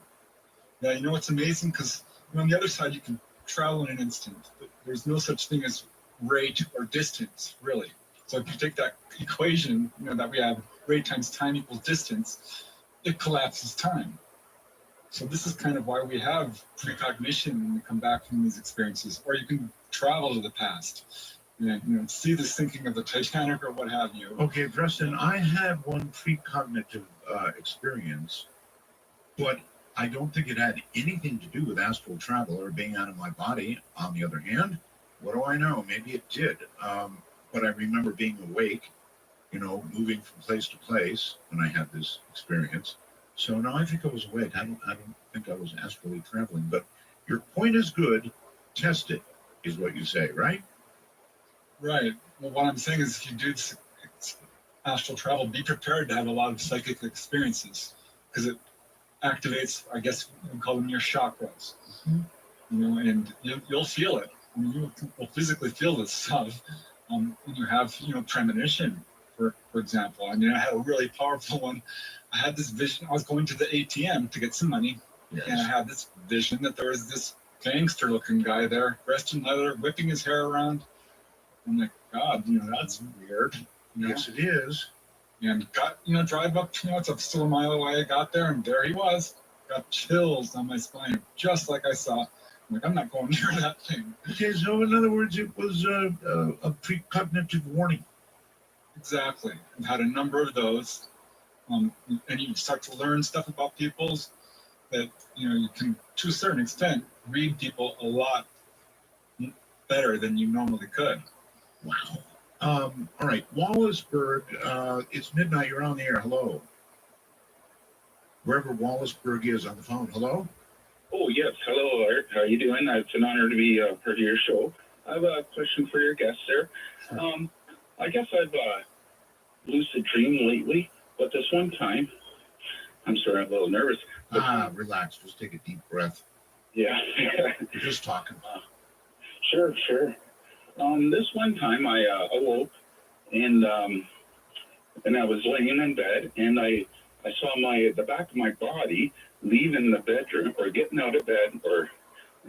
Yeah, you know what's amazing? Because on the other side, you can travel in an instant. But there's no such thing as rate or distance, really. So if you take that equation, that we have rate times time equals distance, it collapses time. So this is kind of why we have precognition when we come back from these experiences, or you can travel to the past. See the sinking of the Titanic or what have you. Okay, Preston, I had one precognitive experience, but I don't think it had anything to do with astral travel or being out of my body. On the other hand, what do I know? Maybe it did. But I remember being awake, moving from place to place when I had this experience. So no, I think I was awake. I don't think I was astrally traveling. But your point is good. Test it, is what you say, right? Right. Well, what I'm saying is if you do astral travel, be prepared to have a lot of psychic experiences because it activates, I guess we call them your chakras. Mm-hmm. And you'll feel it. I mean, you'll physically feel this stuff. When you have, premonition, for example. I mean, I had a really powerful one. I had this vision. I was going to the ATM to get some money, and I had this vision that there was this gangster-looking guy there, dressed in leather, whipping his hair around. I'm like, God, that's weird. Yes, it is. And got, drive up, it's still a mile away. I got there, and there he was. Got chills on my spine, just like I saw. I'm like, I'm not going near that thing. Okay, so in other words, it was a precognitive warning. Exactly. I've had a number of those. And you start to learn stuff about people's that, you can, to a certain extent, read people a lot better than you normally could. Wow. All right, Wallaceburg, it's midnight. You're on the air. Hello. Wherever Wallaceburg is on the phone. Hello? Oh, yes. Hello, Art. How are you doing? It's an honor to be part of your show. I have a question for your guest there. I guess I've lucid dreamed lately, but this one time, I'm sorry, I'm a little nervous. Relax. Just take a deep breath. Yeah. You're just talking. Sure. This one time I awoke and I was laying in bed and I saw the back of my body leaving the bedroom or getting out of bed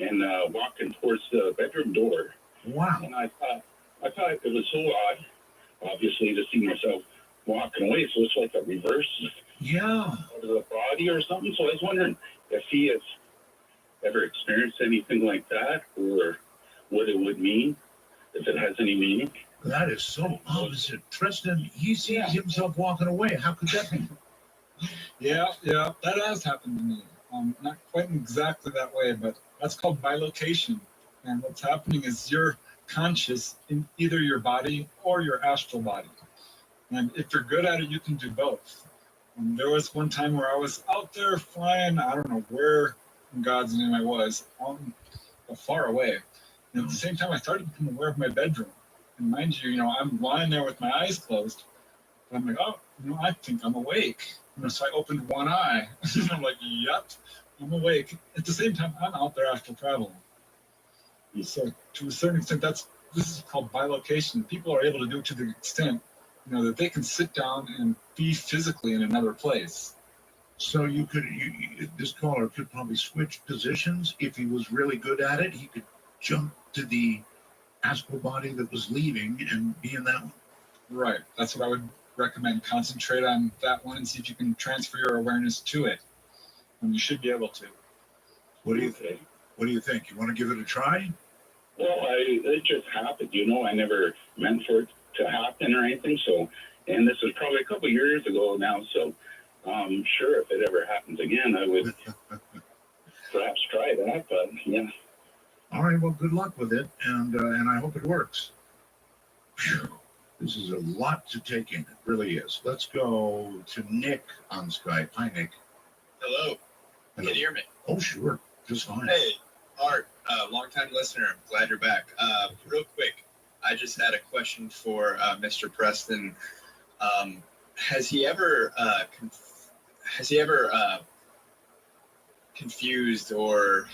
and walking towards the bedroom door. Wow. And I thought it was so odd, obviously, to see myself walking away. So it's like a reverse out of the body or something. So I was wondering if he has ever experienced anything like that or what it would mean, if it has any meaning. That is so opposite. Preston, he sees himself walking away. How could that be? Yeah, that has happened to me. Not quite exactly that way, but that's called bilocation. And what's happening is you're conscious in either your body or your astral body. And if you're good at it, you can do both. There was one time where I was out there flying, I don't know where in God's name I was, far away. And at the same time, I started to become aware of my bedroom. And mind you, I'm lying there with my eyes closed. And I'm like, oh, I think I'm awake. So I opened one eye. And I'm like, yep, I'm awake. At the same time, I'm out there astral traveling. So to a certain extent, this is called bilocation. People are able to do it to the extent, that they can sit down and be physically in another place. So this caller could probably switch positions if he was really good at it. He could jump to the astral body that was leaving and be in that one. Right. That's what I would recommend. Concentrate on that one and see if you can transfer your awareness to it. And you should be able to. What do you think? What do you think? You want to give it a try? Well, it just happened. I never meant for it to happen or anything. So, and this was probably a couple of years ago now. So, sure, if it ever happens again, I would perhaps try that. But yeah. All right. Well, good luck with it, and I hope it works. Phew. This is a lot to take in. It really is. Let's go to Nick on Skype. Hi, Nick. Hello. Hello. Can you hear me? Oh, sure. Just fine. Hey, Art, long-time listener. I'm glad you're back. Real quick, I just had a question for Mr. Preston. Has he ever confused, or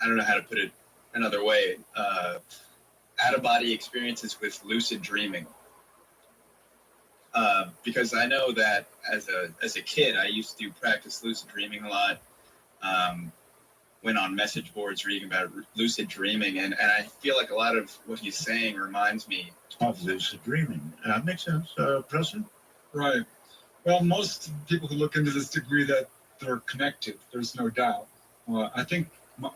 I don't know how to put it another way, out-of-body experiences with lucid dreaming? Because I know that as a kid, I used to practice lucid dreaming a lot. Went on message boards reading about lucid dreaming, and I feel like a lot of what he's saying reminds me of lucid dreaming. That makes sense. Preston? Right. Well, most people who look into this agree that they're connected. There's no doubt. I think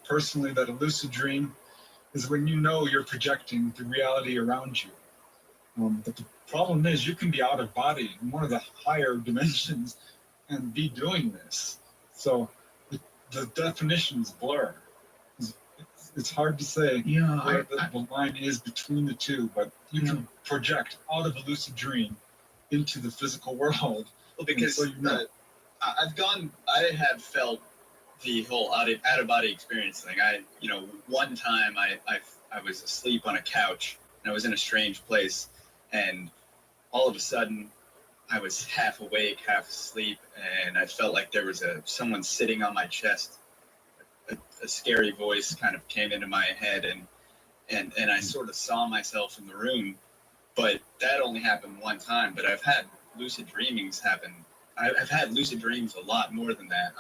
personally that a lucid dream is when you're projecting the reality around you. But the problem is you can be out of body in one of the higher dimensions and be doing this. So the definitions blur. It's hard to say where the line is between the two, but you can project out of a lucid dream into the physical world. Well, because I have felt the whole out of body experience thing. One time I was asleep on a couch and I was in a strange place, and all of a sudden I was half awake, half asleep, and I felt like there was someone sitting on my chest. A scary voice kind of came into my head, and I sort of saw myself in the room. But that only happened one time. But I've had lucid dreamings happen. I've had lucid dreams a lot more than that.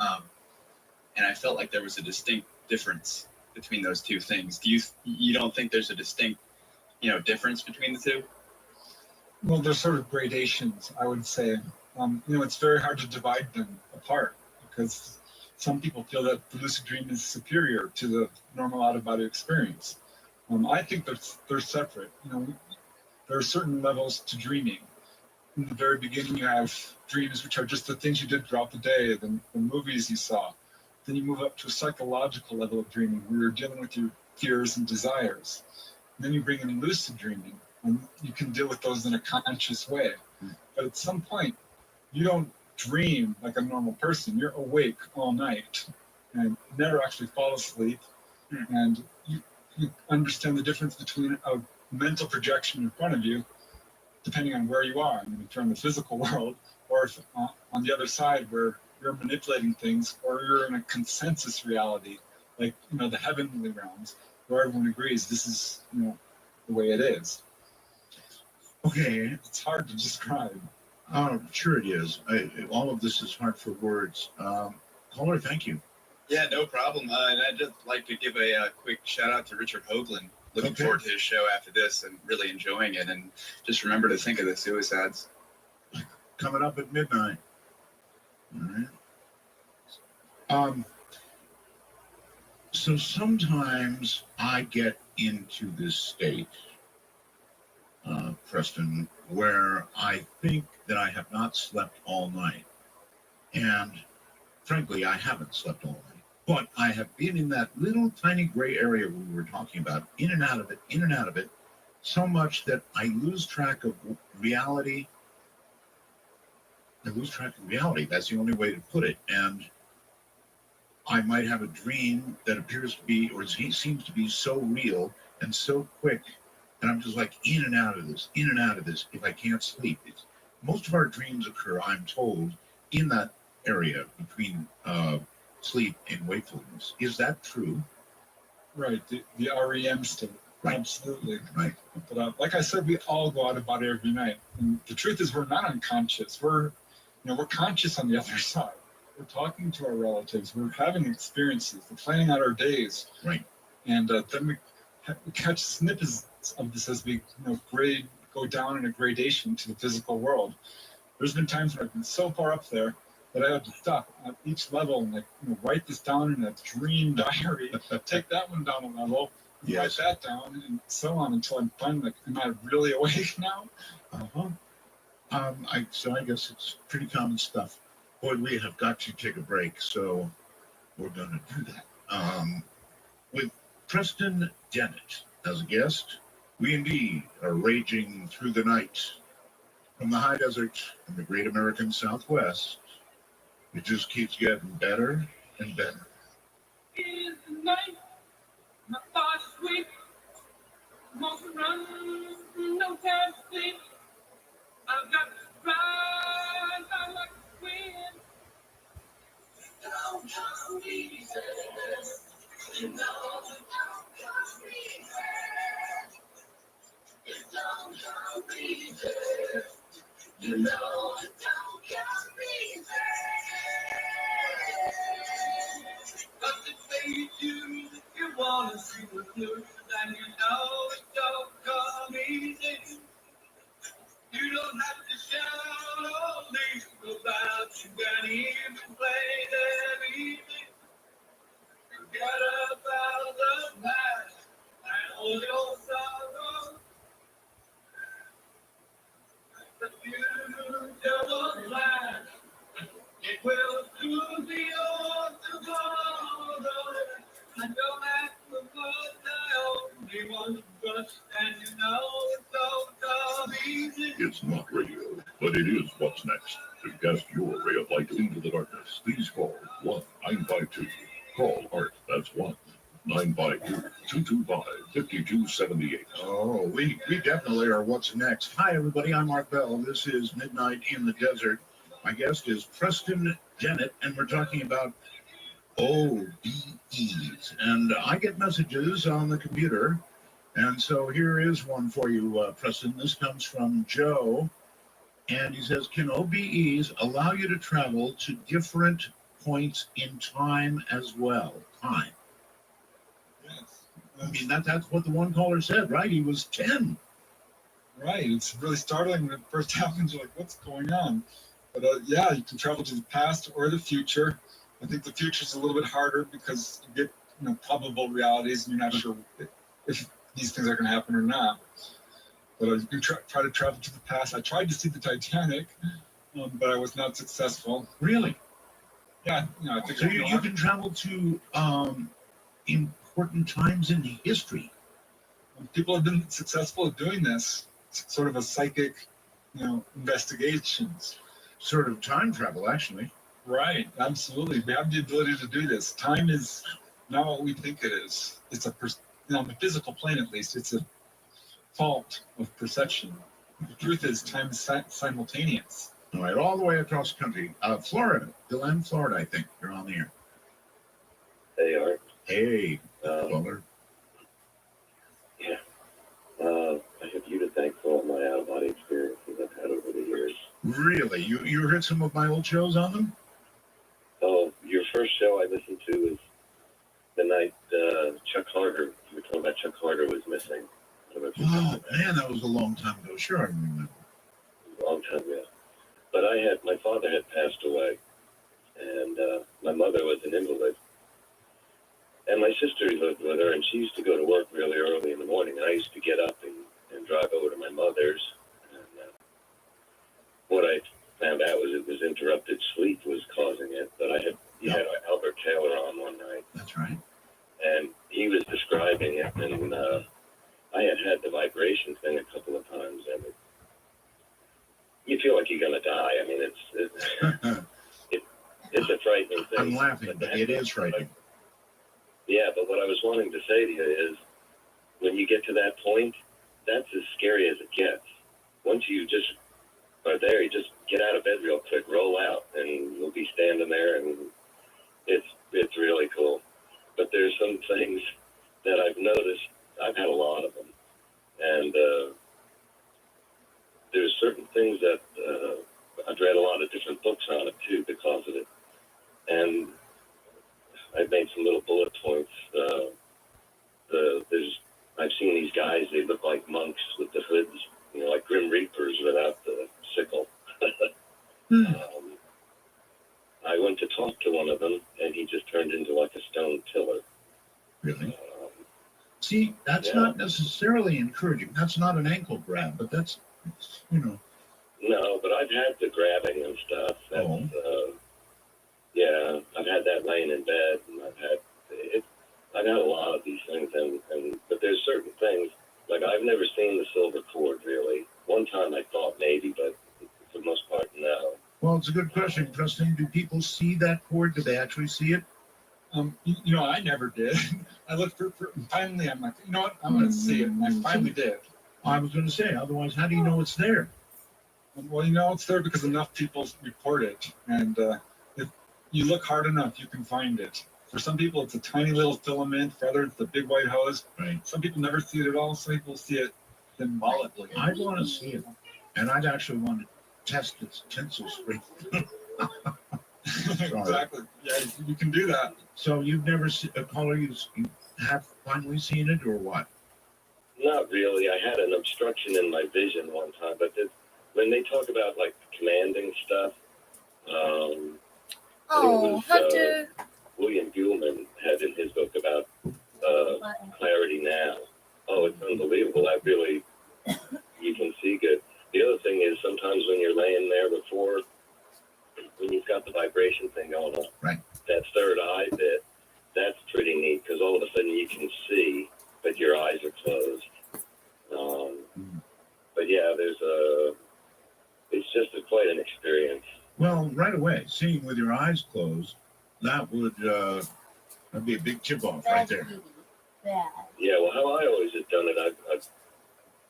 And I felt like there was a distinct difference between those two things. You don't think there's a distinct, difference between the two? Well, there's sort of gradations, I would say. It's very hard to divide them apart because some people feel that the lucid dream is superior to the normal out-of-body experience. I think they're separate. There are certain levels to dreaming. In the very beginning, you have dreams, which are just the things you did throughout the day, the movies you saw. Then you move up to a psychological level of dreaming, where you're dealing with your fears and desires. And then you bring in lucid dreaming, and you can deal with those in a conscious way. But at some point, you don't dream like a normal person. You're awake all night and never actually fall asleep. And you understand the difference between a mental projection in front of you, depending on where you are. If you're in the physical world, or if on the other side where you're manipulating things, or you're in a consensus reality, like the heavenly realms, where everyone agrees this is the way it is. Okay. It's hard to describe. Sure it is. All of this is hard for words. Caller, thank you. Yeah, no problem. And I'd just like to give a quick shout out to Richard Hoagland. Looking forward to his show after this and really enjoying it. And just remember to think of the suicides. Coming up at midnight. All right. So sometimes I get into this state, Preston, where I think that I have not slept all night. And frankly, I haven't slept all night. But I have been in that little tiny gray area we were talking about, in and out of it, so much that I lose track of reality. That's the only way to put it. And I might have a dream that appears to be, or he seems to be so real and so quick, and I'm just like in and out of this, in and out of this. If I can't sleep, most of our dreams occur, I'm told, in that area between sleep and wakefulness. Is that true? Right, the REM state. Right. Absolutely. Right. But like I said, we all go out about it every night. And the truth is, we're not unconscious. We're conscious on the other side. We're talking to our relatives. We're having experiences. We're planning out our days. Right. And then we catch snippets of this as we go down in a gradation to the physical world. There's been times when I've been so far up there that I have to stop at each level and write this down in a dream diary. Take that one down a level. Yes. Write that down, and so on until I'm finally am I really awake now? So I guess it's pretty common stuff. Boy, we have got to take a break, so we're going to do that. With Preston Dennett as a guest, we indeed are raging through the night from the high desert in the great American Southwest. It just keeps getting better and better. In the night, my thoughts sweep, most run, no time to sleep. I've got to ride by like the wind. Don't come easy, you know it don't come easy. It don't come easy, you know it don't come easy. But the way you wanna see the blues, and you know it don't come easy. You don't have to shout or leave about you can even play them easy. Forget about the past and all your sorrow. The future will last. It will soon be yours tomorrow. I don't have to put the only one trust, and you know it don't come easy. It's not radio, but it is what's next. To cast your ray of light into the darkness, please call 1-952. Call Art. That's 1-952-225-5278. Oh, we definitely are what's next. Hi, everybody. I'm Mark Bell. This is Midnight in the Desert. My guest is Preston Dennett, and we're talking about OBEs. And I get messages on the computer, and so here is one for you, Preston. This comes from Joe, and he says, can OBEs allow you to travel to different points in time as well? Time. Yes. I mean, that's what the one caller said, right? He was 10. Right. It's really startling when it first happens. You're like, what's going on? But yeah, you can travel to the past or the future. I think the future is a little bit harder because you get probable realities and you're not sure if these things are going to happen or not. But you can try to travel to the past. I tried to see the Titanic, but I was not successful. Really? Yeah. I think so you can travel to important times in history. People have been successful at doing this. It's sort of a psychic, investigations. Sort of time travel, actually. Right, absolutely. We have the ability to do this. Time is not what we think it is. It's on the physical plane at least, it's a fault of perception. The truth is, time is simultaneous. All right, all the way across the country. Florida, Deland, Florida, I think. You're on the air. Hey, Art. Hey, caller. Yeah. I have you to thank for all my out-of-body experiences I've had over the years. Really? You heard some of my old shows on them? Oh, your first show I listened to was the night Chuck Harder, you were talking about Chuck Harder was missing. I don't know if you Oh, man, that was a long time ago. Sure, I remember. a long time ago. But my father had passed away, and my mother was an invalid. And my sister lived with her, and she used to go to work really early in the morning, and I used to get up and drive over to my mother's. And what I found out was it was interrupted sleep was causing it, but you had Albert Taylor on one night. That's right. And he was describing it, and I had the vibration thing a couple of times, and you feel like you're going to die. I mean, It's a frightening thing. I'm laughing, but it is frightening. Yeah, but what I was wanting to say to you is, when you get to that point, that's as scary as it gets. Once you just are there, you just get out of bed real quick, roll out, and you'll be standing there, and it's really cool. But there's some things that I've noticed. I've had a lot of them, and there's certain things that I've read a lot of different books on it too because of it, and I've made some little bullet points. I've seen these guys. They look like monks with the hoods, like Grim Reapers without the sickle. I went to talk to one of them, and he just turned into like a stone pillar. Really? See, that's not necessarily encouraging. That's not an ankle grab, but that's, No, but I've had the grabbing and stuff. Yeah, I've had that laying in bed, and I've had a lot of these things, but there's certain things, like I've never seen the silver cord, really. One time I thought maybe, but for the most part, no. Well, it's a good question, Preston. Do people see that cord? Do they actually see it? I never did. I looked for finally, I'm like, you know what? I'm going to see it. And I finally did. I was going to say, otherwise, how do you know it's there? Well, it's there because enough people report it. And if you look hard enough, you can find it. For some people, it's a tiny little filament. For others, it's a big white hose. Right. Some people never see it at all. Some people see it symbolically. I'd want to see it. And I'd actually want to test its tensile strength. Exactly. Yeah, you can do that. So you've never seen a caller, you have finally seen it, or what? Not really. I had an obstruction in my vision one time, but when they talk about like commanding stuff, Hunter. William Gilman had in his book about clarity now. Oh, it's unbelievable. You can see good. The other thing is sometimes when you're laying there before, when you've got the vibration thing going on, right, that third eye bit, that's pretty neat because all of a sudden you can see, but your eyes are closed. But yeah, it's just quite an experience. Well, right away, seeing with your eyes closed, that'd be a big tip off right there. Yeah, well, how I always have done it, I've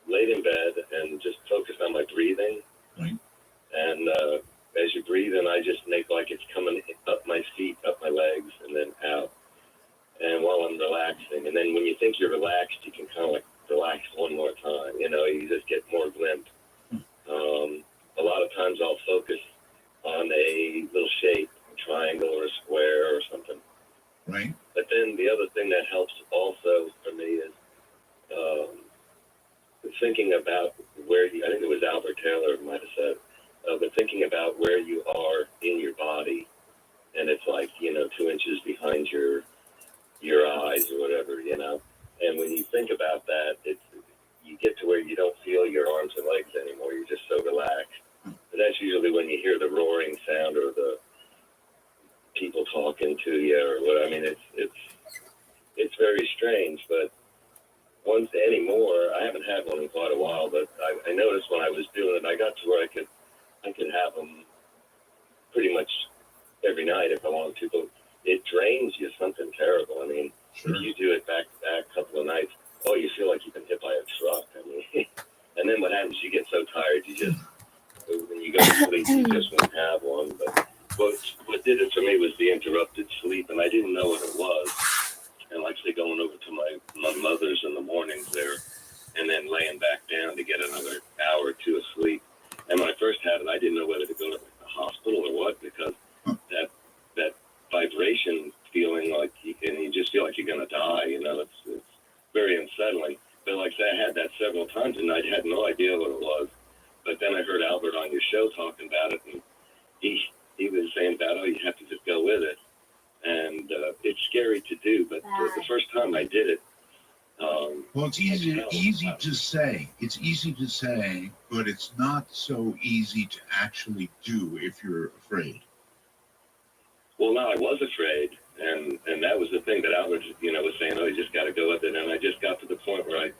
laid in bed and just focused on my breathing. Right. And as you breathe in, I just make like it's coming up my feet, up my legs, and then out. And while I'm relaxing, and then when you think you're relaxed, you can kind of like relax one more time. You just get more limp. A lot of times I'll focus on a little shape, a triangle or a square or something. Right. But then the other thing that helps also for me is thinking about I think it was Albert Taylor might have said, but thinking about where you are in your body, and it's like, 2 inches behind your eyes or whatever, and when you think about that, you get to where you don't feel your arms and legs anymore. You're just so relaxed. But that's usually when you hear the roaring sound or the people talking to you or what. I mean, it's very strange, but once anymore, I haven't had one in quite a while, but I noticed when I was doing it, I got to where I could have them pretty much every night if I wanted to, but it drains you something terrible. I mean, if you do it back to back a couple of nights, you feel like you've been hit by a truck. I mean, and then what happens, you get so tired, when you go to sleep, you just won't have one. But what did it for me was the interrupted sleep, and I didn't know what it was. And like say going over to my mother's in the mornings there, and then laying back down to get another hour or two of sleep. And when I first had it, I didn't know whether to go to the hospital or what, because that vibration feeling like you just feel like you're gonna die. It's very unsettling. But like say, I had that several times, and I had no idea what it was. But then I heard Albert on your show talking about it, and he was saying about, you have to just go with it. And it's scary to do, but the first time I did it, well, it's easy to say. It's easy to say, but it's not so easy to actually do if you're afraid. Well, no, I was afraid, and that was the thing that Albert, was saying. You just got to go with it. And I just got to the point where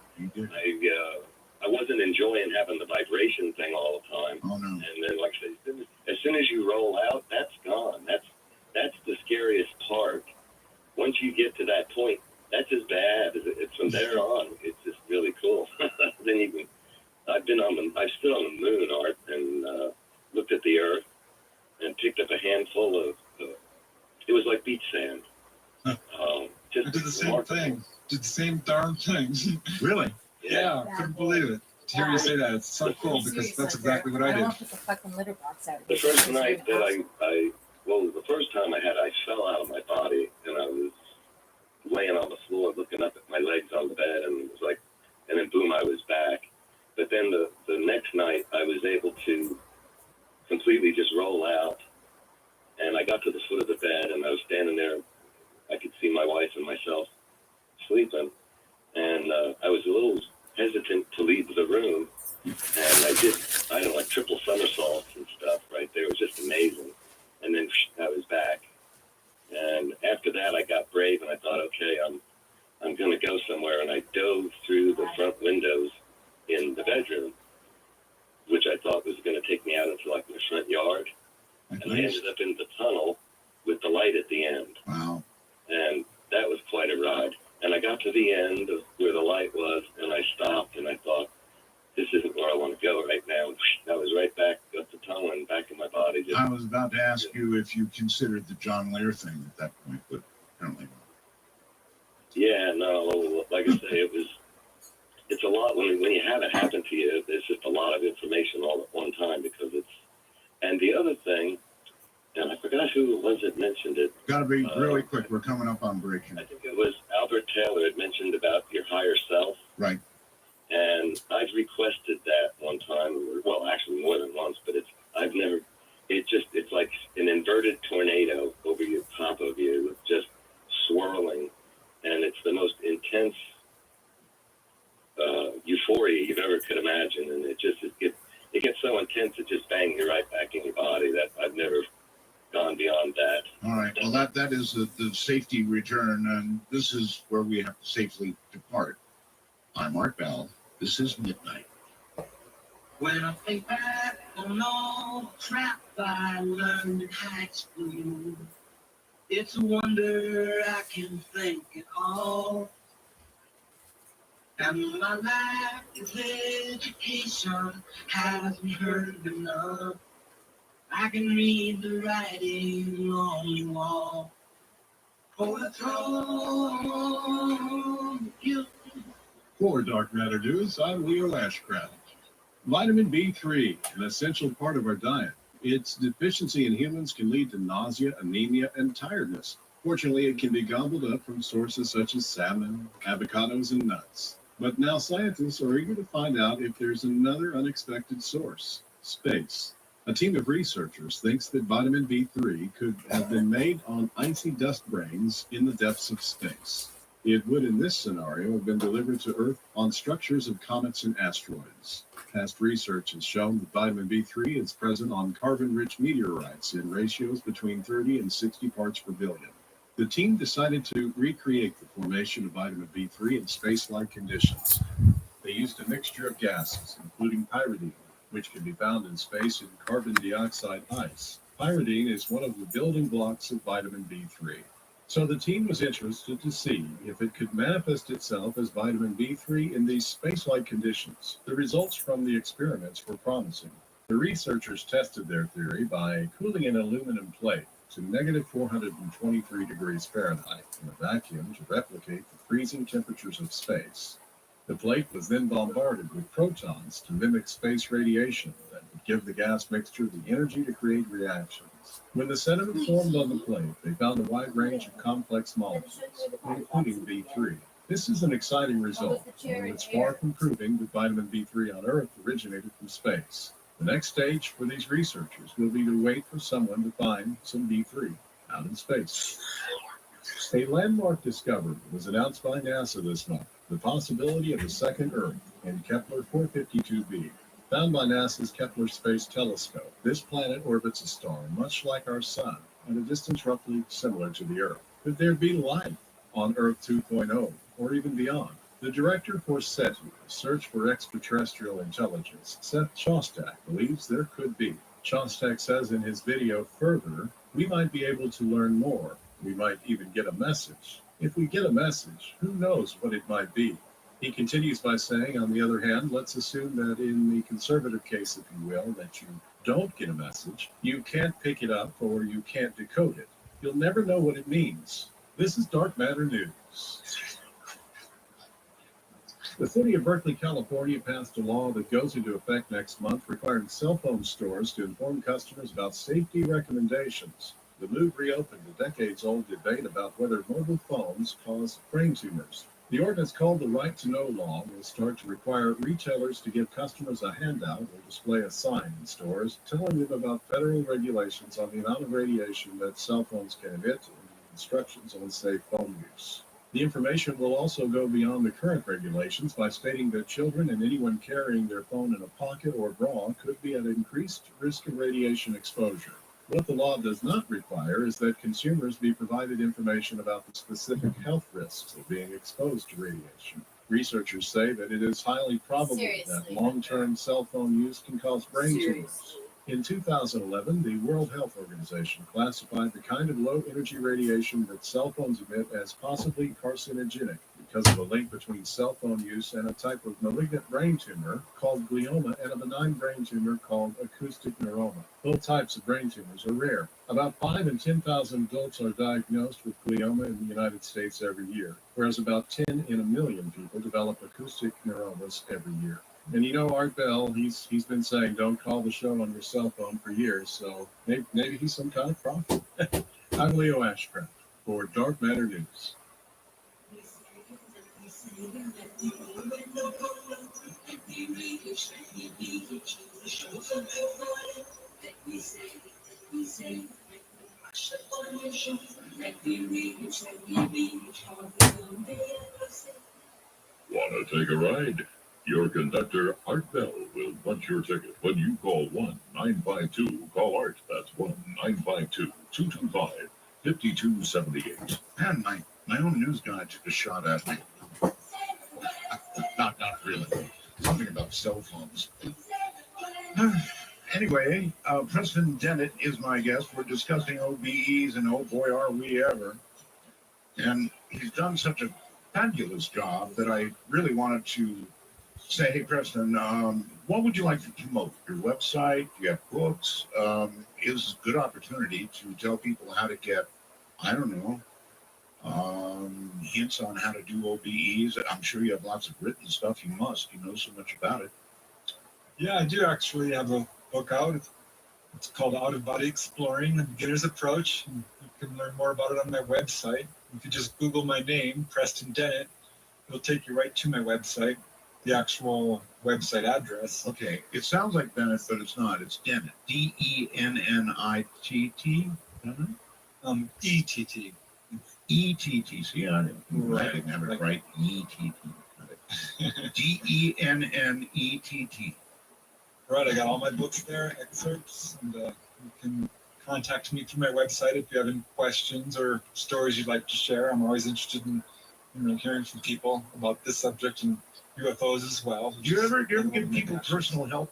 I wasn't enjoying having the vibration thing all the time. Oh no! And then, like I said, as soon as you roll out, that's gone. stood on the moon, Art, and looked at the Earth and picked up a handful of. It was like beach sand. Just I did the same remarkable. thing. Did the same darn thing. Really? Yeah, couldn't believe it. To hear you say that, it's so cool because that's exactly what I did. Put the fucking litter box out. The first night that the first time I fell out of my body and I was laying on the floor looking up at my legs on the bed and it was like, and then boom, I was back. But then the next night I was able to completely just roll out and I got to the foot of the bed and I was standing there. I could see my wife and myself sleeping and I was a little hesitant to leave the room. And I don't know, like triple somersaults and stuff right there. It was just amazing. And then I was back. And after that, I got brave and I thought, okay, I'm going to go somewhere. And I dove through the front windows in the bedroom, which I thought was going to take me out into like my front yard. And I ended up in the tunnel with the light at the end. Wow. And that was quite a ride. And I got to the end of where the light was and I stopped and I thought, this isn't where I want to go right now. I was right back up the tunnel and back in my body. I was about to ask you if you considered the John Lear thing at that point, but apparently not. Yeah, no, like I say, it's a lot when you have it happen to you. There's just a lot of information all at one time because and the other thing, and I forgot who it was that mentioned it. Got to be really quick. We're coming up on break here. I think it was Albert Taylor had mentioned about your higher self. Right. And I've requested that one time, well, actually more than once, but it's like an inverted tornado over your top of you, just swirling, and it's the most intense euphoria you've ever could imagine, and it gets so intense it just bangs you right back in your body. That I've never gone beyond that. All right. Well, that is the safety return, and this is where we have to safely depart. I'm Art Bell. This is Midnight. When I think back on all the crap I learned in high school, it's a wonder I can think it all. And my life is education hasn't hurt enough. I can read the writing on the wall. For the throne, you. For Dark Matter News, I'm Leo Ashcraft. Vitamin B3, an essential part of our diet. Its deficiency in humans can lead to nausea, anemia, and tiredness. Fortunately, it can be gobbled up from sources such as salmon, avocados, and nuts. But now scientists are eager to find out if there's another unexpected source: space. A team of researchers thinks that vitamin B3 could have been made on icy dust grains in the depths of space. It would, in this scenario, have been delivered to Earth on structures of comets and asteroids. Past research has shown that vitamin B3 is present on carbon-rich meteorites in ratios between 30 and 60 parts per billion. The team decided to recreate the formation of vitamin B3 in space-like conditions. They used a mixture of gases, including pyridine, which can be found in space in carbon dioxide ice. Pyridine is one of the building blocks of vitamin B3. So the team was interested to see if it could manifest itself as vitamin B3 in these space-like conditions. The results from the experiments were promising. The researchers tested their theory by cooling an aluminum plate to negative 423 degrees Fahrenheit in a vacuum to replicate the freezing temperatures of space. The plate was then bombarded with protons to mimic space radiation that would give the gas mixture the energy to create reactions. When the sediment formed on the plate, they found a wide range of complex molecules, including B3. This is an exciting result, although it's far from proving that vitamin B3 on Earth originated from space. The next stage for these researchers will be to wait for someone to find some B3 out in space. A landmark discovery was announced by NASA this month: the possibility of a second Earth in Kepler 452b. Found by NASA's Kepler Space Telescope, this planet orbits a star much like our Sun, at a distance roughly similar to the Earth. Could there be life on Earth 2.0, or even beyond? The director for SETI, Search for Extraterrestrial Intelligence, Seth Shostak, believes there could be. Shostak says in his video, further, we might be able to learn more. We might even get a message. If we get a message, who knows what it might be? He continues by saying, on the other hand, let's assume that in the conservative case, if you will, that you don't get a message, you can't pick it up or you can't decode it. You'll never know what it means. This is Dark Matter News. The city of Berkeley, California passed a law that goes into effect next month requiring cell phone stores to inform customers about safety recommendations. The move reopened a decades-old debate about whether mobile phones cause brain tumors. The ordinance, called the Right to Know Law, will start to require retailers to give customers a handout or display a sign in stores telling them about federal regulations on the amount of radiation that cell phones can emit and instructions on safe phone use. The information will also go beyond the current regulations by stating that children and anyone carrying their phone in a pocket or bra could be at increased risk of radiation exposure. What the law does not require is that consumers be provided information about the specific health risks of being exposed to radiation. Researchers say that it is highly probable that long-term cell phone use can cause brain tumors. In 2011, the World Health Organization classified the kind of low-energy radiation that cell phones emit as possibly carcinogenic because of a link between cell phone use and a type of malignant brain tumor called glioma and a benign brain tumor called acoustic neuroma. Both types of brain tumors are rare. About 5 in 10,000 adults are diagnosed with glioma in the United States every year, whereas about 10 in a million people develop acoustic neuromas every year. And you know, Art Bell, he's been saying, don't call the show on your cell phone for years, so maybe he's some kind of prophet. I'm Leo Ashcraft for Dark Matter News. Want to take a ride? Your conductor, Art Bell, will punch your ticket when you call 1-952-CALL-ART. That's 1-952-225-5278. Man, my own news guy took a shot at me. Not really. Something about cell phones. Anyway, Preston Dennett is my guest. We're discussing OBEs, and oh boy, are we ever. And he's done such a fabulous job that I really wanted to say, hey, Preston, what would you like to promote? Your website? Do you have books? Is a good opportunity to tell people how to get, I don't know, hints on how to do OBEs. I'm sure you have lots of written stuff. You must. You know so much about it. Yeah, I do actually have a book out. It's called Out of Body Exploring, The Beginner's Approach. And you can learn more about it on my website. You can just Google my name, Preston Dennett. It'll take you right to my website, the actual website address. Okay, it sounds like Bennett, but it's not. It's Dennett. D-E-N-N-I-T-T. E-T-T. E-T-T. See, I didn't have it right. E-T-T. D-E-N-N-E-T-T. Right, I got all my books there, excerpts, and you can contact me through my website if you have any questions or stories you'd like to share. I'm always interested in hearing from people about this subject and UFOs as well. Do you ever give people personal help?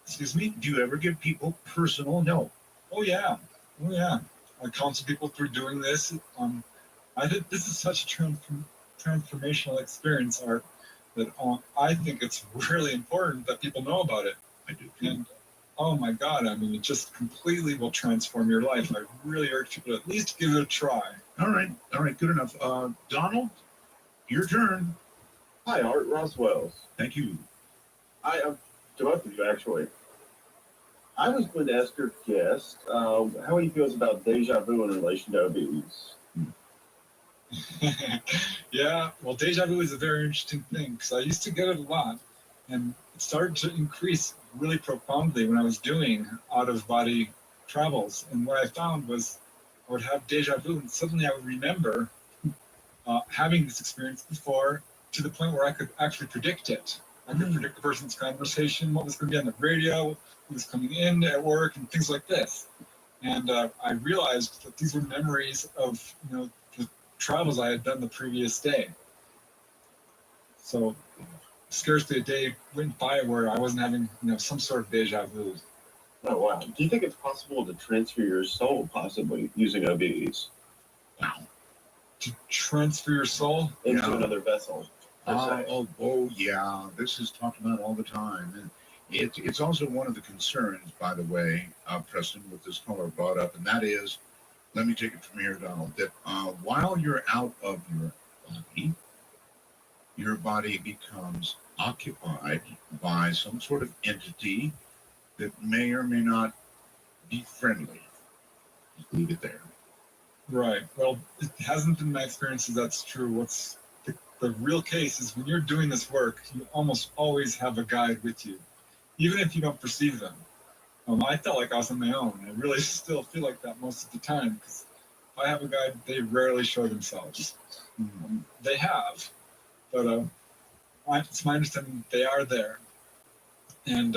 Excuse me? Do you ever give people personal help? Oh yeah. I counsel people through doing this. I think this is such a transformational experience, Art, that I think it's really important that people know about it. I do too. And oh my God, I mean, it just completely will transform your life. I really urge people to at least give it a try. All right, good enough. Donald, your turn. Hi, Art. Ross Wells. Thank you. I'm interrupted you, actually. I was going to ask your guest how he feels about deja vu in relation to OBEs. Yeah, well, deja vu is a very interesting thing because I used to get it a lot, and it started to increase really profoundly when I was doing out-of-body travels. And what I found was I would have deja vu, and suddenly I would remember having this experience before, to the point where I could actually predict it. I could predict the person's conversation, what was going to be on the radio, who was coming in at work, and things like this. And I realized that these were memories of the travels I had done the previous day. So scarcely a day went by where I wasn't having some sort of deja vu. Oh, wow. Do you think it's possible to transfer your soul, possibly, using OBEs? To transfer your soul? Into another vessel. Yeah. This is talked about all the time. And it's also one of the concerns, by the way, Preston, with this caller brought up, and that is, let me take it from here, Donald, that while you're out of your body becomes occupied by some sort of entity that may or may not be friendly. Just leave it there. Right. Well, it hasn't been my experience that that's true. What's the real case is when you're doing this work, you almost always have a guide with you, even if you don't perceive them. I felt like I was on my own. I really still feel like that most of the time because if I have a guide, they rarely show themselves. They have, but it's my understanding they are there. And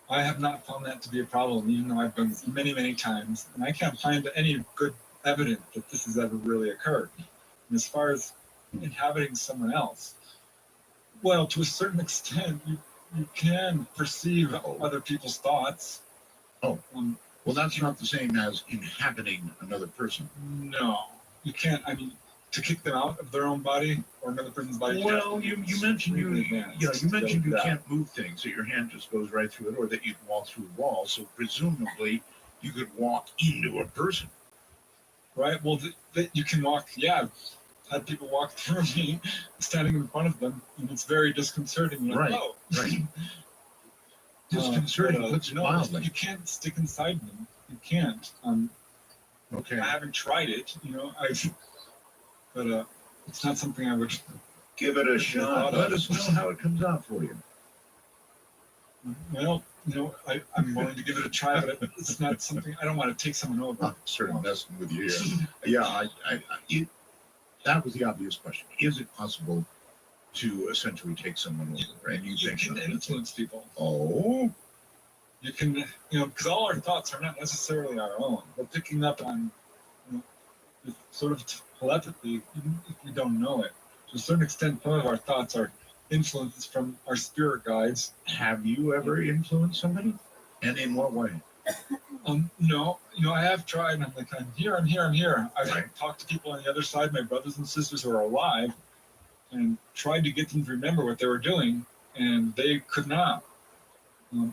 I have not found that to be a problem, even though I've been many, many times. And I can't find any good evidence that this has ever really occurred. And as far as inhabiting someone else, well, to a certain extent, you can perceive other people's thoughts. Well, that's not the same as inhabiting another person. No, you can't. I mean, to kick them out of their own body or another person's body. Well, you mentioned you can't move things, that your hand just goes right through it, or that you can walk through a wall. So presumably, you could walk into a person. Right. Well, you can walk. Yeah, I've had people walk through me, standing in front of them, and it's very disconcerting. Like, right. Oh. Right. Disconcerting. No, you can't stick inside them. You can't. Okay. I haven't tried it. But it's not something I would give it a shot. Let us know how it comes out for you. Well, I'm willing to give it a try, but it's not something I don't want to take someone over. I'm certainly messing with you here. Yeah, that was the obvious question. Is it possible to essentially take someone over? And you can influence people. Oh. You can, because all our thoughts are not necessarily our own. We're picking up on, sort of telepathy, even if we don't know it. To a certain extent, some of our thoughts are influences from our spirit guides. Have you ever influenced somebody? And in what way? No. I have tried. I'm like, I'm here. I've talked to people on the other side, my brothers and sisters who are alive, and tried to get them to remember what they were doing, and they could not.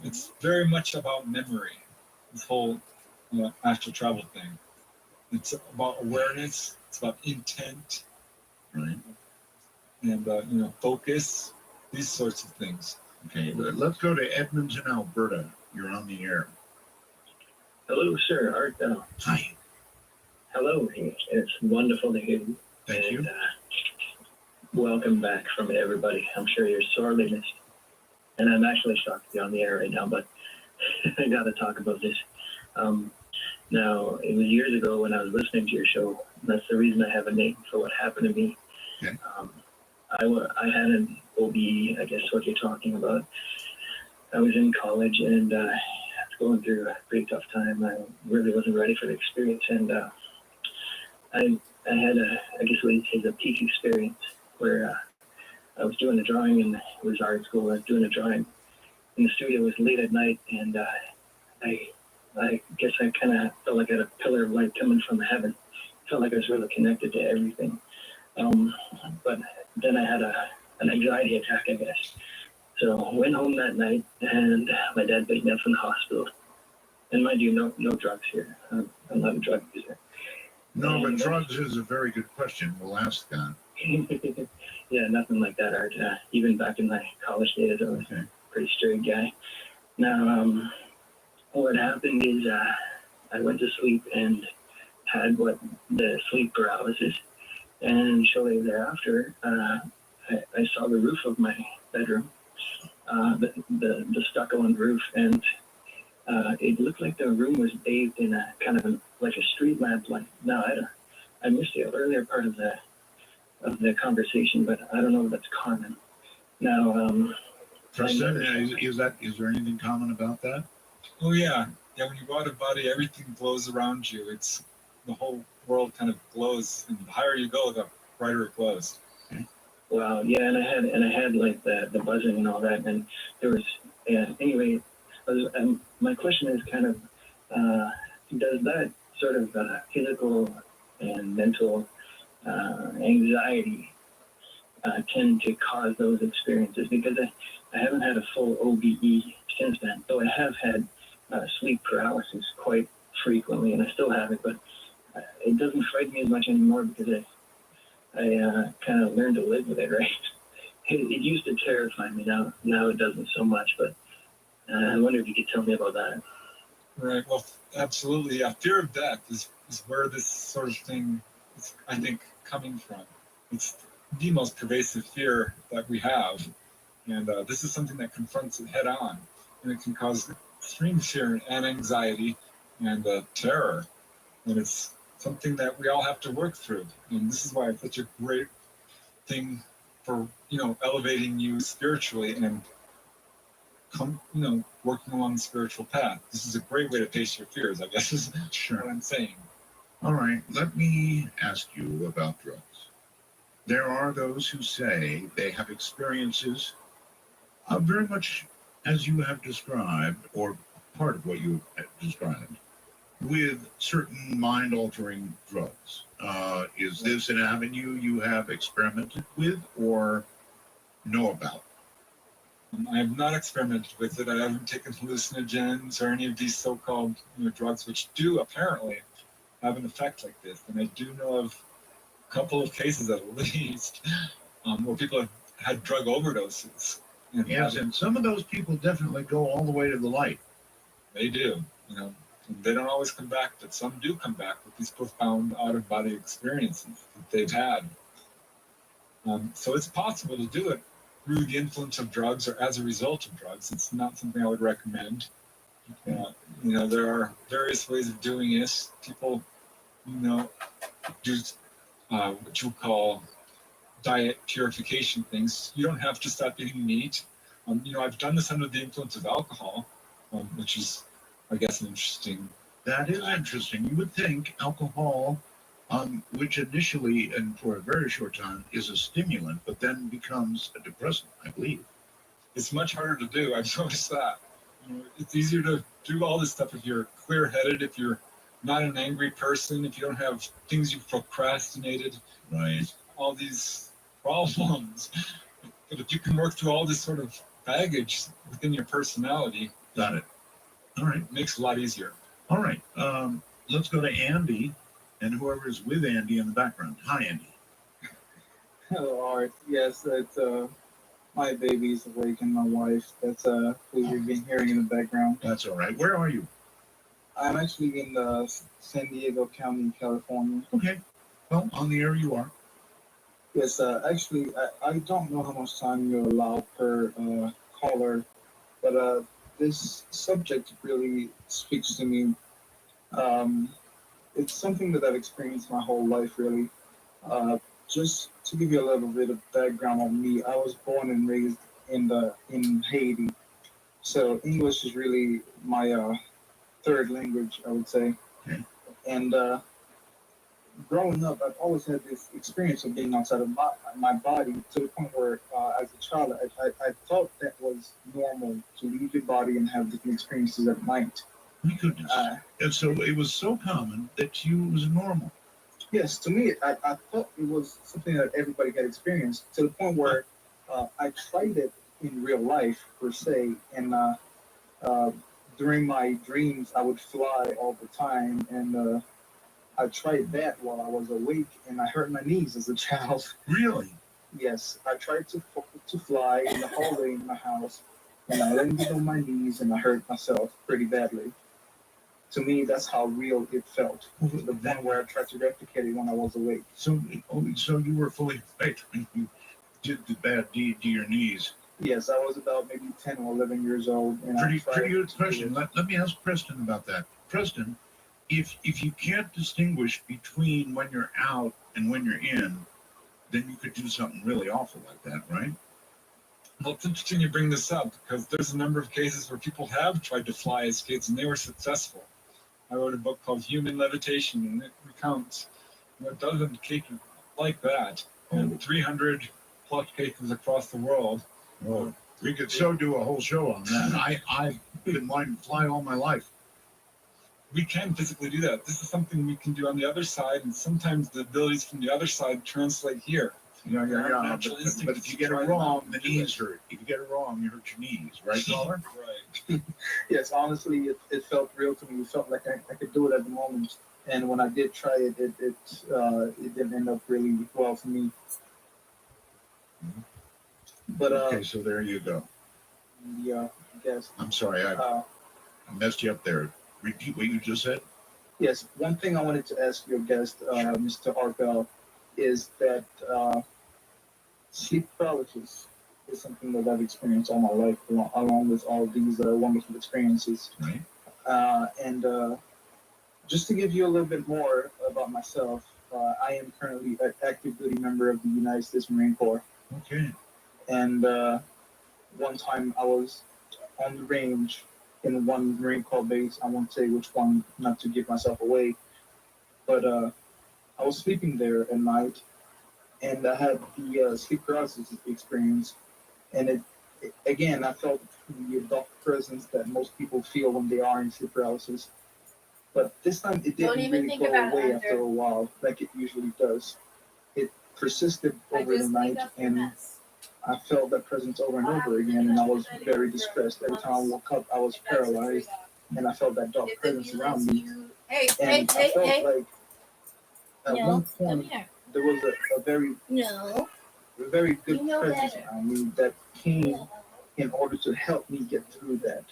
It's very much about memory, this whole astral travel thing. It's about awareness. It's about intent, right? And focus, these sorts of things. Okay, let's go to Edmonton, Alberta. You're on the air. Hello, sir. Art. Hi. Hello. It's wonderful to hear you. Thank you. Welcome back from everybody. I'm sure you're sorely missed. And I'm actually shocked to be on the air right now, but I got to talk about this. Now, it was years ago when I was listening to your show. That's the reason I have a name for what happened to me. Okay. I had an OB, I guess what you're talking about. I was in college and I was going through a pretty tough time. I really wasn't ready for the experience. And I had I guess what you'd say, a peak experience where I was doing a drawing, and it was art school. I was doing a drawing in the studio. It was late at night, and I guess I kind of felt like I had a pillar of light coming from heaven. Felt like I was really connected to everything. But then I had an anxiety attack, I guess. So I went home that night, and my dad picked me up from the hospital. And mind you, no drugs here. I'm not a drug user. No, but drugs is a very good question. We'll ask that. Yeah, nothing like that, Art. Even back in my college days, I was a pretty straight guy. Now, what happened is I went to sleep and had the sleep paralysis. And shortly thereafter, I saw the roof of my bedroom, the stucco on the roof, and it looked like the room was bathed in a kind of like a street lamp light. Now, I missed the earlier part of the conversation, but I don't know if that's common. Now, Preston, is there anything common about that? Oh yeah. When you go out of body, everything glows around you. It's the whole world kind of glows, and the higher you go, the brighter it glows. Wow, yeah, and I had like the buzzing and all that, and there was anyway. My question is kind of, does that sort of physical and mental anxiety tend to cause those experiences because I haven't had a full OBE since then. So I have had sleep paralysis quite frequently, and I still have it, but it doesn't frighten me as much anymore because I kind of learned to live with it, right? It used to terrify me. Now it doesn't so much, but I wonder if you could tell me about that. Right. Well, absolutely. Yeah. Fear of death is where this sort of thing is, I think, coming from. It's the most pervasive fear that we have. And this is something that confronts it head on. And it can cause extreme fear and anxiety and terror. And it's something that we all have to work through. And this is why it's such a great thing for, elevating you spiritually and working along the spiritual path. This is a great way to face your fears, I guess is what I'm saying. All right, let me ask you about drugs. There are those who say they have experiences very much as you have described, or part of what you have described, with certain mind-altering drugs. Is this an avenue you have experimented with or know about? I have not experimented with it. I haven't taken hallucinogens or any of these so-called drugs, which do apparently have an effect like this. And I do know of a couple of cases at least where people have had drug overdoses. Yes, and some of those people definitely go all the way to the light. They do, And they don't always come back, but some do come back with these profound out-of-body experiences that they've had. So it's possible to do it through the influence of drugs or as a result of drugs. It's not something I would recommend. There are various ways of doing this. People, do what you call diet purification things. You don't have to stop eating meat. I've done this under the influence of alcohol, which is, I guess, interesting. That is interesting. You would think alcohol, which initially and for a very short time is a stimulant, but then becomes a depressant, I believe. It's much harder to do. I've noticed that. It's easier to do all this stuff if you're clear-headed, if you're not an angry person, if you don't have things you've procrastinated, right? All these problems. But if you can work through all this sort of baggage within your personality, got it. All right, it makes it a lot easier. All right, let's go to Andy and whoever is with Andy in the background. Hi, Andy. Hello, Art. Yes, it's my baby's awake and my wife. That's who you've been hearing in the background. That's all right. Where are you? I'm actually in San Diego County, California. Okay. Well, on the air you are. Yes, actually, I don't know how much time you allow per caller, but this subject really speaks to me. It's something that I've experienced my whole life, really. Just to give you a little bit of background on me, I was born and raised in Haiti, so English is really my third language, I would say. Okay. And growing up, I've always had this experience of being outside of my body to the point where, as a child, I thought that was normal to leave your body and have different experiences at night. My goodness. And so it was so common that you was normal. Yes, to me, I thought it was something that everybody had experienced to the point where I tried it in real life, per se, and during my dreams, I would fly all the time, and I tried that while I was awake, and I hurt my knees as a child. Really? Yes, I tried to fly in the hallway in my house, and I landed on my knees, and I hurt myself pretty badly. To me, that's how real it felt. The point where I tried to replicate it when I was awake. So you were fully awake when you did the bad deed to your knees. Yes, I was about maybe 10 or 11 years old. And Pretty good question. Let me ask Preston about that. Preston, if you can't distinguish between when you're out and when you're in, then you could do something really awful like that, right? Well, it's interesting you bring this up because there's a number of cases where people have tried to fly as kids and they were successful. I wrote a book called Human Levitation, and it recounts a dozen cases like that, and 300 plus cases across the world. Well, we could do a whole show on that. I've been wanting to fly all my life. We can physically do that. This is something we can do on the other side, and sometimes the abilities from the other side translate here. Yeah. Natural instinct But is if you to get it try them wrong, out the and do knees it. hurt. If you get it wrong, you hurt your knees, right, Caller? Right. Yes, honestly, it felt real to me. It felt like I could do it at the moment. And when I did try it, it didn't end up really well for me. But Okay, so there you go. yeah, I guess. I'm sorry, I messed you up there. Repeat what you just said. Yes, one thing I wanted to ask your guest, Mr. Arbel, is that sleep paralysis is something that I've experienced all my life, along with all these wonderful experiences. Right. And just to give you a little bit more about myself, I am currently an active duty member of the United States Marine Corps. Okay. And one time I was on the range in one Marine Corps base. I won't say which one, not to give myself away, but I was sleeping there at night, and I had the sleep paralysis experience. And again, I felt the adult presence that most people feel when they are in sleep paralysis. But this time it Don't didn't even really think go about it, away Hunter. after a while, like it usually does. It persisted over the just night, cleaned up your and mess. I felt that presence over and over again, and I was very distressed. Every time I woke up, I was paralyzed, and I felt that dark presence around me. Hey, And I felt like at No, one come point here. there was a very No. good You know presence better. around me that came in order to help me get through that.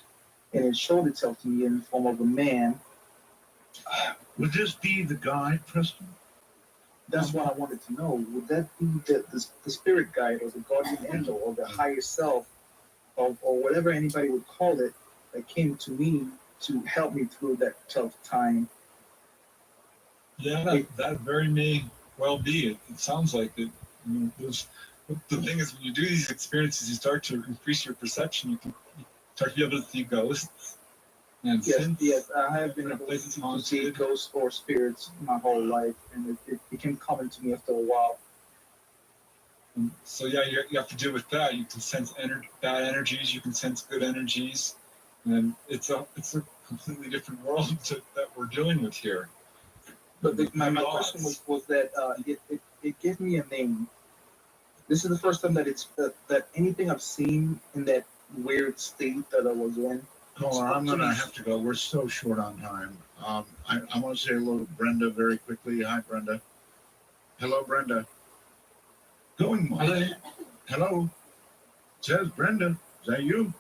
And it showed itself to me in the form of a man. Would this be the guide, Preston? That's what I wanted to know. Would that be the spirit guide or the guardian angel or the higher self or whatever anybody would call it that came to me to help me through that tough time? Yeah, that very may well be. It sounds like it. The thing is, when you do these experiences, you start to increase your perception. You start to be able to see ghosts. And Yes, I have been able to see ghosts or spirits my whole life, and it became common to me after a while. So yeah, you have to deal with that. You can sense bad energies. You can sense good energies, and it's a completely different world that we're dealing with here. But my question was that it gave me a name. This is the first time that that anything I've seen in that weird state that I was in. Caller, I'm going to have to go. We're so short on time. I want to say hello to Brenda very quickly. Hi, Brenda. Hello, Brenda. Going once. Hello. Hello. It says Brenda. Is that you?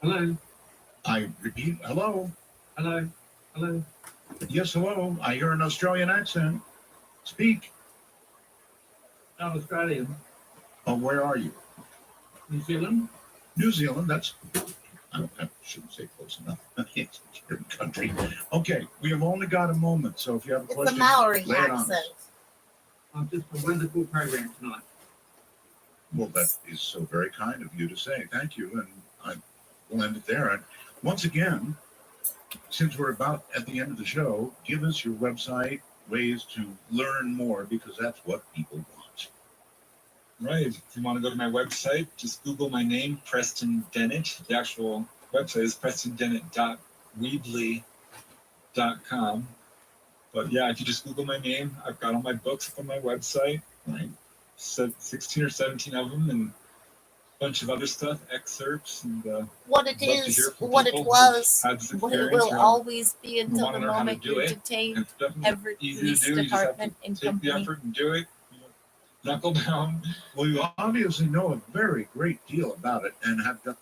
Hello. I repeat, hello. Hello. Hello. Yes, hello. I hear an Australian accent. Speak. I'm Australian. Oh, where are you? New Zealand. New Zealand. I shouldn't say close enough. It's a different country. Okay, we have only got a moment, so if you have a It's question, a Maori lay it on us. accent. Just a wonderful program tonight. Well, that is so very kind of you to say. Thank you, and I will end it there. And once again, since we're about at the end of the show, give us your website, ways to learn more, because that's what people want. Right. If you want to go to my website, just Google my name, Preston Dennett. The actual website is prestondennett.weebly.com. But yeah, if you just Google my name, I've got all my books up on my website. Right. 16 or 17 of them, and a bunch of other stuff, excerpts, and What it love to is, hear from what it people was, who've had this what it experience, will who always be who until want the to learn how to moment do you it. detain It's definitely Everett easy Police to do. You just have to Department and take the Company. effort and do it. Knuckle down. Well, you obviously know a very great deal about it and have done.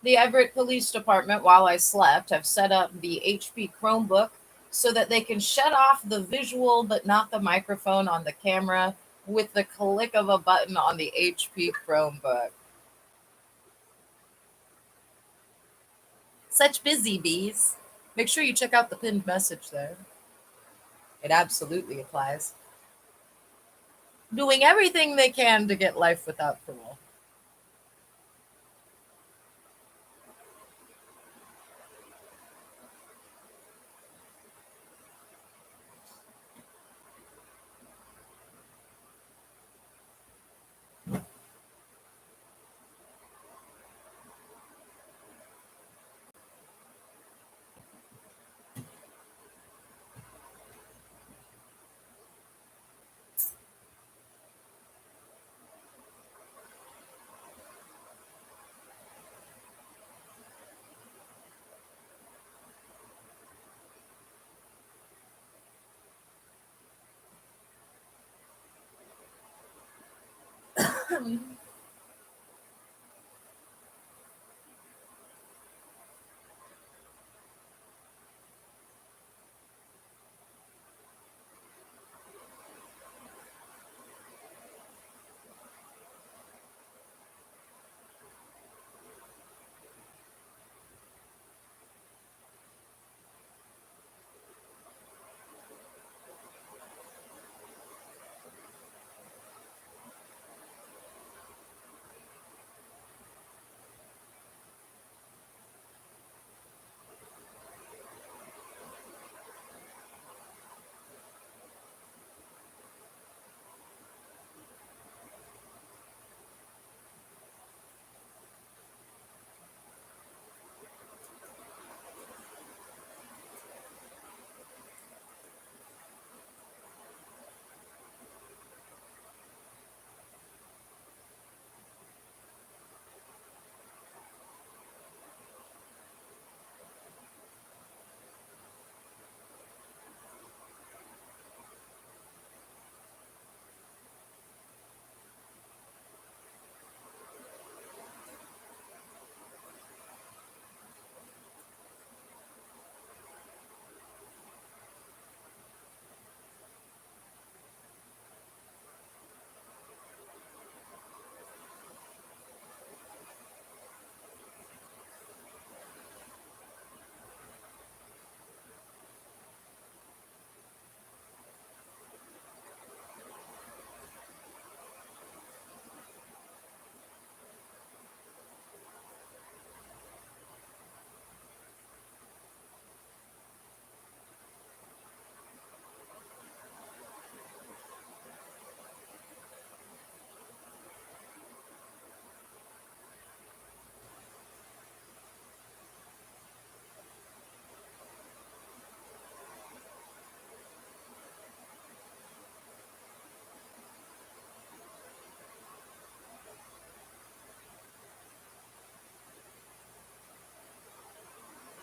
The Everett Police Department, while I slept, have set up the HP Chromebook so that they can shut off the visual but not the microphone on the camera with the click of a button on the HP Chromebook. Such busy bees. Make sure you check out the pinned message there. It absolutely applies. Doing everything they can to get life without parole.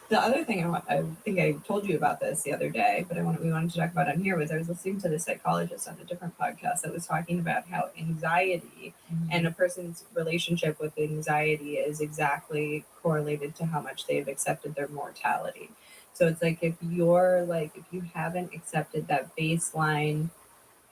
The other thing I think I told you about this the other day, but we wanted to talk about on here was I was listening to the psychologist on a different podcast that was talking about how anxiety and a person's relationship with anxiety is exactly correlated to how much they've accepted their mortality. So it's like if you haven't accepted that baseline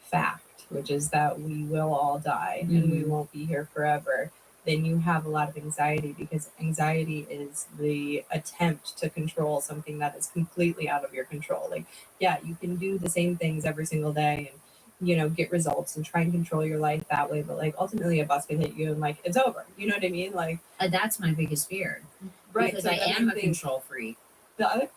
fact, which is that we will all die and we won't be here forever, then you have a lot of anxiety because anxiety is the attempt to control something that is completely out of your control. Like, yeah, you can do the same things every single day and, get results and try and control your life that way. But like ultimately a bus can hit you and like, it's over. You know what I mean? Like, that's my biggest fear. Right. Because So I then am I a think control freak. the other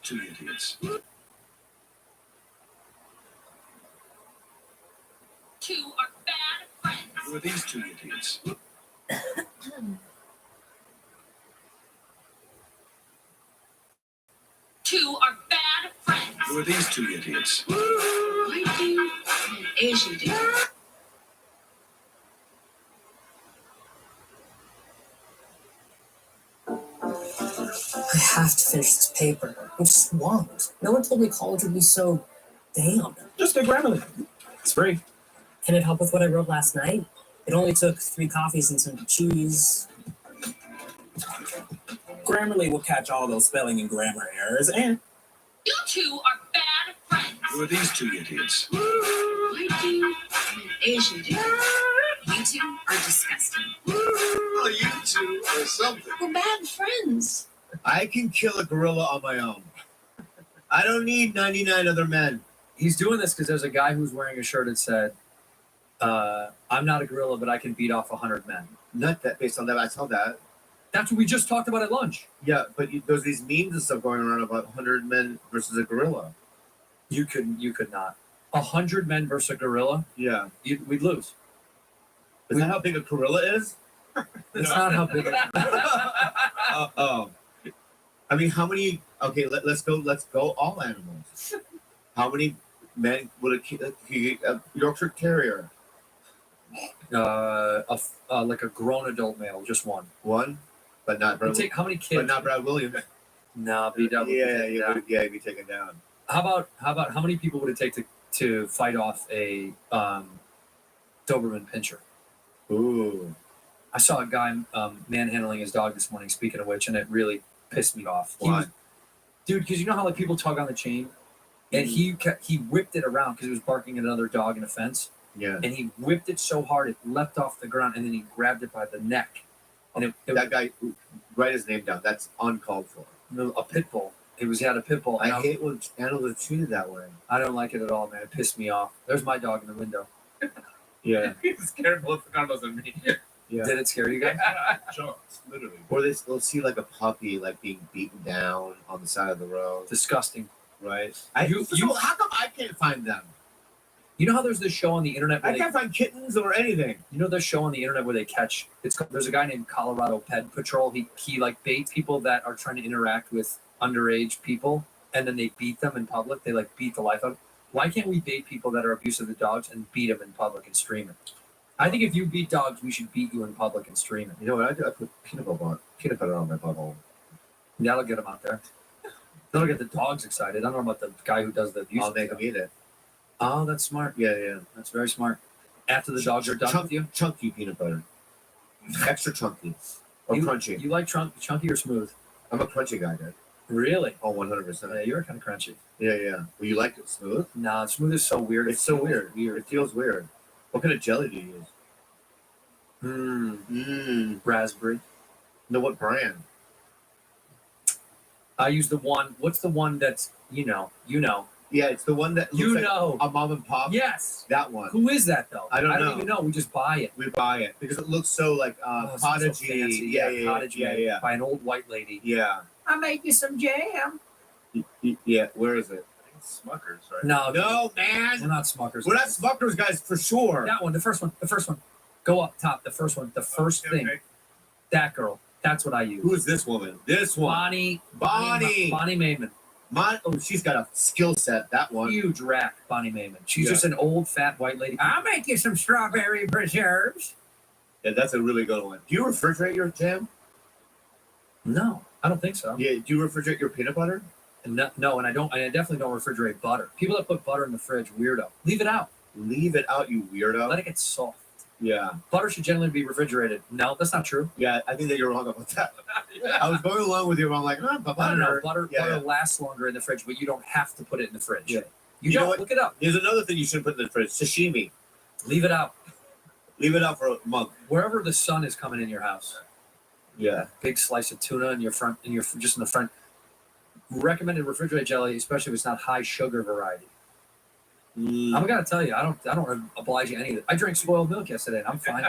two idiots? Two are bad friends. Who are these two idiots? Two are bad friends. Who are these two idiots? White dude and an Asian dude. I have to finish this paper. I'm swamped. No one told me college would be so damn. Just get Grammarly. It's free. Can it help with what I wrote last night? It only took 3 coffees and some cheese. Grammarly will catch all those spelling and grammar errors, and You two are bad friends. Who are these two idiots? White dude and an Asian dude. You two are disgusting. Well, you two or something. We're bad friends. I can kill a gorilla on my own. I don't need 99 other men. He's doing this because there's a guy who's wearing a shirt that said, I'm not a gorilla, but I can beat off 100 men. Not that based on that. I saw that. That's what we just talked about at lunch. Yeah, but there's these memes and stuff going around about 100 men versus a gorilla. You could not. 100 men versus a gorilla? Yeah. We'd lose. Is that how big a gorilla is? That's not how big it is. Oh. I mean, how many? Okay, let's go all animals. How many men would a Yorkshire Terrier? Like a grown adult male, just one. One, but not Brad. How many kids? But not Brad Williams. No, BW. He'd be taken down. How about how many people would it take to fight off a Doberman Pinscher? Ooh. I saw a guy manhandling his dog this morning, speaking of which, and it really pissed me off. Why? Dude, because you know how like people tug on the chain? And he whipped it around because he was barking at another dog in a fence. Yeah. And he whipped it so hard it leapt off the ground, and then he grabbed it by the neck. And that guy, write his name down. That's uncalled for. No, a pit bull. He had a pit bull. I hate when animals are treated that way. I don't like it at all, man. It pissed me off. There's my dog in the window. Yeah. He's scared both the condos and me. Yeah. Did it scare you guys? Sure, literally. Or they'll see like a puppy like being beaten down on the side of the road. Disgusting. Right? You- how come I can't find them? You know how there's this show on the internet where I can't find kittens or anything. You know, there's show on the internet where they catch. There's a guy named Colorado Pet Patrol. He like bait people that are trying to interact with underage people, and then they beat them in public. They like beat the life out of them. Why can't we bait people that are abusive to dogs and beat them in public and stream it? I think if you beat dogs, we should beat you in public and stream it. You know what I do? I put peanut butter on my butthole. That'll get them out there. That'll get the dogs excited. I don't know about the guy who does the abuse. I'll make them eat it. Oh, that's smart. Yeah. That's very smart. After the dogs are done with you? Chunky peanut butter. Extra chunky. Or crunchy. You like chunky or smooth? I'm a crunchy guy, dude. Really? Oh, 100%. Yeah, you're kind of crunchy. Yeah. Well, you like it smooth? Nah, smooth is so weird. It's so weird. It feels weird. What kind of jelly do you use? Raspberry. No, what brand? I use the one. What's the one that's you know? Yeah, it's the one that looks like a mom and pop. Yes, that one. Who is that though? I don't know. even know. We just buy it. We buy it because it looks so like So cottagey. fancy. Yeah, cottagey. yeah. By an old white lady. Yeah. I'll make you some jam. Yeah. Where is it? Smuckers, right? No, man. We're not Smuckers. We're not Smuckers guys for sure. That one, the first one. Go up top. The first one. The first thing. Okay. That girl. That's what I use. Who is this woman? This one. Bonnie Mayman. She's got a skill set. That one. Huge rack, Bonnie Mayman. She's just an old fat white lady. I'll make you some strawberry preserves. Yeah, that's a really good one. Do you refrigerate your jam? No, I don't think so. Yeah. Do you refrigerate your peanut butter? No, and I don't. I definitely don't refrigerate butter. People that put butter in the fridge, weirdo. Leave it out. Leave it out, you weirdo. Let it get soft. Yeah. Butter should generally be refrigerated. No, that's not true. Yeah, I think that you're wrong about that. I was going along with you. I'm like, butter. Butter lasts longer in the fridge, but you don't have to put it in the fridge. Yeah. You know don't. what? Look it up. There's another thing you should put in the fridge. Sashimi. Leave it out. Leave it out for a month. Wherever the sun is coming in your house. Yeah. Big slice of tuna in your front, just in the front. Recommended refrigerated jelly, especially if it's not high sugar variety. I'm gonna tell you, I don't oblige you any of it. I drank spoiled milk yesterday, and I'm fine.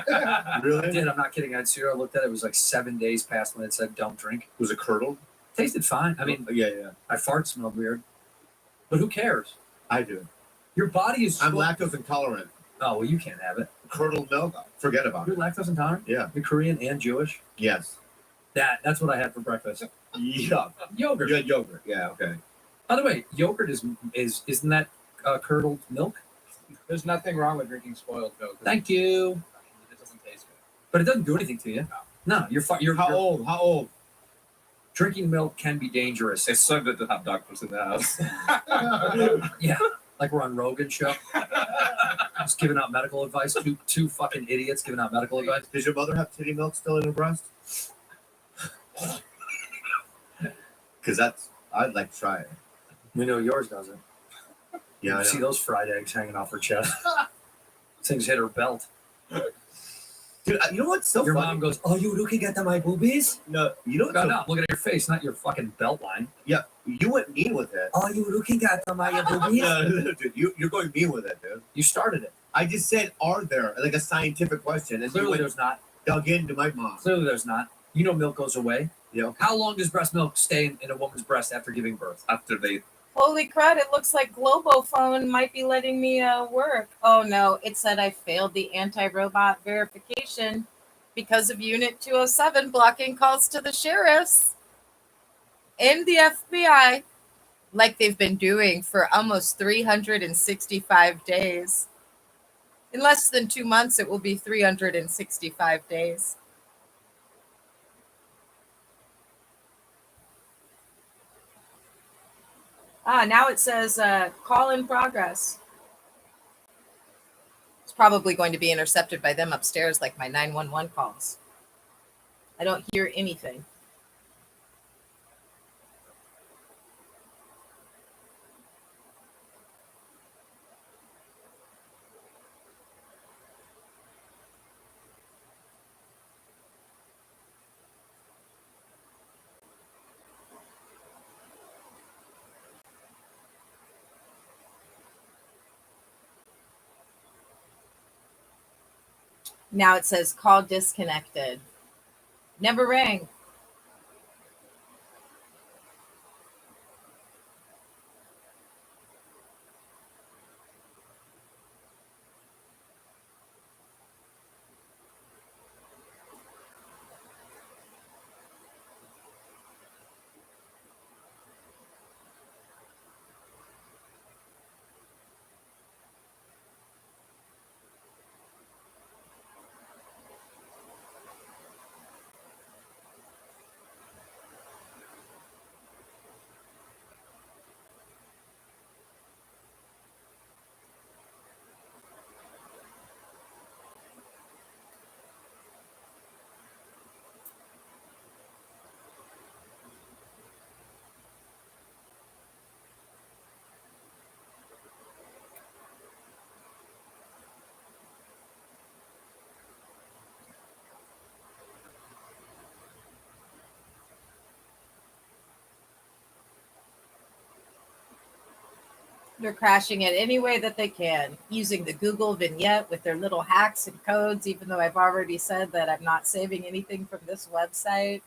Really? I did. I'm not kidding. I had cereal. I looked at it. It was like 7 days past when it said don't drink. Was it curdled? Tasted fine. I mean, yeah. my fart smelled weird, but who cares? I do. Your body is. I'm lactose intolerant. Oh well, you can't have it. Curdled milk, forget about You're it. lactose intolerant. Yeah. You're Korean and Jewish. Yes. That's what I had for breakfast. Yeah. Yogurt. You had yogurt. Yeah. Okay. By the way, yogurt isn't that curdled milk? There's nothing wrong with drinking spoiled milk. Thank you. It doesn't taste good. But it doesn't do anything to you. No, you're How old? How old? Drinking milk can be dangerous. It's so good to have doctors in the house. Yeah, like we're on Rogan's show. Just giving out medical advice. Two fucking idiots giving out medical advice. Does your mother have titty milk still in her breast? Because I'd like to try it. We know yours doesn't. Yeah, I You see know. those fried eggs hanging off her chest. Things hit her belt. Dude, you know what's so Your funny? mom goes, "Are you looking at my boobies?" No, you know what's No, so, no, look at your face, not your fucking belt line. Yeah, you went mean with it. Are you looking at my boobies? No, dude, you're going mean with it, dude. You started it. I just said, are there? Like a scientific question. And Clearly you there's not. dug into my mom. Clearly there's not. You know milk goes away. Yeah. How long does breast milk stay in a woman's breast after giving birth? After they Holy crud, it looks like Globophone might be letting me work. Oh no, it said I failed the anti-robot verification because of Unit 207 blocking calls to the sheriffs and the FBI, like they've been doing for almost 365 days. In less than 2 months, it will be 365 days. Now it says call in progress. It's probably going to be intercepted by them upstairs like my 911 calls. I don't hear anything. Now it says call disconnected. Never rang. They're crashing it any way that they can, using the Google vignette with their little hacks and codes, even though I've already said that I'm not saving anything from this website.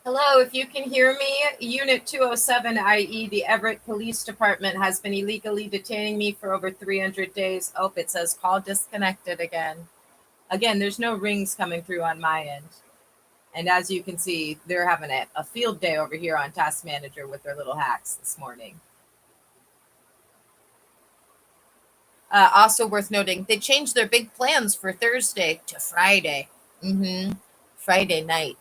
Hello, if you can hear me, Unit 207, i.e. the Everett Police Department, has been illegally detaining me for over 300 days. Oh, it says call disconnected again. Again, there's no rings coming through on my end. And as you can see, they're having a field day over here on Task Manager with their little hacks this morning. Also worth noting, they changed their big plans for Thursday to Friday. Friday night.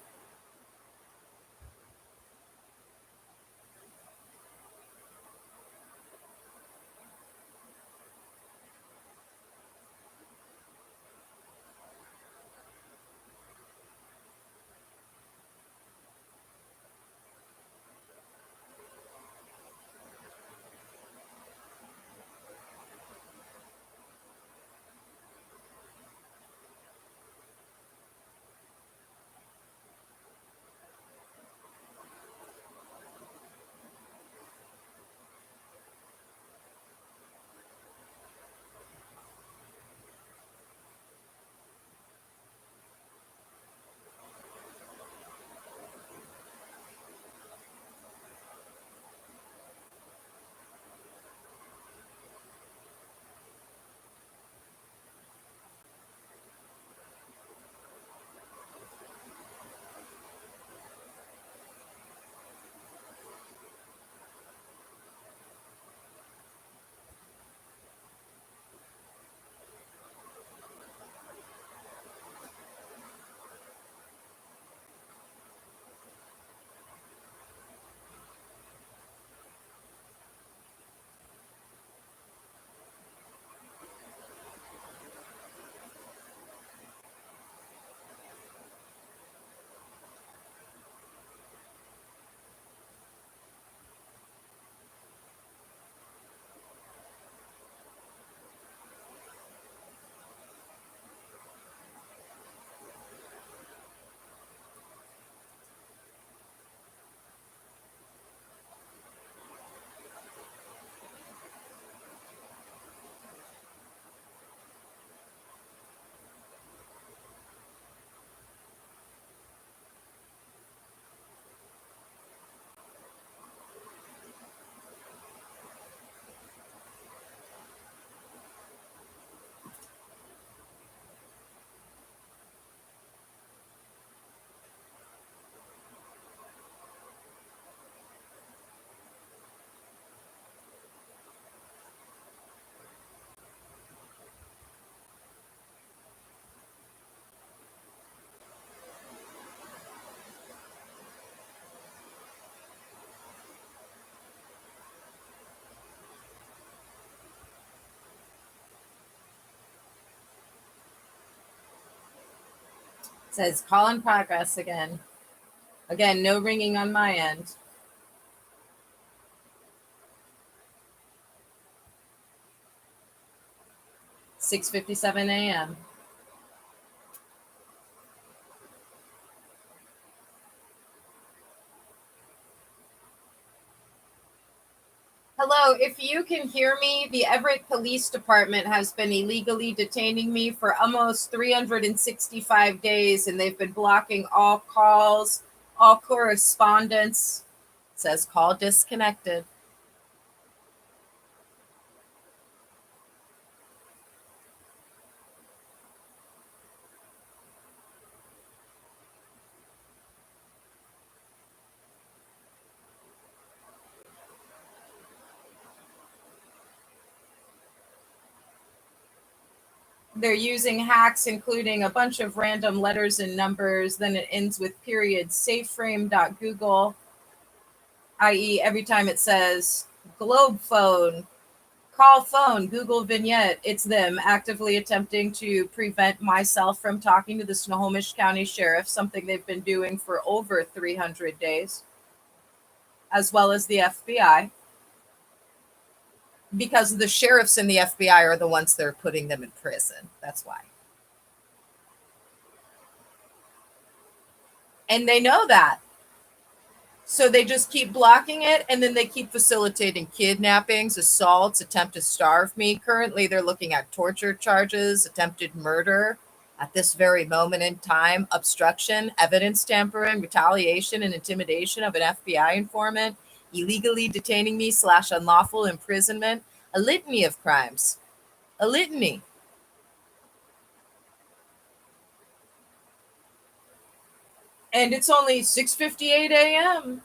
Says call in progress again. Again, no ringing on my end. $6:57 a.m. Hello, if you can hear me, the Everett Police Department has been illegally detaining me for almost 365 days, and they've been blocking all calls, all correspondence. It says call disconnected. They're using hacks, including a bunch of random letters and numbers. Then it ends with period safeframe.google, i.e. every time it says globe phone, call phone, Google vignette, it's them actively attempting to prevent myself from talking to the Snohomish County Sheriff, something they've been doing for over 300 days, as well as the FBI. Because the sheriffs and the FBI are the ones that are putting them in prison. That's why. And they know that. So they just keep blocking it, and then they keep facilitating kidnappings, assaults, attempt to starve me. Currently, they're looking at torture charges, attempted murder at this very moment in time, obstruction, evidence tampering, retaliation, and intimidation of an FBI informant, illegally detaining me / unlawful imprisonment, a litany of crimes. A litany. And it's only 6:58 a.m.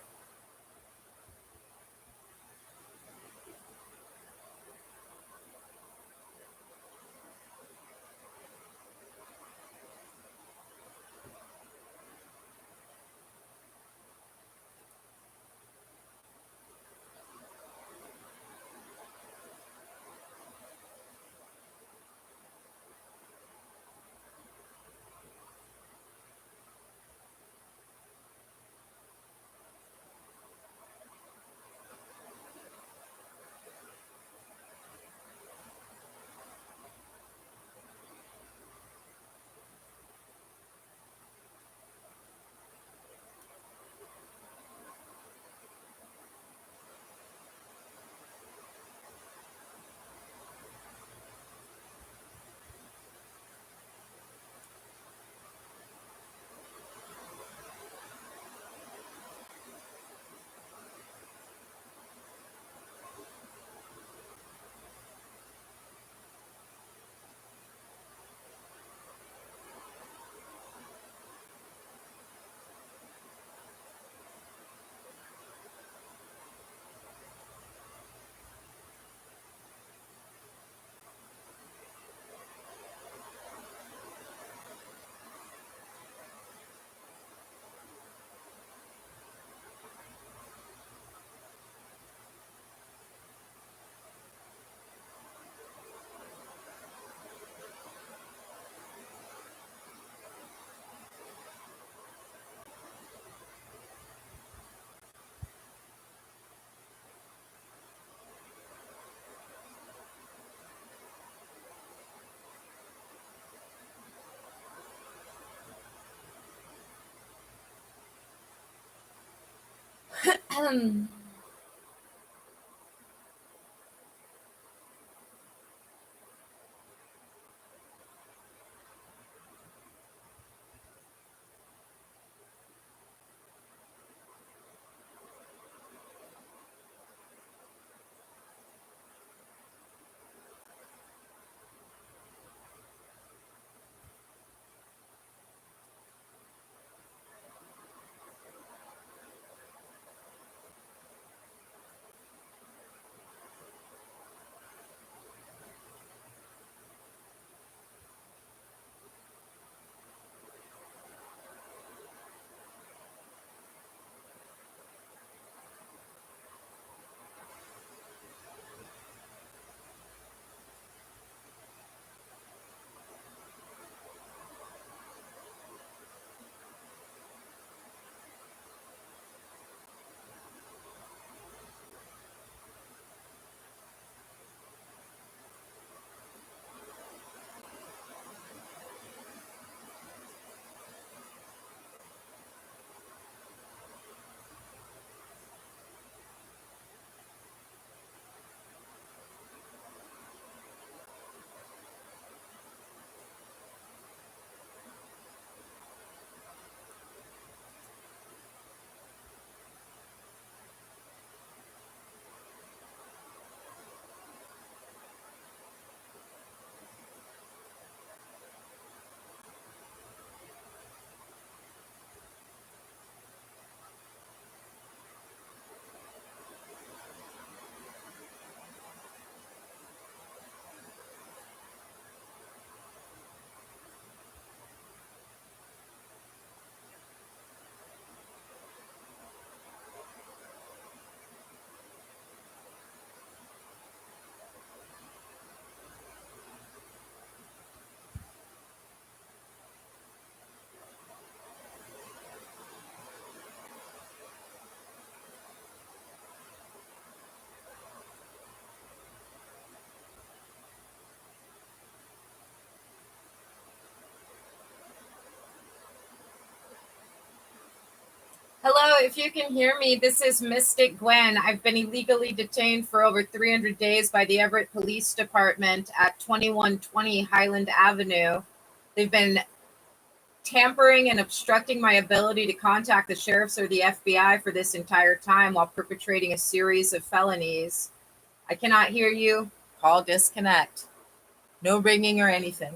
Hello, if you can hear me, this is Mystic Gwen. I've been illegally detained for over 300 days by the Everett Police Department at 2120 Highland Avenue. They've been tampering and obstructing my ability to contact the sheriffs or the FBI for this entire time while perpetrating a series of felonies. I cannot hear you. Call disconnect. No ringing or anything.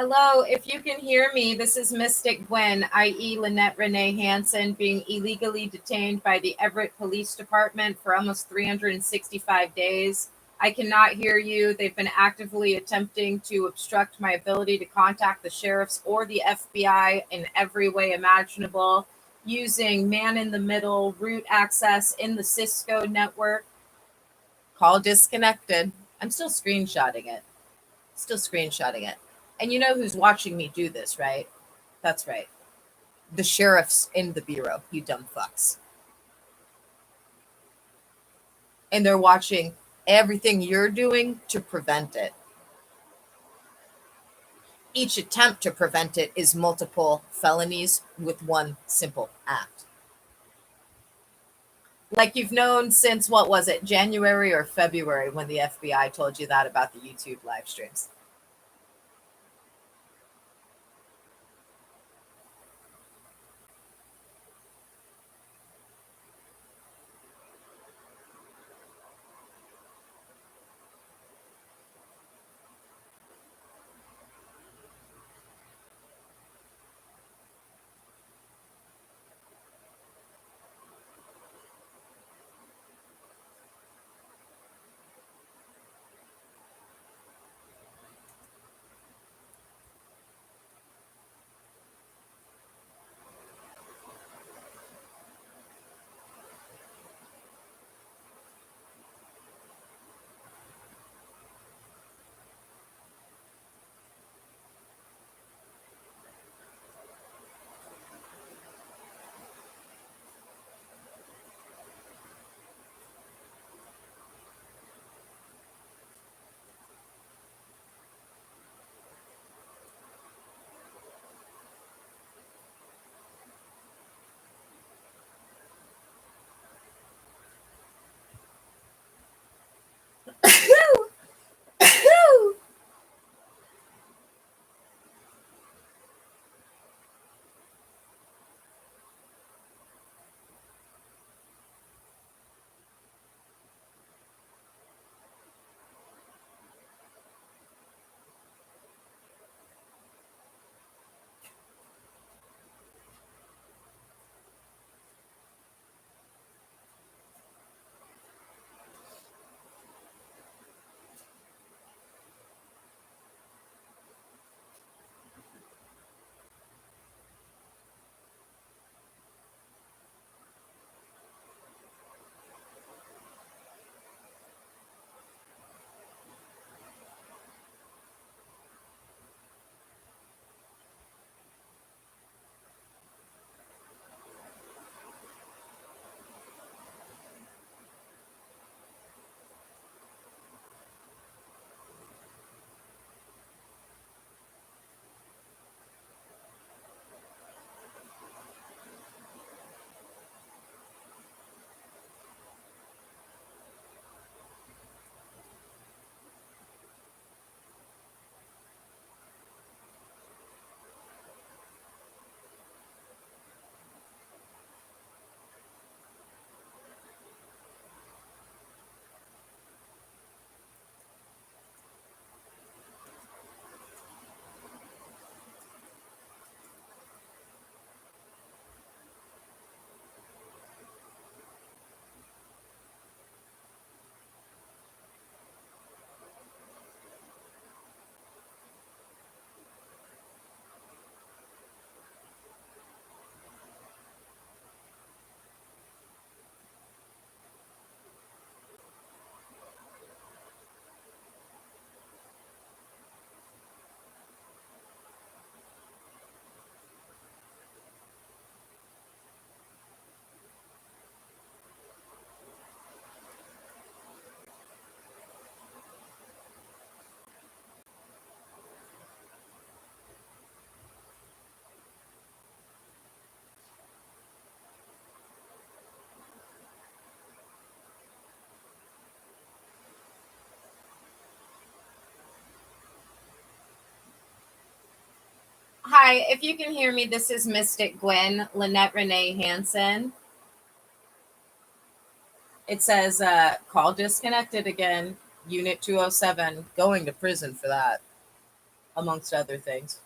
Hello, if you can hear me, this is Mystic Gwen, i.e. Lynette Renee Hansen, being illegally detained by the Everett Police Department for almost 365 days. I cannot hear you. They've been actively attempting to obstruct my ability to contact the sheriffs or the FBI in every way imaginable, using man-in-the-middle root access in the Cisco network. Call disconnected. I'm still screenshotting it. Still screenshotting it. And you know who's watching me do this, right? That's right. The sheriff's in the bureau, you dumb fucks. And they're watching everything you're doing to prevent it. Each attempt to prevent it is multiple felonies with one simple act. Like you've known since, what was it, January or February, when the FBI told you that about the YouTube live streams. Hi, if you can hear me, this is Mystic Gwen, Lynette Renee Hansen. It says, call disconnected again, Unit 207, going to prison for that. amongst other things.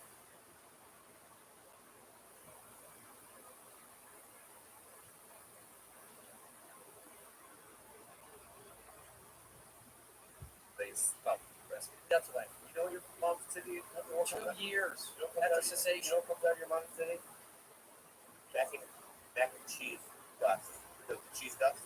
Stop breastfeeding. That's right. You know your mom's titty. 2 years. You don't have cessation. You don't come down your mom's titty. Mac and cheese dust. The cheese dust.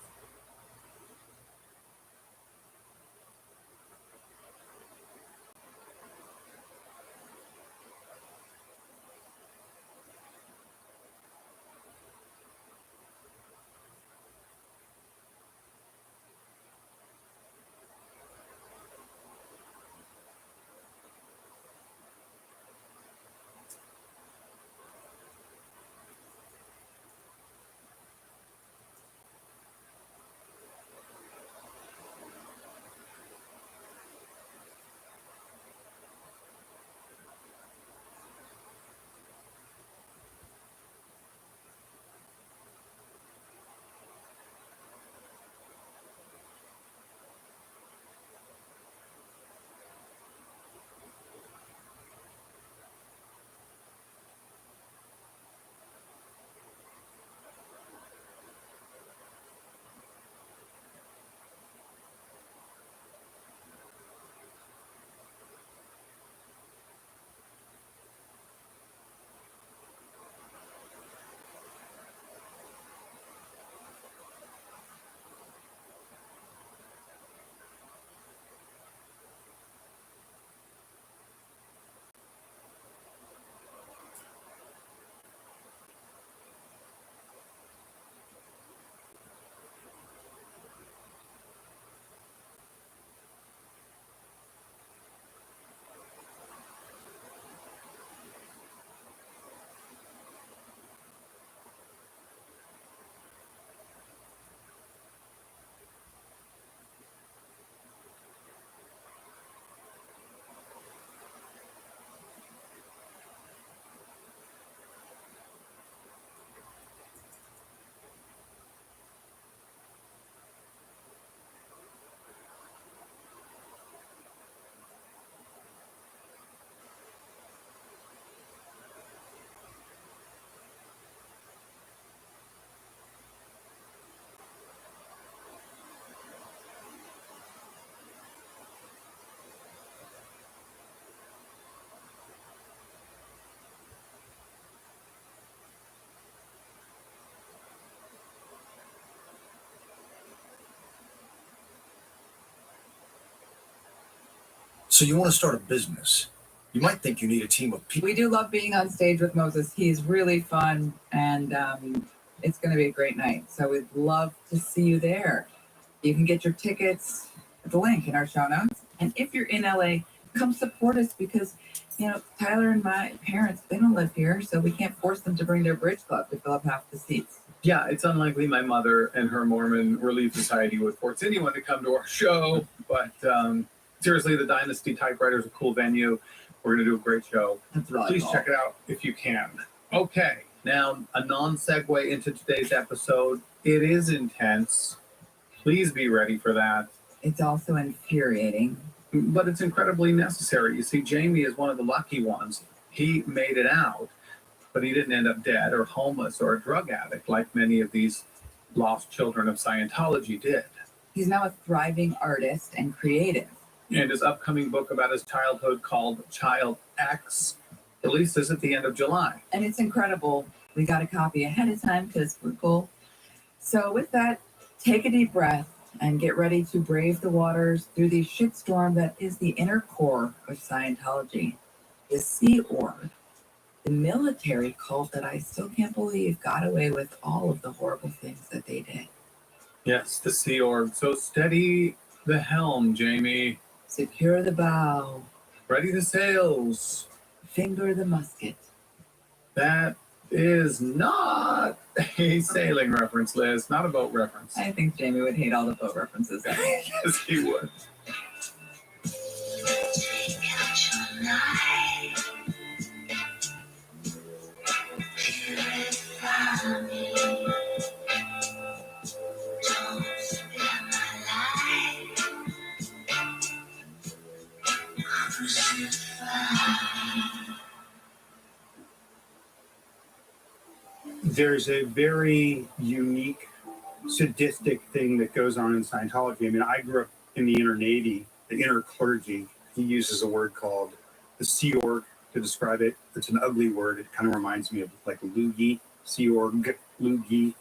So you want to start a business. You might think you need a team of people. We do love being on stage with Moses. He's really fun, and it's going to be a great night. So we'd love to see you there. You can get your tickets at the link in our show notes. And if you're in LA, come support us because, Tyler and my parents, they don't live here, so we can't force them to bring their bridge club to fill up half the seats. Yeah, it's unlikely my mother and her Mormon Relief Society would force anyone to come to our show, but seriously, the Dynasty Typewriter is a cool venue. We're going to do a great show. Please check it out if you can. Okay, now a non-segue into today's episode. It is intense. Please be ready for that. It's also infuriating. But it's incredibly necessary. You see, Jamie is one of the lucky ones. He made it out, but he didn't end up dead or homeless or a drug addict like many of these lost children of Scientology did. He's now a thriving artist and creative. And his upcoming book about his childhood called Child X releases at the end of July. And it's incredible. We got a copy ahead of time because we're cool. So with that, take a deep breath and get ready to brave the waters through the shitstorm that is the inner core of Scientology. The Sea Org, the military cult that I still can't believe got away with all of the horrible things that they did. Yes, the Sea Org. So steady the helm, Jamie. Secure the bow. Ready the sails. Finger the musket. That is not a sailing reference, Liz. Not a boat reference. I think Jamie would hate all the boat references. Yes, he would. There's a very unique, sadistic thing that goes on in Scientology. I mean, I grew up in the inner Navy, the inner clergy. He uses a word called the Sea Org to describe it. It's an ugly word. It kind of reminds me of like loogie, Sea Org, loogie.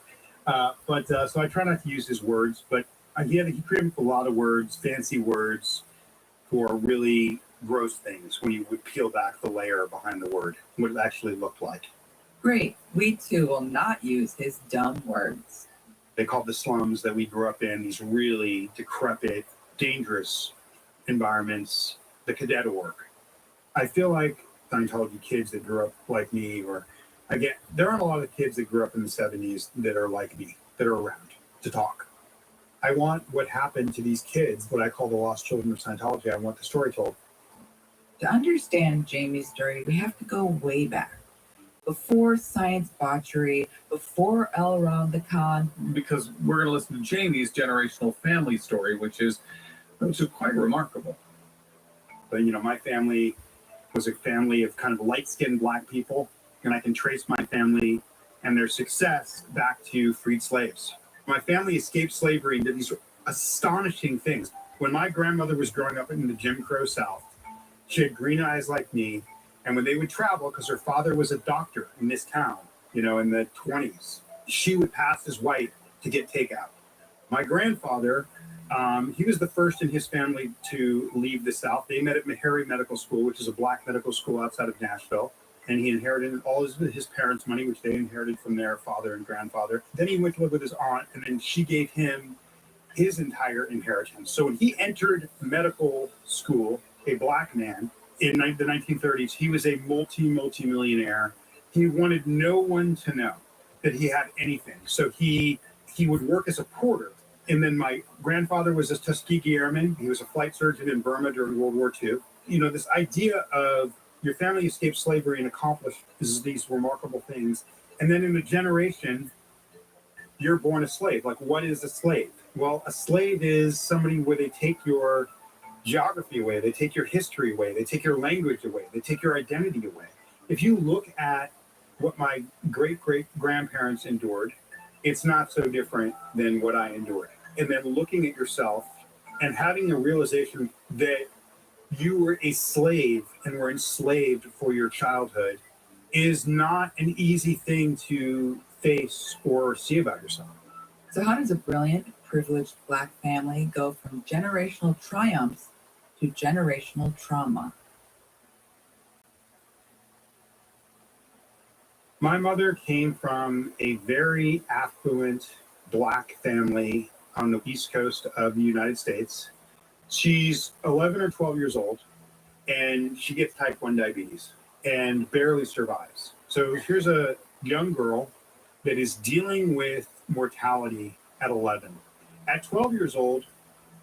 So I try not to use his words, but he created a lot of words, fancy words, for really gross things when you would peel back the layer behind the word, what it actually looked like. Great. We too will not use his dumb words. They called the slums that we grew up in these really decrepit, dangerous environments, the cadet org. I feel like Scientology kids that grew up like me, there aren't a lot of kids that grew up in the 70s that are like me, that are around to talk. I want what happened to these kids, what I call the lost children of Scientology. I want the story told. To understand Jamie's story, we have to go way back. Before science botchery, before L. Ron the Khan. Because we're going to listen to Jamie's generational family story, which is quite remarkable. But, my family was a family of kind of light-skinned black people, and I can trace my family and their success back to freed slaves. My family escaped slavery and did these astonishing things. When my grandmother was growing up in the Jim Crow South, she had green eyes like me, and when they would travel, because her father was a doctor in this town, in the 20s, she would pass as white to get takeout. My grandfather, he was the first in his family to leave the South. They met at Meharry Medical School, which is a black medical school outside of Nashville. And he inherited all his parents' money, which they inherited from their father and grandfather. Then he went to live with his aunt, and then she gave him his entire inheritance. So when he entered medical school, a black man, in the 1930s, he was a multi-millionaire. He wanted no one to know that he had anything. So he would work as a porter. And then my grandfather was a Tuskegee Airman. He was a flight surgeon in Burma during World War II. This idea of your family escaped slavery and accomplished these remarkable things. And then in a generation, you're born a slave. Like, what is a slave? Well, a slave is somebody where they take your geography away, they take your history away, they take your language away, they take your identity away. If you look at what my great-great-grandparents endured, it's not so different than what I endured. And then looking at yourself and having a realization that you were a slave and were enslaved for your childhood is not an easy thing to face or see about yourself. So how does a brilliant, privileged black family go from generational triumphs to generational trauma? My mother came from a very affluent black family on the East Coast of the United States. She's 11 or 12 years old, and she gets type 1 diabetes and barely survives. So here's a young girl that is dealing with mortality at 11. At 12 years old,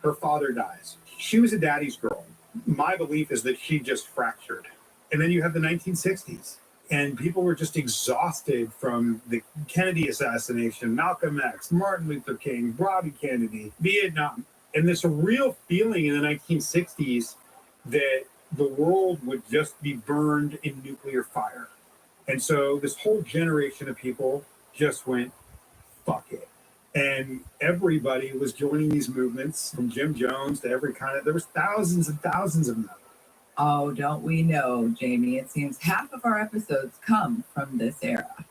her father dies. She was a daddy's girl. My belief is that she just fractured. And then you have the 1960s, and people were just exhausted from the Kennedy assassination, Malcolm X, Martin Luther King, Bobby Kennedy, Vietnam. And there's a real feeling in the 1960s that the world would just be burned in nuclear fire. And so this whole generation of people just went, fuck it. And everybody was joining these movements, from Jim Jones to every kind of, there was thousands and thousands of them. Oh, don't we know, Jamie? It seems half of our episodes come from this era.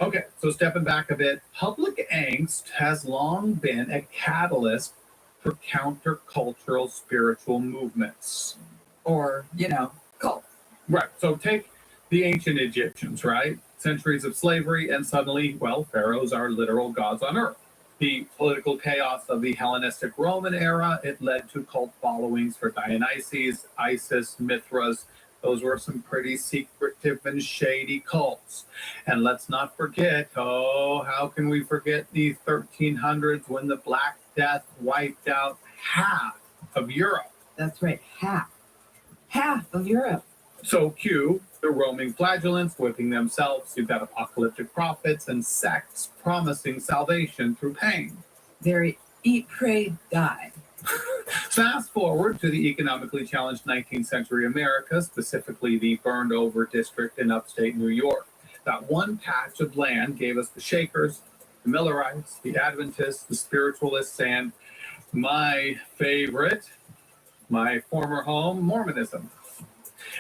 Okay, so stepping back a bit, public angst has long been a catalyst for countercultural spiritual movements. Or, cults. Right, so take the ancient Egyptians, right? Centuries of slavery, and suddenly, pharaohs are literal gods on earth. The political chaos of the Hellenistic Roman era, it led to cult followings for Dionysus, Isis, Mithras. Those were some pretty secretive and shady cults. And let's not forget, how can we forget the 1300s when the Black Death wiped out half of Europe? That's right, half. Half of Europe. So cue the roaming flagellants whipping themselves. You've got apocalyptic prophets and sects promising salvation through pain. Very eat, pray, die. Fast forward to the economically challenged 19th century America, specifically the burned over district in upstate New York. That one patch of land gave us the Shakers, the Millerites, the Adventists, the Spiritualists, and my favorite, my former home, Mormonism.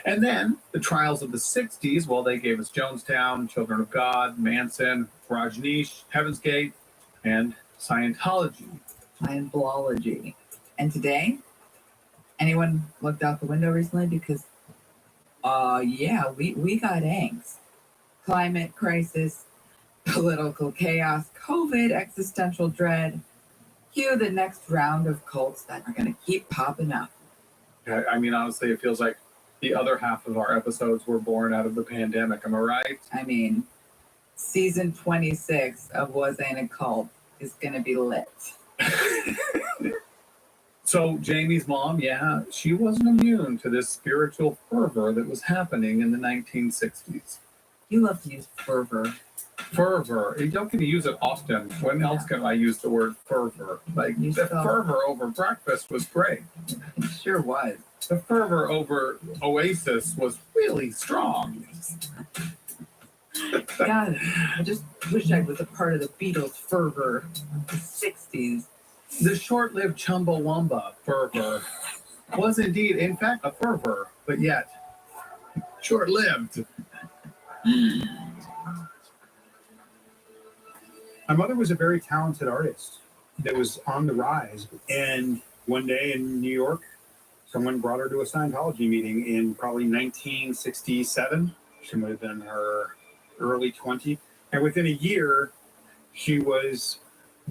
And then the trials of the 60s, well, they gave us Jonestown, Children of God, Manson, Rajneesh, Heaven's Gate, and Scientology. Scientology. And today, anyone looked out the window recently? Because, yeah, we got angst. Climate crisis, political chaos, COVID, existential dread. Cue the next round of cults that are going to keep popping up. I mean, honestly, it feels like the other half of our episodes were born out of the pandemic. Am I right? I mean, season 26 of Was Ain't a Cult is going to be lit. So Jamie's mom, yeah, she wasn't immune to this spiritual fervor that was happening in the 1960s. You love to use fervor. Fervor. You don't get to use it often. When else can I use the word fervor? Like, the fervor over breakfast was great. It sure was. The fervor over Oasis was really strong. God, I just wish I was a part of the Beatles' fervor of the 60s. The short-lived Chumbawamba fervor was indeed, in fact, a fervor, but yet short-lived. My mother was a very talented artist that was on the rise. And one day in New York, someone brought her to a Scientology meeting in probably 1967. She might have been in her early 20s. And within a year, she was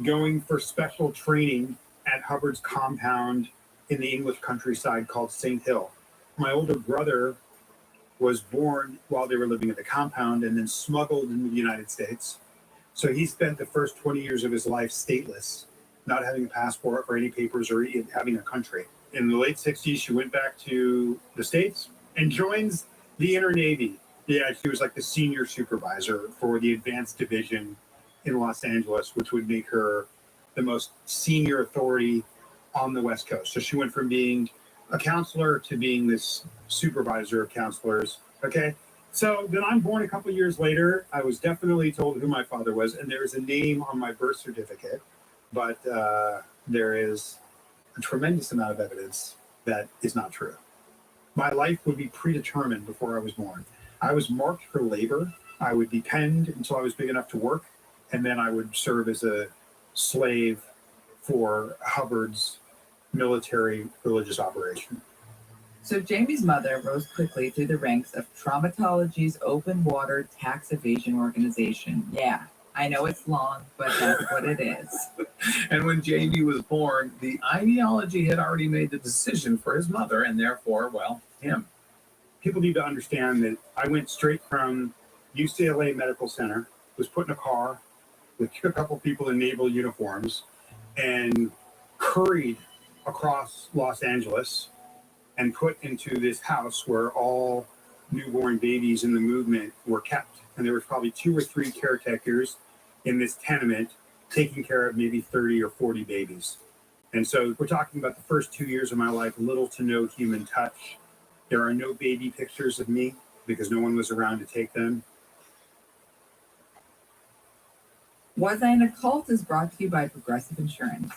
going for special training at Hubbard's compound in the English countryside called St. Hill. My older brother was born while they were living at the compound and then smuggled into the United States. So he spent the first 20 years of his life stateless, not having a passport or any papers or having a country. In the late 60s, she went back to the States and joins the Inner Navy. Yeah, she was like the senior supervisor for the advanced division in Los Angeles, which would make her the most senior authority on the West Coast. So she went from being a counselor to being this supervisor of counselors. Okay. So then I'm born a couple years later. I was definitely told who my father was, and there's a name on my birth certificate, but there is a tremendous amount of evidence that is not true. My life would be predetermined before I was born. I was marked for labor. I would be penned until I was big enough to work, and then I would serve as a slave for Hubbard's military religious operation. So Jamie's mother rose quickly through the ranks of Traumatology's open water tax evasion organization. Yeah, I know it's long, but that's what it is. And when Jamie was born, the ideology had already made the decision for his mother and therefore, well, him. People need to understand that I went straight from UCLA Medical Center, was put in a car with a couple people in naval uniforms, and curried across Los Angeles and put into this house where all newborn babies in the movement were kept. And there was probably 2 or 3 caretakers in this tenement taking care of maybe 30 or 40 babies. And so we're talking about the first 2 years of my life, little to no human touch. There are no baby pictures of me because no one was around to take them. Was I in a Cult is brought to you by Progressive Insurance.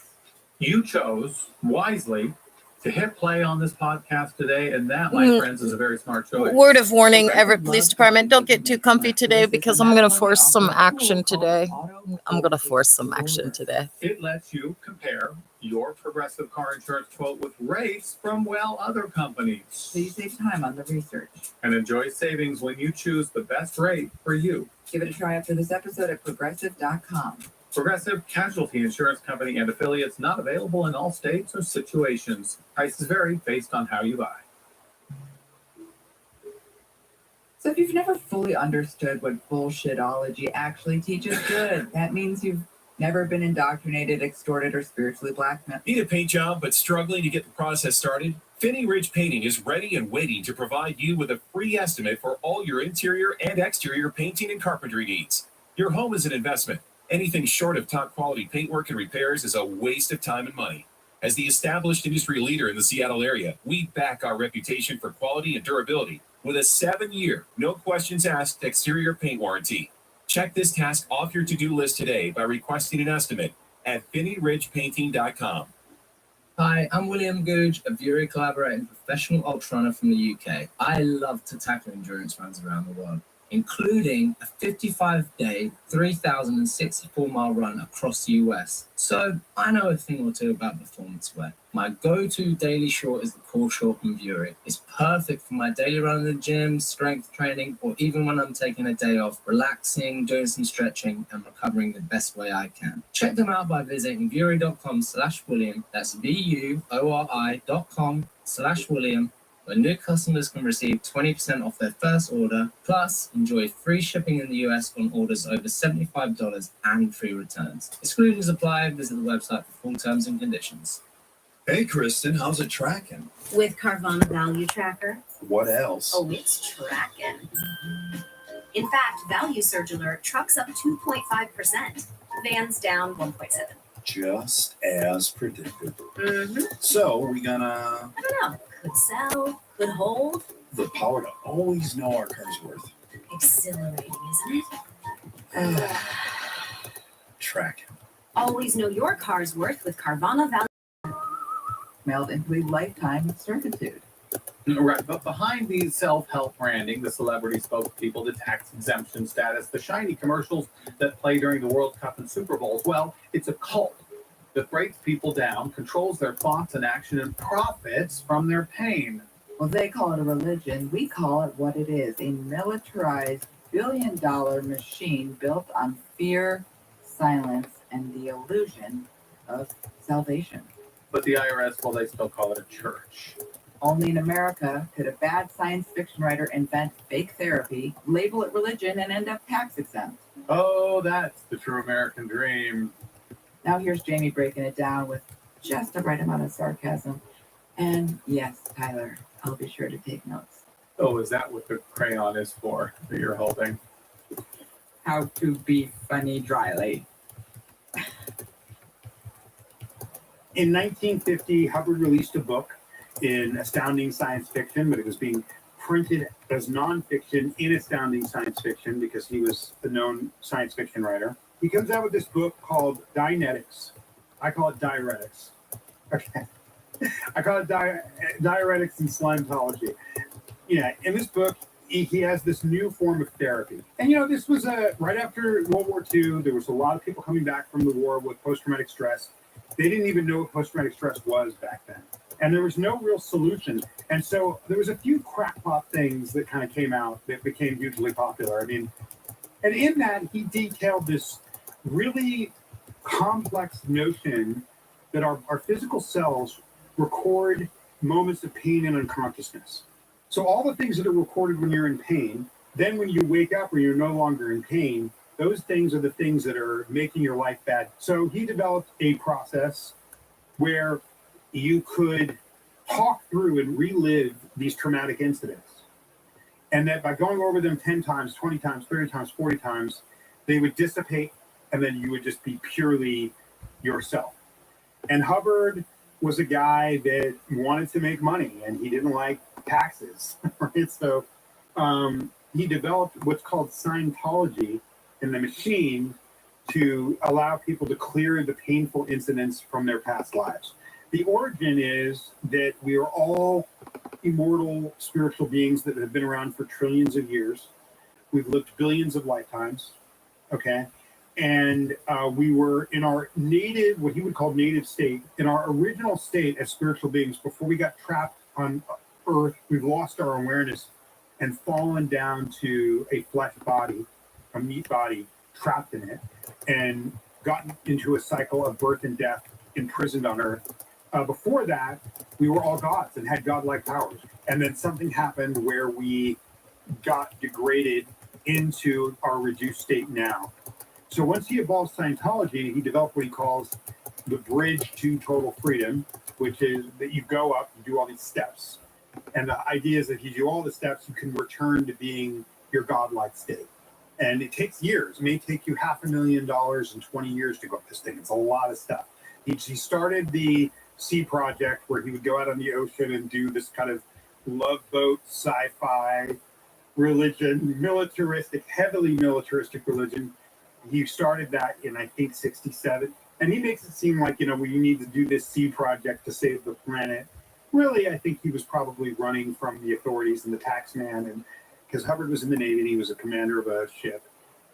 You chose wisely to hit play on this podcast today, and that, my friends, is a very smart choice. Word of warning, Everett Police Department, don't get too comfy today because I'm going to force some action today. It lets you compare your Progressive car insurance quote with rates from, well, other companies. So you save time on the research. And enjoy savings when you choose the best rate for you. Give it a try after this episode at progressive.com. Progressive Casualty Insurance Company and affiliates, not available in all states or situations. Prices vary based on how you buy. So if you've never fully understood what bullshitology actually teaches, good. That means you've never been indoctrinated, extorted, or spiritually blackmailed. Need a paint job but struggling to get the process started? Finney Ridge Painting is ready and waiting to provide you with a free estimate for all your interior and exterior painting and carpentry needs. Your home is an investment. Anything short of top quality paintwork and repairs is a waste of time and money. As the established industry leader in the Seattle area, we back our reputation for quality and durability with a 7-year, no questions asked exterior paint warranty. Check this task off your to-do list today by requesting an estimate at FinneyRidgePainting.com. Hi, I'm William Googe, a Bury collaborator and professional ultrarunner from the UK. I love to tackle endurance runs around the world, including a 55-day, 3,064-mile run across the US. So I know a thing or two about performance wear. My go-to daily short is the Core Short from Bury. It's perfect for my daily run in the gym, strength training, or even when I'm taking a day off, relaxing, doing some stretching, and recovering the best way I can. Check them out by visiting bury.com/William. That's BUORI.com/William. Where new customers can receive 20% off their first order, plus enjoy free shipping in the US on orders over $75 and free returns. Exclusions apply. Visit the website for full terms and conditions. Hey, Kristen, how's it tracking? With Carvana Value Tracker. What else? Oh, it's tracking. In fact, Value Surge Alert trucks up 2.5%. Vans down 1.7%. Just as predicted. Mm-hmm. So, we gonna... I don't know. Could sell, could hold. The power to always know our car's worth. Exhilarating, isn't it? Tracking. Always know your car's worth with Carvana Value. Mailed into a lifetime of servitude. Right, but behind these self-help branding, the celebrity spokespeople, the tax exemption status, the shiny commercials that play during the World Cup and Super Bowls, well, it's a cult that breaks people down, controls their thoughts and action, and profits from their pain. Well, they call it a religion. We call it what it is, a militarized billion-dollar machine built on fear, silence, and the illusion of salvation. But the IRS, well, they still call it a church. Only in America could a bad science fiction writer invent fake therapy, label it religion, and end up tax exempt. Oh, that's the true American dream. Now here's Jamie breaking it down with just the right amount of sarcasm. And yes, Tyler, I'll be sure to take notes. Oh, is that what the crayon is for that you're holding? How to be funny dryly. In 1950, Hubbard released a book in Astounding Science Fiction, but it was being printed as nonfiction in Astounding Science Fiction because he was the known science fiction writer. He comes out with this book called Dianetics. I call it Diuretics. Okay. I call it Diuretics and Slimetology. Yeah, in this book, he has this new form of therapy. And, you know, this was right after World War II. There was a lot of people coming back from the war with post-traumatic stress. They didn't even know what post-traumatic stress was back then. And there was no real solution. And so there was a few crackpot things that kind of came out that became hugely popular. I mean, and in that, he detailed this really complex notion that our physical cells record moments of pain and unconsciousness. So all the things that are recorded when you're in pain, then when you wake up or you're no longer in pain, those things are the things that are making your life bad. So he developed a process where you could talk through and relive these traumatic incidents. And that by going over them 10 times, 20 times, 30 times, 40 times, they would dissipate and then you would just be purely yourself. And Hubbard was a guy that wanted to make money and he didn't like taxes, right? So he developed what's called Scientology in the machine to allow people to clear the painful incidents from their past lives. The origin is that we are all immortal spiritual beings that have been around for trillions of years. We've lived billions of lifetimes, okay? And we were in our native, what he would call native state, in our original state as spiritual beings before we got trapped on Earth. We've lost our awareness and fallen down to a flesh body, a meat body, trapped in it, and gotten into a cycle of birth and death, imprisoned on Earth. Before that, we were all gods and had godlike powers. And then something happened where we got degraded into our reduced state now. So once he evolved Scientology, he developed what he calls the bridge to total freedom, which is that you go up, you do all these steps. And the idea is that if you do all the steps, you can return to being your godlike state. And it takes years. It may take you $500,000 and 20 years to go up this thing. It's a lot of stuff. He started the sea project where he would go out on the ocean and do this kind of love boat sci-fi religion, militaristic, heavily militaristic religion. He started that in, I think, 67. And he makes it seem like, we need to do this sea project to save the planet. Really, I think he was probably running from the authorities and the tax man. And because Hubbard was in the Navy and he was a commander of a ship.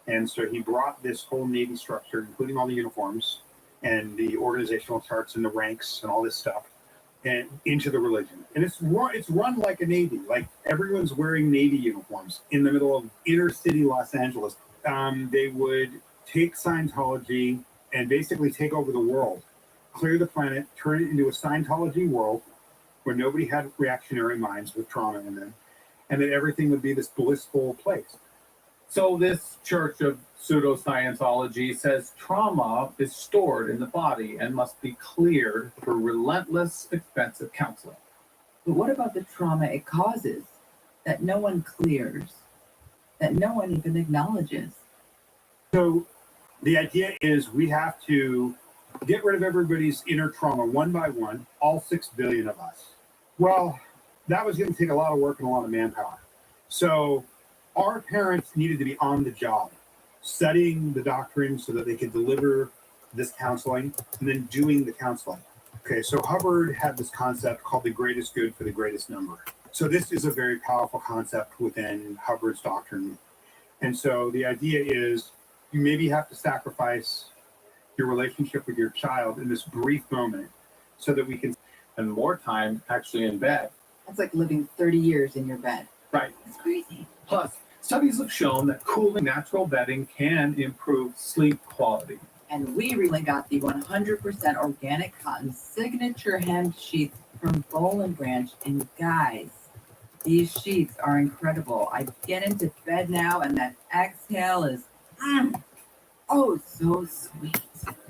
And so he brought this whole Navy structure, including all the uniforms and the organizational charts and the ranks and all this stuff, and into the religion. And it's run like a Navy. Like everyone's wearing Navy uniforms in the middle of inner city Los Angeles. They would take Scientology and basically take over the world, clear the planet, turn it into a Scientology world where nobody had reactionary minds with trauma in them, and that everything would be this blissful place. So this church of pseudoscientology says trauma is stored in the body and must be cleared through relentless, expensive counseling. But what about the trauma it causes that no one clears, that no one even acknowledges? So the idea is we have to get rid of everybody's inner trauma one by one, all 6 billion of us. Well, that was going to take a lot of work and a lot of manpower. So our parents needed to be on the job, studying the doctrine so that they could deliver this counseling and then doing the counseling. Okay, so Hubbard had this concept called the greatest good for the greatest number. So this is a very powerful concept within Hubbard's doctrine. And so the idea is you maybe have to sacrifice your relationship with your child in this brief moment so that we can spend more time actually in bed. That's like living 30 years in your bed. Right. That's crazy. Plus, studies have shown that cooling natural bedding can improve sleep quality. And we really got the 100% organic cotton signature hemmed sheets from Boll and Branch. And guys, these sheets are incredible. I get into bed now and that exhale is, oh, so sweet.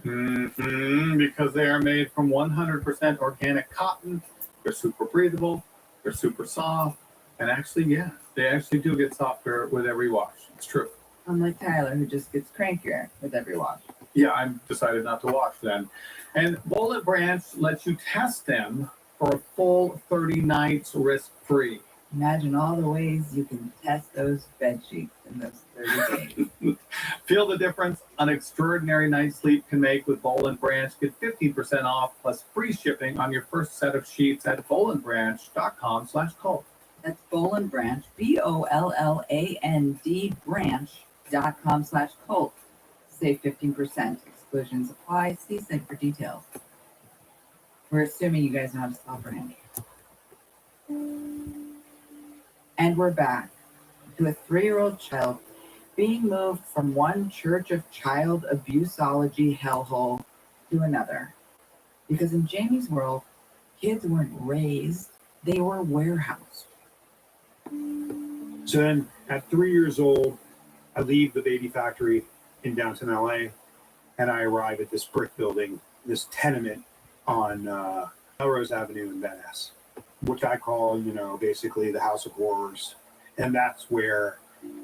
Because they are made from 100% organic cotton. They're super breathable. They're super soft. And actually, they actually do get softer with every wash. It's true. Unlike Tyler, who just gets crankier with every wash. Yeah, I decided not to wash then. And Boll and Branch lets you test them for a full 30 nights risk-free. Imagine all the ways you can test those bed sheets in those 30 days. Feel the difference an extraordinary night's sleep can make with Boll and Branch. Get 15% off plus free shipping on your first set of sheets at bollandbranch.com/cult. That's Boll and Branch, BOLLAND branch.com/cult. Save 15%. Exclusions apply. See site for details. We're assuming you guys know how to spell brand. And we're back to a 3-year-old child being moved from one church of child abuseology hellhole to another. Because in Jamie's world, kids weren't raised, they were warehoused. So then at 3 years old, I leave the baby factory in downtown LA and I arrive at this brick building, this tenement on Melrose Avenue in Venice, which I call, basically the House of Horrors. And that's where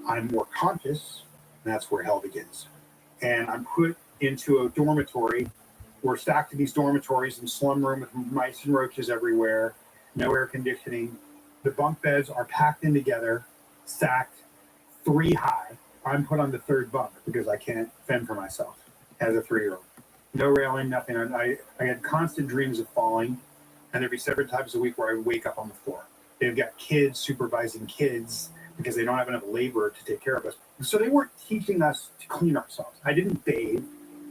I'm more conscious, and that's where hell begins. And I'm put into a dormitory. We're stacked in these dormitories in slum room with mice and roaches everywhere, no air conditioning. The bunk beds are packed in together, stacked 3 high. I'm put on the 3rd bunk because I can't fend for myself as a 3-year-old. No railing, nothing. I had constant dreams of falling, and there'd be several times a week where I would wake up on the floor. They've got kids supervising kids because they don't have enough labor to take care of us. So they weren't teaching us to clean ourselves. I didn't bathe.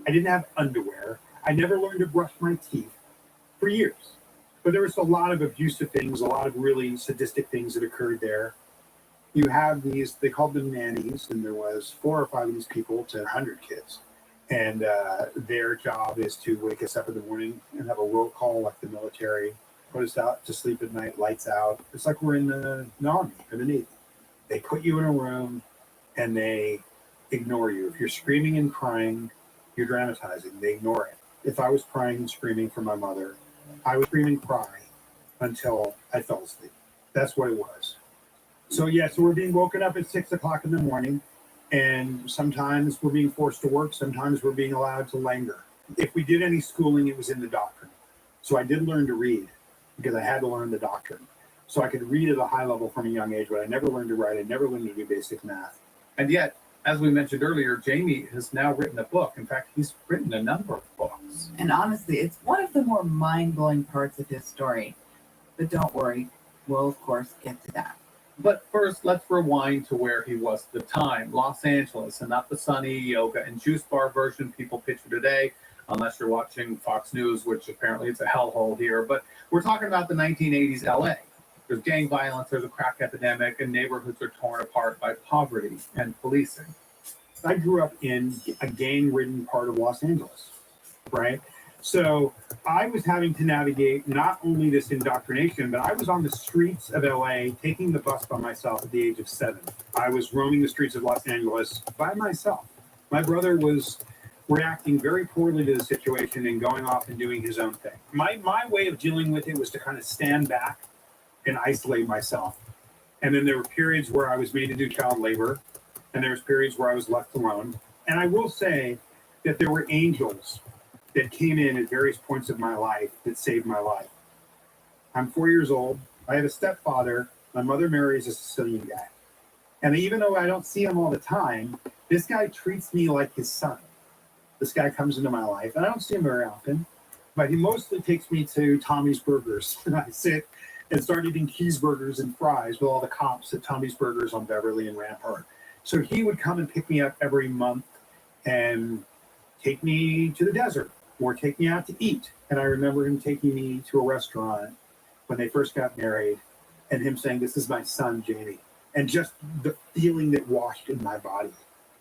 I didn't have underwear. I never learned to brush my teeth for years. But there was a lot of abusive things, a lot of really sadistic things that occurred there. You have these, they called them nannies, and there was 4 or 5 of these people to 100 kids. And their job is to wake us up in the morning and have a roll call like the military, put us out to sleep at night, lights out. It's like we're in the Army or the Navy. They put you in a room and they ignore you. If you're screaming and crying, you're dramatizing. They ignore it. If I was crying and screaming for my mother, I would scream and cry until I fell asleep. That's what it was. So we're being woken up at 6 o'clock in the morning, and sometimes we're being forced to work. Sometimes we're being allowed to linger. If we did any schooling, it was in the doctrine. So I did learn to read because I had to learn the doctrine. So I could read at a high level from a young age, but I never learned to write. I never learned to do basic math. And yet, as we mentioned earlier, Jamie has now written a book. In fact, he's written a number of books. And honestly, it's one of the more mind-blowing parts of his story. But don't worry, we'll of course get to that. But first, let's rewind to where he was at the time, Los Angeles, and not the sunny yoga and juice bar version people picture today, unless you're watching Fox News, which apparently it's a hellhole here. But we're talking about the 1980s LA. There's gang violence, there's a crack epidemic, and neighborhoods are torn apart by poverty and policing. I grew up in a gang-ridden part of Los Angeles, right? So I was having to navigate not only this indoctrination, but I was on the streets of LA taking the bus by myself at the age of 7. I was roaming the streets of Los Angeles by myself. My brother was reacting very poorly to the situation and going off and doing his own thing. My way of dealing with it was to kind of stand back and isolate myself. And then there were periods where I was made to do child labor, and there was periods where I was left alone. And I will say that there were angels that came in at various points of my life that saved my life. I'm 4 years old. I have a stepfather. My mother marries a Sicilian guy. And even though I don't see him all the time, this guy treats me like his son. This guy comes into my life, and I don't see him very often, but he mostly takes me to Tommy's Burgers. And I sit and start eating cheeseburgers and fries with all the cops at Tommy's Burgers on Beverly and Rampart. So he would come and pick me up every month and take me to the desert or take me out to eat. And I remember him taking me to a restaurant when they first got married and him saying, "This is my son, Jamie." And just the feeling that washed in my body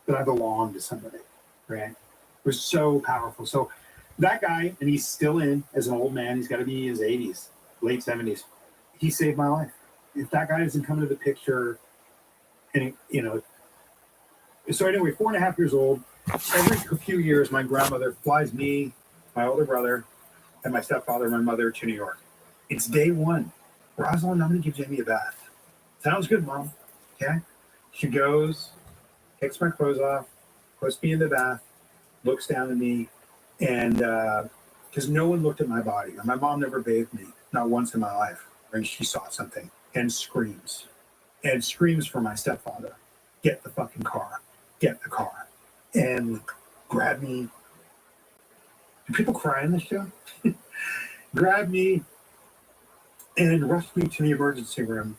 that I belonged to somebody, right? It was so powerful. So that guy, and he's still in as an old man, he's got to be in his 80s, late 70s. He saved my life. If that guy doesn't come into the picture, and so anyway, 4.5 years old, every few years, my grandmother flies me, my older brother, and my stepfather, my mother, to New York. It's day one. Rosalind, I'm going to give Jamie a bath. Sounds good, Mom. Okay. She goes, takes my clothes off, puts me in the bath, looks down at me, and because no one looked at my body. My mom never bathed me, not once in my life. And she saw something and screams for my stepfather, "Get the fucking car, get the car," and grab me. Do people cry in this show? Grab me and rushed me to the emergency room.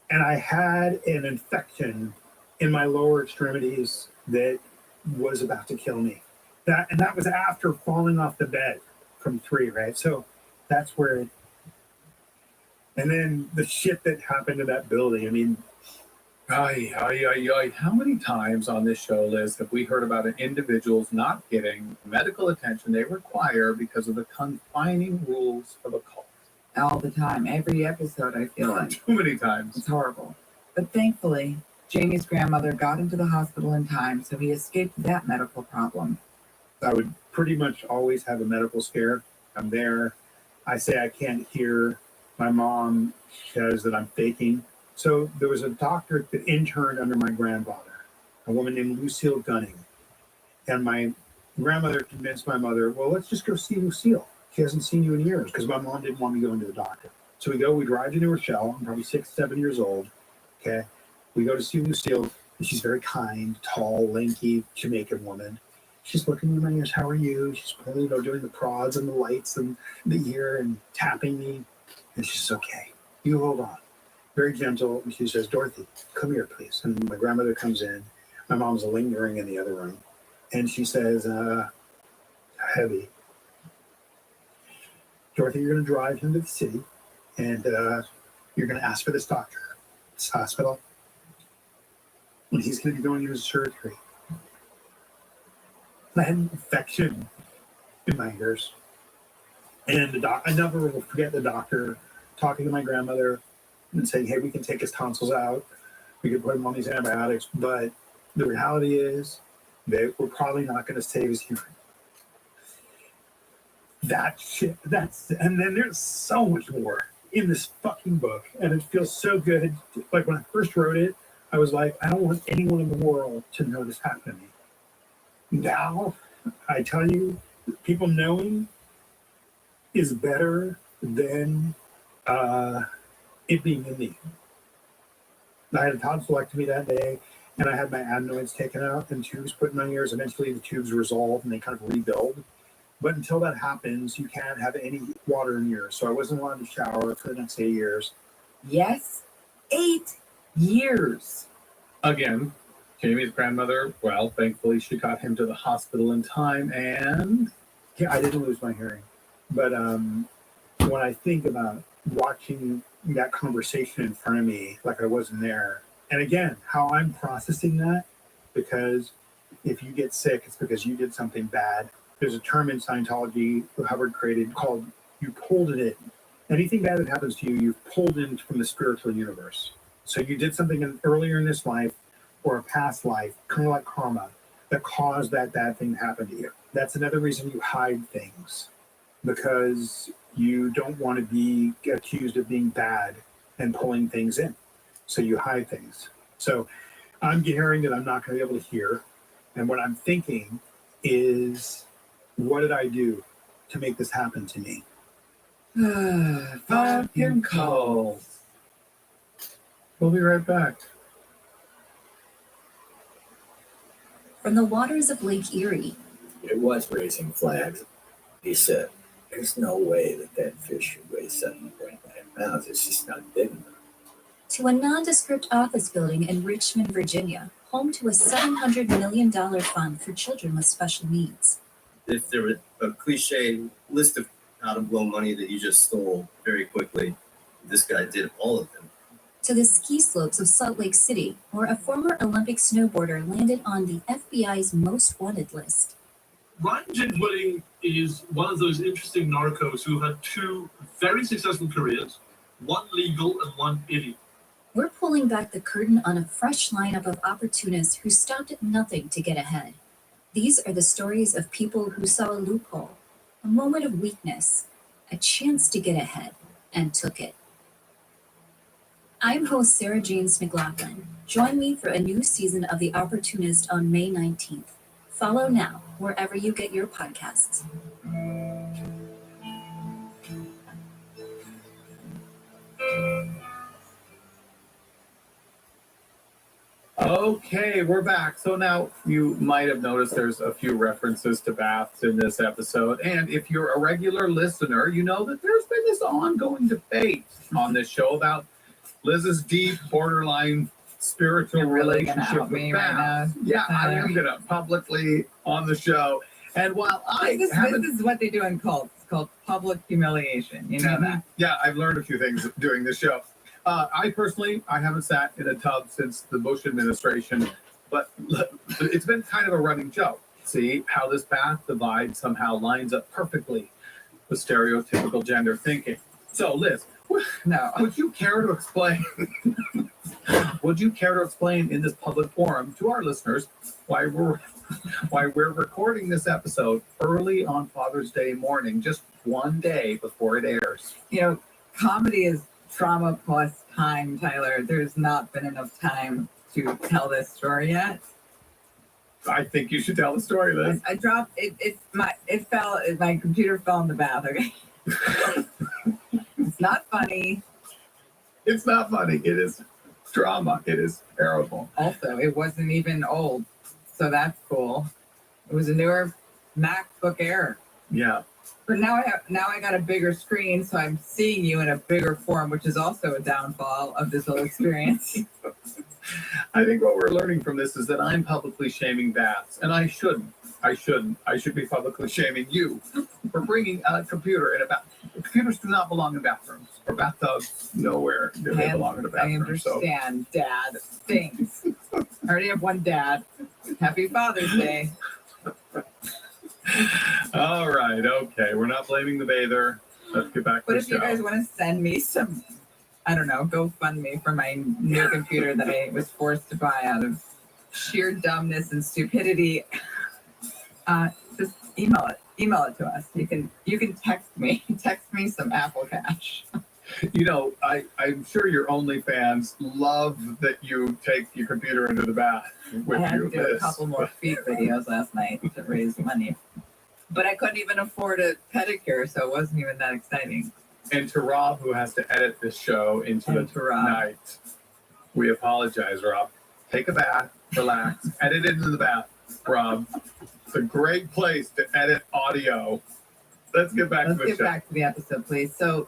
And I had an infection in my lower extremities that was about to kill me. That was after falling off the bed from 3, right? So that's where it. And then the shit that happened in that building. I mean, How many times on this show, Liz, have we heard about individuals not getting medical attention they require because of the confining rules of a cult? All the time, every episode, I feel like. Too many times. It's horrible. But thankfully, Jamie's grandmother got into the hospital in time, so he escaped that medical problem. I would pretty much always have a medical scare. I'm there. I say I can't hear. My mom says that I'm faking. So there was a doctor that interned under my grandfather, a woman named Lucille Gunning. And my grandmother convinced my mother, "Well, let's just go see Lucille. She hasn't seen you in years," because my mom didn't want me going to the doctor. So we drive to New Rochelle. I'm probably 6, 7 years old. Okay. We go to see Lucille. And she's very kind, tall, lanky Jamaican woman. She's looking in my ears, "How are you?" She's probably doing the prods and the lights and the ear and tapping me. And she says, "Okay, you hold on." Very gentle. And she says, "Dorothy, come here, please." And my grandmother comes in. My mom's lingering in the other room. And she says, heavy. "Dorothy, you're going to drive him to the city. And you're going to ask for this doctor, this hospital. And he's going to be going into surgery." I had an infection in my ears. And I never will forget the doctor talking to my grandmother and saying, "Hey, we can take his tonsils out. We can put him on these antibiotics. But the reality is that we're probably not going to save his hearing." That shit, and then there's so much more in this fucking book. And it feels so good. Like when I first wrote it, I was like, I don't want anyone in the world to know this happened to me. Now, I tell you, people knowing is better than it being in me. I had a tonsillectomy that day, and I had my adenoids taken out and tubes put in my ears. Eventually, the tubes resolve and they kind of rebuild. But until that happens, you can't have any water in your ears. So I wasn't allowed to shower for the next 8 years. Yes, 8 years. Again, Jamie's grandmother, well, thankfully she got him to the hospital in time, and yeah, I didn't lose my hearing. But when I think about watching that conversation in front of me, like I wasn't there, and again, how I'm processing that, because if you get sick, it's because you did something bad. There's a term in Scientology that Hubbard created called you pulled it in. Anything bad that happens to you, you've pulled in from the spiritual universe. So you did something earlier in this life or a past life, kind of like karma, that caused that bad thing to happen to you. That's another reason you hide things, because you don't want to be accused of being bad and pulling things in. So you hide things. So I'm hearing that I'm not going to be able to hear. And what I'm thinking is, what did I do to make this happen to me? fucking calls. We'll be right back. From the waters of Lake Erie, It was raising flags. He said, there's no way that fish should weigh 7.9 pounds. It's just not big enough. to a nondescript office building in Richmond, Virginia, home to a $700 million fund for children with special needs. If there were a cliche list of how to blow money that you just stole very quickly, this guy did all of them. To the ski slopes of Salt Lake City, where a former Olympic snowboarder landed on the FBI's most wanted list. Ryan James Willing is one of those interesting narcos who had 2 very successful careers, one legal and one illegal. We're pulling back the curtain on a fresh lineup of opportunists who stopped at nothing to get ahead. These are the stories of people who saw a loophole, a moment of weakness, a chance to get ahead, and took it. I'm host Sarah James McLaughlin. Join me for a new season of The Opportunist on May 19th. Follow now, wherever you get your podcasts. Okay, we're back. So now you might have noticed there's a few references to baths in this episode. And if you're a regular listener, you know that there's been this ongoing debate on this show about Liz's deep, borderline spiritual relationship with baths. Yeah, I am going to publicly on the show. And while this is what they do in cults. It's called public humiliation. You know that? Yeah, I've learned a few things during this show. I personally haven't sat in a tub since the Bush administration, but it's been kind of a running joke. See how this bath divide somehow lines up perfectly with stereotypical gender thinking. So, Liz, would you care to explain? Would you care to explain in this public forum to our listeners why we're recording this episode early on Father's Day morning, just one day before it airs? You know, comedy is trauma plus time, Tyler. There's not been enough time to tell this story yet. I think you should tell the story, Liz. I dropped it. My computer fell in the bath. Okay. It's not funny. It's not funny. It is drama. It is terrible. Also, it wasn't even old, so that's cool. It was a newer MacBook Air. Yeah. But now I got a bigger screen, so I'm seeing you in a bigger form, which is also a downfall of this whole experience. I think what we're learning from this is that I'm publicly shaming baths, and I shouldn't. I should be publicly shaming you for bringing a computer in a bath. Computers do not belong in bathrooms or bathtubs. Nowhere do they belong in a bathroom. I understand, Dad. Thanks. I already have one dad. Happy Father's Day. All right, okay. We're not blaming the bather. Let's get back to But the if show. you guys want to send me some, I don't know, GoFundMe for my new computer that I was forced to buy out of sheer dumbness and stupidity, just email it to us. You can text me some Apple Cash. You know, I'm sure your OnlyFans love that you take your computer into the bath with I had you. to do a Liz. couple more feet videos last night to raise money. But I couldn't even afford a pedicure, so it wasn't even that exciting. And to Rob, who has to edit this show into And the night, we apologize, Rob. Take a bath, relax, edit it into the bath, Rob. It's a great place to edit audio. Let's get back to the show. Back to the episode, please. So,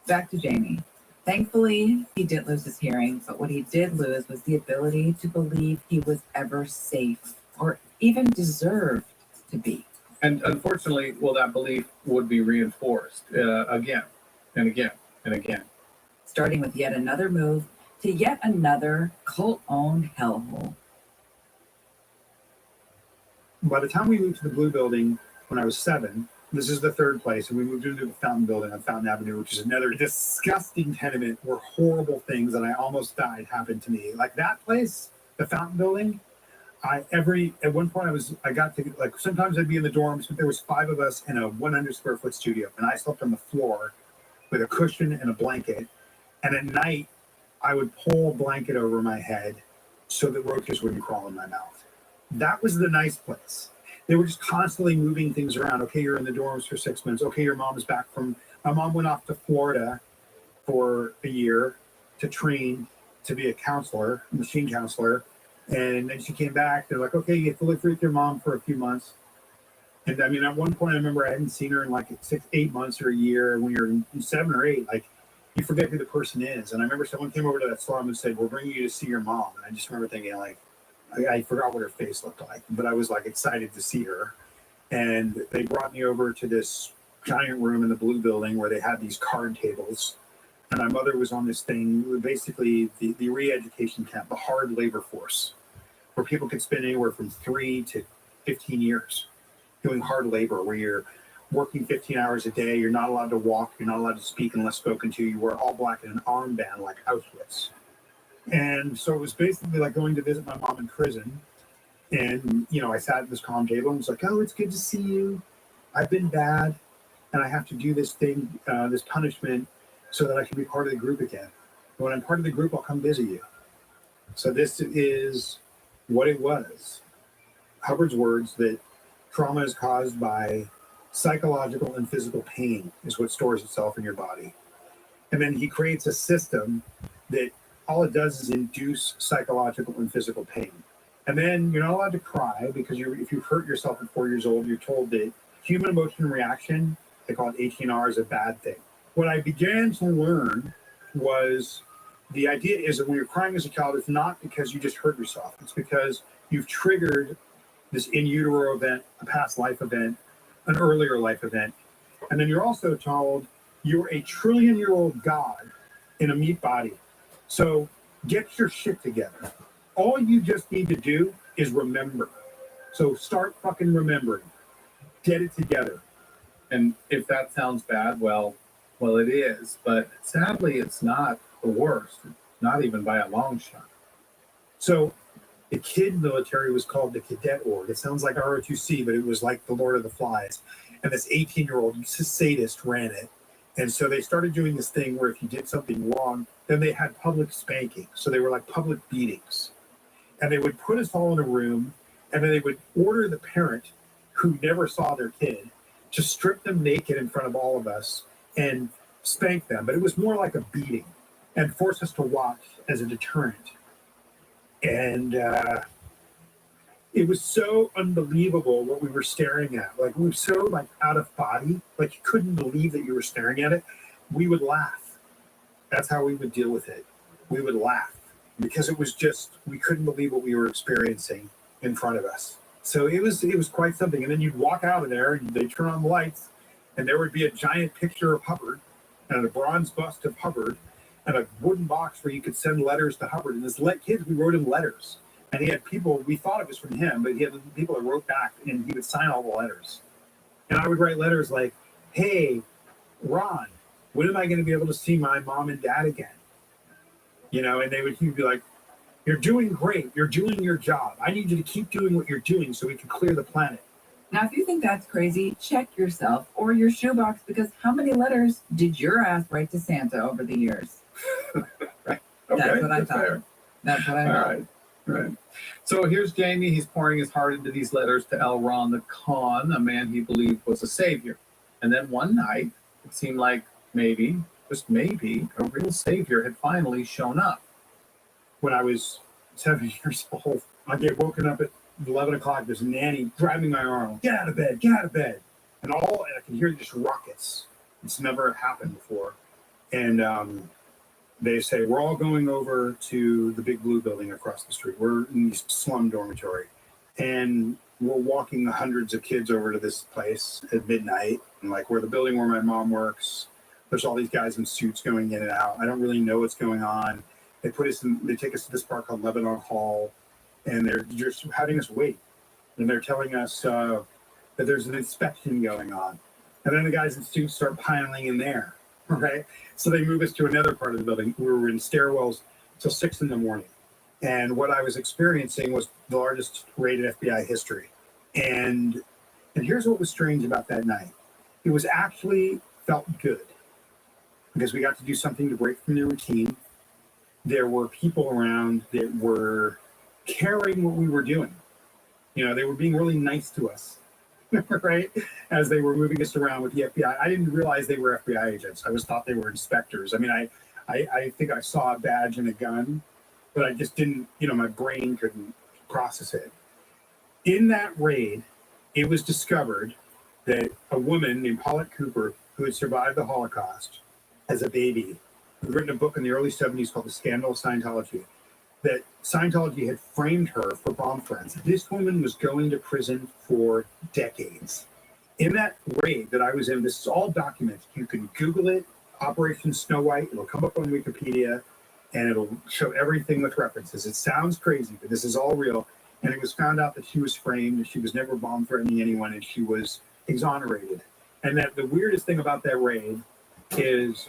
back to Jamie. Thankfully, he didn't lose his hearing, but what he did lose was the ability to believe he was ever safe or even deserved to be. And unfortunately, that belief would be reinforced again and again and again. Starting with yet another move to yet another cult-owned hellhole. By the time we moved to the Blue Building when I was 7, this is the third place, and we moved into the Fountain Building on Fountain Avenue, which is another disgusting tenement where horrible things that I almost died happened to me. Like that place, the Fountain Building, at one point I got to, like, sometimes I'd be in the dorms, but there was 5 of us in a 100 square foot studio, and I slept on the floor with a cushion and a blanket, and at night I would pull a blanket over my head so that roaches wouldn't crawl in my mouth. That was the nice place. They were just constantly moving things around. Okay, you're in the dorms for 6 months. Okay, my mom went off to Florida for a year to train to be a counselor, a machine counselor. And then she came back. They're like, okay, you have to live with your mom for a few months. And I mean, at one point, I remember I hadn't seen her in like 6-8 months or a year. When you're 7 or 8, like, you forget who the person is. And I remember someone came over to that salon and said, we're bringing you to see your mom. And I just remember thinking, like, I forgot what her face looked like, but I was like excited to see her. And they brought me over to this giant room in the Blue Building where they had these card tables. And my mother was on this thing, basically the re-education camp, the hard labor force, where people could spend anywhere from 3 to 15 years doing hard labor, where you're working 15 hours a day. You're not allowed to walk. You're not allowed to speak unless spoken to. You wear all black and an armband like Auschwitz. And so it was basically like going to visit my mom in prison. And, I sat at this calm table and was like, oh, it's good to see you. I've been bad. And I have to do this thing, this punishment, so that I can be part of the group again. And when I'm part of the group, I'll come visit you. So this is what it was. Hubbard's words that trauma is caused by psychological and physical pain is what stores itself in your body. And then he creates a system that all it does is induce psychological and physical pain. And then you're not allowed to cry because if you hurt yourself at 4 years old, you're told that human emotion reaction, they call it HNR, is a bad thing. What I began to learn was the idea is that when you're crying as a child, it's not because you just hurt yourself. It's because you've triggered this in utero event, a past life event, an earlier life event. And then you're also told you're a trillion-year-old god in a meat body. So get your shit together. All you just need to do is remember. So start fucking remembering. Get it together. And if that sounds bad, well, it is. But sadly, it's not the worst. Not even by a long shot. So the kid military was called the Cadet Org. It sounds like ROTC, but it was like the Lord of the Flies. And this 18-year-old sadist ran it. And so they started doing this thing where if you did something wrong, then they had public spanking. So they were like public beatings. And they would put us all in a room, and then they would order the parent who never saw their kid to strip them naked in front of all of us and spank them. But it was more like a beating and force us to watch as a deterrent. And it was so unbelievable what we were staring at. Like, we were so like out of body, like you couldn't believe that you were staring at it. We would laugh. That's how we would deal with it. We would laugh because it was just, we couldn't believe what we were experiencing in front of us. So it was quite something. And then you'd walk out of there and they'd turn on the lights and there would be a giant picture of Hubbard and a bronze bust of Hubbard and a wooden box where you could send letters to Hubbard. And as kids, we wrote him letters. And he had people, we thought it was from him, but he had people that wrote back and he would sign all the letters. And I would write letters like, hey, Ron, when am I going to be able to see my mom and dad again? And he'd be like, you're doing great. You're doing your job. I need you to keep doing what you're doing so we can clear the planet. Now, if you think that's crazy, check yourself or your shoebox, because how many letters did your ass write to Santa over the years? Right. That's Okay, what I that's thought. fair. That's what I All thought. right. Right. So here's Jamie. He's pouring his heart into these letters to L. Ron the Con, a man he believed was a savior. And then one night, it seemed like maybe, just maybe, a real savior had finally shown up. When I was 7 years old, I get woken up at 11 o'clock. There's a nanny grabbing my arm. Get out of bed, get out of bed. And I can hear just rockets. It's never happened before. And they say, we're all going over to the big blue building across the street. We're in this slum dormitory. And we're walking hundreds of kids over to this place at midnight. And like, where the building where my mom works, there's all these guys in suits going in and out. I don't really know what's going on. They take us to this park called Lebanon Hall, and they're just having us wait. And they're telling us that there's an inspection going on. And then the guys in suits start piling in there, right? So they move us to another part of the building. We were in stairwells till 6 a.m. And what I was experiencing was the largest raid in FBI history. And here's what was strange about that night. It was actually felt good because we got to do something to break from the routine. There were people around that were caring what we were doing. You know, they were being really nice to us, right? As they were moving us around with the FBI. I didn't realize they were FBI agents. I always thought they were inspectors. I mean, I think I saw a badge and a gun, but I just didn't, my brain couldn't process it. In that raid, it was discovered that a woman named Paulette Cooper, who had survived the Holocaust as a baby, who'd written a book in the early 70s called The Scandal of Scientology, that Scientology had framed her for bomb threats. This woman was going to prison for decades. In that raid that I was in, this is all documented. You can Google it, Operation Snow White. It'll come up on Wikipedia, and it'll show everything with references. It sounds crazy, but this is all real. And it was found out that she was framed, and she was never bomb threatening anyone, and she was exonerated. And that the weirdest thing about that raid is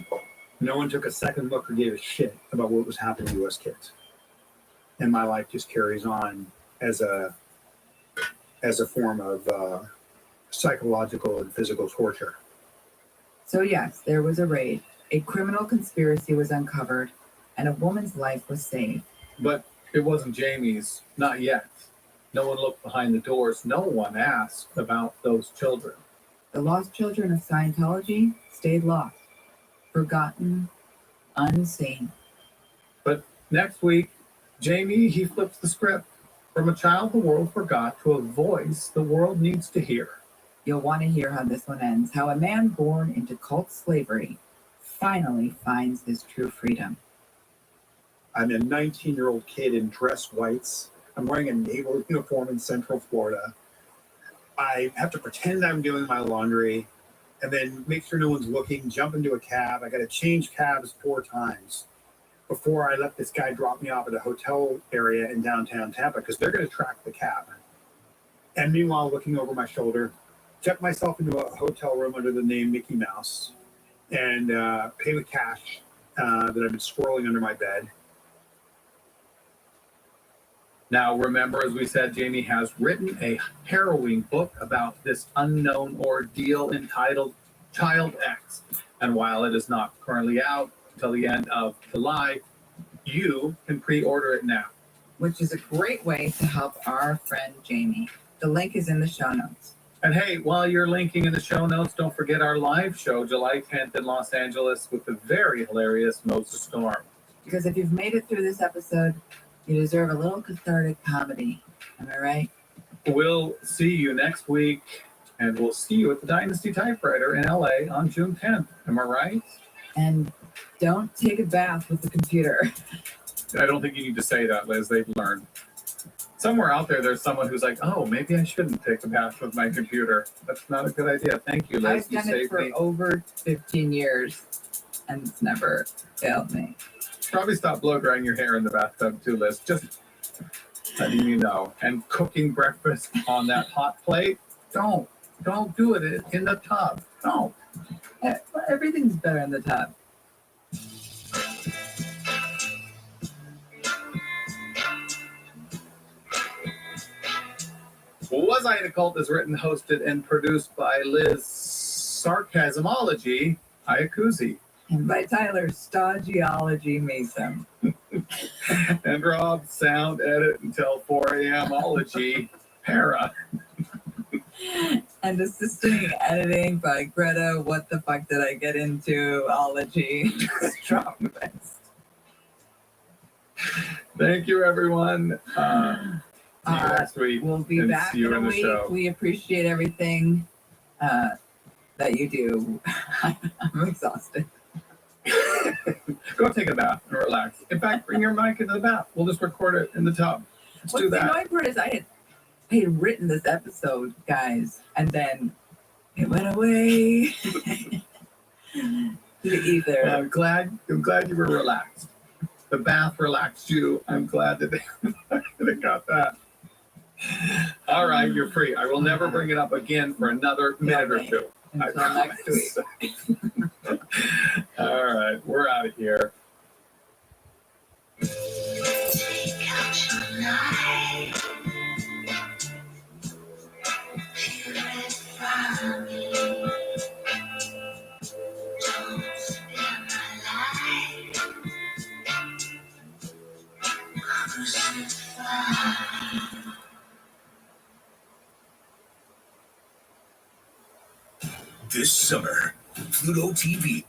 no one took a second look or gave a shit about what was happening to us kids. And my life just carries on as a form of psychological and physical torture. So yes, there was a raid. A criminal conspiracy was uncovered, and a woman's life was saved. But it wasn't Jamie's, not yet. No one looked behind the doors. No one asked about those children. The lost children of Scientology stayed lost, forgotten, unseen. But next week, Jamie, he flips the script. From a child the world forgot to a voice the world needs to hear. You'll want to hear how this one ends, how a man born into cult slavery finally finds his true freedom. I'm a 19-year-old kid in dress whites. I'm wearing a naval uniform in Central Florida. I have to pretend I'm doing my laundry and then make sure no one's looking, jump into a cab. I got to change cabs 4 times before I let this guy drop me off at a hotel area in downtown Tampa because they're going to track the cab. And meanwhile, looking over my shoulder, check myself into a hotel room under the name Mickey Mouse and pay with cash that I've been swirling under my bed. Now, remember, as we said, Jamie has written a harrowing book about this unknown ordeal entitled Child X. And while it is not currently out until the end of July, you can pre-order it now. Which is a great way to help our friend Jamie. The link is in the show notes. And hey, while you're linking in the show notes, don't forget our live show, July 10th in Los Angeles with the very hilarious Moses Storm. Because if you've made it through this episode, you deserve a little cathartic comedy. Am I right? We'll see you next week, and we'll see you at the Dynasty Typewriter in LA on June 10th. Am I right? And don't take a bath with the computer. I don't think you need to say that, Liz. They've learned. Somewhere out there, there's someone who's like, oh, maybe I shouldn't take a bath with my computer. That's not a good idea. Thank you, Liz. I've done it for over 15 years, and it's never failed me. Probably stop blow drying your hair in the bathtub too, Liz. Just letting you know. And cooking breakfast on that hot plate, don't do it in the tub. Don't. Everything's better in the tub. Was I in a Cult is written, hosted, and produced by Liz Sarcasmology Ayakuzi. And by Tyler, Stodgeology Mason. And Rob, sound edit until 4 a.m. ology para. And assisting editing by Greta. What the fuck did I get into? Ology. Strongest. Thank you, everyone. See you next week. We'll be and back see you in a in the week. show. We appreciate everything that you do. I'm exhausted. Go take a bath and relax. In fact, bring your mic into the bath. We'll just record it in the tub. Let's do What's the that. annoying part is I had written this episode, guys, and then it went away. Either. Well, I'm glad you were relaxed. The bath relaxed you. I'm glad that they got that. All right, you're free. I will never bring it up again for another minute or two. Until next week. All right, we're out of here. This summer, Pluto TV.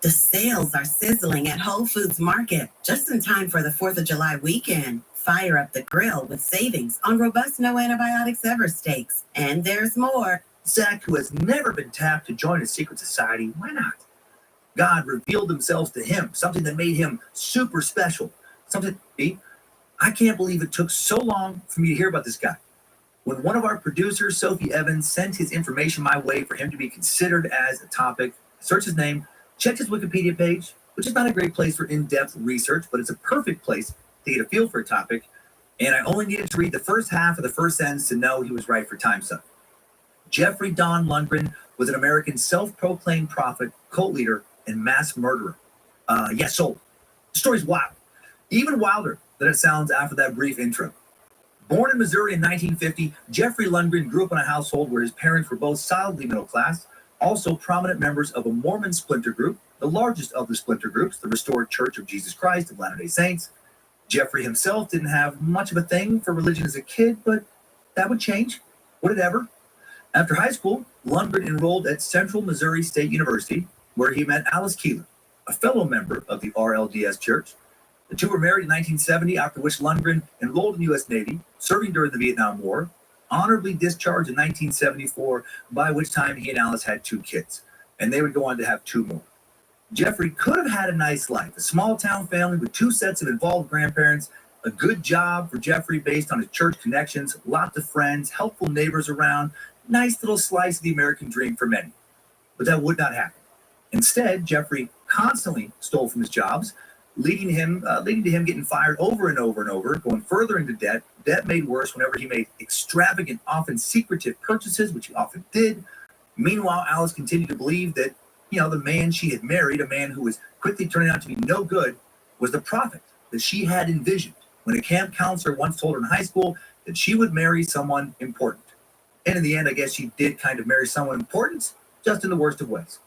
The sales are sizzling at Whole Foods Market just in time for the 4th of July weekend. Fire up the grill with savings on robust no antibiotics ever steaks. And there's more. Zach, who has never been tapped to join a secret society, why not? God revealed themselves to him, something that made him super special. I can't believe it took so long for me to hear about this guy. When one of our producers, Sophie Evans, sent his information my way for him to be considered as a topic, I searched his name, checked his Wikipedia page, which is not a great place for in-depth research, but it's a perfect place to get a feel for a topic, and I only needed to read the first half of the first sentence to know he was right for Time Suck. Jeffrey Don Lundgren was an American self-proclaimed prophet, cult leader, and mass murderer. Sold. The story's wild. Even wilder than it sounds after that brief intro. Born in Missouri in 1950, Jeffrey Lundgren grew up in a household where his parents were both solidly middle class, also prominent members of a Mormon splinter group, the largest of the splinter groups, the Restored Church of Jesus Christ of Latter-day Saints. Jeffrey himself didn't have much of a thing for religion as a kid, but that would change. Would it ever? After high school, Lundgren enrolled at Central Missouri State University, where he met Alice Keeler, a fellow member of the RLDS Church. The two were married in 1970, after which Lundgren enrolled in the U.S. Navy, serving during the Vietnam War, honorably discharged in 1974, by which time he and Alice had 2 kids, and they would go on to have 2 more. Jeffrey could have had a nice life, a small town family with 2 sets of involved grandparents, a good job for Jeffrey based on his church connections, lots of friends, helpful neighbors around, nice little slice of the American dream for many. But that would not happen. Instead, Jeffrey constantly stole from his jobs, leading to him getting fired over and over and over, going further into debt. Debt made worse whenever he made extravagant, often secretive purchases, which he often did. Meanwhile, Alice continued to believe that the man she had married, a man who was quickly turning out to be no good, was the prophet that she had envisioned when a camp counselor once told her in high school that she would marry someone important. And in the end, I guess she did kind of marry someone important, just in the worst of ways.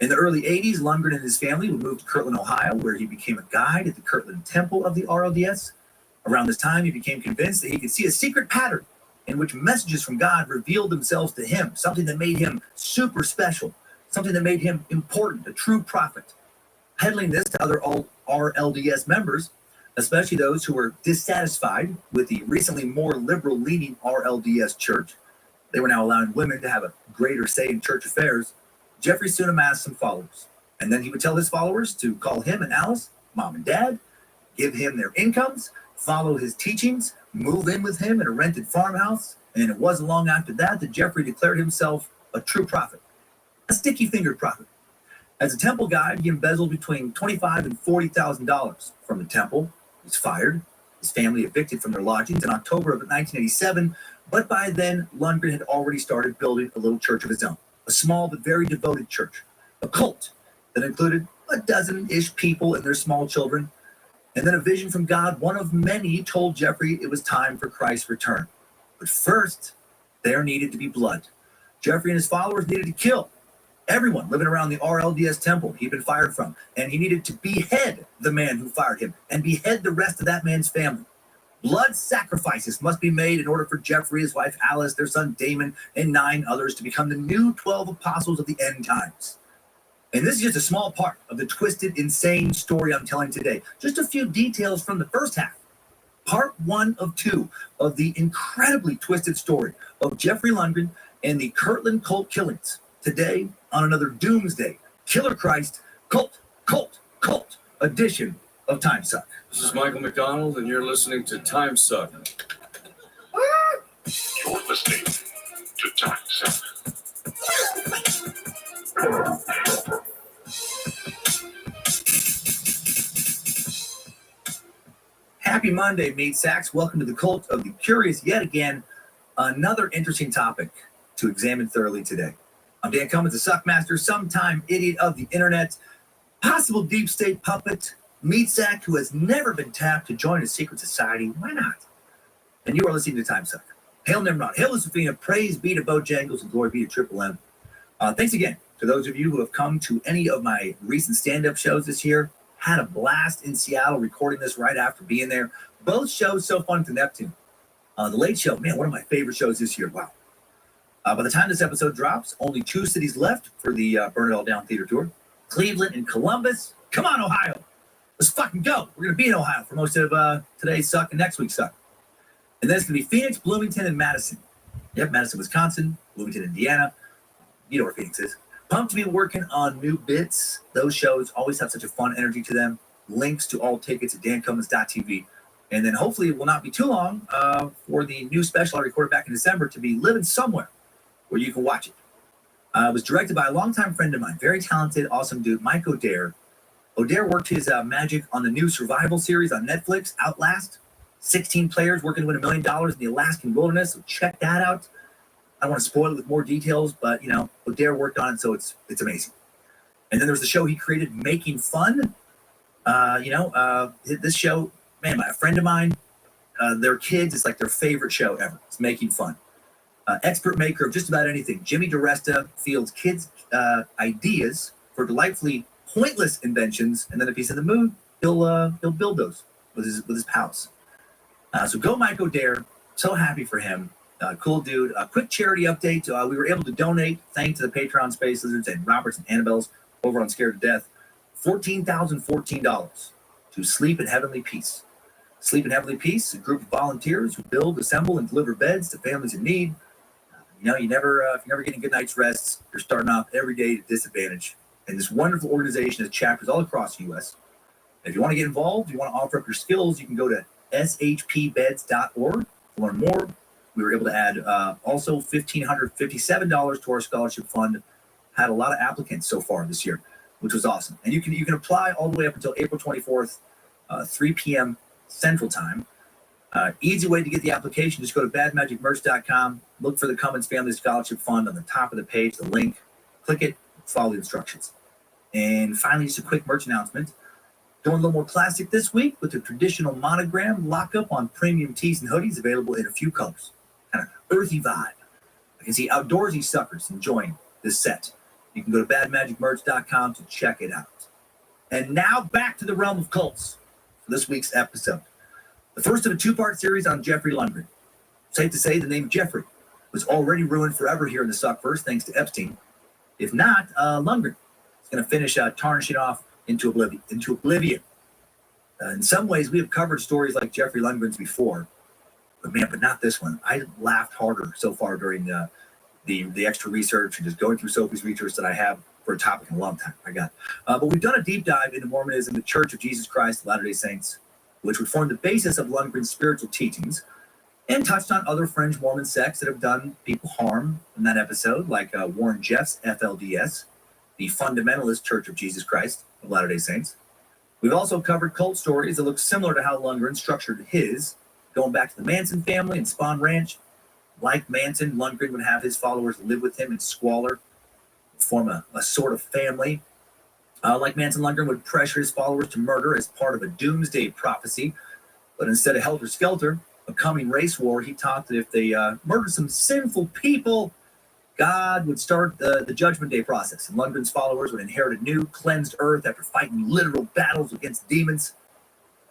In the early 80s, Lundgren and his family would move to Kirtland, Ohio, where he became a guide at the Kirtland Temple of the RLDS. Around this time, he became convinced that he could see a secret pattern in which messages from God revealed themselves to him, something that made him super special, something that made him important, a true prophet. Peddling this to other RLDS members, especially those who were dissatisfied with the recently more liberal-leaning RLDS church. They were now allowing women to have a greater say in church affairs. Jeffrey soon amassed some followers, and then he would tell his followers to call him and Alice mom and dad, give him their incomes, follow his teachings, move in with him in a rented farmhouse, and it wasn't long after that that Jeffrey declared himself a true prophet, a sticky-fingered prophet. As a temple guide, he embezzled between $25,000 and $40,000 from the temple. He was fired, his family evicted from their lodgings in October of 1987, but by then, Lundgren had already started building a little church of his own, a small but very devoted church, a cult that included a dozen-ish people and their small children. And then a vision from God, one of many, told Jeffrey it was time for Christ's return. But first, there needed to be blood. Jeffrey and his followers needed to kill everyone living around the RLDS temple he'd been fired from, and he needed to behead the man who fired him and behead the rest of that man's family. Blood sacrifices must be made in order for Jeffrey, his wife Alice, their son Damon, and 9 others to become the new 12 apostles of the end times. And this is just a small part of the twisted, insane story I'm telling today. Just a few details from the first half. Part 1 of 2 of the incredibly twisted story of Jeffrey Lundgren and the Kirtland cult killings. Today, on another Doomsday, Killer Christ, cult edition of Time Suck. This is Michael McDonald, and you're listening to Time Suck. You're listening to Time Suck. Happy Monday, Meat Sacks. Welcome to the Cult of the Curious yet again. Another interesting topic to examine thoroughly today. I'm Dan Cummins, the Suckmaster, sometime idiot of the internet, possible deep state puppet, Meat Sack who has never been tapped to join a secret society. Why not? And you are listening to Time Suck. Hail Nimrod, hail Lucifina, praise be to Bojangles, and glory be to Triple M. Thanks again to those of you who have come to any of my recent stand-up shows this year. Had a blast in Seattle recording this right after being there. Both shows so fun to Neptune. The Late Show, man, one of my favorite shows this year. Wow. By the time this episode drops, only 2 cities left for the Burn It All Down Theater Tour. Cleveland and Columbus. Come on, Ohio. Let's fucking go. We're going to be in Ohio for most of today's suck and next week's suck. And then it's going to be Phoenix, Bloomington, and Madison. Yep, Madison, Wisconsin, Bloomington, Indiana. You know where Phoenix is. Pumped to be working on new bits. Those shows always have such a fun energy to them. Links to all tickets at dancummins.tv. And then hopefully it will not be too long for the new special I recorded back in December to be Living Somewhere, where you can watch it. It was directed by a longtime friend of mine, very talented, awesome dude, Mike O'Dare. O'Dare worked his magic on the new survival series on Netflix, Outlast. 16 players working to win $1 million in the Alaskan wilderness, so check that out. I don't want to spoil it with more details, but, you know, O'Dare worked on it, so it's amazing. And then there's the show he created, Making Fun. This show, man, a friend of mine, their kids, it's like their favorite show ever. It's Making Fun. Expert maker of just about anything, Jimmy DiResta fields kids' ideas for delightfully pointless inventions, and then if he's in the mood, he'll build those with his pals. So go Mike O'Dare. So happy for him. Cool dude. A quick charity update. We were able to donate, thanks to the Patreon Space Lizards and Roberts and Annabelles over on Scared to Death, $14,014 to Sleep in Heavenly Peace. Sleep in Heavenly Peace, a group of volunteers who build, assemble, and deliver beds to families in need. You know, if you're never getting good night's rest, you're starting off every day at disadvantage. And this wonderful organization has chapters all across the U.S. If you want to get involved, you want to offer up your skills, you can go to shpbeds.org to learn more. We were able to add also $1,557 to our scholarship fund. Had a lot of applicants so far this year, which was awesome. And you can apply all the way up until April 24th, 3 p.m. Central Time. Easy way to get the application, just go to badmagicmerch.com, look for the Cummins Family Scholarship Fund on the top of the page, the link, click it, follow the instructions. And finally, just a quick merch announcement. Going a little more classic this week with the traditional monogram lockup on premium tees and hoodies available in a few colors. Kind of earthy vibe. I can see outdoorsy suckers enjoying this set. You can go to badmagicmerch.com to check it out. And now back to the realm of cults for this week's episode. The first of a two-part series on Jeffrey Lundgren. Safe to say the name Jeffrey was already ruined forever here in the Suckverse thanks to Epstein. If not, Lundgren is going to finish tarnishing off into oblivion. In some ways, we have covered stories like Jeffrey Lundgren's before, but not this one. I laughed harder so far during the extra research and just going through Sophie's research that I have for a topic in a long time. But we've done a deep dive into Mormonism, the Church of Jesus Christ of Latter-day Saints, which would form the basis of Lundgren's spiritual teachings, and touched on other fringe Mormon sects that have done people harm in that episode, like Warren Jeff's FLDS, the Fundamentalist Church of Jesus Christ of Latter-day Saints. We've also covered cult stories that look similar to how Lundgren structured his, going back to the Manson family and Spahn Ranch. Like Manson, Lundgren would have his followers live with him in squalor, form a sort of family. Like Manson, Lundgren would pressure his followers to murder as part of a doomsday prophecy. But instead of helter-skelter, a coming race war, he taught that if they murdered some sinful people, God would start the Judgment Day process, and Lundgren's followers would inherit a new, cleansed earth after fighting literal battles against demons.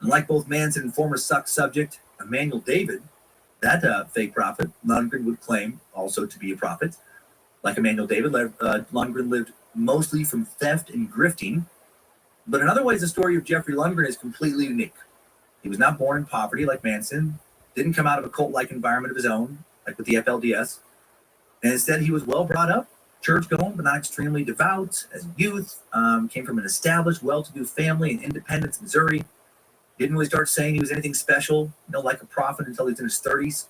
And like both Manson and former Suck subject, Emmanuel David, that fake prophet, Lundgren would claim also to be a prophet. Like Emmanuel David, Lundgren lived mostly from theft and grifting. But in other ways, the story of Jeffrey Lundgren is completely unique. He was not born in poverty like Manson, didn't come out of a cult-like environment of his own, like with the FLDS. And instead, he was well brought up, church-going, but not extremely devout. As a youth, came from an established, well-to-do family in Independence, Missouri. Didn't really start saying he was anything special, like a prophet until he was in his 30s.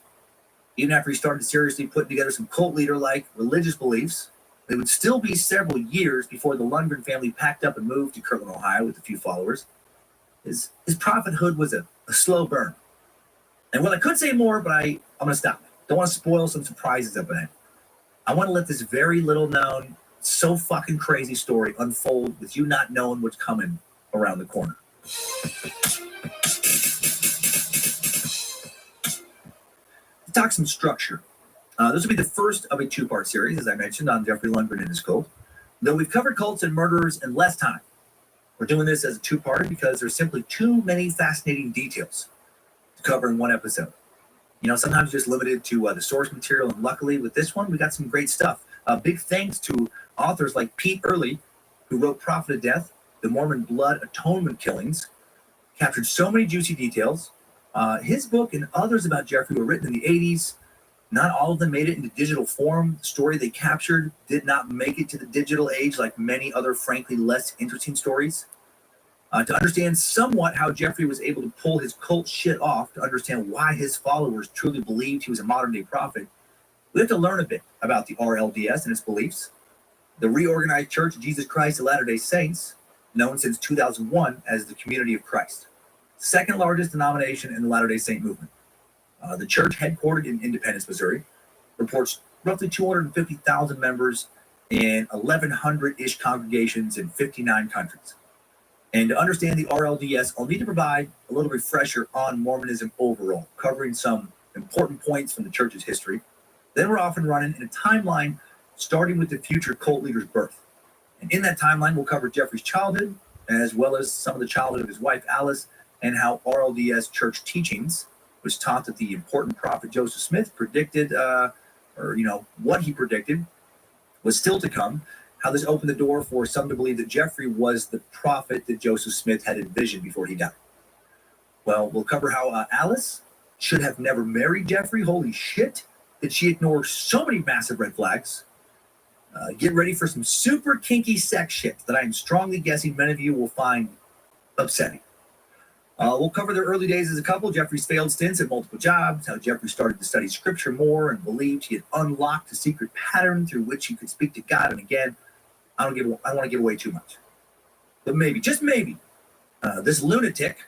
Even after he started seriously putting together some cult leader-like religious beliefs, it would still be several years before the Lundgren family packed up and moved to Kirtland, Ohio with a few followers. His prophethood was a slow burn. And well, I could say more, but I'm going to stop. Don't want to spoil some surprises up ahead. I want to let this very little known, so fucking crazy story unfold with you not knowing what's coming around the corner. Let's talk some structure. This will be the first of a two-part series, as I mentioned, on Jeffrey Lundgren and his cult. Though we've covered cults and murderers in less time, we're doing this as a two-parter because there's simply too many fascinating details to cover in one episode. Sometimes just limited to the source material, and luckily with this one, we got some great stuff. Big thanks to authors like Pete Early, who wrote Prophet of Death, The Mormon Blood Atonement Killings, captured so many juicy details. His book and others about Jeffrey were written in the 80s. Not all of them made it into digital form. The story they captured did not make it to the digital age like many other, frankly, less interesting stories. To understand somewhat how Jeffrey was able to pull his cult shit off, to understand why his followers truly believed he was a modern-day prophet, we have to learn a bit about the RLDS and its beliefs. The Reorganized Church of Jesus Christ of Latter-day Saints, known since 2001 as the Community of Christ, second largest denomination in the Latter-day Saint movement. The church, headquartered in Independence, Missouri, reports roughly 250,000 members and 1,100-ish congregations in 59 countries. And to understand the RLDS, I'll need to provide a little refresher on Mormonism overall, covering some important points from the church's history. Then we're off and running in a timeline starting with the future cult leader's birth. And in that timeline, we'll cover Jeffrey's childhood, as well as some of the childhood of his wife, Alice, and how RLDS church teachings, which taught that the important prophet Joseph Smith predicted, what he predicted was still to come, how this opened the door for some to believe that Jeffrey was the prophet that Joseph Smith had envisioned before he died. Well, we'll cover how Alice should have never married Jeffrey. Holy shit, did she ignore so many massive red flags? Get ready for some super kinky sex shit that I am strongly guessing many of you will find upsetting. We'll cover their early days as a couple, Jeffrey's failed stints at multiple jobs, how Jeffrey started to study scripture more and believed he had unlocked a secret pattern through which he could speak to God. And again, I don't want to give away too much. But maybe, just maybe, this lunatic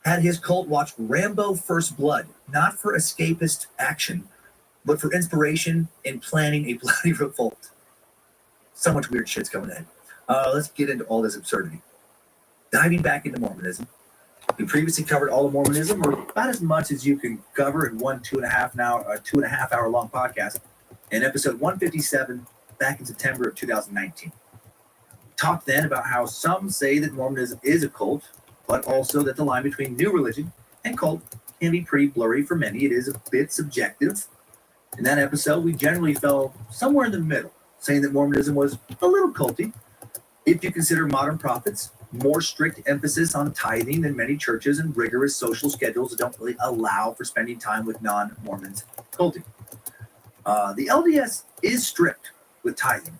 had his cult watch Rambo First Blood, not for escapist action, but for inspiration in planning a bloody revolt. So much weird shit's coming in. Let's get into all this absurdity. Diving back into Mormonism. We previously covered all of Mormonism, or about as much as you can cover in one 2.5 hour long podcast, in episode 157 back in September of 2019. Talked then about how some say that Mormonism is a cult, but also that the line between new religion and cult can be pretty blurry for many. It is a bit subjective. In that episode, we generally fell somewhere in the middle, saying that Mormonism was a little culty if you consider modern prophets, more strict emphasis on tithing than many churches, and rigorous social schedules that don't really allow for spending time with non-Mormons culting. The LDS is strict with tithing.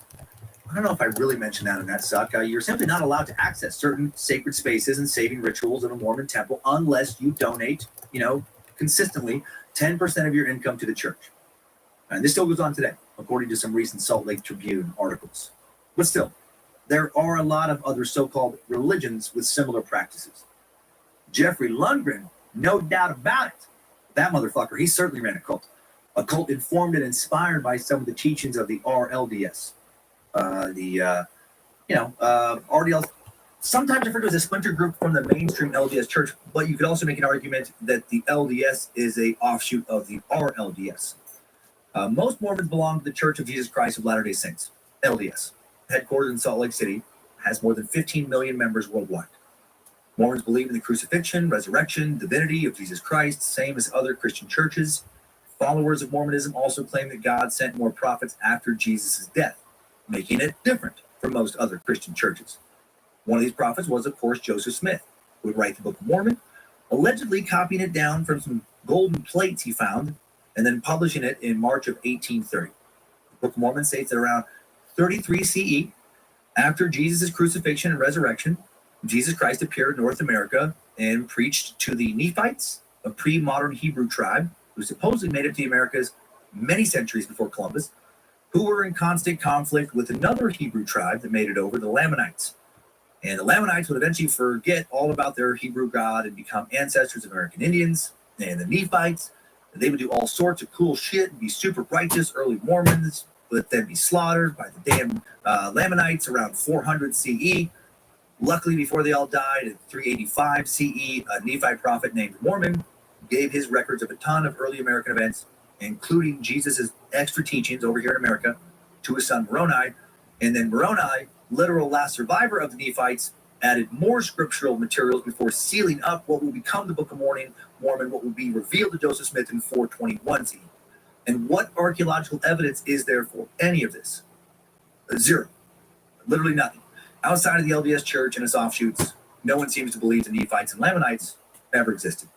I don't know if I really mentioned that in that suck. You're simply not allowed to access certain sacred spaces and saving rituals in a Mormon temple unless you donate, consistently 10% of your income to the church. And this still goes on today, according to some recent Salt Lake Tribune articles. But still, there are a lot of other so-called religions with similar practices. Jeffrey Lundgren, no doubt about it. That motherfucker, he certainly ran a cult. A cult informed and inspired by some of the teachings of the RLDS. RDLs, sometimes referred to as a splinter group from the mainstream LDS church, but you could also make an argument that the LDS is a offshoot of the RLDS. Most Mormons belong to the Church of Jesus Christ of Latter-day Saints, LDS, headquartered in Salt Lake City, has more than 15 million members worldwide. Mormons believe in the crucifixion, resurrection, divinity of Jesus Christ, same as other Christian churches. Followers of Mormonism also claim that God sent more prophets after Jesus' death, making it different from most other Christian churches. One of these prophets was, of course, Joseph Smith, who would write the Book of Mormon, allegedly copying it down from some golden plates he found, and then publishing it in March of 1830. The Book of Mormon states that around 33 CE, after Jesus' crucifixion and resurrection, Jesus Christ appeared in North America and preached to the Nephites, a pre-modern Hebrew tribe who supposedly made it to the Americas many centuries before Columbus, who were in constant conflict with another Hebrew tribe that made it over, the Lamanites. And the Lamanites would eventually forget all about their Hebrew God and become ancestors of American Indians. And the Nephites, they would do all sorts of cool shit and be super righteous early Mormons, but then be slaughtered by the damn Lamanites around 400 CE. Luckily, before they all died in 385 CE, a Nephite prophet named Mormon gave his records of a ton of early American events, including Jesus' extra teachings over here in America, to his son Moroni. And then Moroni, literal last survivor of the Nephites, added more scriptural materials before sealing up what will become the Book of Mormon, what will be revealed to Joseph Smith in 421 CE. And what archaeological evidence is there for any of this? Zero. Literally nothing. Outside of the LDS Church and its offshoots, no one seems to believe the Nephites and Lamanites ever existed.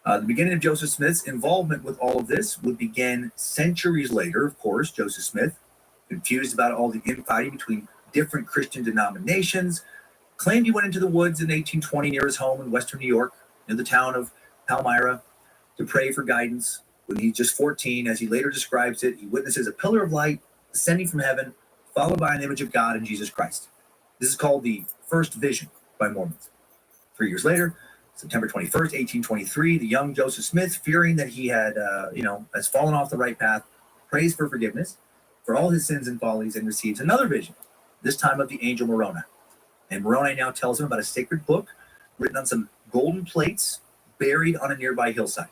The beginning of Joseph Smith's involvement with all of this would begin centuries later, of course. Joseph Smith, confused about all the infighting between different Christian denominations, claimed he went into the woods in 1820 near his home in western New York, in the town of Palmyra, to pray for guidance. When he's just 14, as he later describes it, he witnesses a pillar of light descending from heaven, followed by an image of God in Jesus Christ. This is called the first vision by Mormons. 3 years later, September 21st, 1823, the young Joseph Smith, fearing that he had, has fallen off the right path, prays for forgiveness for all his sins and follies and receives another vision, this time of the angel Moroni. And Moroni now tells him about a sacred book written on some golden plates buried on a nearby hillside.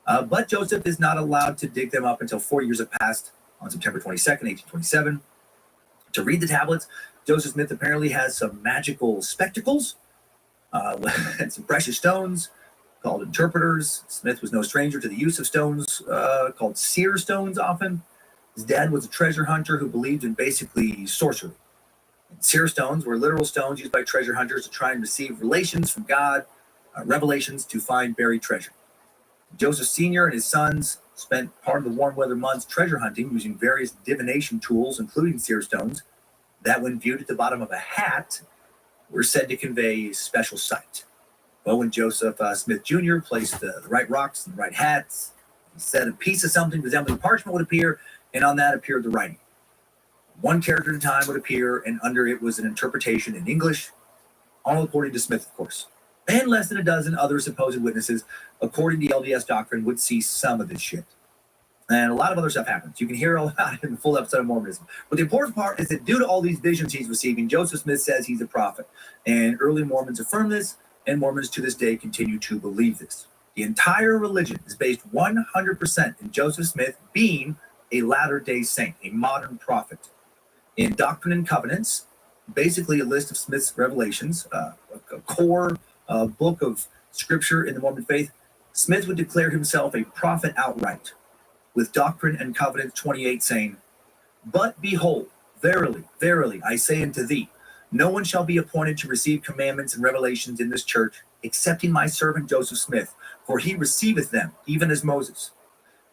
But Joseph is not allowed to dig them up until 4 years have passed on September 22nd, 1827. To read the tablets, Joseph Smith apparently has some magical spectacles and some precious stones called interpreters. Smith was no stranger to the use of stones called seer stones often. His dad was a treasure hunter who believed in basically sorcery. And seer stones were literal stones used by treasure hunters to try and receive relations from God, revelations to find buried treasure. Joseph Sr. and his sons spent part of the warm weather months treasure hunting using various divination tools, including seer stones, that when viewed at the bottom of a hat were said to convey special sight. Well, when Joseph Smith Jr. placed the right rocks in the right hats, he said a piece of something resembling parchment would appear, and on that appeared the writing. One character at a time would appear, and under it was an interpretation in English, all according to Smith, of course. And less than a dozen other supposed witnesses, according to LDS doctrine, would see some of this shit. And a lot of other stuff happens. You can hear all about it in the full episode of Mormonism. But the important part is that due to all these visions he's receiving, Joseph Smith says he's a prophet. And early Mormons affirm this, and Mormons to this day continue to believe this. The entire religion is based 100% in Joseph Smith being a Latter-day Saint, a modern prophet. In Doctrine and Covenants, basically a list of Smith's revelations, a core book of scripture in the Mormon faith, Smith would declare himself a prophet outright, with Doctrine and Covenants 28 saying, "But behold, verily, verily, I say unto thee, no one shall be appointed to receive commandments and revelations in this church, excepting my servant Joseph Smith, for he receiveth them, even as Moses.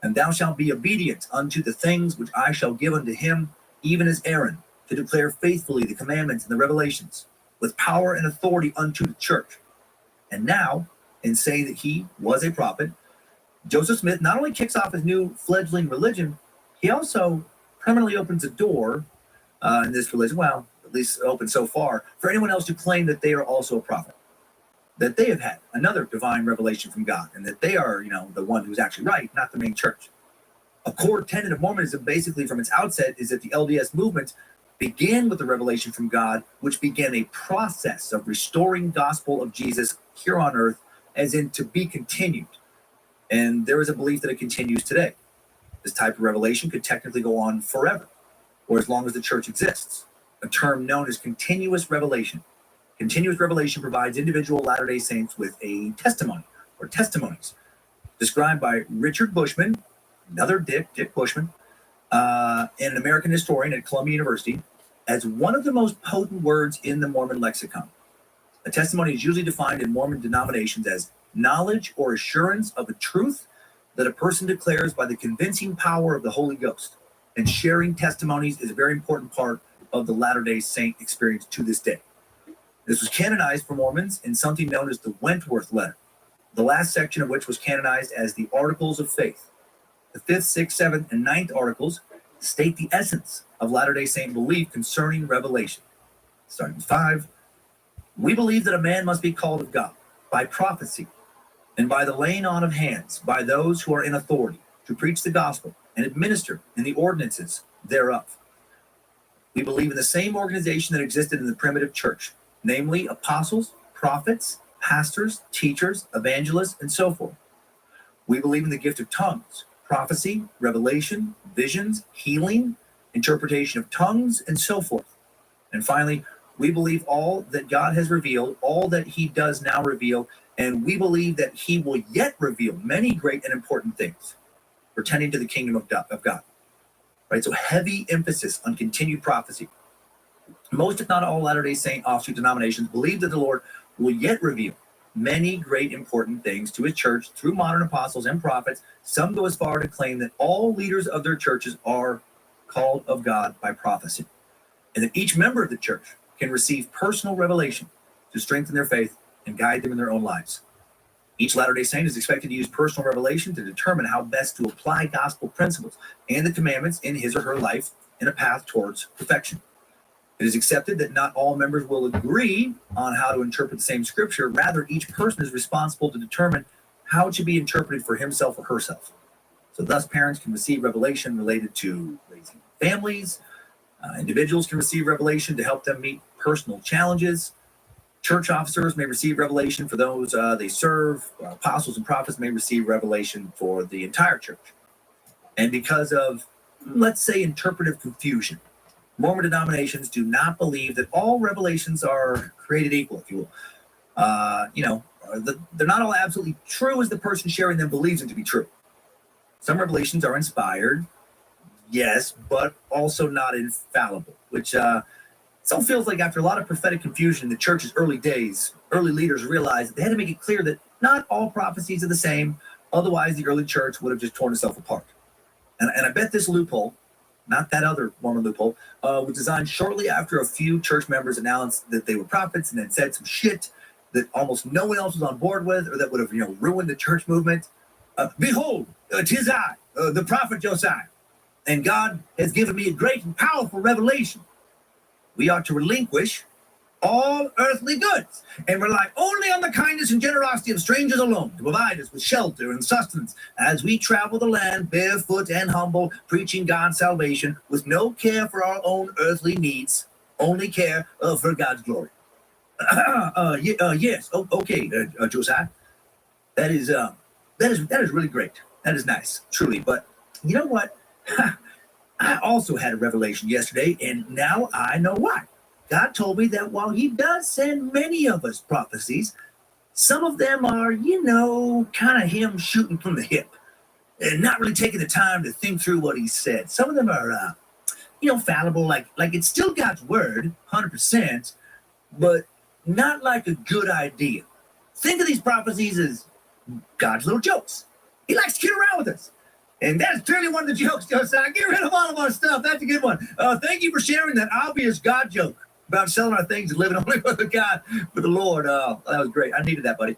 And thou shalt be obedient unto the things which I shall give unto him, even as Aaron, to declare faithfully the commandments and the revelations, with power and authority unto the church." And now, in saying that he was a prophet, Joseph Smith not only kicks off his new fledgling religion, he also permanently opens a door in this religion, well, at least open so far, for anyone else to claim that they are also a prophet, that they have had another divine revelation from God, and that they are, the one who's actually right, not the main church. A core tenet of Mormonism, basically from its outset, is that the LDS movement began with the revelation from God, which began a process of restoring gospel of Jesus here on earth, as in to be continued. And there is a belief that it continues today. This type of revelation could technically go on forever, or as long as the church exists, a term known as continuous revelation. Continuous revelation provides individual Latter-day Saints with a testimony or testimonies, described by Richard Bushman, another Dick Bushman, and an American historian at Columbia University, as one of the most potent words in the Mormon lexicon. A testimony is usually defined in Mormon denominations as knowledge or assurance of a truth that a person declares by the convincing power of the Holy Ghost. And sharing testimonies is a very important part of the Latter-day Saint experience to this day. This was canonized for Mormons in something known as the Wentworth Letter, the last section of which was canonized as the Articles of Faith. The 5th, 6th, 7th, and 9th articles state the essence of Latter-day Saint belief concerning revelation. Starting with 5, we believe that a man must be called of God by prophecy and by the laying on of hands by those who are in authority to preach the gospel and administer in the ordinances thereof. We believe in the same organization that existed in the primitive church, namely apostles, prophets, pastors, teachers, evangelists, and so forth. We believe in the gift of tongues, prophecy, revelation, visions, healing, interpretation of tongues, and so forth. And finally, we believe all that God has revealed, all that he does now reveal, and we believe that he will yet reveal many great and important things pertaining to the kingdom of God. Right? So heavy emphasis on continued prophecy. Most, if not all, Latter-day Saint offshoot denominations believe that the Lord will yet reveal many great important things to his church through modern apostles and prophets. Some go as far to claim that all leaders of their churches are called of God by prophecy, and that each member of the church can receive personal revelation to strengthen their faith and guide them in their own lives. Each Latter-day Saint is expected to use personal revelation to determine how best to apply gospel principles and the commandments in his or her life in a path towards perfection. It is accepted that not all members will agree on how to interpret the same scripture. Rather, each person is responsible to determine how it should be interpreted for himself or herself. So thus, parents can receive revelation related to raising families. Individuals can receive revelation to help them meet personal challenges. Church officers may receive revelation for those they serve. Apostles and prophets may receive revelation for the entire church. And because of, let's say, interpretive confusion, Mormon denominations do not believe that all revelations are created equal, if you will. They're not all absolutely true as the person sharing them believes them to be true. Some revelations are inspired, yes, but also not infallible, which so feels like after a lot of prophetic confusion in the church's early days, early leaders realized that they had to make it clear that not all prophecies are the same. Otherwise, the early church would have just torn itself apart. And I bet this loophole, not that other Mormon loophole, was designed shortly after a few church members announced that they were prophets and then said some shit that almost no one else was on board with, or that would have ruined the church movement. Behold, 'tis I, the prophet Josiah, and God has given me a great and powerful revelation. We are to relinquish all earthly goods and rely only on the kindness and generosity of strangers alone to provide us with shelter and sustenance as we travel the land barefoot and humble, preaching God's salvation with no care for our own earthly needs, only care for God's glory. Yes, okay, Josiah, that is really great. That is nice, truly. But you know what? I also had a revelation yesterday, and now I know why. God told me that while he does send many of us prophecies, some of them are, kind of him shooting from the hip and not really taking the time to think through what he said. Some of them are, fallible, like it's still God's word, 100%, but not like a good idea. Think of these prophecies as God's little jokes. He likes to kid around with us. And that's clearly one of the jokes, Josiah. Get rid of all of our stuff. That's a good one. Thank you for sharing that obvious God joke about selling our things and living only for the Lord. That was great. I needed that, buddy.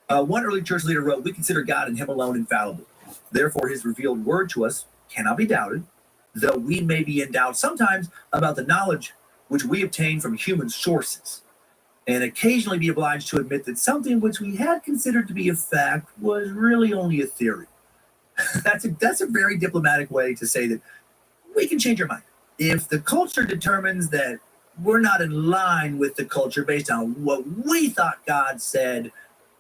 One early church leader wrote, "We consider God and him alone infallible. Therefore, his revealed word to us cannot be doubted, though we may be in doubt sometimes about the knowledge which we obtain from human sources, and occasionally be obliged to admit that something which we had considered to be a fact was really only a theory." That's a very diplomatic way to say that we can change our mind. If the culture determines that we're not in line with the culture based on what we thought God said,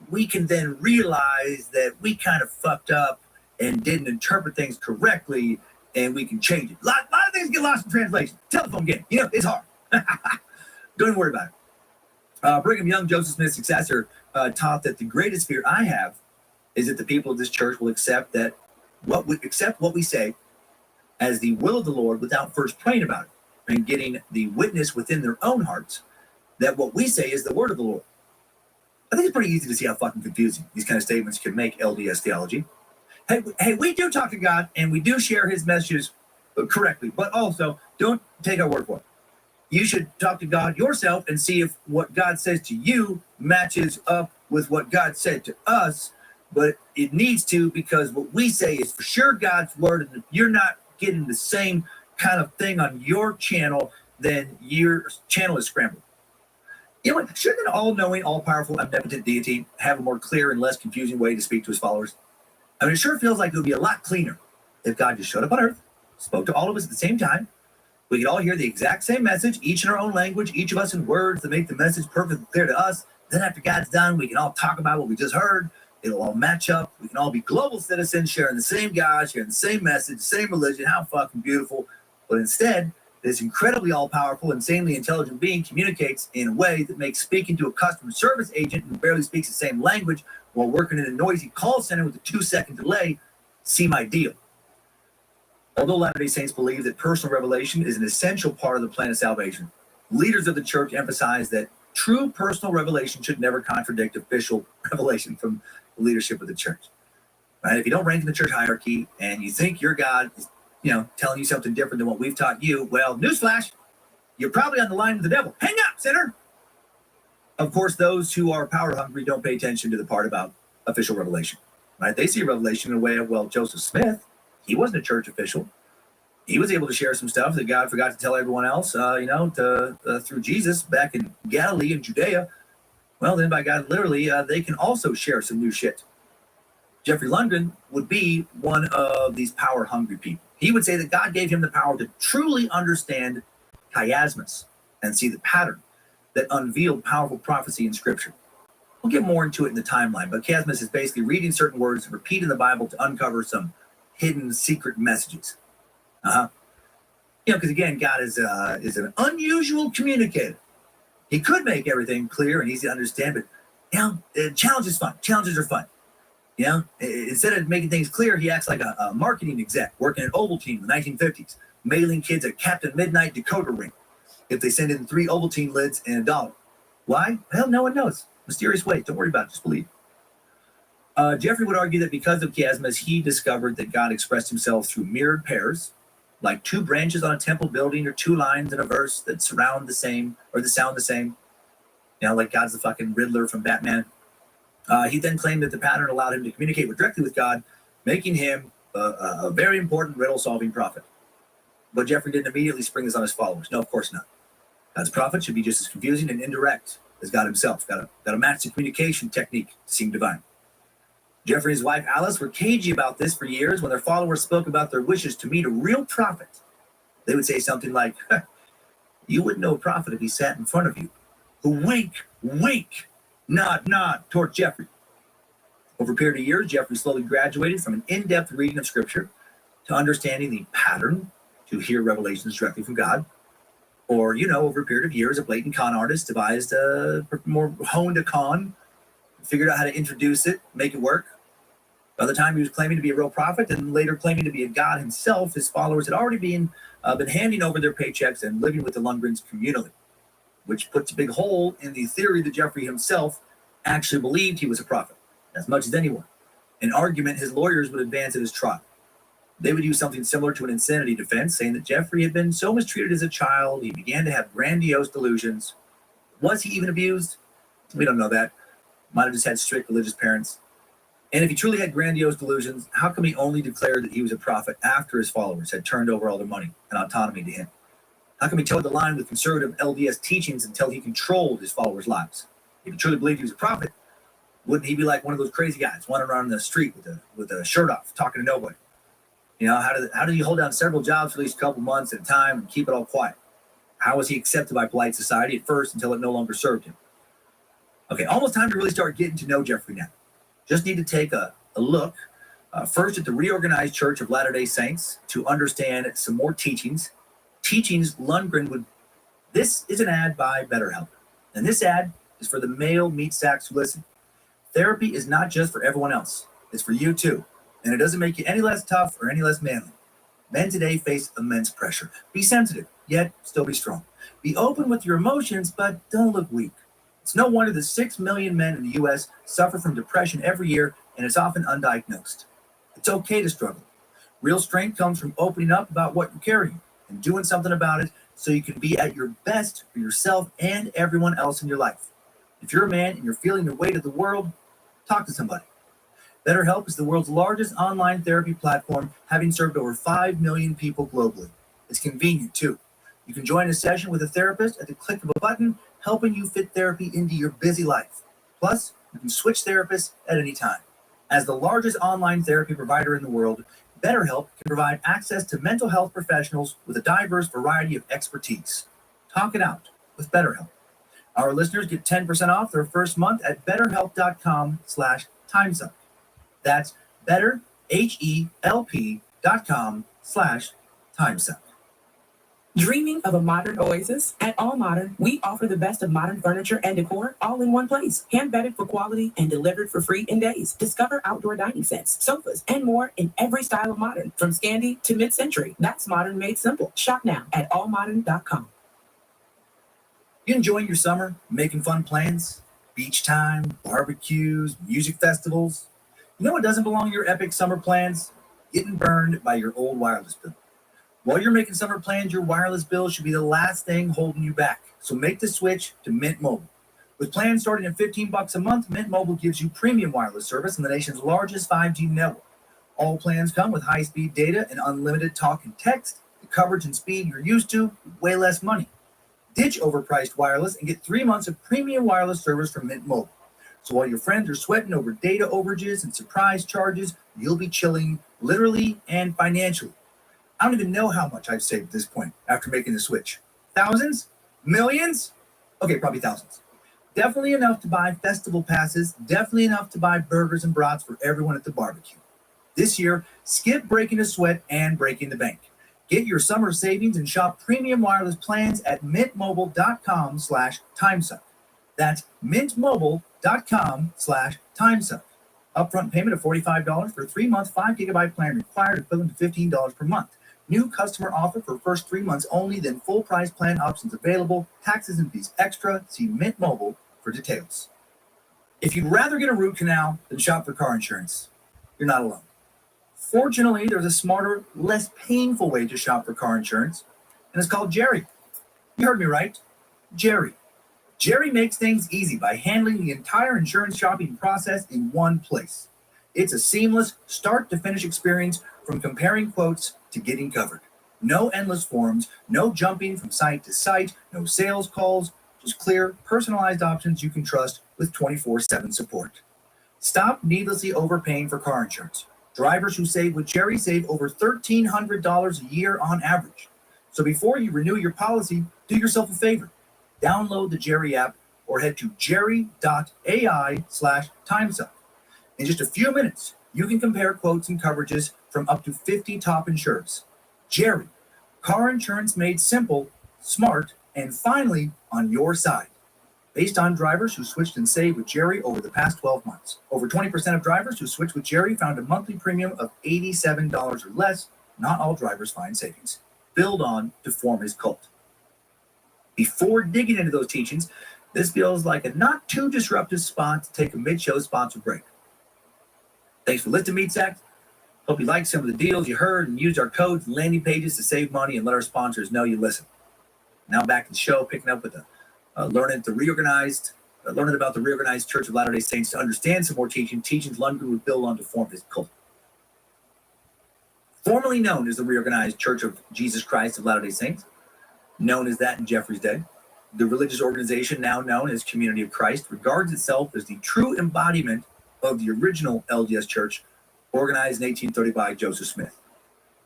we can then realize that we kind of fucked up and didn't interpret things correctly, and we can change it. A lot of things get lost in translation. Telephone game, it's hard. Don't even worry about it. Brigham Young, Joseph Smith's successor, taught that the greatest fear I have is that the people of this church will accept what we say as the will of the Lord without first praying about it and getting the witness within their own hearts that what we say is the word of the Lord. I think it's pretty easy to see how fucking confusing these kind of statements can make LDS theology. Hey, we do talk to God and we do share his messages correctly, but also don't take our word for it. You should talk to God yourself and see if what God says to you matches up with what God said to us. But it needs to, because what we say is for sure God's word, and if you're not getting the same kind of thing on your channel, then your channel is scrambled. You know what? Shouldn't an all-knowing, all-powerful, omnipotent deity have a more clear and less confusing way to speak to his followers? I mean, it sure feels like it would be a lot cleaner if God just showed up on earth, spoke to all of us at the same time. We could all hear the exact same message, each in our own language, each of us in words that make the message perfectly clear to us. Then after God's done, we can all talk about what we just heard. It'll all match up. We can all be global citizens, sharing the same God, sharing the same message, same religion. How fucking beautiful. But instead, this incredibly all-powerful, insanely intelligent being communicates in a way that makes speaking to a customer service agent who barely speaks the same language while working in a noisy call center with a 2-second delay seem ideal. Although Latter-day Saints believe that personal revelation is an essential part of the plan of salvation, leaders of the church emphasize that true personal revelation should never contradict official revelation from the leadership of the church. Right? If you don't rank in the church hierarchy and you think your God is, telling you something different than what we've taught you, well, newsflash, you're probably on the line with the devil. Hang up, sinner! Of course, those who are power hungry don't pay attention to the part about official revelation. Right? They see revelation in a way of, well, Joseph Smith, he wasn't a church official. He was able to share some stuff that God forgot to tell everyone else, through Jesus back in Galilee and Judea. Well, then by God, literally, they can also share some new shit. Jeffrey Lundgren would be one of these power-hungry people. He would say that God gave him the power to truly understand chiasmus and see the pattern that unveiled powerful prophecy in Scripture. We'll get more into it in the timeline, but chiasmus is basically reading certain words and repeating the Bible to uncover some hidden secret messages. Because again, God is an unusual communicator. He could make everything clear and easy to understand, but challenge is fun. Challenges are fun. Instead of making things clear, he acts like a marketing exec working at Ovaltine in the 1950s, mailing kids a Captain Midnight decoder ring if they send in 3 Ovaltine lids and $1. Why? Well, no one knows. Mysterious way. Don't worry about it. Just believe. Jeffrey would argue that because of chiasmus, he discovered that God expressed himself through mirrored pairs, like 2 branches on a temple building or 2 lines in a verse that surround the same or that sound the same. Like God's the fucking Riddler from Batman. He then claimed that the pattern allowed him to communicate directly with God, making him a very important riddle-solving prophet. But Jeffrey didn't immediately spring this on his followers. No, of course not. God's prophet should be just as confusing and indirect as God himself. Got to match the communication technique to seem divine. Jeffrey and his wife Alice were cagey about this for years. When their followers spoke about their wishes to meet a real prophet, they would say something like, you wouldn't know a prophet if he sat in front of you. Wink, wink, nod, nod toward Jeffrey. Over a period of years, Jeffrey slowly graduated from an in-depth reading of Scripture to understanding the pattern to hear revelations directly from God. Or, over a period of years, a blatant con artist devised a more honed a con, figured out how to introduce it, make it work. By the time he was claiming to be a real prophet and later claiming to be a god himself, his followers had already been handing over their paychecks and living with the Lundgrens communally, which puts a big hole in the theory that Jeffrey himself actually believed he was a prophet, as much as anyone, an argument his lawyers would advance at his trial. They would use something similar to an insanity defense, saying that Jeffrey had been so mistreated as a child, he began to have grandiose delusions. Was he even abused? We don't know that. Might have just had strict religious parents. And if he truly had grandiose delusions, how come he only declared that he was a prophet after his followers had turned over all their money and autonomy to him? How come he towed the line with conservative LDS teachings until he controlled his followers' lives? If he truly believed he was a prophet, wouldn't he be like one of those crazy guys wandering around the street with a shirt off, talking to nobody? How did he hold down several jobs for at least a couple months at a time and keep it all quiet? How was he accepted by polite society at first until it no longer served him? Okay, almost time to really start getting to know Jeffrey now. Just need to take a look first at the reorganized Church of Latter-day Saints to understand some more teachings. Teachings Lundgren would. This is an ad by BetterHelp. And this ad is for the male meat sacks who listen. Therapy is not just for everyone else. It's for you too. And it doesn't make you any less tough or any less manly. Men today face immense pressure. Be sensitive, yet still be strong. Be open with your emotions, but don't look weak. It's no wonder that 6 million men in the U.S. suffer from depression every year, and it's often undiagnosed. It's okay to struggle. Real strength comes from opening up about what you're carrying and doing something about it so you can be at your best for yourself and everyone else in your life. If you're a man and you're feeling the weight of the world, talk to somebody. BetterHelp is the world's largest online therapy platform, having served over 5 million people globally. It's convenient, too. You can join a session with a therapist at the click of a button, helping you fit therapy into your busy life. Plus, you can switch therapists at any time. As the largest online therapy provider in the world, BetterHelp can provide access to mental health professionals with a diverse variety of expertise. Talk it out with BetterHelp. Our listeners get 10% off their first month at betterhelp.com/timesuck. That's betterhelp.com/timesuck. Dreaming of a modern oasis? At All Modern, we offer the best of modern furniture and decor all in one place. Hand-vetted for quality and delivered for free in days. Discover outdoor dining sets, sofas, and more in every style of modern, from Scandi to mid-century. That's modern made simple. Shop now at allmodern.com. You enjoying your summer? Making fun plans? Beach time, barbecues, music festivals? You know what doesn't belong in your epic summer plans? Getting burned by your old wireless bill. While you're making summer plans, your wireless bill should be the last thing holding you back. So make the switch to Mint Mobile. With plans starting at $15 a month, Mint Mobile gives you premium wireless service in the nation's largest 5G network. All plans come with high-speed data and unlimited talk and text. The coverage and speed you're used to, way less money. Ditch overpriced wireless and get 3 months of premium wireless service from Mint Mobile. So while your friends are sweating over data overages and surprise charges, you'll be chilling literally and financially. I don't even know how much I've saved at this point after making the switch. Thousands? Millions? Okay, probably thousands. Definitely enough to buy festival passes, definitely enough to buy burgers and brats for everyone at the barbecue. This year, skip breaking a sweat and breaking the bank. Get your summer savings and shop premium wireless plans at mintmobile.com/timesuck. That's mintmobile.com/timesuck. Upfront payment of $45 for a 3-month 5 GB plan required, equivalent to $15 per month. New customer offer for first 3 months only, then full price plan options available. Taxes and fees extra. See Mint Mobile for details. If you'd rather get a root canal than shop for car insurance, you're not alone. Fortunately, there's a smarter, less painful way to shop for car insurance, and it's called Jerry. You heard me right. Jerry. Jerry makes things easy by handling the entire insurance shopping process in one place. It's a seamless start-to-finish experience from comparing quotes to getting covered. No endless forms, no jumping from site to site, no sales calls, just clear, personalized options you can trust with 24/7 support. Stop needlessly overpaying for car insurance. Drivers who save with Jerry save over $1,300 a year on average. So before you renew your policy, do yourself a favor. Download the Jerry app or head to jerry.ai/timesuck. In just a few minutes, you can compare quotes and coverages from up to 50 top insurers. Jerry, car insurance made simple, smart, and finally on your side. Based on drivers who switched and saved with Jerry over the past 12 months. Over 20% of drivers who switched with Jerry found a monthly premium of $87 or less. Not all drivers find savings. Build on to form his cult. Before digging into those teachings, this feels like a not too disruptive spot to take a mid-show sponsor break. Thanks for listening, Meat Sack. Hope you liked some of the deals you heard and used our codes and landing pages to save money and let our sponsors know you listen. Now back to the show, picking up with learning about the reorganized Church of Latter-day Saints to understand some more teachings Lundgren would build on to form his cult. Formerly known as the Reorganized Church of Jesus Christ of Latter-day Saints, known as that in Jeffrey's day, the religious organization now known as Community of Christ regards itself as the true embodiment of the original LDS Church, organized in 1830 by Joseph Smith.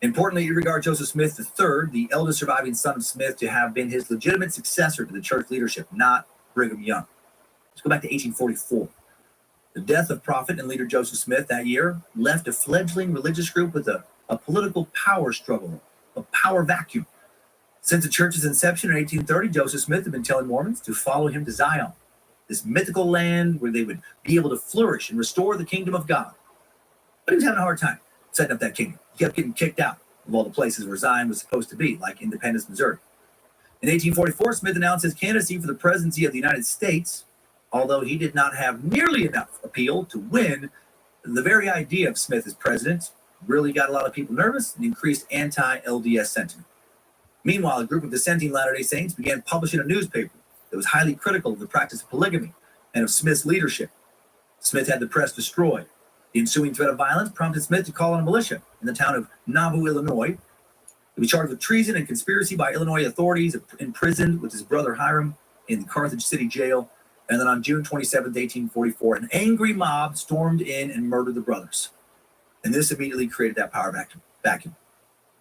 Importantly, it regards Joseph Smith III, the eldest surviving son of Smith, to have been his legitimate successor to the church leadership, not Brigham Young. Let's go back to 1844. The death of prophet and leader Joseph Smith that year left a fledgling religious group with a political power struggle, a power vacuum. Since the church's inception in 1830, Joseph Smith had been telling Mormons to follow him to Zion, this mythical land where they would be able to flourish and restore the kingdom of God. But he was having a hard time setting up that kingdom. He kept getting kicked out of all the places where Zion was supposed to be, like Independence, Missouri. In 1844, Smith announced his candidacy for the presidency of the United States, although he did not have nearly enough appeal to win. The very idea of Smith as president really got a lot of people nervous and increased anti-LDS sentiment. Meanwhile, a group of dissenting Latter-day Saints began publishing a newspaper that was highly critical of the practice of polygamy and of Smith's leadership. Smith had the press destroyed. The ensuing threat of violence prompted Smith to call on a militia in the town of Nauvoo, Illinois. He was charged with treason and conspiracy by Illinois authorities, imprisoned with his brother Hiram in the Carthage City jail. And then on June 27, 1844, an angry mob stormed in and murdered the brothers. And this immediately created that power vacuum.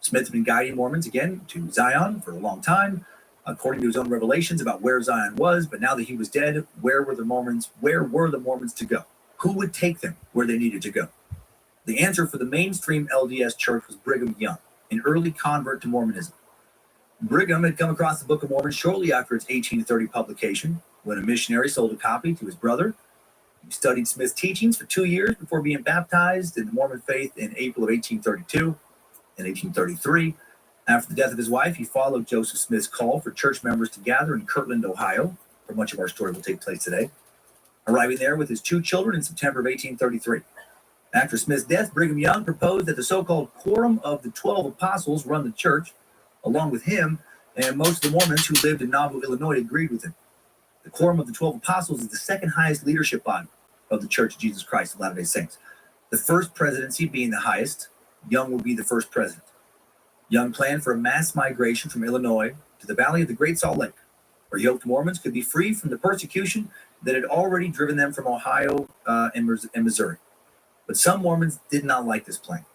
Smith had been guiding Mormons again to Zion for a long time, according to his own revelations about where Zion was. But now that he was dead, where were the Mormons to go? Who would take them where they needed to go? The answer for the mainstream LDS church was Brigham Young, an early convert to Mormonism. Brigham had come across the Book of Mormon shortly after its 1830 publication when a missionary sold a copy to his brother. He studied Smith's teachings for 2 years before being baptized in the Mormon faith in April of 1832 and 1833. After the death of his wife, he followed Joseph Smith's call for church members to gather in Kirtland, Ohio, where much of our story will take place today, arriving there with his 2 children in September of 1833. After Smith's death, Brigham Young proposed that the so-called Quorum of the 12 Apostles run the church. Along with him, and most of the Mormons who lived in Nauvoo, Illinois, agreed with him. The Quorum of the 12 Apostles is the second highest leadership body of the Church of Jesus Christ of Latter-day Saints. The first presidency being the highest, Young will be the first president. Young planned for a mass migration from Illinois to the valley of the Great Salt Lake, where he hoped Mormons could be free from the persecution that had already driven them from Ohio and Missouri. But some Mormons did not like this plan.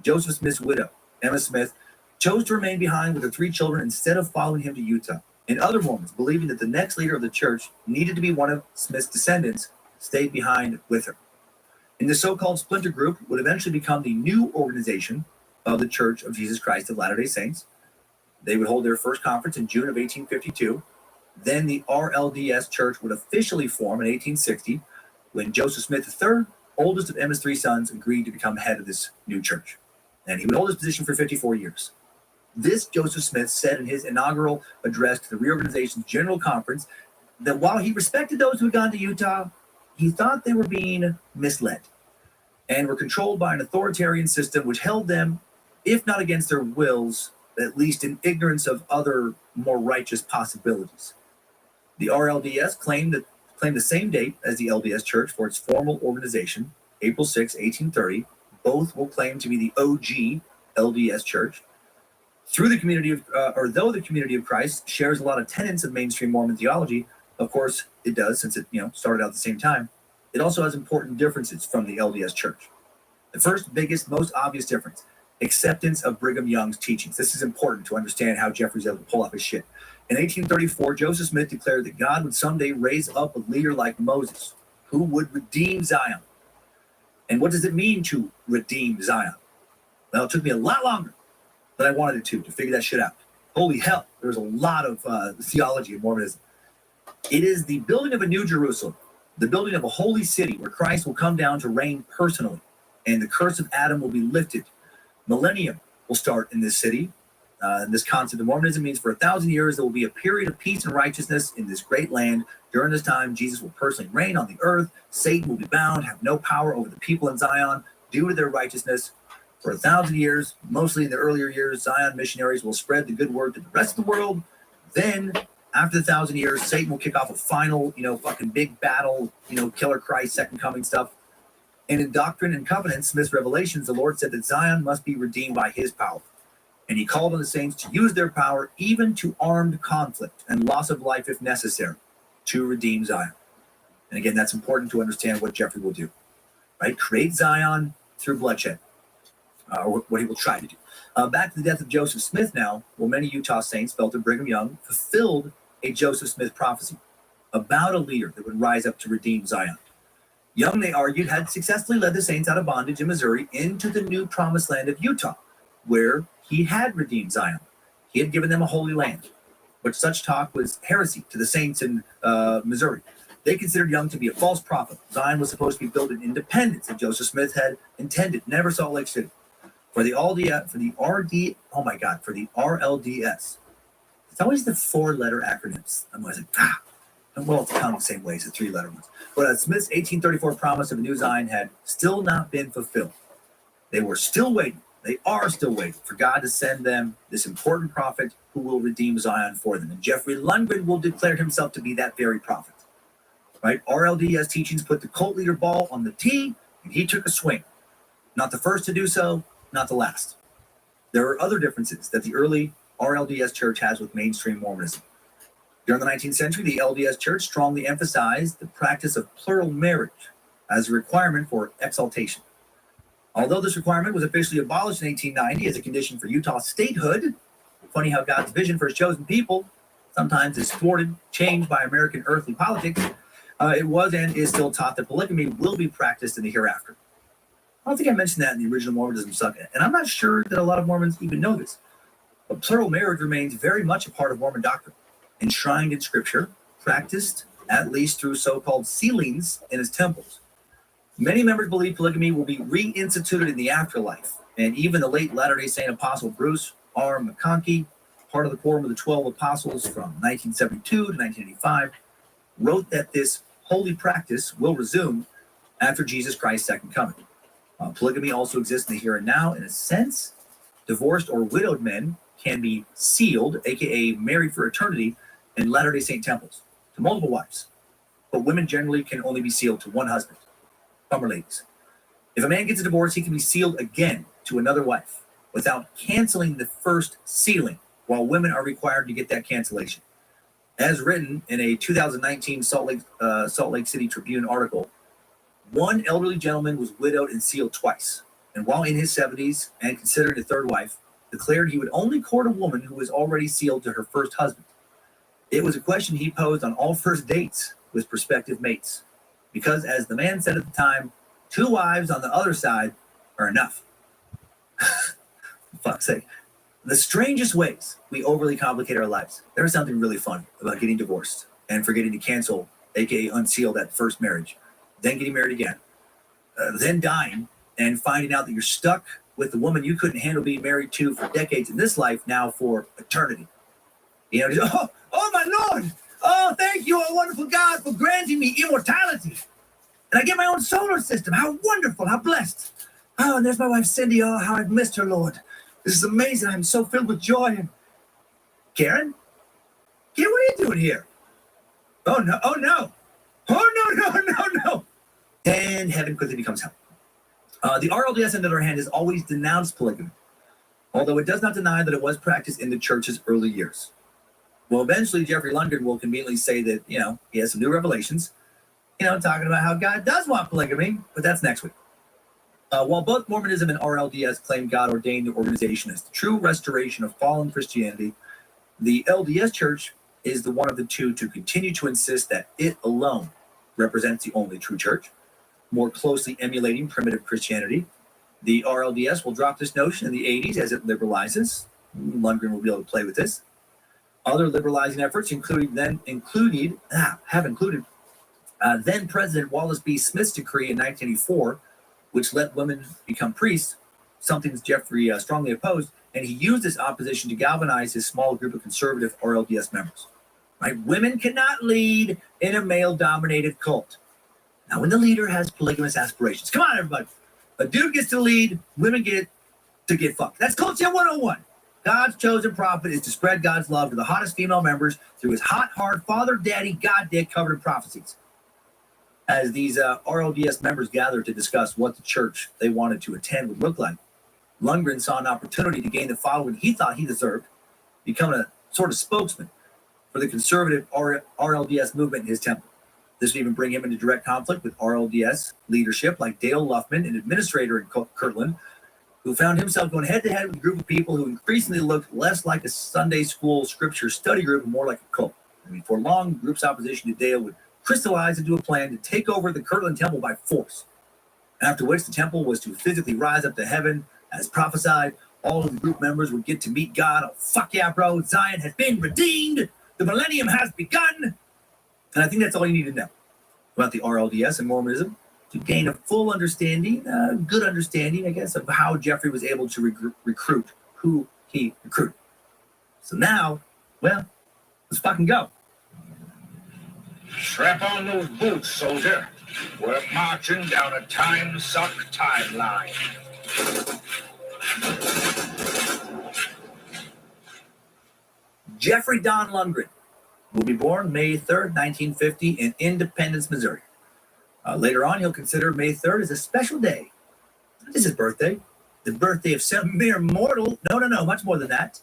Joseph Smith's widow, Emma Smith, chose to remain behind with her 3 children instead of following him to Utah. And other Mormons, believing that the next leader of the church needed to be one of Smith's descendants, stayed behind with her. And the so-called splinter group would eventually become the new organization of the Church of Jesus Christ of Latter-day Saints. They would hold their first conference in June of 1852. Then the RLDS Church would officially form in 1860 when Joseph Smith III, oldest of Emma's 3 sons, agreed to become head of this new church. And he would hold his position for 54 years. This Joseph Smith said in his inaugural address to the reorganization's General Conference that while he respected those who had gone to Utah, he thought they were being misled and were controlled by an authoritarian system which held them, if not against their wills, at least in ignorance of other more righteous possibilities. The RLDS claimed the same date as the LDS Church for its formal organization, April 6, 1830. Both will claim to be the OG LDS Church. Though the community of Christ shares a lot of tenets of mainstream Mormon theology, of course it does, since it started out at the same time, it also has important differences from the LDS Church. The first, biggest, most obvious difference, acceptance of Brigham Young's teachings. This is important to understand how Jeffrey's able to pull off his shit. In 1834, Joseph Smith declared that God would someday raise up a leader like Moses who would redeem Zion. And what does it mean to redeem Zion? Well, it took me a lot longer than I wanted it to figure that shit out. Holy hell, there's a lot of theology in Mormonism. It is the building of a new Jerusalem, the building of a holy city where Christ will come down to reign personally, and the curse of Adam will be lifted. Millennium will start in this city. This concept of Mormonism means for 1,000 years there will be a period of peace and righteousness in this great land. During this time, Jesus will personally reign on the earth. Satan will be bound, have no power over the people in Zion due to their righteousness. For 1,000 years, mostly in the earlier years, Zion missionaries will spread the good word to the rest of the world. Then, after the 1,000 years, Satan will kick off a final, fucking big battle, killer Christ, second coming stuff. And in Doctrine and Covenants, Smith's Revelations, the Lord said that Zion must be redeemed by his power. And he called on the saints to use their power even to armed conflict and loss of life if necessary to redeem Zion. And again, that's important to understand what Jeffrey will do, right? Create Zion through bloodshed. Or what he will try to do. Back to the death of Joseph Smith now, well, many Utah saints felt that Brigham Young fulfilled a Joseph Smith prophecy about a leader that would rise up to redeem Zion. Young, they argued, had successfully led the saints out of bondage in Missouri into the new promised land of Utah, where he had redeemed Zion. He had given them a holy land, but such talk was heresy to the saints in Missouri. They considered Young to be a false prophet. Zion was supposed to be built in independence, and Joseph Smith had intended, never Salt Lake City. For the RLDS, it's always the 4-letter acronyms. I'm always like, well, it's counted the same way as the 3-letter ones. But Smith's 1834 promise of a new Zion had still not been fulfilled. They were still waiting. They are still waiting for God to send them this important prophet who will redeem Zion for them. And Jeffrey Lundgren will declare himself to be that very prophet. Right? RLDS teachings put the cult leader ball on the tee, and he took a swing. Not the first to do so, not the last. There are other differences that the early RLDS church has with mainstream Mormonism. During the 19th century, the LDS church strongly emphasized the practice of plural marriage as a requirement for exaltation. Although this requirement was officially abolished in 1890 as a condition for Utah statehood, funny how God's vision for his chosen people sometimes is thwarted, changed by American earthly politics, it was and is still taught that polygamy will be practiced in the hereafter. I don't think I mentioned that in the original Mormonism suck, and I'm not sure that a lot of Mormons even know this. But plural marriage remains very much a part of Mormon doctrine, enshrined in Scripture, practiced at least through so-called sealings in its temples. Many members believe polygamy will be reinstituted in the afterlife, and even the late Latter-day Saint Apostle Bruce R. McConkie, part of the Quorum of the 12 Apostles from 1972 to 1985, wrote that this holy practice will resume after Jesus Christ's second coming. Polygamy also exists in the here and now. In a sense, divorced or widowed men can be sealed, aka married for eternity, in Latter-day Saint temples to multiple wives, but women generally can only be sealed to one husband. Bummer, ladies. If a man gets a divorce, he can be sealed again to another wife without canceling the first sealing, while women are required to get that cancellation. As written in a 2019 Salt Lake City Tribune article, one elderly gentleman was widowed and sealed twice, and while in his 70s and considered a third wife, declared he would only court a woman who was already sealed to her first husband. It was a question he posed on all first dates with prospective mates, because as the man said at the time, 2 wives on the other side are enough. For fuck's sake. The strangest ways we overly complicate our lives. There is something really fun about getting divorced and forgetting to cancel, aka unseal that first marriage, then getting married again, then dying and finding out that you're stuck with the woman you couldn't handle being married to for decades in this life, now for eternity. You know, oh my Lord! Oh, thank you, oh wonderful God, for granting me immortality. And I get my own solar system. How wonderful, how blessed. Oh, and there's my wife Cindy. Oh, how I've missed her, Lord. This is amazing. I'm so filled with joy. And Karen? Karen, what are you doing here? Oh, no. Oh, no. Oh, no. And heaven quickly becomes hell. The RLDS, on the other hand, has always denounced polygamy, although it does not deny that it was practiced in the church's early years. Well, eventually, Jeffrey Lundgren will conveniently say that, he has some new revelations, talking about how God does want polygamy, but that's next week. While both Mormonism and RLDS claim God ordained the organization as the true restoration of fallen Christianity, the LDS Church is the one of the two to continue to insist that it alone represents the only true church, more closely emulating primitive Christianity. The RLDS will drop this notion in the 80s as it liberalizes. Lundgren will be able to play with this. Other liberalizing efforts have included then President Wallace B. Smith's decree in 1984, which let women become priests, something Jeffrey strongly opposed, and he used this opposition to galvanize his small group of conservative RLDS members. Right? Women cannot lead in a male-dominated cult. Now, when the leader has polygamous aspirations, come on, everybody. A dude gets to lead, women get to get fucked. That's culture 101. God's chosen prophet is to spread God's love to the hottest female members through his hot, hard, father, daddy, God dick covered in prophecies. As these RLDS members gathered to discuss what the church they wanted to attend would look like, Lundgren saw an opportunity to gain the following he thought he deserved, becoming a sort of spokesman for the conservative RLDS movement in his temple. This would even bring him into direct conflict with RLDS leadership like Dale Luffman, an administrator in Kirtland, who found himself going head-to-head with a group of people who increasingly looked less like a Sunday school scripture study group and more like a cult. Before long, the group's opposition to Dale would crystallize into a plan to take over the Kirtland temple by force, after which the temple was to physically rise up to heaven as prophesied. All of the group members would get to meet God. Oh, fuck yeah, bro. Zion has been redeemed. The millennium has begun. And I think that's all you need to know about the RLDS and Mormonism to gain a full understanding, good understanding, I guess, of how Jeffrey was able to recruit who he recruited. So now, well, let's fucking go. Strap on those boots, soldier. We're marching down a time-suck timeline. Jeffrey Don Lundgren will be born May 3rd, 1950 in Independence, Missouri. Later on, he'll consider May 3rd as a special day. Not just his birthday, the birthday of some mere mortal. No, much more than that.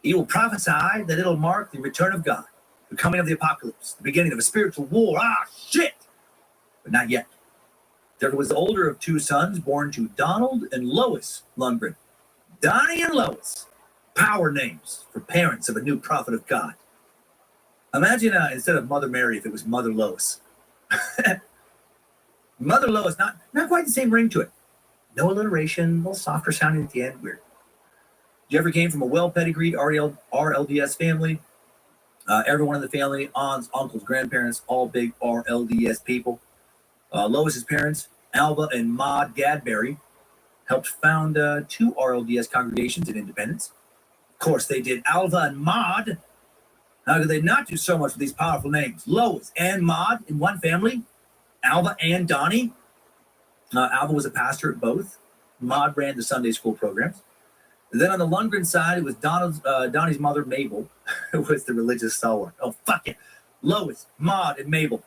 He will prophesy that it'll mark the return of God, the coming of the apocalypse, the beginning of a spiritual war. Ah, shit! But not yet. Jeffrey was the older of 2 sons born to Donald and Lois Lundgren. Donnie and Lois. Power names for parents of a new prophet of God. Imagine instead of Mother Mary, if it was Mother Lois. Mother Lois, not quite the same ring to it. No alliteration, a little softer sounding at the end. Weird. Jeffrey came from a well-pedigreed RLDS family. Everyone in the family, aunts, uncles, grandparents, all big RLDS people. Lois's parents, Alva and Maud Gadberry, helped found 2 RLDS congregations in Independence. Of course, they did. Alva and Maud. How could they not do so much with these powerful names? Lois and Maud in one family. Alva and Donnie. Alva was a pastor at both. Maud ran the Sunday school programs. And then on the Lundgren side, it was Donnie's mother, Mabel, who was the religious stalwart. Oh, fuck it. Lois, Maud, and Mabel.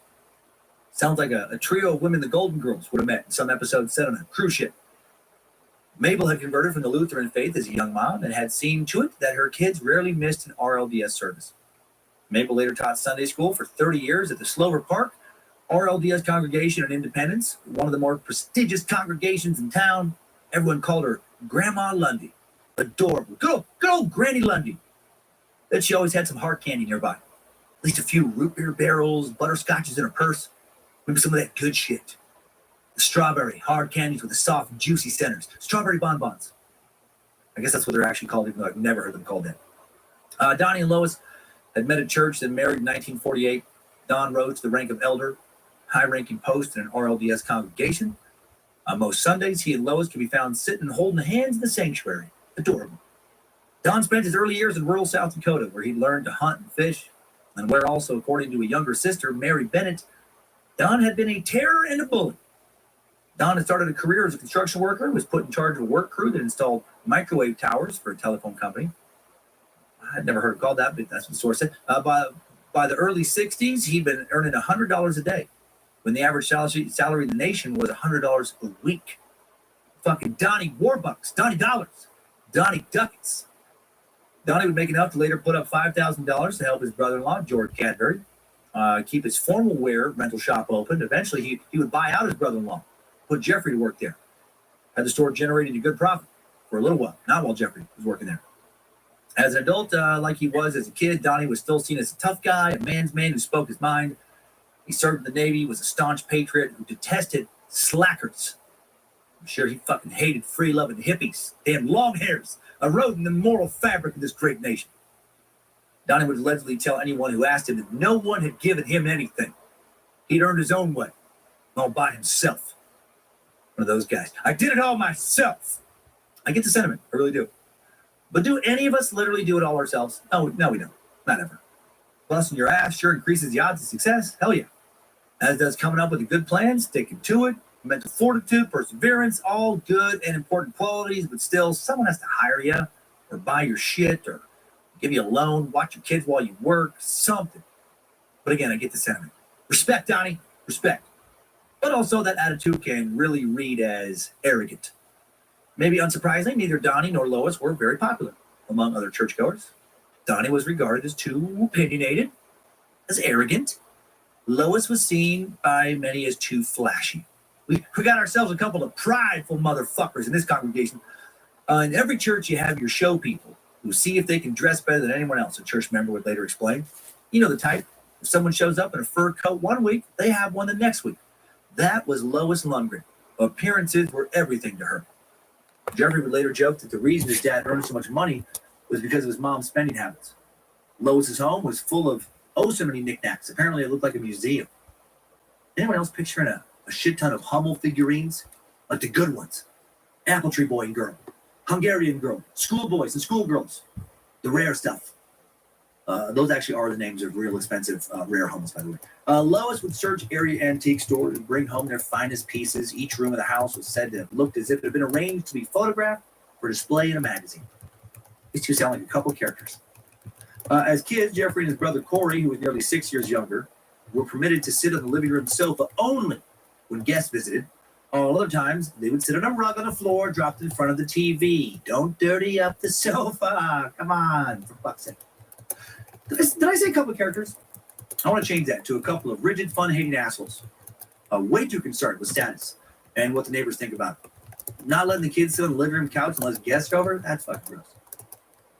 Sounds like a trio of women the Golden Girls would have met in some episode set on a cruise ship. Mabel had converted from the Lutheran faith as a young mom and had seen to it that her kids rarely missed an RLDS service. Mabel later taught Sunday school for 30 years at the Slover Park RLDS congregation in Independence, one of the more prestigious congregations in town. Everyone called her Grandma Lundy. Adorable. Good old Granny Lundy. Then she always had some hard candy nearby. At least a few root beer barrels, butterscotches in her purse. Maybe some of that good shit. The strawberry hard candies with the soft, juicy centers. Strawberry bonbons. I guess that's what they're actually called, even though I've never heard them called that. Donnie and Lois had met at church and married in 1948. Don rose to the rank of elder, high-ranking post in an RLDS congregation. On most Sundays, he and Lois can be found sitting holding hands in the sanctuary. Adorable. Don spent his early years in rural South Dakota, where he learned to hunt and fish, and where also, according to a younger sister, Mary Bennett, Don had been a terror and a bully. Don had started a career as a construction worker, was put in charge of a work crew that installed microwave towers for a telephone company. I'd never heard it called that, but that's what the source said. By the early 60s, he'd been earning $100 a day, when the average salary in the nation was $100 a week. Fucking Donnie Warbucks, Donnie Dollars, Donnie Ducats. Donnie would make enough to later put up $5,000 to help his brother-in-law, George Cadbury, keep his formal wear rental shop open. Eventually, he would buy out his brother-in-law, put Jeffrey to work there. Had the store generating a good profit for a little while, not while Jeffrey was working there. As an adult, like he was as a kid, Donnie was still seen as a tough guy, a man's man who spoke his mind. He served in the Navy, was a staunch patriot who detested slackers. I'm sure he fucking hated free-loving hippies. Damn long hairs, eroding the moral fabric of this great nation. Donnie would allegedly tell anyone who asked him that no one had given him anything. He'd earned his own way, all by himself. One of those guys. I did it all myself. I get the sentiment, I really do. But do any of us literally do it all ourselves? No, we don't. Not ever. Busting your ass sure increases the odds of success. Hell yeah. As does coming up with a good plan, sticking to it, mental fortitude, perseverance, all good and important qualities, but still someone has to hire you or buy your shit or give you a loan, watch your kids while you work, something. But again, I get the sentiment. Respect, Donnie, respect. But also that attitude can really read as arrogant. Maybe unsurprisingly, neither Donnie nor Lois were very popular among other churchgoers. Donnie was regarded as too opinionated, as arrogant. Lois was seen by many as too flashy. We got ourselves a couple of prideful motherfuckers in this congregation. In every church, you have your show people who see if they can dress better than anyone else, a church member would later explain. You know the type. If someone shows up in a fur coat one week, they have one the next week. That was Lois Lundgren. Appearances were everything to her. Jeffrey would later joke that the reason his dad earned so much money was because of his mom's spending habits. Lois's home was full of so many knickknacks. Apparently, it looked like a museum. Anyone else picturing a shit ton of Hummel figurines? Like the good ones. Apple Tree Boy and Girl. Hungarian Girl. Schoolboys and schoolgirls. The rare stuff. Those actually are the names of real expensive, rare Hummels, by the way. Lois would search area antique stores and bring home their finest pieces. Each room of the house was said to have looked as if it had been arranged to be photographed for display in a magazine. These two sound like a couple of characters. As kids, Jeffrey and his brother Corey, who was nearly 6 years younger, were permitted to sit on the living room sofa only when guests visited. All other times, they would sit on a rug on the floor, dropped in front of the TV. Don't dirty up the sofa. Come on, for fuck's sake. Did I say a couple of characters? I want to change that to a couple of rigid, fun-hating assholes. Way too concerned with status and what the neighbors think about it. Not letting the kids sit on the living room couch unless guests are over, that's fucking gross.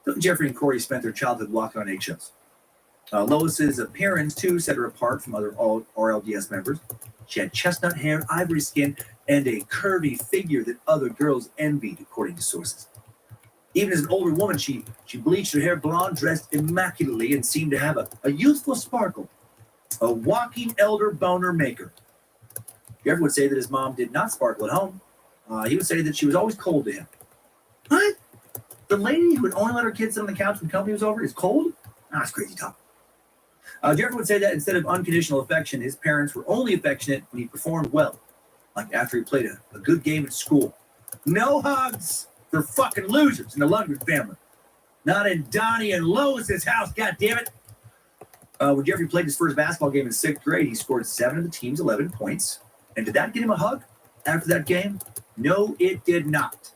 So Jeffrey and Corey spent their childhood walking on eggshells. Lois's appearance, too, set her apart from other RLDS members. She had chestnut hair, ivory skin, and a curvy figure that other girls envied, according to sources. Even as an older woman, she bleached her hair blonde, dressed immaculately, and seemed to have a youthful sparkle. A walking elder boner maker. Everett would say that his mom did not sparkle at home. He would say that she was always cold to him. What? The lady who would only let her kids sit on the couch when company was over is cold? That's crazy talk. Jeffrey would say that instead of unconditional affection, his parents were only affectionate when he performed well, like after he played a good game at school. No hugs for fucking losers in the Lundgren family. Not in Donnie and Lois's house, goddammit. When Jeffrey played his first basketball game in 6th grade, he scored 7 of the team's 11 points. And did that get him a hug after that game? No, it did not.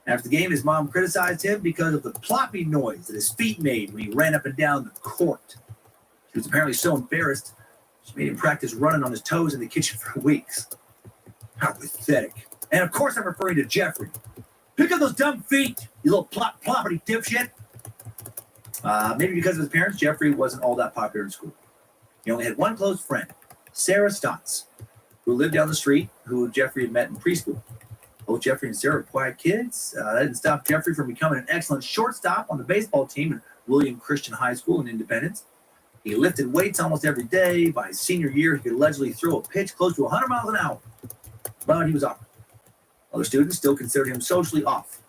After the game, his mom criticized him because of the plopping noise that his feet made when he ran up and down the court. She was apparently so embarrassed, she made him practice running on his toes in the kitchen for weeks. How pathetic. And of course I'm referring to Jeffrey. Pick up those dumb feet, you little ploppity dipshit. Maybe because of his parents, Jeffrey wasn't all that popular in school. He only had one close friend, Sarah Stotts, who lived down the street, who Jeffrey had met in preschool. Both Jeffrey and Sarah were quiet kids. That didn't stop Jeffrey from becoming an excellent shortstop on the baseball team at William Christian High School in Independence. He lifted weights almost every day. By his senior year, he could allegedly throw a pitch close to 100 miles an hour. But he was awkward. Other students still considered him socially off.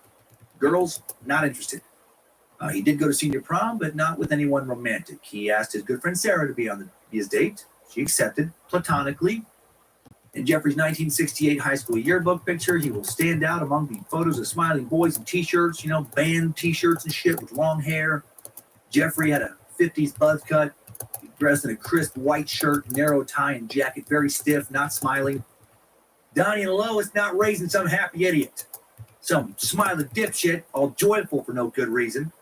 Girls, not interested. He did go to senior prom, but not with anyone romantic. He asked his good friend Sarah to be his date. She accepted, platonically. In Jeffrey's 1968 high school yearbook picture, he will stand out among the photos of smiling boys in t-shirts, band t-shirts and shit with long hair. Jeffrey had a 50s buzz cut, dressed in a crisp white shirt, narrow tie and jacket, very stiff, not smiling. Donnie and Lois not raising some happy idiot. Some smiling dipshit, all joyful for no good reason.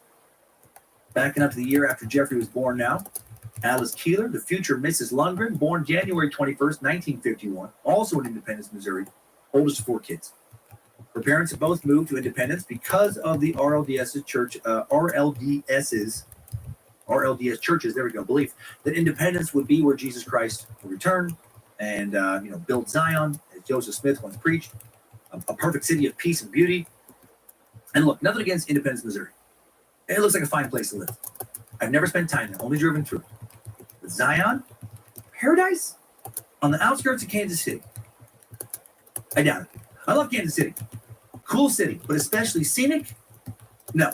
Backing up to the year after Jeffrey was born now, Alice Keeler, the future Mrs. Lundgren, born January 21st, 1951, also in Independence, Missouri, oldest of 4 kids. Her parents had both moved to Independence because of the RLDS churches, there we go, belief that Independence would be where Jesus Christ would return and, build Zion, as Joseph Smith once preached, a perfect city of peace and beauty. And look, nothing against Independence, Missouri. It looks like a fine place to live. I've never spent time there, only driven through it. But Zion? Paradise? On the outskirts of Kansas City? I doubt it. I love Kansas City. Cool city, but especially scenic? No.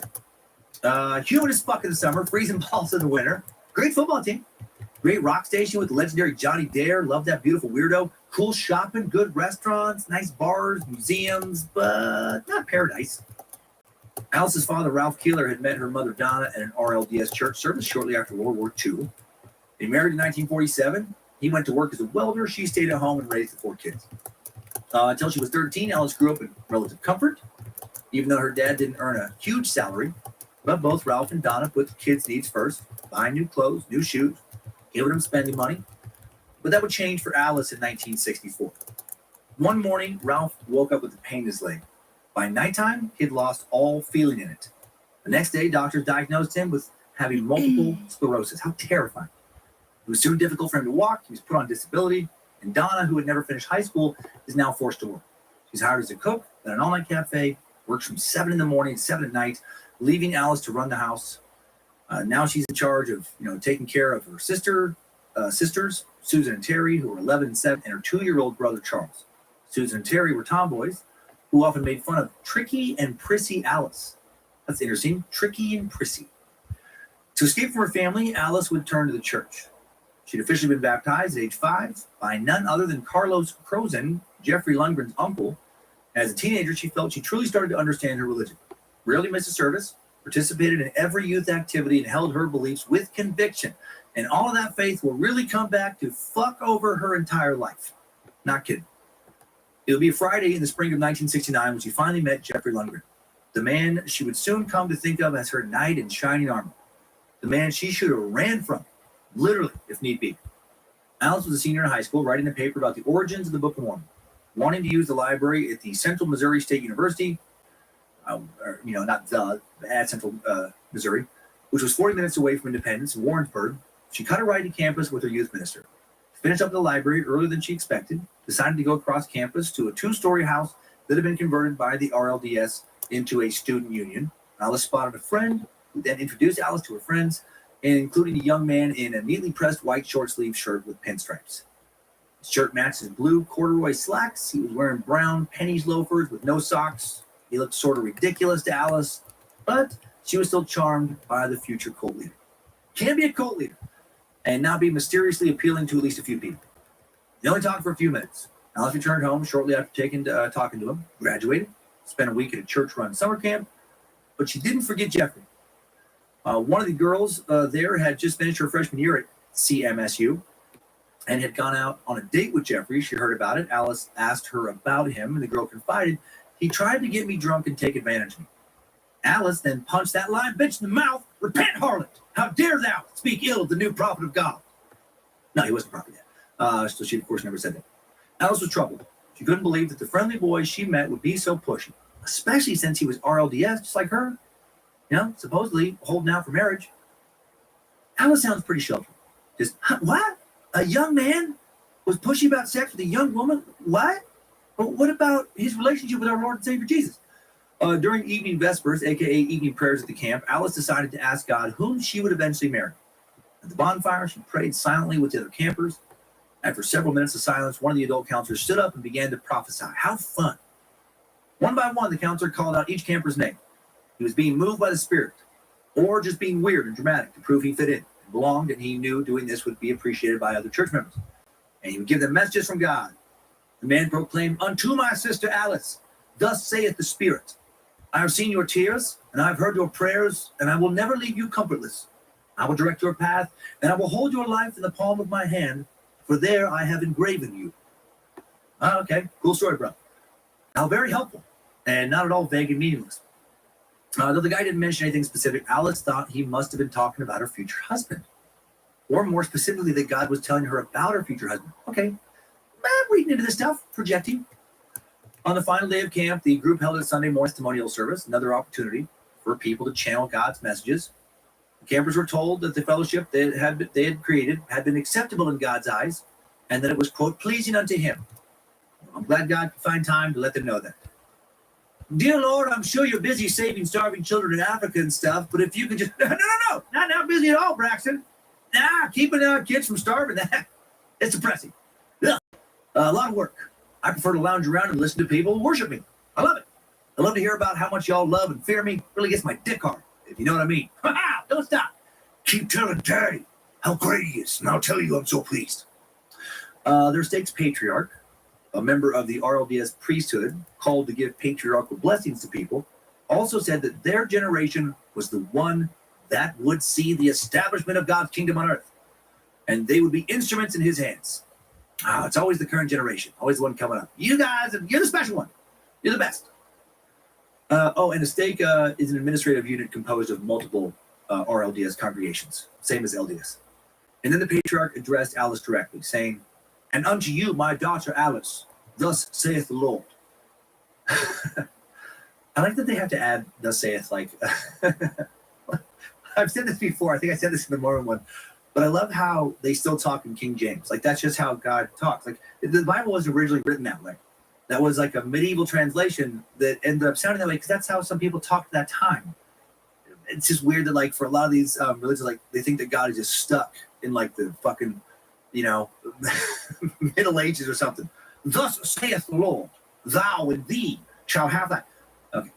Humid as fuck in the summer, freezing balls in the winter. Great football team. Great rock station with the legendary Johnny Dare. Love that beautiful weirdo. Cool shopping, good restaurants, nice bars, museums, but not paradise. Alice's father, Ralph Keeler, had met her mother, Donna, at an RLDS church service shortly after World War II. They married in 1947. He went to work as a welder. She stayed at home and raised the 4 kids. Until she was 13, Alice grew up in relative comfort, even though her dad didn't earn a huge salary. But both Ralph and Donna put the kids' needs first, buying new clothes, new shoes, giving them spending money. But that would change for Alice in 1964. One morning, Ralph woke up with a pain in his leg. By nighttime, he'd lost all feeling in it. The next day, doctors diagnosed him with having multiple sclerosis. How terrifying. It was soon difficult for him to walk. He was put on disability. And Donna, who had never finished high school, is now forced to work. She's hired as a cook at an all-night cafe, works from 7 in the morning to 7 at night, leaving Alice to run the house. Now she's in charge of, taking care of her sisters, Susan and Terry, who were 11 and 7, and her 2-year-old brother, Charles. Susan and Terry were tomboys who often made fun of Tricky and Prissy Alice. That's interesting. Tricky and Prissy. To escape from her family, Alice would turn to the church. She'd officially been baptized at age 5 by none other than Carlos Crozen, Jeffrey Lundgren's uncle. As a teenager, she felt she truly started to understand her religion. Rarely missed a service, participated in every youth activity, and held her beliefs with conviction. And all of that faith will really come back to fuck over her entire life. Not kidding. It would be a Friday in the spring of 1969 when she finally met Jeffrey Lundgren, the man she would soon come to think of as her knight in shining armor, the man she should have ran from, literally, if need be. Alice was a senior in high school, writing a paper about the origins of the Book of Mormon, wanting to use the library at the Central Missouri State University, at Central Missouri, which was 40 minutes away from Independence in Warrensburg. She cut a ride to campus with her youth minister. Finished up the library earlier than she expected, decided to go across campus to a 2-story house that had been converted by the RLDS into a student union. Alice spotted a friend, who then introduced Alice to her friends, including a young man in a neatly pressed white short-sleeved shirt with pinstripes. His shirt matched his blue corduroy slacks. He was wearing brown pennies loafers with no socks. He looked sort of ridiculous to Alice, but she was still charmed by the future cult leader. Can't be a cult leader and not be mysteriously appealing to at least a few people. They only talked for a few minutes. Alice returned home shortly after talking to him, graduated, spent a week at a church-run summer camp, but she didn't forget Jeffrey. One of the girls there had just finished her freshman year at CMSU and had gone out on a date with Jeffrey. She heard about it. Alice asked her about him, and the girl confided, "He tried to get me drunk and take advantage of me." Alice then punched that lying bitch in the mouth. "Repent, harlot! How dare thou speak ill of the new prophet of God?" No, he wasn't a prophet yet. So she, of course, never said that. Alice was troubled. She couldn't believe that the friendly boy she met would be so pushy, especially since he was RLDS, just like her. You know, supposedly holding out for marriage. Alice sounds pretty sheltered. Just, what? A young man was pushy about sex with a young woman? What? But what about his relationship with our Lord and Savior Jesus? During evening vespers, aka evening prayers at the camp, Alice decided to ask God whom she would eventually marry. At the bonfire, she prayed silently with the other campers. After several minutes of silence, one of the adult counselors stood up and began to prophesy. How fun. One by one, the counselor called out each camper's name. He was being moved by the Spirit, or just being weird and dramatic to prove he fit in and belonged, and he knew doing this would be appreciated by other church members. And he would give them messages from God. The man proclaimed, "Unto my sister Alice, thus saith the Spirit, I have seen your tears, and I have heard your prayers, and I will never leave you comfortless. I will direct your path, and I will hold your life in the palm of my hand, for there I have engraven you." Okay, cool story, bro. Now, very helpful, and not at all vague and meaningless. Though the guy didn't mention anything specific, Alice thought he must have been talking about her future husband. Or more specifically, that God was telling her about her future husband. Okay, I'm reading into this stuff, projecting. On the final day of camp, the group held a Sunday morning testimonial service, another opportunity for people to channel God's messages. The campers were told that the fellowship they had created had been acceptable in God's eyes, and that it was, quote, pleasing unto him. I'm glad God could find time to let them know that. "Dear Lord, I'm sure you're busy saving starving children in Africa and stuff, but if you could just..." No, not busy at all, Braxton. Keeping kids from starving, it's depressing. Ugh. A lot of work. I prefer to lounge around and listen to people worship me. I love it. I love to hear about how much y'all love and fear me. Really gets my dick hard, if you know what I mean. Don't stop. Keep telling Daddy how great he is, and I'll tell you I'm so pleased. Their state's patriarch, a member of the RLDS priesthood, called to give patriarchal blessings to people, also said that their generation was the one that would see the establishment of God's kingdom on earth, and they would be instruments in his hands. It's always the current generation, always the one coming up. You guys, you're the special one. You're the best. And the stake is an administrative unit composed of multiple RLDS congregations, same as LDS. And then the patriarch addressed Alice directly, saying, "And unto you, my daughter Alice, thus saith the Lord." I like that they have to add "thus saith," like, I've said this before, I think I said this in the Mormon one, but I love how they still talk in King James. Like, that's just how God talks. Like, the Bible wasn't originally written that way. That was like a medieval translation that ended up sounding that way because that's how some people talked at that time. It's just weird that, like, for a lot of these religions, like, they think that God is just stuck in, like, the fucking, Middle Ages or something. "Thus saith the Lord, thou and thee shall have that." Okay.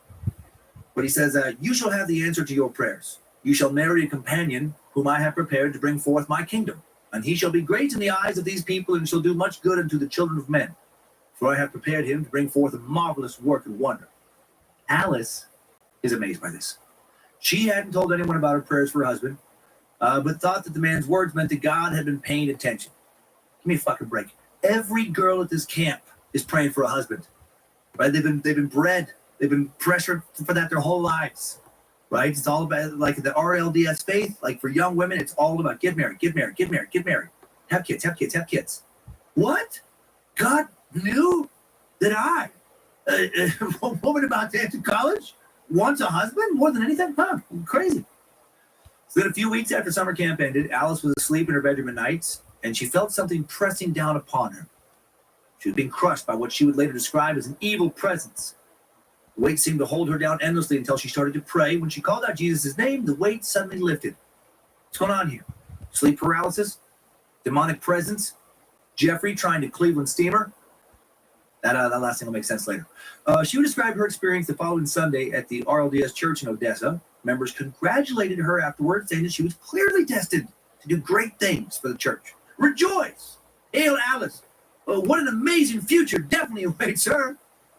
But he says, "You shall have the answer to your prayers. You shall marry a companion whom I have prepared to bring forth my kingdom. And he shall be great in the eyes of these people and shall do much good unto the children of men. For I have prepared him to bring forth a marvelous work and wonder." Alice is amazed by this. She hadn't told anyone about her prayers for her husband, but thought that the man's words meant that God had been paying attention. Give me a fucking break. Every girl at this camp is praying for a husband, right? They've been bred, they've been pressured for that their whole lives, right? It's all about, like, the RLDS faith. Like, for young women, it's all about get married, get married, get married, get married, have kids, have kids, have kids. What? God knew that a woman about to enter college wants a husband more than anything? Crazy. So then a few weeks after summer camp ended, Alice was asleep in her bedroom at nights, and she felt something pressing down upon her. She was being crushed by what she would later describe as an evil presence. The weight seemed to hold her down endlessly until she started to pray. When she called out Jesus' name, the weight suddenly lifted. What's going on here? Sleep paralysis? Demonic presence? Jeffrey trying to Cleveland steamer? That last thing will make sense later. She would describe her experience the following Sunday at the RLDS church in Odessa. Members congratulated her afterwards, saying that she was clearly destined to do great things for the church. Rejoice! Hail Alice! What an amazing future definitely awaits her.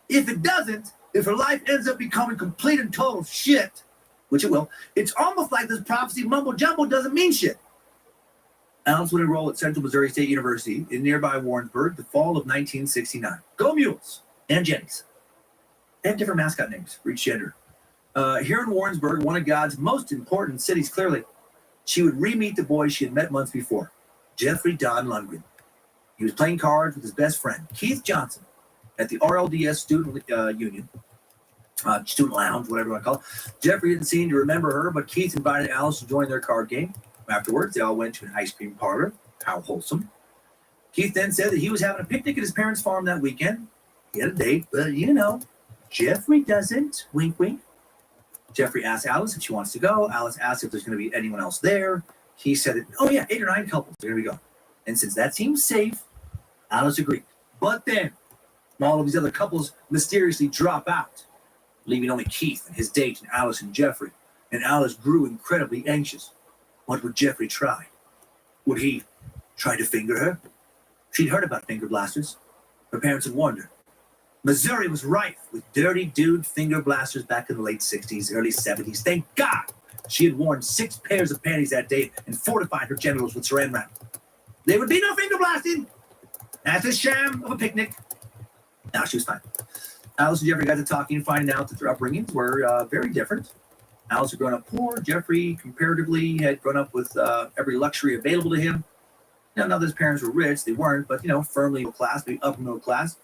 If it doesn't, if her life ends up becoming complete and total shit, which it will, it's almost like this prophecy mumbo jumbo doesn't mean shit. Alice would enroll at Central Missouri State University in nearby Warrensburg the fall of 1969. Go Mules and Jennies. They have different mascot names for each gender. Here in Warrensburg, one of God's most important cities, clearly, she would re-meet the boy she had met months before, Jeffrey Don Lundgren. He was playing cards with his best friend, Keith Johnson, at the RLDS Student Union, Student Lounge, whatever you want to call it. Jeffrey didn't seem to remember her, but Keith invited Alice to join their card game. Afterwards, they all went to an ice cream parlor. How wholesome. Keith then said that he was having a picnic at his parents' farm that weekend. He had a date, but you know, Jeffrey doesn't. Wink, wink. Jeffrey asked Alice if she wants to go. Alice asked if there's going to be anyone else there. He said, that, oh yeah, 8 or 9 couples. Here we go. And since that seems safe, Alice agreed. But then, all of these other couples mysteriously drop out, leaving only Keith and his date and Alice and Jeffrey. And Alice grew incredibly anxious. What would Jeffrey try? Would he try to finger her? She'd heard about finger blasters. Her parents had warned her. Missouri was rife with dirty dude finger blasters back in the late 60s, early 70s. Thank God she had worn 6 pairs of panties that day and fortified her genitals with saran wrap. There would be no finger blasting. That's a sham of a picnic. No, she was fine. Alice and Jeffrey got to talking and finding out that their upbringings were very different. Alice had grown up poor. Jeffrey, comparatively, had grown up with every luxury available to him. Now, not that his parents were rich. They weren't, but, you know, firmly middle class, maybe upper middle class.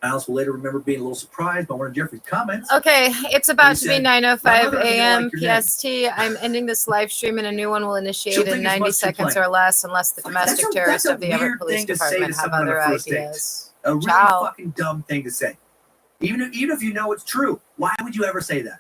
Alice will later remember being a little surprised by one of Jeffrey's comments. Okay, it's about to be said, 9:05 "My mother a.m. doesn't like your PST. I'm ending this live stream and a new one will initiate She'll in think it's 90 much too seconds plain. or less unless the domestic terrorists of the Everett weird Police thing to say Department to have someone on other a first date. ideas. A really Ciao. fucking dumb thing to say. Even if you know it's true, why would you ever say that?